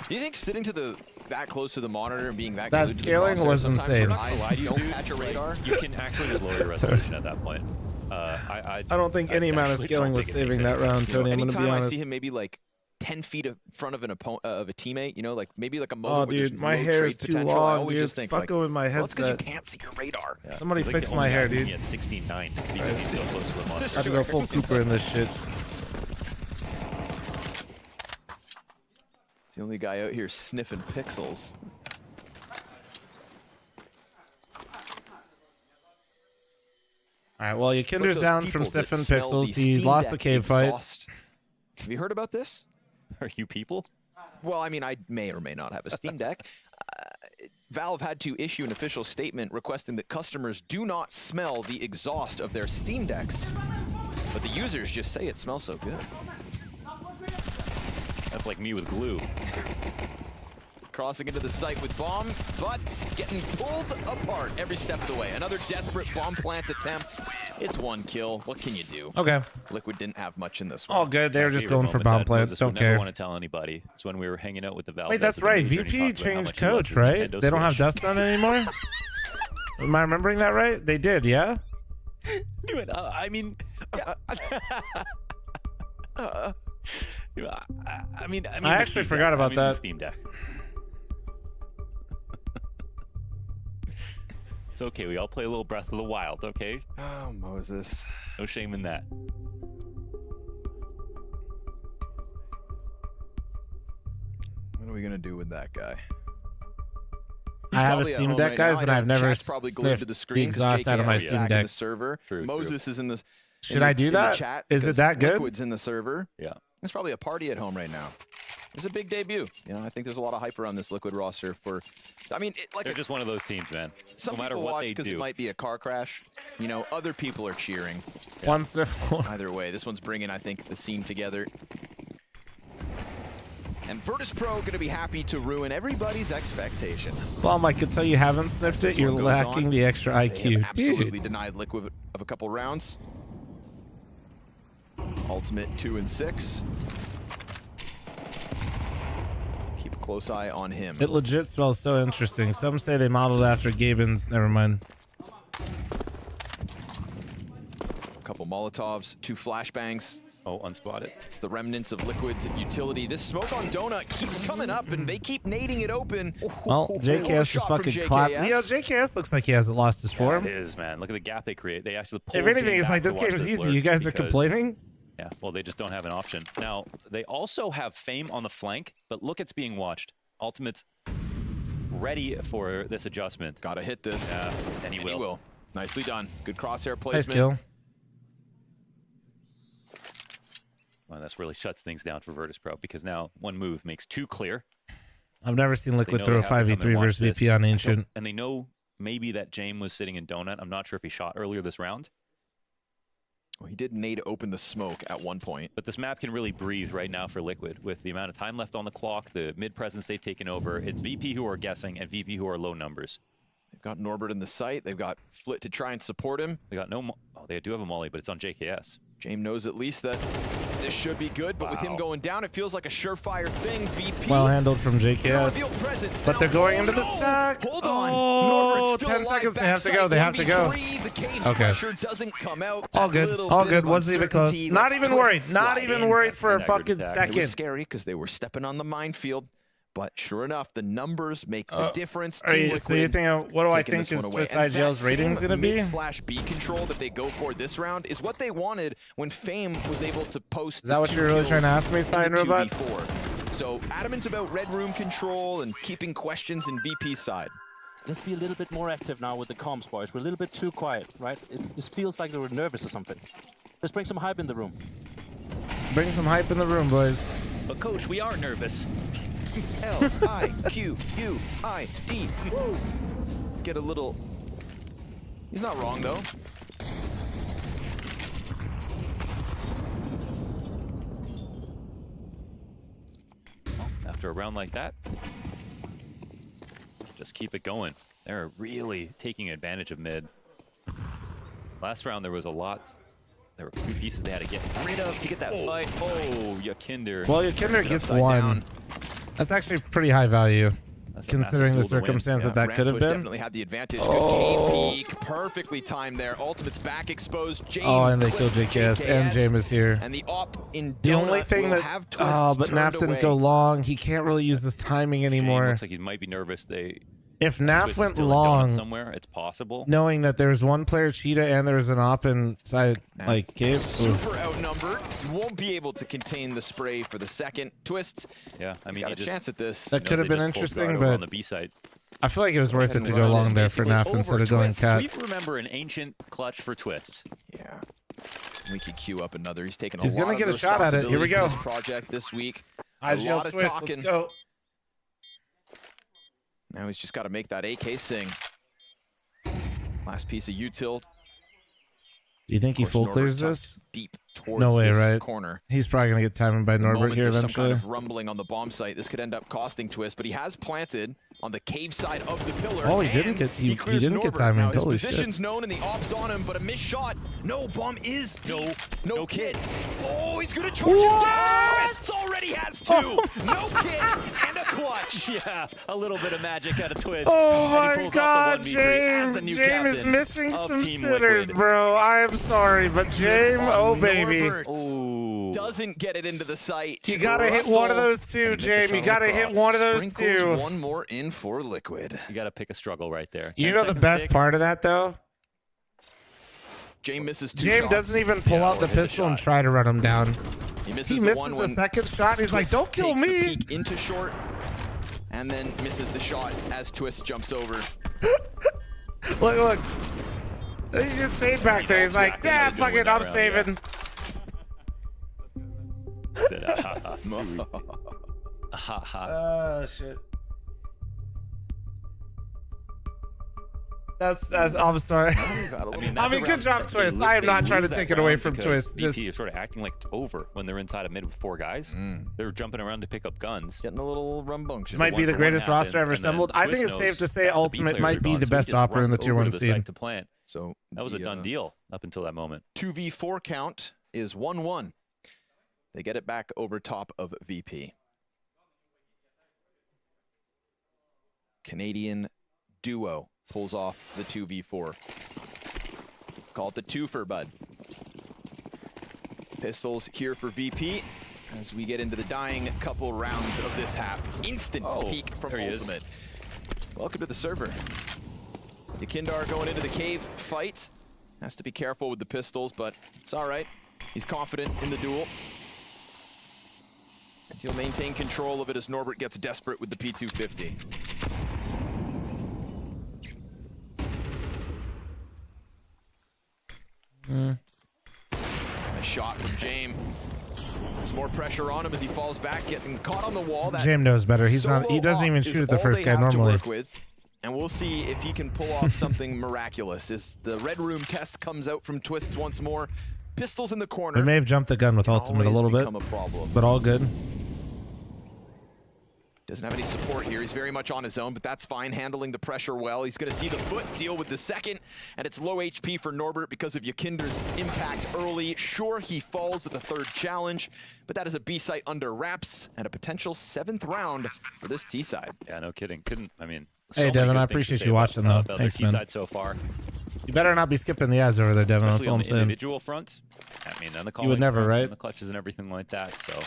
Do you think sitting to that close to the monitor and being that That glued to the scaling crosshair was sometimes insane. when I'm not gonna lie to you, don't dude. catch a radar? You can actually just lower your resolution at that point. I don't think any amount of actually scaling don't was think it makes saving any that round, sense. Tony. I'm gonna be Anytime I honest. see him maybe like 10 feet in front of an opponent of a teammate, you know, like maybe like a moment Oh, where there's dude, my low hair trade is too potential, I long, always dude. just think Fucking like, with my well, it's 'cause you headset. can't see your radar. Yeah. Somebody He's like fix the my only hair, guy dude. He had 16-9 because he's so close to the monster. I have to go full Cooper in this shit. He's the only guy out here sniffing pixels. All right, well, It's like Yakinder's those down people from that Siphon smell Pixels. the He Steam lost Deck the cave fight. exhaust. Have you heard about this? Are you people? Well, I mean, I may or may not have a Steam Deck. Valve had to issue an official statement requesting that customers do not smell the exhaust of their Steam Decks. But the users just say it smells so good. That's like me with glue. Crossing into the site with bomb, but getting pulled apart every step of the way. Another desperate bomb plant attempt. It's one kill. What can you do? Okay. Liquid didn't have much in this one. All good. They were My just favorite going for moment bomb that plant. Moses Don't would never care. want to tell anybody. It's when we were hanging out with the Valve. Wait, that's guys at the right. News, and he VP talked about how much changed he loves coach, his right? Nintendo They don't have Switch. Dust on anymore? Am I remembering that right? They did, yeah? You went, I mean, yeah. I mean, I the actually Steam forgot Deck. about The that. Steam Deck. It's okay. We all play a little Breath of the Wild, okay? Oh, Moses. No shame in that. What are we gonna do with that guy? I have a probably at Steam home Deck, right guys, now. and I I've know never chat's probably glued to sniffed the the screen 'cause exhaust out of my JKS is Steam back in Deck. the server. True, Moses is in the. Should I do that? Chat Is it because that good? Liquid's in the server. Yeah. It's probably a party at home right now. It's a big debut. You know, I think there's a lot of hype around this Liquid roster for. I mean, They're just one of those teams, man. some No matter people what watch they because do. it might be a car crash. You know, other people are cheering. One sniff. Either way, this one's bringing, I think, the scene together. And Virtus Pro going to be happy to ruin everybody's expectations. Well, I could tell you haven't sniffed it. This You're one goes lacking on. the extra They IQ. have absolutely Dude. denied Liquid of a couple rounds. Ultimate 2 and 6. Keep a close eye on him. It legit smells so interesting. Some say they modeled after Gaben's. Never mind. A couple Molotovs, 2 flashbangs. Oh, unspotted. It's the remnants of Liquid's utility. This smoke on Donut keeps coming up, and they keep nading it open. Well, JKS Shot is from fucking JKS. clapped. You know, JKS looks like he hasn't lost his form. It is, man. Look at the gap they create. They actually pull If anything, Jane it's back like to this watch game is easy. lurk You guys are because- complaining? Yeah, well, they just don't have an option. Now, they also have Fame on the flank, but look, it's being watched. Ultimate's ready for this adjustment. Gotta hit this. Yeah, and he will. Nicely done. Good crosshair Nice placement. kill. Well, this really shuts things down for Virtus Pro because now one move makes 2 clear. I've never seen They Liquid know throw a they have to come and 5v3 watch versus this. VP on Ancient. And they know maybe that James was sitting in Donut. I'm not sure if he shot earlier this round. Well, he did nade open the smoke at one point. But this map can really breathe right now for Liquid with the amount of time left on the clock, the mid presence they've taken over. It's VP who are guessing and VP who are low numbers. They've got Norbert in the site. They've got Flit to try and support him. They got no. Oh, they do have a molly, but it's on JKS. James knows at least that this should be good, but with him going down, it feels like a surefire thing. VP. Well handled from JKS. But they're going into the stack. Hold on. Oh, 10 seconds. They have to go. They have to go. Okay. Doesn't come out. All good. All good. Wasn't even close. Not even worried. Not even worried for a fucking second. It was scary because they were stepping on the minefield. But sure enough, the numbers make the difference. So you think, what do I think is Twist IGL's ratings going to be? /B control that they go for this round is what they wanted when Fame was able to post. Is that what you're really trying to ask me, Titan Robot? So adamant about red room control and keeping questions in VP's side. Let's be a little bit more active now with the comms, boys. We're a little bit too quiet, right? It feels like they were nervous or something. Let's bring some hype in the room. Bring some hype in the room, boys. But coach, we are nervous. L-I-Q-U-I-D. Woo! Get a little... He's not wrong, though. After a round like that, just keep it going. They're really taking advantage of mid. Last round, there was a lot. There were 2 pieces they had to get rid of to get that fight. Oh, Yakinder. Well, Yakinder gets 1. That's actually pretty high value, considering the circumstance that could have been. Definitely had the advantage. Good peek, perfectly timed there. Ultimate's back exposed. James and they killed JKS, and James is here. And the op in the only thing that but Naf didn't go long. He can't really use this timing anymore. Looks like he might be nervous. If Naf went long, somewhere, it's possible. Knowing that there's one player Cheetah and there's an op inside like cave. Super outnumbered. You won't be able to contain the spray for the second. Twists. Yeah, I mean, got a chance at this. That could have been interesting, but on the B side. I feel like it was worth it to go long there for Naf instead of going cat. We remember an ancient clutch for Twists. Yeah. We could queue up another. He's taking a He's lot gonna of get a shot at it. Here we go. This project this week. IGL Twist. Let's go. Now he's just got to make that AK sing. Last piece of util. Do you think he full clears this? Deep towards no way, this right? corner. He's probably gonna get timing by Norbert here eventually. Some kind of rumbling on the bomb site. This could end up costing Twist, but he has planted on the cave side of the pillar. Oh, he didn't get he didn't get timing. Now, his Holy position's shit. known and the ops on him, but a missed shot. No, bomb is deep. No kit. Oh, he's gonna charge him down. Twist already has 2. No kit and a clutch. Yeah, a little bit of magic out of Twist. Oh my God, James! James is missing some sitters, bro. I am sorry, but James, oh baby. Doesn't get it into the site. You gotta hit one of those 2, James. You gotta hit one of those 2. One more in for Liquid. You gotta pick a struggle right there. You know the best part of that though? James misses 2 James shots. doesn't even pull out the pistol and try to run him down. He misses the second shot. He's like, "Don't kill me!" Peek into short, and then misses the shot as Twist jumps over. Look. He just stayed back there. He's like, "Yeah, fuck it, I'm saving." Shit. I'm sorry. I mean, good job, Twist. I am not trying to take it away from Twist. VP is sort of acting like it's over when they're inside a mid with 4 guys. They're jumping around to pick up guns. Getting a little rumbunctious. This might be the greatest roster ever assembled. I think it's safe to say Ultimate might be the best opera in the Tier 1 scene. So that was a done deal up until that moment. 2v4 count is 1-1. They get it back over top of VP. Canadian duo pulls off the 2v4. Call it the twofer, bud. Pistols here for VP as we get into the dying couple rounds of this half. Instant peek from Ultimate. Welcome to the server. Yakindar going into the cave fight. Has to be careful with the pistols, but it's all right. He's confident in the duel. And he'll maintain control of it as Norbert gets desperate with the P250. A shot from James. There's more pressure on him as he falls back, getting caught on the wall. James knows better. He's not. He doesn't even shoot at the first guy normally. And we'll see if he can pull off something miraculous as the red room test comes out from Twists once more. Pistols in the They corner. may have jumped the gun with ultimate a little bit, but all good. Doesn't have any support here. He's very much on his own, but that's fine. Handling the pressure well. He's going to see the foot deal with the second, and it's low HP for Norbert because of Yakinder's impact early. Sure, he falls at the third challenge, but that is a B site under wraps and a potential 7th round for this T side. Yeah, no kidding. Hey, Devin, I appreciate you watching, though. Thanks, man. Side so far. You better not be skipping the ads over there, Devin. That's Especially all on I'm the saying. individual front. I mean, on the You would never, front, right? and the clutches and everything like that. So.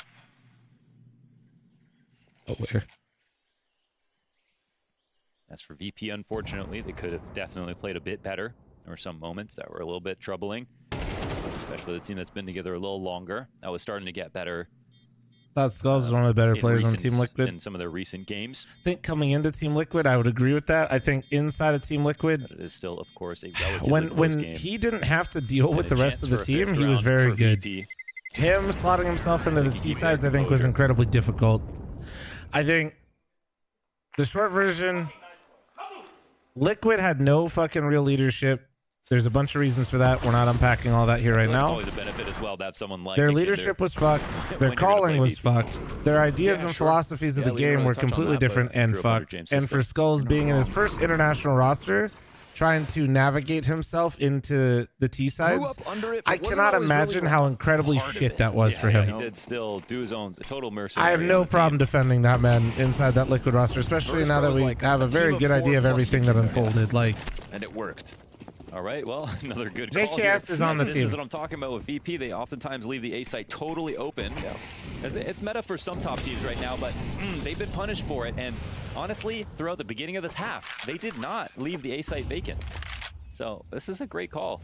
Oh, where? As for VP, unfortunately, they could have definitely played a bit better. There were some moments that were a little bit troubling, especially the team that's been together a little longer. That was starting to get better. Thought Skulls is one of the better players on Team Liquid. In some of their recent games. I think coming into Team Liquid, I would agree with that. I think inside of Team Liquid, but it is still, of course, a relatively when close game. he didn't have to deal with the rest of the for a team, fifth he was round very for good. VP. Him slotting himself into the T sides, I think, was incredibly difficult. I think the short version, Liquid had no fucking real leadership. There's a bunch of reasons for that. We're not unpacking all that here right It's now. always a benefit as well to have someone like Their Yakinder leadership was fucked. Their when you're gonna calling play was VP. fucked. Their ideas and philosophies of the game were completely different and fucked. And for Skulls being in his first international roster, trying to navigate himself into the T sides, I cannot imagine how incredibly shit that was for him. He did still do his own total mercenary. I have no problem defending that man inside that Liquid roster, especially now that we have a very good idea of everything that unfolded. Like, and it worked. All right, well, another good call JKS here. is on the This team. is what I'm talking about with VP. They oftentimes leave the A site totally open. It's meta for some top teams right now, but they've been punished for it. And honestly, throughout the beginning of this half, they did not leave the A site vacant. So this is a great call.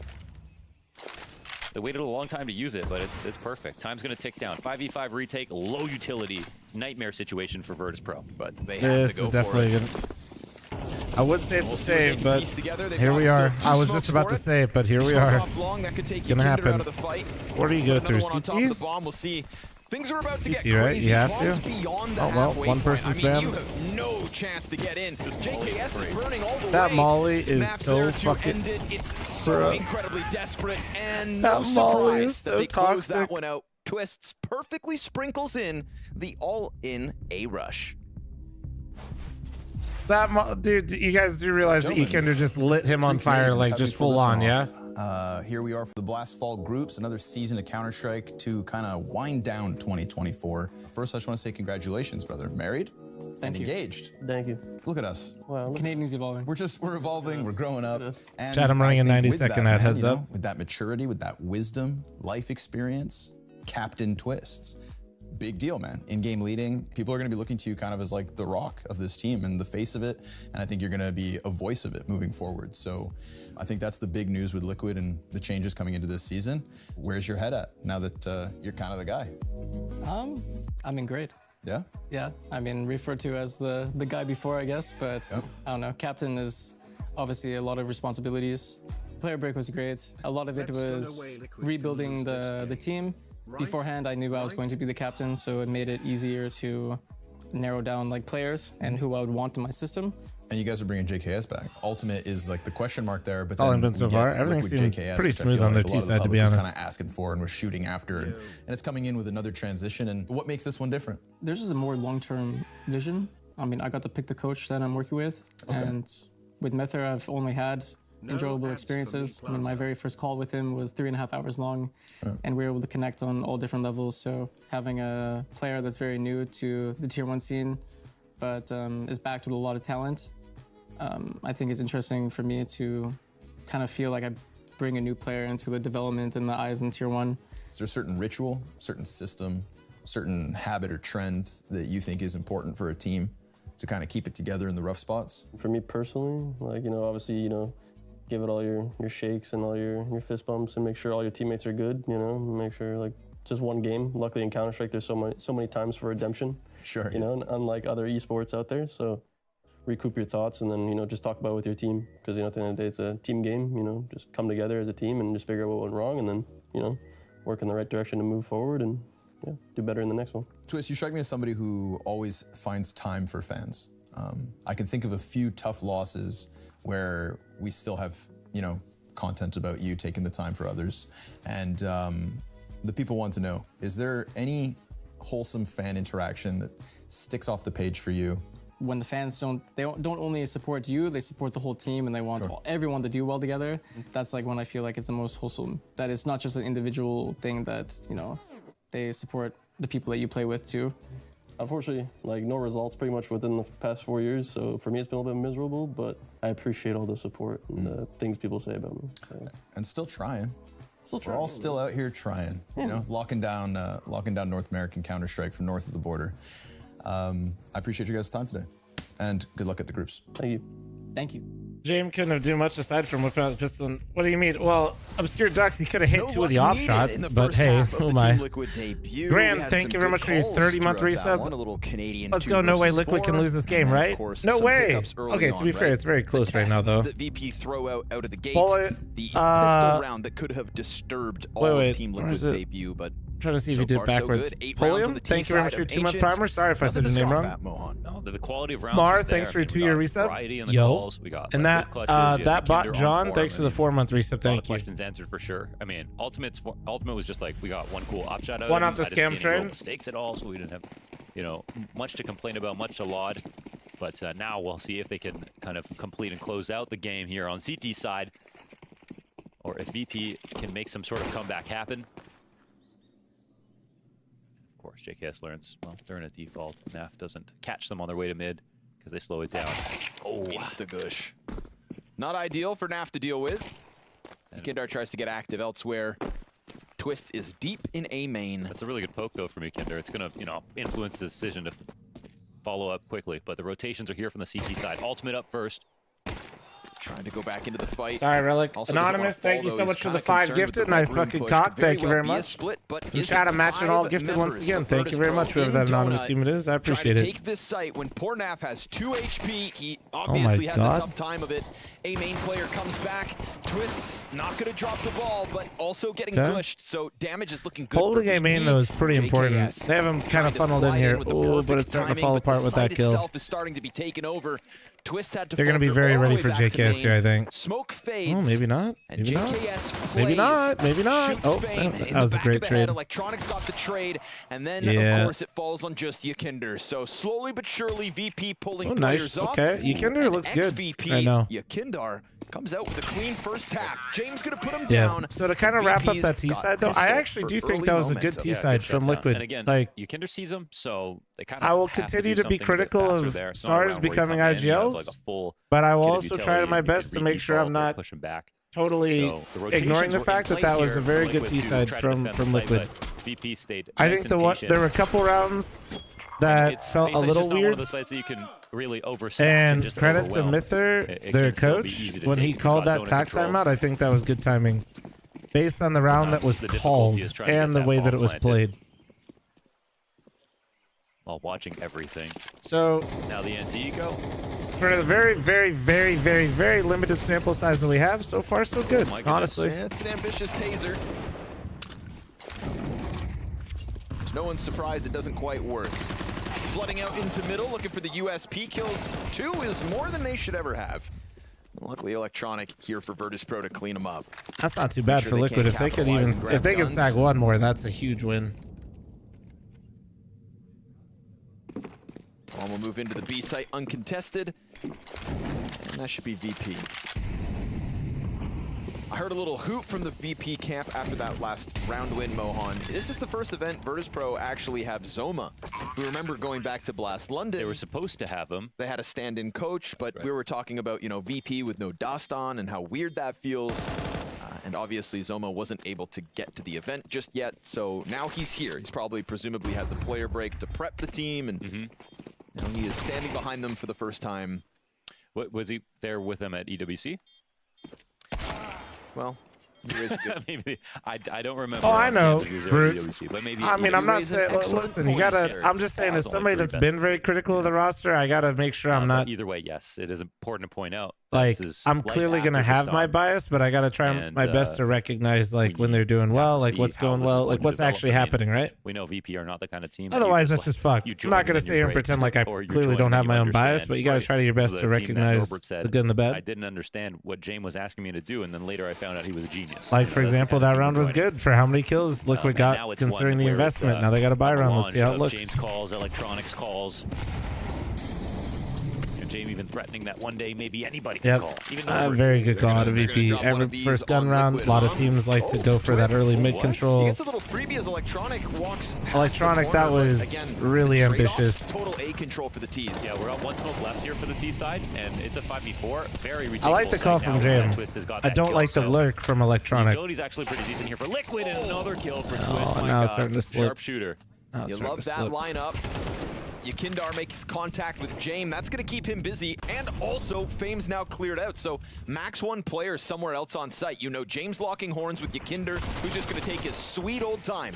They waited a long time to use it, but it's perfect. Time's going to tick down. 5v5 retake, low utility, nightmare situation for Virtus Pro. But they have this to go is definitely for good. it. I would say it's a save, but They've here got we are. still I two was smokes just about for to it. say it, but here we Smoke are. off long, that could take It's gonna Yakinder happen. out of the fight. Where do you go Another through? one on top of the bomb. We'll see. Things are about to get CT, right? crazy. You have Bombs to? beyond the Oh, well, halfway one point. person I mean, you spam. have no chance to get in. JKS is burning all the That way. Molly is Maps so there to fucking... end it. It's so Bro. incredibly desperate, and That no Molly is surprise so that they close that toxic. one out. Twists perfectly sprinkles in the all-in A rush. Dude, you guys do realize that Ekinder just lit him on fire, like just full on, yeah? Here we are for the Blast Fall groups, another season of Counter-Strike to kind of wind down 2024. First, I just want to say congratulations, brother. Married and engaged. Thank you. Look at us. Wow. Canadians evolving. We're evolving, we're growing up. And Chad, I'm running a I think 90-second with ad, that, heads man, up. With that maturity, with that wisdom, life experience, Captain Twists. Big deal, man. In-game leading, people are going to be looking to you kind of as like the rock of this team and the face of it, and I think you're going to be a voice of it moving forward. So I think that's the big news with Liquid and the changes coming into this season. Where's your head at now that you're kind of the guy? I'm in grade. Yeah? Yeah, I mean, referred to as the guy before, I guess, but I don't know. Captain is obviously a lot of responsibilities. Player break was great. A lot of it was rebuilding the team. Beforehand, I knew I was going to be the captain, so it made it easier to narrow down like players and who I would want in my system. And you guys are bringing JKS back. Ultimate is like the question mark there, but All then I've been we so get far, everything Liquid seemed JKS, pretty which I smooth feel on their like a lot of T the side, to be public was honest. kind of asking for and was shooting after, and it's coming in with another transition. And what makes this one different? There's just a more long-term vision. I mean, I got to pick the coach that I'm working with, and with Mether, I've only had enjoyable experiences. I mean, my very first call with him was 3.5 hours long, and we were able to connect on all different levels. So having a player that's very new to the Tier 1 scene, but is backed with a lot of talent, I think it's interesting for me to kind of feel like I bring a new player into the development and the eyes in Tier 1. Is there a certain ritual, certain system, certain habit or trend that you think is important for a team to kind of keep it together in the rough spots? For me personally, like, you know, obviously, you know, give it all your shakes and all your fist bumps and make sure all your teammates are good, you know, make sure like just one game. Luckily in Counter-Strike, there's so many times for redemption. Sure. You know, unlike other esports out there. So recoup your thoughts and then, you know, just talk about it with your team. Because, you know, at the end of the day, it's a team game, you know, just come together as a team and just figure out what went wrong and then, you know, work in the right direction to move forward and yeah, do better in the next one. Twist, you strike me as somebody who always finds time for fans. I can think of a few tough losses where we still have, you know, content about you, taking the time for others. And the people want to know, is there any wholesome fan interaction that sticks off the page for you? When the fans don't only support you, they support the whole team, and they want everyone to do well together. That's like when I feel like it's the most wholesome. That it's not just an individual thing, that, you know, they support the people that you play with too. Unfortunately, like, no results pretty much within the past 4 years, so for me it's been a little bit miserable, but I appreciate all the support and the things people say about me. So. And still trying. Still trying. We're all still out here trying, you know, locking down North American Counter-Strike from north of the border. I appreciate you guys' time today, and good luck at the groups. Thank you. Thank you. James couldn't have done much aside from whipping out the pistol. What do you mean? Well, Obscure Ducks, he could have hit two of the off shots, but hey, who am I? Graham, thank you very much for your 30-month resub. Let's go. No way Liquid can lose this game, right? No way. Okay, to be fair, it's very close right now, though. VP throw out of the gate. Bullet, the pistol round that could have disturbed all of Team Liquid's debut, but trying to see if he did backwards. Pulliam, thank you very much for your 2-month primer. Sorry if I said your name wrong. No, the quality of rounds. Mar, thanks for your 2-year resub. Yo, and that bot John, thanks for the 4-month resub. Thank you. Questions answered for sure. I mean, Ultimate was just like, we got one cool op shot out. One off the scam train. Mistakes at all, so we didn't have, you know, much to complain about, much to laud. But now we'll see if they can kind of complete and close out the game here on CT side, or if VP can make some sort of comeback happen. Of course, JKS learns, well, they're in a default. NAF doesn't catch them on their way to mid because they slow it down. Oh, insta-gush. Not ideal for NAF to deal with. Kindar tries to get active elsewhere. Twist is deep in A main. That's a really good poke, though, from Kindar. It's going to, you know, influence the decision to follow up quickly. But the rotations are here from the CT side. Ultimate up first. Trying to go back into the fight. Sorry, Relic. Also Anonymous, thank you so much for the 5 gifted. Nice fucking cock. Thank you very much. Split, but chat, I'm matching all gifted once again. Thank you very much, whoever that anonymous team it is. I appreciate it. Take this site when poor NAF has 2 HP. He obviously has a tough time of it. A main player comes back. Twists not going to drop the ball, but also getting pushed. So damage is looking good. Holding A main though is pretty important. They have him kind of funneled in here. Oh, but it's starting to fall apart with that kill. Itself is starting to be taken over. Twist had to They're going to be very ready for JKS here, I think. Smoke fades. Oh, maybe not. Maybe not. Maybe not. Maybe not. Oh, that was a great trade. Electronics got the trade, and then of course it falls on just Yakinder. So slowly but surely, VP pulling players off. Okay, Yakinder looks good. I know. Yakinder comes out with a clean first tap. James gonna put him down. So to kind of wrap up that T side, though, I actually do think that was a good T side from Liquid. And again, like, Yakinder sees him, so they kind of. I will continue to be critical of stars becoming IGLs, but I will also try my best to make sure I'm not totally ignoring the fact that that was a very good T side from Liquid. I think there were a couple rounds that felt a little weird. And credit to Mither, their coach, when he called that tack timeout, I think that was good timing, based on the round that was called and the way that it was played. While watching everything. So now the anti-eco. For the very, very, very, very, very limited sample size that we have, so far so good, honestly. Yeah, it's an ambitious taser. To no one's surprise, it doesn't quite work. Flooding out into middle, looking for the USP kills. 2 is more than they should ever have. Luckily, Electronic here for Virtus Pro to clean them up. That's not too bad for Liquid. If they could snag 1 more, that's a huge win. Well, we'll move into the B site uncontested, and that should be VP. I heard a little hoot from the VP camp after that last round win, Mohan. This is the first event Virtus Pro actually have Zoma. We remember going back to Blast London. They were supposed to have him. They had a stand-in coach, but we were talking about, you know, VP with no Dust on and how weird that feels. And obviously Zoma wasn't able to get to the event just yet, so now he's here. He's probably presumably had the player break to prep the team, and now he is standing behind them for the first time. What, was he there with them at EWC? Well, maybe I don't remember. Oh, I know. But maybe, I mean, I'm not saying. Listen, you gotta. I'm just saying, as somebody that's been very critical of the roster, I gotta make sure I'm not. Either way, yes, it is important to point out Like, I'm clearly going to have my bias, but I got to try my best to recognize, like, when they're doing well, like, what's going well, like, what's actually happening, right? We know VP are not the kind of team. Otherwise, that's just fucked. I'm not going to sit here and pretend like I clearly don't have my own bias, but you got to try to your best to recognize the good and the bad. I didn't understand what James was asking me to do, and then later I found out he was a genius. Like, for example, that round was good for how many kills Liquid got considering the investment. Now they got to buy round. Let's see how it looks. James calls, electronics calls. James even threatening that one day maybe anybody can call. Very good call out of VP. Every first gun round, a lot of teams like to go for that early mid control. He gets a little freebie as Electronic walks Electronic, that was really ambitious. Total A control for the T's. Yeah, we're on one smoke left here for the T side, and it's a 5v4. Very I like the call from Jam. I don't like the lurk from Electronic. Utility's actually pretty decent here for Liquid, and another kill for Twist. Now it's starting to slip. Sharpshooter. You love that lineup. Yakindar makes contact with Jame. That's going to keep him busy. And also, Fame's now cleared out. So max one player somewhere else on site. You know, James locking horns with Yakindar, who's just going to take his sweet old time.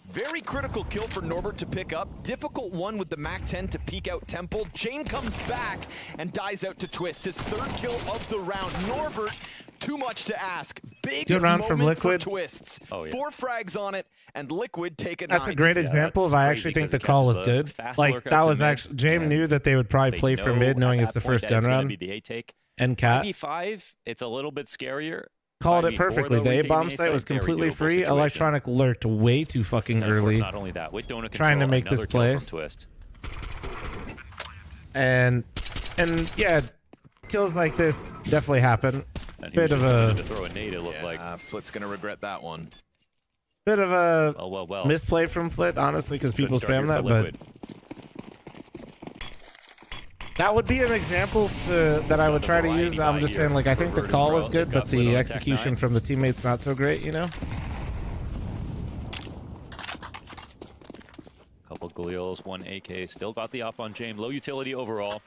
Very critical kill for Norbert to pick up. Difficult one with the Mac-10 to peek out Temple. Jame comes back and dies out to Twist. His third kill of the round. Norbert, too much to ask. Big good round from Liquid. Twists. 4 frags on it, and Liquid take a 9. That's a great example of I actually think the call was good. Like, that was actually, James knew that they would probably play for mid, knowing it's the first gun round. And Cat. 5v5, it's a little bit scarier. Called it perfectly. The A-bomb site was completely free. Electronic lurked way too fucking early. Not only that, with donut trying to make this play. Twist. And yeah, kills like this definitely happen. Bit of a throw a nade, it looked like. Flit's gonna regret that one. Bit of a misplay from Flit, honestly, because people spam that, but that would be an example that I would try to use. I'm just saying, like, I think the call was good, but the execution from the teammates not so great, you know? Couple Galils, 1 AK, still got the op on James. Low utility overall.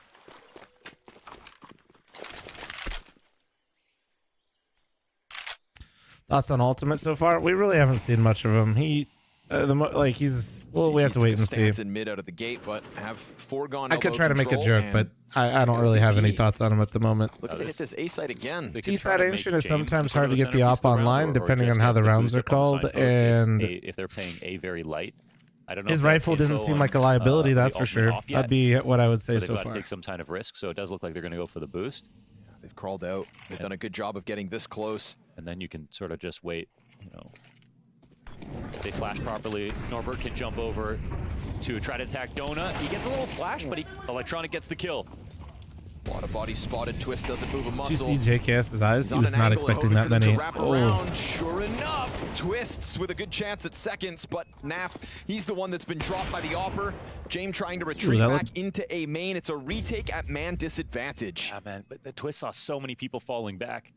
Thoughts on Ultimate so far? We really haven't seen much of him. He's well, we have to wait and see. In mid out of the gate, but have foregone. I could try to make a joke, but I don't really have any thoughts on him at the moment. Looking to hit this A side again. T-side ancient is sometimes hard to get the op online, depending on how the rounds are called, and if they're playing A very light. I don't know. His rifle didn't seem like a liability, that's for sure. That'd be what I would say so far. They've got to take some kind of risk, so it does look like they're going to go for the boost. They've crawled out. They've done a good job of getting this close. And then you can sort of just wait, you know. If they flash properly, Norbert can jump over to try to attack Donut. He gets a little flash, but Electronic gets the kill. A lot of bodies spotted. Twist doesn't move a muscle. Did you see JKS's eyes? He was not expecting that many. Oh. Sure enough, Twists with a good chance at seconds, but Naf, he's the one that's been dropped by the Opper. James trying to retreat back into A main. It's a retake at man disadvantage. Yeah, man, but the Twist saw so many people falling back.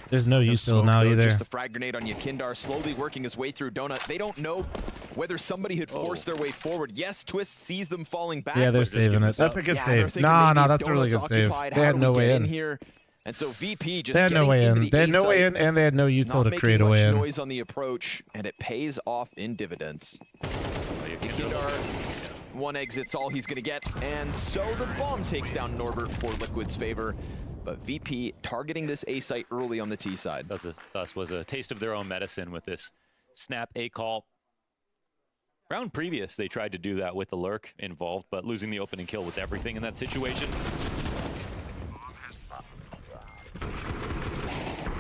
There's no util now either. Just the frag grenade on Yakindar, slowly working his way through Donut. They don't know whether somebody had forced their way forward. Yes, Twist sees them falling back. Yeah, they're saving it. That's a good save. No, that's a really good save. They had no way in. Here. And so VP just they had no way in. They had no way in, and they had no util to create a way in. Noise on the approach, and it pays off in dividends. Yakindar, one exit's all he's gonna get, and so the bomb takes down Norbert for Liquid's favor. But VP targeting this A site early on the T side. Thus was a taste of their own medicine with this snap A call. Round previous, they tried to do that with the lurk involved, but losing the opening kill was everything in that situation.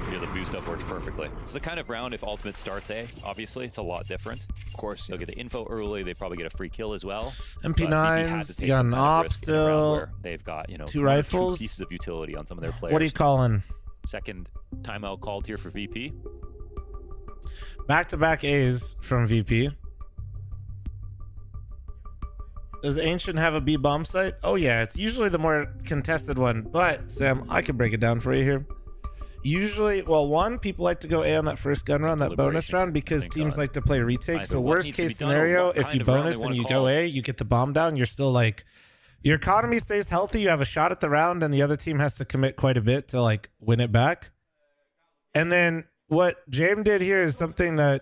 Here, the boost up works perfectly. It's the kind of round if Ultimate starts A, obviously, it's a lot different. Of course. They'll get the info early, they probably get a free kill as well. MP9s, you got an op still, they've got, you know, 2 rifles, pieces of utility on some of their players. What are you calling? Second timeout called here for VP. Back-to-back A's from VP. Does Ancient have a B bomb site? Oh yeah, it's usually the more contested one, but Sam, I can break it down for you here. Usually, well, one, people like to go A on that first gun round, that bonus round, because teams like to play retake. So worst case scenario, if you bonus and you go A, you get the bomb down, you're still like, your economy stays healthy, you have a shot at the round, and the other team has to commit quite a bit to like win it back. And then what James did here is something that,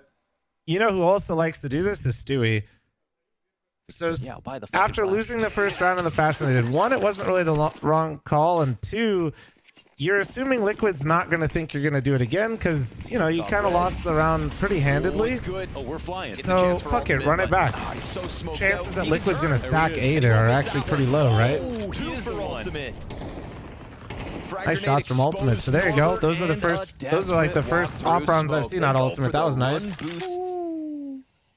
you know who also likes to do this is Stewie. So Yeah, I'll buy the fucking after flash. losing the first round in the fashion they did, one, it wasn't really the wrong call, and two, you're assuming Liquid's not going to think you're going to do it again because, you know, you kind of lost the round pretty handedly. Oh, we're flying. So fuck it, run it back. Chances that Liquid's going to stack A there are actually pretty low, right? He is the ultimate. Nice shots from Ultimate. So there you go. Those are the first. Those are like the first op rounds I've seen on Ultimate. That was nice.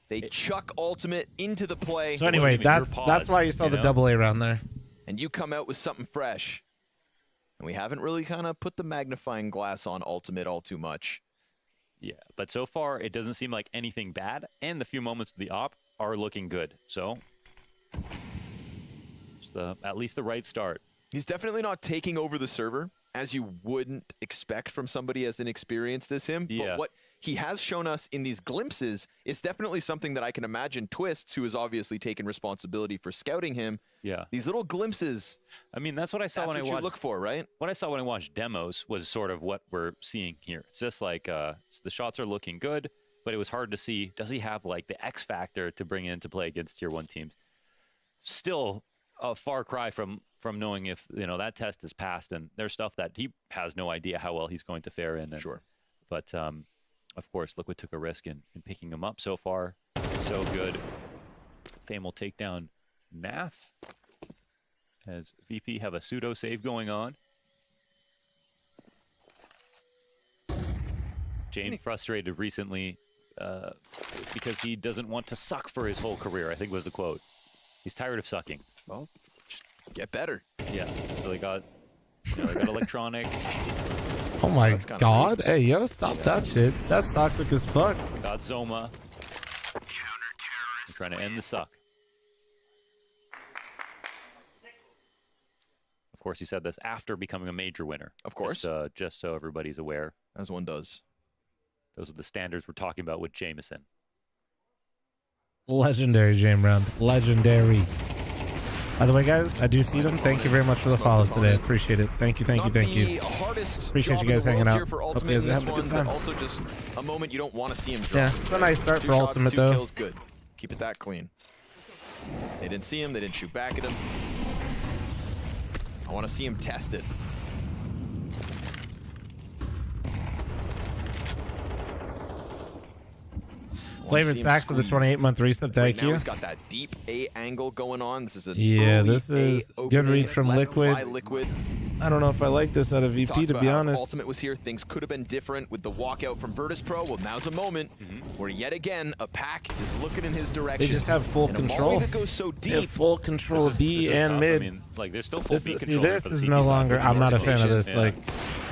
They chuck Ultimate into the play. So anyway, that's why you saw the double A round there. And you come out with something fresh. And we haven't really kind of put the magnifying glass on Ultimate all too much. Yeah, but so far it doesn't seem like anything bad, and the few moments of the op are looking good. So, just, at least the right start. He's definitely not taking over the server, as you wouldn't expect from somebody as inexperienced as him. Yeah. But what he has shown us in these glimpses is definitely something that I can imagine Twists, who has obviously taken responsibility for scouting him. Yeah. These little glimpses. I mean, that's what I saw when I what you watched. look for, right? What I saw when I watched demos was sort of what we're seeing here. It's just like the shots are looking good, but it was hard to see. Does he have like the X factor to bring into play against tier 1 teams? Still a far cry from knowing if, you know, that test is passed, and there's stuff that he has no idea how well he's going to fare in. And, sure. But of course, Liquid took a risk in picking him up so far. So good. Fame will take down Naf as VP have a pseudo save going on. Jane frustrated recently because he doesn't want to suck for his whole career, I think was the quote. He's tired of sucking. Well, just get better. Yeah, so they got, you know, they got electronic. Oh my god. Hey, yo, stop that shit. That's toxic as fuck. They got Zoma. They're trying to end the suck. Of course, he said this after becoming a major winner. Of course. Just so everybody's aware. As one does. Those are the standards we're talking about with Jameson. Legendary Jame round. Legendary. By the way, guys, I do see them. Thank you very much for the follows today. Appreciate it. Thank you, thank you, thank you. Appreciate you guys hanging out. Hope you guys are having a good time. Also, just a moment you don't want to see him drop. Yeah, it's a nice start for shots, Ultimate, 2 though. kills, good. Keep it that clean. They didn't see him. They didn't shoot back at him. I want to see him test it. Flavored Sacks with the 28-month reset. Thank Right now you. he's got that deep A angle going on. This is a This is good read from Liquid. I don't know if I like this out of VP, to be honest. Ultimate was here. Things could have been different with the walkout from Virtus Pro. Well, now's a moment where yet again a pack is looking in his direction. They just have full and control. That goes so deep. They have full control B and tough. mid. I mean, like, there's still full B See, control this for the is CP no side, longer. but I'm not a fan of this. Yeah. Like,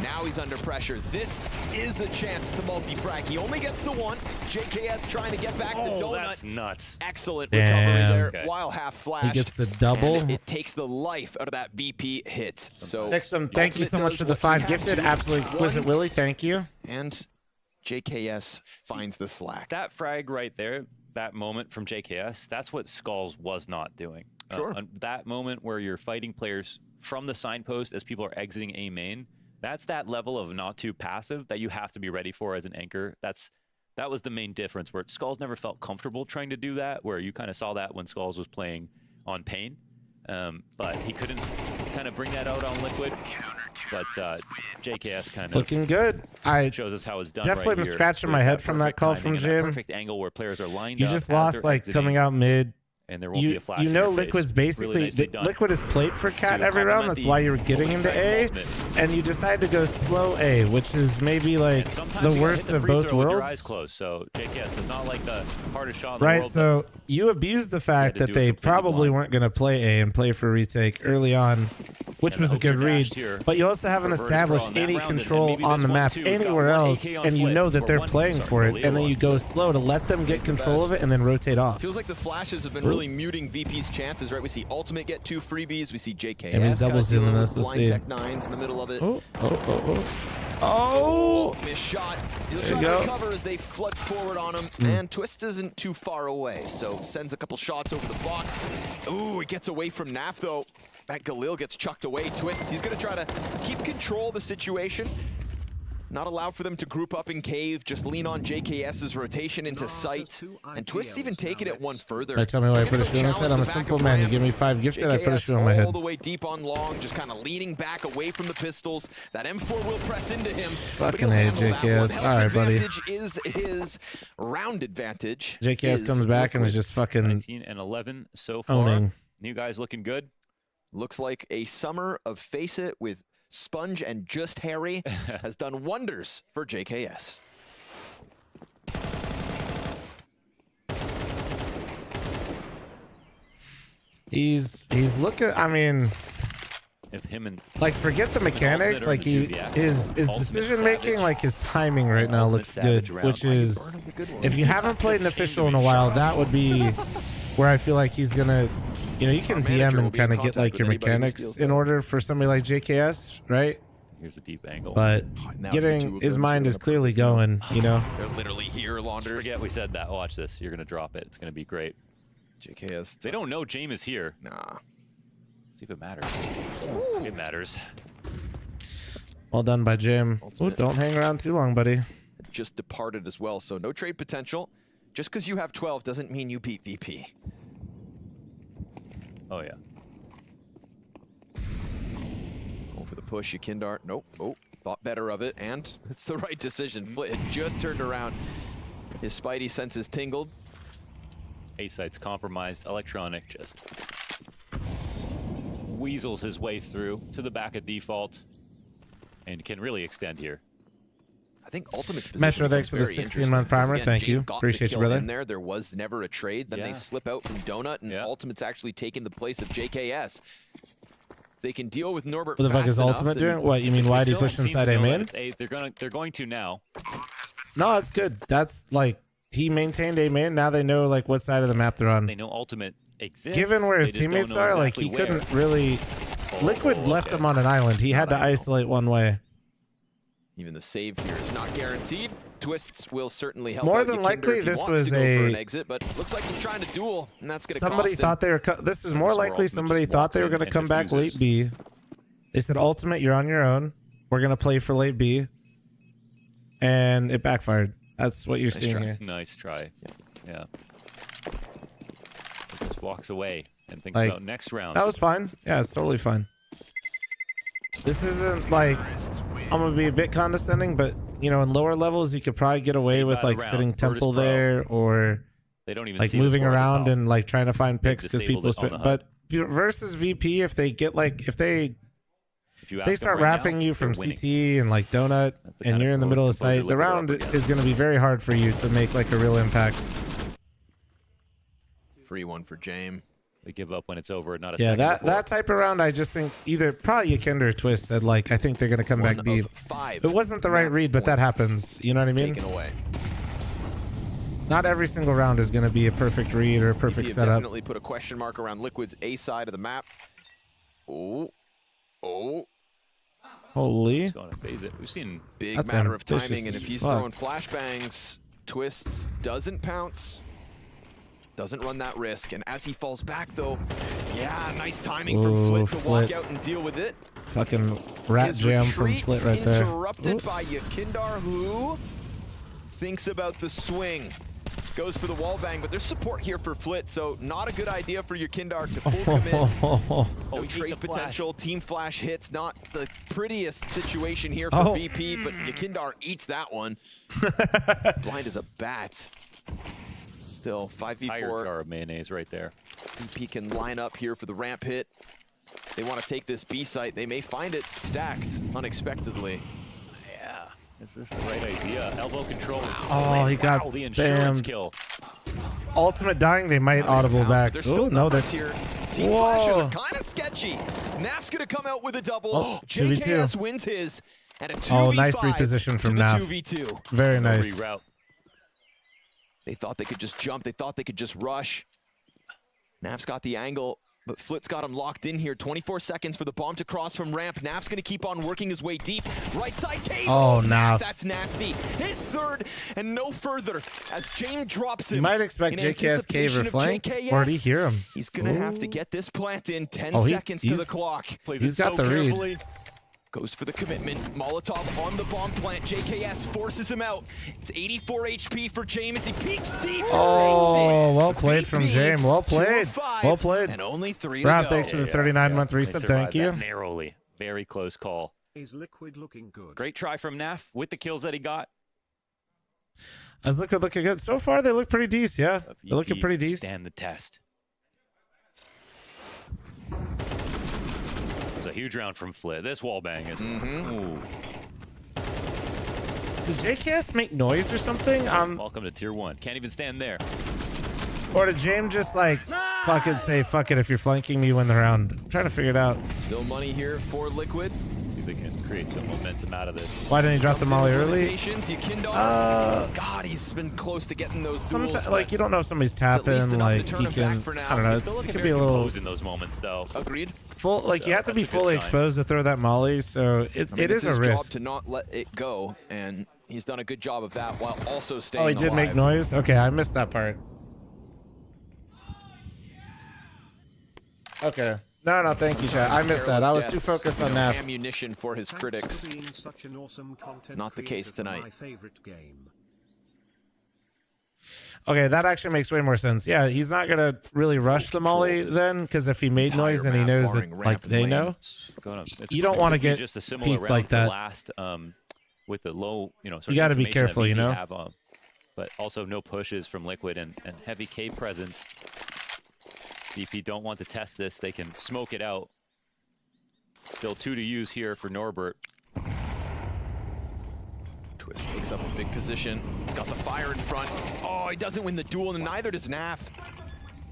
now he's under pressure. This is a chance to multi-frag. He only gets the one. JKS trying to get back to Donut. That's nuts. Excellent Damn. recovery there. Okay. While half flash. he gets the double. And it takes the life out of that VP hit. So Sexum, thank you so Ultimate much for does the what 5 he had gifted. to. Absolutely exquisite, One. Willie. Thank you. And JKS finds the slack. That frag right there, that moment from JKS, that's what Skulls was not doing. Sure. That moment where you're fighting players from the signpost as people are exiting A main, that's that level of not too passive that you have to be ready for as an anchor. That was the main difference, where Skulls never felt comfortable trying to do that, where you kind of saw that when Skulls was playing on Pain. But he couldn't kind of bring that out on Liquid. But JKS kind of Looking good. I shows us how it's done. definitely right been here. scratching With my head from that call timing from and that Jim. perfect angle where players are lined You up just as lost they're like exiting, coming out mid. and there won't be a flash. You know, in your face. Liquid's basically Really nicely done. Liquid is played for Cat To every round. complement That's the why you were getting into A, ultimate. and you decide to go slow A, which is maybe like And sometimes the you gotta worst hit the of free both throw with your eyes worlds. closed. So JKS is not like the hardest shot in the Right, world. so you abused the fact to that do it they completely probably blind. weren't going to play A and play for retake early on, which And was a hopes good are read. dashed here But you also haven't for Virtus established Pro on that any round, and control maybe on this the one map too. We've got anywhere one else, AK on and you Flip, know that or they're one- playing sorry, for it, Leo and then on. you go slow to let them get control of it and then rotate off. Feels like the flashes have been really muting VP's chances, right? We see Ultimate get 2 freebies. We see JKS Maybe he's double zooming this. Let's blind see. tech 9s in the middle of it. Oh! Missed shot. He'll There try you to go. recover as they flood forward on him, and Twist isn't too far away, so sends a couple shots over the box. Ooh, he gets away from Naf, though. That Galil gets chucked away. Twist, he's going to try to keep control of the situation. not allow for them to group up in cave, just lean on JKS's rotation into sight. And Twist even taking it one further. Right, tell me why I put a shoe on my head. I'm a simple man. You give me 5 gifted, I put a shoe on my head. All the way deep on long, just kind of leaning back away from the pistols. That M4 will press into him. Fucking hate JKS. All right, buddy. Is his round advantage. JKS comes back and is just fucking 19 and 11 so far. owning. New guys looking good. Looks like a summer of Face It with Sponge and Just Harry has done wonders for JKS. He's looking. I mean, if him and like forget the mechanics, like his decision making, like his timing right now looks good. Which is, if you haven't played an official in a while, that would be where I feel like he's gonna, you know, you can DM and kind of get like your mechanics in order for somebody like JKS, right? Here's a deep angle. But getting his mind is clearly going, you know. They're literally here, Launders. Forget we said that. Watch this. You're gonna drop it. It's gonna be great. JKS. They don't know James is here. Nah. See if it matters. It matters. Well done by Jim. Ooh, don't hang around too long, buddy. Just departed as well, so no trade potential. Just because you have 12 doesn't mean you beat VP. Oh, yeah. Going for the push, Yakindar. Nope. Oh, thought better of it, and it's the right decision. Flit had just turned around. His spidey senses tingled. A-site's compromised. Electronic just weasels his way through to the back of default and can really extend here. I think Ultimate's position Metro, thanks for the 16-month primer. Again, Thank you. Jake got Appreciate the you, kill brother. in there was never a trade. Then they slip out from Donut, and Ultimate's actually taking the place of JKS. They can deal with Norbert. What the fuck is Ultimate doing? What, you mean why did he push inside A main? They're going to now. No, it's good. That's like, he maintained A main. Now they know like what side of the map they're on. They know Ultimate exists. Given where his teammates are, like he couldn't really. Liquid left him on an island. He had to isolate one way. Even the save here is not guaranteed. Twists will certainly help. More out than Yakinder likely, if he this wants was to go for a. an exit, but looks like he's trying to duel, and that's going to Somebody cost thought him. they were. This is more likely somebody thought they were going to come back late B. They said, "Ultimate, you're on your own. We're going to play for late B," and it backfired. That's what you're seeing here. Nice try. Yeah. He just walks away and thinks Like, about next round. That was fine. Yeah, it's totally fine. This isn't like, I'm gonna be a bit condescending, but you know, in lower levels, you could probably get away with like sitting temple there or They don't even like see the moving score of the around call. and like trying to find picks because disabled people it on spit. the But versus VP, if they get like, if they you ask they them start right wrapping now, you from they're winning. CT and like donut, the and kind you're of in the middle of composure sight, the Liquid are round up against. is going to be very hard for you to make like a real impact. Free one for Jame. They give up when it's over, not a Yeah, second before. that type of round, I just think either probably Yakinder or Twist said like, I think they're going to come back B. It wasn't the right read, but that happens. You know what I mean? Taken away. Not every single round is going to be a perfect read or a perfect He setup. definitely put a question mark around Liquid's A side of the map. Oh. Holy. He's going to phase it. We've seen Big That's matter of ambitious timing, and as if he's fuck. throwing flashbangs, Twists doesn't pounce, doesn't run that risk, and as he falls back though, yeah, nice timing from Ooh, Flit to walk Flit. out and deal with it. Fucking rat His jam from retreat Flit right there. interrupted by Yakindar, who thinks about the swing. Goes for the wall bang, but there's support here for Flit, so not a good idea for Yakindar to full commit. No trade potential, team flash hits, not the prettiest situation here for VP, but Yakindar eats that one. Blind as a bat. Still, 5v4. Higher jar of mayonnaise right there. VP can line up here for the ramp hit. They want to take this B site. They may find it stacked unexpectedly. Yeah. Is this the right idea? Elbow control. Oh, he got the insurance spammed. kill. Ultimate dying, they might audible back. There's Oh, still no, numbers they're here. Team flashes Whoa. are kind of sketchy. Naf's going to come out with a double. Oh, JKS 2v2. wins his. And a 2v5 Oh, nice reposition from to the Naf. 2v2. Very nice. Reroute. They thought they could just jump. They thought they could just rush. Naf's got the angle, but Flit's got him locked in here. 24 seconds for the bomb to cross from ramp. Naf's going to keep on working his way deep. Right side cave. Oh, Naf. That's nasty. His third and no further as James drops him. You might expect in JKS cave or anticipation of flank. JKS. Or did he hear him? He's going to have to get this plant in. 10 Oh, seconds to the he's- clock. He's got the read. Goes for the commitment. Molotov on the bomb plant. JKS forces him out. It's 84 HP for James as he peeks deep. Oh, well played from James. Well played. Well played. And only 3 Rob, to go. thanks for the 39-month They reset. survived Thank you. that narrowly. Very close call. Is Liquid looking good? Great try from Naf with the kills that he got. As Liquid looking good. So far, they look pretty decent, yeah. They're looking pretty decent. Stand the test. It's a huge round from Flit. This wallbang is... Ooh. Does JKS make noise or something? Welcome to Tier 1. Can't even stand there. Or did James just like fucking say, fuck it, if you're flanking me, win the round? I'm trying to figure it out. Still money here for Liquid. See if they can create some momentum out of this. Why didn't he drop the molly early? God, he's been close to getting those duels. Sometimes, like, you don't know if somebody's tapping, like, he can, I don't know, it could be a little... in those moments, though. Agreed. Full, like, you have to be fully exposed to throw that molly, so it is a risk. It's his job to not let it go, and he's done a good job of that while also staying alive. Oh, he did make noise? Okay, I missed that part. Okay. No, thank you, chat. I missed that. I was too focused on that. Ammunition for his critics. Not the case tonight. Okay, that actually makes way more sense. Yeah, he's not gonna really rush the molly then, because if he made noise and he knows that, like, they know, you don't want to get just a similar peaked round like to that. Last, with the low, sort You of got to be information that careful, you VP know. have, but also no pushes from Liquid and heavy K presence. VP don't want to test this. They can smoke it out. Still 2 to use here for Norbert. Twist takes up a big position. He's got the fire in front. Oh, he doesn't win the duel, and neither does Naf.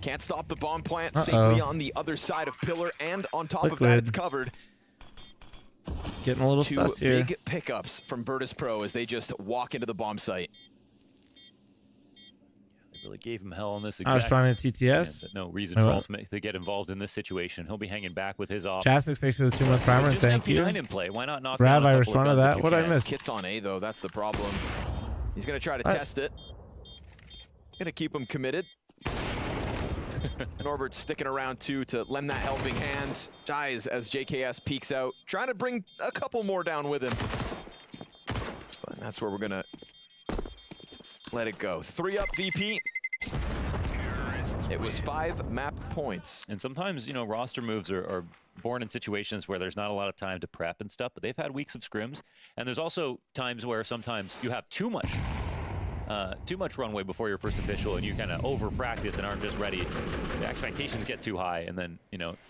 Can't stop the bomb plant safely on the other side of Pillar, and on top of that, it's covered. It's getting a little sus here. Two big pickups from Virtus Pro as they just walk into the bomb site. Really gave him hell on this. I was trying to TTS. And no reason for Ultimate to get involved in this situation. He'll be hanging back with his off. Chastix, thanks for the 2-month primer. Thank you. In play. Why not knock Rav, down a I couple of responded to guns that. if What you I can? missed? Kit's on A, though. That's the problem. He's going to try to test it. Going to keep him committed. Norbert's sticking around, too, to lend that helping hand. Dies as JKS peeks out, trying to bring a couple more down with him. But that's where we're going to let it go. 3 up VP. It was 5 map points. And sometimes, roster moves are born in situations where there's not a lot of time to prep and stuff, but they've had weeks of scrims. And there's also times where sometimes you have too much runway before your first official, and you kind of over practice and aren't just ready. The expectations get too high, and then,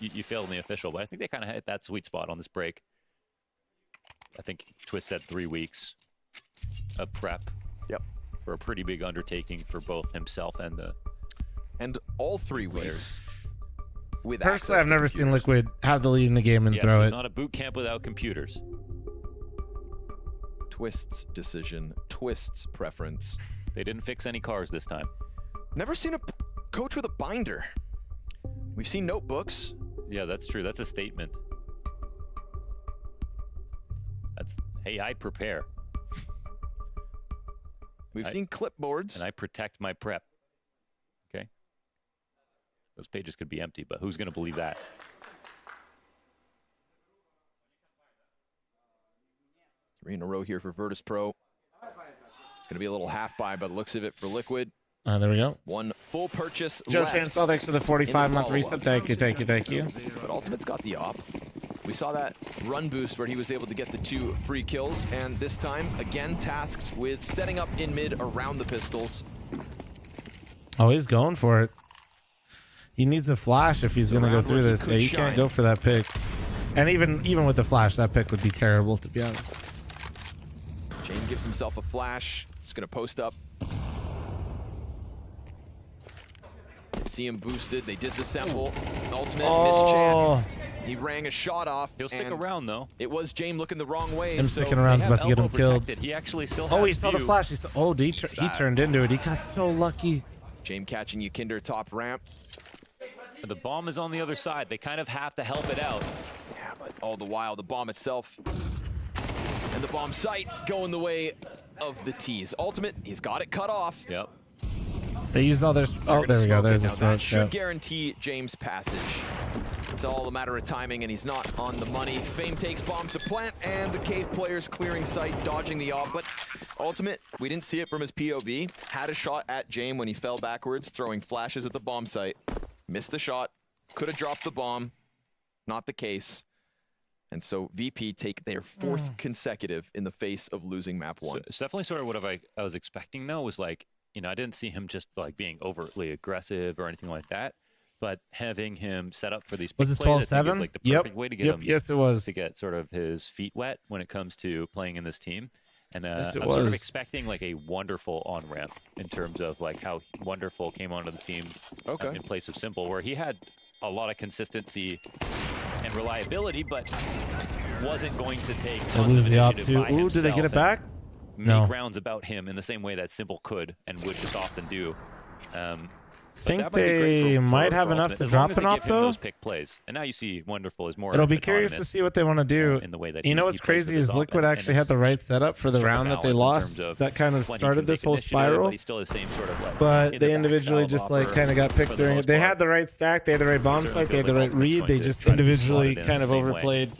you fail in the official. But I think they kind of hit that sweet spot on this break. I think Twist said 3 weeks of prep. Yep. For a pretty big undertaking for both himself and the... And all 3 weeks. With Personally, I've never seen Liquid have the lead in the game and throw it's it. not a boot camp without computers. Twist's decision, Twist's preference. They didn't fix any cars this time. Never seen a coach with a binder. We've seen notebooks. Yeah, that's true. That's a statement. That's, hey, I prepare. We've seen clipboards. And I protect my prep. Okay? Those pages could be empty, but who's going to believe that? Three in a row here for Virtus Pro. It's going to be a little half buy by the looks of it for Liquid. There we go. One full purchase Joe left. Chancel, thanks for the 45-month reset. Thank you. But Ultimate's got the op. We saw that run boost where he was able to get the 2 free kills, and this time, again, tasked with setting up in mid around the pistols. Oh, he's going for it. He needs a flash if he's going to go through this. Yeah, you can't go for that pick. And even with the flash, that pick would be terrible, to be honest. Jane gives himself a flash. He's going to post up. See him boosted. They disassemble. Ultimate missed chance. He rang a shot off. He'll stick around, though. It was Jame looking the wrong way. Him sticking around is about to get him killed. He actually still has he saw the flash. He turned into it. He got so lucky. Jame catching Yukinder top ramp. The bomb is on the other side. They kind of have to help it out. Yeah, but all the while, the bomb itself and the bomb site going the way of the T's. Ultimate, he's got it cut off. Yep. They used all their... Oh, there we go. There's the smoke. That should guarantee James' passage. It's all a matter of timing, and he's not on the money. Fame takes bomb to plant, and the Cave players clearing sight, dodging the op. But Ultimate, we didn't see it from his POV. Had a shot at Jame when he fell backwards, throwing flashes at the bomb site. Missed the shot. Could have dropped the bomb. Not the case. And so VP take their 4th consecutive in the face of losing map 1. So it's definitely sort of what I was expecting, though, was like, you know, I didn't see him just like being overtly aggressive or anything like that, but having him set up for these big Was it plays, I think, 12-7? is like the perfect way to get him. Yes, it was. To get sort of his feet wet when it comes to playing in this team. And Yes, it I'm sort of was. expecting like a wonderful on-ramp in terms of like how wonderful came onto the team in place of Simple, where he had a lot of consistency and reliability, but wasn't going to take tons of initiative by Ooh, did they get it back? make No. rounds about him in the same way that Simple could and would just often do. Think they might have enough to drop an op, though. Those pick plays. And now you see Wonderful is more It'll be curious to see what they want to do. in the way that You know he what's plays with crazy his is op, Liquid and actually had the right setup for the struck a round that they balance in lost. terms That kind of when he started can this take whole initiative, spiral. But he's still the same sort of like But in they the back individually style just of like kind of got for picked the during it. most They part. had the right stack, they had the right bomb Certainly site, they had feels the like right Ultimate's read. going They to just try to slot individually it in kind the of same way. overplayed.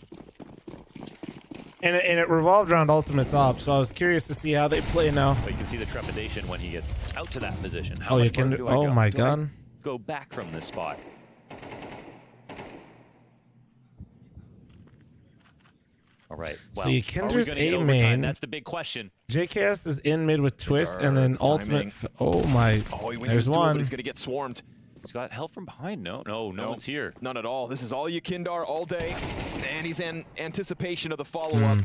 And it revolved around Ultimate's op, so I was curious to see how they play now. But you can see the trepidation when he gets out to that position. How Oh, you much can. further do I Oh go? my Do I god. go back from this spot? All right. Well, So you are we Kinder's gonna get A overtime? main. That's the big question. JKS is in mid with Twist, and then Ultimate. Oh my. Oh, he wins There's his duel, one. but he's going to get swarmed. He's got help from behind. No one's here. None at all. This is all you Kindar all day. And he's in anticipation of the follow-up.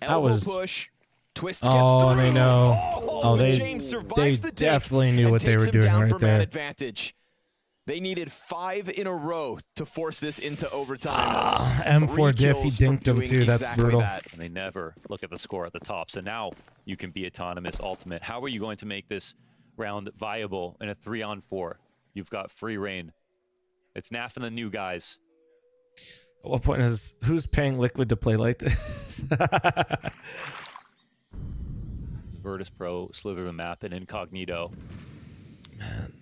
Elbow was- push. Twist gets Oh, through. they know. Oh, they James survives the dig definitely knew and what they takes were him doing down right for man there. advantage. They needed 5 in a row to force this into overtime. M4 3 diff, he kills from dinked him doing too. That's exactly brutal. that. And they never look at the score at the top. So now you can be autonomous Ultimate. How are you going to make this round viable in a 3-on-4? You've got free reign. It's Naf and the new guys. At what point is who's paying Liquid to play like this? Virtus Pro, sliver of a map, and incognito. Man.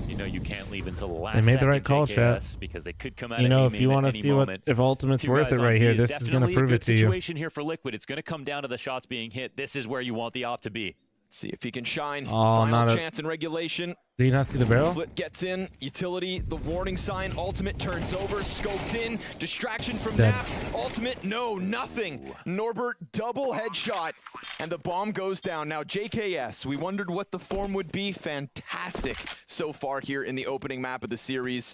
You know you can't leave until the last They made the right second, call, JKS, chat. because they could come out You know, of if you want to see what if Ultimate's worth it right here, this is going to prove it to you. Situation here for Liquid. It's going to come down to the shots being hit. This is where you want the op to be. Let's see if he can shine. Oh, Final not a- chance in regulation. Did you not see the barrel? Flit gets in, utility, the warning sign, Ultimate turns over, scoped in, distraction from Dead. Nap, Ultimate, no, nothing. Norbert, double headshot, and the bomb goes down. Now JKS, we wondered what the form would be. Fantastic so far here in the opening map of the series.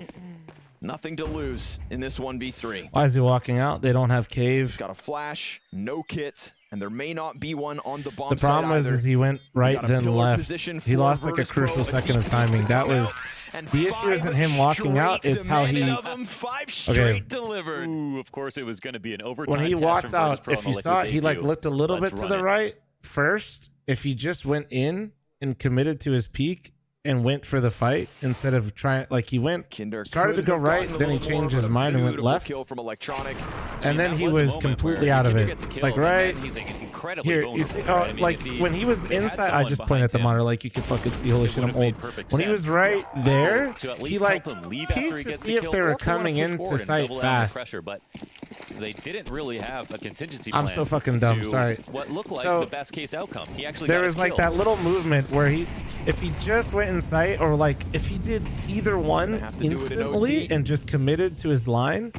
Nothing to lose in this 1v3. Why is he walking out? They don't have cave. He's got a flash, no kit, and there may not be one on the bomb The problem site is either. he went right Got a then pillar left. position He for lost like a Virtus Pro, crucial a second of deep timing. to That come was out, and the issue. Isn't him walking out? It's how he. demanded of him, 5 straight Okay. delivered. Ooh, of course it was going to be an overtime When he test walked from Virtus out, Pro if on the you Liquid saw it, he like debut. looked a little Let's bit to run the it. right first. If he just went in and committed to his peak and went for the fight instead of trying, like he went, started to could go have right, gotten a then he little more, changed but his a mind and went beautiful left. kill from Electronic. And then that he was a was moment completely where out of Kinder it. gets a kill, Like and right then he's incredibly here, you vulnerable, see, right? I mean, like if he- when he was if they had inside, I someone just pointed at the behind monitor him, like you could fucking see. Holy it shit, I'm would've made old. perfect When he was sense. right there, to at he least like help him leave after he peeked to gets see the if kill, they or were if they wanna coming push into forward and sight double down on the fast. pressure, but they didn't really have a contingency I'm plan so fucking dumb, to sorry. What looked like So, the best case outcome. He actually there got was his like kill. that little movement where if he just went in sight, or like if he did either one have to do it in instantly OT. and just committed to his line,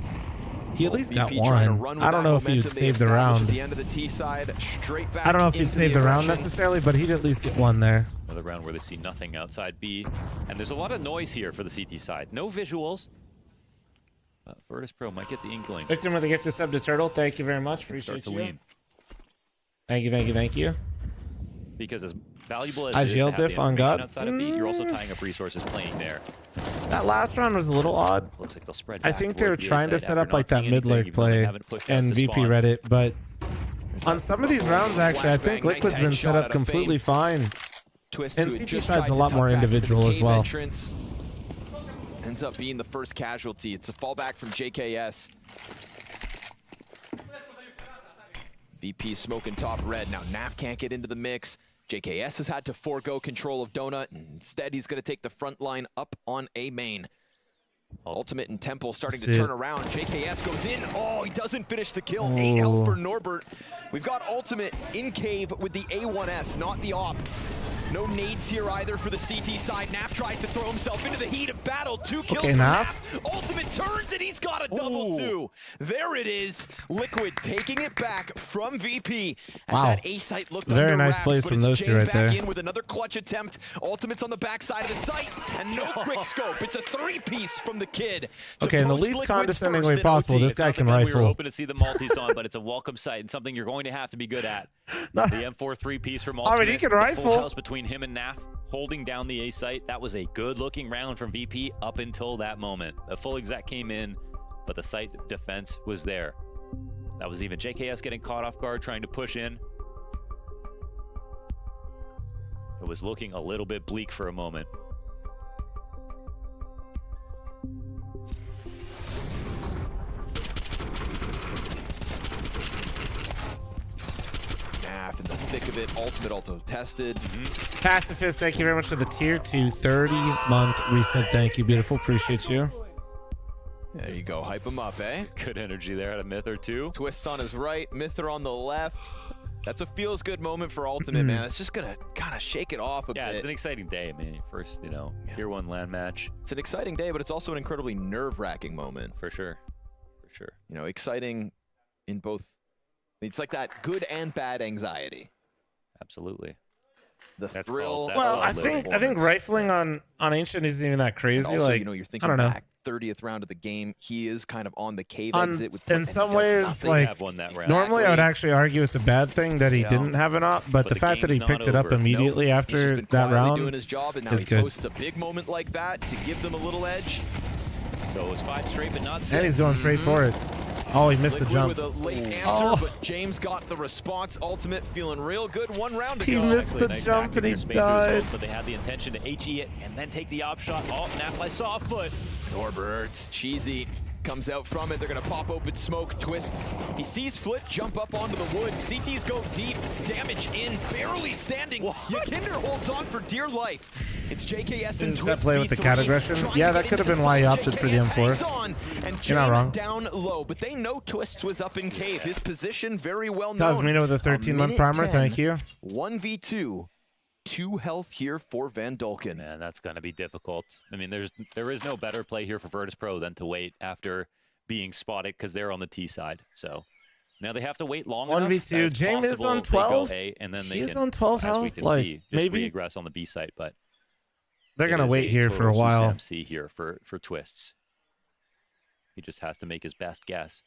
he at least got VP trying to one. run with I don't that know if he would momentum they save the established round. At the end of the T side, straight back I don't know if he'd into save the round aggression. necessarily, but he'd at least get one there. Another round where they see nothing outside B. And there's a lot of noise here for the CT side. No visuals. Virtus Pro might get the inkling. Victim with the gift of sub to Turtle. Thank you very much. and start Appreciate to you. lean. Thank you, thank you, thank you. Because as valuable as I it is to jail have the diff on information God. outside of B, you're also tying up resources playing there. That last round was a little odd. Looks like they'll spread I back think they were towards the trying to A side set after up like not that seeing mid anything, lurk even though they play haven't pushed out and to VP spawn. read it, but on some of these rounds, actually, I think Flashbang, nice Liquid's been set headshot up out of completely fine. Twist And who had CT just side's tried a to lot tuck more back for the individual as cave well. entrance. Ends up being the first casualty. It's a fallback from JKS. VP smoking top red. Now Naf can't get into the mix. JKS has had to forego control of Donut. Instead, he's going to take the front line up on A main. Ultimate and Temple starting to turn around. JKS goes in. Oh, he doesn't finish the kill. 8 health for Norbert. We've got Ultimate in cave with the A1S, not the op. No nades here either for the CT side. Naf tries to throw himself into the heat of battle. 2 kills for Naf. Ultimate turns and he's got a double 2. There it is. Liquid taking it back from VP. As that A site looked very under nice wraps, plays but from it's those two jammed right back there. in with another clutch attempt. Ultimate's on the backside of the site and no quick scope. It's a 3-piece from the kid. Okay, in the least condescending way possible, this guy can We were rifle. hoping to see the multis on, but it's a welcome sight and something you're going to have to be good at. The M4 3-piece from Ultimate. Alright, he can the rifle. full house between him and Naf, holding down the A site. That was a good-looking round from VP up until that moment. A full exec came in, but the site defense was there. That was even JKS getting caught off guard, trying to push in. It was looking a little bit bleak for a moment. In the thick of it, Ultimate also tested. Pacifist, thank you very much for the tier 2 30-month reset. Thank you, beautiful. Appreciate you. There you go. Hype him up, eh? Good energy there at a Myth or 2. Twists on his right, Myther on the left. That's a feels good moment for Ultimate, man. It's just gonna kind of shake it off a bit. Yeah, it's an exciting day, man. First, tier 1 LAN match. It's an exciting day, but it's also an incredibly nerve-wracking moment. For sure. For sure. Exciting in both. It's like that good and bad anxiety. Absolutely. The thrill. Well, I think rifling on Ancient isn't even that crazy. And also, like, you're I thinking don't know. back 30th round of the game. He is kind of on the cave exit with. In some ways, like normally I would actually argue it's a bad thing that he didn't have an op, but the fact that he picked it up immediately after that round doing his job, and now is he good. posts a big moment like that to give them a little edge. So it was 5 straight, but not 6. And he's going straight for it. Oh, he missed the jump. With a late answer, but James got the response. Ultimate feeling real good. 1 round to He go. missed the jump and he died. But they had the intention to HE it and then take the op shot. Oh, Nafly saw a foot. Norbert, cheesy, comes out from it. They're going to pop open smoke, twists. He sees Flit jump up onto the wood. CTs go deep. It's damage in, barely standing. Yakinder holds on for dear life. It's JKS and Is that Twist play with the cat aggression? Yeah, that could have been why he opted for the M4. You're not wrong. Down low, but they know Twists was up in cave. His position very well known. Cosmino with a 13-month primer. Thank you. 1v2. 2 health here for Van Dolken. Man, that's going to be difficult. I mean, there is no better play here for Virtus Pro than to wait after being spotted because they're on the T side. So now they have to wait long enough. 1v2. James is on 12. And then He's on 12 health. We can like see, just maybe regress on the B site, but they're gonna wait here for a while. MC here for Twists. He just has to make his best guess.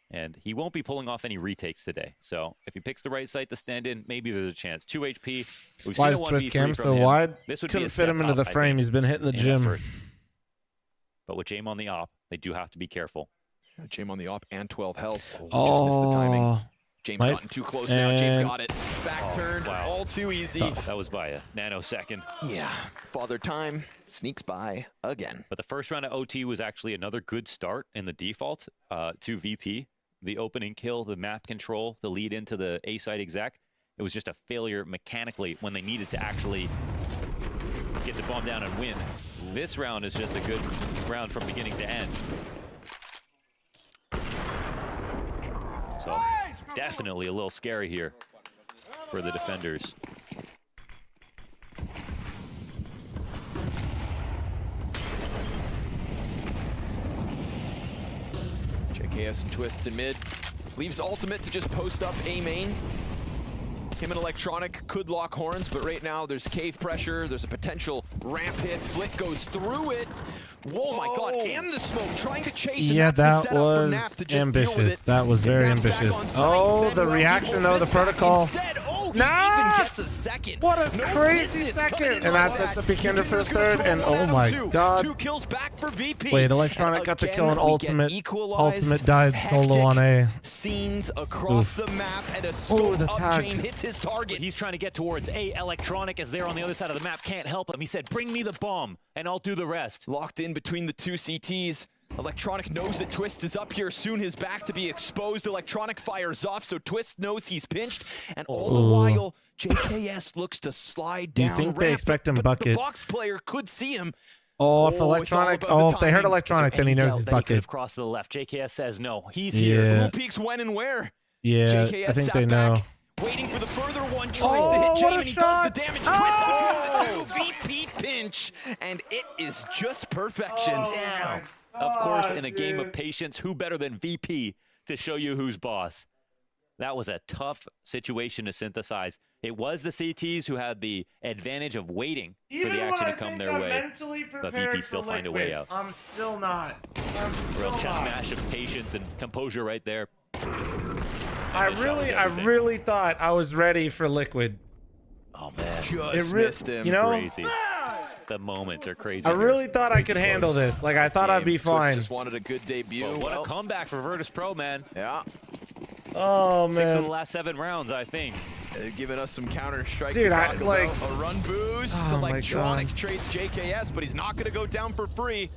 And he won't be pulling off any retakes today. So if he picks the right site to stand in, maybe there's a chance. 2 HP. We've Why seen is a 1v3 Twist Cam from so him. wide? This would Couldn't be a fit him step into the up, I frame. think, He's been hitting the in gym. effort. But with Jame on the op, they do have to be careful. Jame on the op and 12 health. Just missed the timing. James gotten too close now. James got it. Back turned. All too easy. That was by a nanosecond. Yeah. Father Time sneaks by again. But the first round of OT was actually another good start in the default to VP. The opening kill, the map control, the lead into the A site exec. It was just a failure mechanically when they needed to actually get the bomb down and win. This round is just a good round from beginning to end. So definitely a little scary here for the defenders. JKS and Twists in mid. Leaves Ultimate to just post up A main. Him and Electronic could lock horns, but right now there's cave pressure. There's a potential ramp hit. Flick goes through it. Whoa, my God, and the smoke, trying to chase. Yeah, and that's the that setup for was Nap to just ambitious. deal with it. That was very Nap's back ambitious. on site, Oh, then the well, reaction he though, pulled the this back protocol. instead. Oh, he Nah! even gets a second. What a No crazy business second. coming in And like that sets that. up Vikander for the Yakinder's gonna third. throw And one oh at my him too. God. 2 kills back for VP. Wait, Electronic got the kill on Again, we Ultimate. get equalized, Ultimate died solo on A. Scenes across the map, and a scope the up tag. chain hits his target. He's trying to get towards A. Electronic is there on the other side of the map. Can't help him. He said, bring me the bomb, and I'll do the rest. Locked in between the 2 CTs. Electronic knows that Twist is up here soon. His back to be exposed. Electronic fires off, so Twist knows he's pinched. And all the while, JKS looks to slide down. Do you think they ramp, expect him but bucket? the box player could see him. Oh, if electronic. Oh, if they heard electronic, then he knows he's bucket. Cross to the left. JKS says no. He's here. Who peeks when and where? Yeah, JKS I think sat they know. back, waiting for the further one. Tries to hit Jane, and he does the damage. Twist VP pinch, and it is just perfection. Down. Of course, in a game of patience, who better than VP to show you who's boss? That was a tough situation to synthesize. It was the CTs who had the advantage of waiting for the action to come their way. But VP still find a way out. I'm still not. Real chess match of patience and composure right there. I really thought I was ready for Liquid. Oh man, just missed him. You know, crazy. The moments are crazy. I really thought I could handle this. Like I thought I'd be fine. Just wanted a good debut. Well, what a comeback for Virtus Pro, man. Yeah. Oh man. 6 of the last 7 rounds, I think. They're giving us some counter strike. Dude, I like a run boost. Oh Electronic trades JKS, but he's not going to go down for free.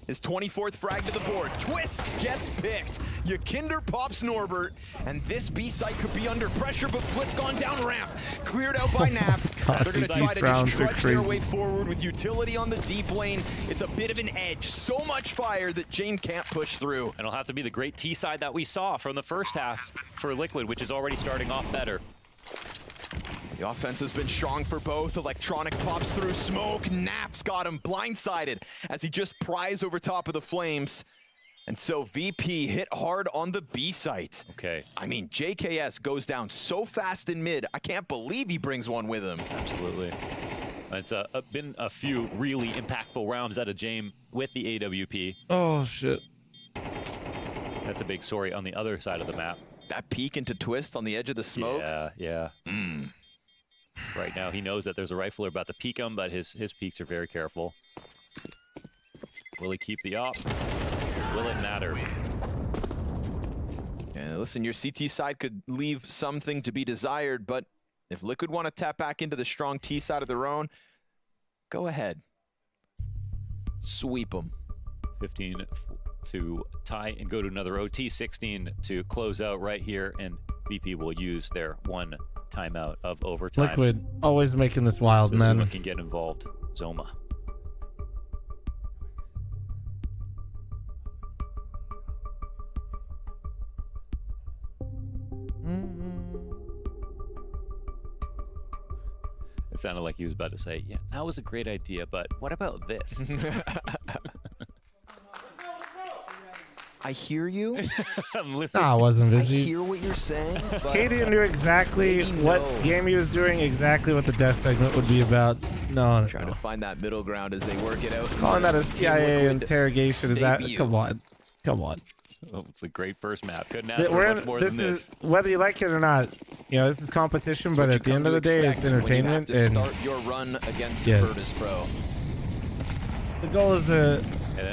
His 24th frag to the board. Twists gets picked. Yakinder pops Norbert, and this B site could be under pressure, but Flit's gone down ramp. Cleared out by Nap. God, They're going to try to rounds just trudge their way forward with utility on the deep lane. It's a bit of an edge. So much fire that Jane can't push through. And it'll have to be the great T side that we saw from the first half for Liquid, which is already starting off better. The offense has been strong for both. Electronic pops through smoke. Nap's got him blindsided as he just pries over top of the flames. And so VP hit hard on the B site. Okay. I mean, JKS goes down so fast in mid. I can't believe he brings one with him. Absolutely. It's been a few really impactful rounds out of Jame with the AWP. Oh, shit. That's a big story on the other side of the map. That peek into Twist on the edge of the smoke. Yeah. Right now, he knows that there's a rifler about to peek him, but his peeks are very careful. Will he keep the op? Will it matter? And listen, your CT side could leave something to be desired, but if Liquid want to tap back into the strong T side of their own, go ahead. Sweep them. 15 to tie and go to another OT. 16 to close out right here, and VP will use their 1 timeout of overtime. Liquid always making this wild, so man. Zoma can get involved. Zoma. It sounded like he was about to say, yeah, that was a great idea, but what about this? I hear you. I'm listening. Nah, I wasn't busy. I hear what you're saying. Katie knew exactly what game he was doing, exactly what the death segment would be about. No. Trying to find that middle ground as they work it out. Calling that a CIA interrogation, is that? Come on. Oh, it's a great first map. Couldn't ask for much more than this. Whether you like it or not, you know, this is competition, but at the end of the day, it's entertainment. You have to start your run against Virtus Pro. The goal is to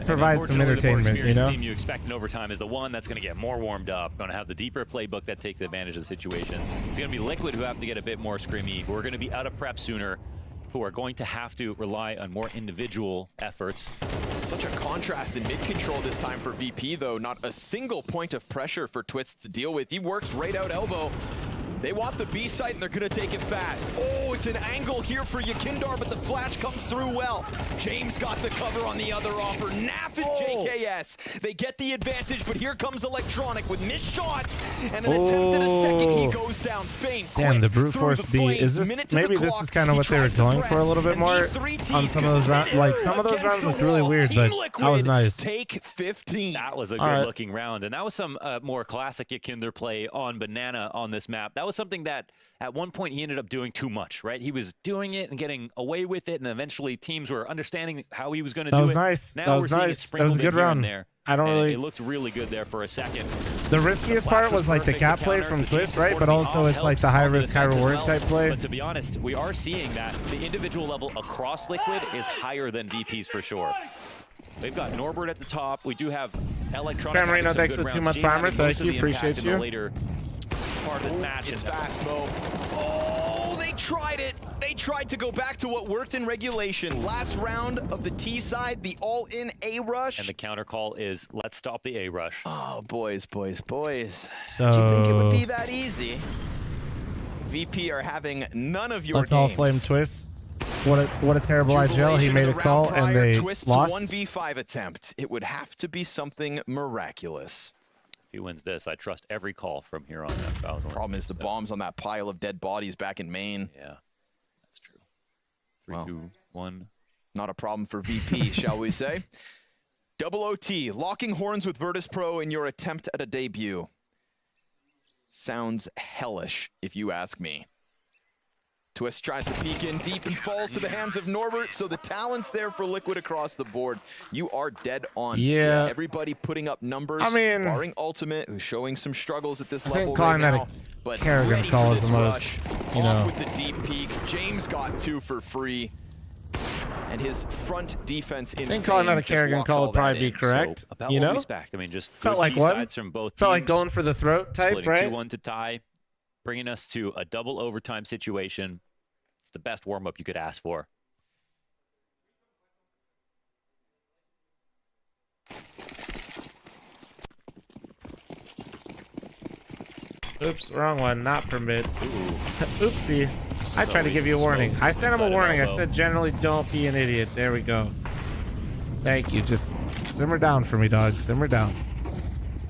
provide some entertainment, you know? The team you expect in overtime is the one that's going to get more warmed up, going to have the deeper playbook that takes advantage of the situation. It's going to be Liquid who have to get a bit more scrimmy, who are going to be out of prep sooner, who are going to have to rely on more individual efforts. Such a contrast in mid-control this time for VP, though. Not a single point of pressure for Twist to deal with. He works right out elbow. They want the B site, and they're going to take it fast. Oh, it's an angle here for Yakindar, but the flash comes through well. James got the cover on the other offer. Nap and JKS. They get the advantage, but here comes Electronic with missed shots and an attempt at a second. He goes down faint. Damn, the brute force B. Is this maybe this is kind of what they were going for a little bit more on some of those rounds? Like some of those rounds looked really weird, but that was nice. Take 15. That was a good-looking round, and that was some more classic Yakinder play on Banana on this map. That was something that at one point he ended up doing too much, right? He was doing it and getting away with it, and eventually teams were understanding how he was going to do it. That was nice. Now that was we're seeing nice. it That was a good round. there. I don't really. It looked really good there for a second. The riskiest part was like the cap play from Twist, right? But also it's like the high risk, high reward type play. But to be honest, we are seeing that the individual level across Liquid is higher than VP's for sure. They've got Norbert at the top. We do have Electronic. Marino, thanks for 2 months primer. Thank you. Appreciate you. Later part of this match. It's fast, Mo. Oh, they tried it. They tried to go back to what worked in regulation. Last round of the T side, the all-in A rush. And the counter call is, let's stop the A rush. Oh, boys. So, did you think it would be that easy? VP are having none of your let's games. all flame Twist. What a terrible IGL. He made a call and they Twist's lost. 1v5 attempt. It would have to be something miraculous. If he wins this, I trust every call from here on out. Problem is the bombs on that pile of dead bodies back in Maine. Yeah, that's true. 3, 2, 1. Not a problem for VP, shall we say. Double OT, locking horns with Virtus Pro in your attempt at a debut. Sounds hellish, if you ask me. Twist tries to peek in deep and falls to the hands of Norbert, so the talent's there for Liquid across the board. You are dead on. Yeah. Everybody putting up numbers, I mean, barring Ultimate, who's showing some struggles at this level right calling now. that But Kerrigan ready call for is this the most, rush. you Off know. with the deep peek. James got 2 for free. And his front defense in I think calling that a Kerrigan call would probably be correct. So about you what know? we expect. I mean, just Felt good like G one. sides from both Felt teams. like going for the throat type, Splitting right? 2-1 to tie, bringing us to a double overtime situation. It's the best warm-up you could ask for. Oops, wrong one. Not permit. Oopsie. I tried to give you a warning. I sent him a warning. I said generally don't be an idiot. There we go. Thank you. Just simmer down for me, dog. Simmer down.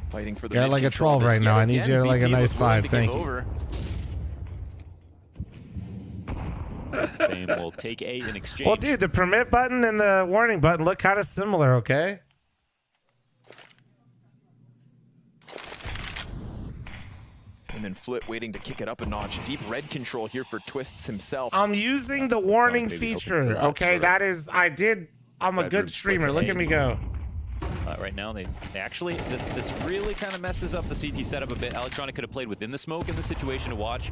Fighting for the You're at like a 12 right now. I need you at like a nice 5. Thank you. Fame will take A in exchange. Well, dude, the permit button and the warning button look kind of similar, okay? And Flit waiting to kick it up a notch. Deep red control here for Twists himself. I'm using the warning feature, okay? That is, I'm a good streamer. Look at me go. Right now, they actually, this really kind of messes up the CT setup a bit. Electronic could have played within the smoke in this situation to watch,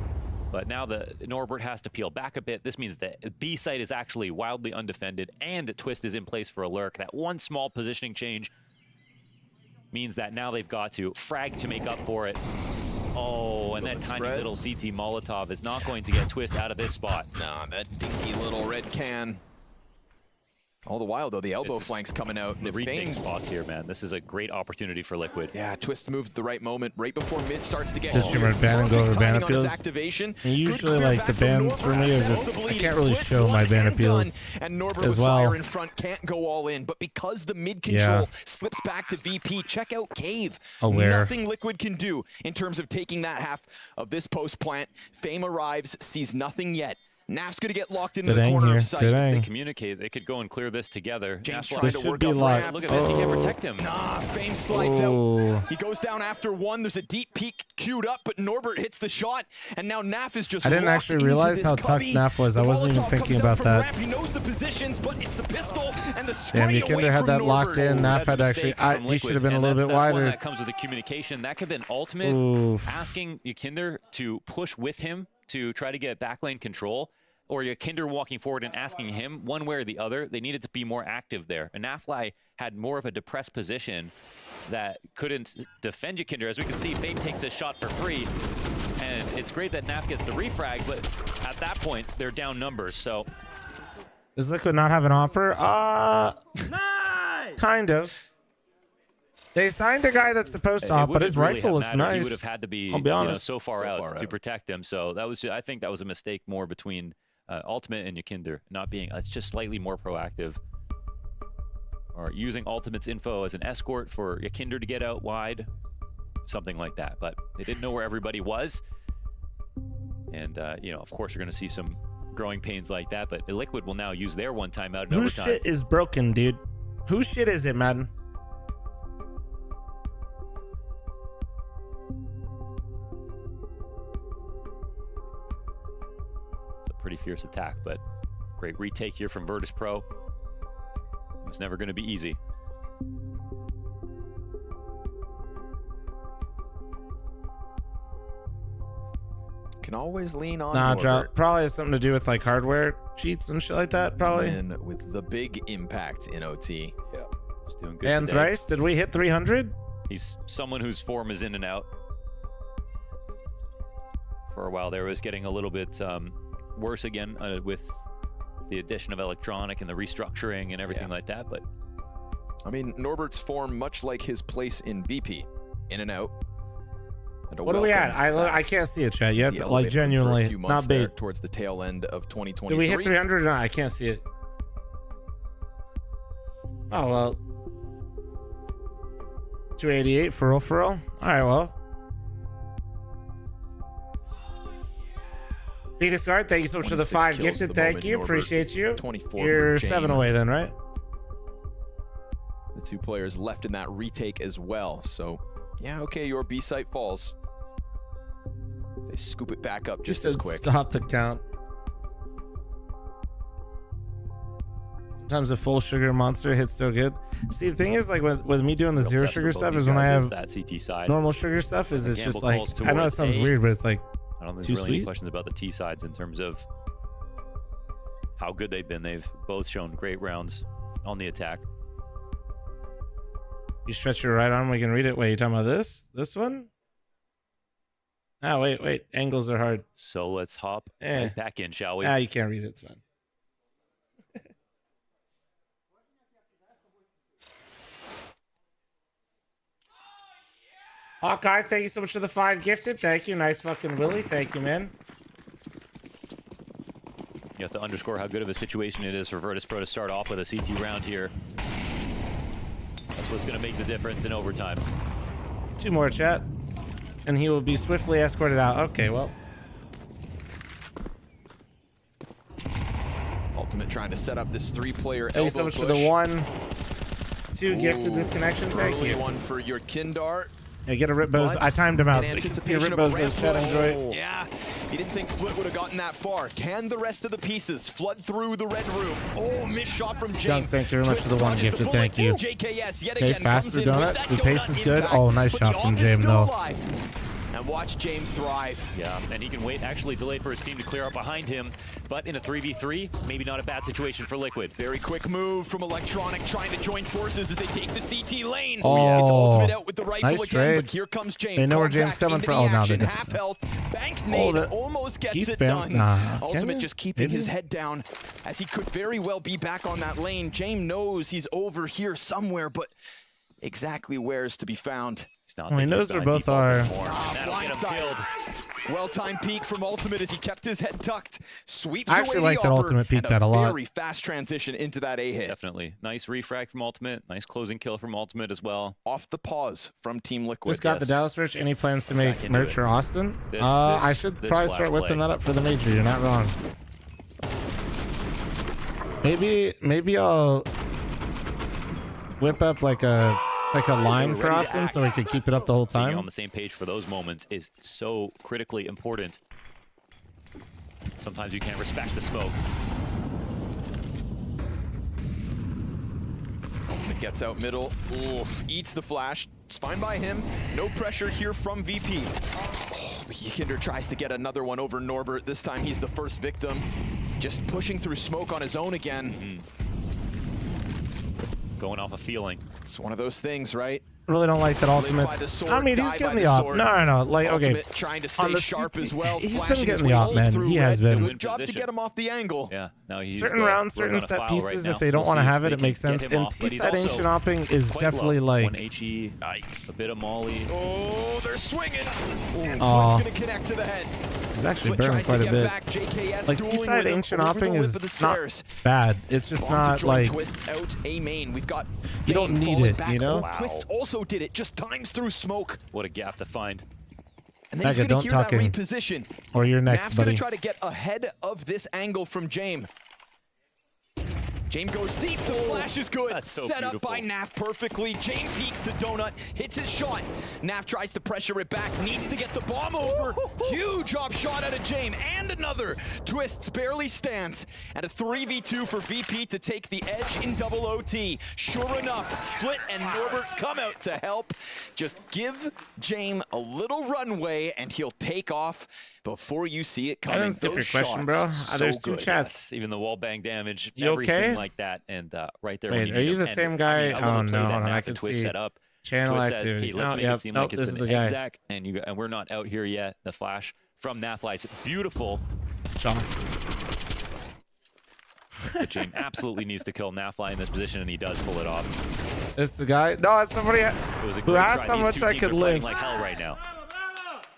but now the Norbert has to peel back a bit. This means that B site is actually wildly undefended, and Twist is in place for a lurk. That one small positioning change means that now they've got to frag to make up for it. Oh, and that tiny little CT Molotov is not going to get Twist out of this spot. Nah, that dinky little red can. All the while, though, the elbow flank's coming out. The retake spots here, man. This is a great opportunity for Liquid. Yeah, Twist moved at the right moment, right before mid starts to get Just remember ban and go over ban appeals. Activation. And usually, like, the bans for me are just, I can't really show my ban appeals and Norbert as with well. fire in front can't go all in, but because the mid control slips back to VP, check out Cave. Aware. Nothing Liquid can do in terms of taking that half of this post plant. Fame arrives, sees nothing yet. Naf's gonna get locked into the corner of sight. If they communicate, they could go and clear this together. James Naf trying to work up ramp. Look at this, he can't protect him. Nah, Fame slides out. He goes down after one. There's a deep peek queued up, but Norbert hits the shot, and now Naf is just I didn't locked actually realize into how this tucked cubby. Naf was. I The wasn't even Molotov thinking comes out about from that. ramp. He knows the positions, but it's the pistol and the Damn, spray you couldn't away have had from that Norbert. locked in. Naf had actually, he should have been a little bit That's one wider. that comes with the communication. That could have been ultimate. Oof. Asking Yakinder to push with him to try to get back lane control, or Yakinder walking forward and asking him one way or the other. They needed to be more active there. And Nafly had more of a depressed position that couldn't defend Yakinder. As we can see, Fame takes this shot for free. And it's great that Naf gets the refrag, but at that point, they're down numbers. So Does Liquid not have an offer? Kind of. They signed a guy that's supposed to op, but his rifle looks nice. He would have had to be, I'll be honest. so far out to protect him. So that was, I think that was a mistake more between Ultimate and Yakinder, not being, it's just slightly more proactive. Or using Ultimate's info as an escort for Yakinder to get out wide. Something like that. But they didn't know where everybody was. And, of course, you're going to see some growing pains like that. But Liquid will now use their one timeout in Whose overtime. shit is broken, dude? Whose shit is it, Madden? Pretty fierce attack, but great retake here from Virtus Pro. It was never going to be easy. Can always lean on Nah, Norbert. probably has something to do with like hardware cheats and shit like that, probably. And with the big impact in OT. Yeah, just doing good And today. Thrice, did we hit 300? He's someone whose form is in and out. For a while there, was getting a little bit worse again with the addition of electronic and the restructuring and everything like that. But I mean, Norbert's form, much like his place in VP, in and out. What are we at? I can't see it, chat. You have to, like, genuinely, not bait. Towards the tail end of 2023. Did we hit 300 or not? I can't see it. Oh, well. 288 for real, for real. All right, well. Phoenix Guard, thank you so much for the 5 gifted. Thank you. Appreciate you. 24 You're for 7 Jane. away then, right? The 2 players left in that retake as well. So, yeah, okay, your B site falls. They scoop it back up just as quick. Stop the count. Sometimes a full sugar monster hits so good. See, the thing is, like, with me doing the zero sugar stuff is when I have that CT side. normal sugar stuff is it's just like, calls I know it sounds towards weird, but it's like, I don't think too there's really any sweet. questions about the T sides in terms of how good they've been. They've both shown great rounds on the attack. You stretch your right arm, we can read it. Wait, you talking about this? This one? Ah, wait. Angles are hard. So let's hop right back in, shall we? Ah, you can't read it. It's fine. Hawkeye, thank you so much for the 5 gifted. Thank you. Nice fucking Willie. Thank you, man. You have to underscore how good of a situation it is for Virtus Pro to start off with a CT round here. That's what's going to make the difference in overtime. 2 more, chat. And he will be swiftly escorted out. Okay, well. Ultimate trying to set up this 3-player elbow Thank you so much push. for the 1, 2 gifted disconnection. Thank Early you. one for your Kindar. Yeah, get a rip bows. I timed him out, so you can see a rip bows. Chat, enjoy. Yeah, he didn't think Flit would have gotten that far. Can the rest of the pieces flood through the red room? Oh, missed shot from James. Dunk, thank you very much for the 1 gifted. Thank you. JKS yet Okay, again comes faster in with donut. that The pace donut is good. impact, Oh, nice but shot the from off is James, still though. alive. And watch James thrive. Yeah, and he can wait, actually delay for his team to clear up behind him. But in a 3v3, maybe not a bad situation for Liquid. Very quick move from Electronic, trying to join forces as they take the CT lane. Oh, it's Ultimate out with the rifle nice again, trade. but here comes James. They know where Called James back coming into from. the Oh, no, action. they Half health. Banked Oh, nade, that- almost gets he it spam. done. Nah, can Ultimate it? just keeping Maybe. his head down as he could very well be back on that lane. James knows he's over here somewhere, but exactly where is to be found. Well, he knows where both are. Blindside. Well-timed peek from Ultimate as he kept his head tucked. Sweeps I actually away like the that offer, Ultimate peeked and that a lot. Very fast transition into that A hit. Definitely. Nice refrag from Ultimate. Nice closing kill from Ultimate as well. Off the pause from Team Liquid. Just got the Dallas merch. Any plans to make into merch it. for Austin? This- I should this probably flash start whipping play. that up for the major. You're not wrong. Maybe I'll whip up like a line for Austin so we could keep it up the whole Being time. on the same page for those moments is so critically important. Sometimes you can't respect the smoke. Ultimate gets out middle. Oof, eats the flash. It's fine by him. No pressure here from VP. Oh, Yikinder tries to get another one over Norbert. This time he's the first victim. Just pushing through smoke on his own again. Going off a feeling. It's one of those things, right? Really don't like that Ultimate. I mean, he's getting the op. No. Like, okay. Ultimate trying to stay sharp as well. He's been flashing getting his the way op, all man. through He has red. been. Good job to get him off the angle. Yeah, now he's Certain rounds, certain set pieces, if they don't want to have it, it makes sense. And T-side ancient opping is definitely like. 1 HE, a bit of molly. Oh, they're swinging. And Aw. Flint's going to connect to the head. He's actually Flit burning tries to quite a get bit. back. JKS Like dueling T-side with him ancient over the opping lip is of the not stairs. bad. It's just On to not join like Twists out A main. We've got you don't Fame need falling it, back. you know. Oh, Twist also did it. Just times through smoke. What a gap to find. And then he's Becca, going to don't hear that talking. reposition. Or you're next, Naf's going buddy. to try to get ahead of this angle from James. James goes deep. The flash is good. That's so Set beautiful. up by Naf perfectly. James peeks to Donut, hits his shot. Naf tries to pressure it back, needs to get the bomb over. Huge off shot out of James, and another. Twists barely stands. And a 3v2 for VP to take the edge in double OT. Sure enough, Flit and Norbert come out to help. Just give James a little runway, and he'll take off before you see it coming. I didn't skip your Those question, shots, bro. so There's 2 good. chats. Even the wall bang damage, You everything okay? like that, and right there. Wait, when you are need you him. the And, same I guy? mean, I Oh, love the play no, that hold on, Naf I and can Twist see set up. channel Twist says, activity. hey, let's No, make yep, it seem nope, like it's this an is the guy. exact, and we're not out here yet. The flash from Naflights, beautiful. John. But James absolutely needs to kill Nafly in this position, and he does pull it off. This is the guy. No, it's somebody It was a who great asked try. how These much two I teams could are fighting lift. like hell right now.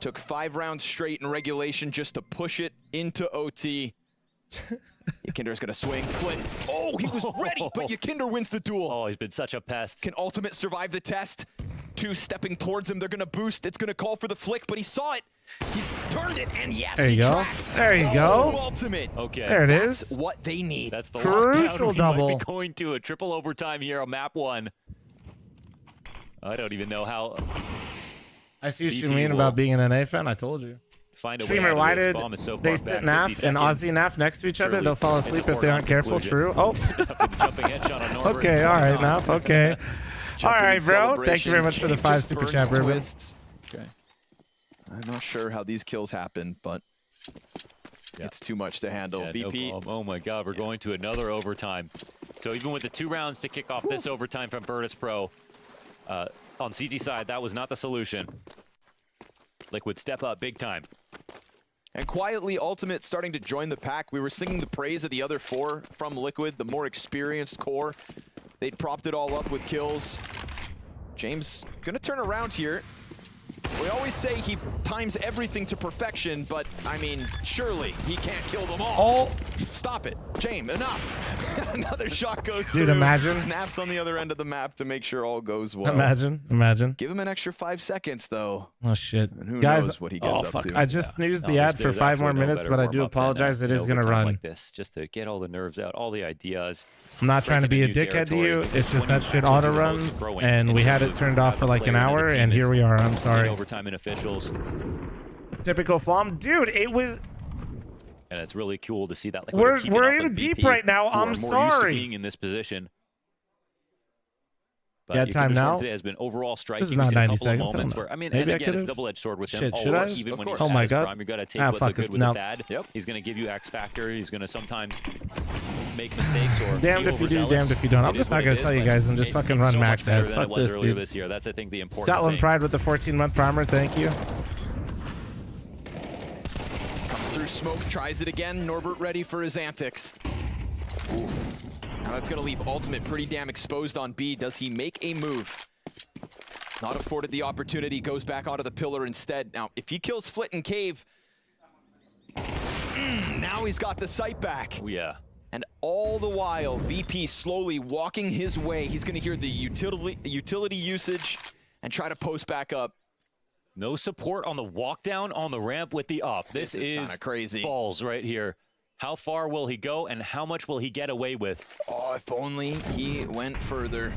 Took 5 rounds straight in regulation just to push it into OT. Yakinder's gonna swing. Flint. Oh, he was ready, but Yakinder wins the duel. Oh, he's been such a pest. Can Ultimate survive the test? Two stepping towards him. They're gonna boost. It's gonna call for the flick, but he saw it. He's turned it, and yes, there you he go. tracks. There you go. Ultimate. Okay. There it That's is. what they need. That's the crucial lockdown. double. We might be going to a triple overtime here on map 1. I don't even know how. I see what you BP mean will about being an NA fan. I told you. Find a Streamer, way why out of this. did Bomb is so far they back, sit 50 Naf and seconds. Aussie Naf next to each other? Surely They'll fall it's a asleep if they aren't careful. foregone True. Oh. Jumping headshot on Norbert. Okay. All right, Naf. Okay. All right, bro. Thank you very much for the 5 Just super burns chat, Ruben. twists. Okay. I'm not sure how these kills happen, but it's too much to handle. Yeah, VP. no, oh my God, we're going to another overtime. So even with the 2 rounds to kick off this overtime from Virtus Pro, on CT side, that was not the solution. Liquid step up big time. And quietly, Ultimate starting to join the pack. We were singing the praise of the other 4 from Liquid, the more experienced core. They'd propped it all up with kills. James gonna turn around here. We always say he times everything to perfection, but I mean, surely he can't kill them all. Stop it, James, enough. Another shot goes through. Dude, imagine. Naps on the other end of the map to make sure all goes well. Imagine. Give him an extra 5 seconds, though. Oh shit, And who guys! knows what he gets oh up fuck! to. I just snoozed No, the ad for there's 5 more actually no minutes, better but I do warm-up than apologize. It an is gonna overtime run. like this, just to get all the nerves out, all the ideas. I'm not trying to be a breaking dickhead to new you. territory. It's just When that you shit actually auto do the most runs, growing and we had it into turned off as for a like an player and as a hour, team and is here we are. I'm in sorry. overtime and officials. Typical Flom, dude. It was. And it's really cool to see that. Like, We're in deep right now. I'm sorry. Being in this position. But Yeah, Yakinder's time form now. today has been overall striking. This is We've not seen a 90 couple of seconds. moments I don't where, I mean, know. and Maybe I again, it's a could've. double-edged sword with him. Shit, should Or I? even when he's Oh my at his God. prime, you got to take Ah, what the fuck good it. with No. the bad. He's going to give you X factor. He's going to sometimes make mistakes or Damned be if you do, overzealous. damned if you don't. I'm It just is not what gonna it tell is, you but guys and just it- fucking it's run so max much better ads. than Fuck it was this, earlier dude. this year. That's, I think, the important Scotland thing. Pride with the 14-month primer. Thank you. Comes through smoke, tries it again. Norbert ready for his antics. Oof. Now that's going to leave Ultimate pretty damn exposed on B. Does he make a move? Not afforded the opportunity, goes back onto the pillar instead. Now, if he kills Flit and Cave, now he's got the sight back. Oh, yeah. And all the while, VP slowly walking his way. He's going to hear the utility usage and try to post back up. No support on the walk down on the ramp with the up. This is kinda crazy. Balls right here. How far will he go and how much will he get away with? Oh, if only he went further.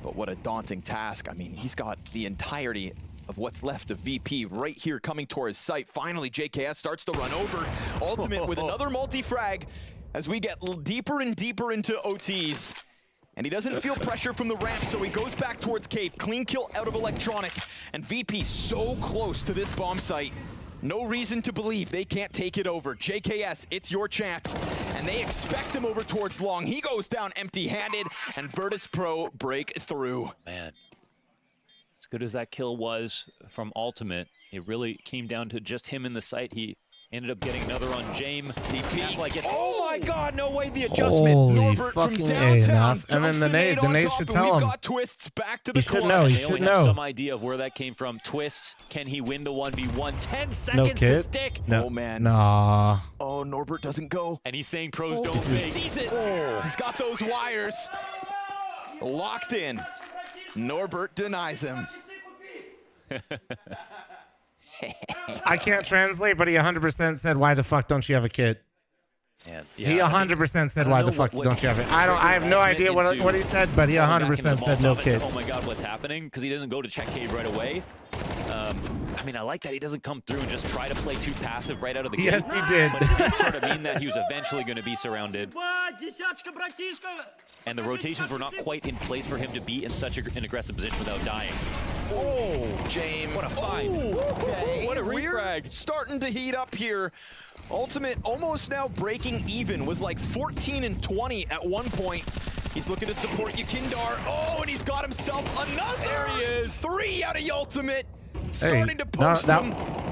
But what a daunting task. I mean, he's got the entirety of what's left of VP right here coming towards sight. Finally, JKS starts to run over. Ultimate with another multi-frag as we get deeper and deeper into OTs. And he doesn't feel pressure from the ramp, so he goes back towards Cave. Clean kill out of Electronic. And VP so close to this bomb site. No reason to believe they can't take it over. JKS, it's your chance. And they expect him over towards long. He goes down empty-handed, and Virtus Pro break through. Man, as good as that kill was from Ultimate, it really came down to just him in the site. He ended up getting another on Jame. Oh my God, no way, the adjustment. Holy Norbert from fucking downtown. enough. And then dumps the nade on top, should and tell we've him. Got twists back to He the should clutch. know. He They should only have know. some idea of where that came from. Twist, can he win the 1v1? 10 No seconds to kid. stick. No. Oh, man. Nah. Oh, Norbert doesn't go. And he's saying pros don't He fake. sees it. He's got those wires locked in. Norbert denies him. I can't translate, but he 100% said, "Why the fuck don't you have a kid?" Man, He 100% said, "Why the fuck don't you have it?" I have no idea what he said, but he 100% said, "No kid." Oh my God, what's happening? Because he doesn't go to check Cave right away. I mean, I like that he doesn't come through and just try to play too passive right out of the gate. Yes, he did. But it did sort of mean that he was eventually going to be surrounded. And the rotations were not quite in place for him to be in such an aggressive position without dying. Oh, James. What a find. Okay. What a We're refrag. starting to heat up here. Ultimate almost now breaking even. Was like 14 and 20 at one point. He's looking to support Yakindar. Oh, and he's got himself another. There he is. 3 out of Ultimate. Starting to post him.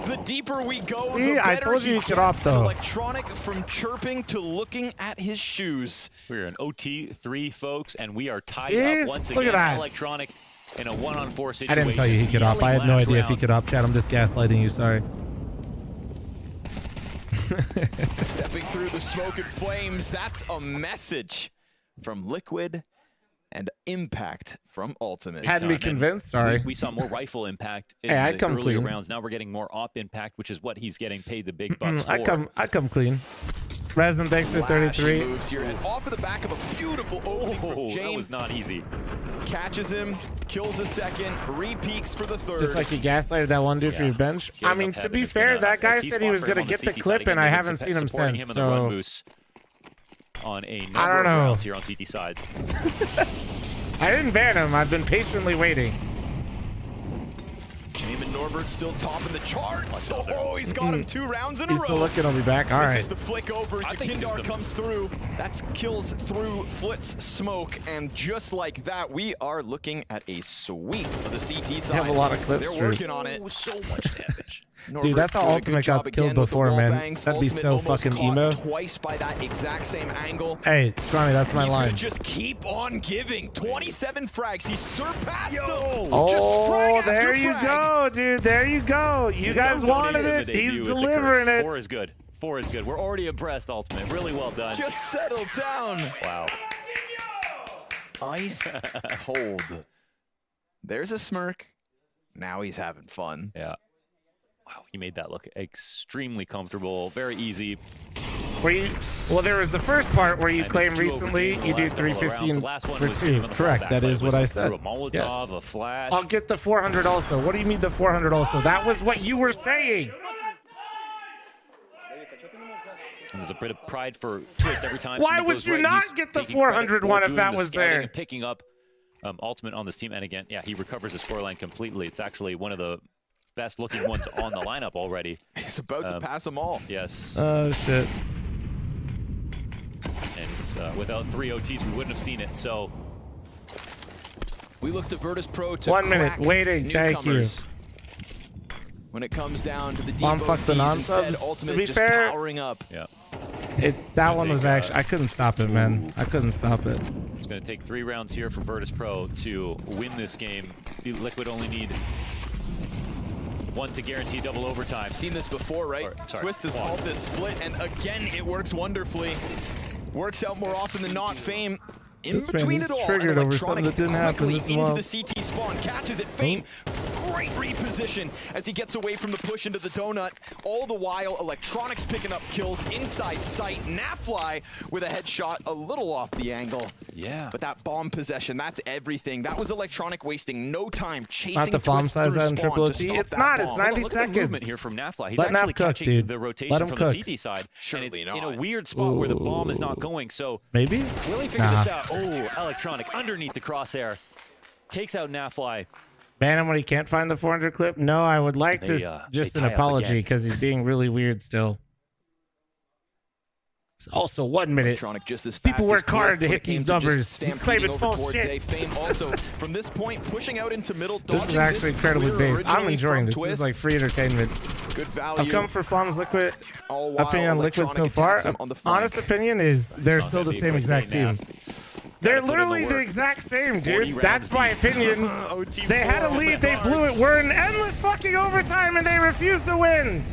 The deeper we go, See, the I better told you he you could off, gets. though. Electronic from chirping to looking at his shoes. We're in OT3, folks, and we are tied See? up once Look again. at that. Electronic in a 1-on-4 situation. I didn't tell you he could op. I had no Last idea if he round. could op, chat. I'm just gaslighting you. Sorry. Stepping through the smoke and flames, that's a message from Liquid and impact from Ultimate. Had me convinced, sorry. We saw more rifle impact in Hey, I the come earlier clean. rounds. Now we're getting more op impact, which is what he's getting paid the big bucks for. I come clean. Resin, thanks for 33. Moves here and off of the back of a beautiful opening from James. That was not easy. Catches him, kills a second, re-peaks for the third. Just like you gaslighted that one dude for your bench. I mean, to be fair, that guy said he was going to get the clip, and I haven't seen him since. So On a number I don't of know. rounds here on CT sides. I didn't ban him. I've been patiently waiting. James and Norbert still topping the charts. Oh, he's got him 2 rounds in a row. He's still looking. I'll be back. All right. This is the flick over. The Kindar comes through. That's kills through Flit's smoke. And just like that, we are looking at a sweep of the CT side. They have a lot of clips. They're working on it. So much damage. Dude, that's how Ultimate got killed before, man. That'd be so fucking emo. Twice by that exact same angle. Hey, Scrawny, that's my He's line. gonna just keep on giving. 27 frags. He surpassed them. Oh, there you go, dude. There you go. You guys wanted it. He's delivering it. 4 is good. 4 is good. We're already impressed, Ultimate. Really well done. Just settle down. Wow. Ice cold. There's a smirk. Now he's having fun. Yeah. Wow, he made that look extremely comfortable, very easy. Well, there was the first part where you claim recently you do 315 for 2. Correct. That is what I said. A Molotov, Yes. a flash. I'll get the 400 also. What do you mean the 400 also? That was what you were saying. And there's a bit of pride for Twist every time. Why somebody would goes you right, not he's get the taking credit 400 for one if doing that the was scouting there? and picking up Ultimate on this team. And again, yeah, he recovers the scoreline completely. It's actually one of the best looking ones on the lineup already. He's about to pass them all. Yes. Oh, shit. And without 3 OTs, we wouldn't have seen it. So we look to Virtus Pro to 1 minute. Waiting. Thank you. When it comes down to the deep Bomb fucks and OTs, instead, non-subs. Ultimate To be just fair, powering up. Yeah. That one was actually, I couldn't stop it, man. I couldn't stop it. It's going to take 3 rounds here for Virtus Pro to win this game. Liquid only need 1 to guarantee double overtime. Seen this before, right? Twist has called this split, and again, it works wonderfully. Works out more often than not. Fame in This man between is it all. triggered over something that didn't happen quickly this into long. the CT spawn, catches it. Fame, great reposition as he gets away from the push into the donut. All the while, Electronics picking up kills inside sight. Nafly with a headshot a little off the angle. Yeah. But that bomb possession, that's everything. That was Electronic wasting no time chasing Not the bomb Twist size through on spawn triple to OT. stop It's that not. bomb. It's 90 Look at the movement seconds. here from Nafly. He's Let actually Naf cook, catching dude. the Let rotation him from cook. the CT side. Surely and it's not. in a weird spot where the bomb is not going. So Maybe? really figure Nah. this out. Oh, Electronic underneath the crosshair. Takes out Nafly. Ban him when he can't find the 400 clip? No, I would like They, just they an tie up apology again. because he's being really weird still. Also, 1 minute. Electronic just as People fast work as hard Twist to when hit it came these to just numbers. He's stampeding claiming over false towards shit. A. Fame also from this point pushing out into middle. This is dodging actually incredibly clear based. I'm originally enjoying from this. This is Twist. like free entertainment. Good value. I've come for Flom's Liquid. All while Opinion on Liquid so Electronic far. attacks him on the flank. Honest opinion is they're still the same exact team. They're put in the literally the work. exact same, 40 dude. rounds That's my deep. opinion. They had a lead, they blew it. We're in endless fucking overtime, and they refused to win.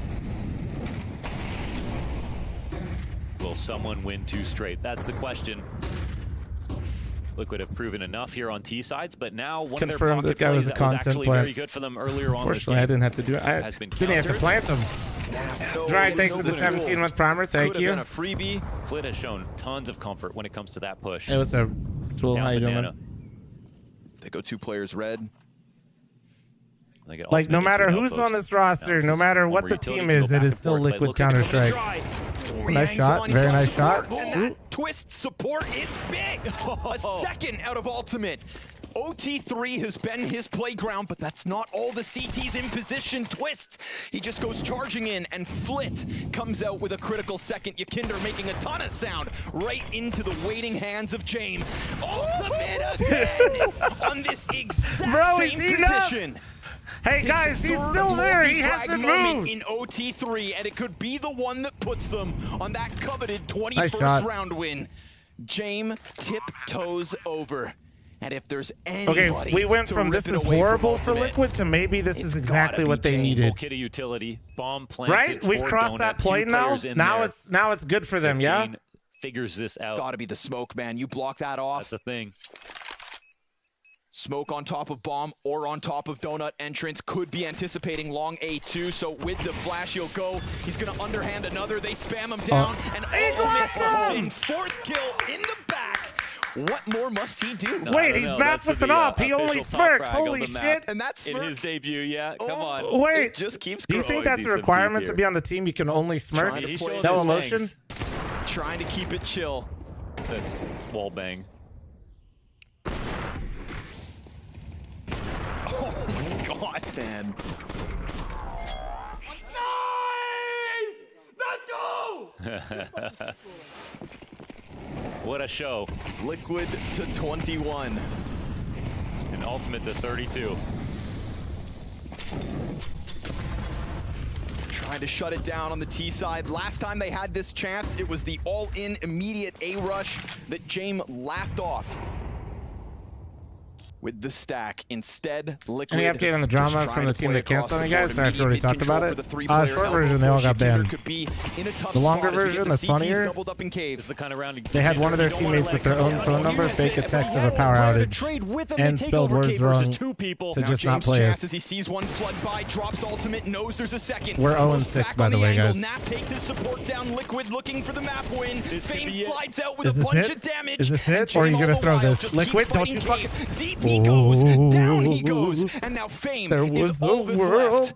Will someone win 2 straight? That's the question. Liquid have proven enough here on T sides, but now one of their Confirmed pocket that guy was plays a that was content actually plant. very good for them earlier on this Unfortunately, I game didn't have to do it. I has been didn't have to countered. plant them. Dry, thanks for the 17-month primer. Thank Could you. have been a freebie. Flit has shown tons of comfort when it comes to that push. Hey, what's up, Tool? Down How you doing, banana. man? They go 2 players red. They get Like, no ultimate matter into an who's outpost. on this roster, Now, no is matter one what where the utility team can go is, back it is and still forth, but it Liquid looks like they're coming in Counter-Strike. dry. Nice shot. Very nice shot. And that Twist support is big. A second out of Ultimate. OT3 has been his playground, but that's not all the CT's in position. Twist, he just goes charging in, and Flit comes out with a critical second. Yakinder making a ton of sound right into the waiting hands of James. Ultimate again on this exact same position. Hey guys, he's still there. He hasn't moved. In OT3, and it could be the one that puts them on that coveted 21st Nice shot. round win. James tiptoes over. And if there's anybody we went from this is horrible for Liquid to maybe this is exactly what they needed. Kid of utility, bomb planted. Right? We've crossed that point now. Now it's good for them, yeah? Figures this out. Gotta be the smoke, man. You block that off. That's the thing. Smoke on top of bomb or on top of donut entrance. Could be anticipating long A2. So with the flash, he'll go. He's gonna underhand another. They spam him down. And ultimate fourth kill in the back. What more must he do? Wait, he's not with an up. He only smirks. Holy shit. And that's in his debut, yeah. Come on. Wait, it just keeps do you think that's a requirement to be on the team? You can only smirk? No emotion? Trying to keep it chill. This wall bang. Oh my god, man. Nice! Let's go! What a show. Liquid to 21. And ultimate to 32. Trying to shut it down on the T side. Last time they had this chance, it was the all-in immediate A rush that James laughed off with the stack. Instead, Liquid. Any update on the drama from the team that canceled on you guys? I've already talked about it. Short version, they all got banned. The longer version, that's funnier. They had one of their teammates with their own phone number fake a text of a power outage and spelled words wrong to just not play us. As he sees one flood by, drops ultimate, knows there's a second. We're 0-6, by the way, guys. Naf takes his support down. Liquid looking for the map win. Fame slides out with a bunch of damage. Is this it? Or are you going to throw this? Liquid, don't you fucking... Deep he goes, down he goes, and now Fame is all that's left.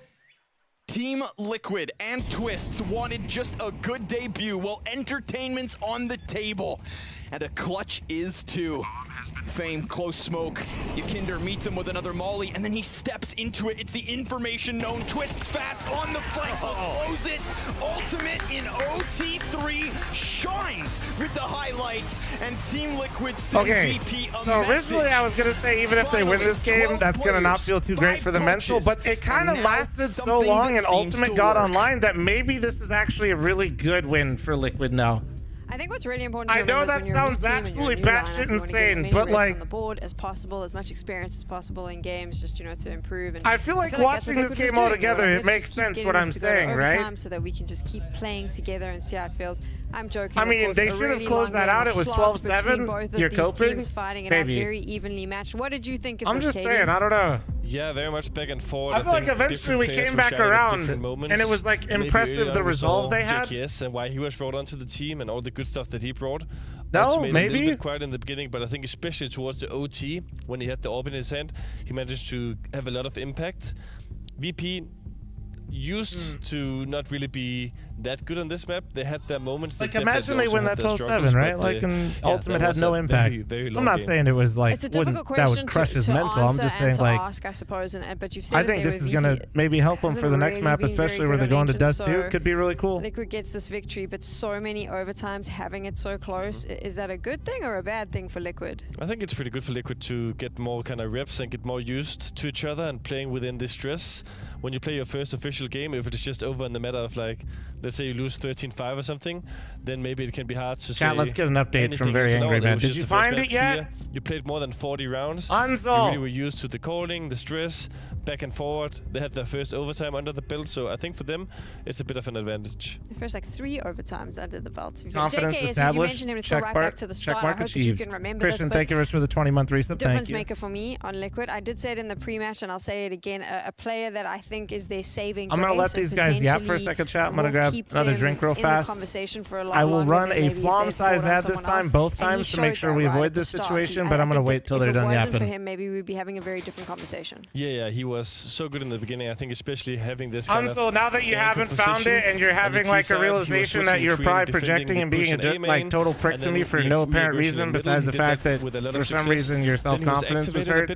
Team Liquid and Twists wanted just a good debut, while entertainment's on the table. And a clutch is too. Fame, close smoke. Yakinder meets him with another molly, and then he steps into it. It's the information known. Twists fast on the flank. Close it. Ultimate in OT3 shines with the highlights, and Team Liquid send VP a so originally I was going to say even if they win this game, that's going to not feel too great for the mental, but it kind of lasted so long and Ultimate got online that maybe this is actually a really good win for Liquid now. I think what's really important to I know that sounds absolutely batshit insane, but like on the board as possible, as much experience as possible in games, just to improve. And I feel like watching this game all together, it makes sense what I'm saying, right? So that we can just keep playing together and see how it feels. I'm joking. I mean, they should have closed that out. It was 12-7. You're coping, fighting it maybe. out very evenly matched. What did you think of I'm this? just saying, I don't know. Yeah, very much back and forth. I feel like eventually we came back around, and it was like impressive the resolve they had. Yes, and why he was brought onto the team and all the good stuff that he brought. No, maybe a little bit quiet in the beginning, but I think especially towards the OT when he had the orb in his hand, he managed to have a lot of impact. VP used to not really be that good on this map. They had their moments. Like imagine they win that 12-7, right? Like, and Ultimate had no impact. I'm not saying it was like it's a difficult that would crush his mental. I'm just saying like ask, I suppose, but you've said I think this is gonna maybe help them for the next map, especially where they're going to Dust 2. Could be really cool. Liquid gets this victory, but so many overtimes, having it so close. Is that a good thing or a bad thing for Liquid? I think it's pretty good for Liquid to get more kind of reps and get more used to each other and playing within this stress. When you play your first official game, if it's just over in the matter of like, let's say you lose 13-5 or something, then maybe it can be hard to say. Let's get an update from Very Angry Man. Did you find it yet? Here. You played more than 40 rounds. Ansel! You really were used to the calling, the stress, back and forward. They had their first overtime under the belt, so I think for them, it's a bit of an advantage. The first like 3 overtimes under the belt. Confidence JK, established. You mentioned him to go right back to the start. I hope achieved. that you can remember Christian, this, thank you for the 20-month resub. Thank difference you. maker for me on Liquid. I did say it in the pre-match, and I'll say it again. A player that I think is their saving grace. I'm gonna let these guys yap for a second, chat. I'm gonna grab another drink real fast. I will run a Flom-size ad this time, both times, to make sure we avoid this situation, but I'm gonna wait till they're done yapping. For him, maybe we'd be having a very different conversation. Yeah, he was so good in the beginning. I think especially having this kind of now that you haven't found it and you're having like a realization that you're probably projecting and being a like total prick to me for no apparent reason besides the fact that for some reason your self-confidence was hurt.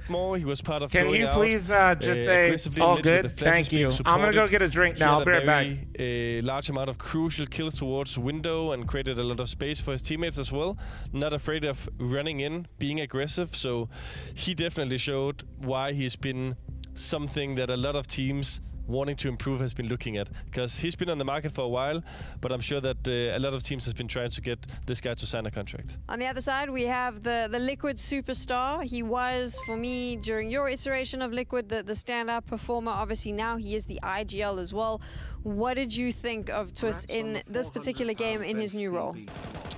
Can you please just say all good? Thank you. I'm gonna go get a drink now. I'll be right back. A large amount of crucial kills towards window and created a lot of space for his teammates as well. Not afraid of running in, being aggressive. So he definitely showed why he's been something that a lot of teams wanting to improve has been looking at? Because he's been on the market for a while, but I'm sure that a lot of teams has been trying to get this guy to sign a contract. On the other side, we have the Liquid superstar. He was, for me, during your iteration of Liquid, the standout performer. Obviously, now he is the IGL as well. What did you think of Twist in this particular game in his new role?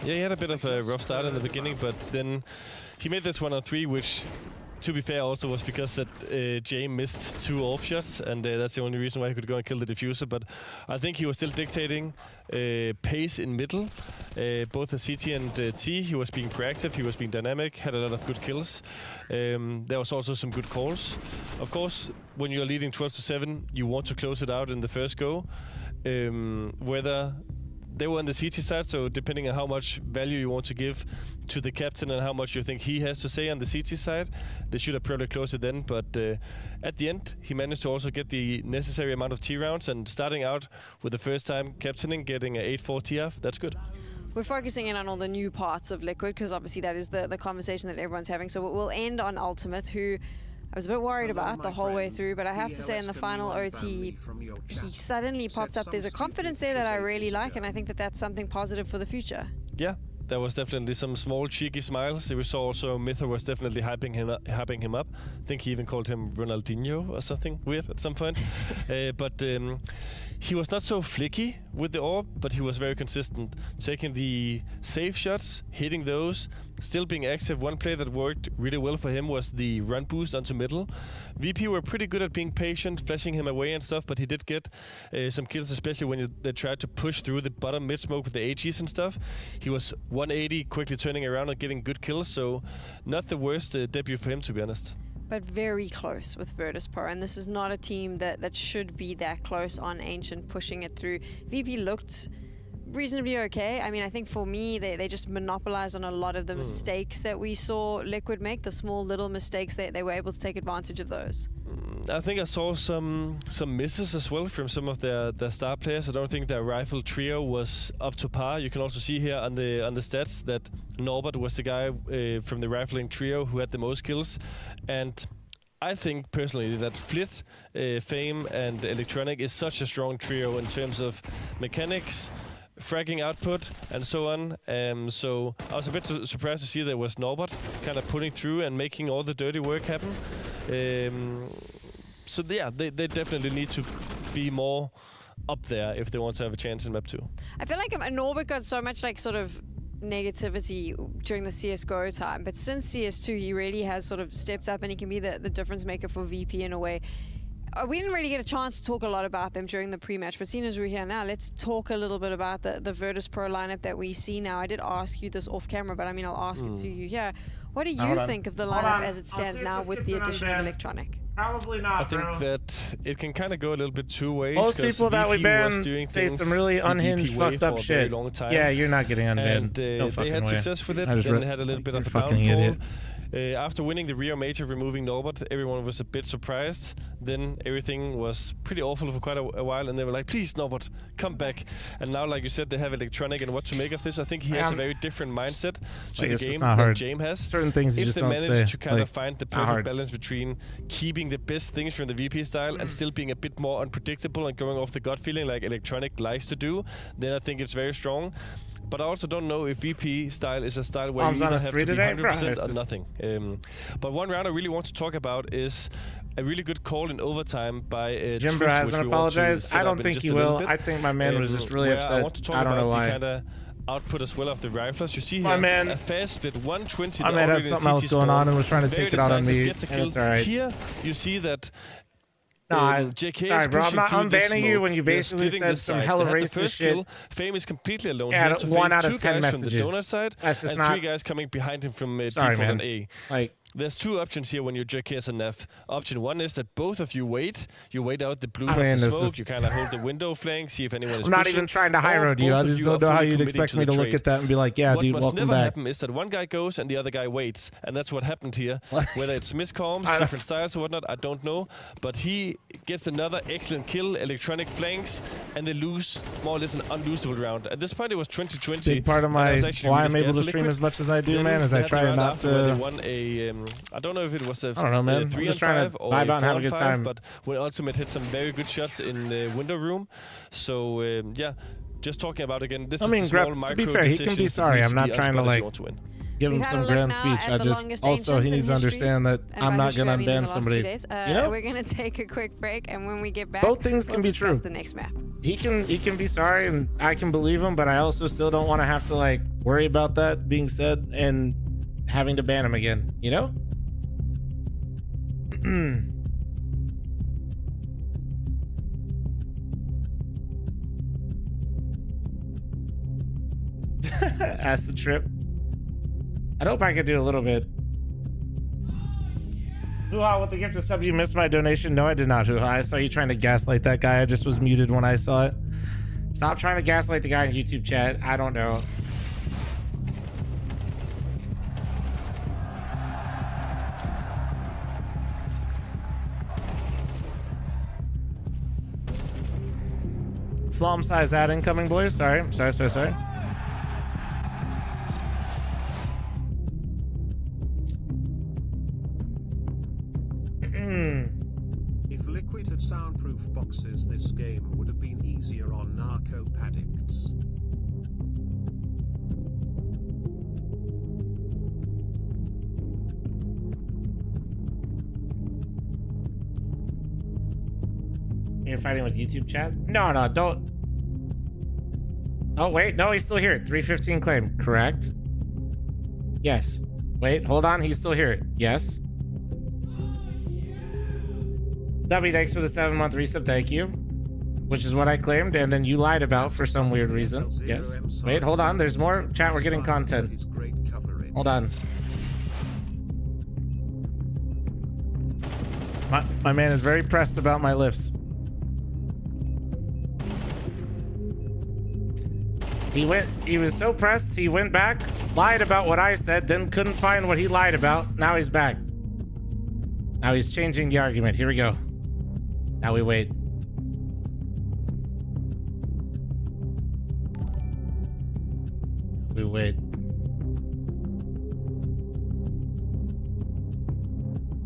Yeah, he had a bit of a rough start in the beginning, but then he made this 1-on-3, which, to be fair, also was because that Jay missed 2 AWP shots, and that's the only reason why he could go and kill the diffuser. But I think he was still dictating pace in middle, both the CT and T. He was being proactive, he was being dynamic, had a lot of good kills. There was also some good calls. Of course, when you're leading 12-7, you want to close it out in the first go. Whether they were on the CT side, so depending on how much value you want to give to the captain and how much you think he has to say on the CT side, they should have probably closed it then. But at the end, he managed to also get the necessary amount of T rounds, and starting out with the first time captaining, getting an 8-4 TF, that's good. We're focusing in on all the new parts of Liquid, because obviously that is the conversation that everyone's having. So we'll end on Ultimate, who I was a bit worried about the whole way through, but I have to say in the final OT, he suddenly popped up. There's a confidence there that I really like, and I think that that's something positive for the future. Yeah, there was definitely some small cheeky smiles. We saw also Mytho was definitely hyping him up. I think he even called him Ronaldinho or something weird at some point. But he was not so flicky with the AWP, but he was very consistent, taking the safe shots, hitting those, still being active. One play that worked really well for him was the run boost onto middle. VP were pretty good at being patient, flashing him away and stuff, but he did get some kills, especially when they tried to push through the bottom mid smoke with the AGs and stuff. He was 180, quickly turning around and getting good kills, so not the worst debut for him, to be honest. But very close with Virtus.pro, and this is not a team that should be that close on Ancient, pushing it through. VP looked reasonably okay. I mean, I think for me, they just monopolized on a lot of the mistakes that we saw Liquid make, the small little mistakes. They were able to take advantage of those. I think I saw some misses as well from some of their star players. I don't think their rifle trio was up to par. You can also see here on the stats that Norbert was the guy from the rifling trio who had the most kills. And I think personally that Flit, Fame and Electronic is such a strong trio in terms of mechanics, fragging output and so on. So I was a bit surprised to see there was Norbert kind of putting through and making all the dirty work happen. So yeah, they definitely need to be more up there if they want to have a chance in map 2. I feel like Norbert got so much like sort of negativity during the CSGO time, but since CS2 he really has sort of stepped up, and he can be the difference maker for VP in a way. We didn't really get a chance to talk a lot about them during the pre-match, but seeing as we're here now, let's talk a little bit about the Virtus.pro lineup that we see now. I did ask you this off camera, but I mean, I'll ask it to you here. What do you think of the lineup as it stands now with the addition of Electronic? Probably not, I think that it can kind of go a little bit 2 ways. Most people that we ban say some really unhinged, fucked up shit. Yeah, you're not getting unbanned. And no they had way. success with it, then they had a little bit of a downfall. Idiot. After winning the Rio Major, removing Norbert, everyone was a bit surprised. Then everything was pretty awful for quite a while, and they were like, please, Norbert, come back. And now, like you said, they have Electronic, and what to make of this. I think he has a very different mindset to the game than James has. Certain things you just don't say. If they manage to kind of find the perfect balance between keeping the best things from the VP style and still being a bit more unpredictable and going off the gut feeling like Electronic likes to do, then I think it's very strong. But I also don't know if VP style is a style where you either have to be 100% or nothing. But one round I really want to talk about is a really good call in overtime by Jimbo hasn't apologized. I don't think he will. I think my man was just really upset. I want to talk don't know about why. the kind of output as well of the riflers. You see My here man. a fast split 120. My man had something else going on and was trying to take it out on me. It's all right. Here you see that. No, JK sorry, bro. I'm not unbanning you when you They're basically splitting said this some side. hella They had the racist first shit. kill. Fame is completely alone. Yeah, He has to 1 face out of 2 10 guys from the messages. donut side That's just and not- 3 guys coming behind him from Sorry, default man. and A. Like, there's 2 options here when you're JK as a NAF. Option 1 is that both of you wait. You wait out the blue I of mean, the this smoke. is- You kind of hold the window flank, see if anyone is I'm not pushing. even trying to high Or road you. I both of just are don't know how fully you'd committing expect me the to look trade. at that and be like, yeah, what dude, must welcome never back. happen is that one guy goes and the other guy waits, and that's what happened here. Whether it's miscomms, different styles or whatnot, I don't know. But he gets another excellent kill, Electronic flanks, and they lose more or less an unlosable round. At this point, it was 2020. Big part of and I my was actually why really I'm able to scared for stream Liquid. as much as I do, Then man, is they I had the try round not after where they to won a I don't know if it was a I don't know, man. I'm 3 just on trying 5 to or vibe a out and 4 have a on good 5, time. but when Ultimate hit some very good shots in the window room. So yeah, just talking about again, this I is mean, the small to micro be fair, he can be decisions that sorry. needs I'm to not be trying to unspotted if like you want to win. give him We've had some a look grand now speech. at I the just longest also he ancients needs to in history. understand that And I'm by not history, gonna I mean in unban the last 2 somebody. days. You know, We're gonna take a quick break, and when we get back, both things can we'll be discuss true. the next map. He can be sorry, and I can believe him, but I also still don't want to have to like worry about that being said and having to ban him again. You know. Acid trip. I hope I could do a little bit. Hoo-ha with the gift of sub. You missed my donation. No, I did not, Hoo-ha. I saw you trying to gaslight that guy. I just was muted when I saw it. Stop trying to gaslight the guy in YouTube chat. I don't know. Flom size ad incoming, boys. Sorry. If Liquid had soundproof boxes, this game would have been easier on narco addicts. You're fighting with YouTube chat? No, don't. Oh, wait. No, he's still here. 315 claim. Correct. Yes. Wait, hold on. He's still here. Yes. W, thanks for the 7-month resub. Thank you. Which is what I claimed, and then you lied about for some weird reason. Yes. Wait, hold on. There's more. Chat, we're getting content. Hold on. My man is very pressed about my lifts. He was so pressed, he went back, lied about what I said, then couldn't find what he lied about. Now he's back. Now he's changing the argument. Here we go. Now we wait. We wait.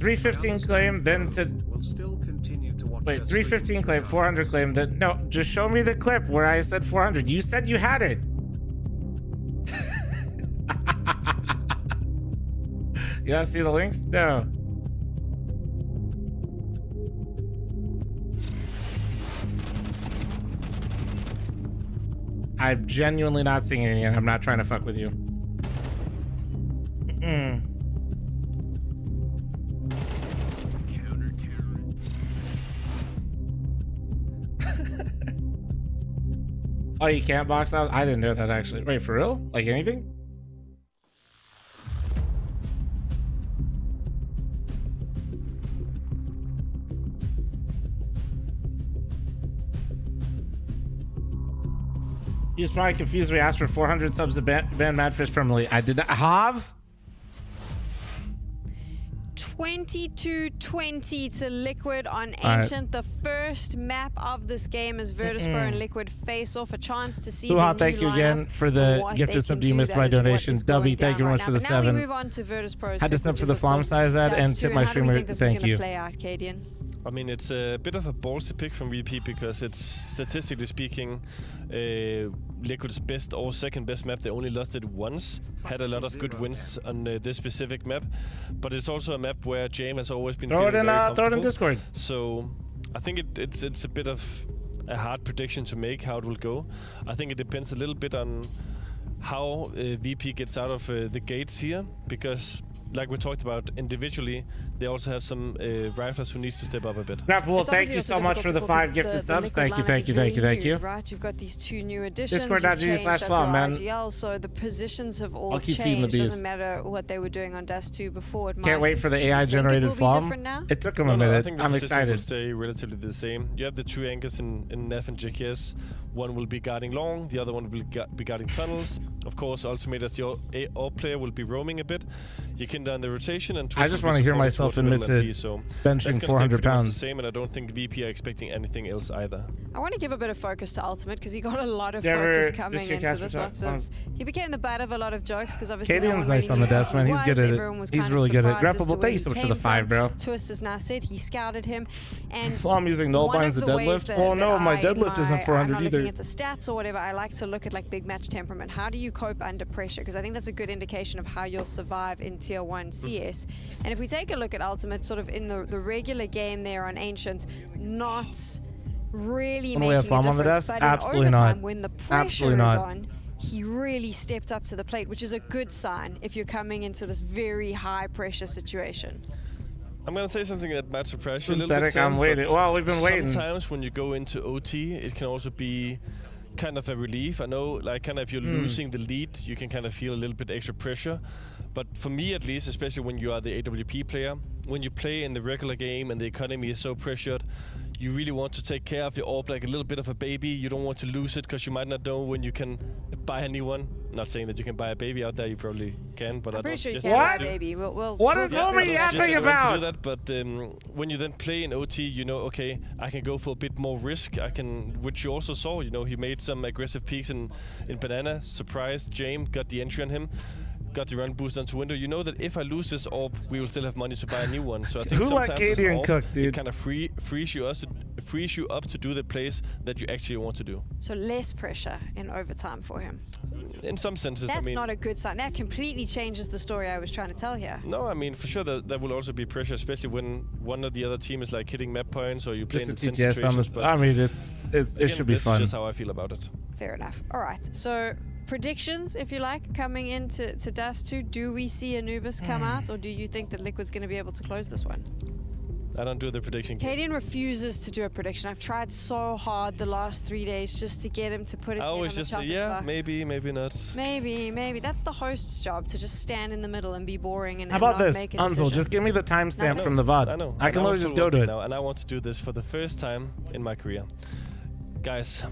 315 claim, then to... We'll still continue to watch. Wait, 315 claim, 400 claim. That no, just show me the clip where I said 400. You said you had it. You gotta see the links? No. I'm genuinely not seeing it yet. I'm not trying to fuck with you. Oh, you can't box out? I didn't know that actually. Wait, for real? Like anything? He's probably confused. We asked for 400 subs to ban Madfish permanently. I did not have 22-20 to Liquid on All right. Ancient. The first map of this game is Virtus.pro and Liquid face off. A chance to see Hoo-ha, the thank new you again lineup for and the what gifted they sub. can You do. missed That my is what donation. is going W, thank you down very much right for now. the But now 7. we move on to Virtus.pro's Had to pick, sub which for is, the of Flom course, size ad and Dust tip 2. my How do we streamer. think this is Thank gonna you. play out, Cadian? I mean, it's a bit of a ballsy pick from VP because it's, statistically speaking, Liquid's best or second best map. They only lost it once, had a lot of good wins on this specific map, but it's also a map where Jame has always been Throw it feeling in, very throw it in comfortable. Discord. So I think it's a bit of a hard prediction to make how it will go. I think it depends a little bit on how VP gets out of the gates here, because like we talked about individually, they also have some riflers who needs to step up a bit. Grapple, thank you so much for the 5 gifted subs. Thank you, thank you, thank you, thank you. Right, you've got these 2 new additions. Discord.gg/flom, man. IGL, so the positions have all I'll keep feeding the changed. beast. Doesn't matter what they were doing on Dust 2 before. It Can't wait for the AI generated Flom. It took him a I minute. think the I'm position will excited. stay relatively the same. You have the 2 anchors in Nef and JKS. One will be guarding long, the other one will be guarding tunnels. Of course, Ultimate as your AO player will be roaming a bit. You can down the rotation and I just want to hear myself himself admit to benching 400 pounds. The same, and I don't think VP are expecting anything else either. I want to give a bit of focus to Ultimate because he got a lot of focus coming into this. He became the butt of a lot of jokes because obviously Cadian's nice on the desk, man. He's good at it. He's really good at it. Grapplable, thank you so much for the 5, bro. Twist has now said he scouted him, and well, I'm using null binds the deadlift. Oh no, my deadlift isn't 400 either. Looking at the stats or whatever, I like to look at like big match temperament. How do you cope under pressure? Because I think that's a good indication of how you'll survive in Tier 1 CS. And if we take a look at Ultimate, sort of in the regular game there on Ancient, not really making a difference, but absolutely in overtime, not. when the pressure is on, he really stepped up to the plate, which is a good sign if you're coming into this very high pressure situation. I'm gonna say something that matches pressure Synthetic, a little bit. I'm waiting. Well, we've been waiting. Sometimes when you go into OT, it can also be kind of a relief. I know, like, kind of if you're losing the lead, you can kind of feel a little bit extra pressure. But for me, at least, especially when you are the AWP player, when you play in the regular game and the economy is so pressured, you really want to take care of your AWP like a little bit of a baby. You don't want to lose it because you might not know when you can buy a new one. Not saying that you can buy a baby out there, you probably can, but I'm I don't. Pretty sure you can buy a baby. What is homie yapping about? Do that, but when you then play in OT, you know, okay, I can go for a bit more risk. I can, which you also saw. You know, he made some aggressive peeks in Banana. Surprised James, got the entry on him. Got the run boost onto window. You know that if I lose this AWP, we will still have money to buy a new one. So I think who let Cadian cook, dude? It kind of frees you up to do the plays that you actually want to do. So less pressure in overtime for him. In some senses, that's I mean, not a good sign. That completely changes the story I was trying to tell here. No, I mean for sure that will also be pressure, especially when one of the other team is like hitting map points or you play in the tense situations. I mean, it should be fun. That's just how I feel about it. Fair enough. All right, so predictions, if you like, coming into Dust 2. Do we see Anubis come out, or do you think that Liquid's going to be able to close this one? I don't do the prediction. Cadian refuses to do a prediction. I've tried so hard the last 3 days just to get him to put his head on the chopping block. Yeah, maybe, maybe not. Maybe. That's the host's job, to just stand in the middle and be boring and how about not this, make a Unzel? decision. Just give me the timestamp from the VOD. I know. I can literally just go to it. Now, and I want to do this for the first time in my career. Guys,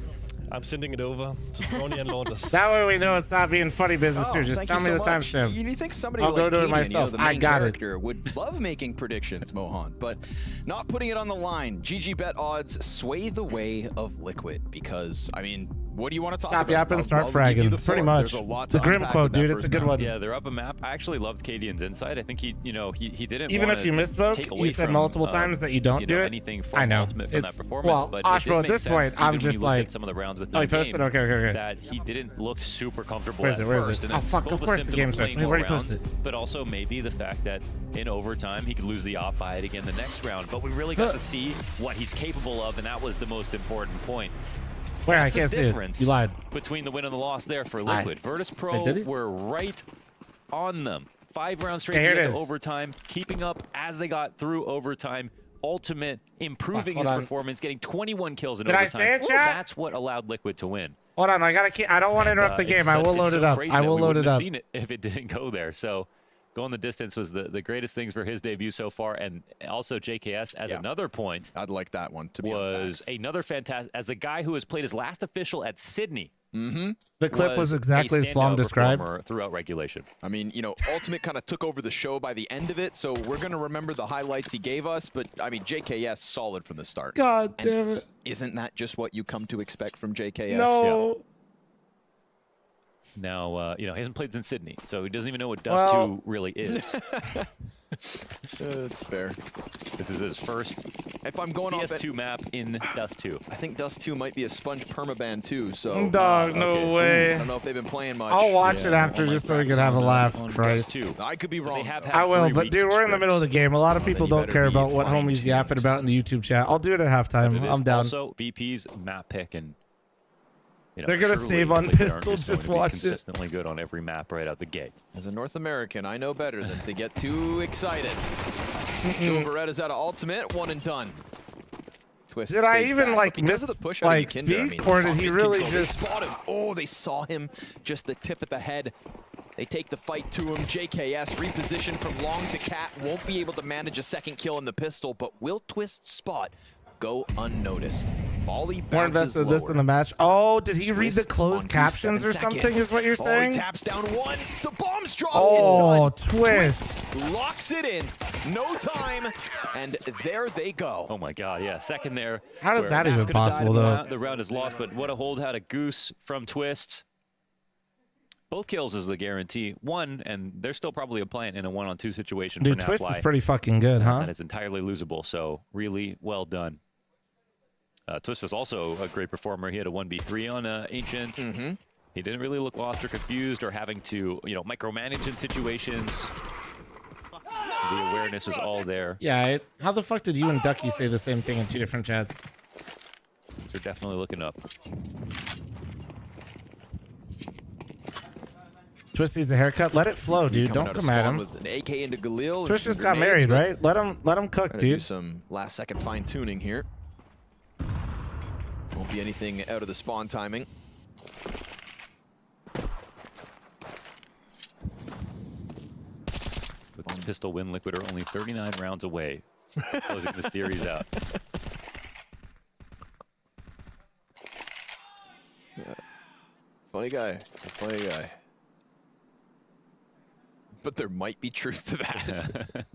I'm sending it over to Ronnie and Launders. That way we know it's not being funny business here. Just tell me the timestamp. You think somebody I'll like go to it Cadian, myself. the main I got character, would love making predictions, Mohan, but not putting it on the line. GG bet odds sway the way of Liquid because, I mean, what do you want to talk about? Stop yapping, start fragging. Pretty much. The Grim quote, dude. It's a good one. Yeah, they're up a map. I actually loved Cadian's insight. I think he didn't. Even if you misspoke, you said multiple times that you don't do it. Anything I know. Ultimate from that performance, well, but Ashbro, at this point, I'm just like. Some of the rounds with oh, he posted. Okay. That he didn't look super comfortable Where is at it? Where first. is it? Oh fuck! Of course the game starts. We already posted. But also maybe the fact that in overtime he could lose the op, buy it again the next round. But we really got to see what he's capable of, and that was the most important point. Where? I can't see it. You lied. Between the win and the loss there for Liquid. Virtus Pro were right on them. 5 rounds straight to get to overtime, keeping up as they got through overtime. Ultimate improving his performance, getting 21 kills in overtime. Did I say it, chat? That's what allowed Liquid to win. Hold on, I don't want to interrupt the game. I will load it up. I will load it up. Seen it if it didn't go there. So going the distance was the greatest things for his debut so far, and also JKS as another point. I'd like that one to be was another fantastic as a guy who has played his last official at Sydney. The clip was exactly as Flom described throughout regulation. I mean, you know, Ultimate kind of took over the show by the end of it, so we're going to remember the highlights he gave us, but I mean, JKS solid from the start. God damn it. Isn't that just what you come to expect from JKS? No. Yeah. Now, you know, he hasn't played since Sydney, so he doesn't even know what Dust 2 really is. That's fair. This is his first CS2 map in Dust 2. I think Dust 2 might be a sponge permaban too, so... Dog, no way. I don't know if they've been playing much. I'll watch it after just so we can have a laugh. Christ. I could be wrong. I will, but dude, we're in the middle of the game. A lot of people don't care about what homie's yapping about in the YouTube chat. I'll do it at halftime. I'm down. Also, VP's map pick, and you know, they're gonna save on pistol. Just watch it. Consistently good on every map right out the gate. As a North American, I know better than to get too excited. Beretta's out of ultimate, 1 and done. Twist. Did I even like miss like speak, or did he really just spot him? Oh, they saw him, just the tip of the head. They take the fight to him. JKS repositioned from long to cat, won't be able to manage a second kill in the pistol, but will Twist spot go unnoticed. Molly more invested in this in the match. Oh, did he read the closed captions or something? Is what you're saying? Taps down 1. The bomb's dropped. Oh, Twist locks it in. No time, and there they go. Oh my God, yeah, second there. How does that even possible, though? The round is lost, but what a hold had a Goose from Twist. Both kills is the guarantee. One, and there's still probably a plant in a 1-on-2 situation. Dude, for Twist Nafly. is pretty fucking good, huh? That is entirely losable, so really well done. Twist was also a great performer. He had a 1v3 on Ancient. He didn't really look lost or confused or having to, micromanage in situations. The awareness is all there. Yeah, how the fuck did you and Ducky say the same thing in 2 different chats? So definitely looking up. Twist needs a haircut. Let it flow, dude. Don't come at him. With an AK into Galil. Twist just got married, right? Let him cook, dude. Do some last-second fine-tuning here. Won't be anything out of the spawn timing. With this pistol win, Liquid are only 39 rounds away, closing the series out. Yeah. Funny guy. Funny guy. But there might be truth to that.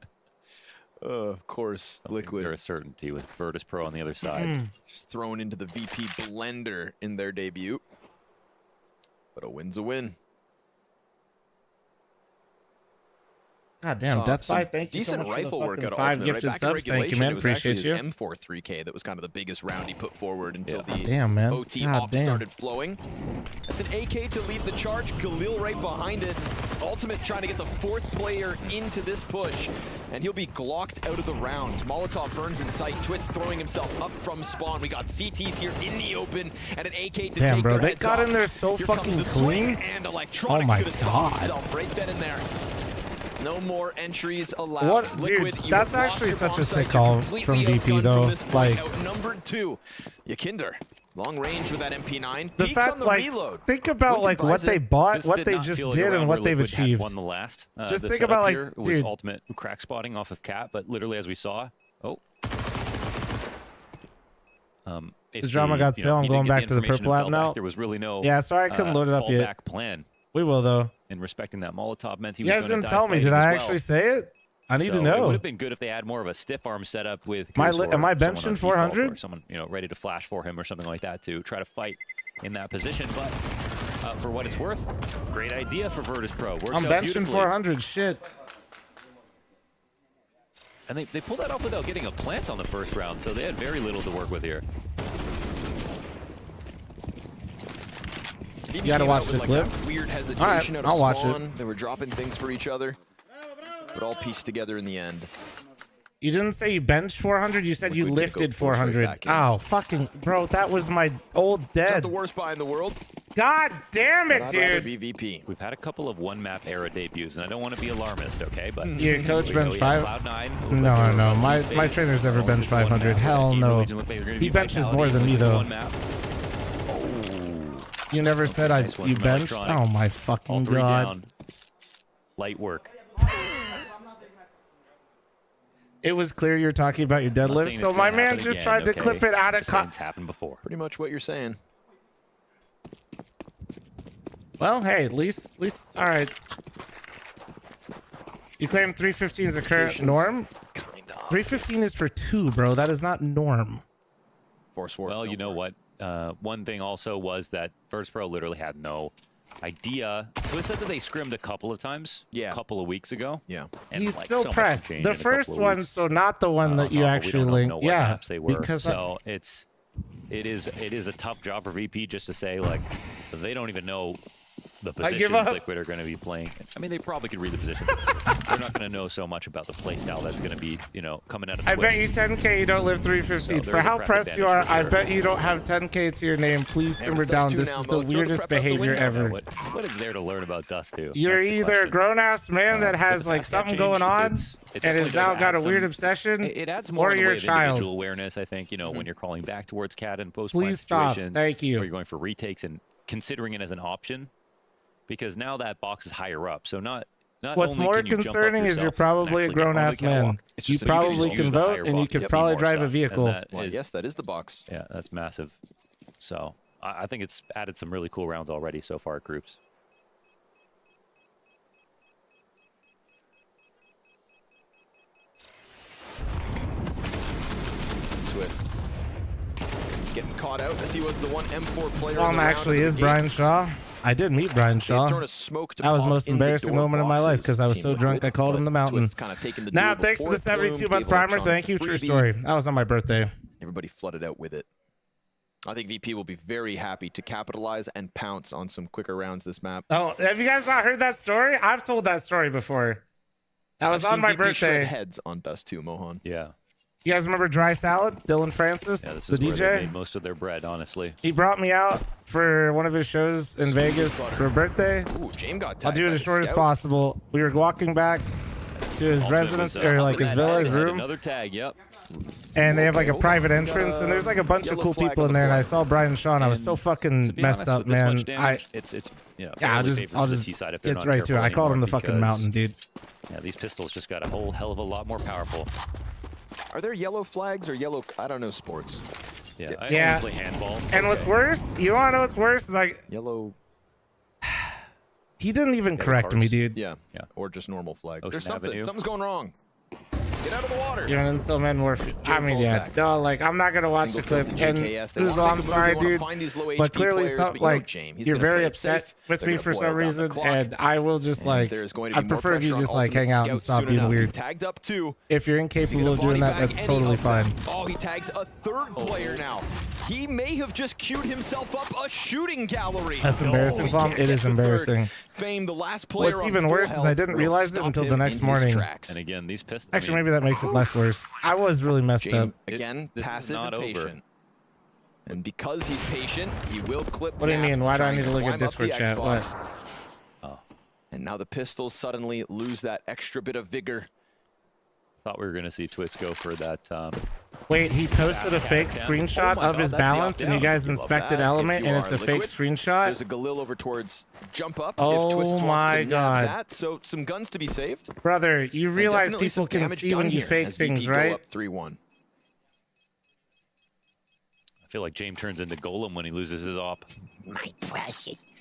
Of course, Liquid. There's a certainty with Virtus Pro on the other side. Just thrown into the VP blender in their debut. But a win's a win. God damn, Deathby, thank you so Decent much rifle for the work fucking out of 5 Ultimate, gifted right? Back in subs. Thank you, regulation, man. it was actually Appreciate you. his M4 3K that was kind of the biggest round he put forward until the Damn, man. OT God ops damn. started flowing. That's an AK to lead the charge. Galil right behind it. Ultimate trying to get the 4th player into this push, and he'll be glocked out of the round. Molotov burns in sight. Twist throwing himself up from spawn. We got CTs here in the open, and an AK to Damn, take bro, their they heads got off. in there so Here fucking comes the swing, clean. and Electronics Oh my gonna stop God. himself right then and there. No more entries allowed. What, Liquid, dude? you That's have lost actually your such bomb a sites. sick You're call completely from VP, outgunned though. from this point. Like, Outnumbered 2. Yakinder, long range with that MP9. the Peeks fact, on the like, reload. think about like what they bought, This what did they not just feel like did, a and round what where they've Liquid had achieved. won the last. Just The think setup about, like, here was dude. Ultimate crack spotting off of Cat, but literally as we saw, if The drama he, got stale. I'm he going didn't get back to the information purple and app fell back, now. There was really no Yeah, sorry I couldn't load it up yet. fallback plan. We will though. And respecting that Molotov meant he You was guys going to didn't die tell me. fighting Did as I well. actually say it? I need to So It know. would have been good if they had more of a stiff arm setup with Am I Goose am or I someone benching on default 400? or someone ready to flash for him or something like that to try to fight in that position. But for what it's worth, great idea for Virtus Pro. Works I'm out benching beautifully. 400. Shit. And they pulled that off without getting a plant on the first round, so they had very little to work with here. He You gotta came watch out the with, clip. that weird All hesitation right, out of I'll watch spawn. it. They were dropping things for each other, but all pieced together in the end. You didn't say you benched 400. You said you Liquid did go lifted full straight 400. back in. Oh, fucking bro, that was my old Not dead. the worst buy in the world. God damn But it, I'd rather dude. be VP. We've had a couple of one-map era debuts, and I don't want to be alarmist, okay? But Your coach bench 5? Cloud9, No, no. My trainer's never benched 500. Hell no. He benches more than me though. You never said you benched? Oh my fucking god. Down. Light work. It was clear you were talking about your I'm not deadlift, saying so it's my gonna man happen just again, tried to okay? clip it out of Just saying it's context. happened before. Pretty much what you're saying. Well, hey, at least, all right. You claim 315 is the current norm? 315 is for 2, bro. That is not norm. Force War. Well, you know what? One thing also was that Virtus Pro literally had no idea. So it said that they scrimmed a couple of times. Yeah. A couple of weeks ago. Yeah. And He's like, still so much pressed. changed The in a couple first of one, weeks. so not the one that On you top of actually we don't linked. know what Yeah, maps they were. because So it is a tough job for VP just to say like they don't even know the I give positions up. Liquid are going to be playing. I mean, they probably could read the positions. They're not going to know so much about the play style that's going to be, coming out of I Twist. bet you 10K you don't live 315. So For how there's a prep pressed you are, advantage for I sure. bet you don't have 10K to your name. Please simmer down. This is the weirdest behavior ever. What is there to learn about Dust 2? You're either a grown-ass man that has like something going on and has now got a weird obsession, It adds more or in the you're way a of child. individual awareness, I think, when you're crawling back towards CAD and post-plant Please stop. situations. Thank you. Or you're going for retakes and considering it as an option. Because now that box is higher up. So not What's only more can you jump up concerning is yourself you're and probably a actually get onto grown-ass the catwalk, man. it's You just that you probably just can use the vote higher and you box could to see probably more drive a stuff, and vehicle. that Well, is- yes, that is the box. Yeah, that's massive. So I think it's added some really cool rounds already so far at groups. Twists getting caught out as he was the one M4 player. Actually is Brian Shaw. I did meet Brian Shaw. That was the most embarrassing moment of my life because I was so drunk I called him the mountain. Now, thanks for the 72-month primer. Thank you. True story. That was on my birthday. Everybody flooded out with it. I think VP will be very happy to capitalize and pounce on some quicker rounds this map. Oh, have you guys not heard that story? I've told that story before. That was on my VP birthday. shred heads on Dust 2, Mohan. Yeah. You guys remember Dry Salad? Dylan Francis, Yeah, this the is where they DJ? made most of their bread, honestly. He brought me out for one of his shows in Vegas for a birthday. Ooh, James got I'll tagged do it by as the short as scout. possible. We were walking back to his residence, or like his villa, his room. Another tag, yep. And they have like a private entrance, and there's like a bunch of cool people in there. And I saw Brian Shaw, and I was so fucking messed up, man. It's Yeah, I'll just get right to it. I called him the fucking mountain, dude. Yeah, these pistols just got a whole hell of a lot more powerful. Are there yellow flags or yellow? I don't know sports. Yeah, I only play handball. And what's worse? You want to know what's worse? Is like yellow. He didn't even correct me, dude. Yeah, or just normal flags. Ocean There's something. Avenue. Something's going wrong. Get out of the water. You're an instant man warfare. I mean, yeah. No, like, I'm not going to watch the clip. And Uzo, I'm sorry, dude. But clearly, you're very upset with me for some reason. And I will just, like, I prefer if you just, like, hang out and stop being weird. Tagged up too. If you're incapable of doing that, that's totally fine. Oh, he tags a third player now. He may have just queued himself up a shooting gallery. That's embarrassing, Flom. It is embarrassing. Fame, the last player. What's even worse is I didn't realize it until the next morning. And again, these pistols. Actually, maybe that makes it less worse. I was really messed up. Again, this passive is not and over. patient. And because he's patient, he will clip. What do you Nap, mean? Why do I trying need to look climb at up Discord the chat? Xbox. What? Oh. And now the pistols suddenly lose that extra bit of vigor. Thought we were gonna see Twist go for that. Wait, he posted a fake screenshot of his balance, and you guys inspected Element, and it's a fake screenshot. There's a Galil over towards jump up. Oh if Twist my wants to God. nab that, so some guns to be saved. Brother, you And realize definitely people some can damage see done when you here fake as things, VP go right? up 3-1. I feel like James turns into Golem when he loses his op. My precious,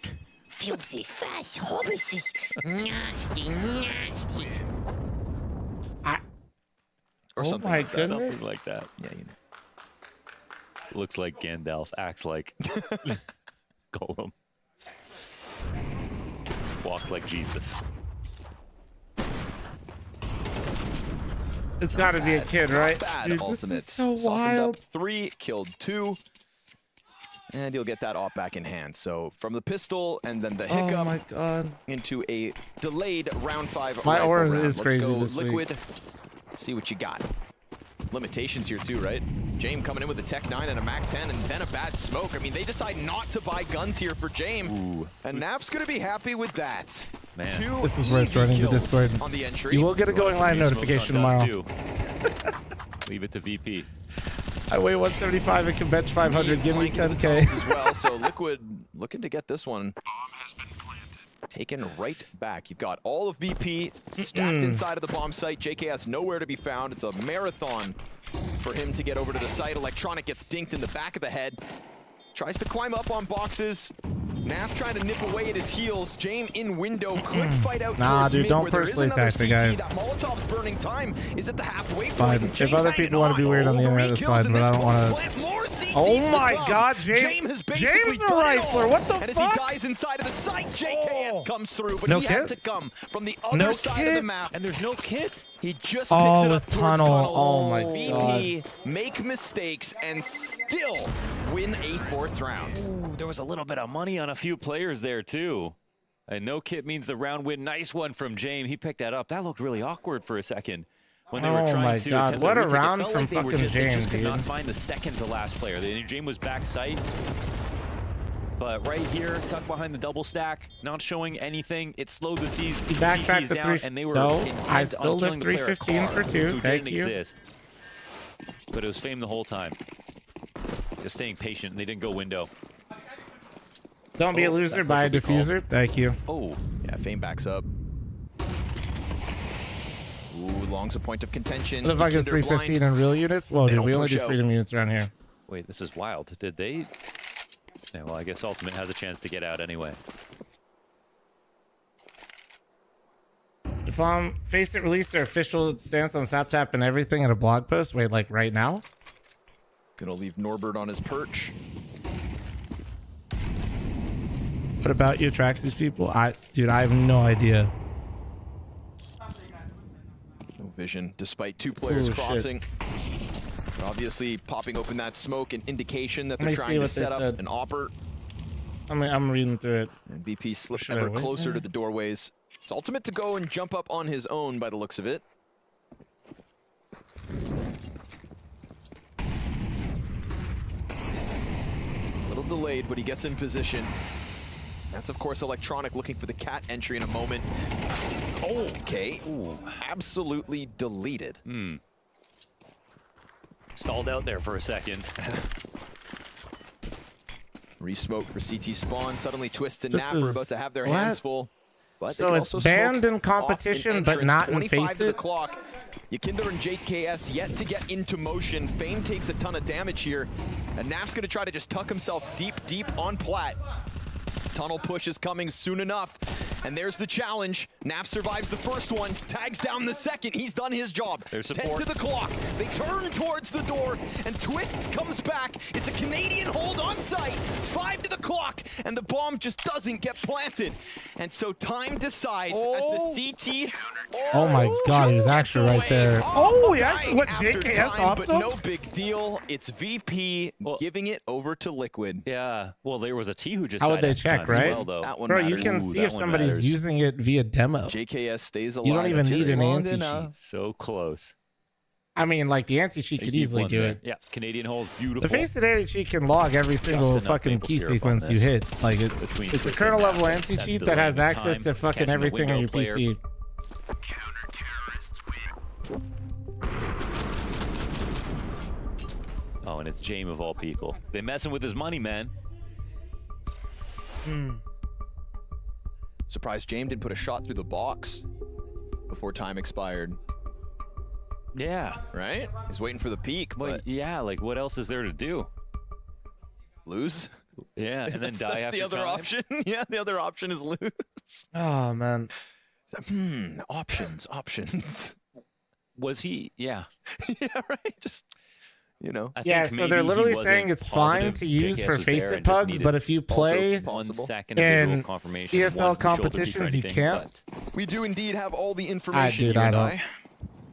filthy, fast horses. Nasty, nasty. Or Oh something my like that. goodness. Something like that. Yeah, you know. Looks like Gandalf, acts like Golem. Walks like Jesus. It's got to be a kid, right? Bad Dude, this ultimate. is so Softened wild. Up 3, killed 2. And you'll get that op back in hand. So from the pistol and then the hiccup Oh my God. into a delayed round 5 My rifle aura round. is Let's crazy go this week. Liquid. See what you got. Limitations here too, right? James coming in with a Tech 9 and a Mac 10 and then a bad smoke. I mean, they decide not to buy guns here for James. Ooh. And Nav's going to be happy with that. Man. 2 This is where it's easy running the kills Discord. on the entry. You will get a going live New smokes notification on Dust tomorrow. too. Leave it to VP. I weigh 175 and can bench 500. Give me Flank into the 10K. tunnels as well. So Liquid looking to get this one taken right back. You've got all of VP stacked inside of the bomb site. JK has nowhere to be found. It's a marathon for him to get over to the site. Electronic gets dinked in the back of the head. Tries to climb up on boxes. Naf trying to nip away at his heels. James in window could fight out Nah, towards dude, mid don't where there is personally another attack the CT. guy. That Molotov's burning time is at the halfway Fine. point. If other people want to be weird on the internet, that's fine, but I don't want to. Oh my God, James is a rifler. What the and fuck? as he dies inside of the site, JKS comes through, but No he had kit? to come from the other side of the map. And there's no kit. He just Oh, picks it it was up towards tunnel. tunnels. Oh my VP God. make mistakes and still win a 4th round. Ooh, there was a little bit of money on a few players there too. And no kit means the round win. Nice one from James. He picked that up. That looked really awkward for a second when they were Oh trying my to God, attempt what to a retake. It round felt from like they were fucking they just James, could not dude. find the second to last player. James was back sight. But right here, tucked behind the double stack, not showing anything. It slowed the He backtracked CTs to down, 3. and they were No, intent I on still killing live the player 315 for Carr, 2. who Thank didn't you. exist. But it was Fame the whole time. Just staying patient, and they didn't go window. Don't be a loser. Buy a diffuser. Thank you. Oh. Yeah, Fame backs up. Ooh, Long's a point of contention. What the fuck is Ikinder 315 blind. in real units? Whoa, They dude, don't we only push do out. freedom units around here. Wait, this is wild. Did they? Yeah, well, I guess Ultimate has a chance to get out anyway. If Face It released their official stance on SapTap and everything in a blog post, wait, like right now? Gonna leave Norbert on his perch. What about you attracts these people? Dude, I have no idea. No vision, despite 2 players Ooh, crossing. Obviously, popping open that smoke, an indication that Let me they're see trying to what they set up said. an opper. I'm reading through it. And VP slipped Should I ever wait? closer to the doorways. It's ultimate to go and jump up on his own by the looks of it. A little delayed, but he gets in position. That's, of course, Electronic looking for the cat entry in a moment. Okay. Ooh. Absolutely deleted. Stalled out there for a second. Resmoke for CT spawn. Suddenly Twist and This Nap are is- about to have their what? hands full. But they So can it's also banned smoke in competition, off an but entrance. not in 25 Face to the It? clock. Yakinder and JKS yet to get into motion. Fame takes a ton of damage here. And Nap's gonna try to just tuck himself deep on plat. Tunnel push is coming soon enough. And there's the challenge. Nap survives the first one, tags down the second. He's done his job. There's 10 support. to the clock. They turn towards the door, and Twists comes back. It's a Canadian hold on site. 5 to the clock, and the bomb just doesn't get planted. And so time decides as the CT. Oh my God, he's actually right there. Oh, he actually, what, After JKS time, off but him? no big deal. It's VP giving it over to Liquid. Yeah. Well, there was a T who just How would died they at the check, time as right? well, though. That one Bro, you matters. can Ooh, see that if one somebody's matters. using it via demo. JKS stays alive. You don't even just need an long anti-cheat. enough. So close. I mean, like, the anti-cheat They could keep easily one do there. it. Yeah, Canadian holds beautiful. The face and anti-cheat can log every single enough fucking maple key syrup on sequence you this. hit. Like, Between it's a Twist kernel and level Nap. anti-cheat That's that has delaying access time, to fucking catching the everything on your window player. PC. Oh, and it's Jame of all people. They messing with his money, man. Surprised James didn't put a shot through the box before time expired. Yeah. Right? He's waiting for the peak, Well, but yeah, like what else is there to do? lose. Yeah, and then That's die after the other time. option. Yeah, the other option is lose. Oh, man. So, options. Was he? Yeah. Yeah, right. Just, you know. I Yeah, think so they're maybe he literally wasn't saying it's fine positive. to use JKS for was there face it and just pugs, needed but if you play one second of visual in confirmation, ESL one shoulder peek or competitions, you anything, can't. We do indeed have all the information dude, here I and don't. I.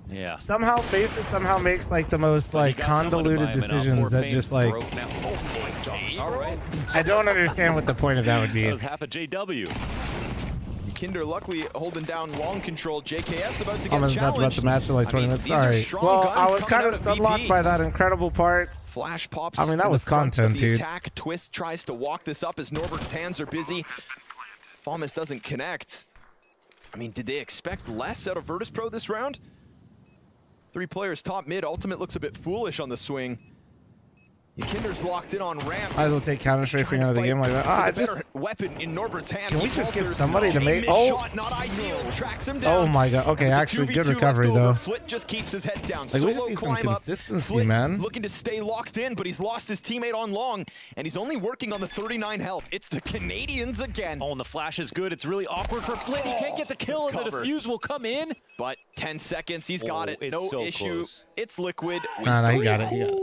Yeah. Somehow Face It somehow makes like the most like He got someone to buy convoluted him, and decisions poor that Fame's just like broke now. Oh my God. All right. I don't understand what the point of that would be. That was half a JW. Kinder luckily holding down long control. JKS about to get I'm gonna talk about challenged. the match in like 20 minutes. these are Sorry. strong Well, guns I was coming kind out of of stun locked VP. by that incredible part. Flash pops. I mean, that in was the front content, of the dude. attack. Twist tries to walk this up as Norbert's hands are busy. Thomas doesn't connect. I mean, did they expect less out of Virtus Pro this round? 3 players top mid. Ultimate looks a bit foolish on the swing. Kinder's locked in on ramp. Might as well take counter strafing out of the game like that. With I a better just weapon in Norbert's hand. can we He just get falters. somebody to Jame make? missed Oh, shot, not ideal. Tracks him down. oh my God. Okay, And with the actually, good 2v2 recovery left over, though. Flit just keeps his head down. Like, we Solo just need some climb up. consistency, Flit man. looking to stay locked in, but he's lost his teammate on long, and he's only working on the 39 health. It's the Canadians again. Oh, and the flash is good. It's really awkward for Flit. He can't get the kill, and the Cover. defuse will come in. But 10 seconds, he's got Oh, it. it's No so issue. close. It's Liquid. Nah, he got it. He got it.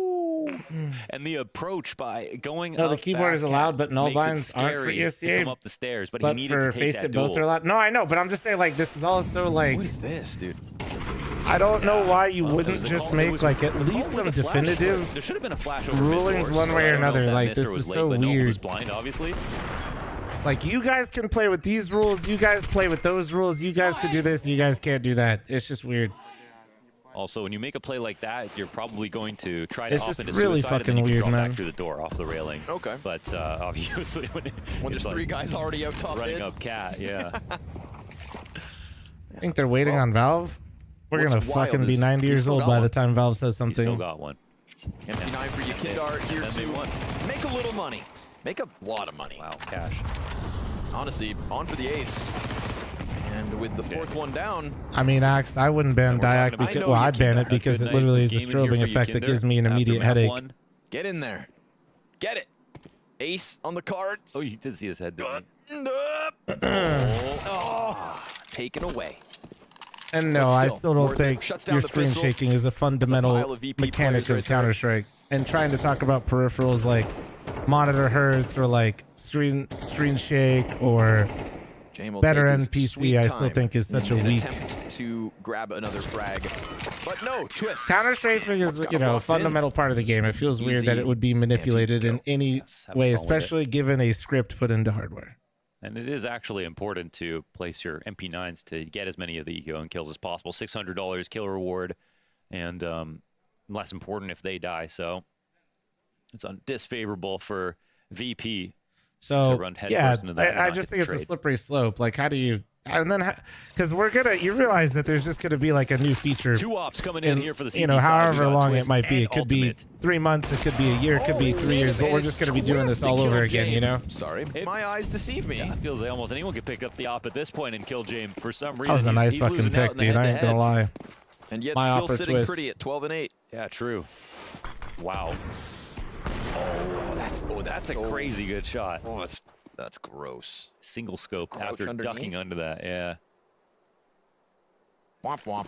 And the approach by going No, the up keyboard is fast allowed, cat but null makes it binds aren't for scary to ESCA. come up the stairs, but, But he needed for to take Face that It, both duel. are allowed. No, I know, but I'm just saying like this is also like. What is this, dude? I don't know why you Well, wouldn't it was a just call- it make was like at call least some with a flash. definitive There should have been a flash over rulings mid-doors, one so way I or don't know if another. that Like mister this was is late, so but no one was weird. blind, obviously. It's like you guys can play with these rules, you guys play with those rules, you guys can do this, you guys can't do that. It's just weird. Also, when you make a play like that, you're probably going to try to It's off just into really suicide, fucking and then you weird, can drop man. back through the door off the railing. Okay. But obviously, when There's it's like 3 guys already out top running mid. up cat, yeah. I think they're waiting on Valve. We're what's gonna wild fucking be is 90 they years still old got by one. the time Valve says He still something. got one. MP9 for Yakindar here and they to won. make a little money. Make a lot of money. Wow, cash. Honestly, on for the ace. And with the 4th one down, I mean, Axe, I wouldn't ban Diac about- because I know well, you I'd ban can- it because Good it night literally is a gaming here strobing for effect that Yakinder gives me an after immediate map headache. 1. get in there. Get it. Ace on the cards. Oh, you did see his head, didn't Oh, taken away. And no, I still don't think your screen shaking is a fundamental mechanic of Counter-Strike. And trying to talk about peripherals like monitor hertz or like screen shake or better NPC, I still think is such a weak attempt to grab another frag. But no, twist. Counter-strafing is, you know, a fundamental part of the game. It feels weird that it would be manipulated in any way, especially given a script put into hardware. And it is actually important to place your MP9s to get as many of the eco and kills as possible. $600 kill reward, and less important if they die. So it's disfavorable for VP So to run headfirst into that. I just think it's a slippery slope. Like, how do you? And then, because you realize that there's just gonna be like a new feature. 2 ops coming in here for the CT you know, side. however long it might be. It could be 3 months, it could be a year, it could be 3 years, but we're just gonna be doing this all over again, you know? Sorry, my eyes deceive me. Yeah, it feels like almost anyone could pick up the op at this point and kill James for some reason. That was a nice he's fucking losing out pick, in the dude. I ain't gonna lie. And yet My still opera sitting twist. pretty at 12-8. Yeah, true. Wow. Oh, that's a crazy good shot. Oh, that's gross. Single scope Crouch after underneath? ducking under that. Yeah. Womp womp.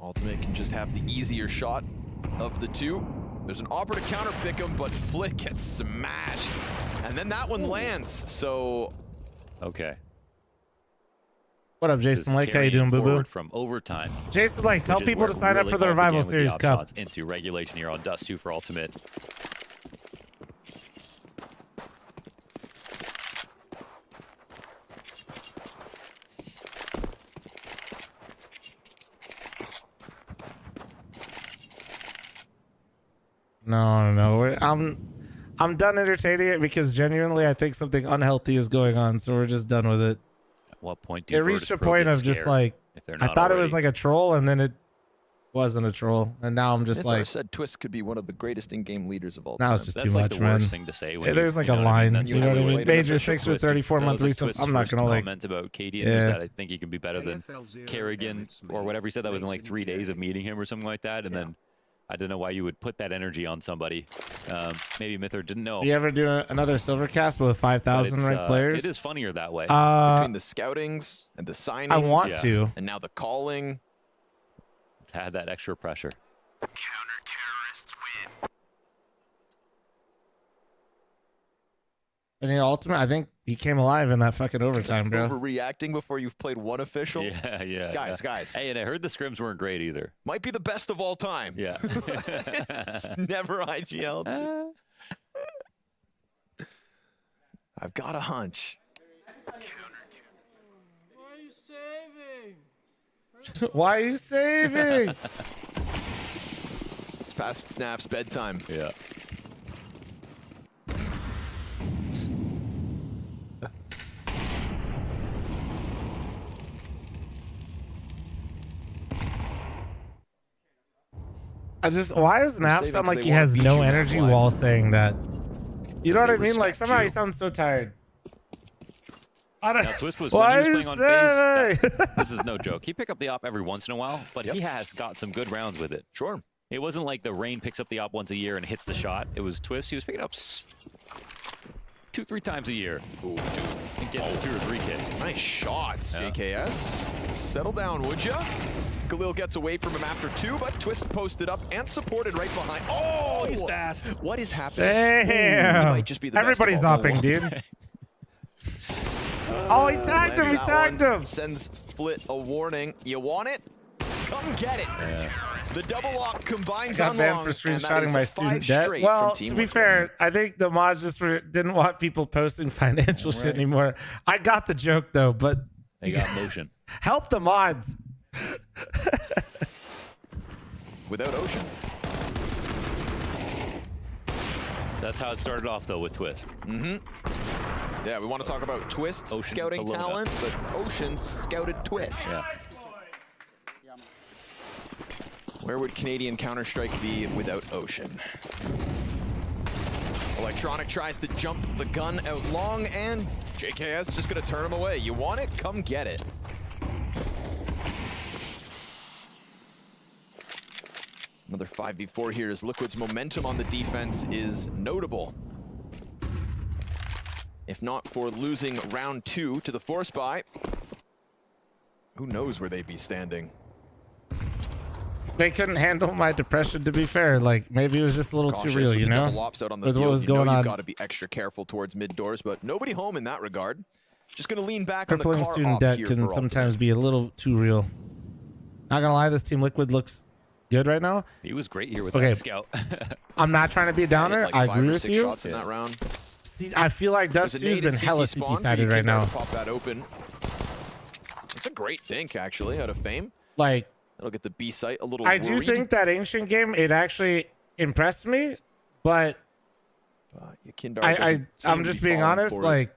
Ultimate can just have the easier shot of the two. There's an offer to counter pick him, but Flick gets smashed. And then that one lands, so... Okay. What up, Jason? Like, how you doing, boo-boo? From overtime. Jason, like, tell which is people where to it sign up really for the all Revival began with the Series op Cup. shots into regulation here on Dust 2 for Ultimate. No. I'm done entertaining it because genuinely I think something unhealthy is going on, so we're just done with it. At what point do It reached a point of just like, I thought it was like a troll, and then it wasn't a troll, and now I'm just Mythar like, said Twist could be one of the greatest in-game leaders of all now time. it's just That's too like much, the man. worst thing to say when There's like a you know what I line, mean? That's you know what I probably mean? the Major official 6 with Twist. 34 That month was like resub. Twist's I'm not first gonna like comment about KD Yeah. was that I think he can be better than Kerrigan or whatever he said. That within like 3 days of meeting him or something like that, and then I don't know why you would put that energy on somebody. Maybe Mythar didn't know. You ever do another Silvercast with 5,000 ranked players? It is funnier that way. Between the scoutings and the signings. I want to. And now the calling. To add that extra pressure. And the ultimate, I think he came alive in that fucking overtime, bro. Overreacting before you've played one official. Yeah. Guys. Hey, and I heard the scrims weren't great either. Might be the best of all time. Yeah. Just never IGL. I've got a hunch. Why are you saving? It's past Snap's bedtime. Yeah. Why does Nap sound like he has no energy while saying that? You know what I mean? Like, somehow he sounds so tired. Now, Twist was Why when he was playing on say? FaZe. This is no joke. He picked up the op every once in a while, but he has got some good rounds with it. Sure. It wasn't like the Rain picks up the op once a year and hits the shot. It was Twist. He was picking up 2-3 times a year. Ooh, and getting 2 or 3 kills. Nice shots, JKS. Settle down, would ya? Khalil gets away from him after 2, but Twist posted up and supported right behind. Oh, he's fast. What is happening? Damn. He might just be the best Everybody's of all hopping, time. dude. Oh, he tagged him. He tagged him. Sends Flit a warning. You want it? Come get it. The double lock combines Got on banned long, for and that screenshotting is my 5 student debt. straight Well, from to be Teamwork. fair, I think the mods just didn't want people posting financial shit anymore. I got the joke though, but They got motion. help the mods. Without Ocean. That's how it started off, though, with Twist. Yeah, we want to talk about Twist's Ocean scouting Kelowna. talent, but Ocean scouted Twist. Yeah. Where would Canadian Counter-Strike be without Ocean? Electronic tries to jump the gun out long, and JKS just going to turn him away. You want it? Come get it. Another 5v4 here as Liquid's momentum on the defense is notable. if not for losing round 2 to the Force Buy. Who knows where they'd be standing? They couldn't handle my depression, to be fair. Like, maybe it was just a little too real, you know? Double ops out on the With field, what was you know going on. you've got to be extra careful towards mid doors, but nobody home in that regard. Just going to lean back on the Crippling car student op debt here can for sometimes be a little too real. Not gonna lie, this Team Liquid looks good right now. He was great here with Okay. that scout. I'm not trying to be a downer. Like I 5 agree or with 6 you. shots in that round. See, I feel like Dust 2 has been hella CT-sided right now. Pop that open. It's a great dink, actually, out of Fame. Like, it'll get the B site a little I do worried. think that Ancient game, it actually impressed me, but I'm just being honest. Like,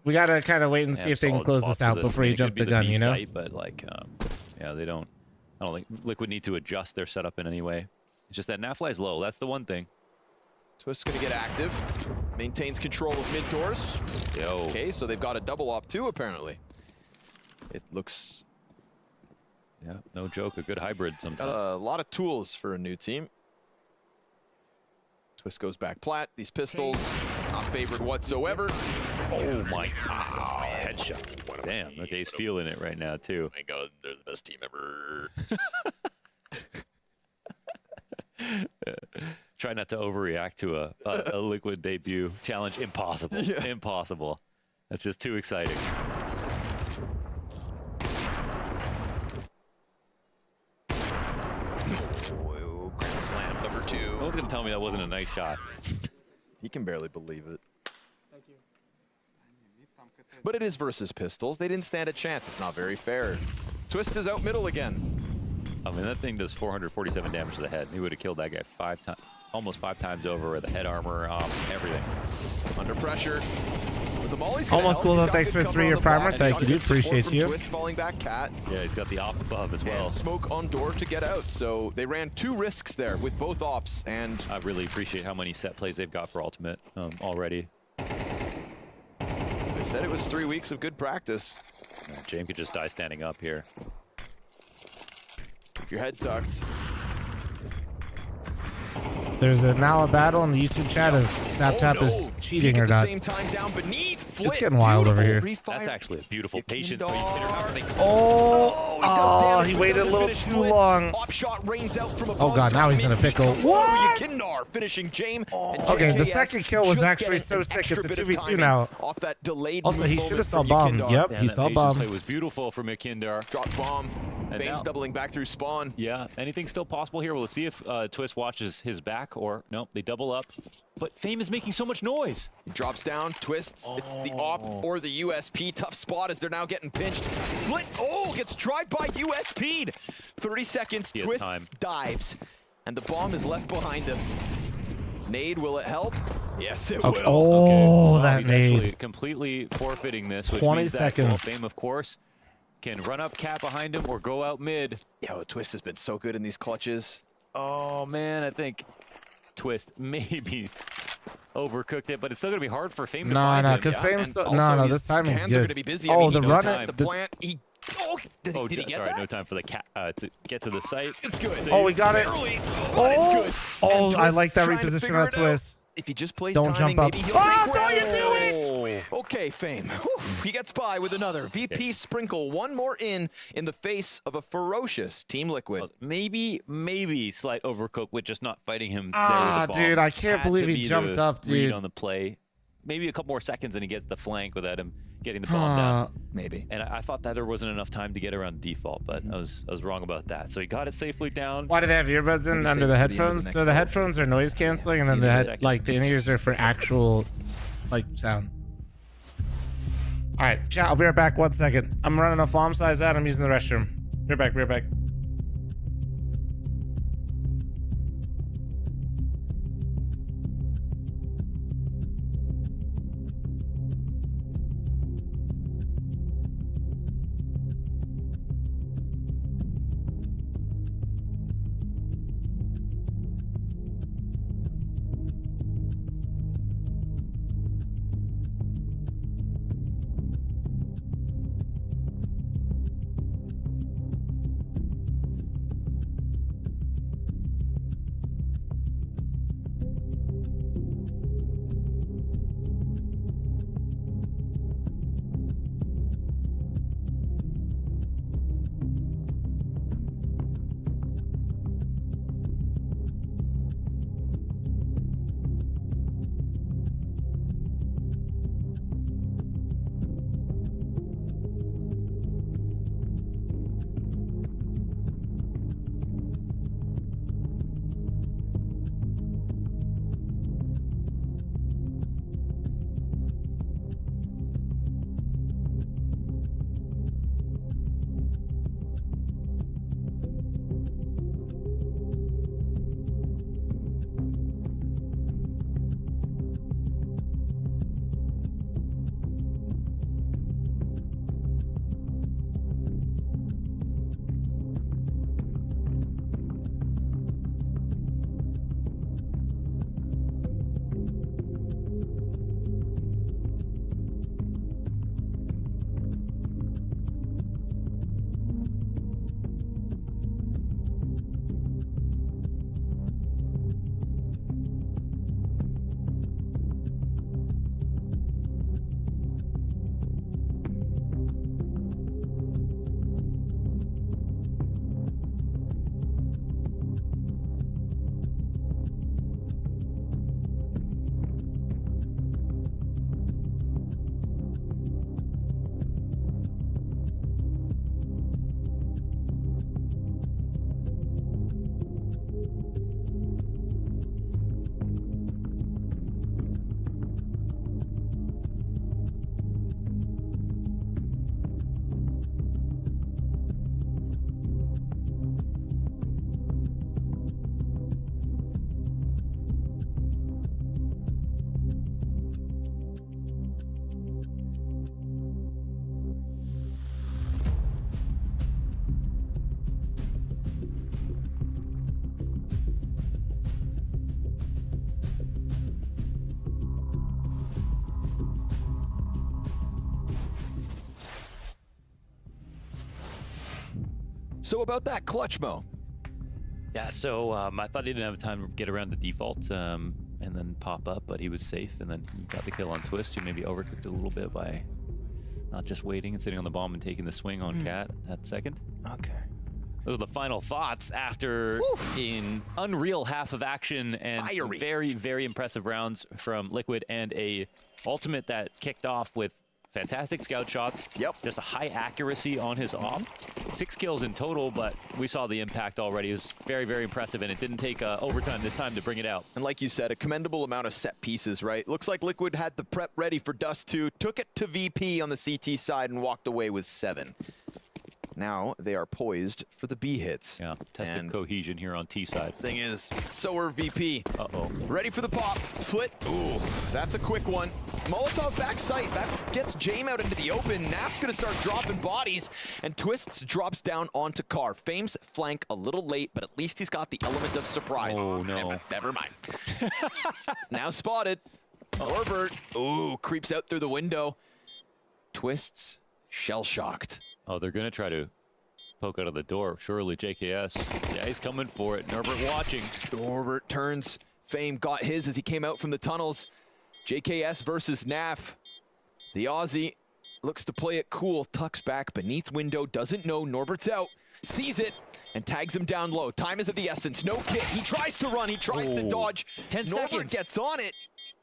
we gotta kind of wait and see if they can close this out before you jump the gun, you know? But like, yeah, they don't. I don't think Liquid need to adjust their setup in any way. It's just that Nafly's low. That's the one thing. Twist's gonna get active. Maintains control of mid doors. Okay, so they've got a double op too, apparently. It looks. Yeah, no joke. A good hybrid sometimes. Got a lot of tools for a new team. Twist goes back plat. These pistols, not favored whatsoever. Oh my God. Headshot. Damn. Okay, he's feeling it right now, too. Oh my God, they're the best team ever. Try not to overreact to a Liquid debut challenge. Impossible. Yeah. Impossible. That's just too exciting. Oh, grand slam number 2. No one's going to tell me that wasn't a nice shot. He can barely believe it. But it is versus pistols. They didn't stand a chance. It's not very fair. Twist is out middle again. I mean, that thing does 447 damage to the head. He would have killed that guy 5 times, almost 5 times over with the head armor, everything. Under pressure. But the Molly's Almost cool though. Thanks for the 3-year primer. Thank you, dude. Appreciate you. Twist falling back cat. Yeah, he's got the op above as well. And smoke on door to get out. So they ran 2 risks there with both ops. And I really appreciate how many set plays they've got for Ultimate already. They said it was 3 weeks of good practice. James could just die standing up here. Keep your head tucked. There's now a battle in the YouTube chat of SapTap is cheating or not. Same time down beneath. It's getting wild over here. That's actually a beautiful patience. Oh, he waited a little too long. Oh God, now he's in a pickle. What? Finishing James. Okay, the second kill was actually so sick. It's a 2v2 now. Off that delayed Also, he should have saw bomb. Yep, he saw bomb. Play was beautiful from Yakindar. Drop bomb. And Fame's now, doubling back through spawn. Yeah, anything still possible here? We'll see if Twist watches his back or no, they double up. But Fame is making so much noise. He drops down, twists. It's the op or the USP. Tough spot as they're now getting pinched. Flit. Oh, gets drive-by USP'd. 30 seconds. Twist dives. And the bomb is left behind him. Nade, will it help? Yes, it will. Oh, Wow, that he's nade. actually completely forfeiting this, which 20 means that seconds. Fame, of course, can run up cat behind him or go out mid. Yo, Twist has been so good in these clutches. Oh, man, I think Twist maybe overcooked it, but it's still going to be hard for Fame to find him. because Fame's And no, also this timing's hands are good. gonna be busy. Oh, I mean, the he run knows it. the plant. Did he get sorry, that? no time for the cat to get to the site. It's good. Oh, we got it. Barely, but Oh, it's good. oh, And I Twist like that trying to reposition figure on it out. Twist. If he just plays Don't timing, jump up. maybe he'll Oh, think, don't you do it! Okay, Fame. Whew, he gets by with another VP sprinkle. One more in the face of a ferocious Team Liquid. Maybe slight overcook with just not fighting him there Ah, with the bomb. dude, I can't Had to believe he be jumped the up, read dude. on the play. Maybe a couple more seconds and he gets the flank without him getting the bomb down. Maybe. And I thought that there wasn't enough time to get around default, but I was wrong about that. So he got it safely down. Why do they have earbuds in under the headphones? So the headphones are noise canceling, and then the in-ears are for actual sound. All right, chat. I'll be right back. 1 second. I'm running a FOM size out. I'm using the restroom. Be right back. Be right back. So about that clutch, Mo. Yeah, so I thought he didn't have time to get around to default and then pop up, but he was safe, and then he got the kill on Twist, who maybe overcooked a little bit by not just waiting and sitting on the bomb and taking the swing on Cat that second. Okay. Those are the final thoughts after an unreal half of action and some very, very impressive rounds from Liquid, and a ultimate that kicked off with fantastic scout shots. Yep. Just a high accuracy on his op. 6 kills in total, but we saw the impact already. It was very, very impressive, and it didn't take overtime this time to bring it out. And like you said, a commendable amount of set pieces, right? Looks like Liquid had the prep ready for Dust 2, took it to VP on the CT side, and walked away with 7. Now they are poised for the B hits. Yeah, tested cohesion here on T side. Thing is, so are VP. Uh-oh. Ready for the pop. Flit. Ooh, that's a quick one. Molotov back sight. That gets Jame out into the open. Naf's going to start dropping bodies, and Twists drops down onto Car. Fame's flank a little late, but at least he's got the element of surprise. Oh, no. Never mind. Now spotted. Norbert. Ooh, creeps out through the window. Twists shell-shocked. Oh, they're going to try to poke out of the door. Surely JKS. Yeah, he's coming for it. Norbert watching. Norbert turns. Fame got his as he came out from the tunnels. JKS versus Naf. The Aussie looks to play it cool. Tucks back beneath window. Doesn't know Norbert's out. Sees it and tags him down low. Time is of the essence. No kit. He tries to run. He tries to dodge. 10 Norbert seconds. gets on it.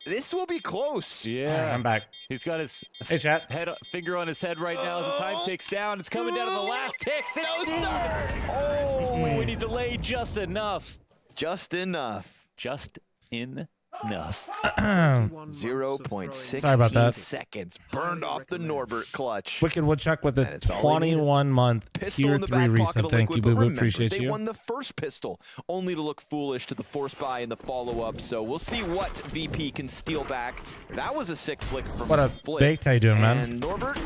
This will be close. Yeah. I'm back. He's got his Hey, chat. finger on his head right now as the time ticks down. It's coming down to the last tick. No, sir. Oh, and he delayed just enough. Just enough. Just enough. 0.16 Sorry about that. seconds. Burned off the Norbert clutch. Wicked Woodchuck with a And it's all he needed. 21-month Pistol tier in the 3 back pocket resub. of Thank you, Liquid, Boo but Boo. remember, Appreciate they you. won the first pistol, only to look foolish to the force buy in the follow-up. So we'll see what VP can steal back. That was a sick flick from What up, Flick. Baked? How you doing, man? And Norbert,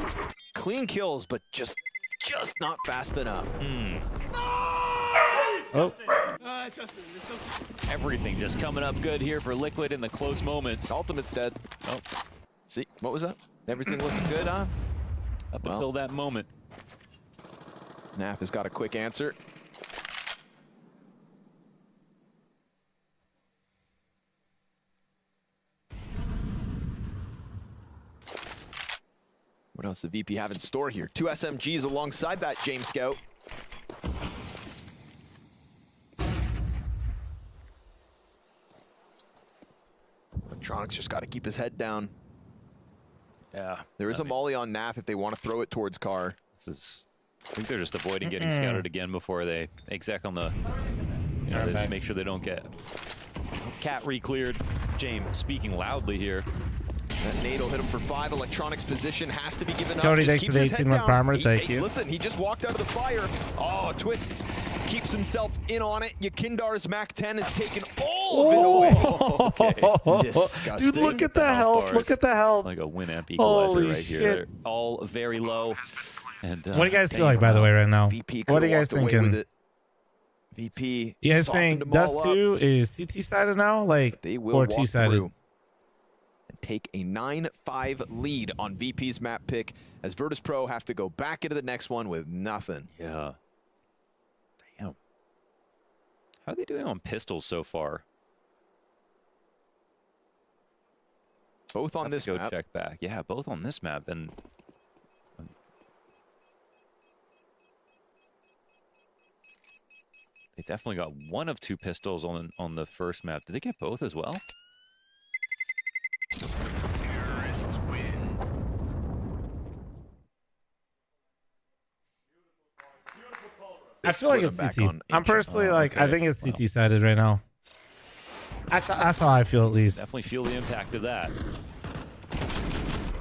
clean kills, but just not fast enough. Oh. Everything just coming up good here for Liquid in the close moments. Ultimate's dead. Oh, See, what was that? Everything looking good, huh? up until that moment. Naf has got a quick answer. What else does the VP have in store here? 2 SMGs alongside that James Scout. Electronics just got to keep his head down. Yeah. There is a molly on Naf if they want to throw it towards Car. This is, I think they're just avoiding getting scouted again before they exec on the, you know, they just make sure they don't get Cat re-cleared. James speaking loudly here. That nade will hit him for 5. Electronics position has to be given up. Cody, Just thanks for keeps the his head 18-month down. primer. Thank you. Listen, he just walked out of the fire. Oh, Twists keeps himself in on it. Yakindar's Mac 10 has taken all of it away. Okay. Disgusting. Dude, look at the health. Look at the health. Like a Winamp equalizer Holy right shit. here. They're all very low. And What do you guys feel like, by the way, right now? VP What are you could've guys walked away with thinking? it. VP You guys softened saying them Dust all up. 2 is CT-sided now? Like, They will or walk T-sided? through and take a 9-5 lead on VP's map pick as Virtus Pro have to go back into the next one with nothing. Yeah. Damn. How are they doing on pistols so far? Both on this go map. check back. Yeah, both on this map. And they definitely got one of 2 pistols on the first map. Did they get both as well? I feel like it's CT. I'm personally like, I think it's CT-sided right now. That's how I feel, at least. Definitely feel the impact of that.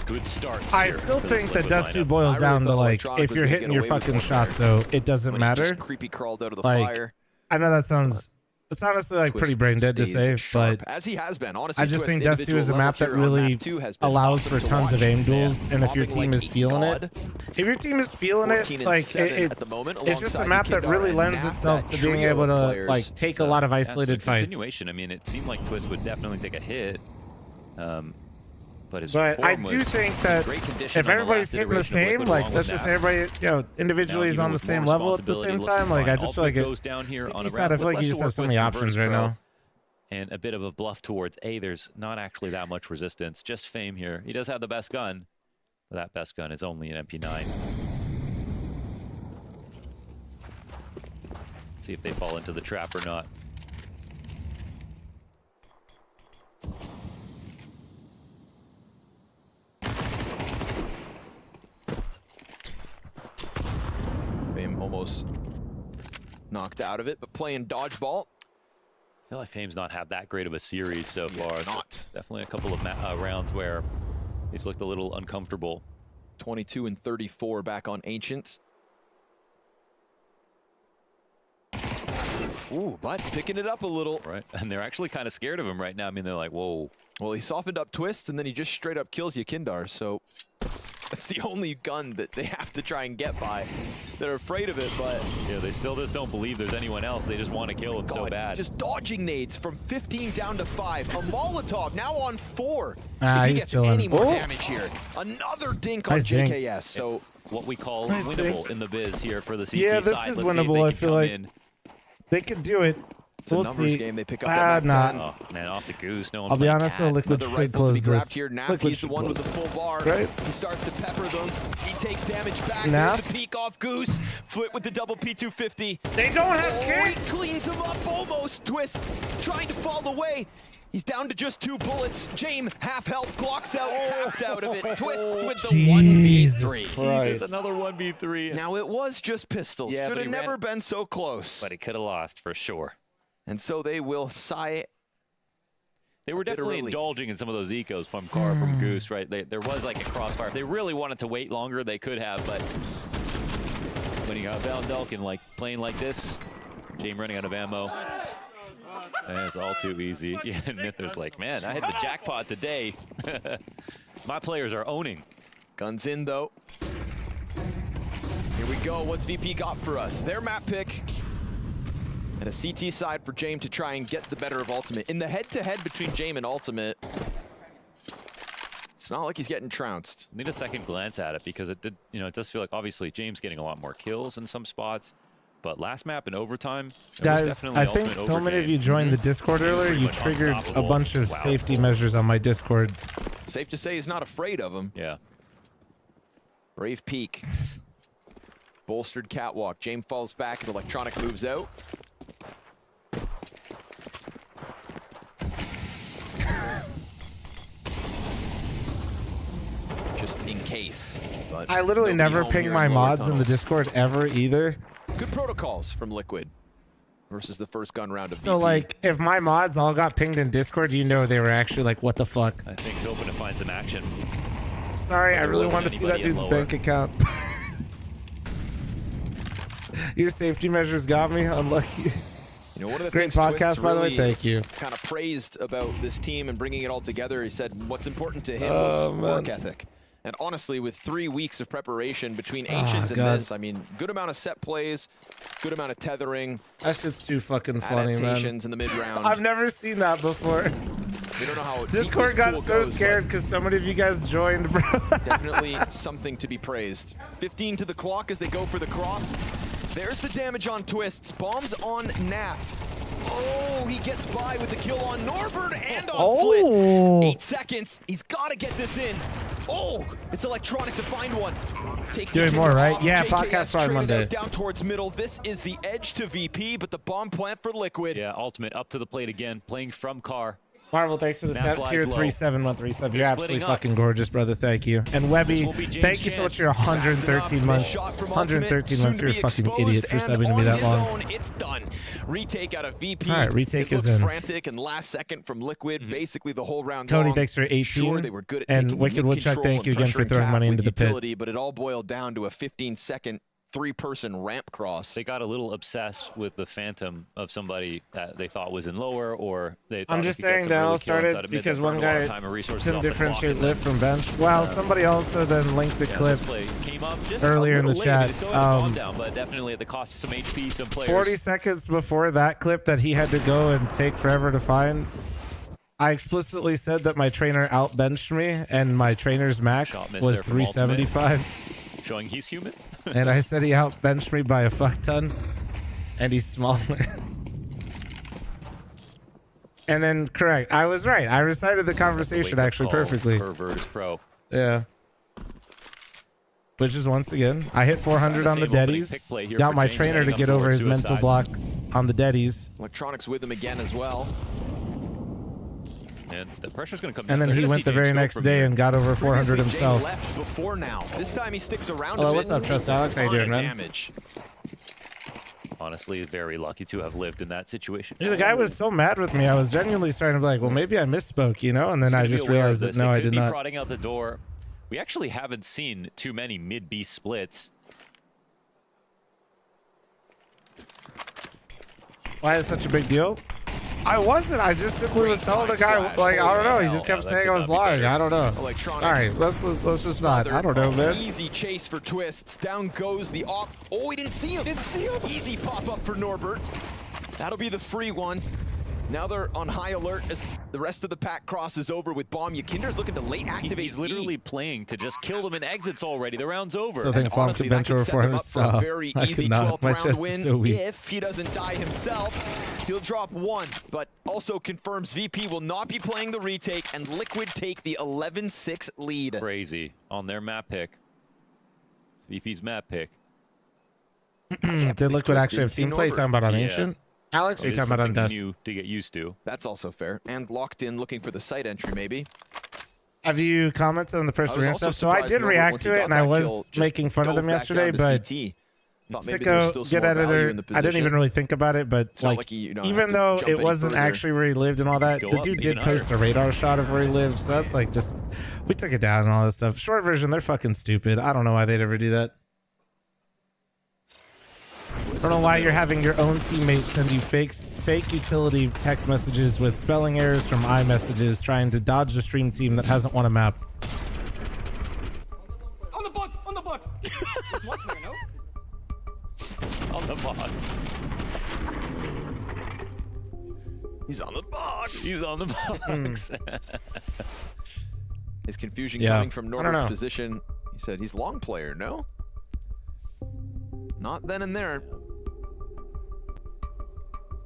Good starts. I here still for this think that Liquid Dust 2 lineup. boils I down really to, thought like, Electronic if was you're gonna hitting get your away with fucking one shots, there. though, it doesn't When he matter. just creepy crawled out of the Like, fire. I know that sounds, it's honestly, like, pretty brain dead to say, but As he has been, honestly. I just think Twist Dust 2 is a individual map that level here on really map 2 has been allows awesome for to tons of watch. aim duels, and if your Popping team like is a feeling it, god. if your team is feeling it, 14 and like, 7 at the moment, it's just a alongside map that Yakindar really and lends Naf, itself that to being trio able of to, players. like, take So, a lot of that's isolated a fights. continuation. I mean, it seemed like Twist would definitely take a hit. But I do think that if everybody's hitting the same, like let's just say everybody, individually is on the same level at the same time. Like I just feel like goes down here on a I feel like you just have so many options right now. And a bit of a bluff towards A. There's not actually that much resistance. Just Fame here. He does have the best gun, but that best gun is only an MP9. See if they fall into the trap or not. Fame almost knocked out of it, but playing dodgeball. I feel like Fame's not had that great of a series so far. Not. Definitely a couple of rounds where he's looked a little uncomfortable. 22 and 34 back on Ancient. Ooh, but picking it up a little. Right, and they're actually kind of scared of him right now. I mean, they're like, whoa. Well, he softened up Twists, and then he just straight up kills Yakindar, so that's the only gun that they have to try and get by. They're afraid of it, but... Yeah, they still just don't believe there's anyone else. They just want to kill him so bad. Just dodging nades from 15 down to 5. A Molotov now on 4. Ah, if he he's gets chilling. any more damage here. Another dink on JKS. So it's what we call winnable in the biz here for the CT yeah, this side. is Let's winnable. I feel like in. They could do it. It's a numbers game. They pick up that nah. Oh, man, off the goose. No one I'll be honest, though, Liquid should close this. Here. Naf, Liquid he's the one with the full bar. Right? He starts to pepper them. He takes damage back. Naf? There's the peek off Goose. Flit with the double P250. They don't have kicks. He cleans him up almost. Twist trying to fall away. He's down to just 2 bullets. Jame, half health, blocks out, tapped out of it. Twist with the 1v3. Jesus, another 1v3. Now it was just pistols. Yeah, should have never been so close. But he could have lost for sure. And so they will sigh. They were definitely indulging in some of those ecos from Goose, right? There was like a crossfire. If they really wanted to wait longer, they could have, but when you got Valdelkin like playing like this, Jame running out of ammo, and it's all too easy. Yeah, and Mythra's like, man, I hit the jackpot today. My players are owning. Guns in though. Here we go. What's VP got for us? Their map pick. And a CT side for Jame to try and get the better of Ultimate. In the head-to-head between Jame and Ultimate, it's not like he's getting trounced. Need a second glance at it because it did, it does feel like obviously James getting a lot more kills in some spots, but last map in overtime, guys, I think so many of you joined the Discord earlier. You triggered a bunch of safety measures on my Discord. Safe to say he's not afraid of him. Yeah. Brave peek. Bolstered catwalk. Jame falls back and Electronic moves out. Just in case. But I literally never ping my mods in the Discord ever either. Good protocols from Liquid versus the first gun round of So VP. like, if my mods all got pinged in Discord, you know they were actually like, what the fuck? I think it's hoping to find some action. Sorry, I really want to see that dude's bank account. Your safety measures got me unlucky. You know, one of the Great things podcast, by the way. Thank you. Kind of praised about this team and bringing it all together. He said what's important to him was work ethic. And honestly, with 3 weeks of preparation between Ancient and this, I mean, good amount of set plays, good amount of tethering. That shit's too fucking funny, man. Adaptations in the mid-round. I've never seen that before. We don't know how Discord got so scared because so many of you guys joined, bro. Definitely something to be praised. 15 to the clock as they go for the cross. There's the damage on Twists. Bombs on Naf. Oh, he gets by with the kill on Norbert and on Flit. 8 seconds. He's got to get this in. Oh, it's Electronic to find one. Takes Doing more, right? off. Yeah, JKS podcast Friday traded Monday. out down towards middle. This is the edge to VP, but the bomb plant for Liquid. Yeah, Ultimate up to the plate again, playing from car. Marvel, thanks for the Matt set. Tier flies 37137. You're They're absolutely splitting up. fucking gorgeous, brother. Thank you. And Webby, thank you so much for your 113 months. 113 months. You're a fucking idiot for subbing to me that long. It's done. Retake out of VP. All right, retake is looked in. frantic and last second from Liquid, basically the whole round Tony, long. thanks for 18. Sure, they were good at and taking Wicked Woodchuck, mid-control thank you and again for pressuring throwing Cap money with into the pit. utility, but it all boiled down to a 15-second 3-person ramp cross. They got a little obsessed with the phantom of somebody that they thought was in lower, or they thought I'm just saying that all started because one guy couldn't differentiate lift from bench. Wow, somebody also then linked the clip came up just earlier in the chat. Down, but definitely at the cost of some HP, some players. 40 seconds before that clip that he had to go and take forever to find. I explicitly said that my trainer outbenched me, and my trainer's max was 375. Showing he's human. And I said he outbenched me by a fuck ton, and he's smaller. And then, correct, I was right. I recited the conversation actually perfectly. Virtus Pro. Yeah. Which is, once again, I hit 400 on the deadies. Got my trainer to get over his mental block on the deadies. Electronics with him again as well. And the pressure's going to come And then he went the very next day and got over 400 himself. Left before now. This time he sticks around. Hello, what's up, Trust Alex? How you doing, man? Damage. Honestly, very lucky to have lived in that situation. Dude, the guy was so mad with me. I was genuinely starting to be like, well, maybe I misspoke, you know? And then I just realized that, no, I did not. Prodding out the door. We actually haven't seen too many mid-B splits. Why is it such a big deal? I wasn't. I just simply was telling the guy, like, I don't know. He just kept saying I was lying. I don't know. All right, let's just not. I don't know, man. Easy chase for Twists. Down goes the op. Oh, he didn't see him. Easy pop up for Norbert. That'll be the free one. Now they're on high alert as the rest of the pack crosses over with Bomb. Yakinder's looking to late activate. He's literally playing to just kill them in exits already. The round's over. So I think Fong could bench over 400 style. Very easy 12th round win if he doesn't die himself. He'll drop one, but also confirms VP will not be playing the retake, and Liquid take the 11-6 lead. Crazy on their map pick. It's VP's map pick. Did Liquid actually have team play? Talking about on Ancient? Alex, are you talking about on Dust? New to get used to. That's also fair. And locked in, looking for the site entry, maybe. Have you commented on the first arena stuff? So I did react to it, and I was making fun of them yesterday, but Sicko, good editor. I didn't even really think about it, but like, even though it wasn't actually where he lived and all that, the dude did post a radar shot of where he lived, so that's like just, we took it down and all this stuff. Short version, they're fucking stupid. I don't know why they'd ever do that. I don't know why you're having your own teammates send you fake utility text messages with spelling errors from iMessages trying to dodge the stream team that hasn't won a map. On the box! On the box! There's one player, no? On the box. He's on the box! He's on the box. His confusion coming from Norbert's position. He said he's long player, no? Not then and there.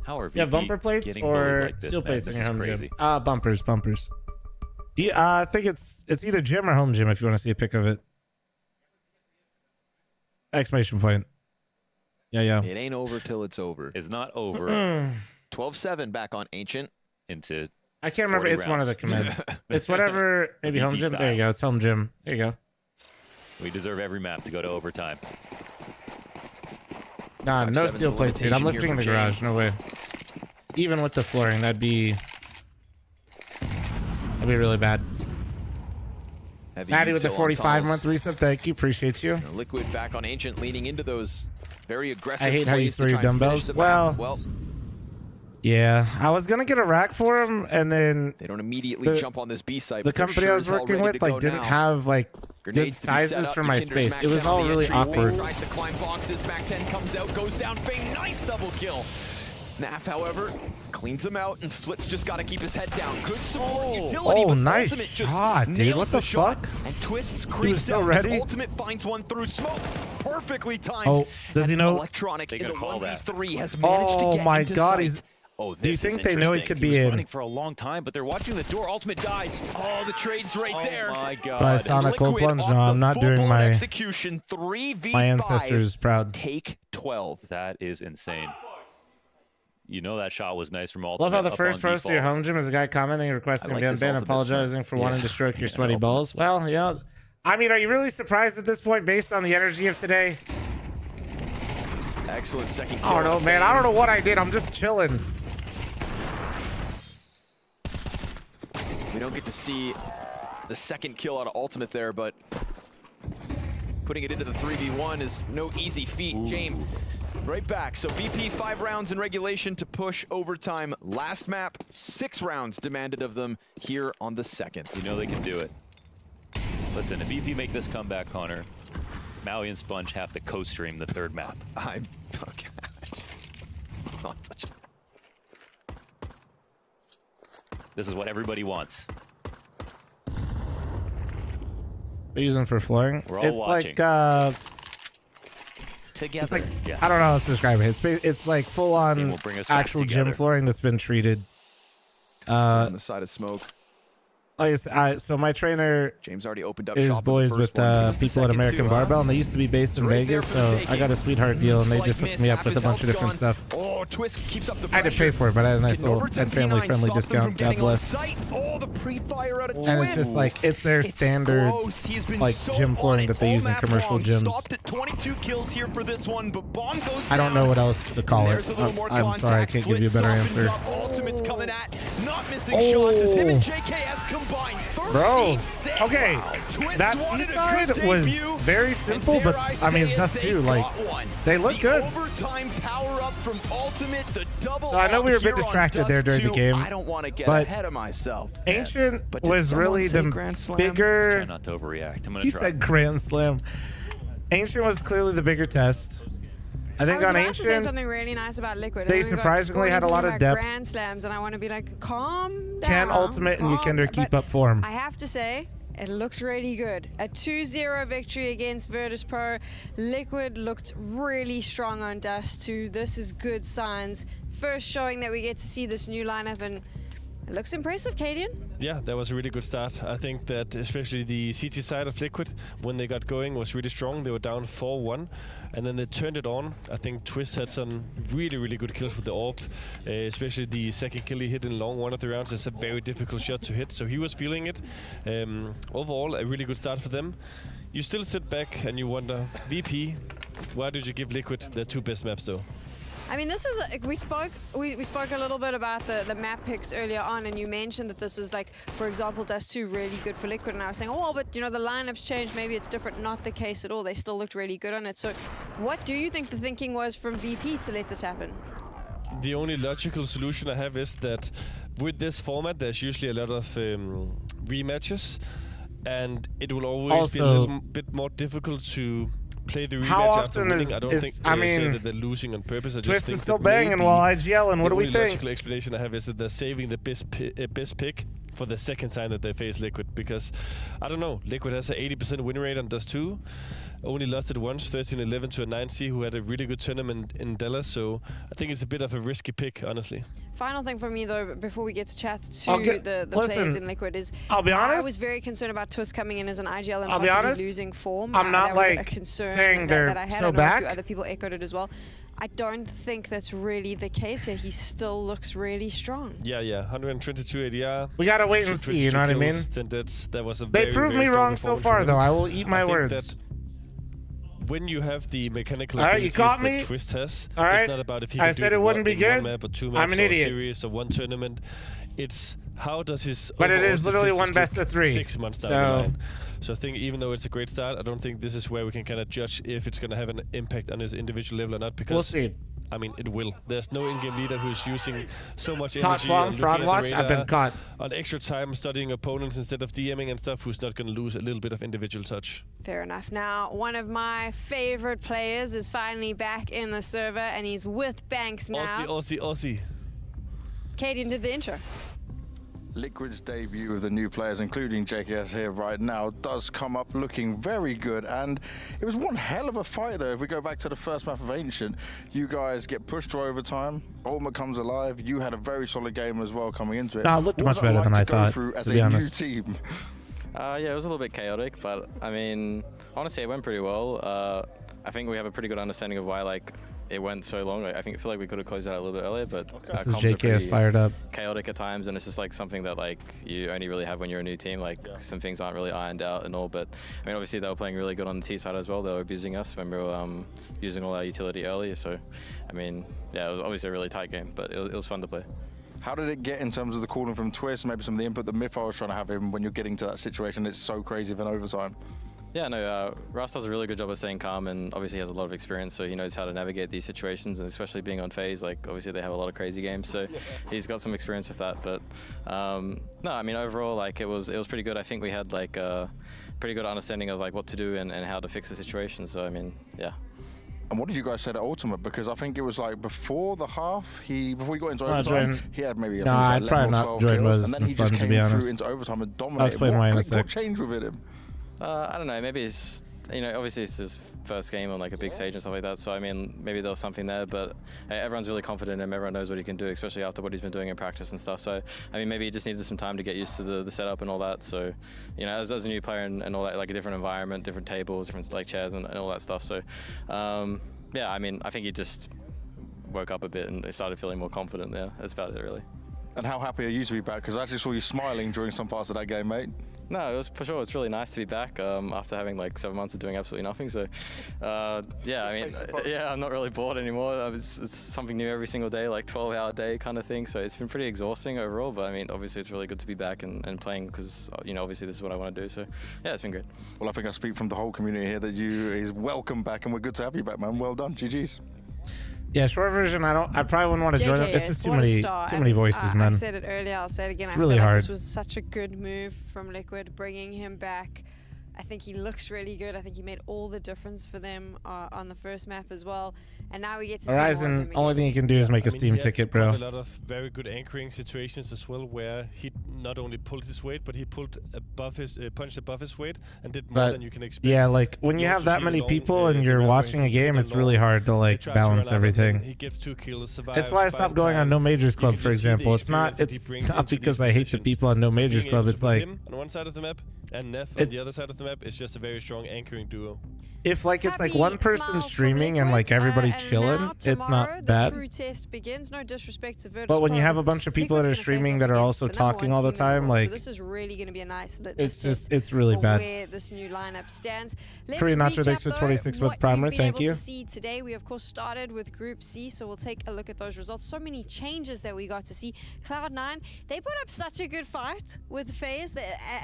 How are you have bumper plates or like steel plates in your home gym? Bumpers. Yeah, I think it's either gym or home gym if you want to see a pic of it. Exclamation point. Yeah. It ain't over till it's over. It's not over. 12-7 back on Ancient. Into I can't remember. It's one of the commands. It's whatever. Maybe home gym. There you go. It's home gym. There you go. We deserve every map to go to overtime. Nah, no steel plates, dude. I'm lifting in the garage. No way. Even with the flooring, that'd be really bad. Maddie with the 45-month reset. Thank you. Appreciate you. Liquid back on Ancient, leaning into those very aggressive. I hate how you throw your dumbbells. Well, yeah. I was gonna get a rack for him, and then they don't immediately jump on this B site. The company I was working with didn't have like good sizes for my space. It was all really awkward. Tries to climb boxes. Back 10 comes out, goes down. Fang, nice double kill. Naf, however, cleans him out, and Flitz just got to keep his head down. Good support utility. Oh, nice shot, dude. What the fuck? And Twists creeps he was so ready. Ultimate finds one through smoke. Perfectly timed. Oh, does he know? Electronic in the 1v3 has managed to get my into God, sight. he's. Oh, do you think they know he could be was in? Running for a long time, but they're watching the door. Ultimate dies. Oh, the trade's right there. Oh my God. By Sonic Cold Plunge. No, I'm not doing my execution. 3v5. My ancestors proud. Take 12. That is insane. You know that shot was nice from Ultimate. Love how the first post to your home gym is a guy commenting, requesting to unban, apologizing for wanting to stroke your sweaty balls. Well, yeah. I mean, are you really surprised at this point based on the energy of today? Excellent second kill. I don't know, man. I don't know what I did. I'm just chilling. We don't get to see the second kill out of Ultimate there, but putting it into the 3v1 is no easy feat. James, right back. So VP 5 rounds in regulation to push overtime. Last map, 6 rounds demanded of them here on the second. You know they can do it. Listen, if VP make this comeback, Connor, Maui and Sponge have to co-stream the third map. I'm okay. Not such a... This is what everybody wants. They're using for flooring. We're all It's watching. like Together. it's like Yes. I don't know how to describe it. It's like full on Game will bring us back actual together. gym flooring that's been treated. on the side of smoke. Oh yes, so my trainer James already opened up is shop on the boys first with one. Give us the people at second American too, huh? Barbell, and they used to be based in right there Vegas. for the So taking. I got a sweetheart deal, and they Slight just hooked miss, me up half with a his bunch of health's different gone. stuff. Oh, Twist keeps up the I had to pay for it, but I had a nice little family-friendly discount. God bless. Oh, the pre-fire out of And it's just like it's their standard close. He has been like so gym flooring that they use in all map commercial long. gyms. Stopped at 22 kills here for this one, but bomb goes I don't know down. what else to call it. There's a little more I'm sorry, I contact. can't give you a Flit better softened answer. up. Ultimate's coming at. Not missing shots as him and JKS combined. Bro, 13-6. okay, Twist that wanted a seaside good was debut, very simple, and but dare I mean, it's say Dust it, 2, they like, got one. they look The good. Overtime power up from Ultimate, the double So I know we were a bit up here on distracted there Dust during the 2. game, I don't want to get but ahead of myself. Ancient But did was someone really say the Grand Slam? Try bigger. not to overreact. I'm gonna He try. said Grand Slam. Ancient was clearly the bigger test. I think was on about to say Ancient, something really nice about Liquid. they and then we got surprisingly had a lot talking of about depth. Grand slams, and I want to be like, calm down. can Ultimate and Yukender keep But up form? I have to say, it looked really good. A 2-0 victory against Virtus Pro. Liquid looked really strong on Dust 2. This is good signs. First showing that we get to see this new lineup, and it looks impressive, Cadian. Yeah, that was a really good start. I think that especially the CT side of Liquid, when they got going, was really strong. They were down 4-1, and then they turned it on. I think Twist had some really, really good kills with the AWP, especially the second kill he hit in long one of the rounds. It's a very difficult shot to hit, so he was feeling it. Overall, a really good start for them. You still sit back and you wonder, VP, why did you give Liquid their two best maps though? I mean, this is we spoke a little bit about the map picks earlier on, and you mentioned that this is like, for example, Dust 2 really good for Liquid, and I was saying, oh, but you know the lineups changed, maybe it's different. Not the case at all. They still looked really good on it. So, what do you think the thinking was from VP to let this happen? The only logical solution I have is that with this format, there's usually a lot of rematches, and it will always be a Also, little bit more difficult to play the rematch how after often winning. I don't think I they say mean, that they're losing on purpose. I just Twist think is still that banging maybe while IGL, and what do we the only think? logical explanation I have is that they're saving the best pick for the second time that they face Liquid, because I don't know, Liquid has an 80% win rate on Dust 2, only lost it once, 13-11 to a 9C who had a really good tournament in Dallas, so I think it's a bit of a risky pick, honestly. Final thing for me, though, before we get to chat to Okay, the listen, players in Liquid is, I'll be I honest, was very concerned about Twist coming in as an IGL and I'll be possibly honest, losing form. I'm not that was a like concern saying they're that I had. so I know a back. few other people echoed it as well. I don't think that's really the case here. He still looks really strong. Yeah, 122 ADR. We gotta wait and see, you know what I mean? That was a They proved me wrong so far, though. I will eat my words. That when you have the mechanical All right, you abilities caught that me. Twist has, All right. it's not about if he I can said do it wouldn't be in good. one map or two maps I'm an or idiot. a series or one tournament. It's how does his But it overall is literally statistics one best look of 3. 6 months down the line. So I think even though it's a great start, I don't think this is where we can kind of judge if it's going to have an impact on his individual level or not. Because We'll see. I mean, it will. There's no in-game leader who's using so much Caught energy farm, on fraud looking at watch, the I've been radar, caught. on extra time studying opponents instead of DMing and stuff, who's not going to lose a little bit of individual touch. Fair enough. Now, one of my favorite players is finally back in the server, and he's with Banks now. Aussie. Cadian did the intro. Liquid's debut of the new players, including JKS here right now, does come up looking very good, and it was one hell of a fight though. If we go back to the first map of Ancient, you guys get pushed to overtime, Ultimate comes alive, you had a very solid game as well coming into it. No, it looked What was much that better like than to I go thought, through as to be a honest. new team? Yeah, it was a little bit chaotic, but I mean, honestly, it went pretty well. I think we have a pretty good understanding of why it went so long. I feel like we could have closed it out a little bit earlier, but This is comms are JKS pretty fired up. chaotic at times, and it's just something that you only really have when you're a new team. Some things aren't really ironed out and all, but I mean, obviously they were playing really good on the T side as well. They were abusing us when we were using all our utility earlier. So, I mean, yeah, it was obviously a really tight game, but it was fun to play. How did it get in terms of the calling from Twist, maybe some of the input that Myth I was trying to have in when you're getting to that situation? It's so crazy of an overtime. Yeah, no, Russ does a really good job of staying calm, and obviously has a lot of experience, so he knows how to navigate these situations, and especially being on FaZe, obviously they have a lot of crazy games, so he's got some experience with that. But no, I mean, overall, it was pretty good. I think we had a pretty good understanding of what to do and how to fix the situation. So I mean, yeah. And what did you guys say at Ultimate? Because I think it was like before the half, before he got into overtime, Jordan. he had maybe No, I'd probably not join kills, Moses and then and he just Sponge, to came be honest. through into overtime and dominated. I'll explain why in a What sec. changed within him? I don't know. Maybe it's, you know, obviously it's his first game on like a big stage and stuff like that. So I mean, maybe there was something there. But hey, everyone's really confident in him. Everyone knows what he can do, especially after what he's been doing in practice and stuff. So I mean, maybe he just needed some time to get used to the setup and all that. So you know, as a new player and all that, like a different environment, different tables, different like chairs and all that stuff. So yeah, I mean, I think he just woke up a bit and started feeling more confident there. That's about it, really. And how happy are you to be back? Because I actually saw you smiling during some parts of that game, mate. No, it was for sure. It's really nice to be back after having like 7 months of doing absolutely nothing. So, yeah, I mean, yeah, I'm not really bored anymore. It's something new every single day, like 12-hour day kind of thing. So it's been pretty exhausting overall. But I mean, obviously, it's really good to be back and playing because you know, obviously, this is what I want to do. So, yeah, it's been great. Well, I think I speak from the whole community here that is welcome back, and we're good to have you back, man. Well done, GG's. Yeah, short version. I probably wouldn't want to join it. It's just too many voices, man. I said it earlier. I'll say it again. It's I really feel like hard. this was such a good move from Liquid, bringing him back. I think he looks really good. I think he made all the difference for them on the first map as well. And now we get to see more of Horizon, him only thing you can do is make a Steam ticket, bro. A lot of very good anchoring situations as well, where he not only pulled his weight, but he pulled above his punched above his weight and did more than you can expect. Yeah, like when you have that many people and you're watching a game, it's really hard to like balance everything. He gets 2 kills, survives. That's why I stopped going on No Majors Club, for example. It's not because I hate the people on No Majors Club. It's like on one side of the map and Neff on the other side of the map. It's just a very strong anchoring duo. if like it's like one person streaming and like everybody chilling, it's not bad. True test begins. No disrespect to Virtus But when you Pro, have a bunch of people that are streaming that are also talking all the time, like so this is really going to be a nice litmus it's really for bad. where this new lineup stands. Let's Korean Nacho, thanks for recap, 26 though, with Primer. what you've been Thank able you. to see today, we of course started with Group C, so we'll take a look at those results. So many changes that we got to see. Cloud9, they put up such a good fight with FaZe,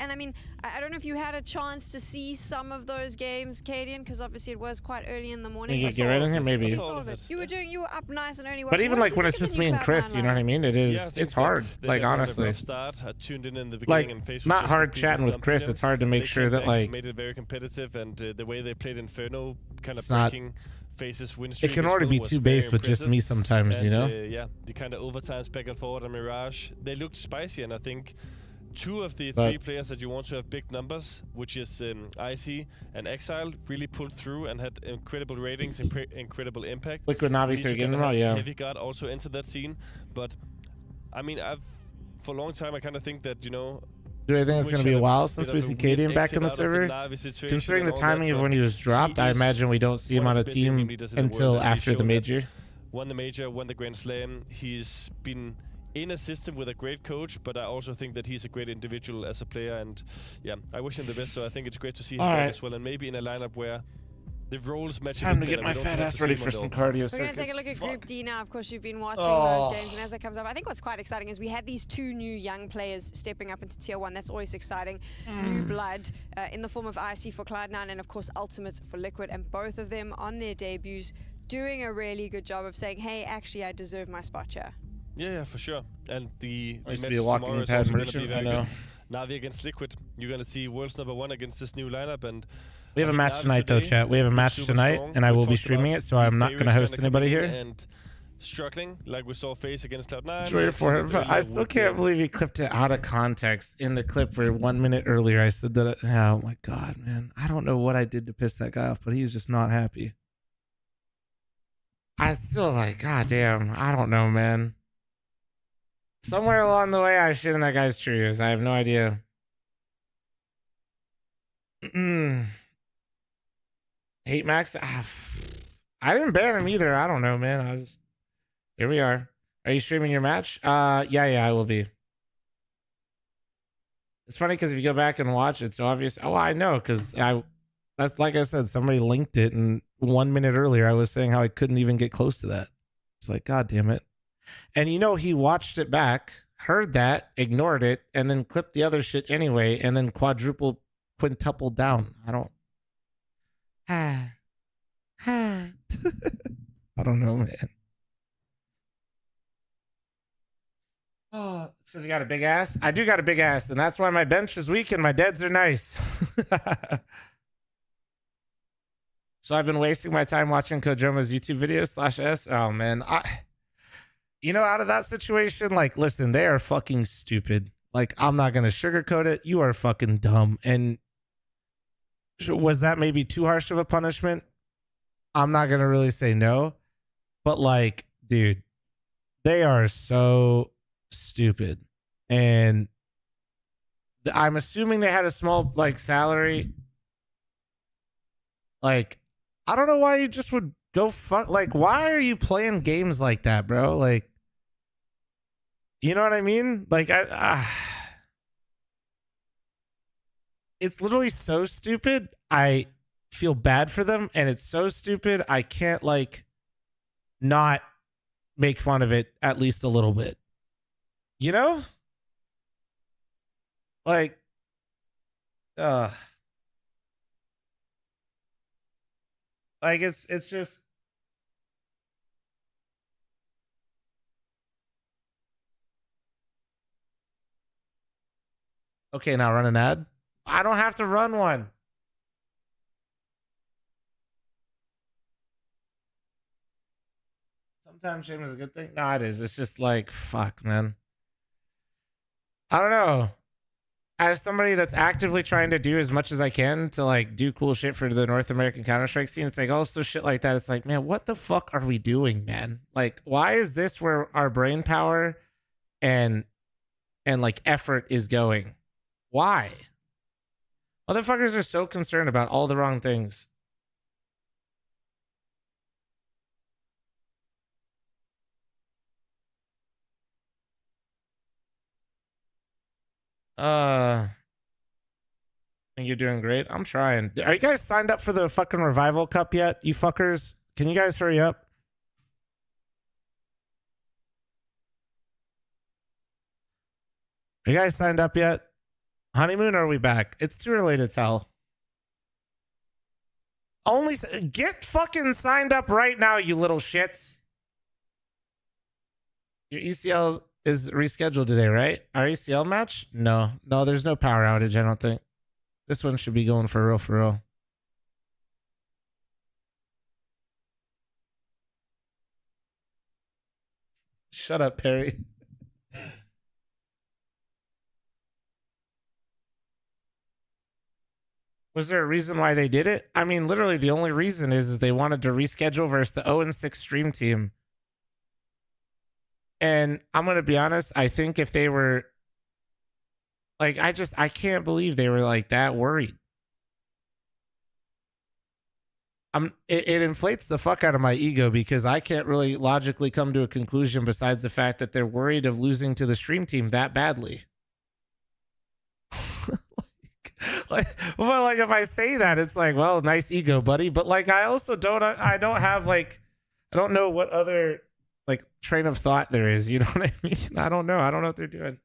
and I mean, I don't know if you had a chance to see some of those games, Cadian, because obviously it was quite early in the morning. You get right in here, maybe. You were up nice and early. But even like when it's just me and Chris, you know what I mean? It is, it's hard. Like honestly, like not hard chatting with Chris. It's hard to make sure that like made it very competitive, and the way they played Inferno, kind of it's not. breaking FaZe's win streak. It can already be too base with just me sometimes, and, you know. Yeah, the kind of overtimes back and forward and Mirage, they looked spicy, and I think two of the But three players that you want to have big numbers, which is IC and Exile, really pulled through and had incredible ratings, incredible impact. Liquid Navi We need to 3 kinda again, have yeah. Heavy Guard also entered that scene, but I mean, for a long time I kind of think that, you know, Do I think it's going to be a while since we see Cadian back in the exit server? out of the Navi situation Considering the and all that, timing of but when he was dropped, I imagine we don't see him one on a of the best team team leaders in the until world, and he after the showed that. major. Won the major, won the Grand Slam. He's been in a system with a great coach, but I also think that he's a great individual as a player, and yeah, I wish him the best. So I think it's great to see him All back right. as well, and maybe in a lineup where the roles match. Time to get my fat ass ready for some cardio We're going circuits. to take a look at Group D now. Of course, you've been watching Oh. those games, and as that comes up, I think what's quite exciting is we had these two new young players stepping up into Tier 1. That's always exciting. New blood in the form of IC for Cloud9 and, of course, Ultimate for Liquid, and both of them on their debuts doing a really good job of saying, hey, actually, I deserve my spot here. Yeah, for sure. And the I used match to be a walking tomorrow is pad also gonna merchant, be I very know. good. Navi against Liquid. You're going to see world's #1 against this new lineup, and We have a I think match Navi tonight, though, today chat. We have a looks match super tonight, strong. and I We will be talked streaming about it, so I'm not going to favorites host kinda anybody coming in here. and struggling, like we saw FaZe against Cloud9. Enjoy your forehead. But I still can't believe he clipped it out of context in the clip where 1 minute earlier I said that. Oh my God, man. I don't know what I did to piss that guy off, but he's just not happy. I still like, God damn, I don't know, man. Somewhere along the way, I shit in that guy's Cheerios. I have no idea. Hate Max? I didn't ban him either. I don't know, man. Here we are. Are you streaming your match? Yeah, I will be. It's funny because if you go back and watch, it's obvious. Oh, I know, because that's like I said, somebody linked it, and 1 minute earlier I was saying how I couldn't even get close to that. It's like, God damn it. And you know, he watched it back, heard that, ignored it, and then clipped the other shit anyway, and then quintupled down. I don't know, man. Oh, it's because you got a big ass. I do got a big ass, and that's why my bench is weak and my deads are nice. So I've been wasting my time watching Kojoma's YouTube videos /S. Oh man, you know, out of that situation, like, listen, they are fucking stupid. Like, I'm not gonna sugarcoat it. You are fucking dumb. And was that maybe too harsh of a punishment? I'm not gonna really say no, but like, dude, they are so stupid. And I'm assuming they had a small like salary. Like, I don't know why you just would go fuck. Like, why are you playing games like that, bro? Like, you know what I mean? Like, it's literally so stupid. I feel bad for them, and it's so stupid. I can't like not make fun of it at least a little bit. You know? Like, like it's just. Okay, now run an ad. I don't have to run one. Sometimes shame is a good thing. No, it is. It's just like, fuck, man. I don't know. As somebody that's actively trying to do as much as I can to like do cool shit for the North American Counter-Strike scene, it's like also shit like that. It's like, man, what the fuck are we doing, man? Like, why is this where our brain power and like effort is going? Why? Motherfuckers are so concerned about all the wrong things. I think you're doing great. I'm trying. Are you guys signed up for the fucking Revival Cup yet? You fuckers? Can you guys hurry up? Are you guys signed up yet? Honeymoon, or are we back? It's too early to tell. Only get fucking signed up right now, you little shits. Your ECL is rescheduled today, right? Our ECL match? No, there's no power outage, I don't think. This one should be going for real. Shut up, Perry. Was there a reason why they did it? I mean, literally the only reason is they wanted to reschedule versus the 0-6 stream team. And I'm going to be honest, I think if they were like, I can't believe they were like that worried. It inflates the fuck out of my ego because I can't really logically come to a conclusion besides the fact that they're worried of losing to the stream team that badly. Like if I say that, it's like, well, nice ego, buddy. But like, I also don't have like, I don't know what other like train of thought there is. You know what I mean? I don't know what they're doing.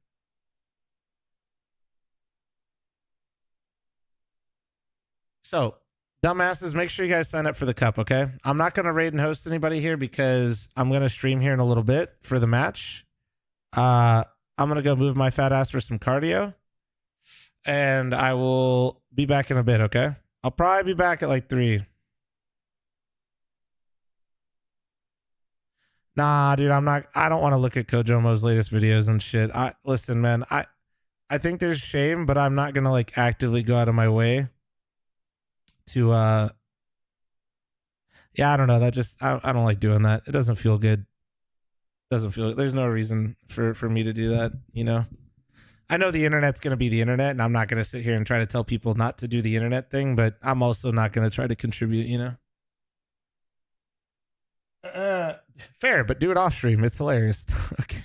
So, dumbasses, make sure you guys sign up for the cup, okay? I'm not going to raid and host anybody here because I'm going to stream here in a little bit for the match. I'm going to go move my fat ass for some cardio. And I will be back in a bit, okay? I'll probably be back at like 3. Nah, dude, I don't want to look at Kojomo's latest videos and shit. Listen, man, I think there's shame, but I'm not going to like actively go out of my way to yeah, I don't know. That just I don't like doing that. It doesn't feel good. There's no reason for me to do that, you know. I know the internet's going to be the internet, and I'm not going to sit here and try to tell people not to do the internet thing, but I'm also not going to try to contribute, you know. Fair, but do it off stream. It's hilarious. Okay.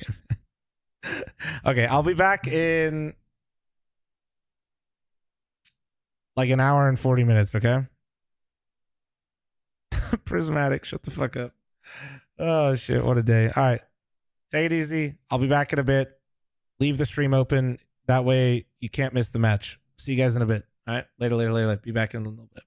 Okay, I'll be back in like an hour and 40 minutes, okay? Prismatic, shut the fuck up. Oh, shit, what a day. All right, take it easy. I'll be back in a bit. Leave the stream open. That way you can't miss the match. See you guys in a bit. All right, later. Be back in a little bit.